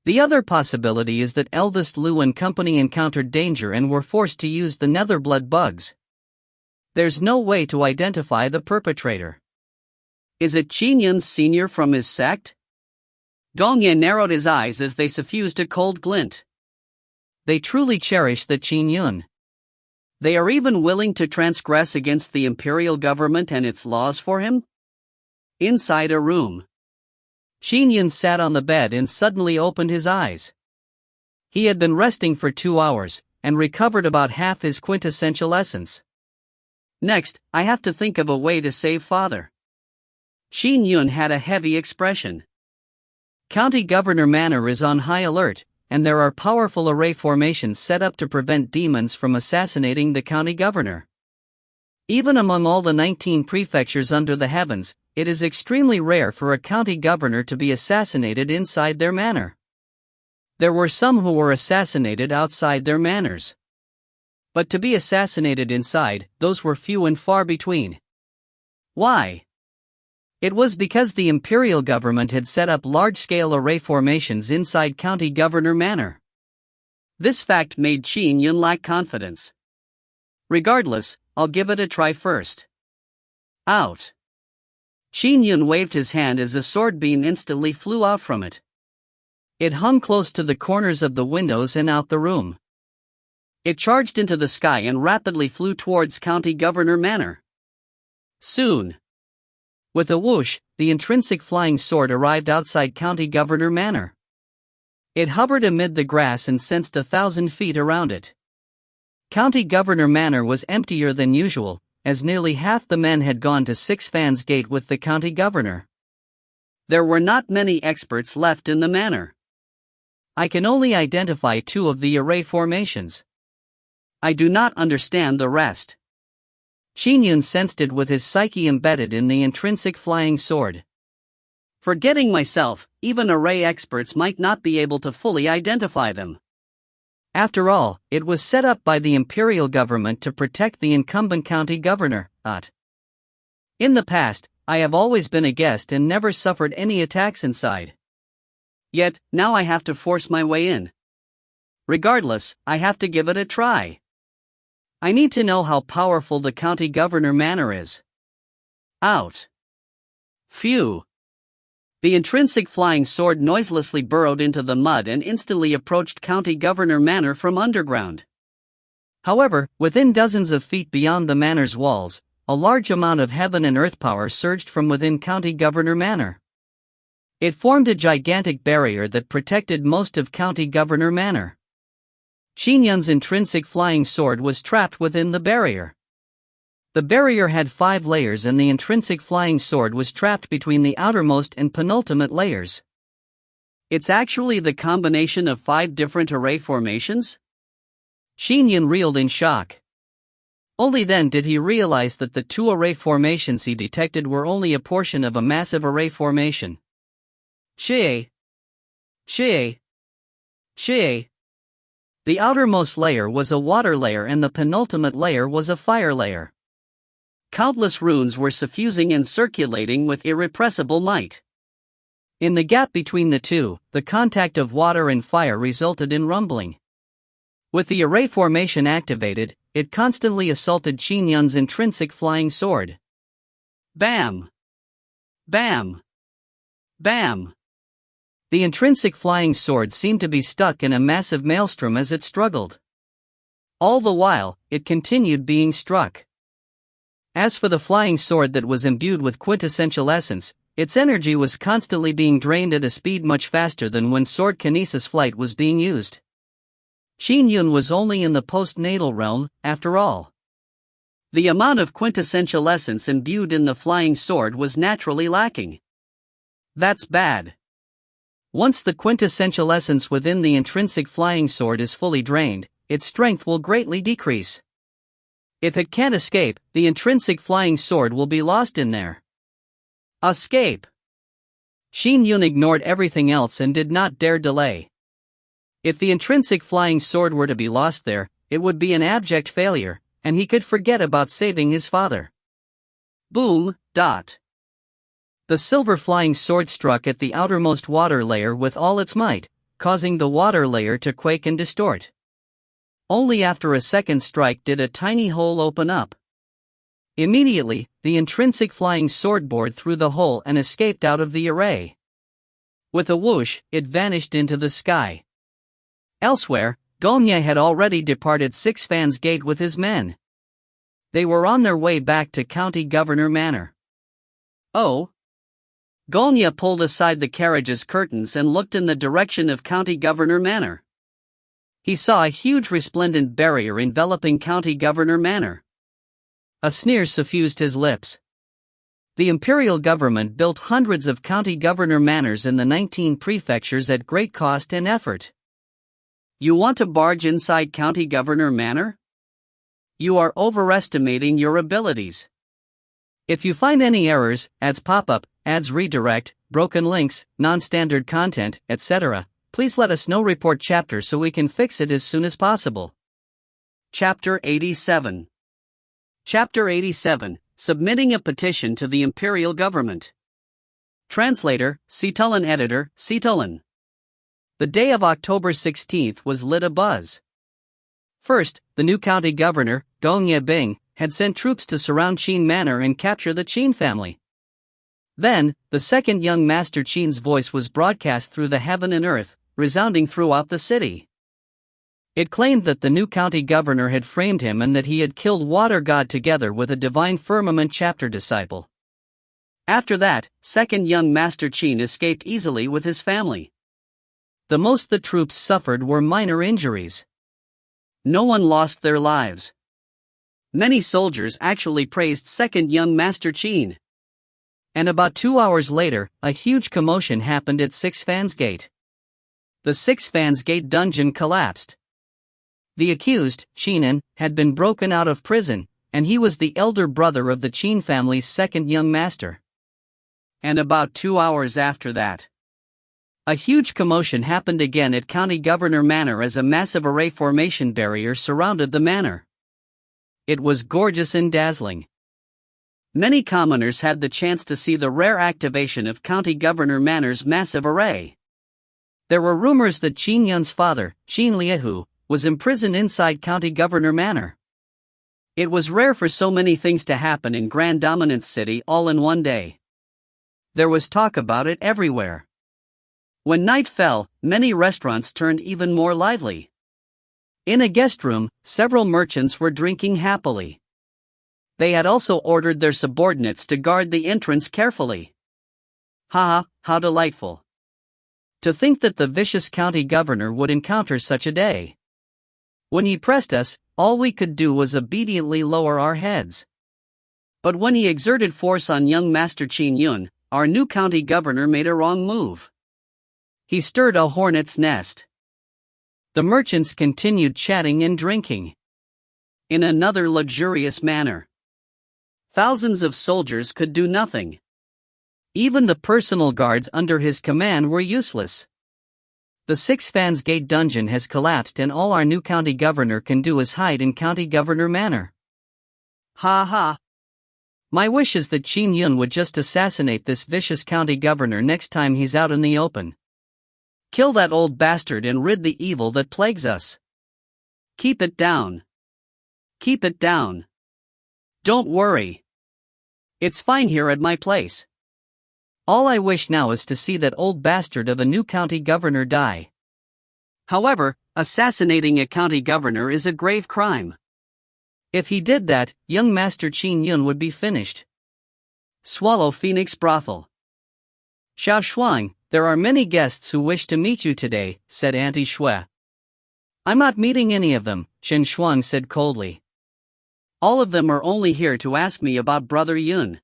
The other possibility is that Eldest Liu and company encountered danger and were forced to use the Netherblood bugs. There's no way to identify the perpetrator. Is it Qin Yun's senior from his sect? Gong Ye narrowed his eyes as they suffused a cold glint. They truly cherish the Qin Yun. They are even willing to transgress against the imperial government and its laws for him? Inside a room, Qin Yun sat on the bed and suddenly opened his eyes. He had been resting for 2 hours, and recovered about half his quintessential essence. "Next, I have to think of a way to save father." Qin Yun had a heavy expression. County Governor Manor is on high alert, and there are powerful array formations set up to prevent demons from assassinating the county governor. Even among all the 19 prefectures under the heavens, it is extremely rare for a county governor to be assassinated inside their manor. There were some who were assassinated outside their manors. But to be assassinated inside, those were few and far between. Why? It was because the imperial government had set up large-scale array formations inside County Governor Manor. This fact made Qin Yun lack confidence. Regardless, I'll give it a try first. Out. Qin Yun waved his hand as a sword beam instantly flew out from it. It hung close to the corners of the windows and out the room. It charged into the sky and rapidly flew towards County Governor Manor. Soon, with a whoosh, the intrinsic flying sword arrived outside County Governor Manor. It hovered amid the grass and sensed 1,000 feet around it. County Governor Manor was emptier than usual, as nearly half the men had gone to Six Fans Gate with the county governor. There were not many experts left in the manor. I can only identify 2 of the array formations. I do not understand the rest. Qin Yun sensed it with his psyche embedded in the intrinsic flying sword. Forgetting myself, even array experts might not be able to fully identify them. After all, it was set up by the imperial government to protect the incumbent county governor. In the past, I have always been a guest and never suffered any attacks inside. Yet, now I have to force my way in. Regardless, I have to give it a try. I need to know how powerful the county governor manor is. Out. Phew. The intrinsic flying sword noiselessly burrowed into the mud and instantly approached County Governor Manor from underground. However, within dozens of feet beyond the manor's walls, a large amount of heaven and earth power surged from within County Governor Manor. It formed a gigantic barrier that protected most of County Governor Manor. Qin Yun's intrinsic flying sword was trapped within the barrier. The barrier had 5 layers and the intrinsic flying sword was trapped between the outermost and penultimate layers. It's actually the combination of 5 different array formations? Qin Yun reeled in shock. Only then did he realize that the 2 array formations he detected were only a portion of a massive array formation. Xiao. The outermost layer was a water layer and the penultimate layer was a fire layer. Countless runes were suffusing and circulating with irrepressible might. In the gap between the 2, the contact of water and fire resulted in rumbling. With the array formation activated, it constantly assaulted Qin Yun's intrinsic flying sword. Bam! Bam! Bam! The intrinsic flying sword seemed to be stuck in a massive maelstrom as it struggled. All the while, it continued being struck. As for the flying sword that was imbued with quintessential essence, its energy was constantly being drained at a speed much faster than when sword kinesis flight was being used. Qin Yun was only in the postnatal realm, after all. The amount of quintessential essence imbued in the flying sword was naturally lacking. That's bad. Once the quintessential essence within the intrinsic flying sword is fully drained, its strength will greatly decrease. If it can't escape, the intrinsic flying sword will be lost in there. Escape! Qin Yun ignored everything else and did not dare delay. If the intrinsic flying sword were to be lost there, it would be an abject failure, and he could forget about saving his father. Boom! Dot. The silver flying sword struck at the outermost water layer with all its might, causing the water layer to quake and distort. Only after a second strike did a tiny hole open up. Immediately, the intrinsic flying sword bored through the hole and escaped out of the array. With a whoosh, it vanished into the sky. Elsewhere, Gongye had already departed Six Fans Gate with his men. They were on their way back to County Governor Manor. Oh! Gongye pulled aside the carriage's curtains and looked in the direction of County Governor Manor. He saw a huge resplendent barrier enveloping County Governor Manor. A sneer suffused his lips. The imperial government built hundreds of county governor manors in the 19 prefectures at great cost and effort. You want to barge inside County Governor Manor? You are overestimating your abilities. If you find any errors, ads pop up, ads redirect, broken links, non-standard content, etc., please let us know. Report chapter so we can fix it as soon as possible. Chapter 87. Chapter 87, Submitting a Petition to the Imperial Government. Translator, Citulin. Editor, Citulin. The day of October 16th was lit abuzz. First, the new county governor, Gongye Bing, had sent troops to surround Qin Manor and capture the Qin family. Then, the second young Master Qin's voice was broadcast through the heaven and earth, resounding throughout the city. It claimed that the new county governor had framed him and that he had killed Water God together with a divine firmament chapter disciple. After that, second young Master Qin escaped easily with his family. The most the troops suffered were minor injuries. No one lost their lives. Many soldiers actually praised second young Master Qin. And about 2 hours later, a huge commotion happened at Six Fans Gate. The Six Fans Gate dungeon collapsed. The accused, Qin Yun, had been broken out of prison, and he was the elder brother of the Qin family's second young master. And about 2 hours after that, a huge commotion happened again at County Governor Manor as a massive array formation barrier surrounded the manor. It was gorgeous and dazzling. Many commoners had the chance to see the rare activation of County Governor Manor's massive array. There were rumors that Qin Yun's father, Qin Liehu, was imprisoned inside County Governor Manor. It was rare for so many things to happen in Grand Dominance City all in one day. There was talk about it everywhere. When night fell, many restaurants turned even more lively. In a guest room, several merchants were drinking happily. They had also ordered their subordinates to guard the entrance carefully. Haha, how delightful. To think that the vicious county governor would encounter such a day. When he pressed us, all we could do was obediently lower our heads. But when he exerted force on young Master Qin Yun, our new county governor made a wrong move. He stirred a hornet's nest. The merchants continued chatting and drinking in another luxurious manner. Thousands of soldiers could do nothing. Even the personal guards under his command were useless. The Six Fans Gate dungeon has collapsed and all our new county governor can do is hide in County Governor Manor. Ha ha. My wish is that Qin Yun would just assassinate this vicious county governor next time he's out in the open. Kill that old bastard and rid the evil that plagues us. Keep it down. Keep it down. Don't worry. It's fine here at my place. All I wish now is to see that old bastard of a new county governor die. However, assassinating a county governor is a grave crime. If he did that, young Master Qin Yun would be finished. Swallow Phoenix Brothel. Xiao Shuang, there are many guests who wish to meet you today, said Auntie Shui. I'm not meeting any of them, Shen Shuang said coldly. All of them are only here to ask me about Brother Yun.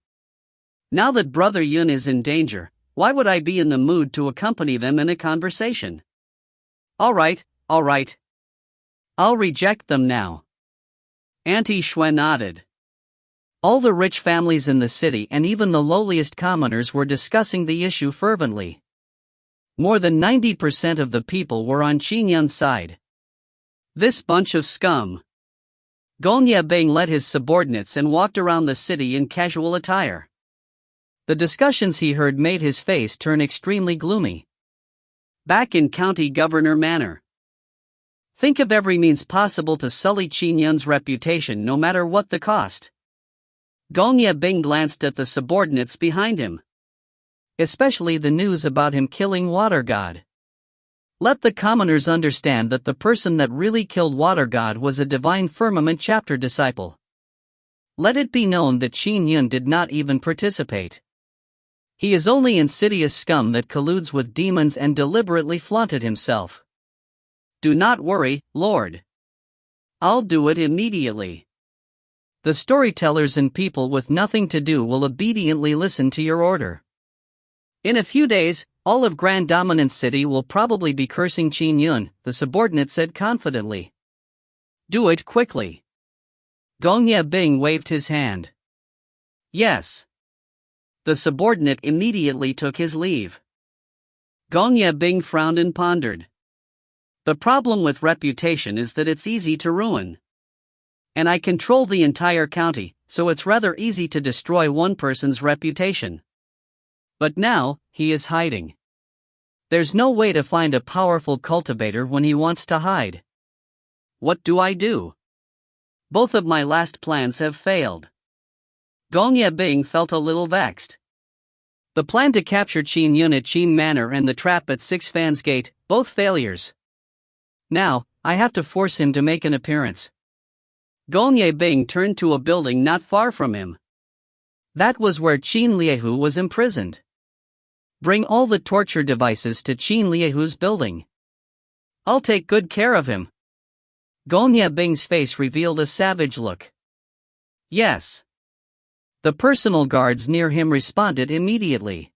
Now that Brother Yun is in danger, why would I be in the mood to accompany them in a conversation? All right. I'll reject them now. Auntie Shui nodded. All the rich families in the city and even the lowliest commoners were discussing the issue fervently. More than 90% of the people were on Qin Yun's side. This bunch of scum. Gong Yebing led his subordinates and walked around the city in casual attire. The discussions he heard made his face turn extremely gloomy. Back in County Governor Manor. Think of every means possible to sully Qin Yun's reputation no matter what the cost. Gong Yebing glanced at the subordinates behind him. Especially the news about him killing Water God. Let the commoners understand that the person that really killed Water God was a Divine Firmament chapter disciple. Let it be known that Qin Yun did not even participate. He is only insidious scum that colludes with demons and deliberately flaunted himself. Do not worry, Lord. I'll do it immediately. The storytellers and people with nothing to do will obediently listen to your order. In a few days, all of Grand Dominance City will probably be cursing Qin Yun, the subordinate said confidently. Do it quickly. Gong Yebing waved his hand. Yes. The subordinate immediately took his leave. Gong Yebing frowned and pondered. The problem with reputation is that it's easy to ruin. And I control the entire county, so it's rather easy to destroy one person's reputation. But now, he is hiding. There's no way to find a powerful cultivator when he wants to hide. What do I do? Both of my last plans have failed. Gong Yebing felt a little vexed. The plan to capture Qin Yun at Qin Manor and the trap at Six Fans Gate, both failures. Now, I have to force him to make an appearance. Gong Yebing turned to a building not far from him. That was where Qin Liehu was imprisoned. Bring all the torture devices to Qin Liehu's building. I'll take good care of him. Gong Yebing's face revealed a savage look. Yes. The personal guards near him responded immediately.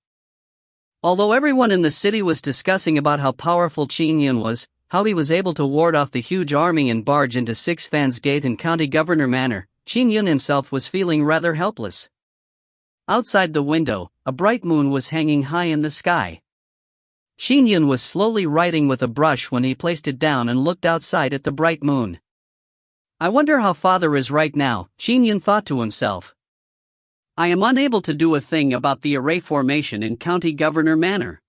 Although everyone in the city was discussing about how powerful Qin Yun was, how he was able to ward off the huge army and barge into Six Fans Gate and County Governor Manor, Qin Yun himself was feeling rather helpless. Outside the window, a bright moon was hanging high in the sky. Qin Yun was slowly writing with a brush when he placed it down and looked outside at the bright moon. I wonder how father is right now, Qin Yun thought to himself. I am unable to do a thing about the array formation in County Governor Manor.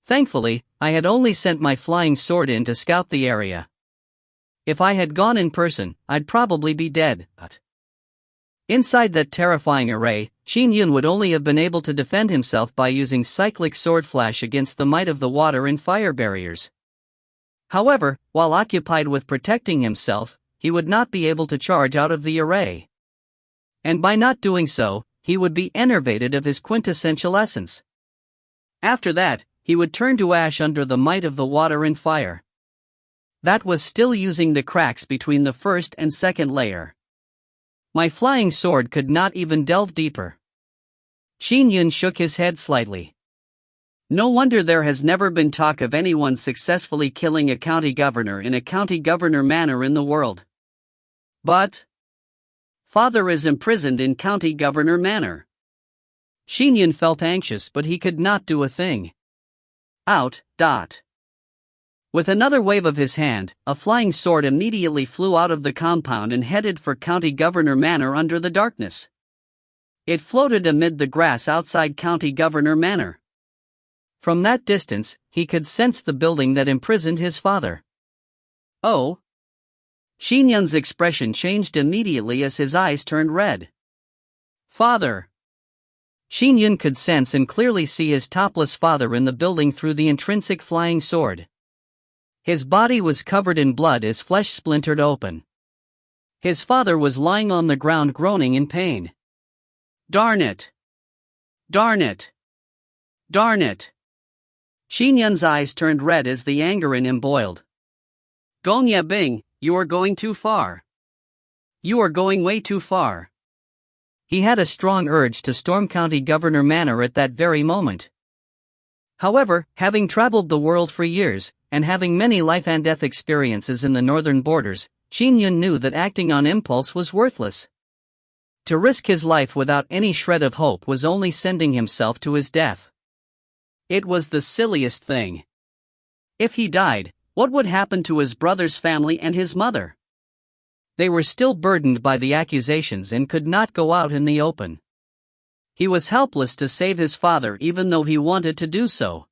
Thankfully, I had only sent my flying sword in to scout the area. If I had gone in person, I'd probably be dead, but inside that terrifying array, Qin Yun would only have been able to defend himself by using cyclic sword flash against the might of the water and fire barriers. However, while occupied with protecting himself, he would not be able to charge out of the array. And by not doing so, he would be enervated of his quintessential essence. After that, he would turn to ash under the might of the water and fire. That was still using the cracks between the first and second layer. My flying sword could not even delve deeper. Qin Yun shook his head slightly. No wonder there has never been talk of anyone successfully killing a county governor in a county governor manor in the world. But father is imprisoned in County Governor Manor. Qin Yun felt anxious, but he could not do a thing. Out. With another wave of his hand, a flying sword immediately flew out of the compound and headed for County Governor Manor under the darkness. It floated amid the grass outside County Governor Manor. From that distance, he could sense the building that imprisoned his father. Oh! Qin Yun's expression changed immediately as his eyes turned red. Father! Qin Yun could sense and clearly see his topless father in the building through the intrinsic flying sword. His body was covered in blood, his flesh splintered open. His father was lying on the ground groaning in pain. Darn it! Darn it! Darn it! Qin Yun's eyes turned red as the anger in him boiled. Gongya Bing, you are going too far. You are going way too far. He had a strong urge to storm County Governor Manor at that very moment. However, having traveled the world for years, and having many life and death experiences in the northern borders, Qin Yun knew that acting on impulse was worthless. To risk his life without any shred of hope was only sending himself to his death. It was the silliest thing. If he died, what would happen to his brother's family and his mother? They were still burdened by the accusations and could not go out in the open. He was helpless to save his father even though he wanted to do so.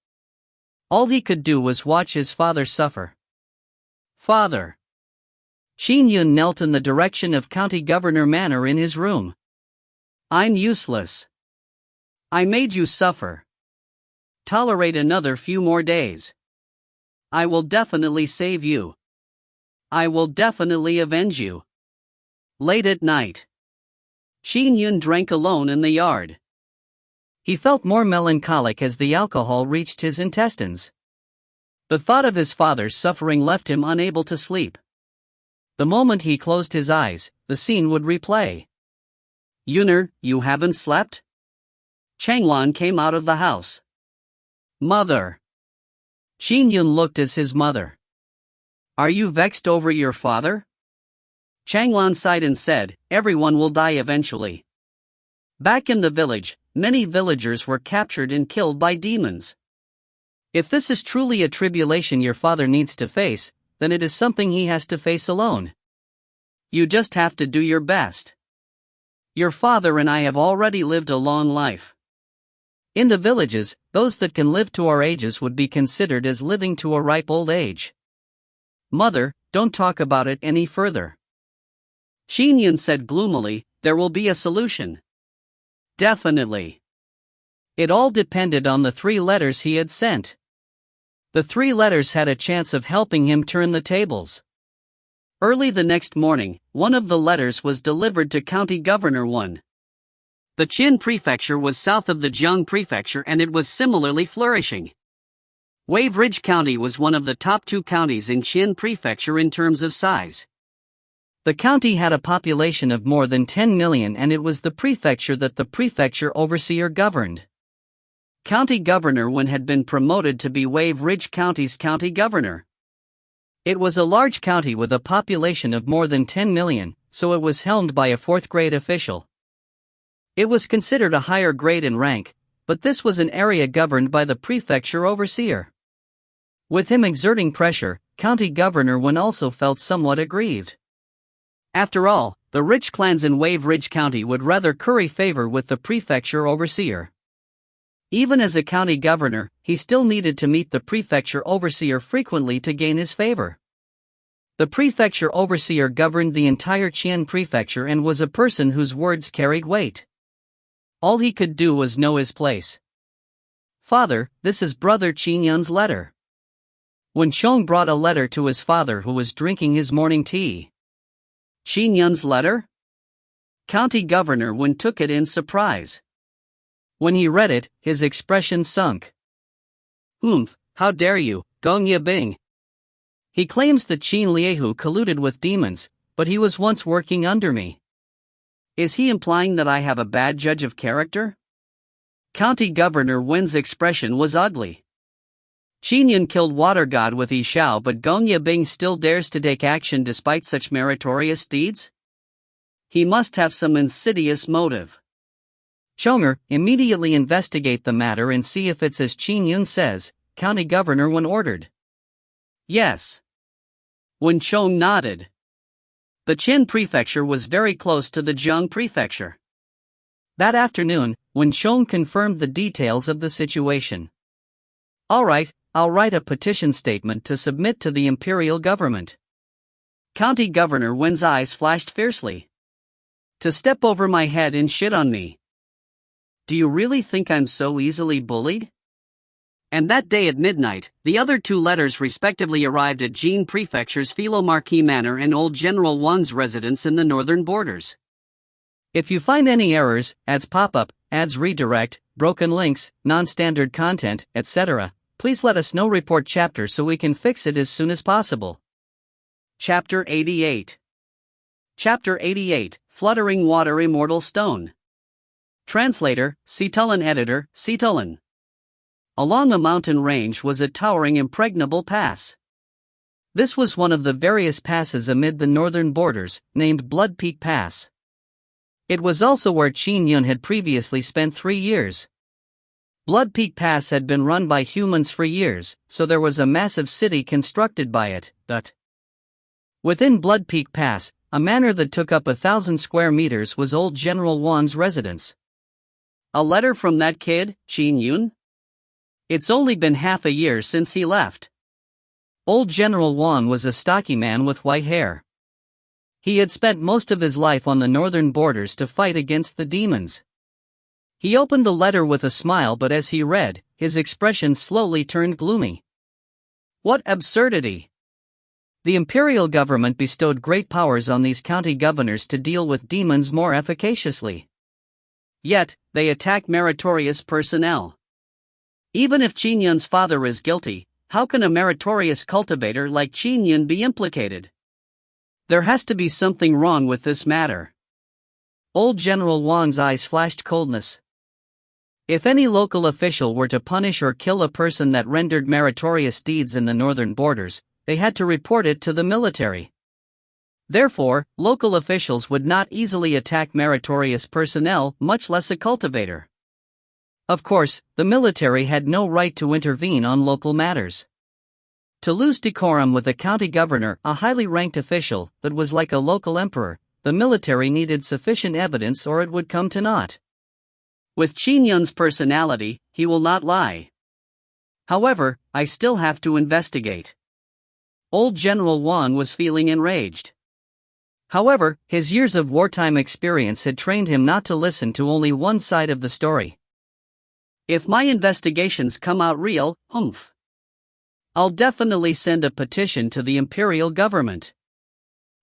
All he could do was watch his father suffer. Father! Qin Yun knelt in the direction of County Governor Manor in his room. I'm useless. I made you suffer. Tolerate another few more days. I will definitely save you. I will definitely avenge you. Late at night. Qin Yun drank alone in the yard. He felt more melancholic as the alcohol reached his intestines. The thought of his father's suffering left him unable to sleep. The moment he closed his eyes, the scene would replay. Yuner, you haven't slept? Changlan came out of the house. Mother. Qin Yun looked as his mother. Are you vexed over your father? Changlan sighed and said, everyone will die eventually. Back in the village, many villagers were captured and killed by demons. If this is truly a tribulation your father needs to face, then it is something he has to face alone. You just have to do your best. Your father and I have already lived a long life. In the villages, those that can live to our ages would be considered as living to a ripe old age. Mother, don't talk about it any further. Qin Yun said gloomily, there will be a solution. Definitely. It all depended on the 3 letters he had sent. The 3 letters had a chance of helping him turn the tables. Early the next morning, one of the letters was delivered to County Governor 1. The Qin Prefecture was south of the Jiang Prefecture and it was similarly flourishing. Wave Ridge County was one of the top 2 counties in Qin Prefecture in terms of size. The county had a population of more than 10 million and it was the prefecture that the prefecture overseer governed. County Governor Wen had been promoted to be Wave Ridge County's county governor. It was a large county with a population of more than 10 million, so it was helmed by a fourth-grade official. It was considered a higher grade in rank, but this was an area governed by the prefecture overseer. With him exerting pressure, County Governor Wen also felt somewhat aggrieved. After all, the rich clans in Wave Ridge County would rather curry favor with the prefecture overseer. Even as a county governor, he still needed to meet the prefecture overseer frequently to gain his favor. The prefecture overseer governed the entire Qian prefecture and was a person whose words carried weight. All he could do was know his place. "Father, this is Brother Qin Yun's letter." Wen Xiong brought a letter to his father, who was drinking his morning tea. Qin Yun's letter? County Governor Wen took it in surprise. When he read it, his expression sunk. How dare you, Gong Yibing? He claims that Qin Liehu colluded with demons, but he was once working under me. Is he implying that I have a bad judge of character? County Governor Wen's expression was ugly. Qin Yun killed Water God with Xiao, but Gong Yibing still dares to take action despite such meritorious deeds? He must have some insidious motive. Chonger, immediately investigate the matter and see if it's as Qin Yun says, County Governor Wen ordered. Yes. Wen Chong nodded. The Qin prefecture was very close to the Jiang prefecture. That afternoon, Wen Chong confirmed the details of the situation. All right, I'll write a petition statement to submit to the imperial government. County Governor Wen's eyes flashed fiercely. To step over my head and shit on me. Do you really think I'm so easily bullied? And that day at midnight, the other two letters respectively arrived at Jin Prefecture's Philo Marquis Manor and Old General Wan's residence in the northern borders. If you find any errors, ads pop-up, ads redirect, broken links, non-standard content, etc., please let us know. Report chapter so we can fix it as soon as possible. Chapter 88. Chapter 88, Fluttering Water Immortal Stone. Translator, Citulin. Editor, Citulin. Along a mountain range was a towering impregnable pass. This was one of the various passes amid the northern borders, named Blood Peak Pass. It was also where Qin Yun had previously spent 3 years. Blood Peak Pass had been run by humans for years, so there was a massive city constructed by it, but within Blood Peak Pass, a manor that took up 1,000 square meters was Old General Wan's residence. A letter from that kid, Qin Yun? It's only been half a year since he left. Old General Wan was a stocky man with white hair. He had spent most of his life on the northern borders to fight against the demons. He opened the letter with a smile, but as he read, his expression slowly turned gloomy. What absurdity! The imperial government bestowed great powers on these county governors to deal with demons more efficaciously. Yet, they attack meritorious personnel. Even if Qin Yun's father is guilty, how can a meritorious cultivator like Qin Yun be implicated? There has to be something wrong with this matter. Old General Wan's eyes flashed coldness. If any local official were to punish or kill a person that rendered meritorious deeds in the northern borders, they had to report it to the military. Therefore, local officials would not easily attack meritorious personnel, much less a cultivator. Of course, the military had no right to intervene on local matters. To lose decorum with a county governor, a highly ranked official, that was like a local emperor, the military needed sufficient evidence or it would come to naught. With Qin Yun's personality, he will not lie. However, I still have to investigate. Old General Wan was feeling enraged. However, his years of wartime experience had trained him not to listen to only one side of the story. If my investigations come out real, I'll definitely send a petition to the imperial government.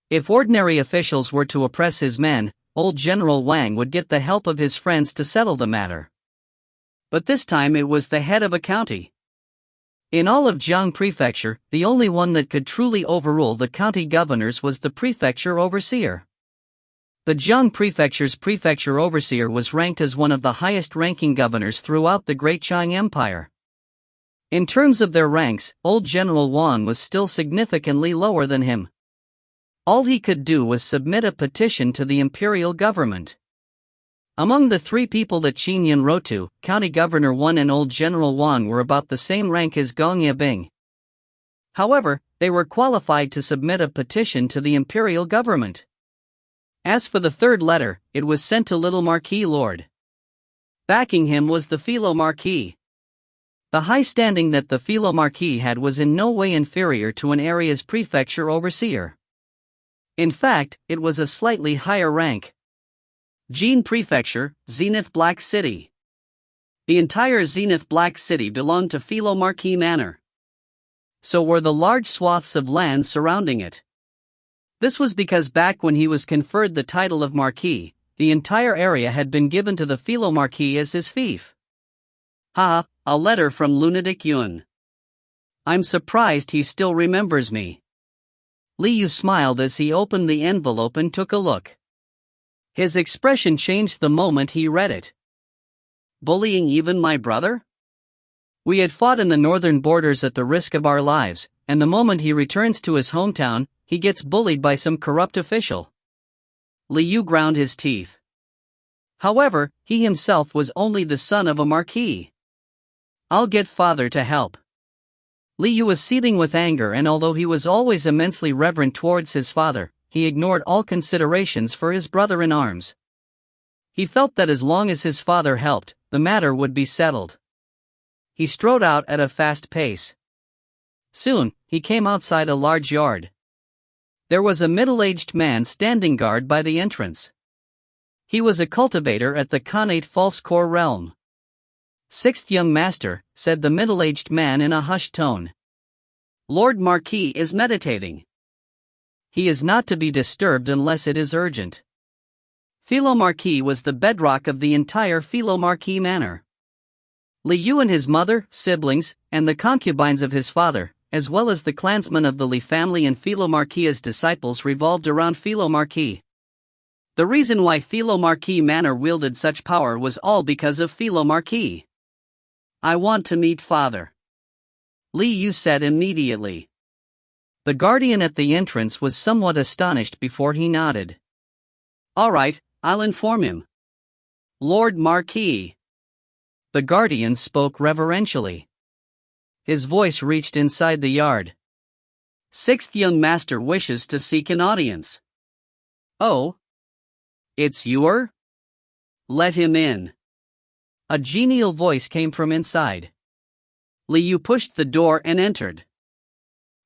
If ordinary officials were to oppress his men, Old General Wang would get the help of his friends to settle the matter. But this time it was the head of a county. In all of Jiang Prefecture, the only one that could truly overrule the county governors was the prefecture overseer. The Jiang Prefecture's prefecture overseer was ranked as one of the highest-ranking governors throughout the Great Qing Empire. In terms of their ranks, old General Wan was still significantly lower than him. All he could do was submit a petition to the imperial government. Among the three people that Qin Yun wrote to, County Governor Wan and Old General Wan were about the same rank as Gong Yibing. However, they were qualified to submit a petition to the imperial government. As for the third letter, it was sent to Little Marquis Lord. Backing him was the Philo Marquis. The high standing that the Philo Marquis had was in no way inferior to an area's prefecture overseer. In fact, it was a slightly higher rank. Jin Prefecture, Zenith Black City. The entire Zenith Black City belonged to Philo Marquis Manor. So were the large swaths of land surrounding it. This was because back when he was conferred the title of Marquis, the entire area had been given to the Philo Marquis as his fief. Ha, a letter from Lunatic Yun. I'm surprised he still remembers me. Li Yu smiled as he opened the envelope and took a look. His expression changed the moment he read it. Bullying even my brother? We had fought in the northern borders at the risk of our lives, and the moment he returns to his hometown, he gets bullied by some corrupt official. Li Yu ground his teeth. However, he himself was only the son of a marquis. I'll get father to help. Li Yu was seething with anger, and although he was always immensely reverent towards his father, he ignored all considerations for his brother-in-arms. He felt that as long as his father helped, the matter would be settled. He strode out at a fast pace. Soon, he came outside a large yard. There was a middle-aged man standing guard by the entrance. He was a cultivator at the Khanate False Core realm. Sixth young master, said the middle-aged man in a hushed tone. Lord Marquis is meditating. He is not to be disturbed unless it is urgent. Philo Marquis was the bedrock of the entire Philo Marquis manor. Li Yu and his mother, siblings, and the concubines of his father, as well as the clansmen of the Li family and Philo Marquis' disciples revolved around Philo Marquis. The reason why Philo Marquis Manor wielded such power was all because of Philo Marquis. I want to meet father. Li Yu said immediately. The guardian at the entrance was somewhat astonished before he nodded. All right, I'll inform him. Lord Marquis. The guardian spoke reverentially. His voice reached inside the yard. Sixth young master wishes to seek an audience. Oh? It's you? Let him in. A genial voice came from inside. Li Yu pushed the door and entered.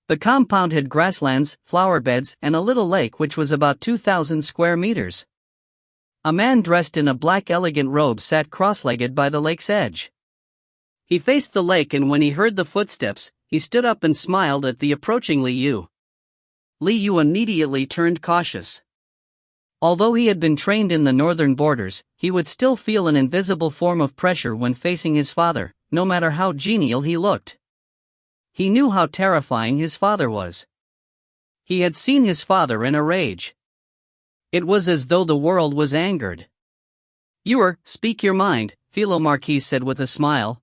The compound had grasslands, flower beds, and a little lake which was about 2,000 square meters. A man dressed in a black elegant robe sat cross-legged by the lake's edge. He faced the lake, and when he heard the footsteps, he stood up and smiled at the approaching Li Yu. Li Yu immediately turned cautious. Although he had been trained in the northern borders, he would still feel an invisible form of pressure when facing his father, no matter how genial he looked. He knew how terrifying his father was. He had seen his father in a rage. It was as though the world was angered. Speak your mind, Philo Marquis said with a smile.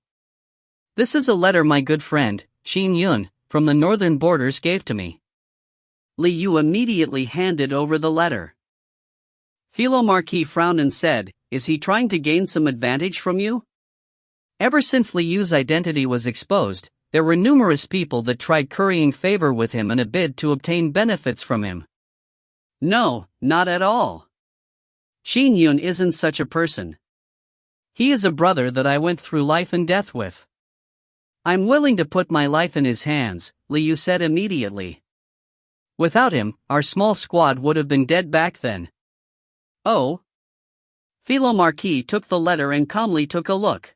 This is a letter my good friend, Qin Yun, from the northern borders gave to me. Li Yu immediately handed over the letter. Philo Marquis frowned and said, Is he trying to gain some advantage from you? Ever since Li Yu's identity was exposed, there were numerous people that tried currying favor with him in a bid to obtain benefits from him. No, not at all. Qin Yun isn't such a person. He is a brother that I went through life and death with. I'm willing to put my life in his hands, Li Yu said immediately. Without him, our small squad would have been dead back then. Oh? Philo Marquis took the letter and calmly took a look.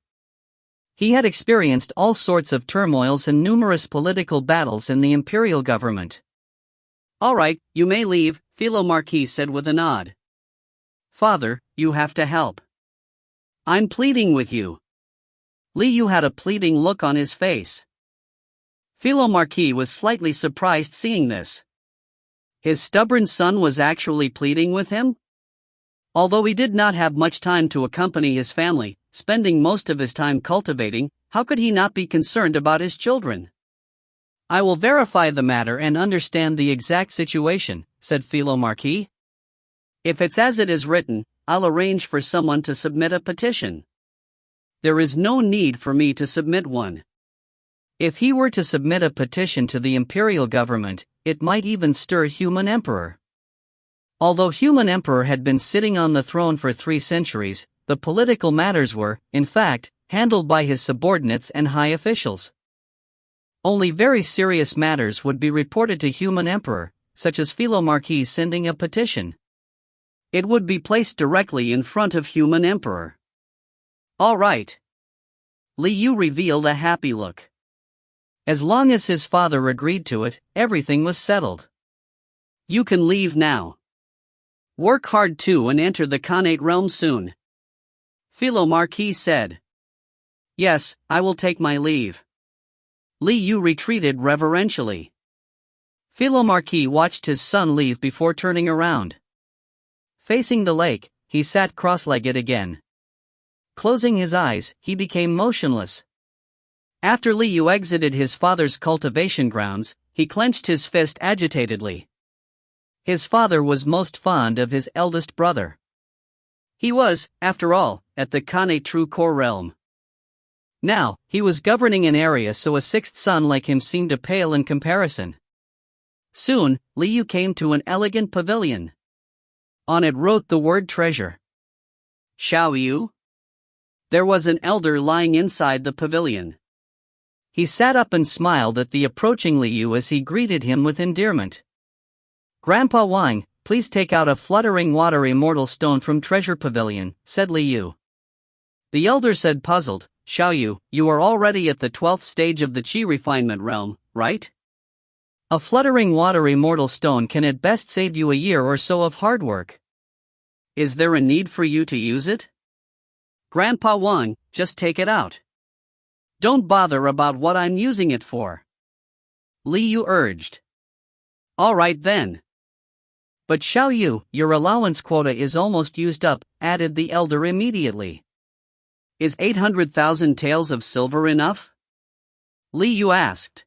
He had experienced all sorts of turmoils and numerous political battles in the imperial government. All right, you may leave, Philo Marquis said with a nod. Father, you have to help. I'm pleading with you. Li Yu had a pleading look on his face. Philo Marquis was slightly surprised seeing this. His stubborn son was actually pleading with him? Although he did not have much time to accompany his family, spending most of his time cultivating, how could he not be concerned about his children? I will verify the matter and understand the exact situation, said Philomarchi. If it's as it is written, I'll arrange for someone to submit a petition. There is no need for me to submit one. If he were to submit a petition to the imperial government, it might even stir human emperor. Although human emperor had been sitting on the throne for 3 centuries, the political matters were, in fact, handled by his subordinates and high officials. Only very serious matters would be reported to human emperor, such as Philomarchi sending a petition. It would be placed directly in front of human emperor. All right. Li Yu revealed a happy look. As long as his father agreed to it, everything was settled. You can leave now. Work hard too and enter the Khanate realm soon. Philomarchi said. Yes, I will take my leave. Li Yu retreated reverentially. Philomarchi watched his son leave before turning around. Facing the lake, he sat cross-legged again. Closing his eyes, he became motionless. After Li Yu exited his father's cultivation grounds, he clenched his fist agitatedly. His father was most fond of his eldest brother. He was, after all, at the Khanate True Core realm. Now, he was governing an area so a 6th son like him seemed a pale in comparison. Soon, Li Yu came to an elegant pavilion. On it wrote the word treasure. Xiao Yu? There was an elder lying inside the pavilion. He sat up and smiled at the approaching Li Yu as he greeted him with endearment. Grandpa Wang, please take out a fluttering water immortal stone from treasure pavilion, said Li Yu. The elder said puzzled, Xiao Yu, you are already at the 12th stage of the Qi refinement realm, right? A fluttering water immortal stone can at best save you a year or so of hard work. Is there a need for you to use it? Grandpa Wang, just take it out. Don't bother about what I'm using it for. Li Yu urged. All right then. But Xiao Yu, your allowance quota is almost used up, added the elder immediately. Is 800,000 taels of silver enough? Li Yu asked.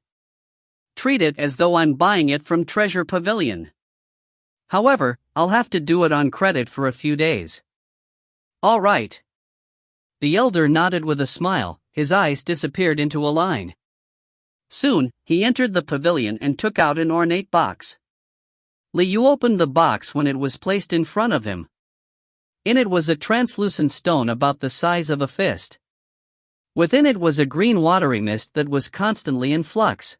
Treat it as though I'm buying it from Treasure Pavilion. However, I'll have to do it on credit for a few days. All right. The elder nodded with a smile, his eyes disappeared into a line. Soon, he entered the pavilion and took out an ornate box. Li Yu opened the box when it was placed in front of him. In it was a translucent stone about the size of a fist. Within it was a green watery mist that was constantly in flux.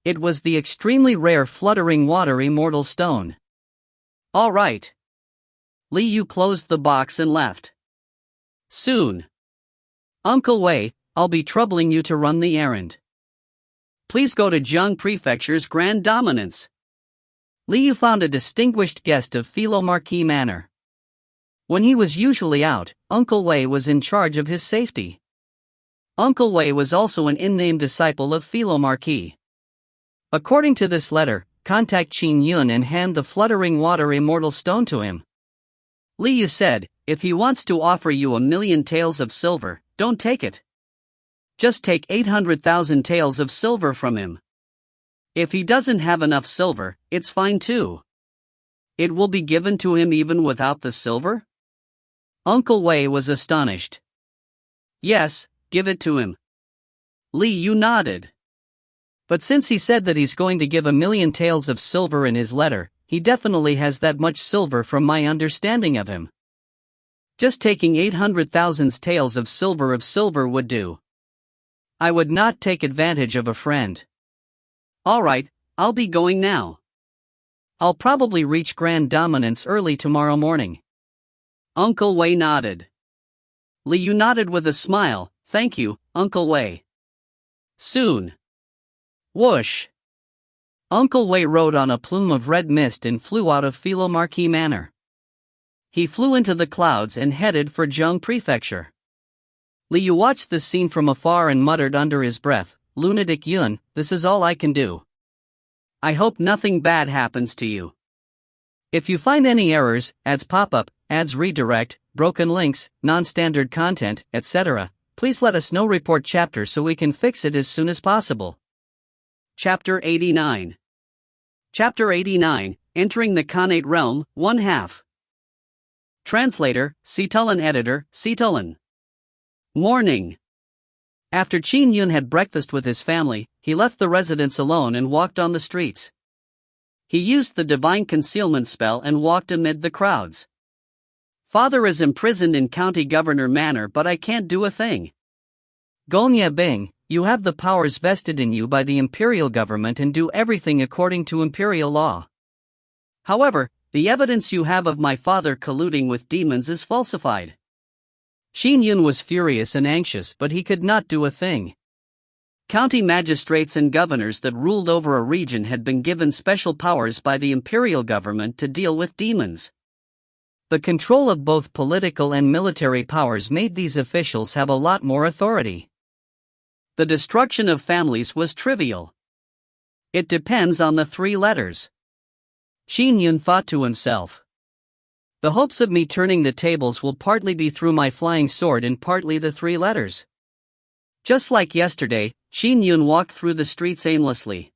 It was the extremely rare fluttering water immortal stone. All right. Li Yu closed the box and left. Soon. Uncle Wei, I'll be troubling you to run the errand. Please go to Jiang Prefecture's Grand Dominance. Li Yu found a distinguished guest of Philomarchi Manor. When he was usually out, Uncle Wei was in charge of his safety. Uncle Wei was also an in-name disciple of Philomarchi. According to this letter, contact Qin Yun and hand the fluttering water immortal stone to him. Li Yu said, if he wants to offer you 1,000,000 taels of silver, don't take it. Just take 800,000 taels of silver from him. If he doesn't have enough silver, it's fine too. It will be given to him even without the silver? Uncle Wei was astonished. Yes, give it to him. Li Yu nodded. But since he said that he's going to give 1,000,000 taels of silver in his letter, he definitely has that much silver from my understanding of him. Just taking 800,000 taels of silver would do. I would not take advantage of a friend. All right, I'll be going now. I'll probably reach Grand Dominance early tomorrow morning. Uncle Wei nodded. Li Yu nodded with a smile, thank you, Uncle Wei. Soon. Whoosh! Uncle Wei rode on a plume of red mist and flew out of Philomarchi Manor. He flew into the clouds and headed for Jiang Prefecture. Li Yu watched the scene from afar and muttered under his breath, Lunatic Yun, this is all I can do. I hope nothing bad happens to you. If you find any errors, ads pop up, ads redirect, broken links, non-standard content, etc. Please let us know. Report chapter so we can fix it as soon as possible. Chapter 89. Chapter 89, Entering the Khanate Realm, 1/2. Translator, Citulin. Editor, Citulin. Morning. After Qin Yun had breakfast with his family, he left the residence alone and walked on the streets. He used the divine concealment spell and walked amid the crowds. Father is imprisoned in County Governor Manor, but I can't do a thing. Gonya Bing, you have the powers vested in you by the imperial government and do everything according to imperial law. However, the evidence you have of my father colluding with demons is falsified. Qin Yun was furious and anxious, but he could not do a thing. County magistrates and governors that ruled over a region had been given special powers by the imperial government to deal with demons. The control of both political and military powers made these officials have a lot more authority. The destruction of families was trivial. It depends on the 3 letters. Qin Yun thought to himself. The hopes of me turning the tables will partly be through my flying sword and partly the 3 letters. Just like yesterday, Qin Yun walked through the streets aimlessly.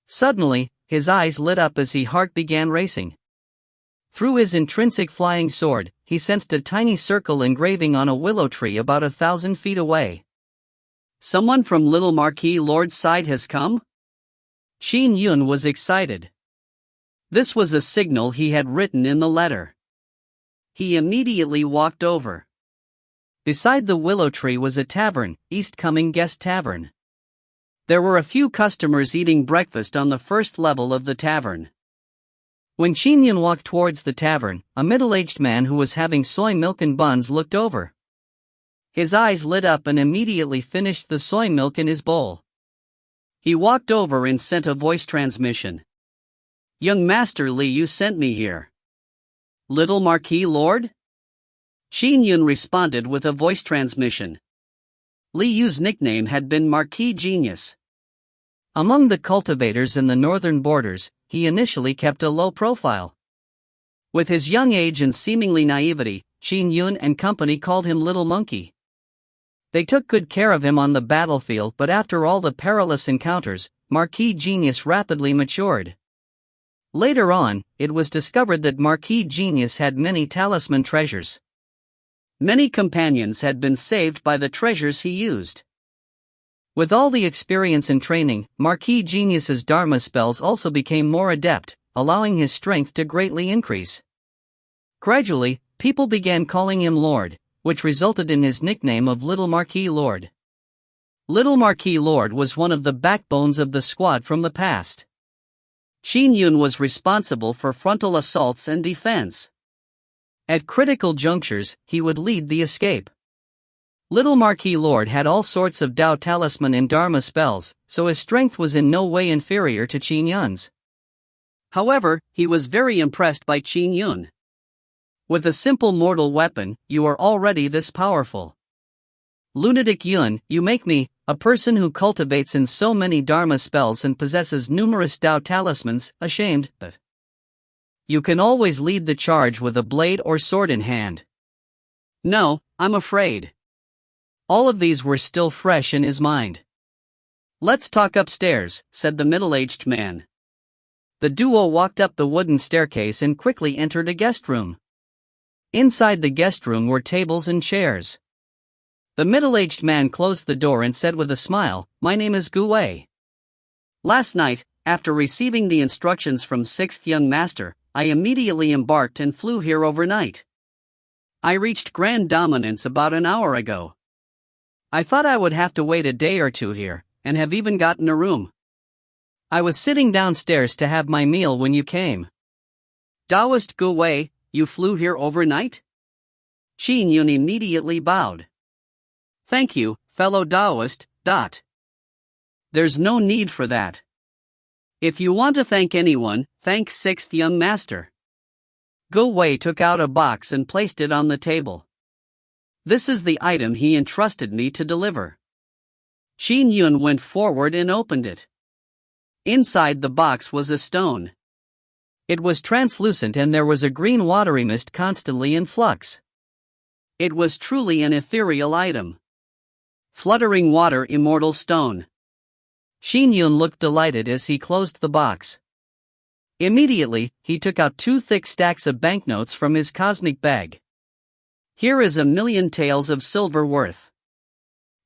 Suddenly, his eyes lit up as his heart began racing. Through his intrinsic flying sword, he sensed a tiny circle engraving on a willow tree about 1,000 feet away. Someone from Little Marquis Lord's side has come? Qin Yun was excited. This was a signal he had written in the letter. He immediately walked over. Beside the willow tree was a tavern, East Coming Guest Tavern. There were a few customers eating breakfast on the first level of the tavern. When Qin Yun walked towards the tavern, a middle-aged man who was having soy milk and buns looked over. His eyes lit up and immediately finished the soy milk in his bowl. He walked over and sent a voice transmission. Young Master Li, you sent me here. Little Marquis Lord? Qin Yun responded with a voice transmission. Li Yu's nickname had been Marquis Genius. Among the cultivators in the northern borders, he initially kept a low profile. With his young age and seemingly naivety, Qin Yun and company called him Little Monkey. They took good care of him on the battlefield, but after all the perilous encounters, Marquis Genius rapidly matured. Later on, it was discovered that Marquis Genius had many talisman treasures. Many companions had been saved by the treasures he used. With all the experience and training, Marquis Genius's Dharma spells also became more adept, allowing his strength to greatly increase. Gradually, people began calling him Lord, which resulted in his nickname of Little Marquis Lord. Little Marquis Lord was one of the backbones of the squad from the past. Qin Yun was responsible for frontal assaults and defense. At critical junctures, he would lead the escape. Little Marquis Lord had all sorts of Dao talisman and Dharma spells, so his strength was in no way inferior to Qin Yun's. However, he was very impressed by Qin Yun. With a simple mortal weapon, you are already this powerful. Lunatic Yun, you make me, a person who cultivates in so many Dharma spells and possesses numerous Dao talismans, ashamed, but you can always lead the charge with a blade or sword in hand. No, I'm afraid. All of these were still fresh in his mind. Let's talk upstairs, said the middle-aged man. The duo walked up the wooden staircase and quickly entered a guest room. Inside the guest room were tables and chairs. The middle-aged man closed the door and said with a smile, "My name is Gu Wei. Last night, after receiving the instructions from 6th Young Master, I immediately embarked and flew here overnight. I reached Grand Dominance about an hour ago. I thought I would have to wait a day or two here, and have even gotten a room. I was sitting downstairs to have my meal when you came." Taoist Gu Wei, you flew here overnight? Qin Yun immediately bowed. Thank you, fellow Taoist. There's no need for that. If you want to thank anyone, thank 6th Young Master. Gu Wei took out a box and placed it on the table. This is the item he entrusted me to deliver. Qin Yun went forward and opened it. Inside the box was a stone. It was translucent and there was a green watery mist constantly in flux. It was truly an ethereal item. Fluttering water immortal stone. Qin Yun looked delighted as he closed the box. Immediately, he took out 2 thick stacks of banknotes from his cosmic bag. Here is 1,000,000 taels of silver worth.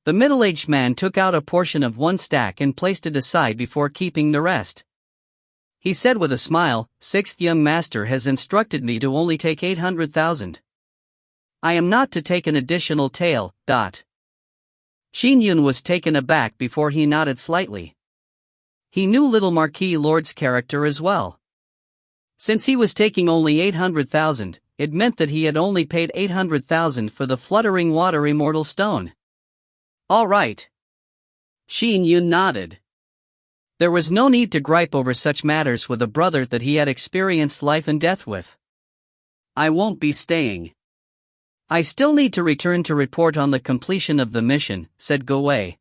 The middle-aged man took out a portion of 1 stack and placed it aside before keeping the rest. He said with a smile, "Sixth young master has instructed me to only take 800,000. I am not to take an additional tael." Qin Yun was taken aback before he nodded slightly. He knew little Marquis Lord's character as well. Since he was taking only 800,000, it meant that he had only paid 800,000 for the fluttering water immortal stone. All right. Qin Yun nodded. There was no need to gripe over such matters with a brother that he had experienced life and death with. I won't be staying. I still need to return to report on the completion of the mission, said Gowei.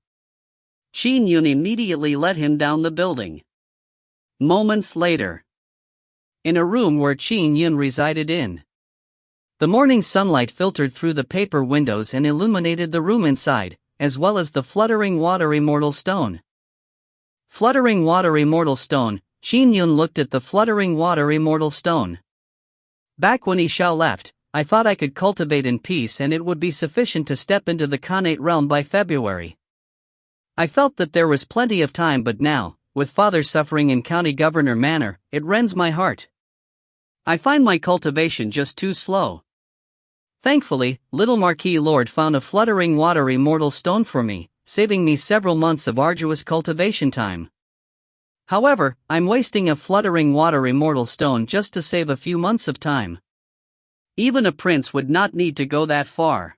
Qin Yun immediately led him down the building. Moments later. In a room where Qin Yun resided in. The morning sunlight filtered through the paper windows and illuminated the room inside, as well as the fluttering water immortal stone. Fluttering water immortal stone. Qin Yun looked at the fluttering water immortal stone. Back when Xiao left, I thought I could cultivate in peace and it would be sufficient to step into the Khanate realm by February. I felt that there was plenty of time, but now, with father suffering in County Governor Manor, it rends my heart. I find my cultivation just too slow. Thankfully, little Marquis Lord found a fluttering water immortal stone for me, saving me several months of arduous cultivation time. However, I'm wasting a fluttering water immortal stone just to save a few months of time. Even a prince would not need to go that far.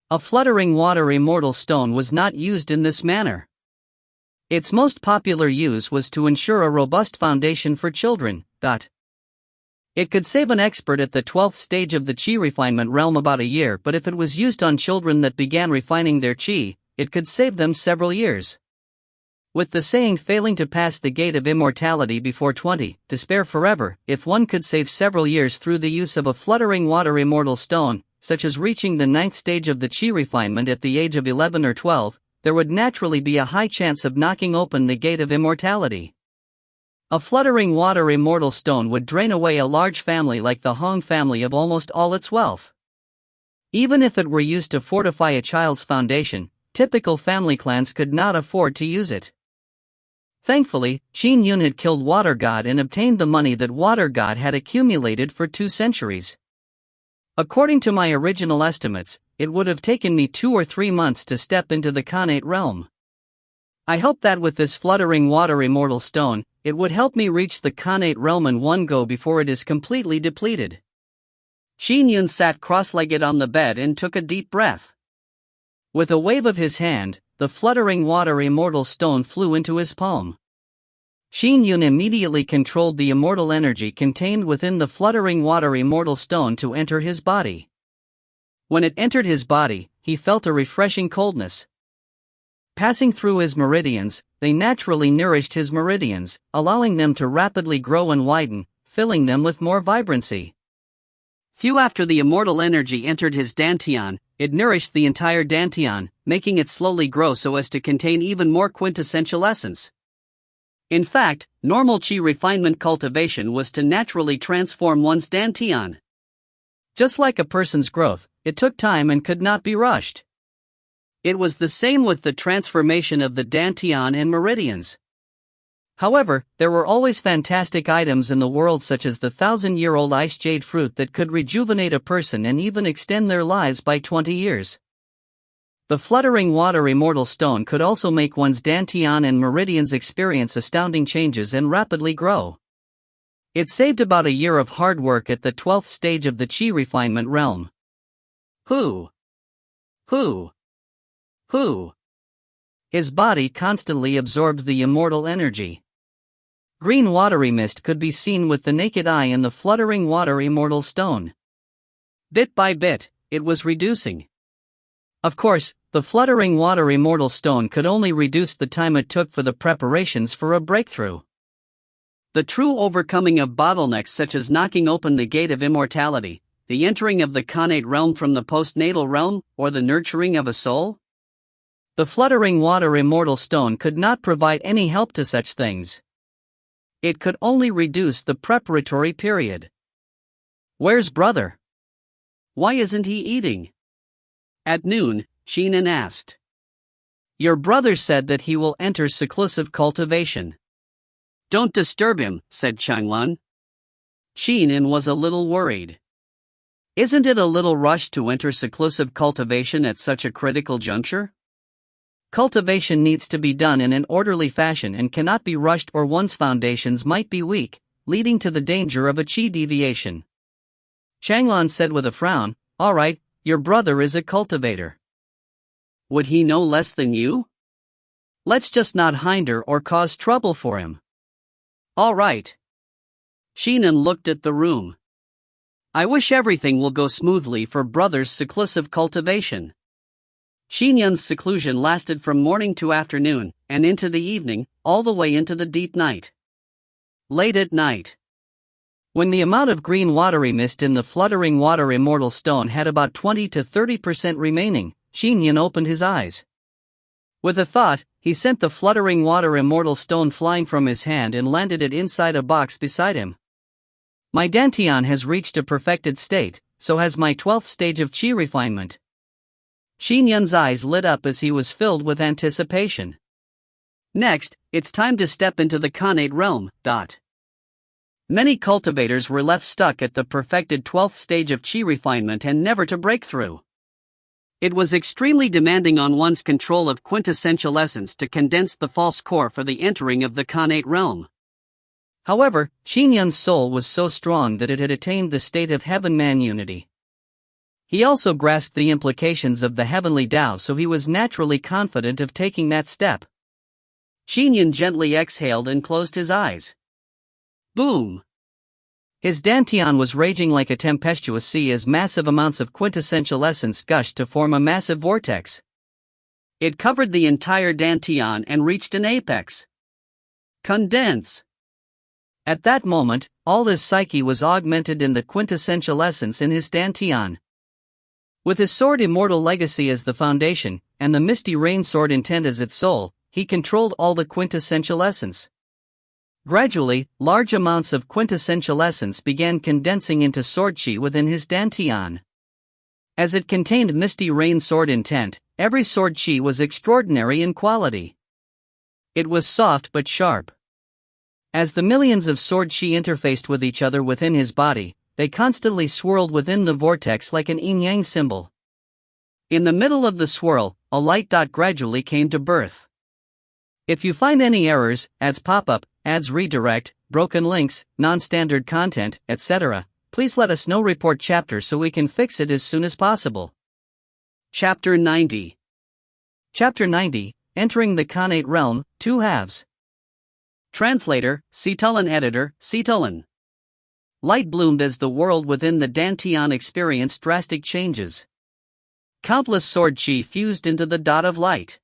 A fluttering water immortal stone was not used in this manner. Its most popular use was to ensure a robust foundation for children. It could save an expert at the 12th stage of the Qi refinement realm about a year, but if it was used on children that began refining their Qi, it could save them several years. With the saying failing to pass the gate of immortality before 20, despair forever, if one could save several years through the use of a fluttering water immortal stone, such as reaching the 9th stage of the Qi refinement at the age of 11 or 12, there would naturally be a high chance of knocking open the gate of immortality. A fluttering water immortal stone would drain away a large family like the Hong family of almost all its wealth. Even if it were used to fortify a child's foundation, typical family clans could not afford to use it. Thankfully, Qin Yun had killed Water God and obtained the money that Water God had accumulated for 2 centuries. According to my original estimates, it would have taken me 2 or 3 months to step into the Khanate realm. I hope that with this fluttering water immortal stone, it would help me reach the Khanate realm in one go before it is completely depleted. Qin Yun sat cross-legged on the bed and took a deep breath. With a wave of his hand, the fluttering water immortal stone flew into his palm. Qin Yun immediately controlled the immortal energy contained within the fluttering water immortal stone to enter his body. When it entered his body, he felt a refreshing coldness. Passing through his meridians, they naturally nourished his meridians, allowing them to rapidly grow and widen, filling them with more vibrancy. Few after the immortal energy entered his dantian, it nourished the entire dantian, making it slowly grow so as to contain even more quintessential essence. In fact, normal Qi refinement cultivation was to naturally transform one's dantian. Just like a person's growth, it took time and could not be rushed. It was the same with the transformation of the dantian and meridians. However, there were always fantastic items in the world such as the 1,000-year-old ice jade fruit that could rejuvenate a person and even extend their lives by 20 years. The fluttering water immortal stone could also make one's dantian and meridians experience astounding changes and rapidly grow. It saved about a year of hard work at the 12th stage of the Qi refinement realm. Who? His body constantly absorbed the immortal energy. Green watery mist could be seen with the naked eye in the fluttering water immortal stone. Bit by bit, it was reducing. Of course, the fluttering water immortal stone could only reduce the time it took for the preparations for a breakthrough. The true overcoming of bottlenecks such as knocking open the gate of immortality, the entering of the Khanate realm from the postnatal realm, or the nurturing of a soul? The fluttering water immortal stone could not provide any help to such things. It could only reduce the preparatory period. Where's brother? Why isn't he eating? At noon, Qin Yun asked. Your brother said that he will enter seclusive cultivation. Don't disturb him, said Xiao. Qin Yun was a little worried. Isn't it a little rushed to enter seclusive cultivation at such a critical juncture? Cultivation needs to be done in an orderly fashion and cannot be rushed, or one's foundations might be weak, leading to the danger of a qi deviation. Changlan said with a frown, all right, your brother is a cultivator. Would he know less than you? Let's just not hinder or cause trouble for him. All right. Qin Yun looked at the room. I wish everything will go smoothly for brother's seclusive cultivation. Qin Yun's seclusion lasted from morning to afternoon, and into the evening, all the way into the deep night. Late at night, when the amount of green watery mist in the fluttering water immortal stone had about 20 to 30% remaining, Qin Yun opened his eyes. With a thought, he sent the fluttering water immortal stone flying from his hand and landed it inside a box beside him. My dantian has reached a perfected state, so has my 12th stage of qi refinement. Qin Yun's eyes lit up as he was filled with anticipation. Next, it's time to step into the Khanate realm. Many cultivators were left stuck at the perfected 12th stage of qi refinement and never to break through. It was extremely demanding on one's control of quintessential essence to condense the false core for the entering of the Khanate realm. However, Qin Yun's soul was so strong that it had attained the state of heaven-man unity. He also grasped the implications of the heavenly Tao, so he was naturally confident of taking that step. Qin Yun gently exhaled and closed his eyes. Boom! His dantian was raging like a tempestuous sea as massive amounts of quintessential essence gushed to form a massive vortex. It covered the entire dantian and reached an apex. Condense! At that moment, all his psyche was augmented in the quintessential essence in his dantian. With his sword immortal legacy as the foundation, and the misty rain sword intent as its soul, he controlled all the quintessential essence. Gradually, large amounts of quintessential essence began condensing into sword qi within his dantian. As it contained misty rain sword intent, every sword qi was extraordinary in quality. It was soft but sharp. As the millions of sword qi interfaced with each other within his body, they constantly swirled within the vortex like an yin-yang symbol. In the middle of the swirl, a light dot gradually came to birth. If you find any errors, ads pop up, ads redirect, broken links, non-standard content, etc., please let us know. Report chapter so we can fix it as soon as possible. Chapter 90. Chapter 90, Entering the Khanate Realm, 2 halves. Translator, Citulin. Editor, Citulin. Light bloomed as the world within the dantian experienced drastic changes. Countless sword qi fused into the dot of light.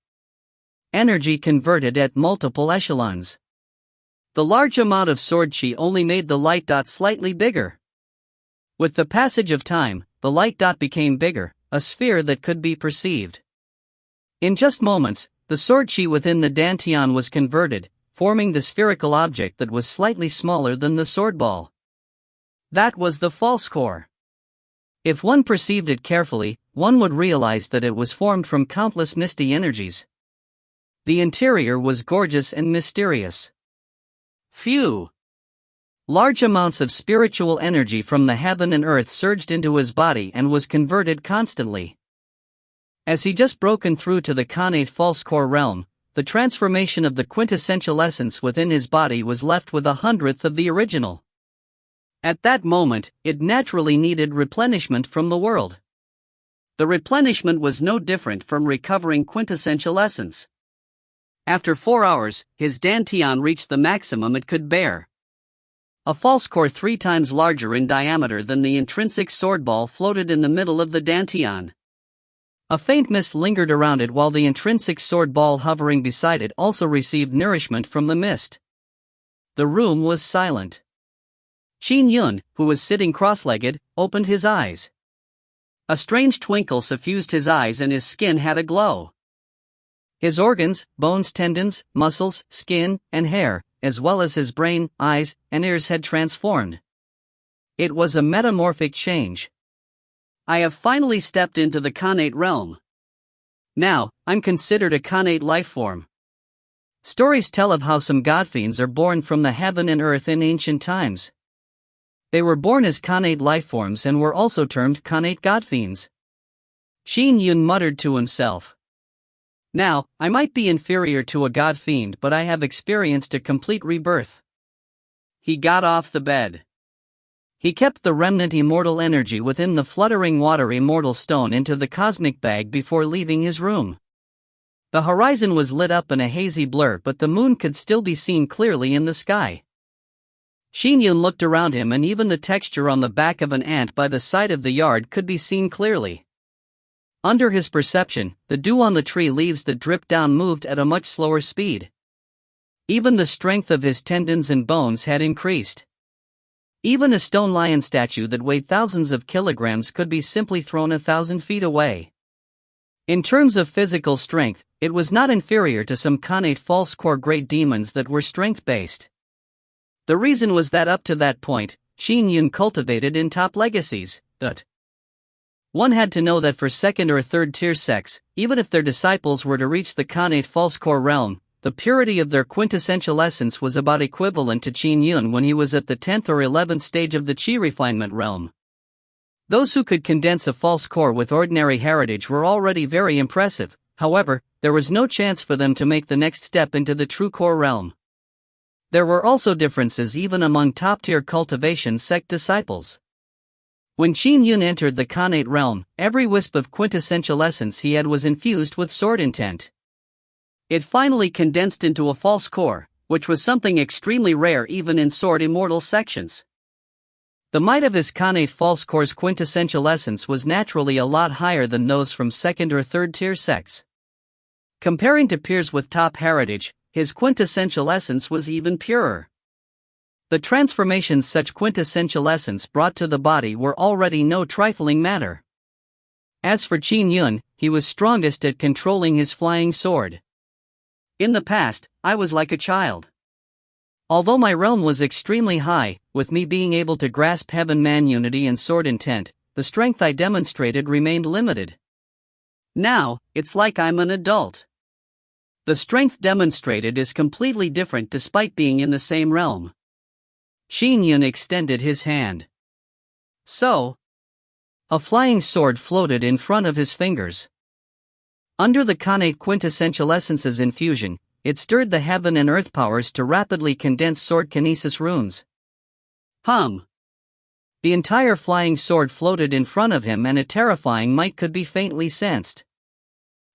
Energy converted at multiple echelons. The large amount of sword qi only made the light dot slightly bigger. With the passage of time, the light dot became bigger, a sphere that could be perceived. In just moments, the sword qi within the dantian was converted, forming the spherical object that was slightly smaller than the sword ball. That was the false core. If one perceived it carefully, one would realize that it was formed from countless misty energies. The interior was gorgeous and mysterious. Phew! Large amounts of spiritual energy from the heaven and earth surged into his body and was converted constantly. As he just broken through to the Khanate false core realm, the transformation of the quintessential essence within his body was left with 1/100th of the original. At that moment, it naturally needed replenishment from the world. The replenishment was no different from recovering quintessential essence. After 4 hours, his dantian reached the maximum it could bear. A false core 3 times larger in diameter than the intrinsic sword ball floated in the middle of the dantian. A faint mist lingered around it while the intrinsic sword ball hovering beside it also received nourishment from the mist. The room was silent. Qin Yun, who was sitting cross-legged, opened his eyes. A strange twinkle suffused his eyes and his skin had a glow. His organs, bones, tendons, muscles, skin, and hair, as well as his brain, eyes, and ears had transformed. It was a metamorphic change. I have finally stepped into the Khanate realm. Now, I'm considered a Khanate lifeform. Stories tell of how some godfiends are born from the heaven and earth in ancient times. They were born as Khanate lifeforms and were also termed Khanate godfiends. Qin Yun muttered to himself. Now, I might be inferior to a godfiend, but I have experienced a complete rebirth. He got off the bed. He kept the remnant immortal energy within the fluttering water immortal stone into the cosmic bag before leaving his room. The horizon was lit up in a hazy blur, but the moon could still be seen clearly in the sky. Qin Yun looked around him, and even the texture on the back of an ant by the side of the yard could be seen clearly. Under his perception, the dew on the tree leaves that dripped down moved at a much slower speed. Even the strength of his tendons and bones had increased. Even a stone lion statue that weighed thousands of kilograms could be simply thrown 1,000 feet away. In terms of physical strength, it was not inferior to some Khanate false core great demons that were strength-based. The reason was that up to that point, Qin Yun cultivated in top legacies, but one had to know that for second or third tier sects, even if their disciples were to reach the Khanate false core realm, the purity of their quintessential essence was about equivalent to Qin Yun when he was at the 10th or 11th stage of the Qi refinement realm. Those who could condense a false core with ordinary heritage were already very impressive. However, there was no chance for them to make the next step into the true core realm. There were also differences even among top-tier cultivation sect disciples. When Qin Yun entered the Khanate realm, every wisp of quintessential essence he had was infused with sword intent. It finally condensed into a false core, which was something extremely rare even in sword immortal sections. The might of his Khanate false core's quintessential essence was naturally a lot higher than those from second or third tier sects. Comparing to peers with top heritage, his quintessential essence was even purer. The transformations such quintessential essence brought to the body were already no trifling matter. As for Qin Yun, he was strongest at controlling his flying sword. In the past, I was like a child. Although my realm was extremely high, with me being able to grasp heaven-man unity and sword intent, the strength I demonstrated remained limited. Now, it's like I'm an adult. The strength demonstrated is completely different despite being in the same realm. Qin Yun extended his hand. So, a flying sword floated in front of his fingers. Under the Khanate quintessential essence's infusion, it stirred the heaven and earth powers to rapidly condense sword kinesis runes. Hum! The entire flying sword floated in front of him, and a terrifying might could be faintly sensed.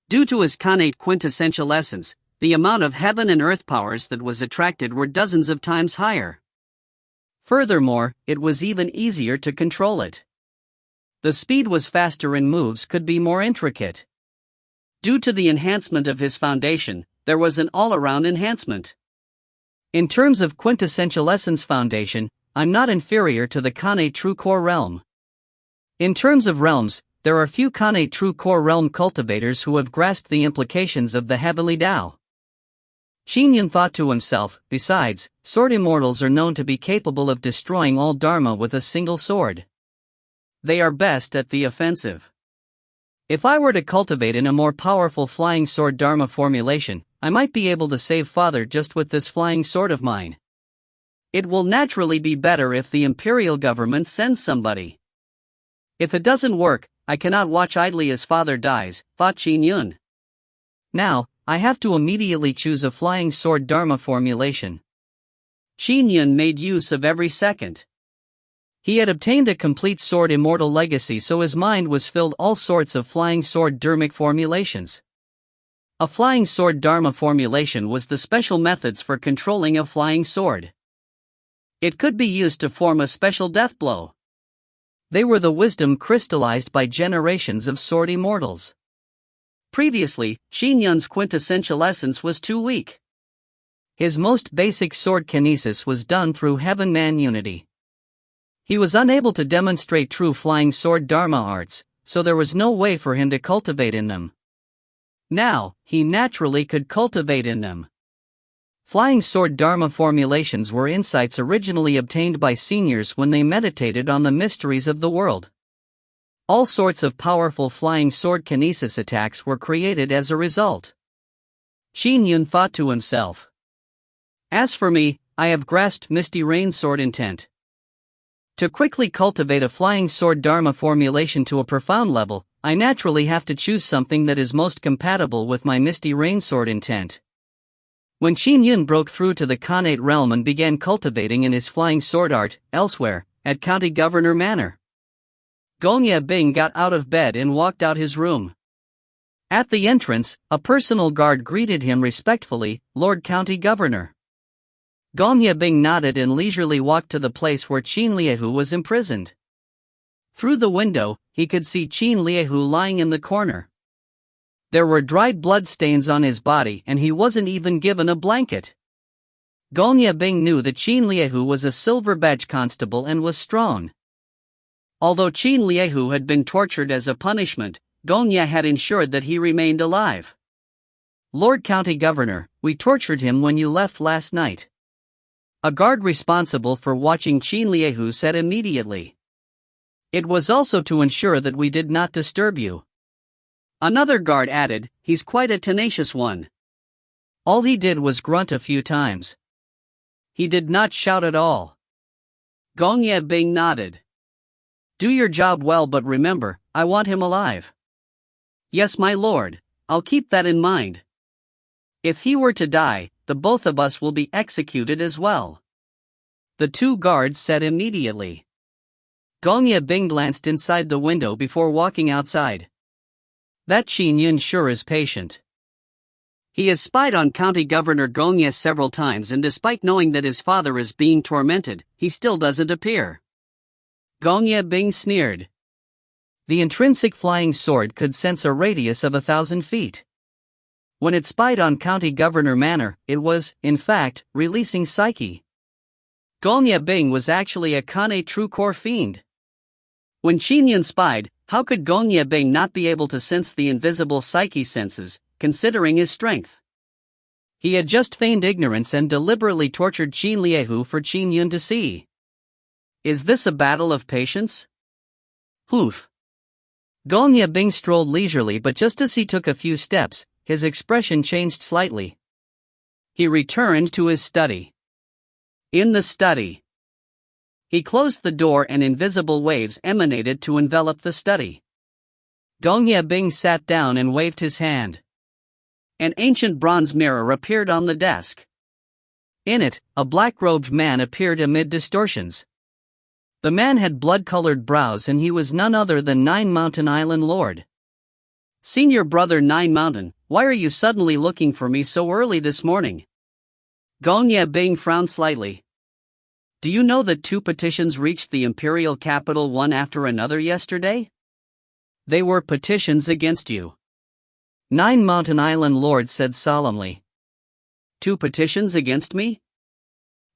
Due to his Khanate quintessential essence, the amount of heaven and earth powers that was attracted were dozens of times higher. Furthermore, it was even easier to control it. The speed was faster and moves could be more intricate. Due to the enhancement of his foundation, there was an all-around enhancement. In terms of quintessential essence foundation, I'm not inferior to the Khanate true core realm. In terms of realms, there are few Khanate true core realm cultivators who have grasped the implications of the heavenly Tao. Qin Yun thought to himself, besides, sword immortals are known to be capable of destroying all dharma with a single sword. They are best at the offensive. If I were to cultivate in a more powerful flying sword dharma formulation, I might be able to save father just with this flying sword of mine. It will naturally be better if the imperial government sends somebody. If it doesn't work, I cannot watch idly as father dies, thought Qin Yun. Now, I have to immediately choose a flying sword dharma formulation. Qin Yun made use of every second. He had obtained a complete sword immortal legacy, so his mind was filled all sorts of flying sword dharmic formulations. A flying sword dharma formulation was the special methods for controlling a flying sword. It could be used to form a special death blow. They were the wisdom crystallized by generations of sword immortals. Previously, Qin Yun's quintessential essence was too weak. His most basic sword kinesis was done through heaven-man unity. He was unable to demonstrate true flying sword dharma arts, so there was no way for him to cultivate in them. Now, he naturally could cultivate in them. Flying sword dharma formulations were insights originally obtained by seniors when they meditated on the mysteries of the world. All sorts of powerful flying sword kinesis attacks were created as a result. Qin Yun thought to himself, "As for me, I have grasped Misty Rain sword intent. To quickly cultivate a flying sword dharma formulation to a profound level, I naturally have to choose something that is most compatible with my Misty Rain sword intent." When Qin Yun broke through to the Khanate realm and began cultivating in his flying sword art, elsewhere, at County Governor Manor, Gongye Bing got out of bed and walked out his room. At the entrance, a personal guard greeted him respectfully, "Lord County Governor." Gongye Bing nodded and leisurely walked to the place where Qin Liehu was imprisoned. Through the window, he could see Qin Liehu lying in the corner. There were dried blood stains on his body and he wasn't even given a blanket. Gongye Bing knew that Qin Liehu was a silver badge constable and was strong. Although Qin Liehu had been tortured as a punishment, Gongye had ensured that he remained alive. "Lord County Governor, we tortured him when you left last night." A guard responsible for watching Qin Liehu said immediately. "It was also to ensure that we did not disturb you." Another guard added, "He's quite a tenacious one." All he did was grunt a few times. He did not shout at all. Gongye Bing nodded. "Do your job well, but remember, I want him alive." "Yes, my lord, I'll keep that in mind. If he were to die, the both of us will be executed as well." The two guards said immediately. Gongye Bing glanced inside the window before walking outside. "That Qin Yun sure is patient. He has spied on County Governor Gongye several times, and despite knowing that his father is being tormented, he still doesn't appear." Gongye Bing sneered. The intrinsic flying sword could sense a radius of 1,000 feet. When it spied on County Governor Manor, it was, in fact, releasing Psyche. Gongye Bing was actually a Khanate true core fiend. When Qin Yun spied, how could Gongye Bing not be able to sense the invisible Psyche senses, considering his strength? He had just feigned ignorance and deliberately tortured Qin Liehu for Qin Yun to see. Is this a battle of patience? Hoof. Gongye Bing strolled leisurely, but just as he took a few steps, his expression changed slightly. He returned to his study. In the study, he closed the door and invisible waves emanated to envelop the study. Gongye Bing sat down and waved his hand. An ancient bronze mirror appeared on the desk. In it, a black-robed man appeared amid distortions. The man had blood-colored brows and he was none other than Nine Mountain Island Lord. "Senior brother Nine Mountain, why are you suddenly looking for me so early this morning?" Gongye Bing frowned slightly. "Do you know that 2 petitions reached the imperial capital one after another yesterday? They were petitions against you." Nine Mountain Island Lord said solemnly. 2 petitions against me?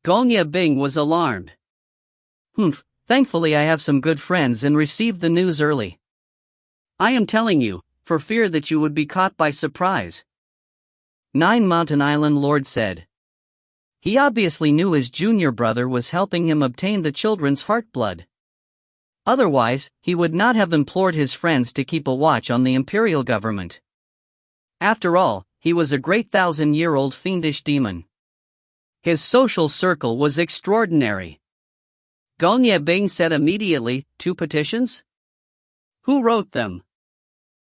Gongye Bing was alarmed. Thankfully I have some good friends and received the news early. I am telling you, for fear that you would be caught by surprise. Nine Mountain Island Lord said. He obviously knew his junior brother was helping him obtain the children's heart blood. Otherwise, he would not have implored his friends to keep a watch on the imperial government. After all, he was a great 1,000-year-old fiendish demon. His social circle was extraordinary. Gongye Bing said immediately, 2 petitions? Who wrote them?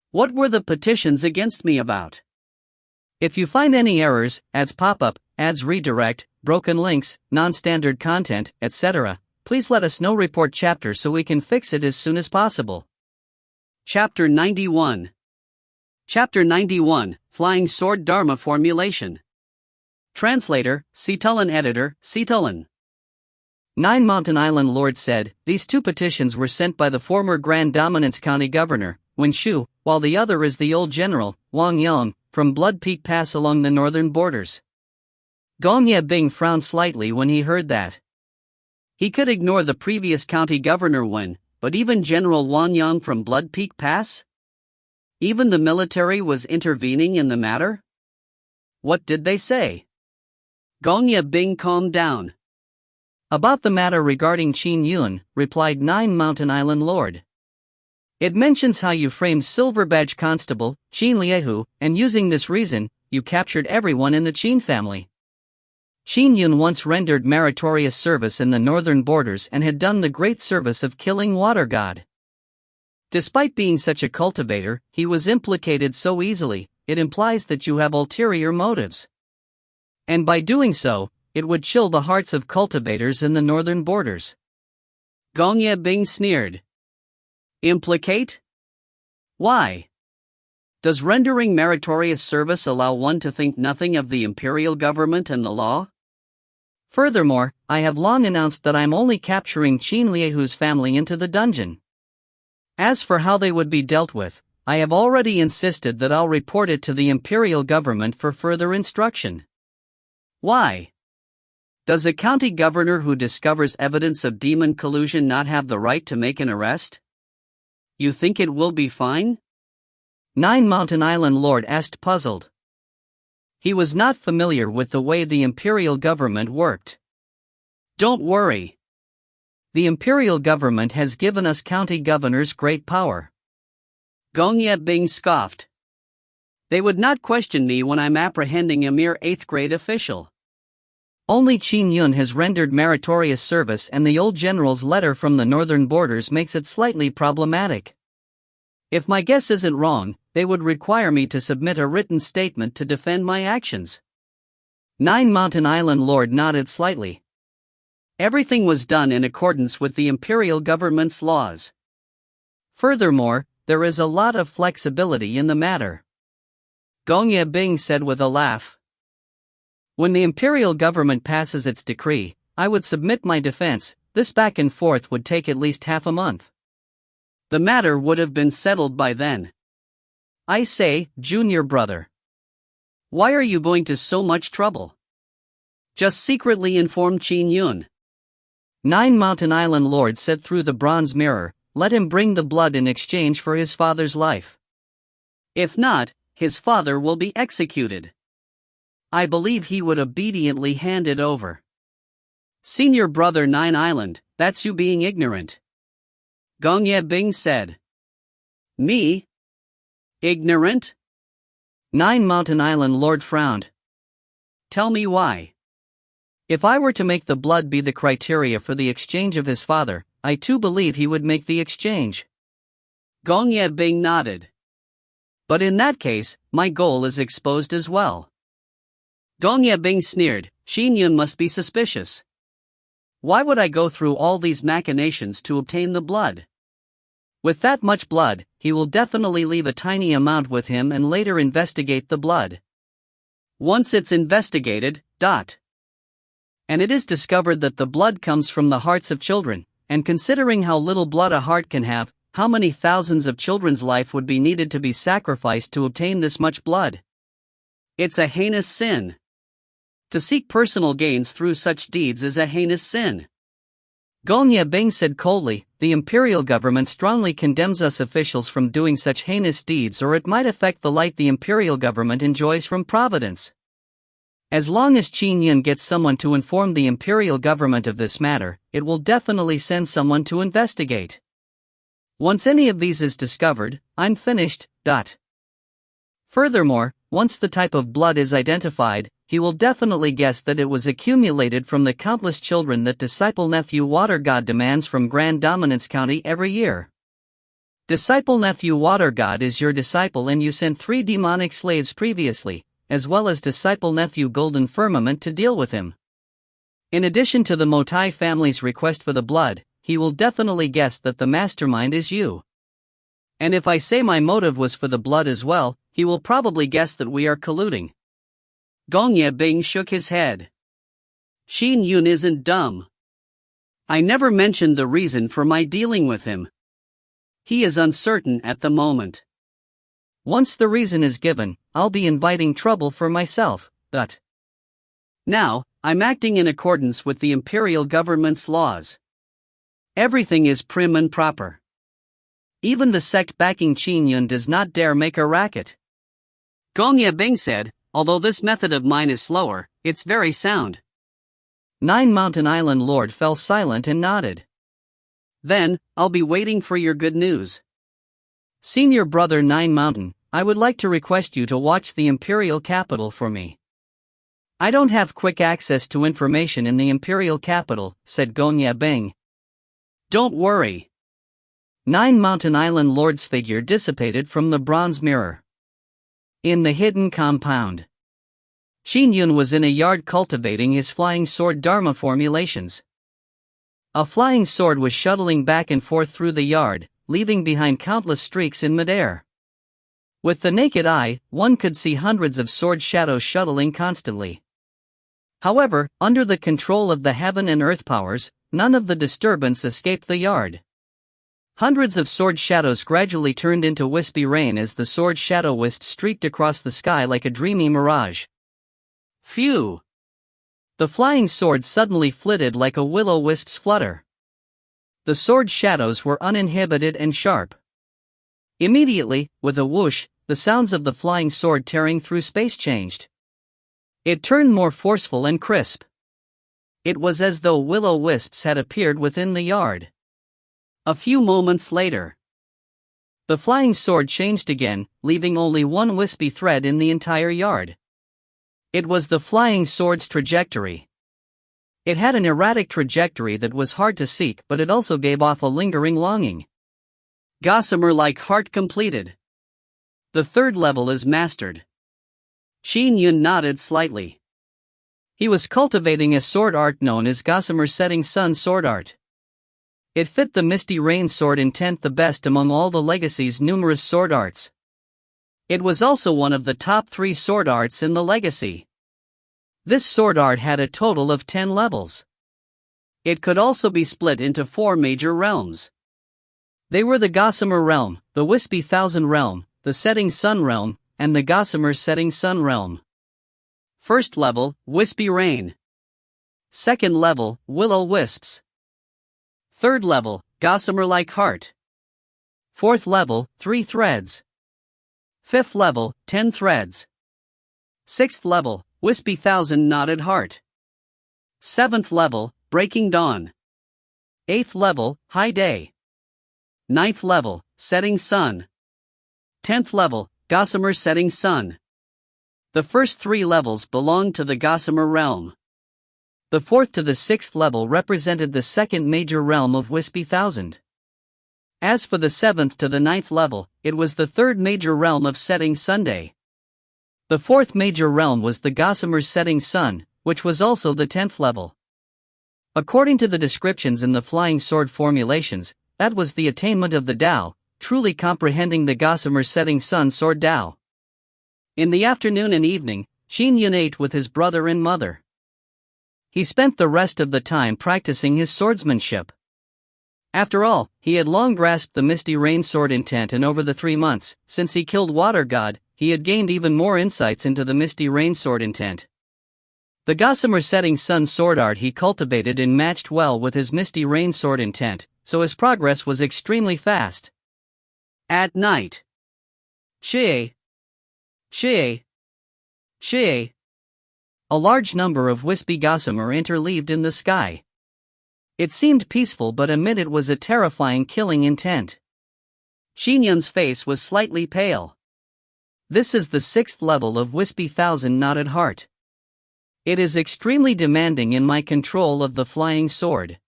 What were the petitions against me about? If you find any errors, ads pop up, ads redirect, broken links, non-standard content, etc., please let us know. Report chapter so we can fix it as soon as possible. Chapter 91. Chapter 91, Flying Sword Dharma Formulation. Translator, Citulin. Editor, Citulin. Nine Mountain Island Lord said, these 2 petitions were sent by the former Grand Dominance County Governor, Wen Shu, while the other is the old General, Wang Yong, from Blood Peak Pass along the northern borders. Gong Ye-bing frowned slightly when he heard that. He could ignore the previous county governor Wen, but even General Wang Yang from Blood Peak Pass? Even the military was intervening in the matter? What did they say? Gong Ye-bing calmed down. About the matter regarding Qin Yun, replied Nine Mountain Island Lord. It mentions how you framed Silver Badge Constable, Qin Liehu, and using this reason, you captured everyone in the Qin family. Qin Yun once rendered meritorious service in the northern borders and had done the great service of killing Water God. Despite being such a cultivator, he was implicated so easily, it implies that you have ulterior motives. And by doing so, it would chill the hearts of cultivators in the northern borders. Gong Ye-bing sneered. Implicate? Why? Does rendering meritorious service allow one to think nothing of the imperial government and the law? Furthermore, I have long announced that I'm only capturing Qin Liehu's family into the dungeon. As for how they would be dealt with, I have already insisted that I'll report it to the imperial government for further instruction. Why? Does a county governor who discovers evidence of demon collusion not have the right to make an arrest? You think it will be fine? Nine Mountain Island Lord asked, puzzled. He was not familiar with the way the imperial government worked. Don't worry. The imperial government has given us county governors great power. Gong Ye-bing scoffed. They would not question me when I'm apprehending a mere 8th grade official. Only Qin Yun has rendered meritorious service, and the old general's letter from the northern borders makes it slightly problematic. If my guess isn't wrong, they would require me to submit a written statement to defend my actions. Nine Mountain Island Lord nodded slightly. Everything was done in accordance with the imperial government's laws. Furthermore, there is a lot of flexibility in the matter. Gong Ye-bing said with a laugh. When the imperial government passes its decree, I would submit my defense. This back and forth would take at least half a month. The matter would have been settled by then. I say, junior brother. Why are you going to so much trouble? Just secretly inform Qin Yun. Nine Mountain Island Lord said through the bronze mirror, let him bring the blood in exchange for his father's life. If not, his father will be executed. I believe he would obediently hand it over. Senior brother Nine Island, that's you being ignorant. Gong Ye-bing said. Me? Ignorant? Nine Mountain Island Lord frowned. Tell me why. If I were to make the blood be the criteria for the exchange of his father, I too believe he would make the exchange. Gong Ye-bing nodded. But in that case, my goal is exposed as well. Gong Ye-bing sneered, Qin Yun must be suspicious. Why would I go through all these machinations to obtain the blood? With that much blood, he will definitely leave a tiny amount with him and later investigate the blood. Once it's investigated, and it is discovered that the blood comes from the hearts of children, and considering how little blood a heart can have, how many thousands of children's life would be needed to be sacrificed to obtain this much blood? It's a heinous sin. To seek personal gains through such deeds is a heinous sin. Gong Ye-bing said coldly, the imperial government strongly condemns us officials from doing such heinous deeds, or it might affect the light the imperial government enjoys from providence. As long as Qin Yun gets someone to inform the imperial government of this matter, it will definitely send someone to investigate. Once any of these is discovered, I'm finished. Furthermore, once the type of blood is identified, he will definitely guess that it was accumulated from the countless children that Disciple Nephew Water God demands from Grand Dominance County every year. Disciple Nephew Water God is your disciple, and you sent 3 demonic slaves previously, as well as Disciple Nephew Golden Firmament to deal with him. In addition to the Motai family's request for the blood, he will definitely guess that the mastermind is you. And if I say my motive was for the blood as well, he will probably guess that we are colluding. Gong Ye-bing shook his head. Qin Yun isn't dumb. I never mentioned the reason for my dealing with him. He is uncertain at the moment. Once the reason is given, I'll be inviting trouble for myself, Now, I'm acting in accordance with the imperial government's laws. Everything is prim and proper. Even the sect backing Qin Yun does not dare make a racket. Gong Yebing said, although this method of mine is slower, it's very sound. Nine Mountain Island Lord fell silent and nodded. Then, I'll be waiting for your good news. Senior brother Nine Mountain, I would like to request you to watch the imperial capital for me. I don't have quick access to information in the imperial capital, said Gong Yebing. Don't worry. Nine Mountain Island Lord's figure dissipated from the bronze mirror. In the hidden compound, Qin Yun was in a yard cultivating his flying sword Dharma formulations. A flying sword was shuttling back and forth through the yard, leaving behind countless streaks in midair. With the naked eye, one could see hundreds of sword shadows shuttling constantly. However, under the control of the heaven and earth powers, none of the disturbance escaped the yard. Hundreds of sword shadows gradually turned into wispy rain as the sword shadow wisp streaked across the sky like a dreamy mirage. Phew! The flying sword suddenly flitted like a will-o-wisp's flutter. The sword shadows were uninhibited and sharp. Immediately, with a whoosh, the sounds of the flying sword tearing through space changed. It turned more forceful and crisp. It was as though will-o-wisps had appeared within the yard. A few moments later, the flying sword changed again, leaving only one wispy thread in the entire yard. It was the flying sword's trajectory. It had an erratic trajectory that was hard to seek, but it also gave off a lingering longing. Gossamer-like heart completed. The third level is mastered. Qin Yun nodded slightly. He was cultivating a sword art known as Gossamer Setting Sun Sword Art. It fit the Misty Rain sword intent the best among all the Legacy's numerous sword arts. It was also one of the top 3 sword arts in the Legacy. This sword art had a total of 10 levels. It could also be split into 4 major realms. They were the Gossamer Realm, the Wispy Thousand Realm, the Setting Sun Realm, and the Gossamer Setting Sun Realm. First level, Wispy Rain. Second level, Will-o-wisps. Third level, Gossamer-like Heart. Fourth level, 3 threads. Fifth level, 10 threads. Sixth level, Wispy Thousand Knotted Heart. Seventh level, Breaking Dawn. Eighth level, High Day. Ninth level, Setting Sun. 10th level, Gossamer Setting Sun. The first 3 levels belonged to the Gossamer Realm. The 4th to the 6th level represented the second major realm of Wispy Thousand. As for the 7th to the 9th level, it was the third major realm of Setting Sunday. The 4th major realm was the Gossamer Setting Sun, which was also the 10th level. According to the descriptions in the flying sword formulations, that was the attainment of the Tao, truly comprehending the Gossamer Setting Sun Sword Tao. In the afternoon and evening, Qin Yun ate with his brother and mother. He spent the rest of the time practicing his swordsmanship. After all, he had long grasped the Misty Rain sword intent, and over the 3 months, since he killed Water God, he had gained even more insights into the Misty Rain sword intent. The Gossamer Setting Sun sword art he cultivated and matched well with his Misty Rain sword intent, so his progress was extremely fast. At night. Xiao. A large number of wispy gossamer interleaved in the sky. It seemed peaceful, but amid it was a terrifying killing intent. Qin Yun's face was slightly pale. This is the 6th level of Wispy Thousand Knotted Heart. It is extremely demanding in my control of the flying sword.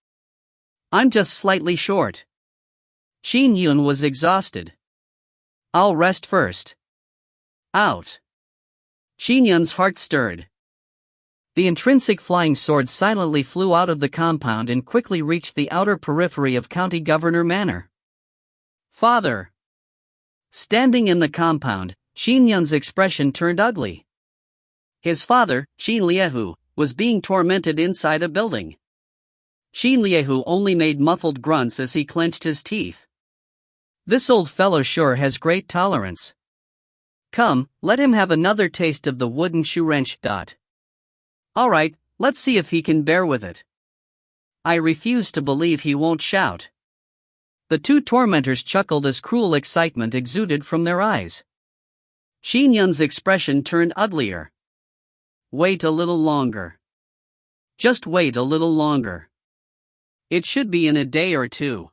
I'm just slightly short. Qin Yun was exhausted. I'll rest first. Out. Qin Yun's heart stirred. The intrinsic flying sword silently flew out of the compound and quickly reached the outer periphery of County Governor Manor. Father. Standing in the compound, Qin Yun's expression turned ugly. His father, Qin Liehu, was being tormented inside a building. Qin Liehu only made muffled grunts as he clenched his teeth. This old fellow sure has great tolerance. Come, let him have another taste of the wooden shoe wrench. All right, let's see if he can bear with it. I refuse to believe he won't shout. The two tormentors chuckled as cruel excitement exuded from their eyes. Qin Yun's expression turned uglier. Wait a little longer. Just wait a little longer. It should be in a day or two.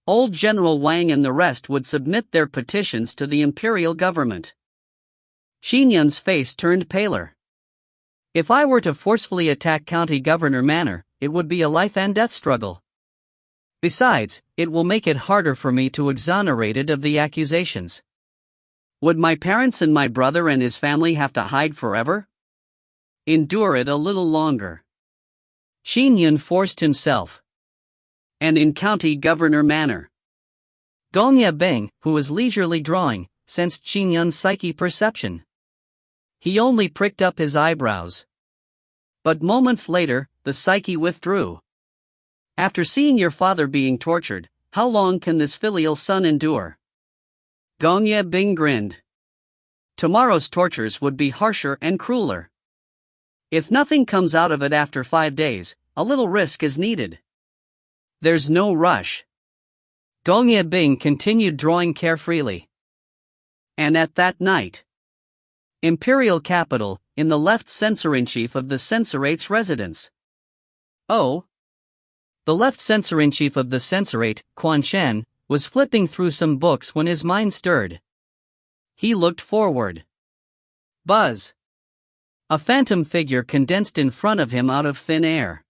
Old General Wang and the rest would submit their petitions to the imperial government. Qin Yun's face turned paler. If I were to forcefully attack County Governor Manor, it would be a life-and-death struggle. Besides, it will make it harder for me to exonerate it of the accusations. Would my parents and my brother and his family have to hide forever? Endure it a little longer. Qin Yun forced himself. And in County Governor Manor. Gong Yebing, who was leisurely drawing, sensed Qin Yun's psyche perception. He only pricked up his eyebrows. But moments later, the psyche withdrew. After seeing your father being tortured, how long can this filial son endure? Gong Yebing grinned. Tomorrow's tortures would be harsher and crueler. If nothing comes out of it after 5 days, a little risk is needed. There's no rush. Gong Yebing continued drawing carefreely. And at that night, Imperial Capital, in the left censor-in-chief of the censorate's residence. Oh. The left censor-in-chief of the censorate, Quan Shen, was flipping through some books when his mind stirred. He looked forward. Buzz. A phantom figure condensed in front of him out of thin air.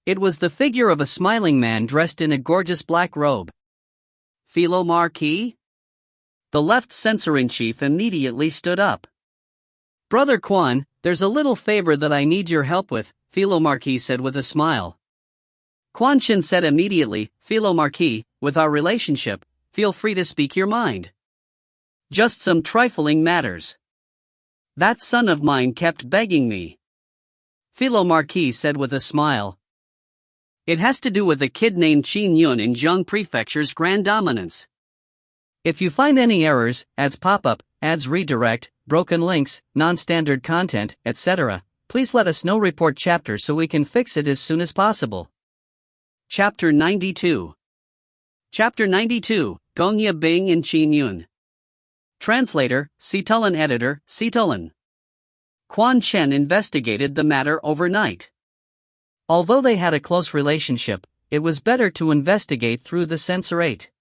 It was the figure of a smiling man dressed in a gorgeous black robe. Philo Marquis? The left censor-in-chief immediately stood up. Brother Quan, there's a little favor that I need your help with, Philo Marquis said with a smile. Quan Shen said immediately, Philo Marquis, with our relationship, feel free to speak your mind. Just some trifling matters. That son of mine kept begging me. Philo Marquis said with a smile. It has to do with a kid named Qin Yun in Zhang Prefecture's Grand Dominance. If you find any errors, ads pop up, ads redirect, broken links, non-standard content, etc., please let us know. Report chapter so we can fix it as soon as possible. Chapter 92. Chapter 92, Gong Yebing and Qin Yun. Translator, Citulin Editor, Citulin. Quan Shen investigated the matter overnight. Although they had a close relationship, it was better to investigate through the censorate.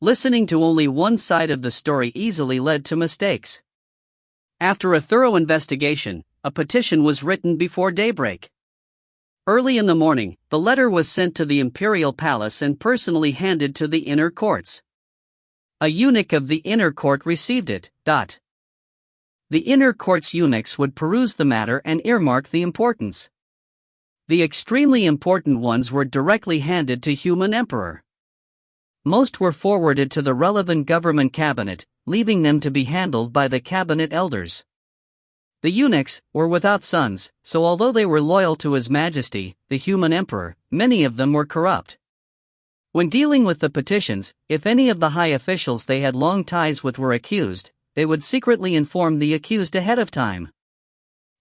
Listening to only one side of the story easily led to mistakes. After a thorough investigation, a petition was written before daybreak. Early in the morning, the letter was sent to the imperial palace and personally handed to the inner courts. A eunuch of the inner court received it. The inner court's eunuchs would peruse the matter and earmark the importance. The extremely important ones were directly handed to Human Emperor. Most were forwarded to the relevant government cabinet, leaving them to be handled by the cabinet elders. The eunuchs were without sons, so although they were loyal to His Majesty, the Human Emperor, many of them were corrupt. When dealing with the petitions, if any of the high officials they had long ties with were accused, they would secretly inform the accused ahead of time.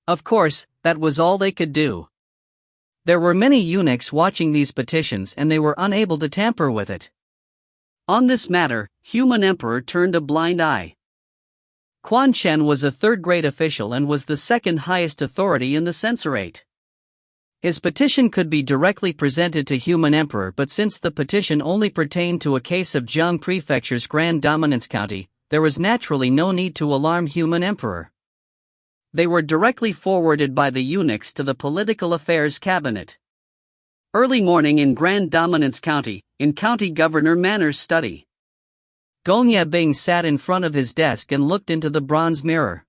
Of course, that was all they could do. There were many eunuchs watching these petitions and they were unable to tamper with it. On this matter, Human Emperor turned a blind eye. Quan Shen was a third-grade official and was the second highest authority in the censorate. His petition could be directly presented to Human Emperor, but since the petition only pertained to a case of Zhang Prefecture's Grand Dominance County, there was naturally no need to alarm Human Emperor. They were directly forwarded by the eunuchs to the Political Affairs Cabinet. Early morning in Grand Dominance County, in County Governor Manor's study. Gong Yebing sat in front of his desk and looked into the bronze mirror.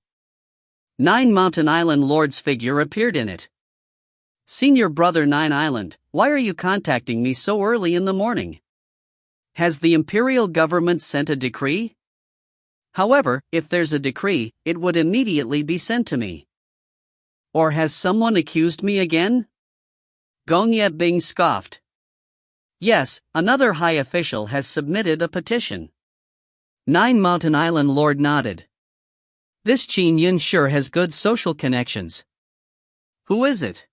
9 Mountain Island Lord's figure appeared in it. Senior Brother 9 Island, why are you contacting me so early in the morning? Has the imperial government sent a decree? However, if there's a decree, it would immediately be sent to me. Or has someone accused me again? Gong Yebing scoffed. Yes, another high official has submitted a petition. 9 Mountain Island Lord nodded. This Qin Yun sure has good social connections. Who is it?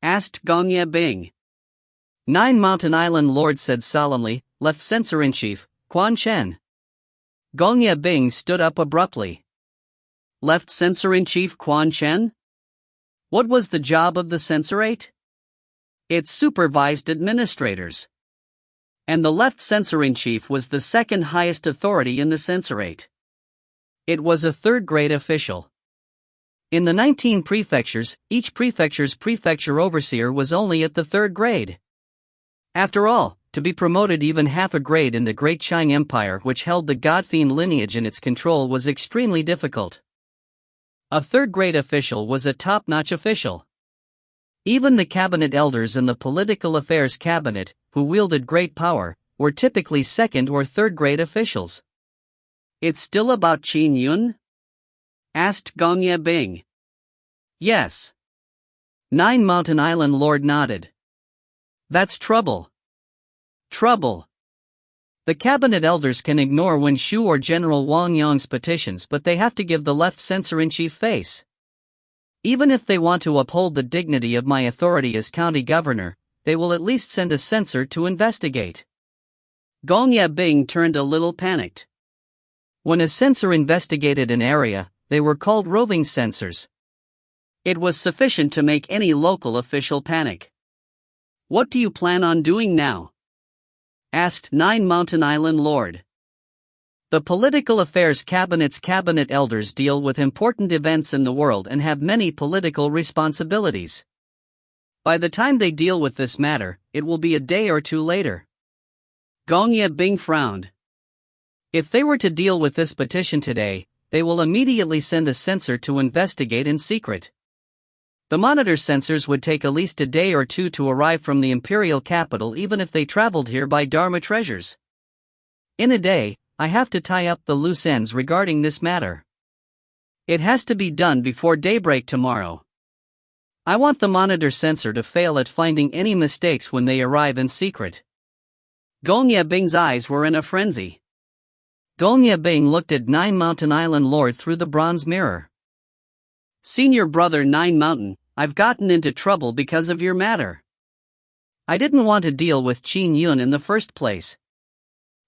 Asked Gongye Bing. Nine Mountain Island Lord said solemnly, Left Censor-in-Chief, Quan Chen. Gongye Bing stood up abruptly. Left Censor-in-Chief Quan Chen? What was the job of the censorate? It supervised administrators. And the left censor-in-chief was the second highest authority in the censorate. It was a third-grade official. In the 19 prefectures, each prefecture's prefecture overseer was only at the third grade. After all, to be promoted even half a grade in the Great Qing Empire, which held the God-fiend lineage in its control, was extremely difficult. A third-grade official was a top-notch official. Even the cabinet elders and the political affairs cabinet, who wielded great power, were typically second or third-grade officials. It's still about Qin Yun? Asked Gongye Bing. Yes. Nine Mountain Island Lord nodded. That's trouble. Trouble. The cabinet elders can ignore Wen Shu or General Wang Yong's petitions, but they have to give the left censor-in-chief face. Even if they want to uphold the dignity of my authority as county governor, they will at least send a censor to investigate. Gongye Bing turned a little panicked. When a censor investigated an area, they were called roving censors. It was sufficient to make any local official panic. What do you plan on doing now? Asked Nine Mountain Island Lord. The political affairs cabinet's cabinet elders deal with important events in the world and have many political responsibilities. By the time they deal with this matter, it will be a day or two later. Gongye Bing frowned. If they were to deal with this petition today, they will immediately send a censor to investigate in secret. The monitor censors would take at least a day or two to arrive from the imperial capital, even if they traveled here by Dharma treasures. In a day, I have to tie up the loose ends regarding this matter. It has to be done before daybreak tomorrow. I want the monitor censor to fail at finding any mistakes when they arrive in secret. Gongye Bing's eyes were in a frenzy. Gongye Bing looked at Nine Mountain Island Lord through the bronze mirror. Senior brother Nine Mountain, I've gotten into trouble because of your matter. I didn't want to deal with Qin Yun in the first place.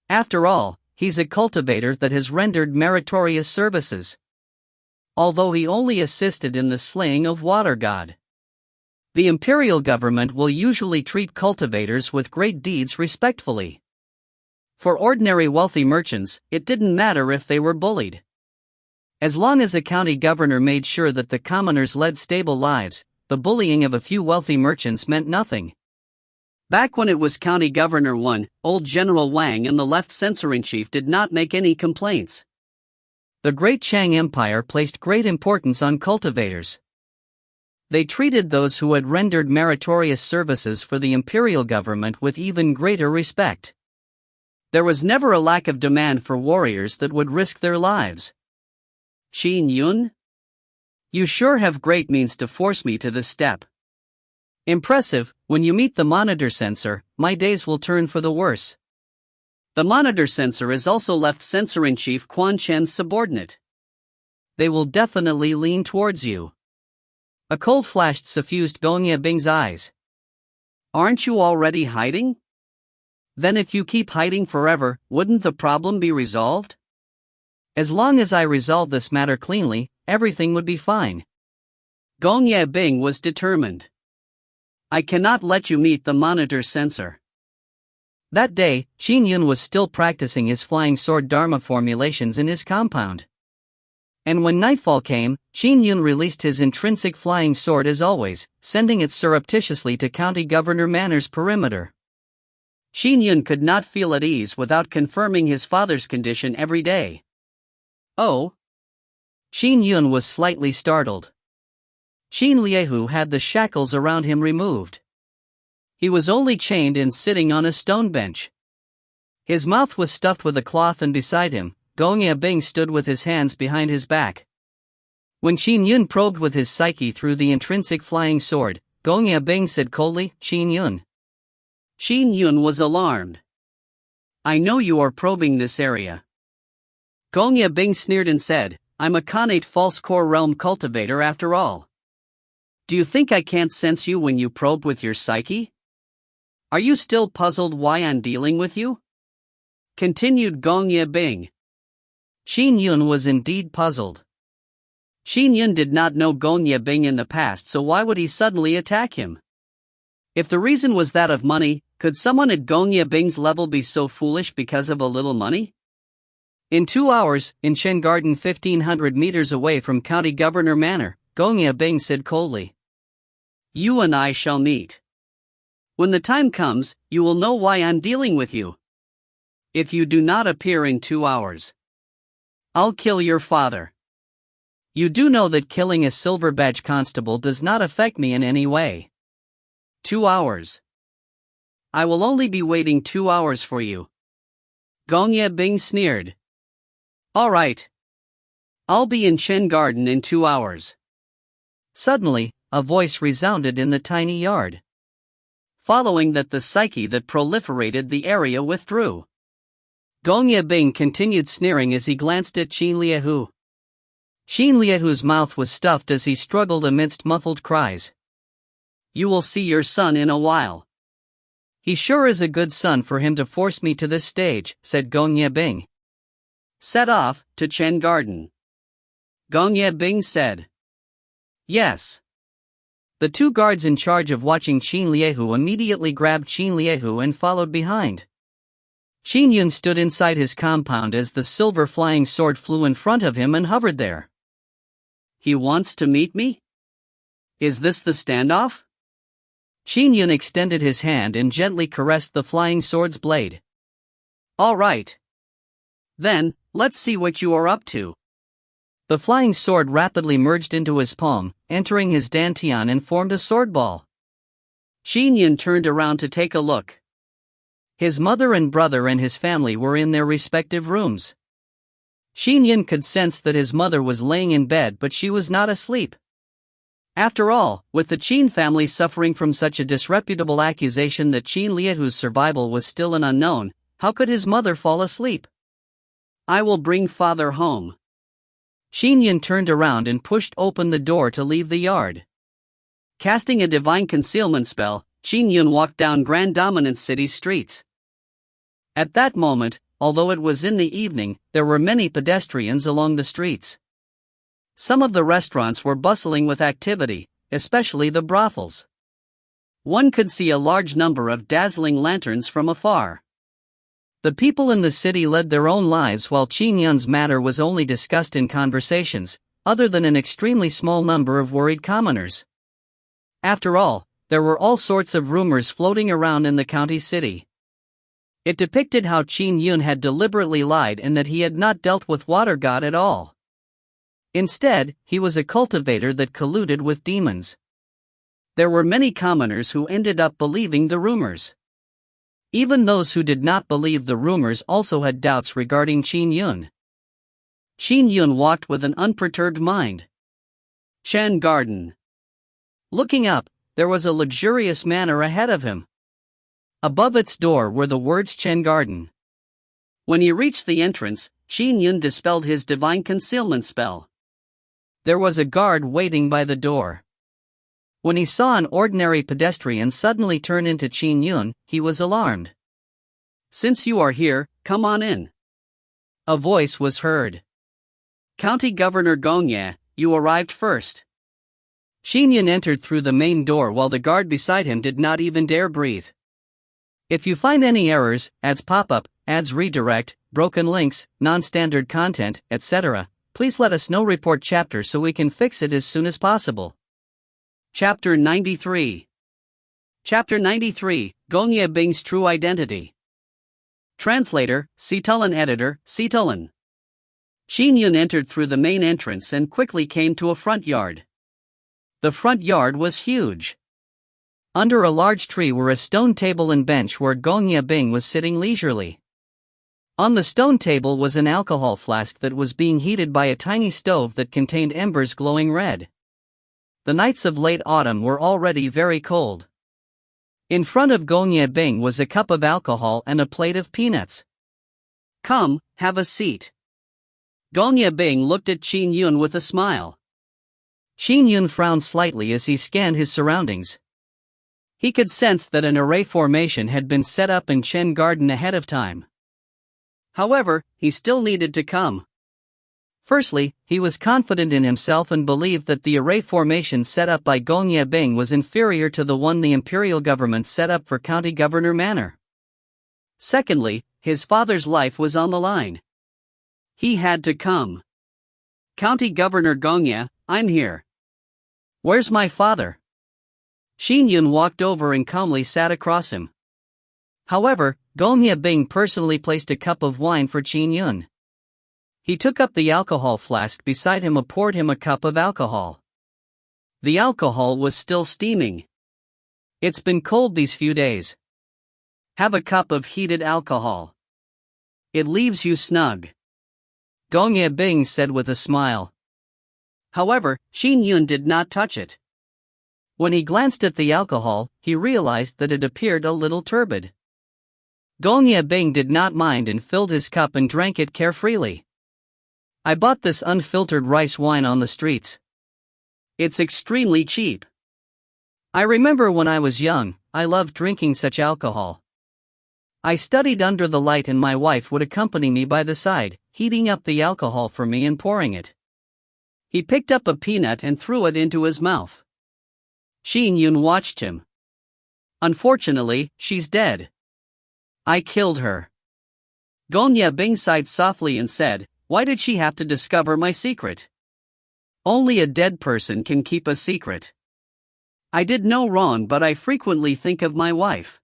After all, he's a cultivator that has rendered meritorious services. Although he only assisted in the slaying of Water God. The imperial government will usually treat cultivators with great deeds respectfully. For ordinary wealthy merchants, it didn't matter if they were bullied. As long as a county governor made sure that the commoners led stable lives, the bullying of a few wealthy merchants meant nothing. Back when it was County Governor 1, old General Wang and the left censor-in-chief did not make any complaints. The Great Qing Empire placed great importance on cultivators. They treated those who had rendered meritorious services for the imperial government with even greater respect. There was never a lack of demand for warriors that would risk their lives. Qin Yun? You sure have great means to force me to this step. Impressive. When you meet the monitor censor, my days will turn for the worse. The monitor censor is also left censor-in-chief Quan Chen's subordinate. They will definitely lean towards you. A cold flash suffused Gongye Bing's eyes. Aren't you already hiding? Then if you keep hiding forever, wouldn't the problem be resolved? As long as I resolve this matter cleanly, everything would be fine. Gongye Bing was determined. I cannot let you meet the monitor censor. That day, Qin Yun was still practicing his flying sword Dharma formulations in his compound. And when nightfall came, Qin Yun released his intrinsic flying sword as always, sending it surreptitiously to County Governor Manor's perimeter. Qin Yun could not feel at ease without confirming his father's condition every day. Oh? Qin Yun was slightly startled. Qin Liehu had the shackles around him removed. He was only chained and sitting on a stone bench. His mouth was stuffed with a cloth, and beside him, Gongye Bing stood with his hands behind his back. When Qin Yun probed with his psyche through the intrinsic flying sword, Gongye Bing said coldly, Qin Yun. Qin Yun was alarmed. I know you are probing this area. Gongye Bing sneered and said, I'm a Khanate false core realm cultivator after all. Do you think I can't sense you when you probe with your psyche? Are you still puzzled why I'm dealing with you? Continued Gong Ye Bing. Qin Yun was indeed puzzled. Qin Yun did not know Gong Ye Bing in the past, so why would he suddenly attack him? If the reason was that of money, could someone at Gong Ye Bing's level be so foolish because of a little money? In 2 hours, in Chen Garden 1500 meters away from County Governor Manor, Gong Ye Bing said coldly. You and I shall meet. When the time comes, you will know why I'm dealing with you. If you do not appear in 2 hours, I'll kill your father. You do know that killing a silver badge constable does not affect me in any way. 2 hours. I will only be waiting 2 hours for you. Gong Ye Bing sneered. All right. I'll be in Chen Garden in 2 hours. Suddenly, a voice resounded in the tiny yard. Following that, the psyche that proliferated the area withdrew. Gong Ye Bing continued sneering as he glanced at Qin Liehu. Qin Liehu's mouth was stuffed as he struggled amidst muffled cries. You will see your son in a while. He sure is a good son for him to force me to this stage, said Gong Ye Bing. Set off to Chen Garden. Gong Ye Bing said. Yes. The 2 guards in charge of watching Qin Liehu immediately grabbed Qin Liehu and followed behind. Qin Yun stood inside his compound as the silver flying sword flew in front of him and hovered there. He wants to meet me? Is this the standoff? Qin Yun extended his hand and gently caressed the flying sword's blade. All right. Then, let's see what you are up to. The flying sword rapidly merged into his palm, entering his dantian and formed a sword ball. Qin Yun turned around to take a look. His mother and brother and his family were in their respective rooms. Qin Yun could sense that his mother was laying in bed, but she was not asleep. After all, with the Qin family suffering from such a disreputable accusation that Qin Liehu's survival was still an unknown, how could his mother fall asleep? I will bring father home. Qin Yun turned around and pushed open the door to leave the yard. Casting a divine concealment spell, Qin Yun walked down Grand Dominant City's streets. At that moment, although it was in the evening, there were many pedestrians along the streets. Some of the restaurants were bustling with activity, especially the brothels. One could see a large number of dazzling lanterns from afar. The people in the city led their own lives while Qin Yun's matter was only discussed in conversations, other than an extremely small number of worried commoners. After all, there were all sorts of rumors floating around in the county city. It depicted how Qin Yun had deliberately lied and that he had not dealt with Water God at all. Instead, he was a cultivator that colluded with demons. There were many commoners who ended up believing the rumors. Even those who did not believe the rumors also had doubts regarding Qin Yun. Qin Yun walked with an unperturbed mind. Chen Garden. Looking up, there was a luxurious manor ahead of him. Above its door were the words Chen Garden. When he reached the entrance, Qin Yun dispelled his divine concealment spell. There was a guard waiting by the door. When he saw an ordinary pedestrian suddenly turn into Qin Yun, he was alarmed. Since you are here, come on in. A voice was heard. County Governor Gong Ye, you arrived first. Qin Yun entered through the main door while the guard beside him did not even dare breathe. If you find any errors, ads pop up, ads redirect, broken links, non-standard content, etc., please let us know. Report chapter so we can fix it as soon as possible. Chapter 93. Chapter 93, Gong Ye Bing's True Identity. Translator, Citulin. Editor, Citulin. Qin Yun entered through the main entrance and quickly came to a front yard. The front yard was huge. Under a large tree were a stone table and bench where Gong Ye Bing was sitting leisurely. On the stone table was an alcohol flask that was being heated by a tiny stove that contained embers glowing red. The nights of late autumn were already very cold. In front of Gong Ye Bing was a cup of alcohol and a plate of peanuts. Come, have a seat. Gong Ye Bing looked at Qin Yun with a smile. Qin Yun frowned slightly as he scanned his surroundings. He could sense that an array formation had been set up in Chen Garden ahead of time. However, he still needed to come. Firstly, he was confident in himself and believed that the array formation set up by Gong Yebing was inferior to the one the imperial government set up for County Governor Manor. Secondly, his father's life was on the line. He had to come. County Governor Gongya, I'm here. Where's my father? Qin Yun walked over and calmly sat across him. However, Gong Yebing personally placed a cup of wine for Qin Yun. He took up the alcohol flask beside him and poured him a cup of alcohol. The alcohol was still steaming. It's been cold these few days. Have a cup of heated alcohol. It leaves you snug. Gong Yebing said with a smile. However, Qin Yun did not touch it. When he glanced at the alcohol, he realized that it appeared a little turbid. Gong Yebing did not mind and filled his cup and drank it carefreely. I bought this unfiltered rice wine on the streets. It's extremely cheap. I remember when I was young, I loved drinking such alcohol. I studied under the light and my wife would accompany me by the side, heating up the alcohol for me and pouring it. He picked up a peanut and threw it into his mouth. Qin Yun watched him. Unfortunately, she's dead. I killed her. Gong Yebing sighed softly and said, why did she have to discover my secret? Only a dead person can keep a secret. I did no wrong, but I frequently think of my wife.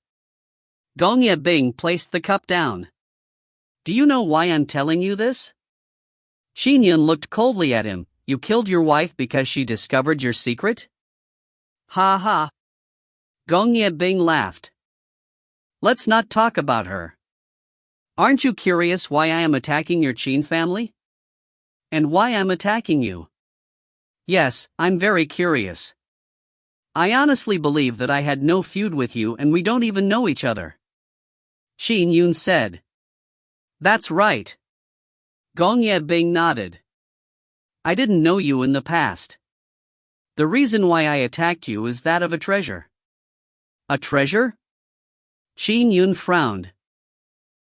Gong Yebing placed the cup down. Do you know why I'm telling you this? Qin Yun looked coldly at him. You killed your wife because she discovered your secret? Ha ha. Gong Yebing laughed. Let's not talk about her. Aren't you curious why I am attacking your Qin family? And why I'm attacking you? Yes, I'm very curious. I honestly believe that I had no feud with you and we don't even know each other. Qin Yun said. That's right. Gong Yebing nodded. I didn't know you in the past. The reason why I attacked you is that of a treasure. A treasure? Qin Yun frowned.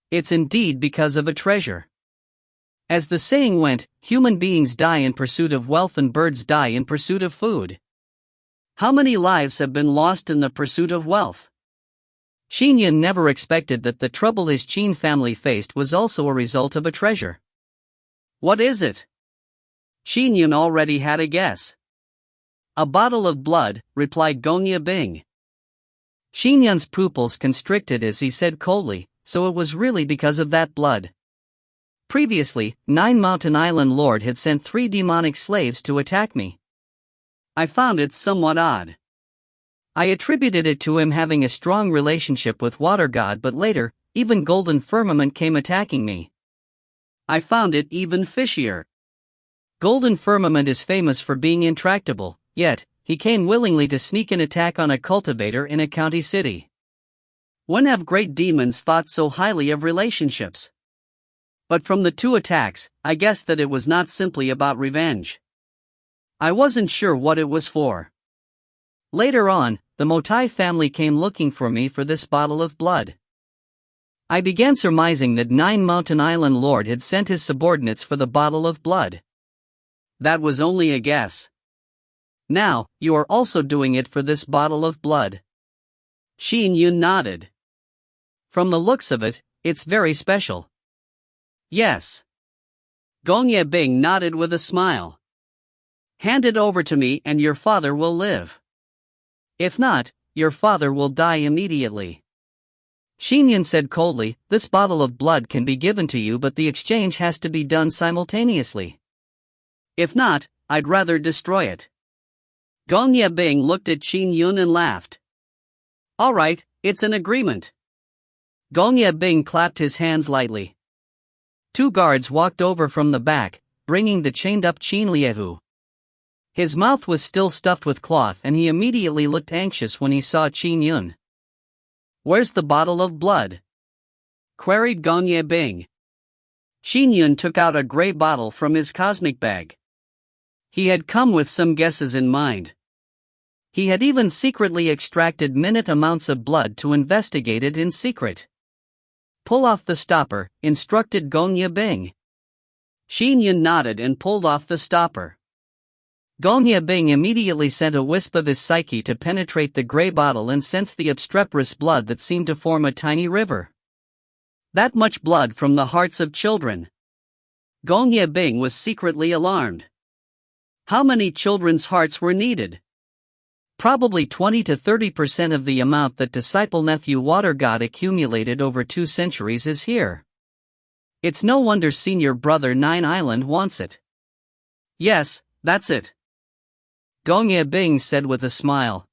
It's indeed because of a treasure. As the saying went, human beings die in pursuit of wealth and birds die in pursuit of food. How many lives have been lost in the pursuit of wealth? Qin Yun never expected that the trouble his Qin family faced was also a result of a treasure. What is it? Qin Yun already had a guess. A bottle of blood, replied Gong Yebing. Qin Yun's pupils constricted as he said coldly, so it was really because of that blood. Previously, Nine Mountain Island Lord had sent 3 demonic slaves to attack me. I found it somewhat odd. I attributed it to him having a strong relationship with Water God, but later, even Golden Firmament came attacking me. I found it even fishier. Golden Firmament is famous for being intractable, yet, he came willingly to sneak an attack on a cultivator in a county city. When have great demons thought so highly of relationships? But from the 2 attacks, I guessed that it was not simply about revenge. I wasn't sure what it was for. Later on, the Motai family came looking for me for this bottle of blood. I began surmising that Nine Mountain Island Lord had sent his subordinates for the bottle of blood. That was only a guess. Now, you are also doing it for this bottle of blood. Qin Yun nodded. From the looks of it, it's very special. Yes. Gong Yebing nodded with a smile. Hand it over to me and your father will live. If not, your father will die immediately. Qin Yun said coldly, this bottle of blood can be given to you, but the exchange has to be done simultaneously. If not, I'd rather destroy it. Gong Yebing looked at Qin Yun and laughed. All right, it's an agreement. Gong Yebing clapped his hands lightly. 2 guards walked over from the back, bringing the chained-up Qin Liehu. His mouth was still stuffed with cloth and he immediately looked anxious when he saw Qin Yun. Where's the bottle of blood? Queried Gong Yebing. Qin Yun took out a gray bottle from his cosmic bag. He had come with some guesses in mind. He had even secretly extracted minute amounts of blood to investigate it in secret. Pull off the stopper, instructed Gong Yibing. Qin Yun nodded and pulled off the stopper. Gong Yibing immediately sent a wisp of his psyche to penetrate the gray bottle and sense the obstreperous blood that seemed to form a tiny river. That much blood from the hearts of children. Gong Yibing was secretly alarmed. How many children's hearts were needed? Probably 20 to 30% of the amount that disciple-nephew water god accumulated over 2 centuries is here. It's no wonder senior brother Nine Island wants it. Yes, that's it, Gong Yibing said with a smile.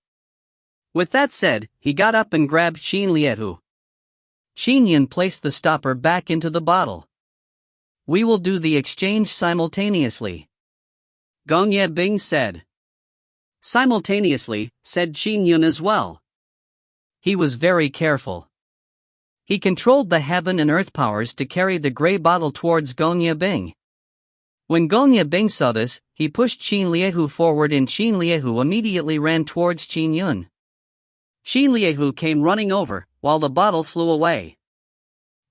With that said, he got up and grabbed Qin Liehu. Qin Yun placed the stopper back into the bottle. We will do the exchange simultaneously, Gong Yibing said. Simultaneously, said Qin Yun as well. He was very careful. He controlled the heaven and earth powers to carry the gray bottle towards Gong Yibing. When Gong Yibing saw this, he pushed Qin Liehu forward and Qin Liehu immediately ran towards Qin Yun. Qin Liehu came running over, while the bottle flew away.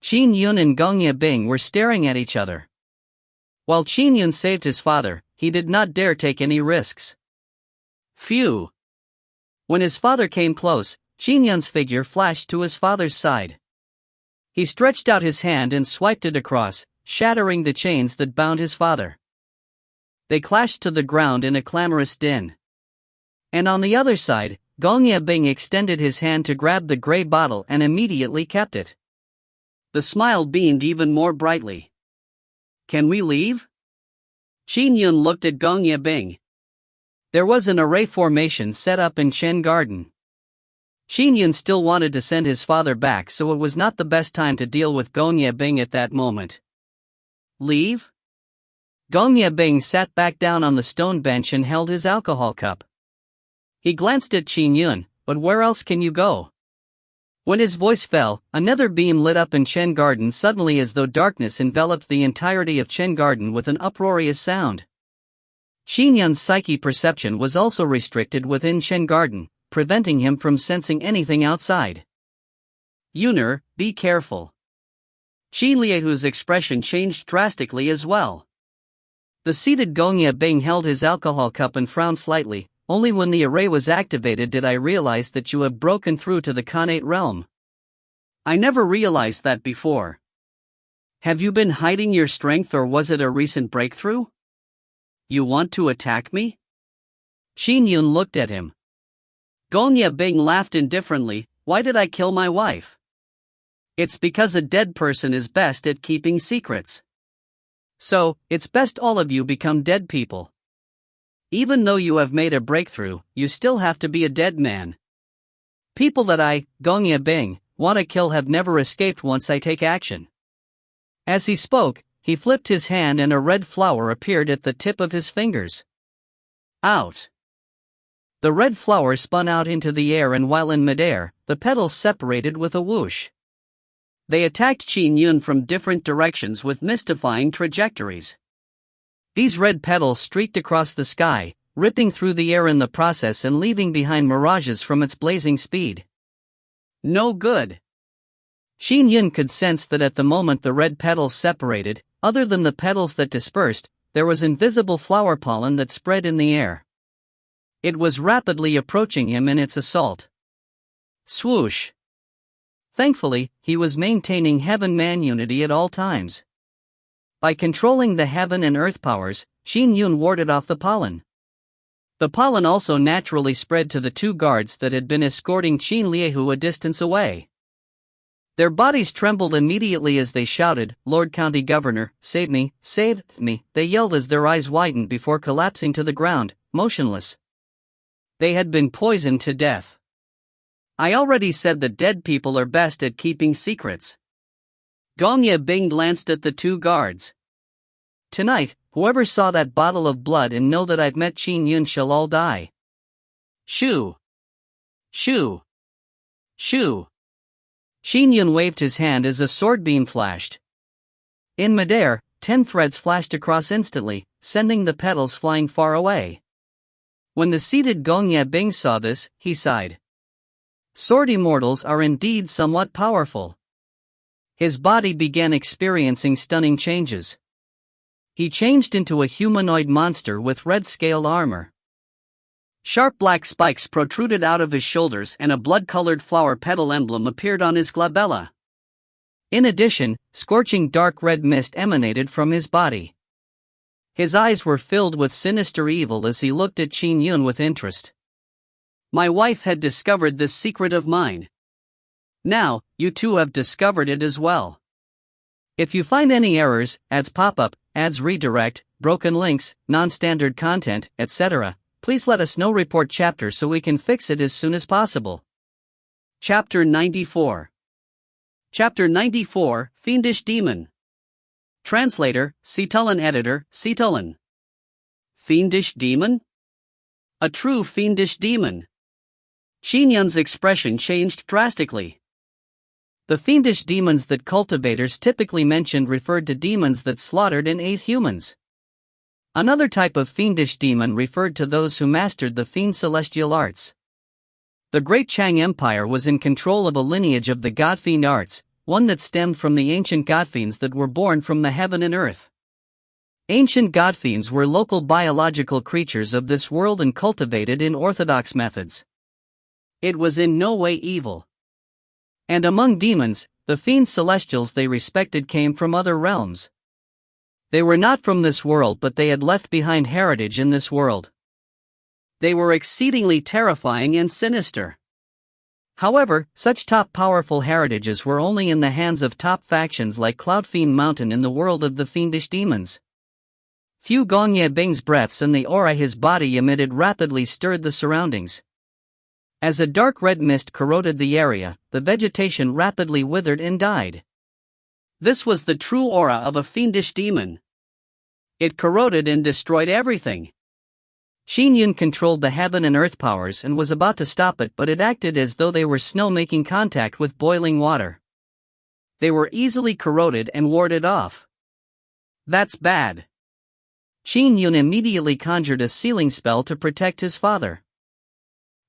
Qin Yun and Gong Yibing were staring at each other. While Qin Yun saved his father, he did not dare take any risks. Phew! When his father came close, Qin Yun's figure flashed to his father's side. He stretched out his hand and swiped it across, shattering the chains that bound his father. They clashed to the ground in a clamorous din. And on the other side, Gong Yibing extended his hand to grab the gray bottle and immediately kept it. The smile beamed even more brightly. Can we leave? Qin Yun looked at Gong Yibing. There was an array formation set up in Chen Garden. Qin Yun still wanted to send his father back, so it was not the best time to deal with Gong Yibing at that moment. Leave? Gong Yibing sat back down on the stone bench and held his alcohol cup. He glanced at Qin Yun, but where else can you go? When his voice fell, another beam lit up in Chen Garden suddenly as though darkness enveloped the entirety of Chen Garden with an uproarious sound. Qin Yun's psyche perception was also restricted within Chen Garden, preventing him from sensing anything outside. Yuner, be careful. Qin Liehu's expression changed drastically as well. The seated Gong Yibing held his alcohol cup and frowned slightly. Only when the array was activated did I realize that you have broken through to the Khanate realm. I never realized that before. Have you been hiding your strength, or was it a recent breakthrough? You want to attack me? Qin Yun looked at him. Gong Yibing laughed indifferently. Why did I kill my wife? It's because a dead person is best at keeping secrets. So, it's best all of you become dead people. Even though you have made a breakthrough, you still have to be a dead man. People that I, Gong Yibing, want to kill have never escaped once I take action. As he spoke, he flipped his hand and a red flower appeared at the tip of his fingers. Out! The red flower spun out into the air, and while in midair, the petals separated with a whoosh. They attacked Qin Yun from different directions with mystifying trajectories. These red petals streaked across the sky, ripping through the air in the process and leaving behind mirages from its blazing speed. No good. Qin Yun could sense that at the moment the red petals separated, other than the petals that dispersed, there was invisible flower pollen that spread in the air. It was rapidly approaching him in its assault. Swoosh! Thankfully, he was maintaining heaven-man unity at all times. By controlling the heaven and earth powers, Qin Yun warded off the pollen. The pollen also naturally spread to the 2 guards that had been escorting Qin Liehu a distance away. Their bodies trembled immediately as they shouted, "Lord County Governor, save me, save me," they yelled as their eyes widened before collapsing to the ground, motionless. They had been poisoned to death. I already said that dead people are best at keeping secrets. Gong Yibing glanced at the 2 guards. Tonight, whoever saw that bottle of blood and know that I've met Qin Yun shall all die. Shoo! Shoo! Shoo! Qin Yun waved his hand as a sword beam flashed. In midair, 10 threads flashed across instantly, sending the petals flying far away. When the seated Gong Ye Bing saw this, he sighed. Sword immortals are indeed somewhat powerful. His body began experiencing stunning changes. He changed into a humanoid monster with red scaled armor. Sharp black spikes protruded out of his shoulders and a blood-colored flower petal emblem appeared on his glabella. In addition, scorching dark red mist emanated from his body. His eyes were filled with sinister evil as he looked at Qin Yun with interest. My wife had discovered this secret of mine. Now, you too have discovered it as well. If you find any errors, ads pop up, ads redirect, broken links, non-standard content, etc., please let us know. Report chapter so we can fix it as soon as possible. Chapter 94. Chapter 94, Fiendish Demon. Translator, Citulin. Editor, Citulin. Fiendish demon? A true fiendish demon. Qin Yun's expression changed drastically. The fiendish demons that cultivators typically mentioned referred to demons that slaughtered and ate humans. Another type of fiendish demon referred to those who mastered the fiend celestial arts. The Great Chang Empire was in control of a lineage of the god-fiend arts, one that stemmed from the ancient godfiends that were born from the heaven and earth. Ancient godfiends were local biological creatures of this world and cultivated in orthodox methods. It was in no way evil. And among demons, the fiend celestials they respected came from other realms. They were not from this world, but they had left behind heritage in this world. They were exceedingly terrifying and sinister. However, such top powerful heritages were only in the hands of top factions like Cloud Fiend Mountain in the world of the fiendish demons. Few Gong Ye Bing's breaths and the aura his body emitted rapidly stirred the surroundings. As a dark red mist corroded the area, the vegetation rapidly withered and died. This was the true aura of a fiendish demon. It corroded and destroyed everything. Qin Yun controlled the heaven and earth powers and was about to stop it, but it acted as though they were snow making contact with boiling water. They were easily corroded and warded off. That's bad. Qin Yun immediately conjured a sealing spell to protect his father.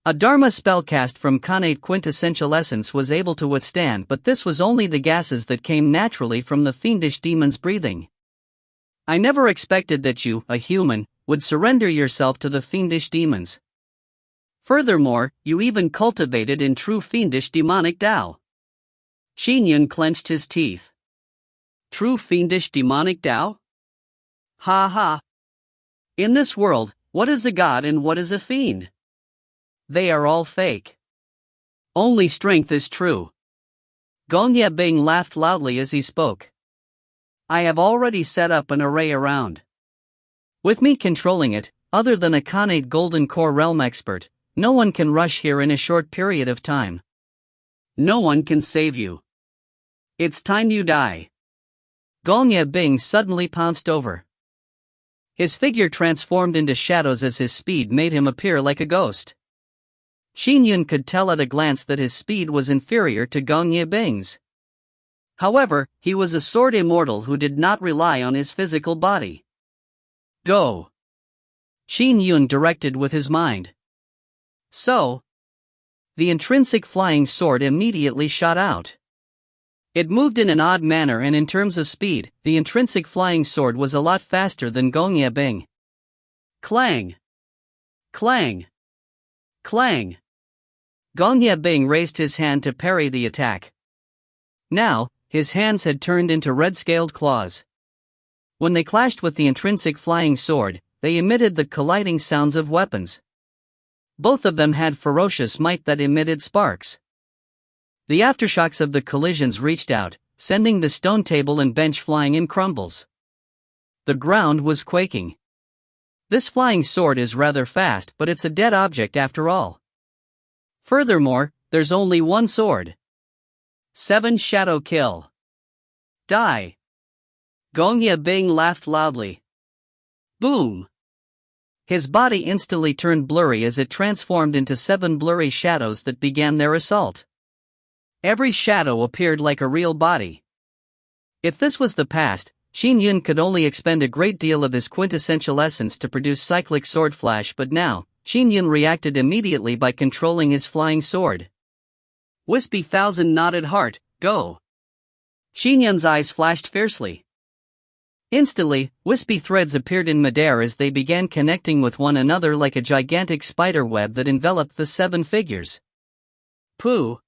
A Dharma spell cast from Khanate quintessential essence was able to withstand, but this was only the gases that came naturally from the fiendish demon's breathing. I never expected that you, a human, would surrender yourself to the fiendish demons. Furthermore, you even cultivated in true fiendish demonic Tao. Qin Yun clenched his teeth. True fiendish demonic Tao? Ha ha. In this world, what is a god and what is a fiend? They are all fake. Only strength is true. Gong Ye Bing laughed loudly as he spoke. I have already set up an array around. With me controlling it, other than a Khanate Golden Core realm expert, no one can rush here in a short period of time. No one can save you. It's time you die. Gong Ye Bing suddenly pounced over. His figure transformed into shadows as his speed made him appear like a ghost. Qin Yun could tell at a glance that his speed was inferior to Gong Ye Bing's. However, he was a sword immortal who did not rely on his physical body. Go! Qin Yun directed with his mind. So, the intrinsic flying sword immediately shot out. It moved in an odd manner, and in terms of speed, the intrinsic flying sword was a lot faster than Gong Ye Bing. Clang! Clang! Clang! Gong Ye Bing raised his hand to parry the attack. Now, his hands had turned into red-scaled claws. When they clashed with the intrinsic flying sword, they emitted the colliding sounds of weapons. Both of them had ferocious might that emitted sparks. The aftershocks of the collisions reached out, sending the stone table and bench flying in crumbles. The ground was quaking. This flying sword is rather fast, but it's a dead object after all. Furthermore, there's only one sword. 7 shadow kill. Die. Gong Ye Bing laughed loudly. Boom. His body instantly turned blurry as it transformed into 7 blurry shadows that began their assault. Every shadow appeared like a real body. If this was the past, Qin Yun could only expend a great deal of his quintessential essence to produce cyclic sword flash, but now, Qin Yun reacted immediately by controlling his flying sword. Wispy thousand-knotted heart, go! Qin Yun's eyes flashed fiercely. Instantly, wispy threads appeared in midair as they began connecting with one another like a gigantic spider web that enveloped the 7 figures. Pooh!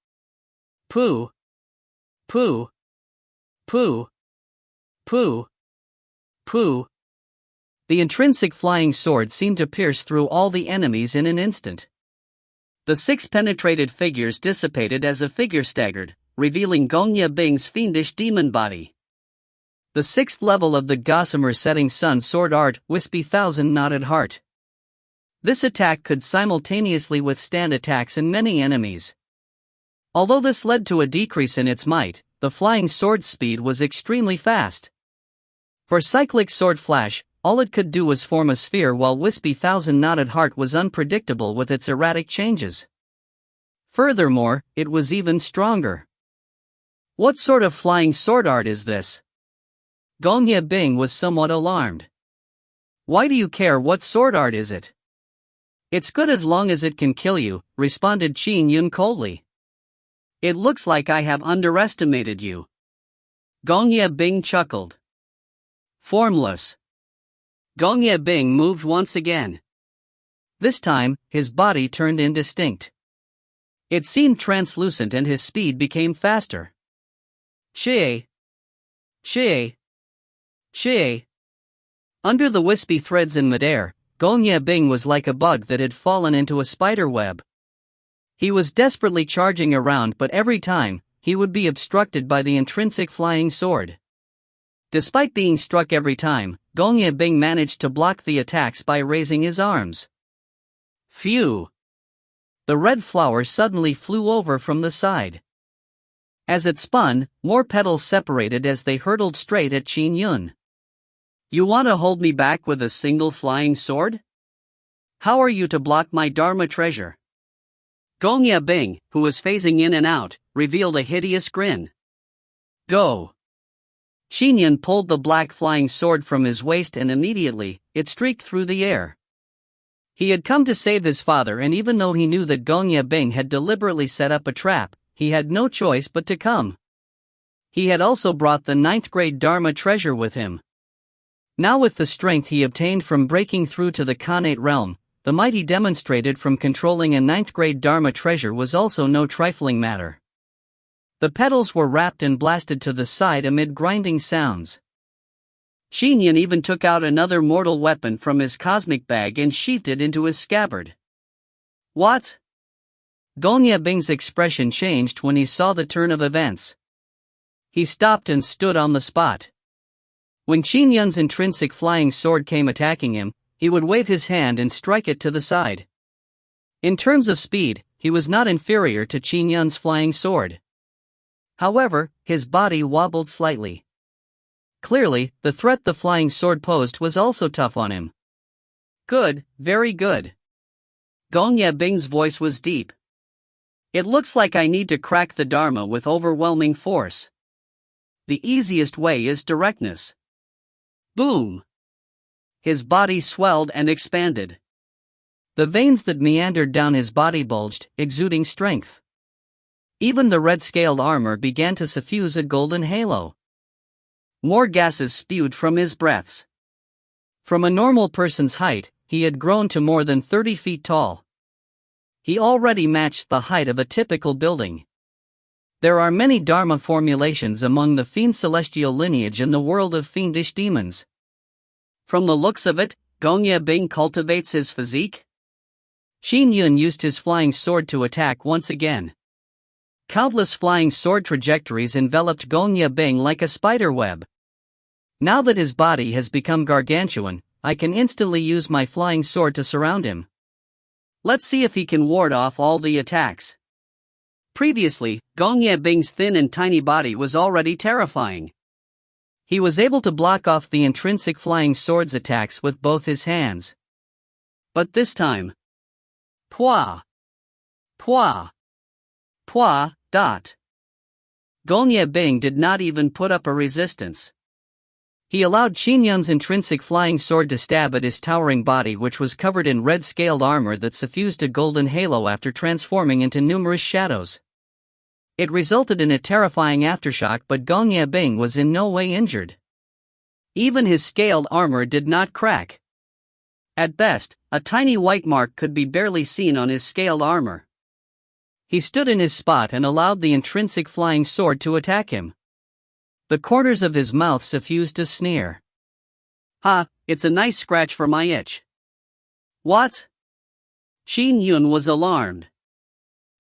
Pooh! Pooh! Pooh! Pooh! Pooh! The intrinsic flying sword seemed to pierce through all the enemies in an instant. The 6 penetrated figures dissipated as a figure staggered, revealing Gongye Bing's fiendish demon body. The 6th level of the Gossamer Setting Sun Sword Art, Wispy Thousand-Knotted Heart. This attack could simultaneously withstand attacks in many enemies. Although this led to a decrease in its might, the flying sword's speed was extremely fast. For cyclic sword flash, all it could do was form a sphere, while Wispy Thousand-Knotted Heart was unpredictable with its erratic changes. Furthermore, it was even stronger. What sort of flying sword art is this? Gongye Bing was somewhat alarmed. Why do you care what sword art is it? It's good as long as it can kill you, responded Qin Yun coldly. It looks like I have underestimated you. Gongye Bing chuckled. Formless. Gongye Bing moved once again. This time, his body turned indistinct. It seemed translucent and his speed became faster. Xiao! Xiao! Xiao! Under the wispy threads in midair, Gongye Bing was like a bug that had fallen into a spider web. He was desperately charging around, but every time, he would be obstructed by the intrinsic flying sword. Despite being struck every time, Gongye Bing managed to block the attacks by raising his arms. Phew! The red flower suddenly flew over from the side. As it spun, more petals separated as they hurtled straight at Qin Yun. You want to hold me back with a single flying sword? How are you to block my Dharma treasure? Gongye Bing, who was phasing in and out, revealed a hideous grin. Go! Qin Yun pulled the black flying sword from his waist and immediately, it streaked through the air. He had come to save his father, and even though he knew that Gongye Bing had deliberately set up a trap, he had no choice but to come. He had also brought the 9th grade Dharma treasure with him. Now, with the strength he obtained from breaking through to the Khanate realm, the might he demonstrated from controlling a 9th grade Dharma treasure was also no trifling matter. The petals were wrapped and blasted to the side amid grinding sounds. Qin Yun even took out another mortal weapon from his cosmic bag and sheathed it into his scabbard. What? Gongye Bing's expression changed when he saw the turn of events. He stopped and stood on the spot. When Qin Yun's intrinsic flying sword came attacking him, he would wave his hand and strike it to the side. In terms of speed, he was not inferior to Qin Yun's flying sword. However, his body wobbled slightly. Clearly, the threat the flying sword posed was also tough on him. Good, very good. Gongye Bing's voice was deep. It looks like I need to crack the Dharma with overwhelming force. The easiest way is directness. Boom! His body swelled and expanded. The veins that meandered down his body bulged, exuding strength. Even the red-scaled armor began to suffuse a golden halo. More gases spewed from his breaths. From a normal person's height, he had grown to more than 30 feet tall. He already matched the height of a typical building. There are many Dharma formulations among the fiend celestial lineage in the world of fiendish demons. From the looks of it, Gongye Bing cultivates his physique. Qin Yun used his flying sword to attack once again. Countless flying sword trajectories enveloped Gongye Bing like a spider web. Now that his body has become gargantuan, I can instantly use my flying sword to surround him. Let's see if he can ward off all the attacks. Previously, Gongye Bing's thin and tiny body was already terrifying. He was able to block off the intrinsic flying sword's attacks with both his hands. But this time... Pwa! Pwa! Pwa! Dot. Gongye Bing did not even put up a resistance. He allowed Qin Yun's intrinsic flying sword to stab at his towering body, which was covered in red scaled armor that suffused a golden halo after transforming into numerous shadows. It resulted in a terrifying aftershock, but Gong Yebing was in no way injured. Even his scaled armor did not crack. At best, a tiny white mark could be barely seen on his scaled armor. He stood in his spot and allowed the intrinsic flying sword to attack him. The corners of his mouth suffused a sneer. "Ha, it's a nice scratch for my itch." "What?" Qin Yun was alarmed.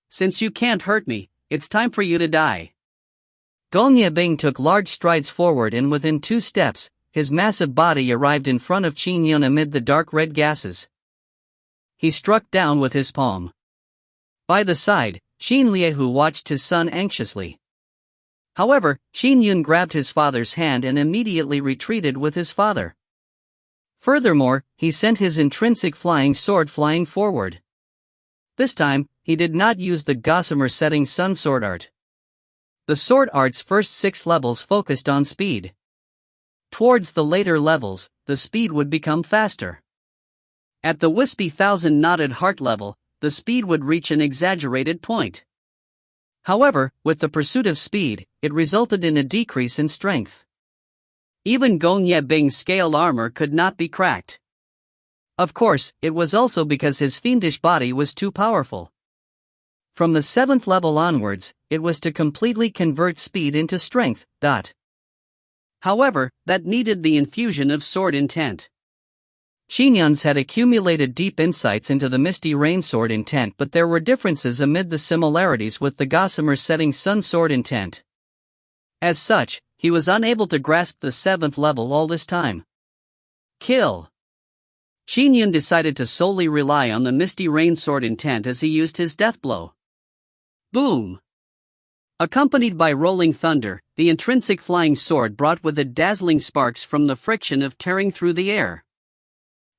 "Since you can't hurt me, it's time for you to die." Gong Yebing took large strides forward, and within 2 steps, his massive body arrived in front of Qin Yun amid the dark red gases. He struck down with his palm. By the side, Qin Liehu watched his son anxiously. However, Qin Yun grabbed his father's hand and immediately retreated with his father. Furthermore, he sent his intrinsic flying sword flying forward. This time, he did not use the Gossamer Setting Sun sword art. The sword art's first 6 levels focused on speed. Towards the later levels, the speed would become faster. At the wispy thousand-knotted heart level, the speed would reach an exaggerated point. However, with the pursuit of speed, it resulted in a decrease in strength. Even Gong Yebing's scaled armor could not be cracked. Of course, it was also because his fiendish body was too powerful. From the 7th level onwards, it was to completely convert speed into strength. However, that needed the infusion of sword intent. Qin Yun's had accumulated deep insights into the Misty Rain sword intent, but there were differences amid the similarities with the Gossamer Setting Sun sword intent. As such, he was unable to grasp the 7th level all this time. Kill. Qin Yun decided to solely rely on the Misty Rain sword intent as he used his death blow. Boom! Accompanied by rolling thunder, the intrinsic flying sword brought with it dazzling sparks from the friction of tearing through the air.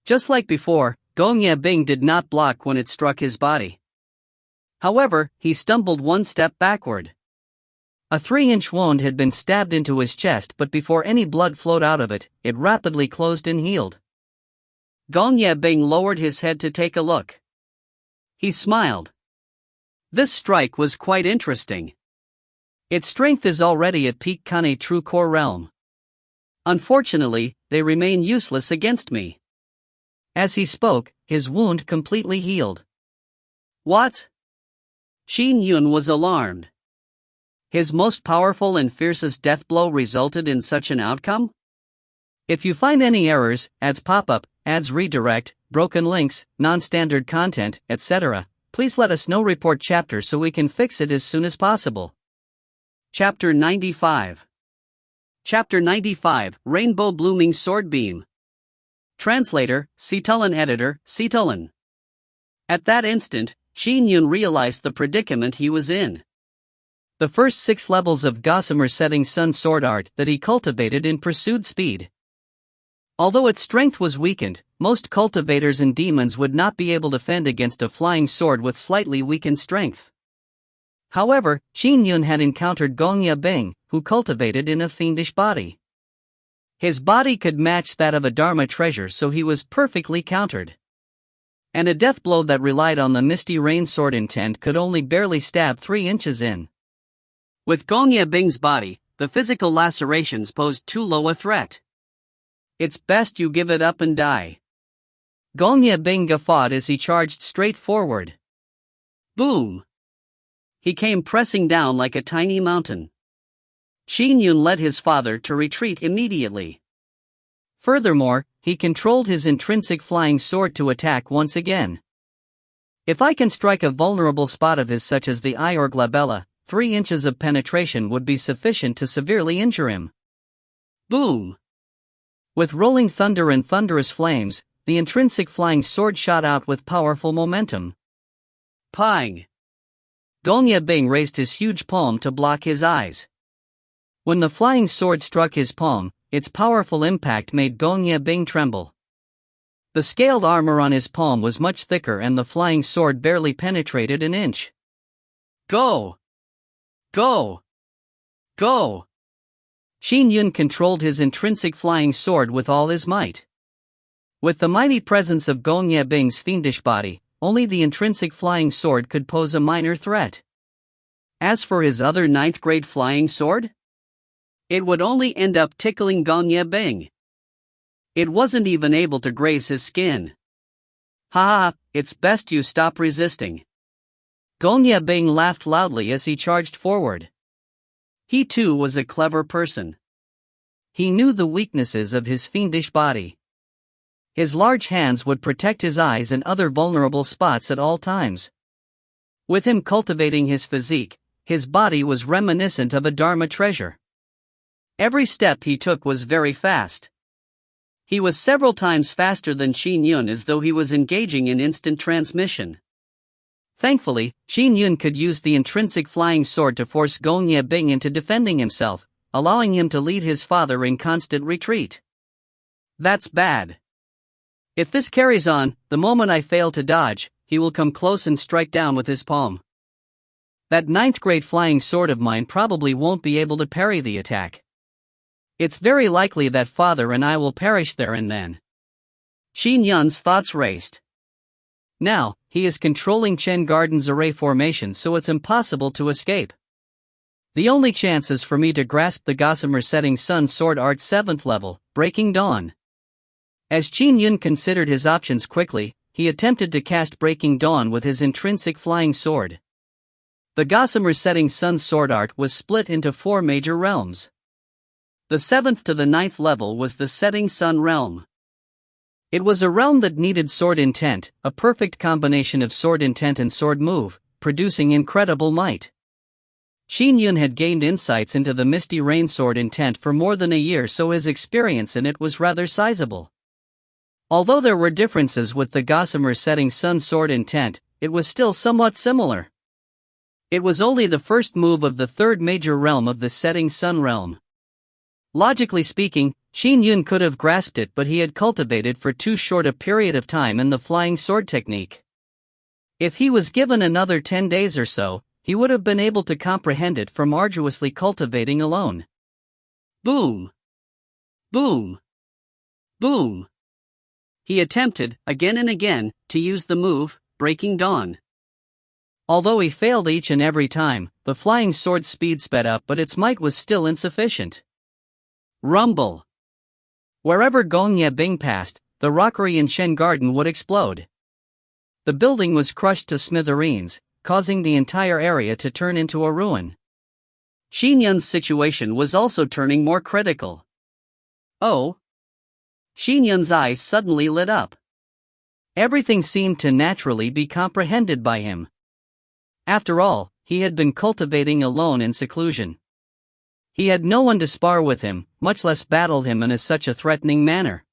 Just like before, Gong Yebing did not block when it struck his body. However, he stumbled 1 step backward. A 3-inch wound had been stabbed into his chest, but before any blood flowed out of it, it rapidly closed and healed. Gong Yebing lowered his head to take a look. He smiled. This strike was quite interesting. Its strength is already at peak Kane True Core realm. Unfortunately, they remain useless against me. As he spoke, his wound completely healed. What? Qin Yun was alarmed. His most powerful and fiercest death blow resulted in such an outcome? If you find any errors, ads pop-up, ads redirect, broken links, non-standard content, etc., please let us know. Report chapter so we can fix it as soon as possible. Chapter 95. Chapter 95, Rainbow Blooming Sword Beam. Translator, Citulin. Editor, Citulin. At that instant, Qin Yun realized the predicament he was in. The first 6 levels of Gossamer Setting Sun sword art that he cultivated in pursued speed. Although its strength was weakened, most cultivators and demons would not be able to fend against a flying sword with slightly weakened strength. However, Qin Yun had encountered Gong Yebing, who cultivated in a fiendish body. His body could match that of a Dharma treasure, so he was perfectly countered. And a death blow that relied on the Misty Rain sword intent could only barely stab 3 inches in. With Gong Yebing's body, the physical lacerations posed too low a threat. It's best you give it up and die. Gong Yebing guffawed as he charged straight forward. Boom! He came pressing down like a tiny mountain. Qin Yun led his father to retreat immediately. Furthermore, he controlled his intrinsic flying sword to attack once again. If I can strike a vulnerable spot of his such as the eye or glabella, 3 inches of penetration would be sufficient to severely injure him. Boom! With rolling thunder and thunderous flames, the intrinsic flying sword shot out with powerful momentum. Pang! Gong Yebing raised his huge palm to block his eyes. When the flying sword struck his palm, its powerful impact made Gong Yebing tremble. The scaled armor on his palm was much thicker and the flying sword barely penetrated an inch. Go! Go! Go! Qin Yun controlled his intrinsic flying sword with all his might. With the mighty presence of Gong Yebing's fiendish body, only the intrinsic flying sword could pose a minor threat. As for his other 9th grade flying sword, it would only end up tickling Gong Yebing. It wasn't even able to graze his skin. Ha ha, it's best you stop resisting. Gong Yebing laughed loudly as he charged forward. He too was a clever person. He knew the weaknesses of his fiendish body. His large hands would protect his eyes and other vulnerable spots at all times. With him cultivating his physique, his body was reminiscent of a Dharma treasure. Every step he took was very fast. He was several times faster than Qin Yun, as though he was engaging in instant transmission. Thankfully, Qin Yun could use the intrinsic flying sword to force Gong Yebing into defending himself, allowing him to lead his father in constant retreat. That's bad. If this carries on, the moment I fail to dodge, he will come close and strike down with his palm. That 9th grade flying sword of mine probably won't be able to parry the attack. It's very likely that father and I will perish there and then. Qin Yun's thoughts raced. Now, he is controlling Chen Garden's array formation, so it's impossible to escape. The only chance is for me to grasp the Gossamer Setting Sun Sword Art 7th level, Breaking Dawn. As Qin Yun considered his options quickly, he attempted to cast Breaking Dawn with his intrinsic flying sword. The Gossamer Setting Sun Sword Art was split into 4 major realms. The 7th to the 9th level was the Setting Sun realm. It was a realm that needed sword intent, a perfect combination of sword intent and sword move, producing incredible might. Qin Yun had gained insights into the Misty Rain sword intent for more than a year, so his experience in it was rather sizable. Although there were differences with the Gossamer Setting Sun sword intent, it was still somewhat similar. It was only the first move of the 3rd major realm of the Setting Sun realm. Logically speaking, Qin Yun could have grasped it, but he had cultivated for too short a period of time in the flying sword technique. If he was given another 10 days or so, he would have been able to comprehend it from arduously cultivating alone. Boom! Boom! Boom! He attempted, again and again, to use the move, Breaking Dawn. Although he failed each and every time, the flying sword's speed sped up, but its might was still insufficient. Rumble! Wherever Gong Yebing passed, the rockery in Shen Garden would explode. The building was crushed to smithereens, causing the entire area to turn into a ruin. Qin Yun's situation was also turning more critical. Oh! Qin Yun's eyes suddenly lit up. Everything seemed to naturally be comprehended by him. After all, he had been cultivating alone in seclusion. He had no one to spar with him, much less battle him in such a threatening manner.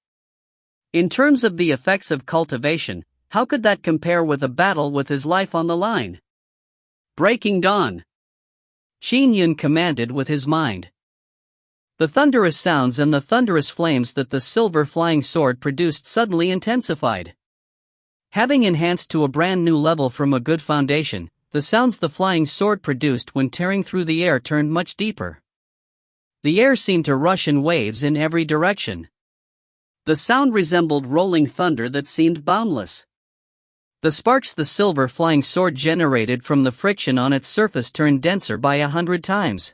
In terms of the effects of cultivation, how could that compare with a battle with his life on the line? Breaking Dawn! Qin Yun commanded with his mind. The thunderous sounds and the thunderous flames that the silver flying sword produced suddenly intensified. Having enhanced to a brand new level from a good foundation, the sounds the flying sword produced when tearing through the air turned much deeper. The air seemed to rush in waves in every direction. The sound resembled rolling thunder that seemed boundless. The sparks the silver flying sword generated from the friction on its surface turned denser by 100 times.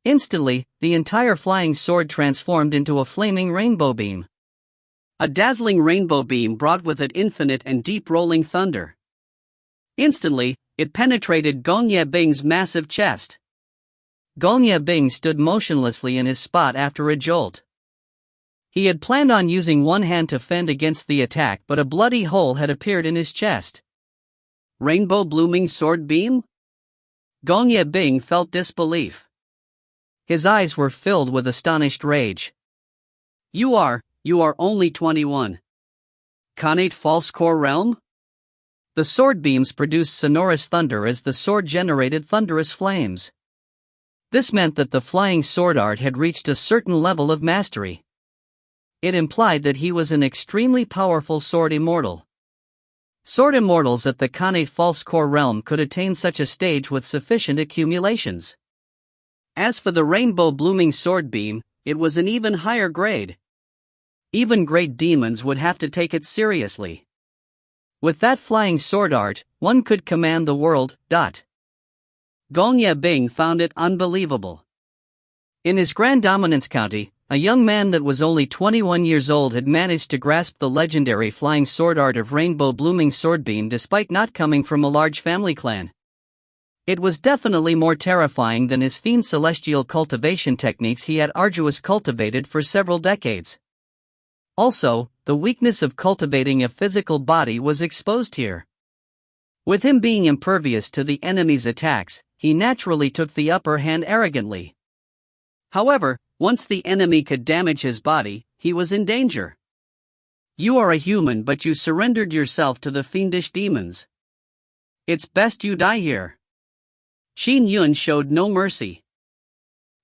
Instantly, the entire flying sword transformed into a flaming rainbow beam. A dazzling rainbow beam brought with it infinite and deep rolling thunder. Instantly, it penetrated Gong Yebing's massive chest. Gong Yebing stood motionlessly in his spot after a jolt. He had planned on using one hand to fend against the attack, but a bloody hole had appeared in his chest. Rainbow blooming sword beam? Gong Yebing felt disbelief. His eyes were filled with astonished rage. You are only 21. Khanate False Core Realm? The sword beams produced sonorous thunder as the sword generated thunderous flames. This meant that the flying sword art had reached a certain level of mastery. It implied that he was an extremely powerful sword immortal. Sword immortals at the Khanate False Core Realm could attain such a stage with sufficient accumulations. As for the rainbow blooming sword beam, it was an even higher grade. Even great demons would have to take it seriously. With that flying sword art, one could command the world. Gong Ye-bing found it unbelievable. In his Grand Dominance County, a young man that was only 21 years old had managed to grasp the legendary flying sword art of rainbow blooming swordbeam despite not coming from a large family clan. It was definitely more terrifying than his fiend celestial cultivation techniques he had arduous cultivated for several decades. Also, the weakness of cultivating a physical body was exposed here. With him being impervious to the enemy's attacks, he naturally took the upper hand arrogantly. However, once the enemy could damage his body, he was in danger. You are a human, but you surrendered yourself to the fiendish demons. It's best you die here. Qin Yun showed no mercy.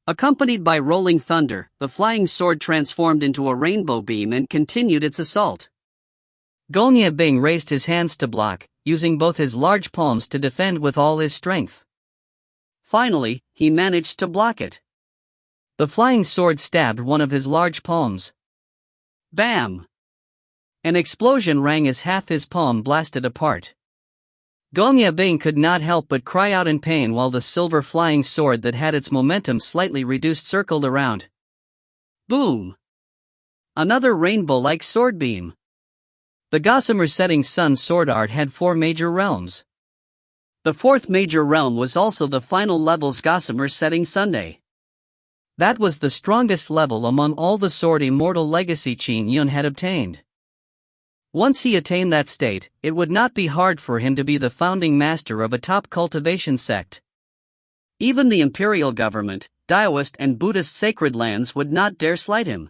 Accompanied by rolling thunder, the flying sword transformed into a rainbow beam and continued its assault. Gong Ye-bing raised his hands to block, using both his large palms to defend with all his strength. Finally, he managed to block it. The flying sword stabbed one of his large palms. Bam! An explosion rang as half his palm blasted apart. Gong Ye-bing could not help but cry out in pain while the silver flying sword that had its momentum slightly reduced circled around. Boom! Another rainbow-like sword beam. The Gossamer Setting Sun sword art had 4 major realms. The 4th major realm was also the final level's Gossamer Setting Sunday. That was the strongest level among all the sword immortal legacy Qin Yun had obtained. Once he attained that state, it would not be hard for him to be the founding master of a top cultivation sect. Even the imperial government, Taoist and Buddhist sacred lands would not dare slight him.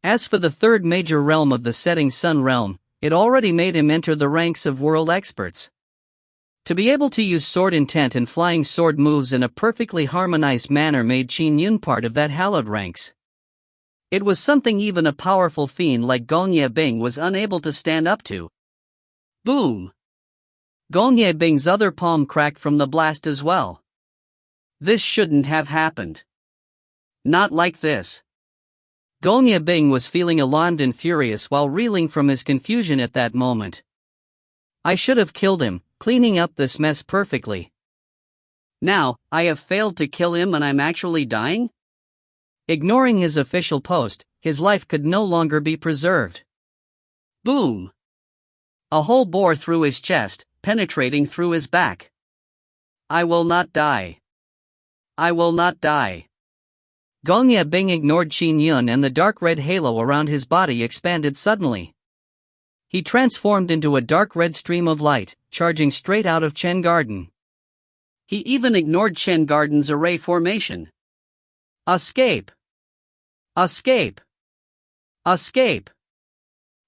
As for the 3rd major realm of the Setting Sun realm, it already made him enter the ranks of world experts. To be able to use sword intent and flying sword moves in a perfectly harmonized manner made Qin Yun part of that hallowed ranks. It was something even a powerful fiend like Gong Ye-bing was unable to stand up to. Boom! Gong Ye-bing's other palm cracked from the blast as well. This shouldn't have happened. Not like this. Gong Ye-bing was feeling alarmed and furious while reeling from his confusion at that moment. I should have killed him, cleaning up this mess perfectly. Now, I have failed to kill him and I'm actually dying? Ignoring his official post, his life could no longer be preserved. Boom! A hole bore through his chest, penetrating through his back. I will not die. I will not die. Gong Ye-bing ignored Qin Yun and the dark red halo around his body expanded suddenly. He transformed into a dark red stream of light, charging straight out of Chen Garden. He even ignored Chen Garden's array formation. Escape! Escape! Escape!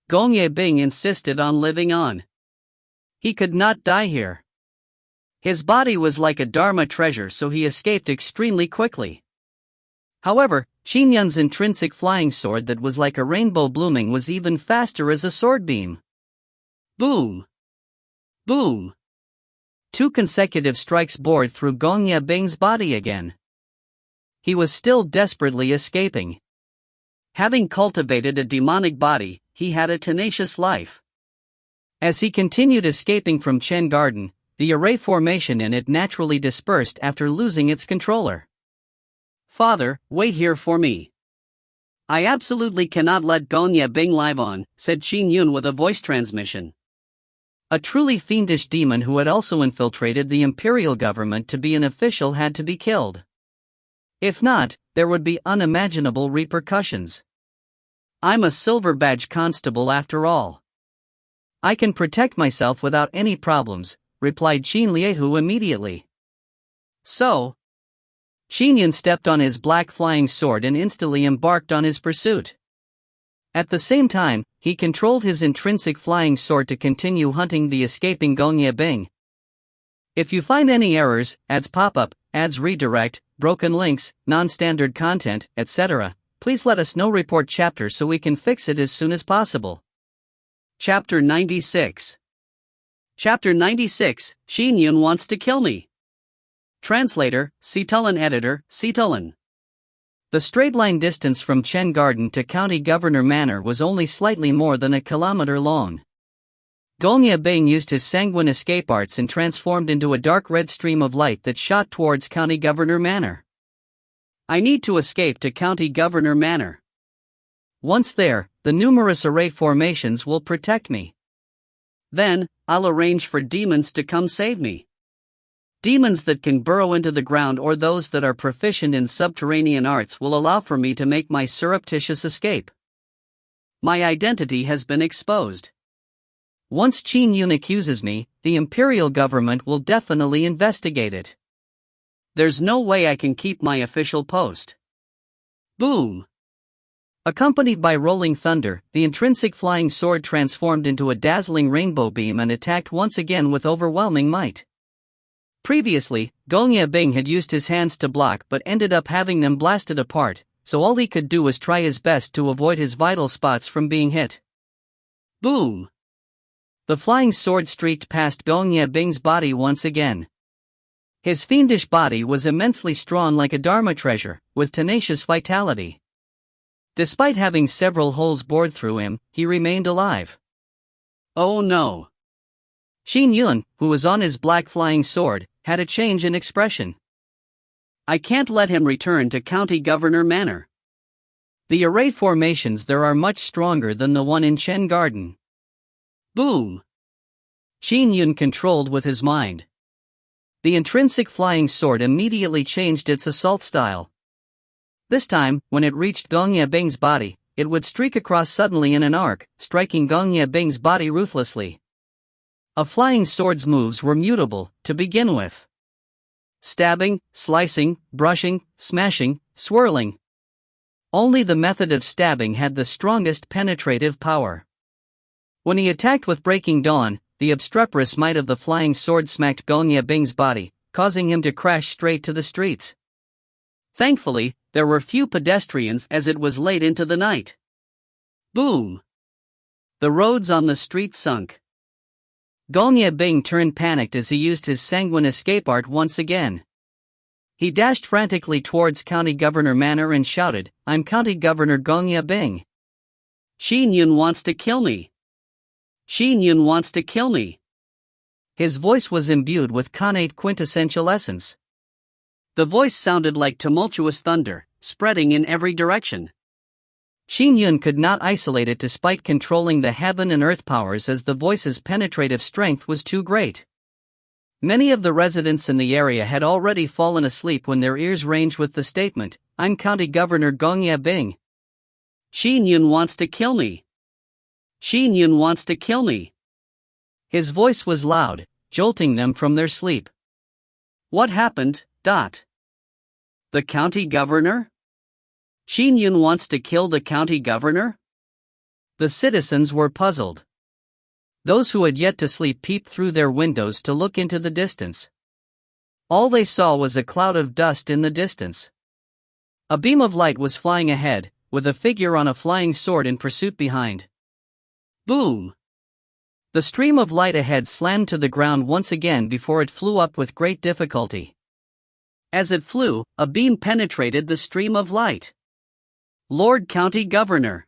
Gong Ye-bing insisted on living on. He could not die here. His body was like a Dharma treasure, so he escaped extremely quickly. However, Qin Yun's intrinsic flying sword that was like a rainbow blooming was even faster as a sword beam. Boom! Boom! 2 consecutive strikes bored through Gong Ye-bing's body again. He was still desperately escaping. Having cultivated a demonic body, he had a tenacious life. As he continued escaping from Chen Garden, the array formation in it naturally dispersed after losing its controller. Father, wait here for me. I absolutely cannot let Gong Ye-bing live on, said Qin Yun with a voice transmission. A truly fiendish demon who had also infiltrated the imperial government to be an official had to be killed. If not, there would be unimaginable repercussions. I'm a silver badge constable after all. I can protect myself without any problems, replied Qin Liehu immediately. So, Qin Yun stepped on his black flying sword and instantly embarked on his pursuit. At the same time, he controlled his intrinsic flying sword to continue hunting the escaping Gong Ye-bing. If you find any errors, ads pop up, ads redirect, broken links, non-standard content, etc., please let us know. Report chapter so we can fix it as soon as possible. Chapter 96. Chapter 96, Qin Yun wants to kill me. Translator, Situlin Editor, Situlin. The straight-line distance from Chen Garden to County Governor Manor was only slightly more than a kilometer long. Gongya Bing used his sanguine escape arts and transformed into a dark red stream of light that shot towards County Governor Manor. I need to escape to County Governor Manor. Once there, the numerous array formations will protect me. Then, I'll arrange for demons to come save me. Demons that can burrow into the ground or those that are proficient in subterranean arts will allow for me to make my surreptitious escape. My identity has been exposed. Once Qin Yun accuses me, the imperial government will definitely investigate it. There's no way I can keep my official post. Boom! Accompanied by rolling thunder, the intrinsic flying sword transformed into a dazzling rainbow beam and attacked once again with overwhelming might. Previously, Gongya Bing had used his hands to block but ended up having them blasted apart, so all he could do was try his best to avoid his vital spots from being hit. Boom! The flying sword streaked past Gongya Bing's body once again. His fiendish body was immensely strong like a Dharma treasure, with tenacious vitality. Despite having several holes bored through him, he remained alive. Oh no! Qin Yun, who was on his black flying sword, had a change in expression. I can't let him return to County Governor Manor. The array formations there are much stronger than the one in Chen Garden. Boom! Qin Yun controlled with his mind. The intrinsic flying sword immediately changed its assault style. This time, when it reached Gongya Bing's body, it would streak across suddenly in an arc, striking Gongya Bing's body ruthlessly. A flying sword's moves were mutable, to begin with. Stabbing, slicing, brushing, smashing, swirling. Only the method of stabbing had the strongest penetrative power. When he attacked with Breaking Dawn, the obstreperous might of the flying sword smacked Gongya Bing's body, causing him to crash straight to the streets. Thankfully, there were few pedestrians as it was late into the night. Boom! The roads on the street sunk. Gongya Bing turned panicked as he used his sanguine escape art once again. He dashed frantically towards County Governor Manor and shouted, "I'm County Governor Gongya Bing. Qin Yun wants to kill me. Qin Yun wants to kill me." His voice was imbued with connate quintessential essence. The voice sounded like tumultuous thunder, spreading in every direction. Qin Yun could not isolate it despite controlling the heaven and earth powers as the voice's penetrative strength was too great. Many of the residents in the area had already fallen asleep when their ears ranged with the statement, "I'm County Governor Gongya Bing. Qin Yun wants to kill me. Qin Yun wants to kill me." His voice was loud, jolting them from their sleep. What happened? The county governor? Qin Yun wants to kill the county governor? The citizens were puzzled. Those who had yet to sleep peeped through their windows to look into the distance. All they saw was a cloud of dust in the distance. A beam of light was flying ahead, with a figure on a flying sword in pursuit behind. Boom! The stream of light ahead slammed to the ground once again before it flew up with great difficulty. As it flew, a beam penetrated the stream of light. Lord County Governor.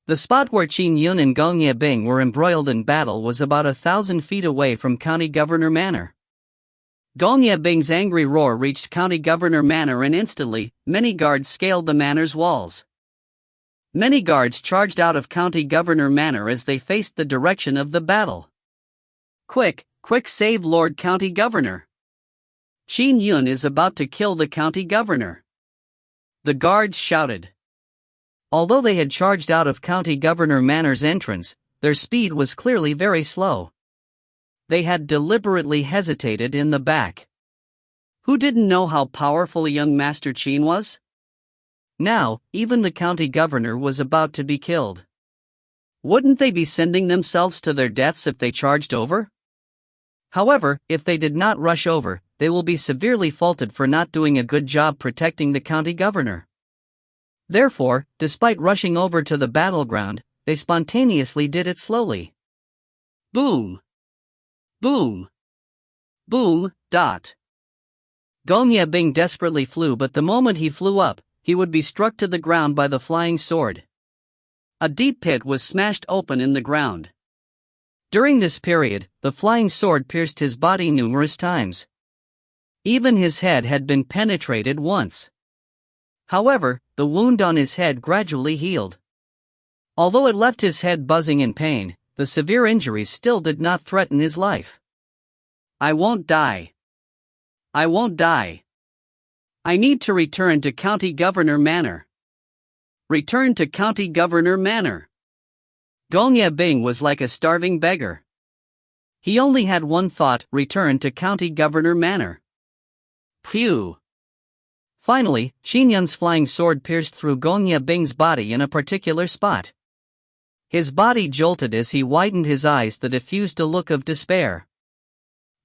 The spot where Qin Yun and Gongya Bing were embroiled in battle was about 1,000 feet away from County Governor Manor. Gongya Bing's angry roar reached County Governor Manor and instantly, many guards scaled the manor's walls. Many guards charged out of County Governor Manor as they faced the direction of the battle. Quick, save Lord County Governor. Qin Yun is about to kill the county governor. The guards shouted. Although they had charged out of County Governor Manor's entrance, their speed was clearly very slow. They had deliberately hesitated in the back. Who didn't know how powerful young Master Qin was? Now, even the county governor was about to be killed. Wouldn't they be sending themselves to their deaths if they charged over? However, if they did not rush over, they will be severely faulted for not doing a good job protecting the county governor. Therefore, despite rushing over to the battleground, they spontaneously did it slowly. Boom! Boom! Boom! Gong Yebing desperately flew, but the moment he flew up, he would be struck to the ground by the flying sword. A deep pit was smashed open in the ground. During this period, the flying sword pierced his body numerous times. Even his head had been penetrated once. However, the wound on his head gradually healed. Although it left his head buzzing in pain, the severe injuries still did not threaten his life. I won't die. I won't die. I need to return to County Governor Manor. Return to County Governor Manor. Gong Yebing was like a starving beggar. He only had one thought: return to County Governor Manor. Phew! Finally, Qin Yun's flying sword pierced through Gong Yebing's body in a particular spot. His body jolted as he widened his eyes that diffused a look of despair.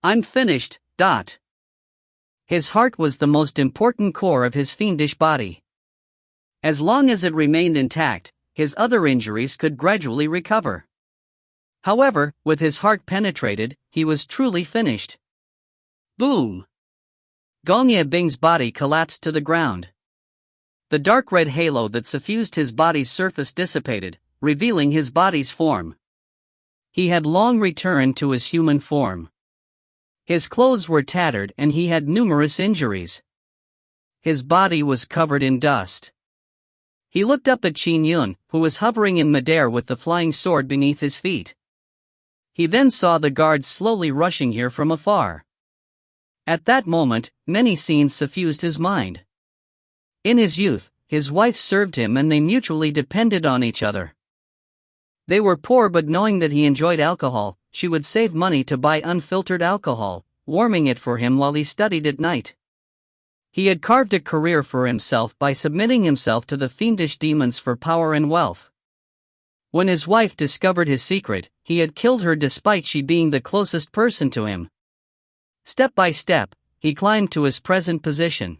I'm finished. His heart was the most important core of his fiendish body. As long as it remained intact, his other injuries could gradually recover. However, with his heart penetrated, he was truly finished. Boom! Gong Yebing's body collapsed to the ground. The dark red halo that suffused his body's surface dissipated, revealing his body's form. He had long returned to his human form. His clothes were tattered and he had numerous injuries. His body was covered in dust. He looked up at Qin Yun, who was hovering in midair with the flying sword beneath his feet. He then saw the guards slowly rushing here from afar. At that moment, many scenes suffused his mind. In his youth, his wife served him and they mutually depended on each other. They were poor, but knowing that he enjoyed alcohol, she would save money to buy unfiltered alcohol, warming it for him while he studied at night. He had carved a career for himself by submitting himself to the fiendish demons for power and wealth. When his wife discovered his secret, he had killed her despite she being the closest person to him. Step by step, he climbed to his present position.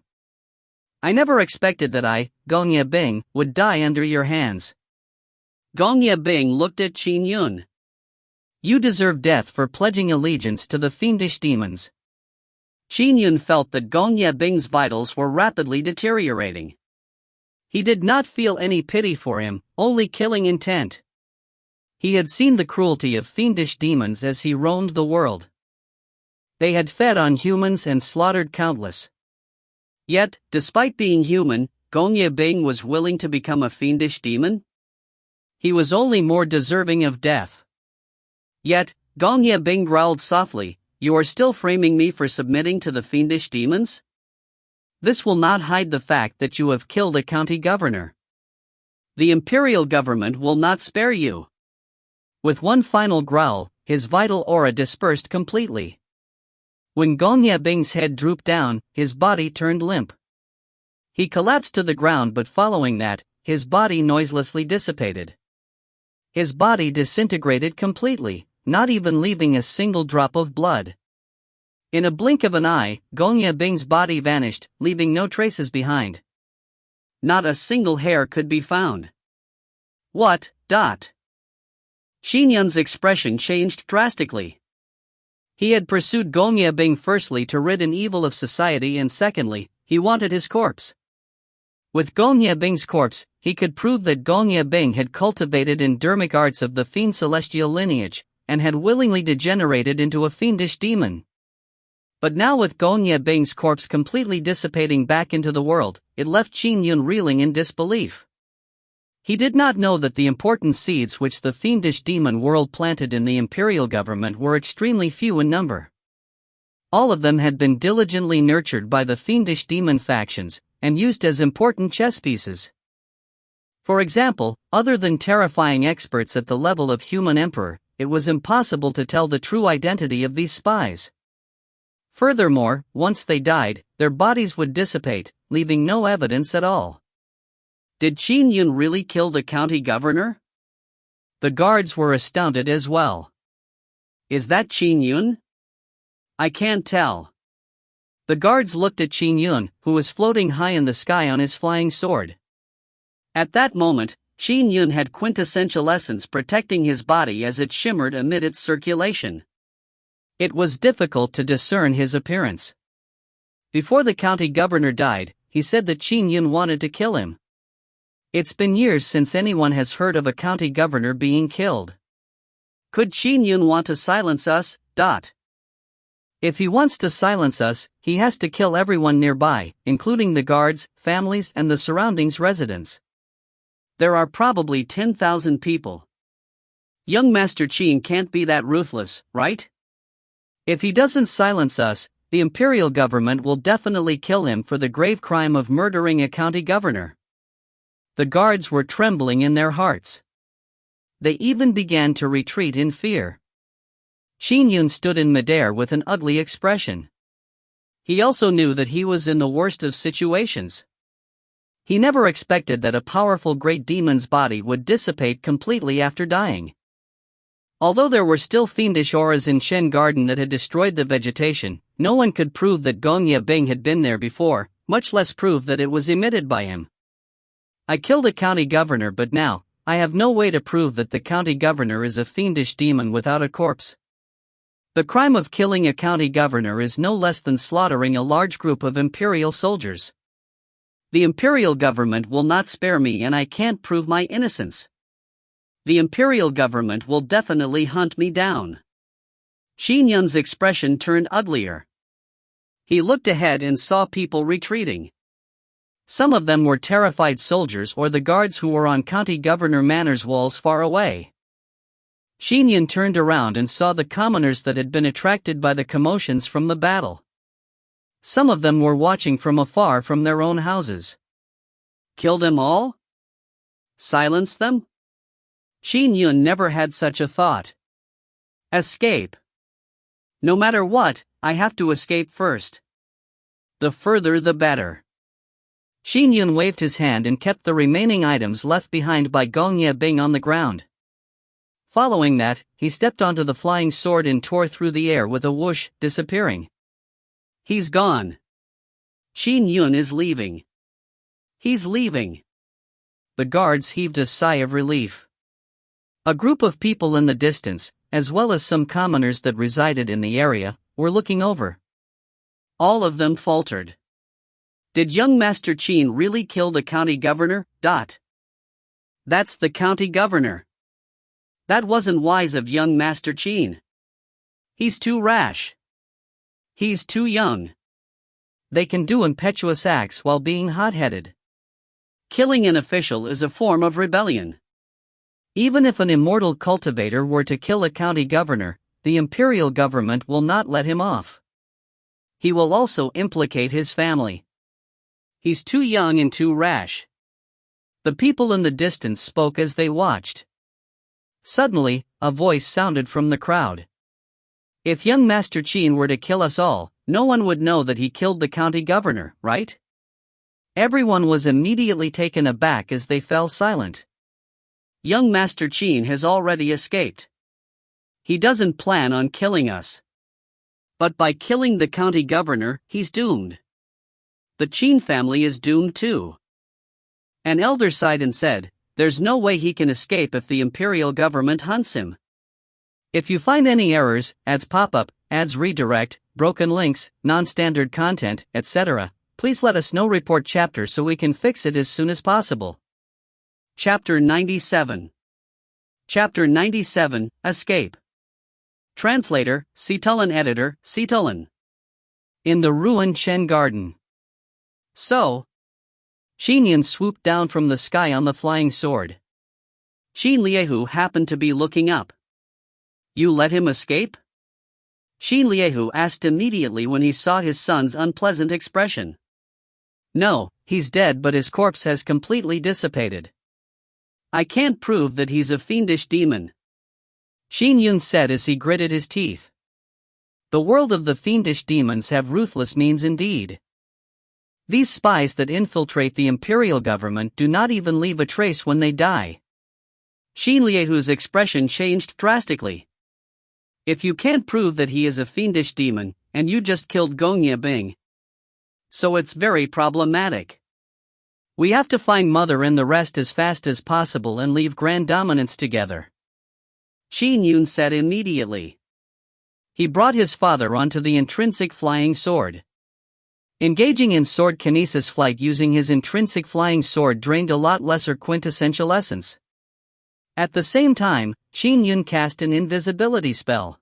I never expected that I, Gong Yebing, would die under your hands. Gong Yebing looked at Qin Yun. You deserve death for pledging allegiance to the fiendish demons. Qin Yun felt that Gong Yebing's vitals were rapidly deteriorating. He did not feel any pity for him, only killing intent. He had seen the cruelty of fiendish demons as he roamed the world. They had fed on humans and slaughtered countless. Yet, despite being human, Gong Yebing was willing to become a fiendish demon? He was only more deserving of death. Yet, Gong Yebing growled softly, you are still framing me for submitting to the fiendish demons? This will not hide the fact that you have killed a county governor. The imperial government will not spare you. With one final growl, his vital aura dispersed completely. When Gong Yebing's head drooped down, his body turned limp. He collapsed to the ground, but following that, his body noiselessly dissipated. His body disintegrated completely, not even leaving a single drop of blood. In a blink of an eye, Gong Yebing's body vanished, leaving no traces behind. Not a single hair could be found. What? Qin Yun's expression changed drastically. He had pursued Gong Yebing firstly to rid an evil of society, and secondly, he wanted his corpse. With Gong Yebing's corpse, he could prove that Gong Yebing had cultivated endemic arts of the fiend celestial lineage, and had willingly degenerated into a fiendish demon. But now, with Gong Yebing's corpse completely dissipating back into the world, it left Qin Yun reeling in disbelief. He did not know that the important seeds which the fiendish demon world planted in the imperial government were extremely few in number. All of them had been diligently nurtured by the fiendish demon factions, and used as important chess pieces. For example, other than terrifying experts at the level of human emperor, it was impossible to tell the true identity of these spies. Furthermore, once they died, their bodies would dissipate, leaving no evidence at all. Did Qin Yun really kill the county governor? The guards were astounded as well. Is that Qin Yun? I can't tell. The guards looked at Qin Yun, who was floating high in the sky on his flying sword. At that moment, Qin Yun had quintessential essence protecting his body as it shimmered amid its circulation. It was difficult to discern his appearance. Before the county governor died, he said that Qin Yun wanted to kill him. It's been years since anyone has heard of a county governor being killed. Could Qin Yun want to silence us? If he wants to silence us, he has to kill everyone nearby, including the guards, families, and the surroundings residents. There are probably 10,000 people. Young Master Qin can't be that ruthless, right? If he doesn't silence us, the imperial government will definitely kill him for the grave crime of murdering a county governor. The guards were trembling in their hearts. They even began to retreat in fear. Qin Yun stood in midair with an ugly expression. He also knew that he was in the worst of situations. He never expected that a powerful great demon's body would dissipate completely after dying. Although there were still fiendish auras in Shen Garden that had destroyed the vegetation, no one could prove that Gongya Bing had been there before, much less prove that it was emitted by him. I killed a county governor, but now, I have no way to prove that the county governor is a fiendish demon without a corpse. The crime of killing a county governor is no less than slaughtering a large group of imperial soldiers. The imperial government will not spare me, and I can't prove my innocence. The imperial government will definitely hunt me down. Qin Yun's expression turned uglier. He looked ahead and saw people retreating. Some of them were terrified soldiers or the guards who were on County Governor Manor's walls far away. Qin Yun turned around and saw the commoners that had been attracted by the commotions from the battle. Some of them were watching from afar from their own houses. Kill them all? Silence them? Qin Yun never had such a thought. Escape. No matter what, I have to escape first. The further the better. Qin Yun waved his hand and kept the remaining items left behind by Gongya Bing on the ground. Following that, he stepped onto the flying sword and tore through the air with a whoosh, disappearing. He's gone. Qin Yun is leaving. He's leaving. The guards heaved a sigh of relief. A group of people in the distance, as well as some commoners that resided in the area, were looking over. All of them faltered. Did young Master Qin really kill the county governor? That's the county governor. That wasn't wise of young Master Qin. He's too rash. He's too young. They can do impetuous acts while being hot-headed. Killing an official is a form of rebellion. Even if an immortal cultivator were to kill a county governor, the imperial government will not let him off. He will also implicate his family. He's too young and too rash. The people in the distance spoke as they watched. Suddenly, a voice sounded from the crowd. If young Master Qin were to kill us all, no one would know that he killed the county governor, right? Everyone was immediately taken aback as they fell silent. Young Master Qin has already escaped. He doesn't plan on killing us. But by killing the county governor, he's doomed. The Qin family is doomed too. An elder sighed and said, "There's no way he can escape if the imperial government hunts him. If you find any errors, ads pop up, ads redirect, broken links, non-standard content, etc., please let us know. Report chapter so we can fix it as soon as possible." Chapter 97. Chapter 97, Escape. Translator, Citulin. Editor, Citulin. In the ruined Shen Garden. So, Qin Yun swooped down from the sky on the flying sword. Qin Liehu happened to be looking up. You let him escape? Qin Liehu asked immediately when he saw his son's unpleasant expression. No, he's dead, but his corpse has completely dissipated. I can't prove that he's a fiendish demon, Qin Yun said as he gritted his teeth. The world of the fiendish demons have ruthless means indeed. These spies that infiltrate the imperial government do not even leave a trace when they die. Qin Liehu's expression changed drastically. If you can't prove that he is a fiendish demon, and you just killed Gongya Bing, so it's very problematic. We have to find Mother and the rest as fast as possible and leave Grand Dominance together, Qin Yun said immediately. He brought his father onto the intrinsic flying sword. Engaging in sword kinesis flight using his intrinsic flying sword drained a lot lesser quintessential essence. At the same time, Qin Yun cast an invisibility spell.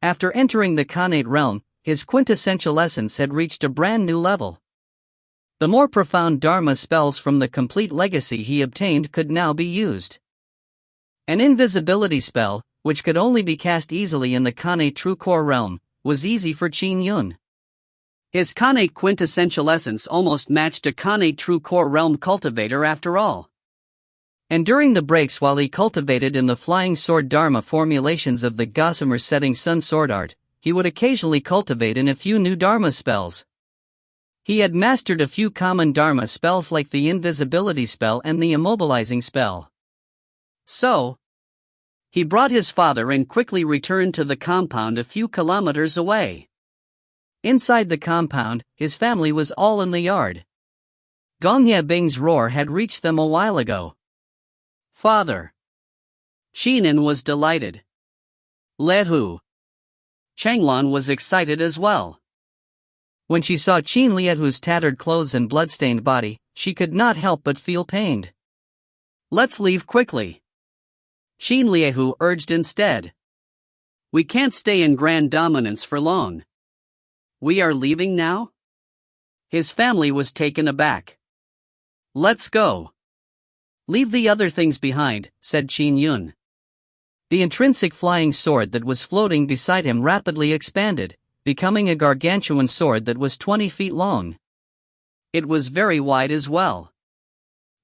After entering the Khanate realm, his quintessential essence had reached a brand new level. The more profound Dharma spells from the complete legacy he obtained could now be used. An invisibility spell, which could only be cast easily in the Khanate True Core realm, was easy for Qin Yun. His Khanate quintessential essence almost matched a Khanate True Core realm cultivator after all. And during the breaks while he cultivated in the flying sword Dharma formulations of the Gossamer setting Sun sword art, he would occasionally cultivate in a few new Dharma spells. He had mastered a few common Dharma spells like the invisibility spell and the immobilizing spell. So, he brought his father and quickly returned to the compound a few kilometers away. Inside the compound, his family was all in the yard. Gong Ye Bing's roar had reached them a while ago. Father! Qin Yun was delighted. Liehu! Changlan was excited as well. When she saw Qin Liehu's tattered clothes and bloodstained body, she could not help but feel pained. Let's leave quickly. Qin Liehu urged instead. We can't stay in grand dominance for long. We are leaving now? His family was taken aback. Let's go. Leave the other things behind, said Qin Yun. The intrinsic flying sword that was floating beside him rapidly expanded, becoming a gargantuan sword that was 20 feet long. It was very wide as well.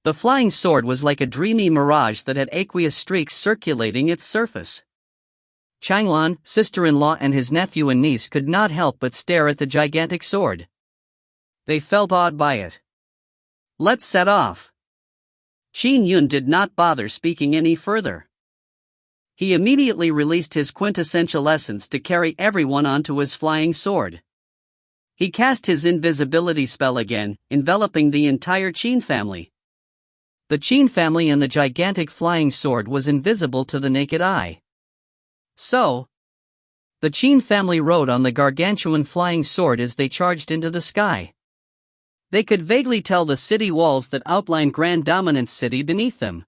The flying sword was like a dreamy mirage that had aqueous streaks circulating its surface. Changlan, sister-in-law and his nephew and niece could not help but stare at the gigantic sword. They felt awed by it. Let's set off. Qin Yun did not bother speaking any further. He immediately released his quintessential essence to carry everyone onto his flying sword. He cast his invisibility spell again, enveloping the entire Qin family. The Qin family and the gigantic flying sword was invisible to the naked eye. So, the Qin family rode on the gargantuan flying sword as they charged into the sky. They could vaguely tell the city walls that outlined Grand Dominance City beneath them.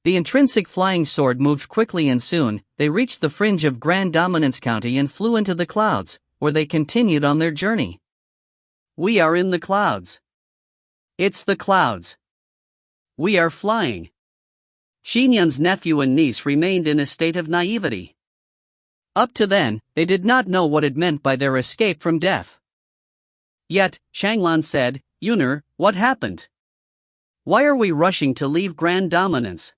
The intrinsic flying sword moved quickly and soon, they reached the fringe of Grand Dominance County and flew into the clouds, where they continued on their journey. We are in the clouds. It's the clouds. We are flying. Qin Yun's nephew and niece remained in a state of naivety. Up to then, they did not know what it meant by their escape from death. Yet, Changlan said, Yuner, what happened? Why are we rushing to leave Grand Dominance?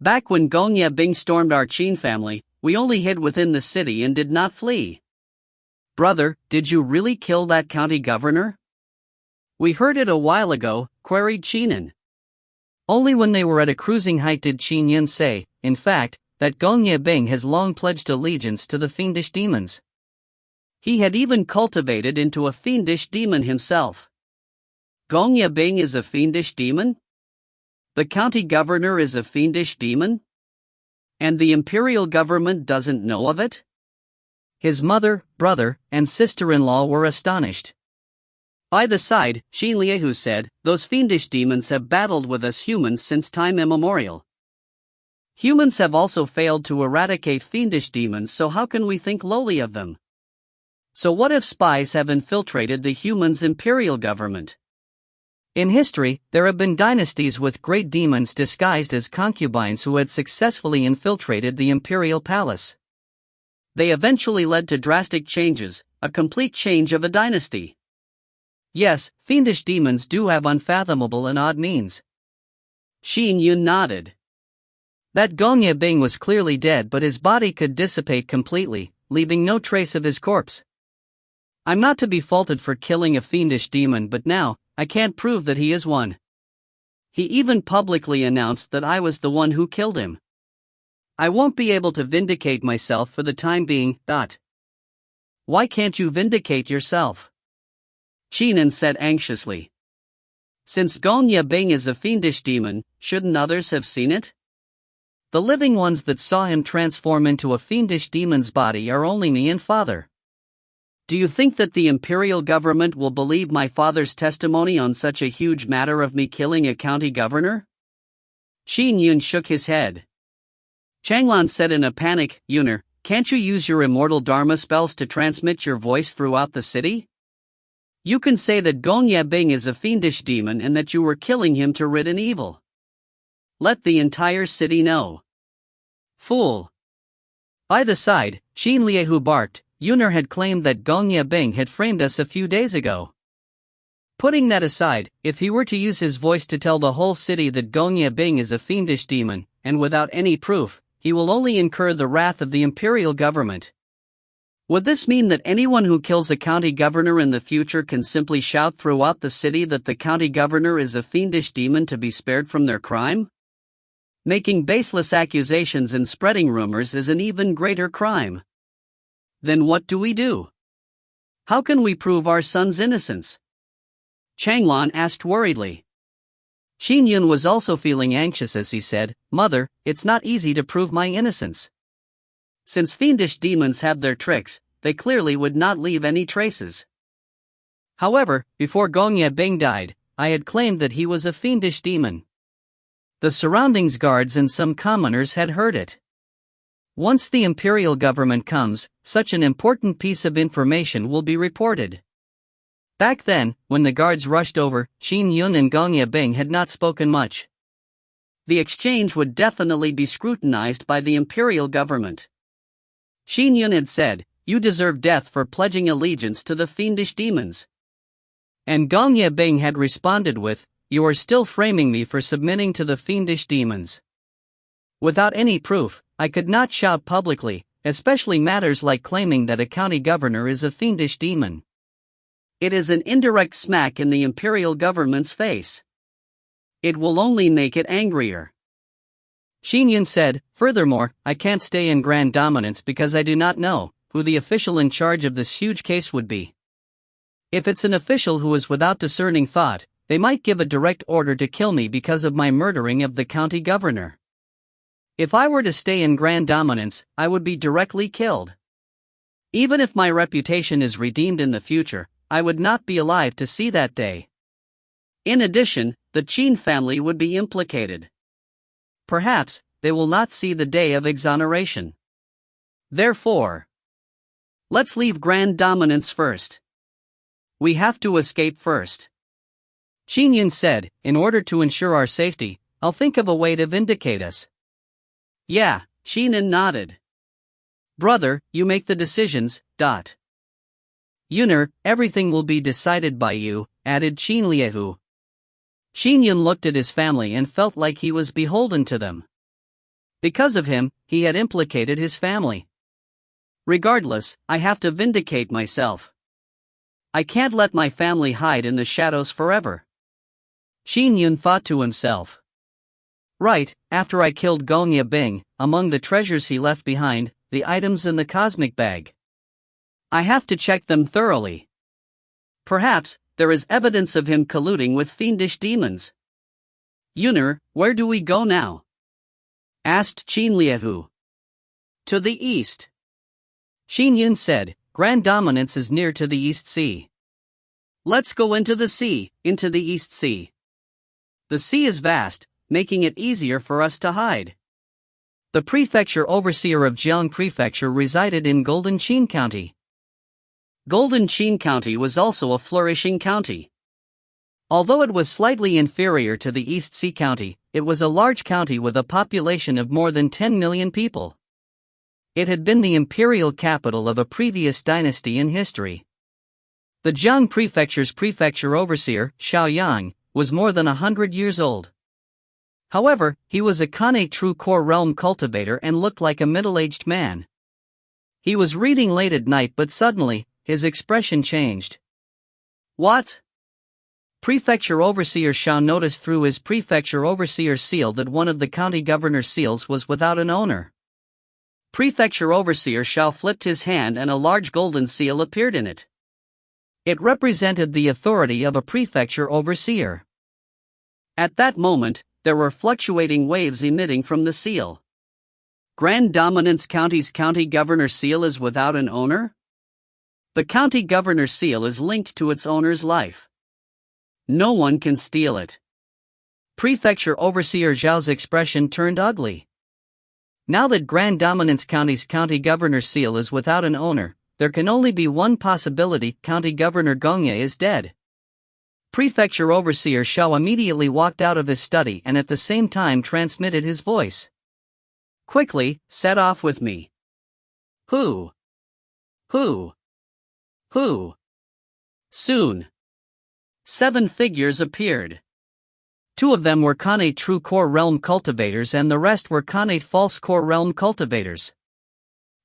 Back when Gong Ye Bing stormed our Qin family, we only hid within the city and did not flee. Brother, did you really kill that county governor? We heard it a while ago, queried Qin Yun. Only when they were at a cruising height did Qin Yun say, in fact, that Gong Ye Bing has long pledged allegiance to the fiendish demons. He had even cultivated into a fiendish demon himself. Gong Ye Bing is a fiendish demon? The county governor is a fiendish demon? And the imperial government doesn't know of it? His mother, brother, and sister-in-law were astonished. By the side, Qin Liehu said, those fiendish demons have battled with us humans since time immemorial. Humans have also failed to eradicate fiendish demons, so how can we think lowly of them? So what if spies have infiltrated the humans' imperial government? In history, there have been dynasties with great demons disguised as concubines who had successfully infiltrated the imperial palace. They eventually led to drastic changes, a complete change of a dynasty. Yes, fiendish demons do have unfathomable and odd means. Qin Yun nodded. That Gong Ye Bing was clearly dead, but his body could dissipate completely, leaving no trace of his corpse. I'm not to be faulted for killing a fiendish demon, but now, I can't prove that he is one. He even publicly announced that I was the one who killed him. I won't be able to vindicate myself for the time being. Why can't you vindicate yourself? Qin Yun said anxiously. Since Gong Ye Bing is a fiendish demon, shouldn't others have seen it? The living ones that saw him transform into a fiendish demon's body are only me and father. Do you think that the imperial government will believe my father's testimony on such a huge matter of me killing a county governor? Qin Yun shook his head. Changlan said in a panic, Yuner, can't you use your immortal dharma spells to transmit your voice throughout the city? You can say that Gong Yebing is a fiendish demon and that you were killing him to rid an evil. Let the entire city know. Fool. By the side, Xin Liehu barked. Yuner had claimed that Gong Yebing had framed us a few days ago. Putting that aside, if he were to use his voice to tell the whole city that Gong Yebing is a fiendish demon, and without any proof, he will only incur the wrath of the imperial government. Would this mean that anyone who kills a county governor in the future can simply shout throughout the city that the county governor is a fiendish demon to be spared from their crime? Making baseless accusations and spreading rumors is an even greater crime. Then what do we do? How can we prove our son's innocence? Changlan asked worriedly. Qin Yun was also feeling anxious as he said, Mother, it's not easy to prove my innocence. Since fiendish demons have their tricks, they clearly would not leave any traces. However, before Gong Yebing died, I had claimed that he was a fiendish demon. The surroundings guards and some commoners had heard it. Once the imperial government comes, such an important piece of information will be reported. Back then, when the guards rushed over, Qin Yun and Gong Yebing had not spoken much. The exchange would definitely be scrutinized by the imperial government. Qin Yun had said, You deserve death for pledging allegiance to the fiendish demons. And Gong Yebing had responded with, You are still framing me for submitting to the fiendish demons. Without any proof, I could not shout publicly, especially matters like claiming that a county governor is a fiendish demon. It is an indirect smack in the imperial government's face. It will only make it angrier. Qin Yun said, Furthermore, I can't stay in Grand Dominance because I do not know who the official in charge of this huge case would be. If it's an official who is without discerning thought, they might give a direct order to kill me because of my murdering of the county governor. If I were to stay in Grand Dominance, I would be directly killed. Even if my reputation is redeemed in the future, I would not be alive to see that day. In addition, the Qin family would be implicated. Perhaps, they will not see the day of exoneration. Therefore, let's leave Grand Dominance first. We have to escape first. Qin Yun said, In order to ensure our safety, I'll think of a way to vindicate us. Yeah, Qin Yun nodded. Brother, you make the decisions. Yuner, everything will be decided by you, added Qin Liehu. Qin Yun looked at his family and felt like he was beholden to them. Because of him, he had implicated his family. Regardless, I have to vindicate myself. I can't let my family hide in the shadows forever. Qin Yun thought to himself. Right, after I killed Gong Yebing, among the treasures he left behind, the items in the cosmic bag. I have to check them thoroughly. Perhaps, there is evidence of him colluding with fiendish demons. Yuner, where do we go now? Asked Qin Liehu. To the east. Qin Yun said, Grand Dominance is near to the East Sea. Let's go into the sea, into the East Sea. The sea is vast, making it easier for us to hide. The prefecture overseer of Jiang Prefecture resided in Golden Qin County. Golden Qin County was also a flourishing county. Although it was slightly inferior to the East Sea County, it was a large county with a population of more than 10 million people. It had been the imperial capital of a previous dynasty in history. The Jiang Prefecture's prefecture overseer, Xiao, was more than 100 years old. However, he was a Kane true core realm cultivator and looked like a middle-aged man. He was reading late at night, but suddenly, his expression changed. What? Prefecture Overseer Xiao noticed through his Prefecture Overseer's seal that one of the county governor's seals was without an owner. Prefecture Overseer Xiao flipped his hand and a large golden seal appeared in it. It represented the authority of a Prefecture Overseer. At that moment, there were fluctuating waves emitting from the seal. Grand Dominance County's county governor seal is without an owner? The county governor's seal is linked to its owner's life. No one can steal it. Prefecture Overseer Xiao's expression turned ugly. Now that Grand Dominance County's county governor's seal is without an owner, there can only be one possibility: County Governor Gongye is dead. Prefecture Overseer Xiao immediately walked out of his study and at the same time transmitted his voice. Quickly, set off with me. Who? Soon. 7 figures appeared. 2 of them were Khanate True Core Realm cultivators and the rest were Khanate False Core Realm cultivators.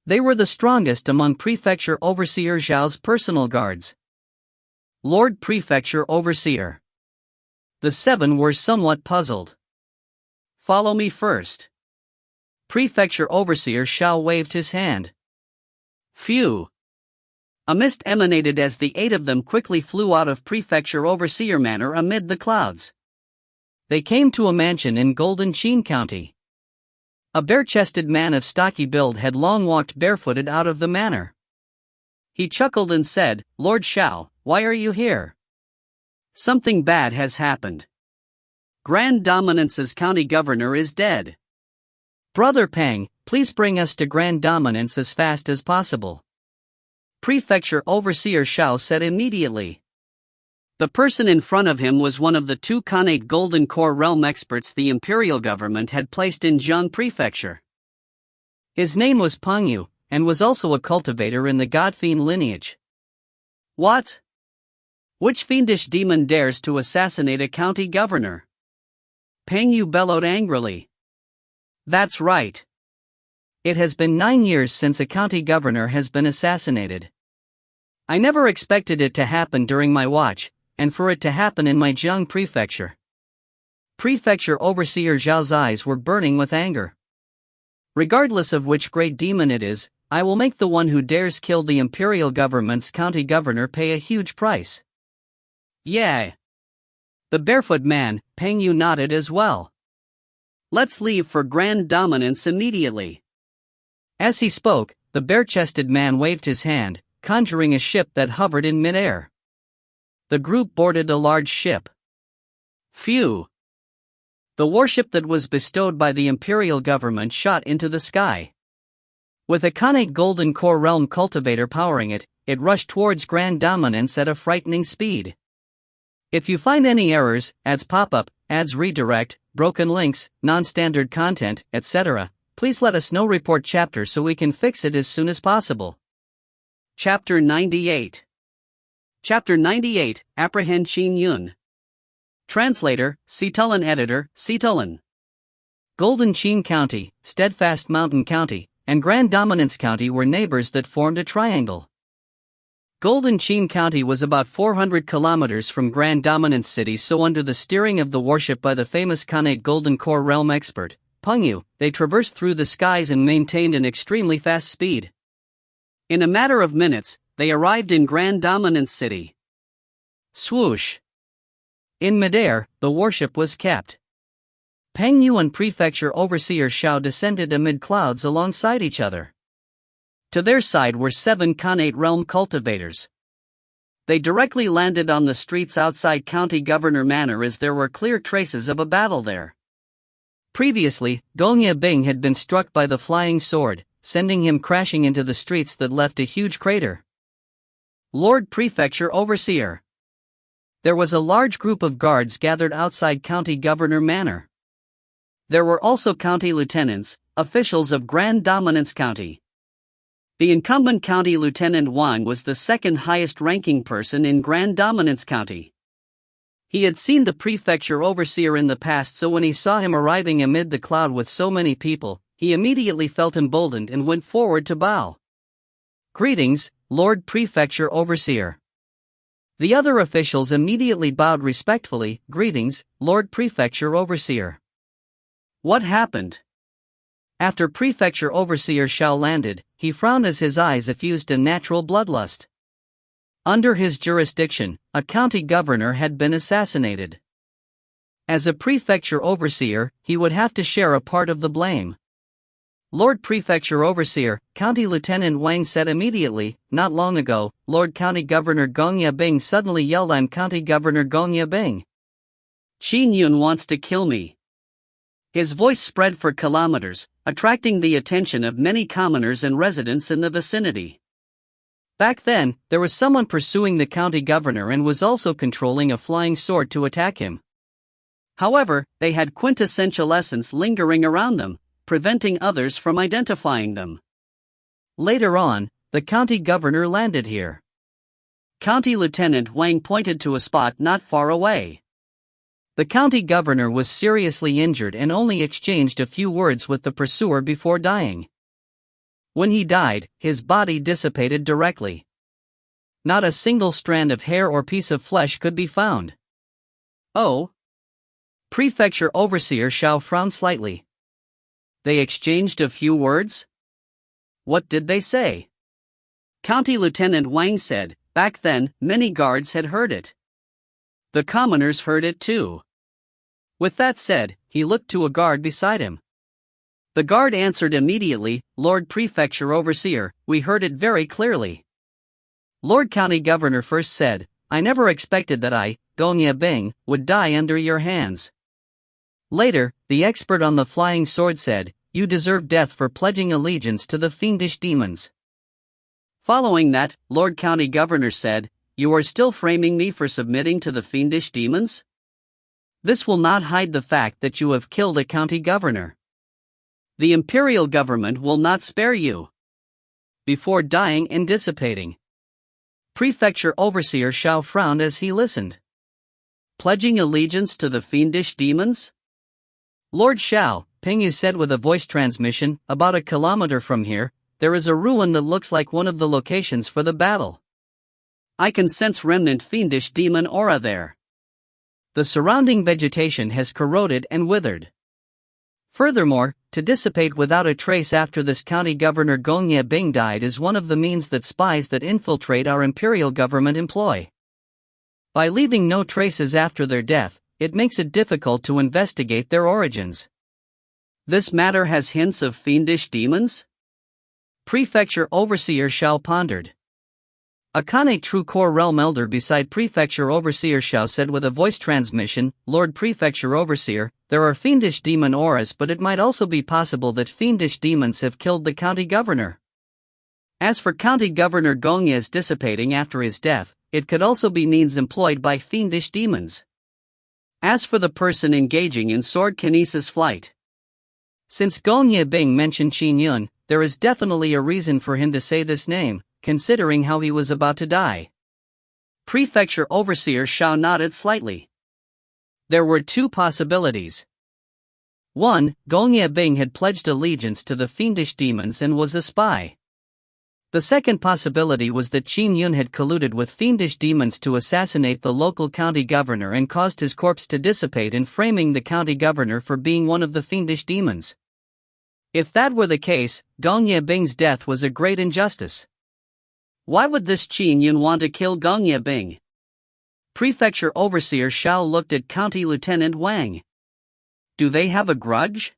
They were the strongest among Prefecture Overseer Xiao's personal guards. Lord Prefecture Overseer. The 7 were somewhat puzzled. Follow me first. Prefecture Overseer Xiao waved his hand. Phew. A mist emanated as the 8 of them quickly flew out of Prefecture Overseer Manor amid the clouds. They came to a mansion in Golden Qin County. A bare-chested man of stocky build had long walked barefooted out of the manor. He chuckled and said, "Lord Xiao, why are you here?" "Something bad has happened. Grand Dominance's county governor is dead. Brother Pang, please bring us to Grand Dominance as fast as possible." Prefecture Overseer Xiao said immediately. The person in front of him was one of the 2 Khanate Golden Core Realm experts the imperial government had placed in Jiang Prefecture. His name was Peng Yu, and was also a cultivator in the Godfiend lineage. What? Which fiendish demon dares to assassinate a county governor? Peng Yu bellowed angrily. That's right. It has been 9 years since a county governor has been assassinated. I never expected it to happen during my watch, and for it to happen in my Jiang Prefecture. Prefecture Overseer Zhao's eyes were burning with anger. Regardless of which great demon it is, I will make the one who dares kill the imperial government's county governor pay a huge price. Yeah. The barefoot man, Peng Yu, nodded as well. Let's leave for Grand Dominance immediately. As he spoke, the bare-chested man waved his hand, conjuring a ship that hovered in midair. The group boarded a large ship. Phew. The warship that was bestowed by the imperial government shot into the sky. With a Khanate Golden Core Realm cultivator powering it, it rushed towards Grand Dominance at a frightening speed. If you find any errors, ads pop-up, ads redirect, broken links, non-standard content, etc., please let us know. Report chapter so we can fix it as soon as possible. Chapter 98. Chapter 98, Apprehend Qin Yun. Translator, Citulin. Editor, Citulin. Golden Qin County, Steadfast Mountain County, and Grand Dominance County were neighbors that formed a triangle. Golden Qin County was about 400 kilometers from Grand Dominance City, so under the steering of the warship by the famous Khanate Golden Core Realm expert, Peng Yu, they traversed through the skies and maintained an extremely fast speed. In a matter of minutes, they arrived in Grand Dominance City. Swoosh! In midair, the warship was kept. Peng Yu and Prefecture Overseer Xiao descended amid clouds alongside each other. To their side were 7 Khanate Realm cultivators. They directly landed on the streets outside County Governor Manor as there were clear traces of a battle there. Previously, Gongye Bing had been struck by the flying sword, sending him crashing into the streets that left a huge crater. Lord Prefecture Overseer. There was a large group of guards gathered outside County Governor Manor. There were also county lieutenants, officials of Grand Dominance County. The incumbent County Lieutenant Wang was the second highest ranking person in Grand Dominance County. He had seen the Prefecture Overseer in the past, so when he saw him arriving amid the cloud with so many people, he immediately felt emboldened and went forward to bow. Greetings, Lord Prefecture Overseer. The other officials immediately bowed respectfully. Greetings, Lord Prefecture Overseer. What happened? After Prefecture Overseer Xiao landed, he frowned as his eyes effused a natural bloodlust. Under his jurisdiction, a county governor had been assassinated. As a Prefecture Overseer, he would have to share a part of the blame. Lord Prefecture Overseer, County Lieutenant Wang said immediately. Not long ago, Lord County Governor Gong Yabing suddenly yelled, "I'm County Governor Gong Yabing. Qin Yun wants to kill me." His voice spread for kilometers, attracting the attention of many commoners and residents in the vicinity. Back then, there was someone pursuing the county governor and was also controlling a flying sword to attack him. However, they had quintessential essence lingering around them, preventing others from identifying them. Later on, the county governor landed here. County Lieutenant Wang pointed to a spot not far away. The county governor was seriously injured and only exchanged a few words with the pursuer before dying. When he died, his body dissipated directly. Not a single strand of hair or piece of flesh could be found. Oh! Prefecture Overseer Xiao frowned slightly. They exchanged a few words? What did they say? County Lieutenant Wang said, back then, many guards had heard it. The commoners heard it too. With that said, he looked to a guard beside him. The guard answered immediately, Lord Prefecture Overseer, we heard it very clearly. Lord County Governor first said, I never expected that I, Gong Yabing, would die under your hands. Later, the expert on the flying sword said, you deserve death for pledging allegiance to the fiendish demons. Following that, Lord County Governor said, you are still framing me for submitting to the fiendish demons? This will not hide the fact that you have killed a county governor. The imperial government will not spare you. Before dying and dissipating. Prefecture Overseer Xiao frowned as he listened. Pledging allegiance to the fiendish demons? Lord Xiao, Ping Yu said with a voice transmission, about a kilometer from here, there is a ruin that looks like one of the locations for the battle. I can sense remnant fiendish demon aura there. The surrounding vegetation has corroded and withered. Furthermore, to dissipate without a trace after this county governor Gong Yabing died is one of the means that spies that infiltrate our imperial government employ. By leaving no traces after their death, it makes it difficult to investigate their origins. This matter has hints of fiendish demons? Prefecture Overseer Xiao pondered. A Kane True Core Realm Elder beside Prefecture Overseer Xiao said with a voice transmission, Lord Prefecture Overseer, there are fiendish demon auras, but it might also be possible that fiendish demons have killed the county governor. As for County Governor Gongya's dissipating after his death, it could also be means employed by fiendish demons. As for the person engaging in sword kinesis flight, since Gong Yabing mentioned Qin Yun, there is definitely a reason for him to say this name, considering how he was about to die. Prefecture Overseer Xiao nodded slightly. There were two possibilities. 1. Gong Yabing had pledged allegiance to the fiendish demons and was a spy. The second possibility was that Qin Yun had colluded with fiendish demons to assassinate the local county governor and caused his corpse to dissipate in framing the county governor for being one of the fiendish demons. If that were the case, Gong Yabing's death was a great injustice. Why would this Qin Yun want to kill Gong Yabing? Prefecture Overseer Xiao looked at County Lieutenant Wang. Do they have a grudge?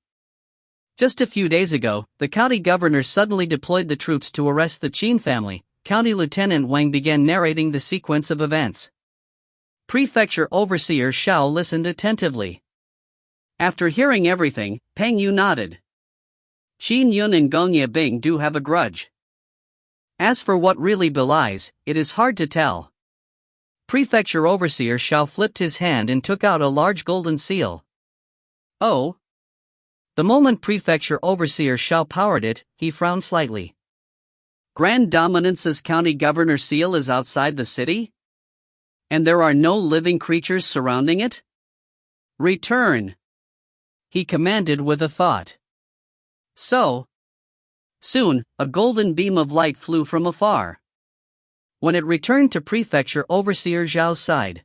Just a few days ago, the county governor suddenly deployed the troops to arrest the Qin family. County Lieutenant Wang began narrating the sequence of events. Prefecture Overseer Xiao listened attentively. After hearing everything, Peng Yu nodded. Qin Yun and Gong Yabing do have a grudge. As for what really belies, it is hard to tell. Prefecture Overseer Xiao flipped his hand and took out a large golden seal. Oh! The moment Prefecture Overseer Xiao powered it, he frowned slightly. Grand Dominance's county governor seal is outside the city? And there are no living creatures surrounding it? Return! He commanded with a thought. So. Soon, a golden beam of light flew from afar. When it returned to Prefecture Overseer Xiao's side,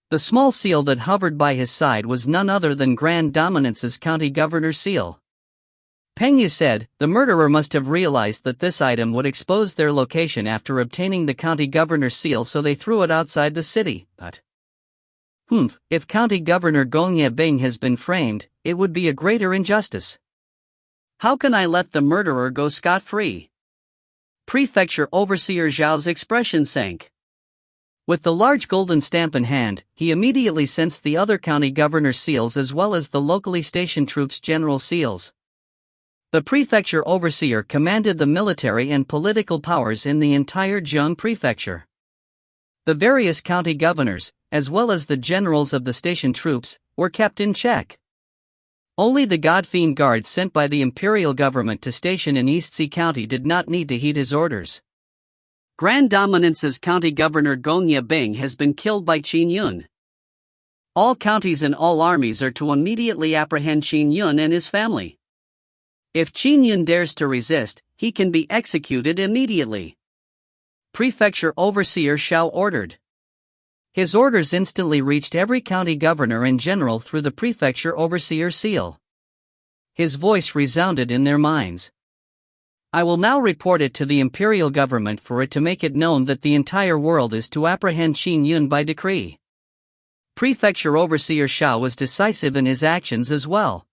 the small seal that hovered by his side was none other than Grand Dominance's county governor's seal. Peng Yu said, the murderer must have realized that this item would expose their location after obtaining the county governor's seal, so they threw it outside the city. But if County Governor Gong Yabing has been framed, it would be a greater injustice. How can I let the murderer go scot-free? Prefecture Overseer Xiao's expression sank. With the large golden stamp in hand, he immediately sensed the other county governor's seals as well as the locally stationed troops' general seals. The prefecture overseer commanded the military and political powers in the entire Zhejiang prefecture. The various county governors, as well as the generals of the station troops, were kept in check. Only the God-fiend guards sent by the imperial government to station in East Sea County did not need to heed his orders. Grand Dominance's county governor Gong Yebing has been killed by Qin Yun. All counties and all armies are to immediately apprehend Qin Yun and his family. If Qin Yun dares to resist, he can be executed immediately. Prefecture Overseer Xiao ordered. His orders instantly reached every county governor and general through the prefecture overseer's seal. His voice resounded in their minds. I will now report it to the imperial government for it to make it known that the entire world is to apprehend Qin Yun by decree. Prefecture Overseer Xiao was decisive in his actions as well.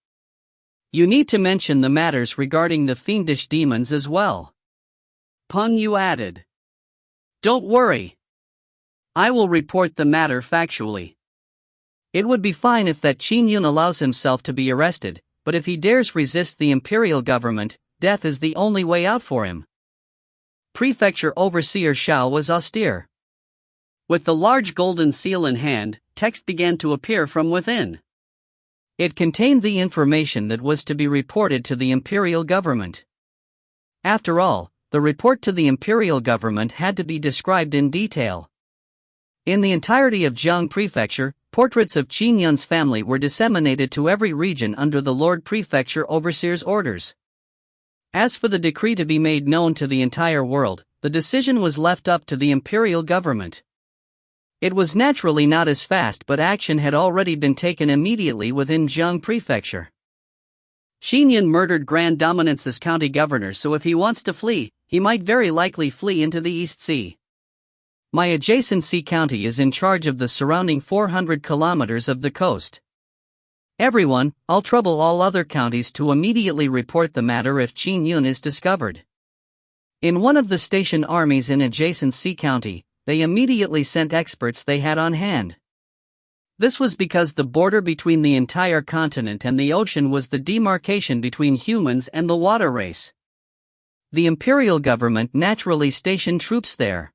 You need to mention the matters regarding the fiendish demons as well. Peng Yu added. Don't worry. I will report the matter factually. It would be fine if that Qin Yun allows himself to be arrested, but if he dares resist the imperial government, death is the only way out for him. Prefecture Overseer Xiao was austere. With the large golden seal in hand, text began to appear from within. It contained the information that was to be reported to the imperial government. After all, the report to the imperial government had to be described in detail. In the entirety of Zhejiang Prefecture, portraits of Qin Yun's family were disseminated to every region under the Lord Prefecture Overseer's orders. As for the decree to be made known to the entire world, the decision was left up to the imperial government. It was naturally not as fast, but action had already been taken immediately within Zhejiang Prefecture. Qin Yun murdered Grand Dominance's county governor, so if he wants to flee, he might very likely flee into the East Sea. My adjacent sea county is in charge of the surrounding 400 kilometers of the coast. Everyone, I'll trouble all other counties to immediately report the matter if Qin Yun is discovered. In one of the station armies in adjacent sea county, they immediately sent experts they had on hand. This was because the border between the entire continent and the ocean was the demarcation between humans and the water race. The imperial government naturally stationed troops there.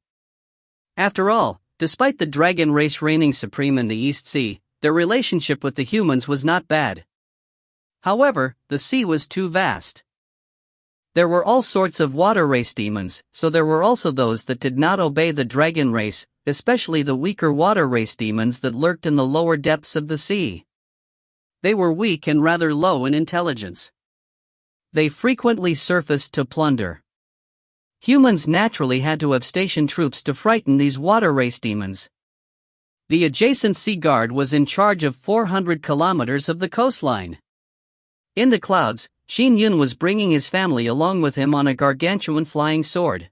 After all, despite the dragon race reigning supreme in the East Sea, their relationship with the humans was not bad. However, the sea was too vast. There were all sorts of water race demons, so there were also those that did not obey the dragon race, especially the weaker water race demons that lurked in the lower depths of the sea. They were weak and rather low in intelligence. They frequently surfaced to plunder. Humans naturally had to have stationed troops to frighten these water race demons. The adjacent sea guard was in charge of 400 kilometers of the coastline. In the clouds, Qin Yun was bringing his family along with him on a gargantuan flying sword.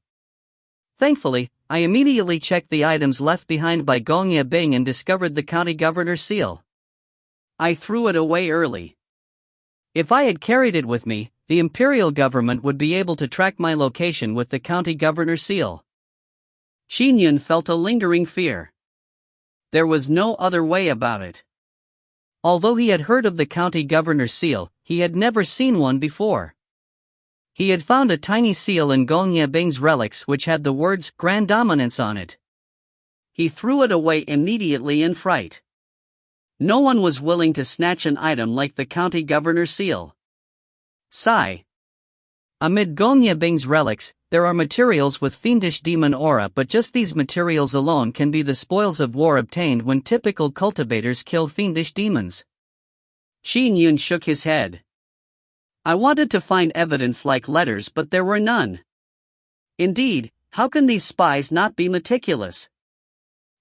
Thankfully, I immediately checked the items left behind by Gong Yebing and discovered the county governor's seal. I threw it away early. If I had carried it with me, the imperial government would be able to track my location with the county governor's seal. Qin Yun felt a lingering fear. There was no other way about it. Although he had heard of the county governor's seal, he had never seen one before. He had found a tiny seal in Gong Yebing's relics which had the words Grand Dominance on it. He threw it away immediately in fright. No one was willing to snatch an item like the county governor's seal. Sigh. Amid Gong Yebing's relics, there are materials with fiendish demon aura, but just these materials alone can be the spoils of war obtained when typical cultivators kill fiendish demons. Qin Yun shook his head. I wanted to find evidence like letters, but there were none. Indeed, how can these spies not be meticulous?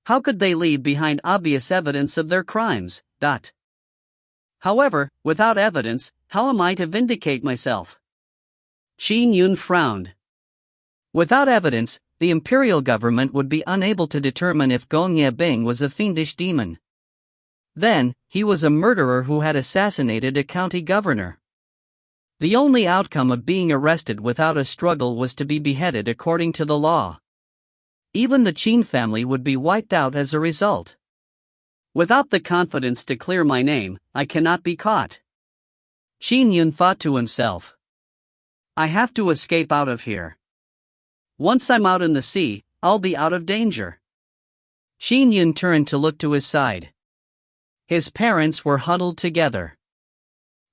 How could they leave behind obvious evidence of their crimes? However, without evidence, how am I to vindicate myself? Qin Yun frowned. Without evidence, the imperial government would be unable to determine if Gong Yebing was a fiendish demon. Then, he was a murderer who had assassinated a county governor. The only outcome of being arrested without a struggle was to be beheaded according to the law. Even the Qin family would be wiped out as a result. Without the confidence to clear my name, I cannot be caught. Qin Yun thought to himself. I have to escape out of here. Once I'm out in the sea, I'll be out of danger. Qin Yun turned to look to his side. His parents were huddled together.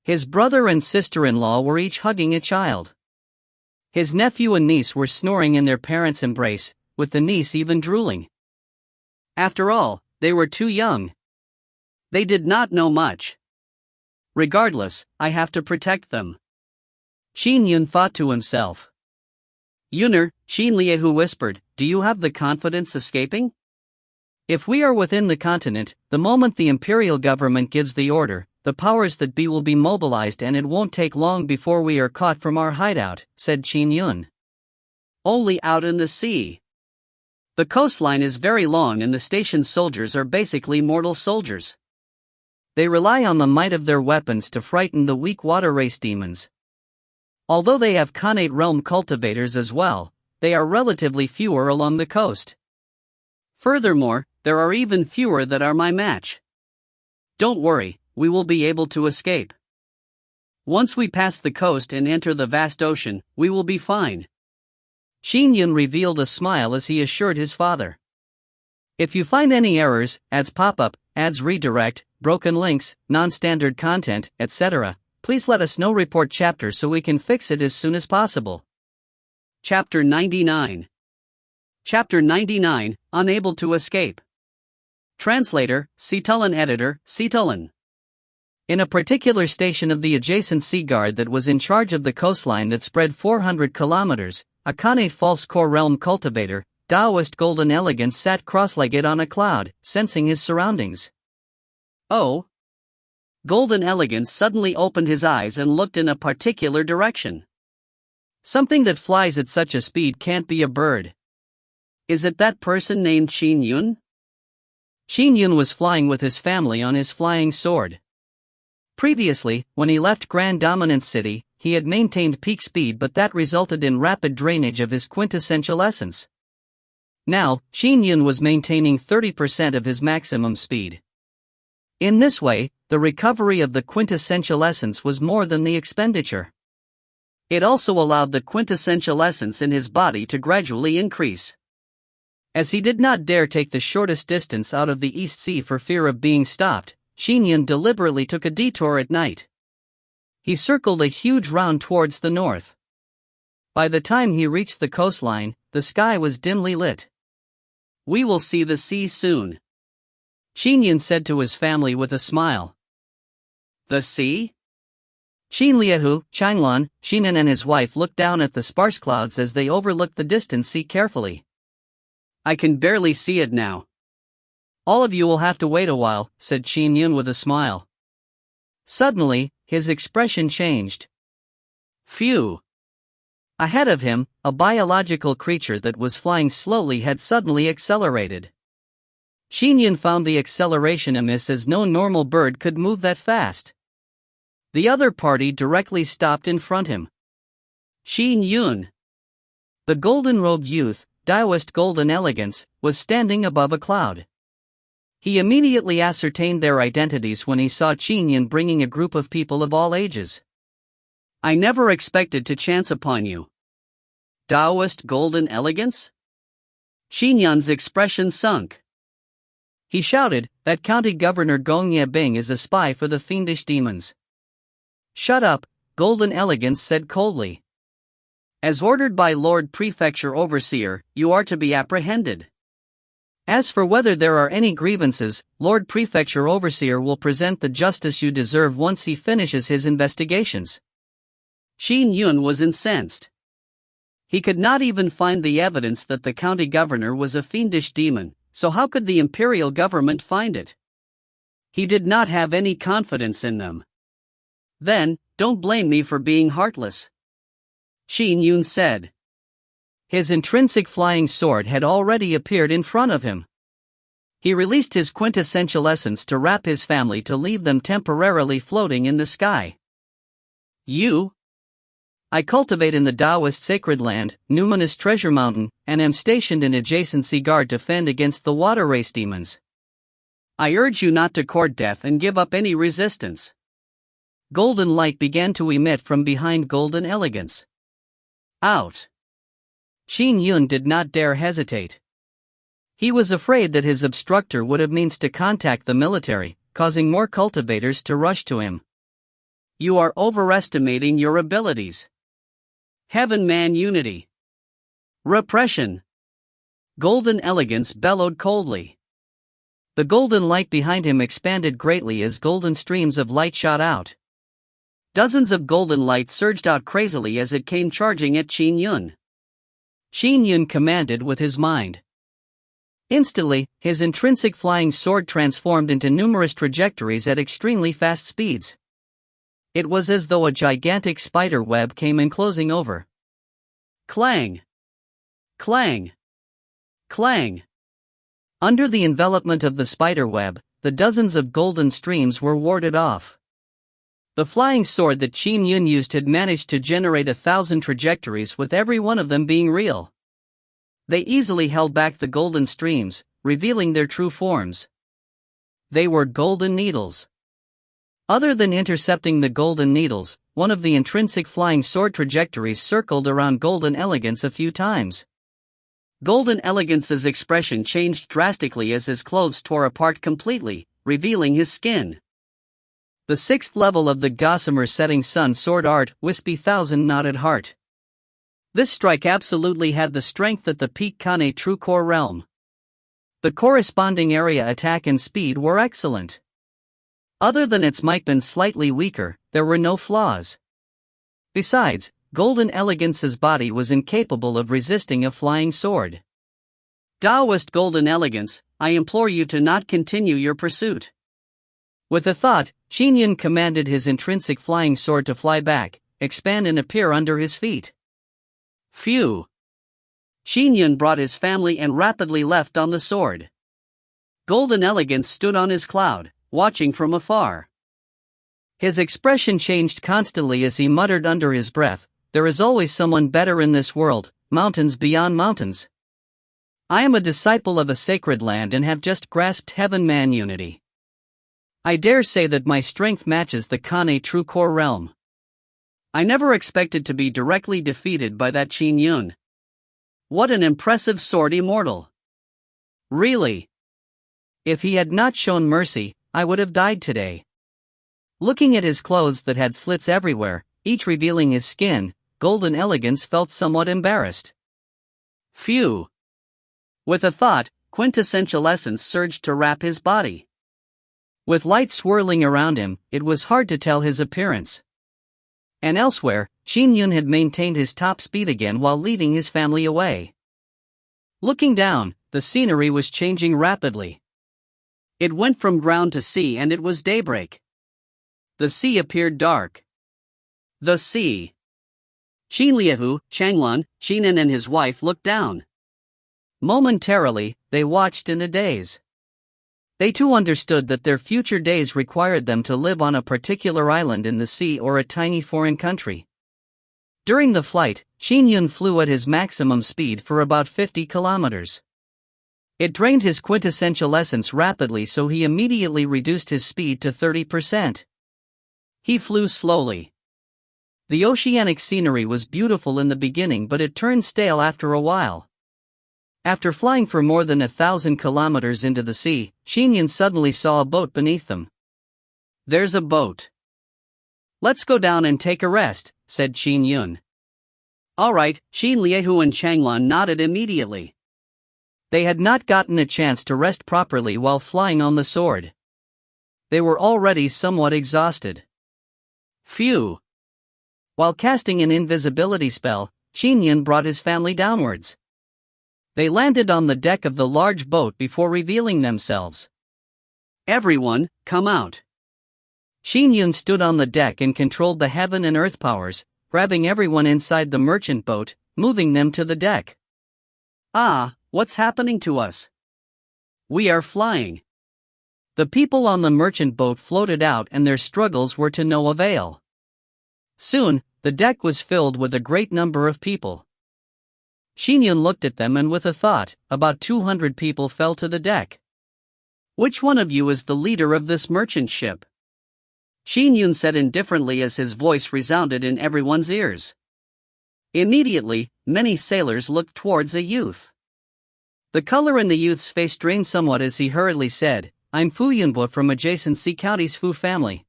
His brother and sister-in-law were each hugging a child. His nephew and niece were snoring in their parents' embrace, with the niece even drooling. After all, they were too young. They did not know much. Regardless, I have to protect them. Qin Yun thought to himself. Yuner, Qin Liehu whispered, do you have the confidence escaping? If we are within the continent, the moment the imperial government gives the order, the powers that be will be mobilized and it won't take long before we are caught from our hideout, said Qin Yun. Only out in the sea. The coastline is very long and the station soldiers are basically mortal soldiers. They rely on the might of their weapons to frighten the weak water race demons. Although they have Khanate realm cultivators as well, they are relatively fewer along the coast. Furthermore, there are even fewer that are my match. Don't worry, we will be able to escape. Once we pass the coast and enter the vast ocean, we will be fine. Qin Yun revealed a smile as he assured his father. If you find any errors, ads pop up, ads redirect, broken links, non-standard content, etc., please let us know. Report chapter so we can fix it as soon as possible. Chapter 99. Chapter 99, Unable to Escape. Translator, Citulin. Editor, Citulin. In a particular station of the adjacent sea guard that was in charge of the coastline that spread 400 kilometers, a Khanate false core realm cultivator, Taoist Golden Elegance, sat cross-legged on a cloud, sensing his surroundings. Oh! Golden Elegance suddenly opened his eyes and looked in a particular direction. Something that flies at such a speed can't be a bird. Is it that person named Qin Yun? Qin Yun was flying with his family on his flying sword. Previously, when he left Grand Dominance City, he had maintained peak speed, but that resulted in rapid drainage of his quintessential essence. Now, Qin Yun was maintaining 30% of his maximum speed. In this way, the recovery of the quintessential essence was more than the expenditure. It also allowed the quintessential essence in his body to gradually increase. As he did not dare take the shortest distance out of the East Sea for fear of being stopped, Qin Yun deliberately took a detour at night. He circled a huge round towards the north. By the time he reached the coastline, the sky was dimly lit. We will see the sea soon, Qin Yun said to his family with a smile. The sea? Qin Liehu, Qinlan, Xinan and his wife looked down at the sparse clouds as they overlooked the distant sea carefully. I can barely see it now. All of you will have to wait a while, said Qin Yun with a smile. Suddenly, his expression changed. Phew! Ahead of him, a biological creature that was flying slowly had suddenly accelerated. Qin Yun found the acceleration amiss, as no normal bird could move that fast. The other party directly stopped in front of him. Qin Yun, the golden-robed youth, Taoist Golden Elegance, was standing above a cloud. He immediately ascertained their identities when he saw Qin Yun bringing a group of people of all ages. I never expected to chance upon you. Taoist Golden Elegance? Qin Yun's expression sunk. He shouted, that County Governor Gong Yebing is a spy for the fiendish demons. Shut up, Golden Elegance said coldly. As ordered by Lord Prefecture Overseer, you are to be apprehended. As for whether there are any grievances, Lord Prefecture Overseer will present the justice you deserve once he finishes his investigations. Qin Yun was incensed. He could not even find the evidence that the county governor was a fiendish demon, so how could the imperial government find it? He did not have any confidence in them. Then, don't blame me for being heartless, Qin Yun said. His intrinsic flying sword had already appeared in front of him. He released his quintessential essence to wrap his family to leave them temporarily floating in the sky. You? I cultivate in the Taoist sacred land, numinous treasure mountain, and am stationed in adjacency guard to fend against the water race demons. I urge you not to court death and give up any resistance. Golden light began to emit from behind golden elegance. Out. Qin Yun did not dare hesitate. He was afraid that his obstructor would have means to contact the military, causing more cultivators to rush to him. You are overestimating your abilities. Heaven-man unity. Repression. Golden elegance bellowed coldly. The golden light behind him expanded greatly as golden streams of light shot out. Dozens of golden light surged out crazily as it came charging at Qin Yun. Qin Yun commanded with his mind. Instantly, his intrinsic flying sword transformed into numerous trajectories at extremely fast speeds. It was as though a gigantic spider web came enclosing over. Clang! Clang! Clang! Under the envelopment of the spider web, the dozens of golden streams were warded off. The flying sword that Qin Yun used had managed to generate 1,000 trajectories, with every one of them being real. They easily held back the golden streams, revealing their true forms. They were golden needles. Other than intercepting the golden needles, one of the intrinsic flying sword trajectories circled around golden elegance a few times. Golden elegance's expression changed drastically as his clothes tore apart completely, revealing his skin. The 6th level of the gossamer setting sun sword art, wispy thousand knotted heart. This strike absolutely had the strength at the peak Kane true core realm. The corresponding area attack and speed were excellent. Other than its might been slightly weaker, there were no flaws. Besides, golden elegance's body was incapable of resisting a flying sword. Taoist golden elegance, I implore you to not continue your pursuit. With a thought, Qin Yun commanded his intrinsic flying sword to fly back, expand and appear under his feet. Phew! Qin Yun brought his family and rapidly left on the sword. Golden elegance stood on his cloud, watching from afar. His expression changed constantly as he muttered under his breath, "There is always someone better in this world, mountains beyond mountains. I am a disciple of a sacred land and have just grasped heaven-man unity. I dare say that my strength matches the Kane true core realm. I never expected to be directly defeated by that Qin Yun. What an impressive sword immortal. Really. If he had not shown mercy, I would have died today." Looking at his clothes that had slits everywhere, each revealing his skin, golden elegance felt somewhat embarrassed. Phew! With a thought, quintessential essence surged to wrap his body. With light swirling around him, it was hard to tell his appearance. And elsewhere, Qin Yun had maintained his top speed again while leading his family away. Looking down, the scenery was changing rapidly. It went from ground to sea and it was daybreak. The sea appeared dark. The sea. Qin Liehu, Changlun, Qinan and his wife looked down. Momentarily, they watched in a daze. They too understood that their future days required them to live on a particular island in the sea or a tiny foreign country. During the flight, Qin Yun flew at his maximum speed for about 50 kilometers. It drained his quintessential essence rapidly, so he immediately reduced his speed to 30%. He flew slowly. The oceanic scenery was beautiful in the beginning, but it turned stale after a while. After flying for more than 1,000 kilometers into the sea, Qin Yun suddenly saw a boat beneath them. "There's a boat. Let's go down and take a rest," said Qin Yun. "All right," Qin Liehu and Changlun nodded immediately. They had not gotten a chance to rest properly while flying on the sword. They were already somewhat exhausted. Phew! While casting an invisibility spell, Qin Yun brought his family downwards. They landed on the deck of the large boat before revealing themselves. "Everyone, come out." Qin Yun stood on the deck and controlled the heaven and earth powers, grabbing everyone inside the merchant boat, moving them to the deck. "Ah, what's happening to us? We are flying." The people on the merchant boat floated out and their struggles were to no avail. Soon, the deck was filled with a great number of people. Qin Yun looked at them and with a thought, about 200 people fell to the deck. Which one of you is the leader of this merchant ship? Qin Yun said indifferently as his voice resounded in everyone's ears. Immediately, many sailors looked towards a youth. The color in the youth's face drained somewhat as he hurriedly said, I'm Fu Yunbo from adjacent Sea County's Fu family.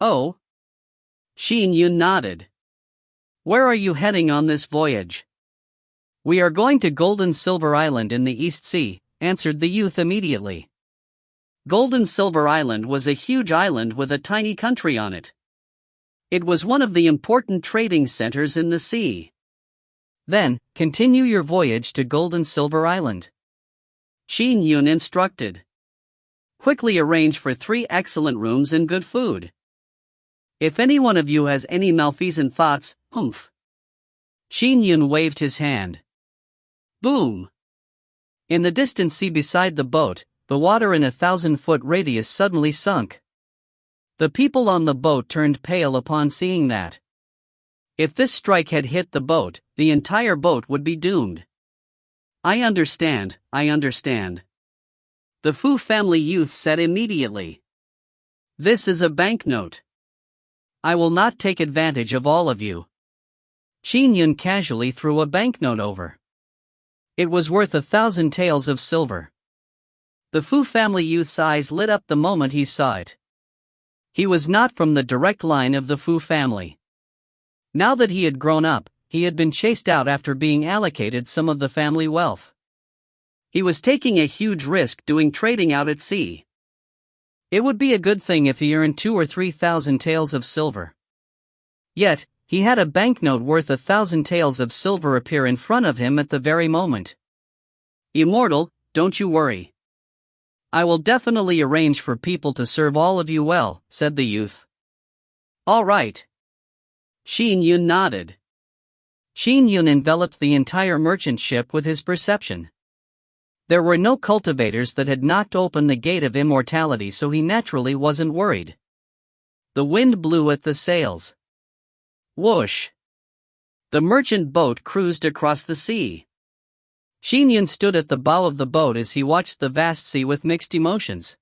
Oh? Qin Yun nodded. Where are you heading on this voyage? We are going to Golden Silver Island in the East Sea, answered the youth immediately. Golden Silver Island was a huge island with a tiny country on it. It was one of the important trading centers in the sea. Then, continue your voyage to Golden Silver Island. Qin Yun instructed. Quickly arrange for 3 excellent rooms and good food. If any one of you has any malfeasant thoughts, humph. Qin Yun waved his hand. Boom! In the distant sea beside the boat, the water in a 1,000-foot radius suddenly sunk. The people on the boat turned pale upon seeing that. If this strike had hit the boat, the entire boat would be doomed. I understand. The Fu family youth said immediately. This is a banknote. I will not take advantage of all of you. Qin Yun casually threw a banknote over. It was worth 1,000 taels of silver. The Fu family youth's eyes lit up the moment he saw it. He was not from the direct line of the Fu family. Now that he had grown up, he had been chased out after being allocated some of the family wealth. He was taking a huge risk doing trading out at sea. It would be a good thing if he earned 2,000 or 3,000 taels of silver. Yet, he had a banknote worth 1,000 taels of silver appear in front of him at the very moment. Immortal, don't you worry. I will definitely arrange for people to serve all of you well, said the youth. All right. Qin Yun nodded. Qin Yun enveloped the entire merchant ship with his perception. There were no cultivators that had knocked open the gate of immortality, so he naturally wasn't worried. The wind blew at the sails. Whoosh! The merchant boat cruised across the sea. Qin Yun stood at the bow of the boat as he watched the vast sea with mixed emotions.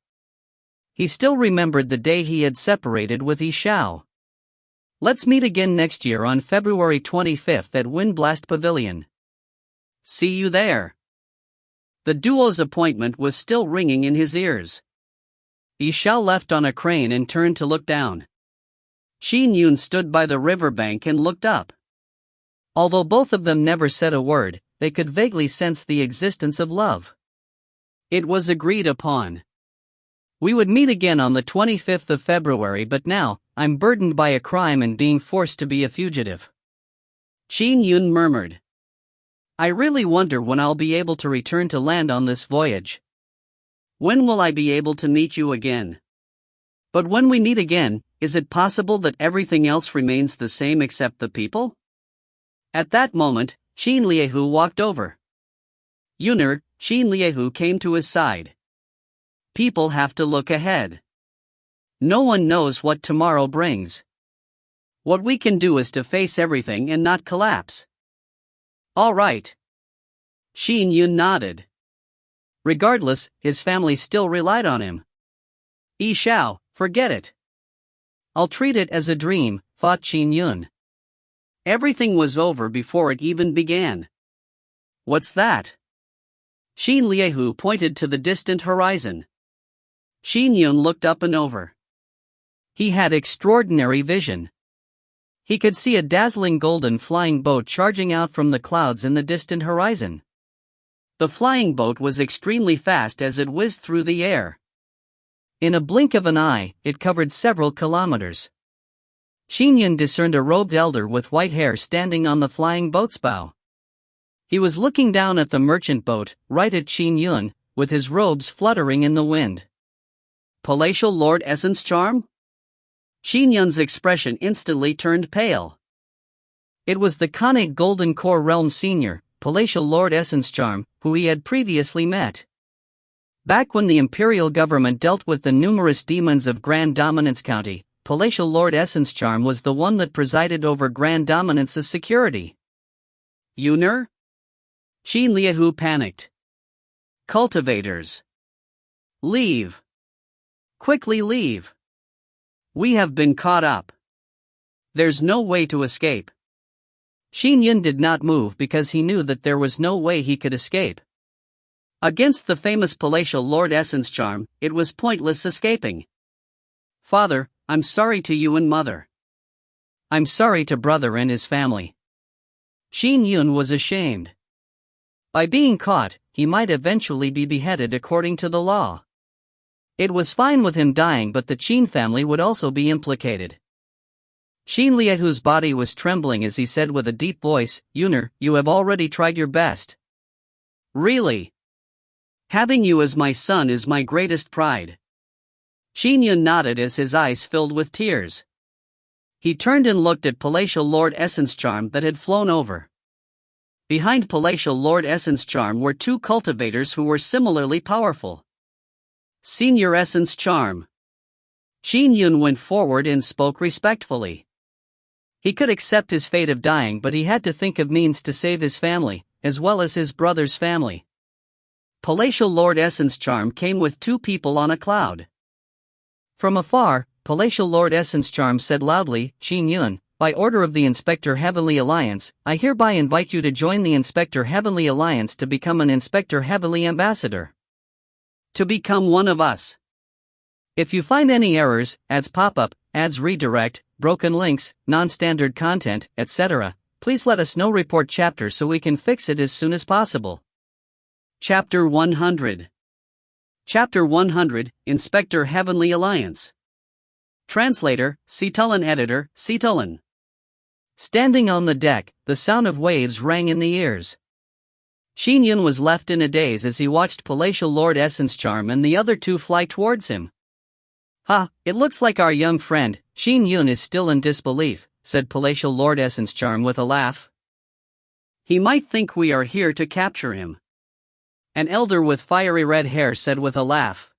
He still remembered the day he had separated with Xiao. Let's meet again next year on February 25th at Windblast Pavilion. See you there. The duo's appointment was still ringing in his ears. Xiao left on a crane and turned to look down. Qin Yun stood by the riverbank and looked up. Although both of them never said a word, they could vaguely sense the existence of love. It was agreed upon. We would meet again on the 25th of February, but now, I'm burdened by a crime and being forced to be a fugitive. Qin Yun murmured. I really wonder when I'll be able to return to land on this voyage. When will I be able to meet you again? But when we meet again, is it possible that everything else remains the same except the people? At that moment, Qin Liehu walked over. Yuner, Qin Liehu came to his side. People have to look ahead. No one knows what tomorrow brings. What we can do is to face everything and not collapse. All right. Qin Yun nodded. Regardless, his family still relied on him. Xiao, forget it. I'll treat it as a dream, thought Qin Yun. Everything was over before it even began. What's that? Qin Liehu pointed to the distant horizon. Qin Yun looked up and over. He had extraordinary vision. He could see a dazzling golden flying boat charging out from the clouds in the distant horizon. The flying boat was extremely fast as it whizzed through the air. In a blink of an eye, it covered several kilometers. Qin Yun discerned a robed elder with white hair standing on the flying boat's bow. He was looking down at the merchant boat, right at Qin Yun, with his robes fluttering in the wind. Palatial Lord Essence Charm? Qin Yun's expression instantly turned pale. It was the Conic Golden Core Realm Senior, Palatial Lord Essence Charm, who he had previously met. Back when the imperial government dealt with the numerous demons of Grand Dominance County, Palatial Lord Essence Charm was the one that presided over Grand Dominance's security. Yuner? Qin Liahu panicked. Cultivators. Leave. Quickly leave. We have been caught up. There's no way to escape. Qin Yun did not move because he knew that there was no way he could escape. Against the famous Palatial Lord Essence Charm, it was pointless escaping. Father, I'm sorry to you and mother. I'm sorry to brother and his family. Qin Yun was ashamed. By being caught, he might eventually be beheaded according to the law. It was fine with him dying, but the Qin family would also be implicated. Qin Liahu's body was trembling as he said with a deep voice, Yuner, you have already tried your best. Really? Having you as my son is my greatest pride. Qin Yun nodded as his eyes filled with tears. He turned and looked at Palatial Lord Essence Charm that had flown over. Behind Palatial Lord Essence Charm were two cultivators who were similarly powerful. Senior Essence Charm. Qin Yun went forward and spoke respectfully. He could accept his fate of dying, but he had to think of means to save his family, as well as his brother's family. Palatial Lord Essence Charm came with two people on a cloud. From afar, Palatial Lord Essence Charm said loudly, Qin Yun, by order of the Inspector Heavenly Alliance, I hereby invite you to join the Inspector Heavenly Alliance to become an Inspector Heavenly Ambassador. To become one of us. If you find any errors, ads pop up, ads redirect, broken links, non-standard content, etc., please let us know. Report chapter so we can fix it as soon as possible. Chapter 100. Chapter 100, Inspector Heavenly Alliance. Translator, Citulin. Editor, Citulin. Standing on the deck, the sound of waves rang in the ears. Qin Yun was left in a daze as he watched Palatial Lord Essence Charm and the other two fly towards him. It looks like our young friend, Qin Yun, is still in disbelief, said Palatial Lord Essence Charm with a laugh. He might think we are here to capture him. An elder with fiery red hair said with a laugh.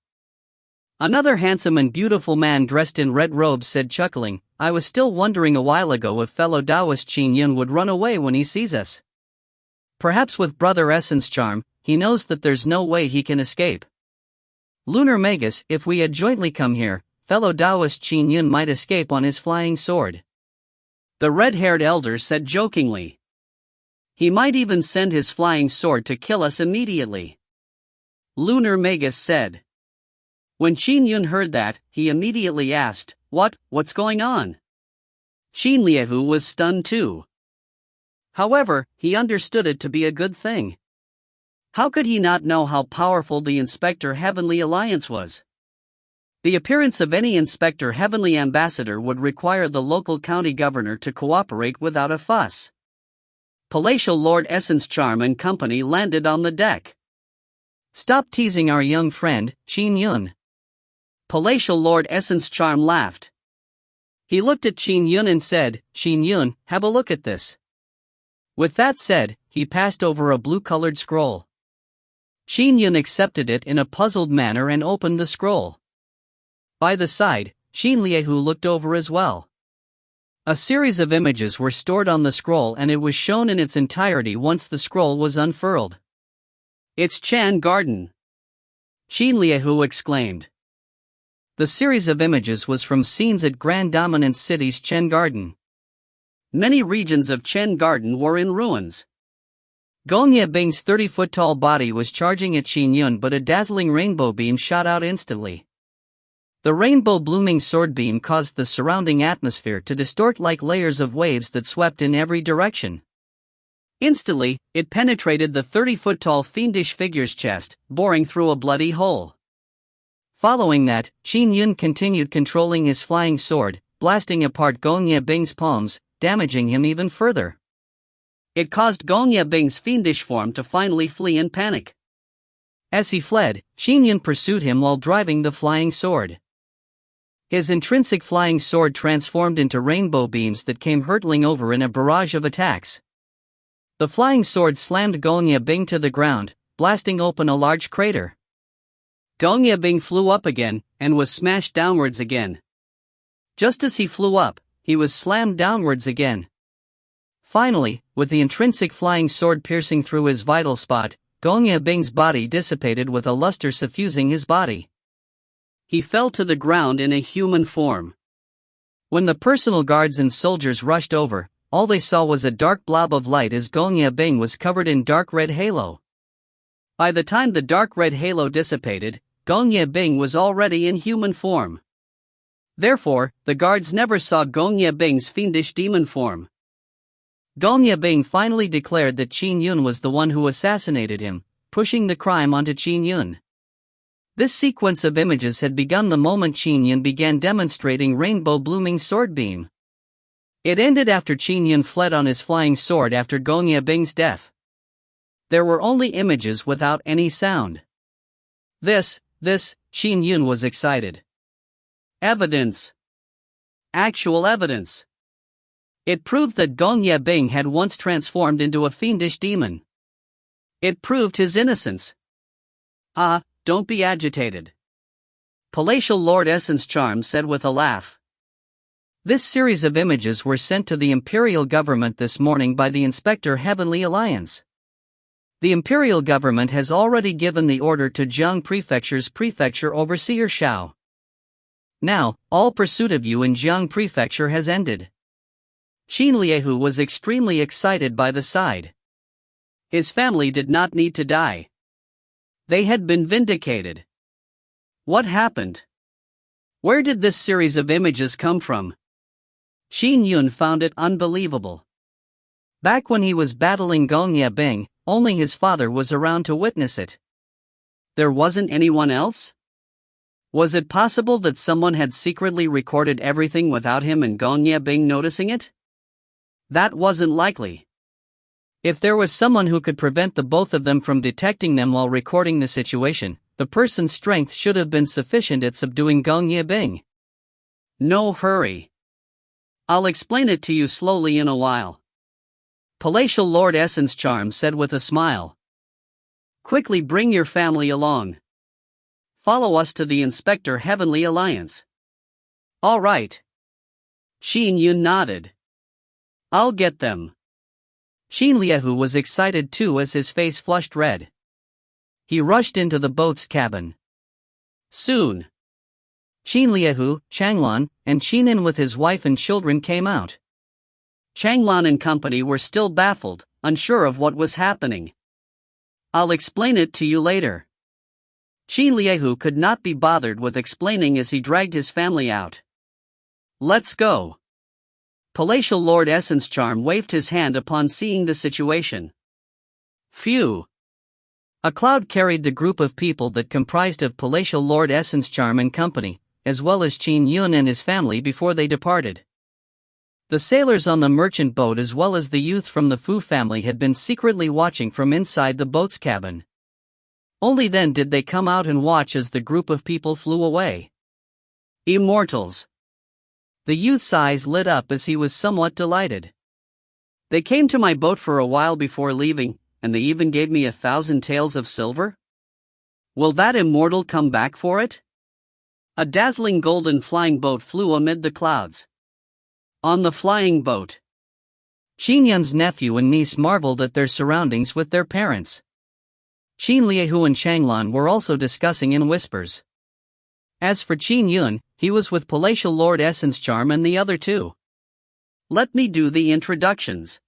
Another handsome and beautiful man dressed in red robes said, chuckling, I was still wondering a while ago if fellow Taoist Qin Yun would run away when he sees us. Perhaps with Brother Essence Charm, he knows that there's no way he can escape. Lunar Magus, if we had jointly come here, fellow Taoist Qin Yun might escape on his flying sword. The red-haired elder said jokingly. He might even send his flying sword to kill us immediately. Lunar Magus said. When Qin Yun heard that, he immediately asked, What's going on? Qin Liahu was stunned too. However, he understood it to be a good thing. How could he not know how powerful the Inspector Heavenly Alliance was? The appearance of any Inspector Heavenly Ambassador would require the local county governor to cooperate without a fuss. Palatial Lord Essence Charm and company landed on the deck. Stop teasing our young friend, Qin Yun. Palatial Lord Essence Charm laughed. He looked at Qin Yun and said, Qin Yun, have a look at this. With that said, he passed over a blue-colored scroll. Qin Yun accepted it in a puzzled manner and opened the scroll. By the side, Qin Liahu looked over as well. A series of images were stored on the scroll and it was shown in its entirety once the scroll was unfurled. It's Chan Garden! Qin Liahu exclaimed. The series of images was from scenes at Grand Dominance City's Chen Garden. Many regions of Chen Garden were in ruins. Gongya Bing's 30-foot-tall body was charging at Qin Yun, but a dazzling rainbow beam shot out instantly. The rainbow blooming sword beam caused the surrounding atmosphere to distort like layers of waves that swept in every direction. Instantly, it penetrated the 30-foot-tall fiendish figure's chest, boring through a bloody hole. Following that, Qin Yun continued controlling his flying sword, blasting apart Gongya Bing's palms, damaging him even further. It caused Gongya Bing's fiendish form to finally flee in panic. As he fled, Qin Yun pursued him while driving the flying sword. His intrinsic flying sword transformed into rainbow beams that came hurtling over in a barrage of attacks. The flying sword slammed Gongya Bing to the ground, blasting open a large crater. Gongya Bing flew up again, and was smashed downwards again. Just as he flew up, he was slammed downwards again. Finally, with the intrinsic flying sword piercing through his vital spot, Gong Yebing's body dissipated with a luster suffusing his body. He fell to the ground in a human form. When the personal guards and soldiers rushed over, all they saw was a dark blob of light as Gong Yebing was covered in dark red halo. By the time the dark red halo dissipated, Gong Yebing was already in human form. Therefore, the guards never saw Gong Yebing's fiendish demon form. Gong Yebing finally declared that Qin Yun was the one who assassinated him, pushing the crime onto Qin Yun. This sequence of images had begun the moment Qin Yun began demonstrating rainbow-blooming sword beam. It ended after Qin Yun fled on his flying sword after Gong Yebing's death. There were only images without any sound. This, Qin Yun was excited. Evidence. Actual evidence. It proved that Gong Yebing had once transformed into a fiendish demon. It proved his innocence. Ah, don't be agitated. Palatial Lord Essence Charm said with a laugh. This series of images were sent to the Imperial Government this morning by the Inspector Heavenly Alliance. The Imperial Government has already given the order to Jiang Prefecture's Prefecture Overseer Xiao. Now, all pursuit of you in Jiang Prefecture has ended. Qin Liehu was extremely excited by the side. His family did not need to die. They had been vindicated. What happened? Where did this series of images come from? Qin Yun found it unbelievable. Back when he was battling Gong Yebing, only his father was around to witness it. There wasn't anyone else? Was it possible that someone had secretly recorded everything without him and Gong Yebing noticing it? That wasn't likely. If there was someone who could prevent the both of them from detecting them while recording the situation, the person's strength should have been sufficient at subduing Gong Yebing. No hurry. I'll explain it to you slowly in a while. Palatial Lord Essence Charm said with a smile. Quickly bring your family along. Follow us to the Inspector Heavenly Alliance. All right. Qin Yun nodded. I'll get them. Qin Liehu was excited too as his face flushed red. He rushed into the boat's cabin. Soon, Qin Liehu, Changlan, and Qin Yun with his wife and children came out. Changlan and company were still baffled, unsure of what was happening. I'll explain it to you later. Qin Liehu could not be bothered with explaining as he dragged his family out. Let's go. Palatial Lord Essence Charm waved his hand upon seeing the situation. Phew. A cloud carried the group of people that comprised of Palatial Lord Essence Charm and company, as well as Qin Yun and his family before they departed. The sailors on the merchant boat as well as the youth from the Fu family had been secretly watching from inside the boat's cabin. Only then did they come out and watch as the group of people flew away. Immortals. The youth's eyes lit up as he was somewhat delighted. They came to my boat for a while before leaving, and they even gave me 1,000 taels of silver? Will that immortal come back for it? A dazzling golden flying boat flew amid the clouds. On the flying boat, Qin Yun's nephew and niece marveled at their surroundings with their parents. Qin Liehu and Changlan were also discussing in whispers. As for Qin Yun, he was with Palatial Lord Essence Charm and the other two. Let me do the introductions.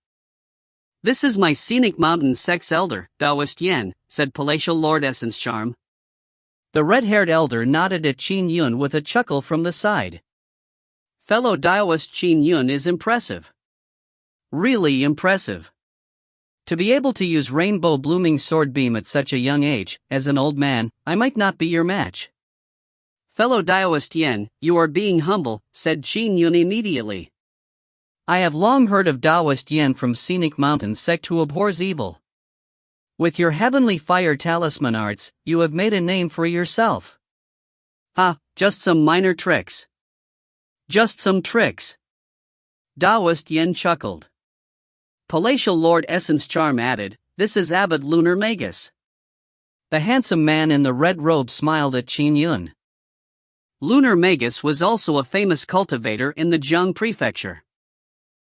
This is my scenic mountain sex elder, Taoist Yen, said Palatial Lord Essence Charm. The red-haired elder nodded at Qin Yun with a chuckle from the side. Fellow Taoist Qin Yun is impressive. Really impressive. To be able to use rainbow-blooming sword beam at such a young age, as an old man, I might not be your match. Fellow Taoist Yen, you are being humble, said Qin Yun immediately. I have long heard of Taoist Yen from Scenic Mountain sect who abhors evil. With your heavenly fire talisman arts, you have made a name for yourself. Just some minor tricks. Just some tricks. Taoist Yen chuckled. Palatial Lord Essence Charm added, this is Abbot Lunar Magus. The handsome man in the red robe smiled at Qin Yun. Lunar Magus was also a famous cultivator in the Jiang prefecture.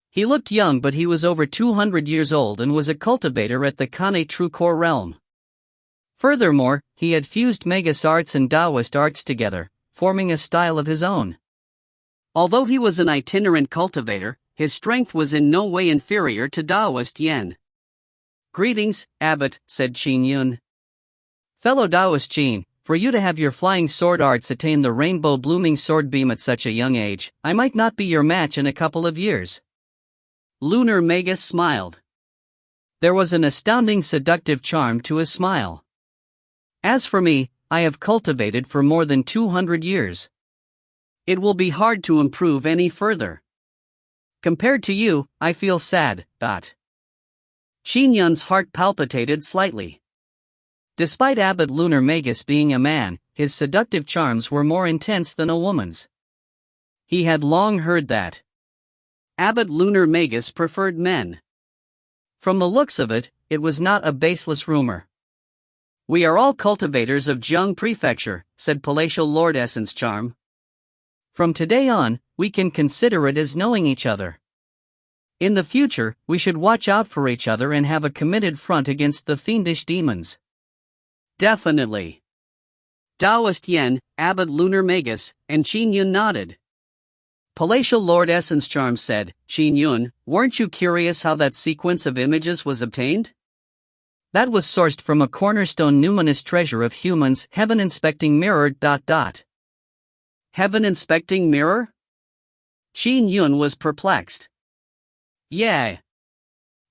He looked young, but he was over 200 years old and was a cultivator at the Khanate True Core realm. Furthermore, he had fused Magus arts and Taoist arts together, forming a style of his own. Although he was an itinerant cultivator, his strength was in no way inferior to Taoist Yen. "Greetings, Abbot," said Qin Yun. "Fellow Taoist Qin, for you to have your flying sword arts attain the rainbow blooming sword beam at such a young age, I might not be your match in a couple of years." Lunar Magus smiled. There was an astounding seductive charm to his smile. "As for me, I have cultivated for more than 200 years. It will be hard to improve any further. Compared to you, I feel sad." Qin Yun's heart palpitated slightly. Despite Abbot Lunar Magus being a man, his seductive charms were more intense than a woman's. He had long heard that Abbot Lunar Magus preferred men. From the looks of it, it was not a baseless rumor. "We are all cultivators of Jiang Prefecture," said Palatial Lord Essence Charm. "From today on, we can consider it as knowing each other. In the future, we should watch out for each other and have a committed front against the fiendish demons." "Definitely." Taoist Yen, Abbot Lunar Magus, and Qin Yun nodded. Palatial Lord Essence Charm said, "Qin Yun, weren't you curious how that sequence of images was obtained?" "That was sourced from a cornerstone numinous treasure of humans, heaven-inspecting mirror. Heaven-inspecting mirror? Qin Yun was perplexed. "Yeah."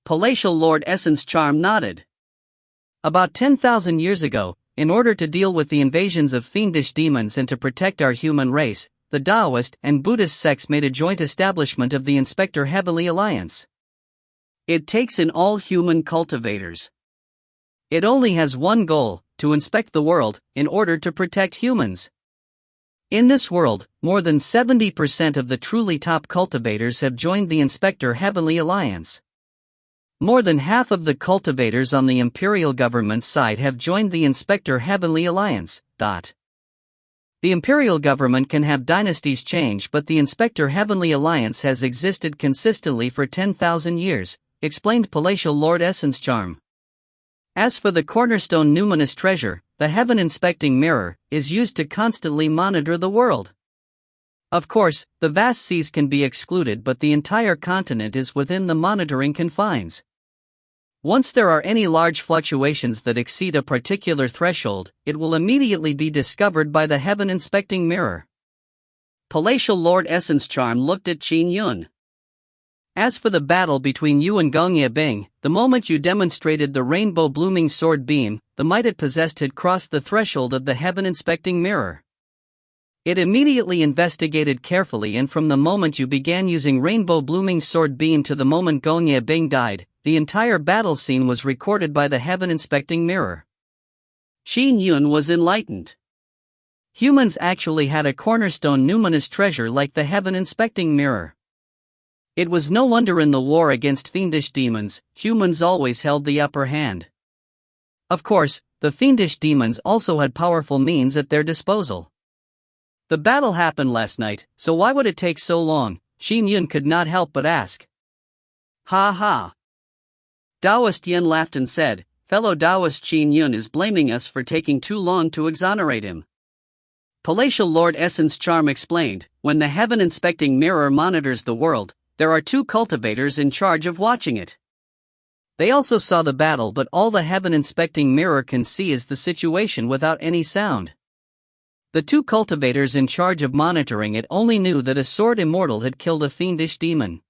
Palatial Lord Essence Charm nodded. "About 10,000 years ago, in order to deal with the invasions of fiendish demons and to protect our human race, the Taoist and Buddhist sects made a joint establishment of the Inspector Heavenly Alliance. It takes in all human cultivators. It only has one goal, to inspect the world, in order to protect humans. In this world, more than 70% of the truly top cultivators have joined the Inspector Heavenly Alliance. More than half of the cultivators on the imperial government's side have joined the Inspector Heavenly Alliance. The imperial government can have dynasties change, but the Inspector Heavenly Alliance has existed consistently for 10,000 years, explained Palatial Lord Essence Charm. As for the cornerstone numinous treasure, the heaven-inspecting mirror, is used to constantly monitor the world. Of course, the vast seas can be excluded, but the entire continent is within the monitoring confines. Once there are any large fluctuations that exceed a particular threshold, it will immediately be discovered by the heaven-inspecting mirror." Palatial Lord Essence Charm looked at Qin Yun. "As for the battle between you and Gongye Bing, the moment you demonstrated the rainbow blooming sword beam, the might it possessed had crossed the threshold of the heaven-inspecting mirror. It immediately investigated carefully, and from the moment you began using rainbow blooming sword beam to the moment Gongye Bing died, the entire battle scene was recorded by the heaven-inspecting mirror." Qin Yun was enlightened. Humans actually had a cornerstone numinous treasure like the heaven-inspecting mirror. It was no wonder in the war against fiendish demons, humans always held the upper hand. Of course, the fiendish demons also had powerful means at their disposal. "The battle happened last night, so why would it take so long?" Qin Yun could not help but ask. "Ha ha." Taoist Yen laughed and said, "Fellow Taoist Qin Yun is blaming us for taking too long to exonerate him." Palatial Lord Essence Charm explained, "When the heaven-inspecting mirror monitors the world, there are two cultivators in charge of watching it. They also saw the battle, but all the heaven-inspecting mirror can see is the situation without any sound. The two cultivators in charge of monitoring it only knew that a sword immortal had killed a fiendish demon.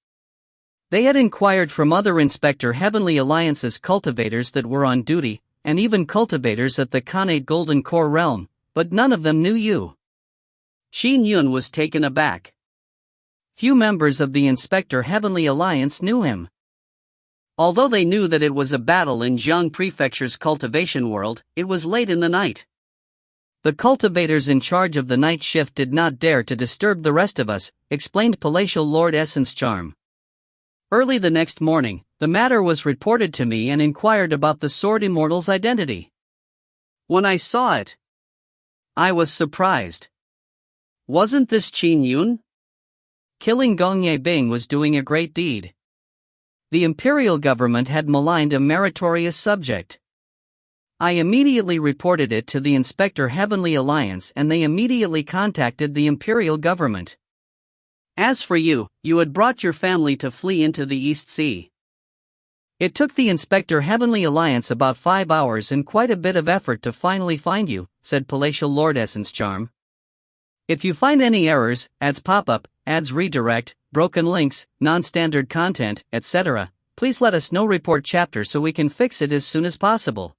They had inquired from other Inspector Heavenly Alliance's cultivators that were on duty, and even cultivators at the Khanate Golden Core realm, but none of them knew you." Qin Yun was taken aback. Few members of the Inspector Heavenly Alliance knew him. Although they knew that it was a battle in Jiang Prefecture's cultivation world, it was late in the night. "The cultivators in charge of the night shift did not dare to disturb the rest of us," explained Palatial Lord Essence Charm. "Early the next morning, the matter was reported to me and inquired about the sword immortal's identity. When I saw it, I was surprised. Wasn't this Qin Yun? Killing Gong Ye Bing was doing a great deed. The imperial government had maligned a meritorious subject. I immediately reported it to the Inspector Heavenly Alliance and they immediately contacted the imperial government. As for you, you had brought your family to flee into the East Sea. It took the Inspector Heavenly Alliance about 5 hours and quite a bit of effort to finally find you, said Palatial Lord Essence Charm. If you find any errors, ads pop-up, ads redirect, broken links, non-standard content, etc., please let us know. Report chapter so we can fix it as soon as possible.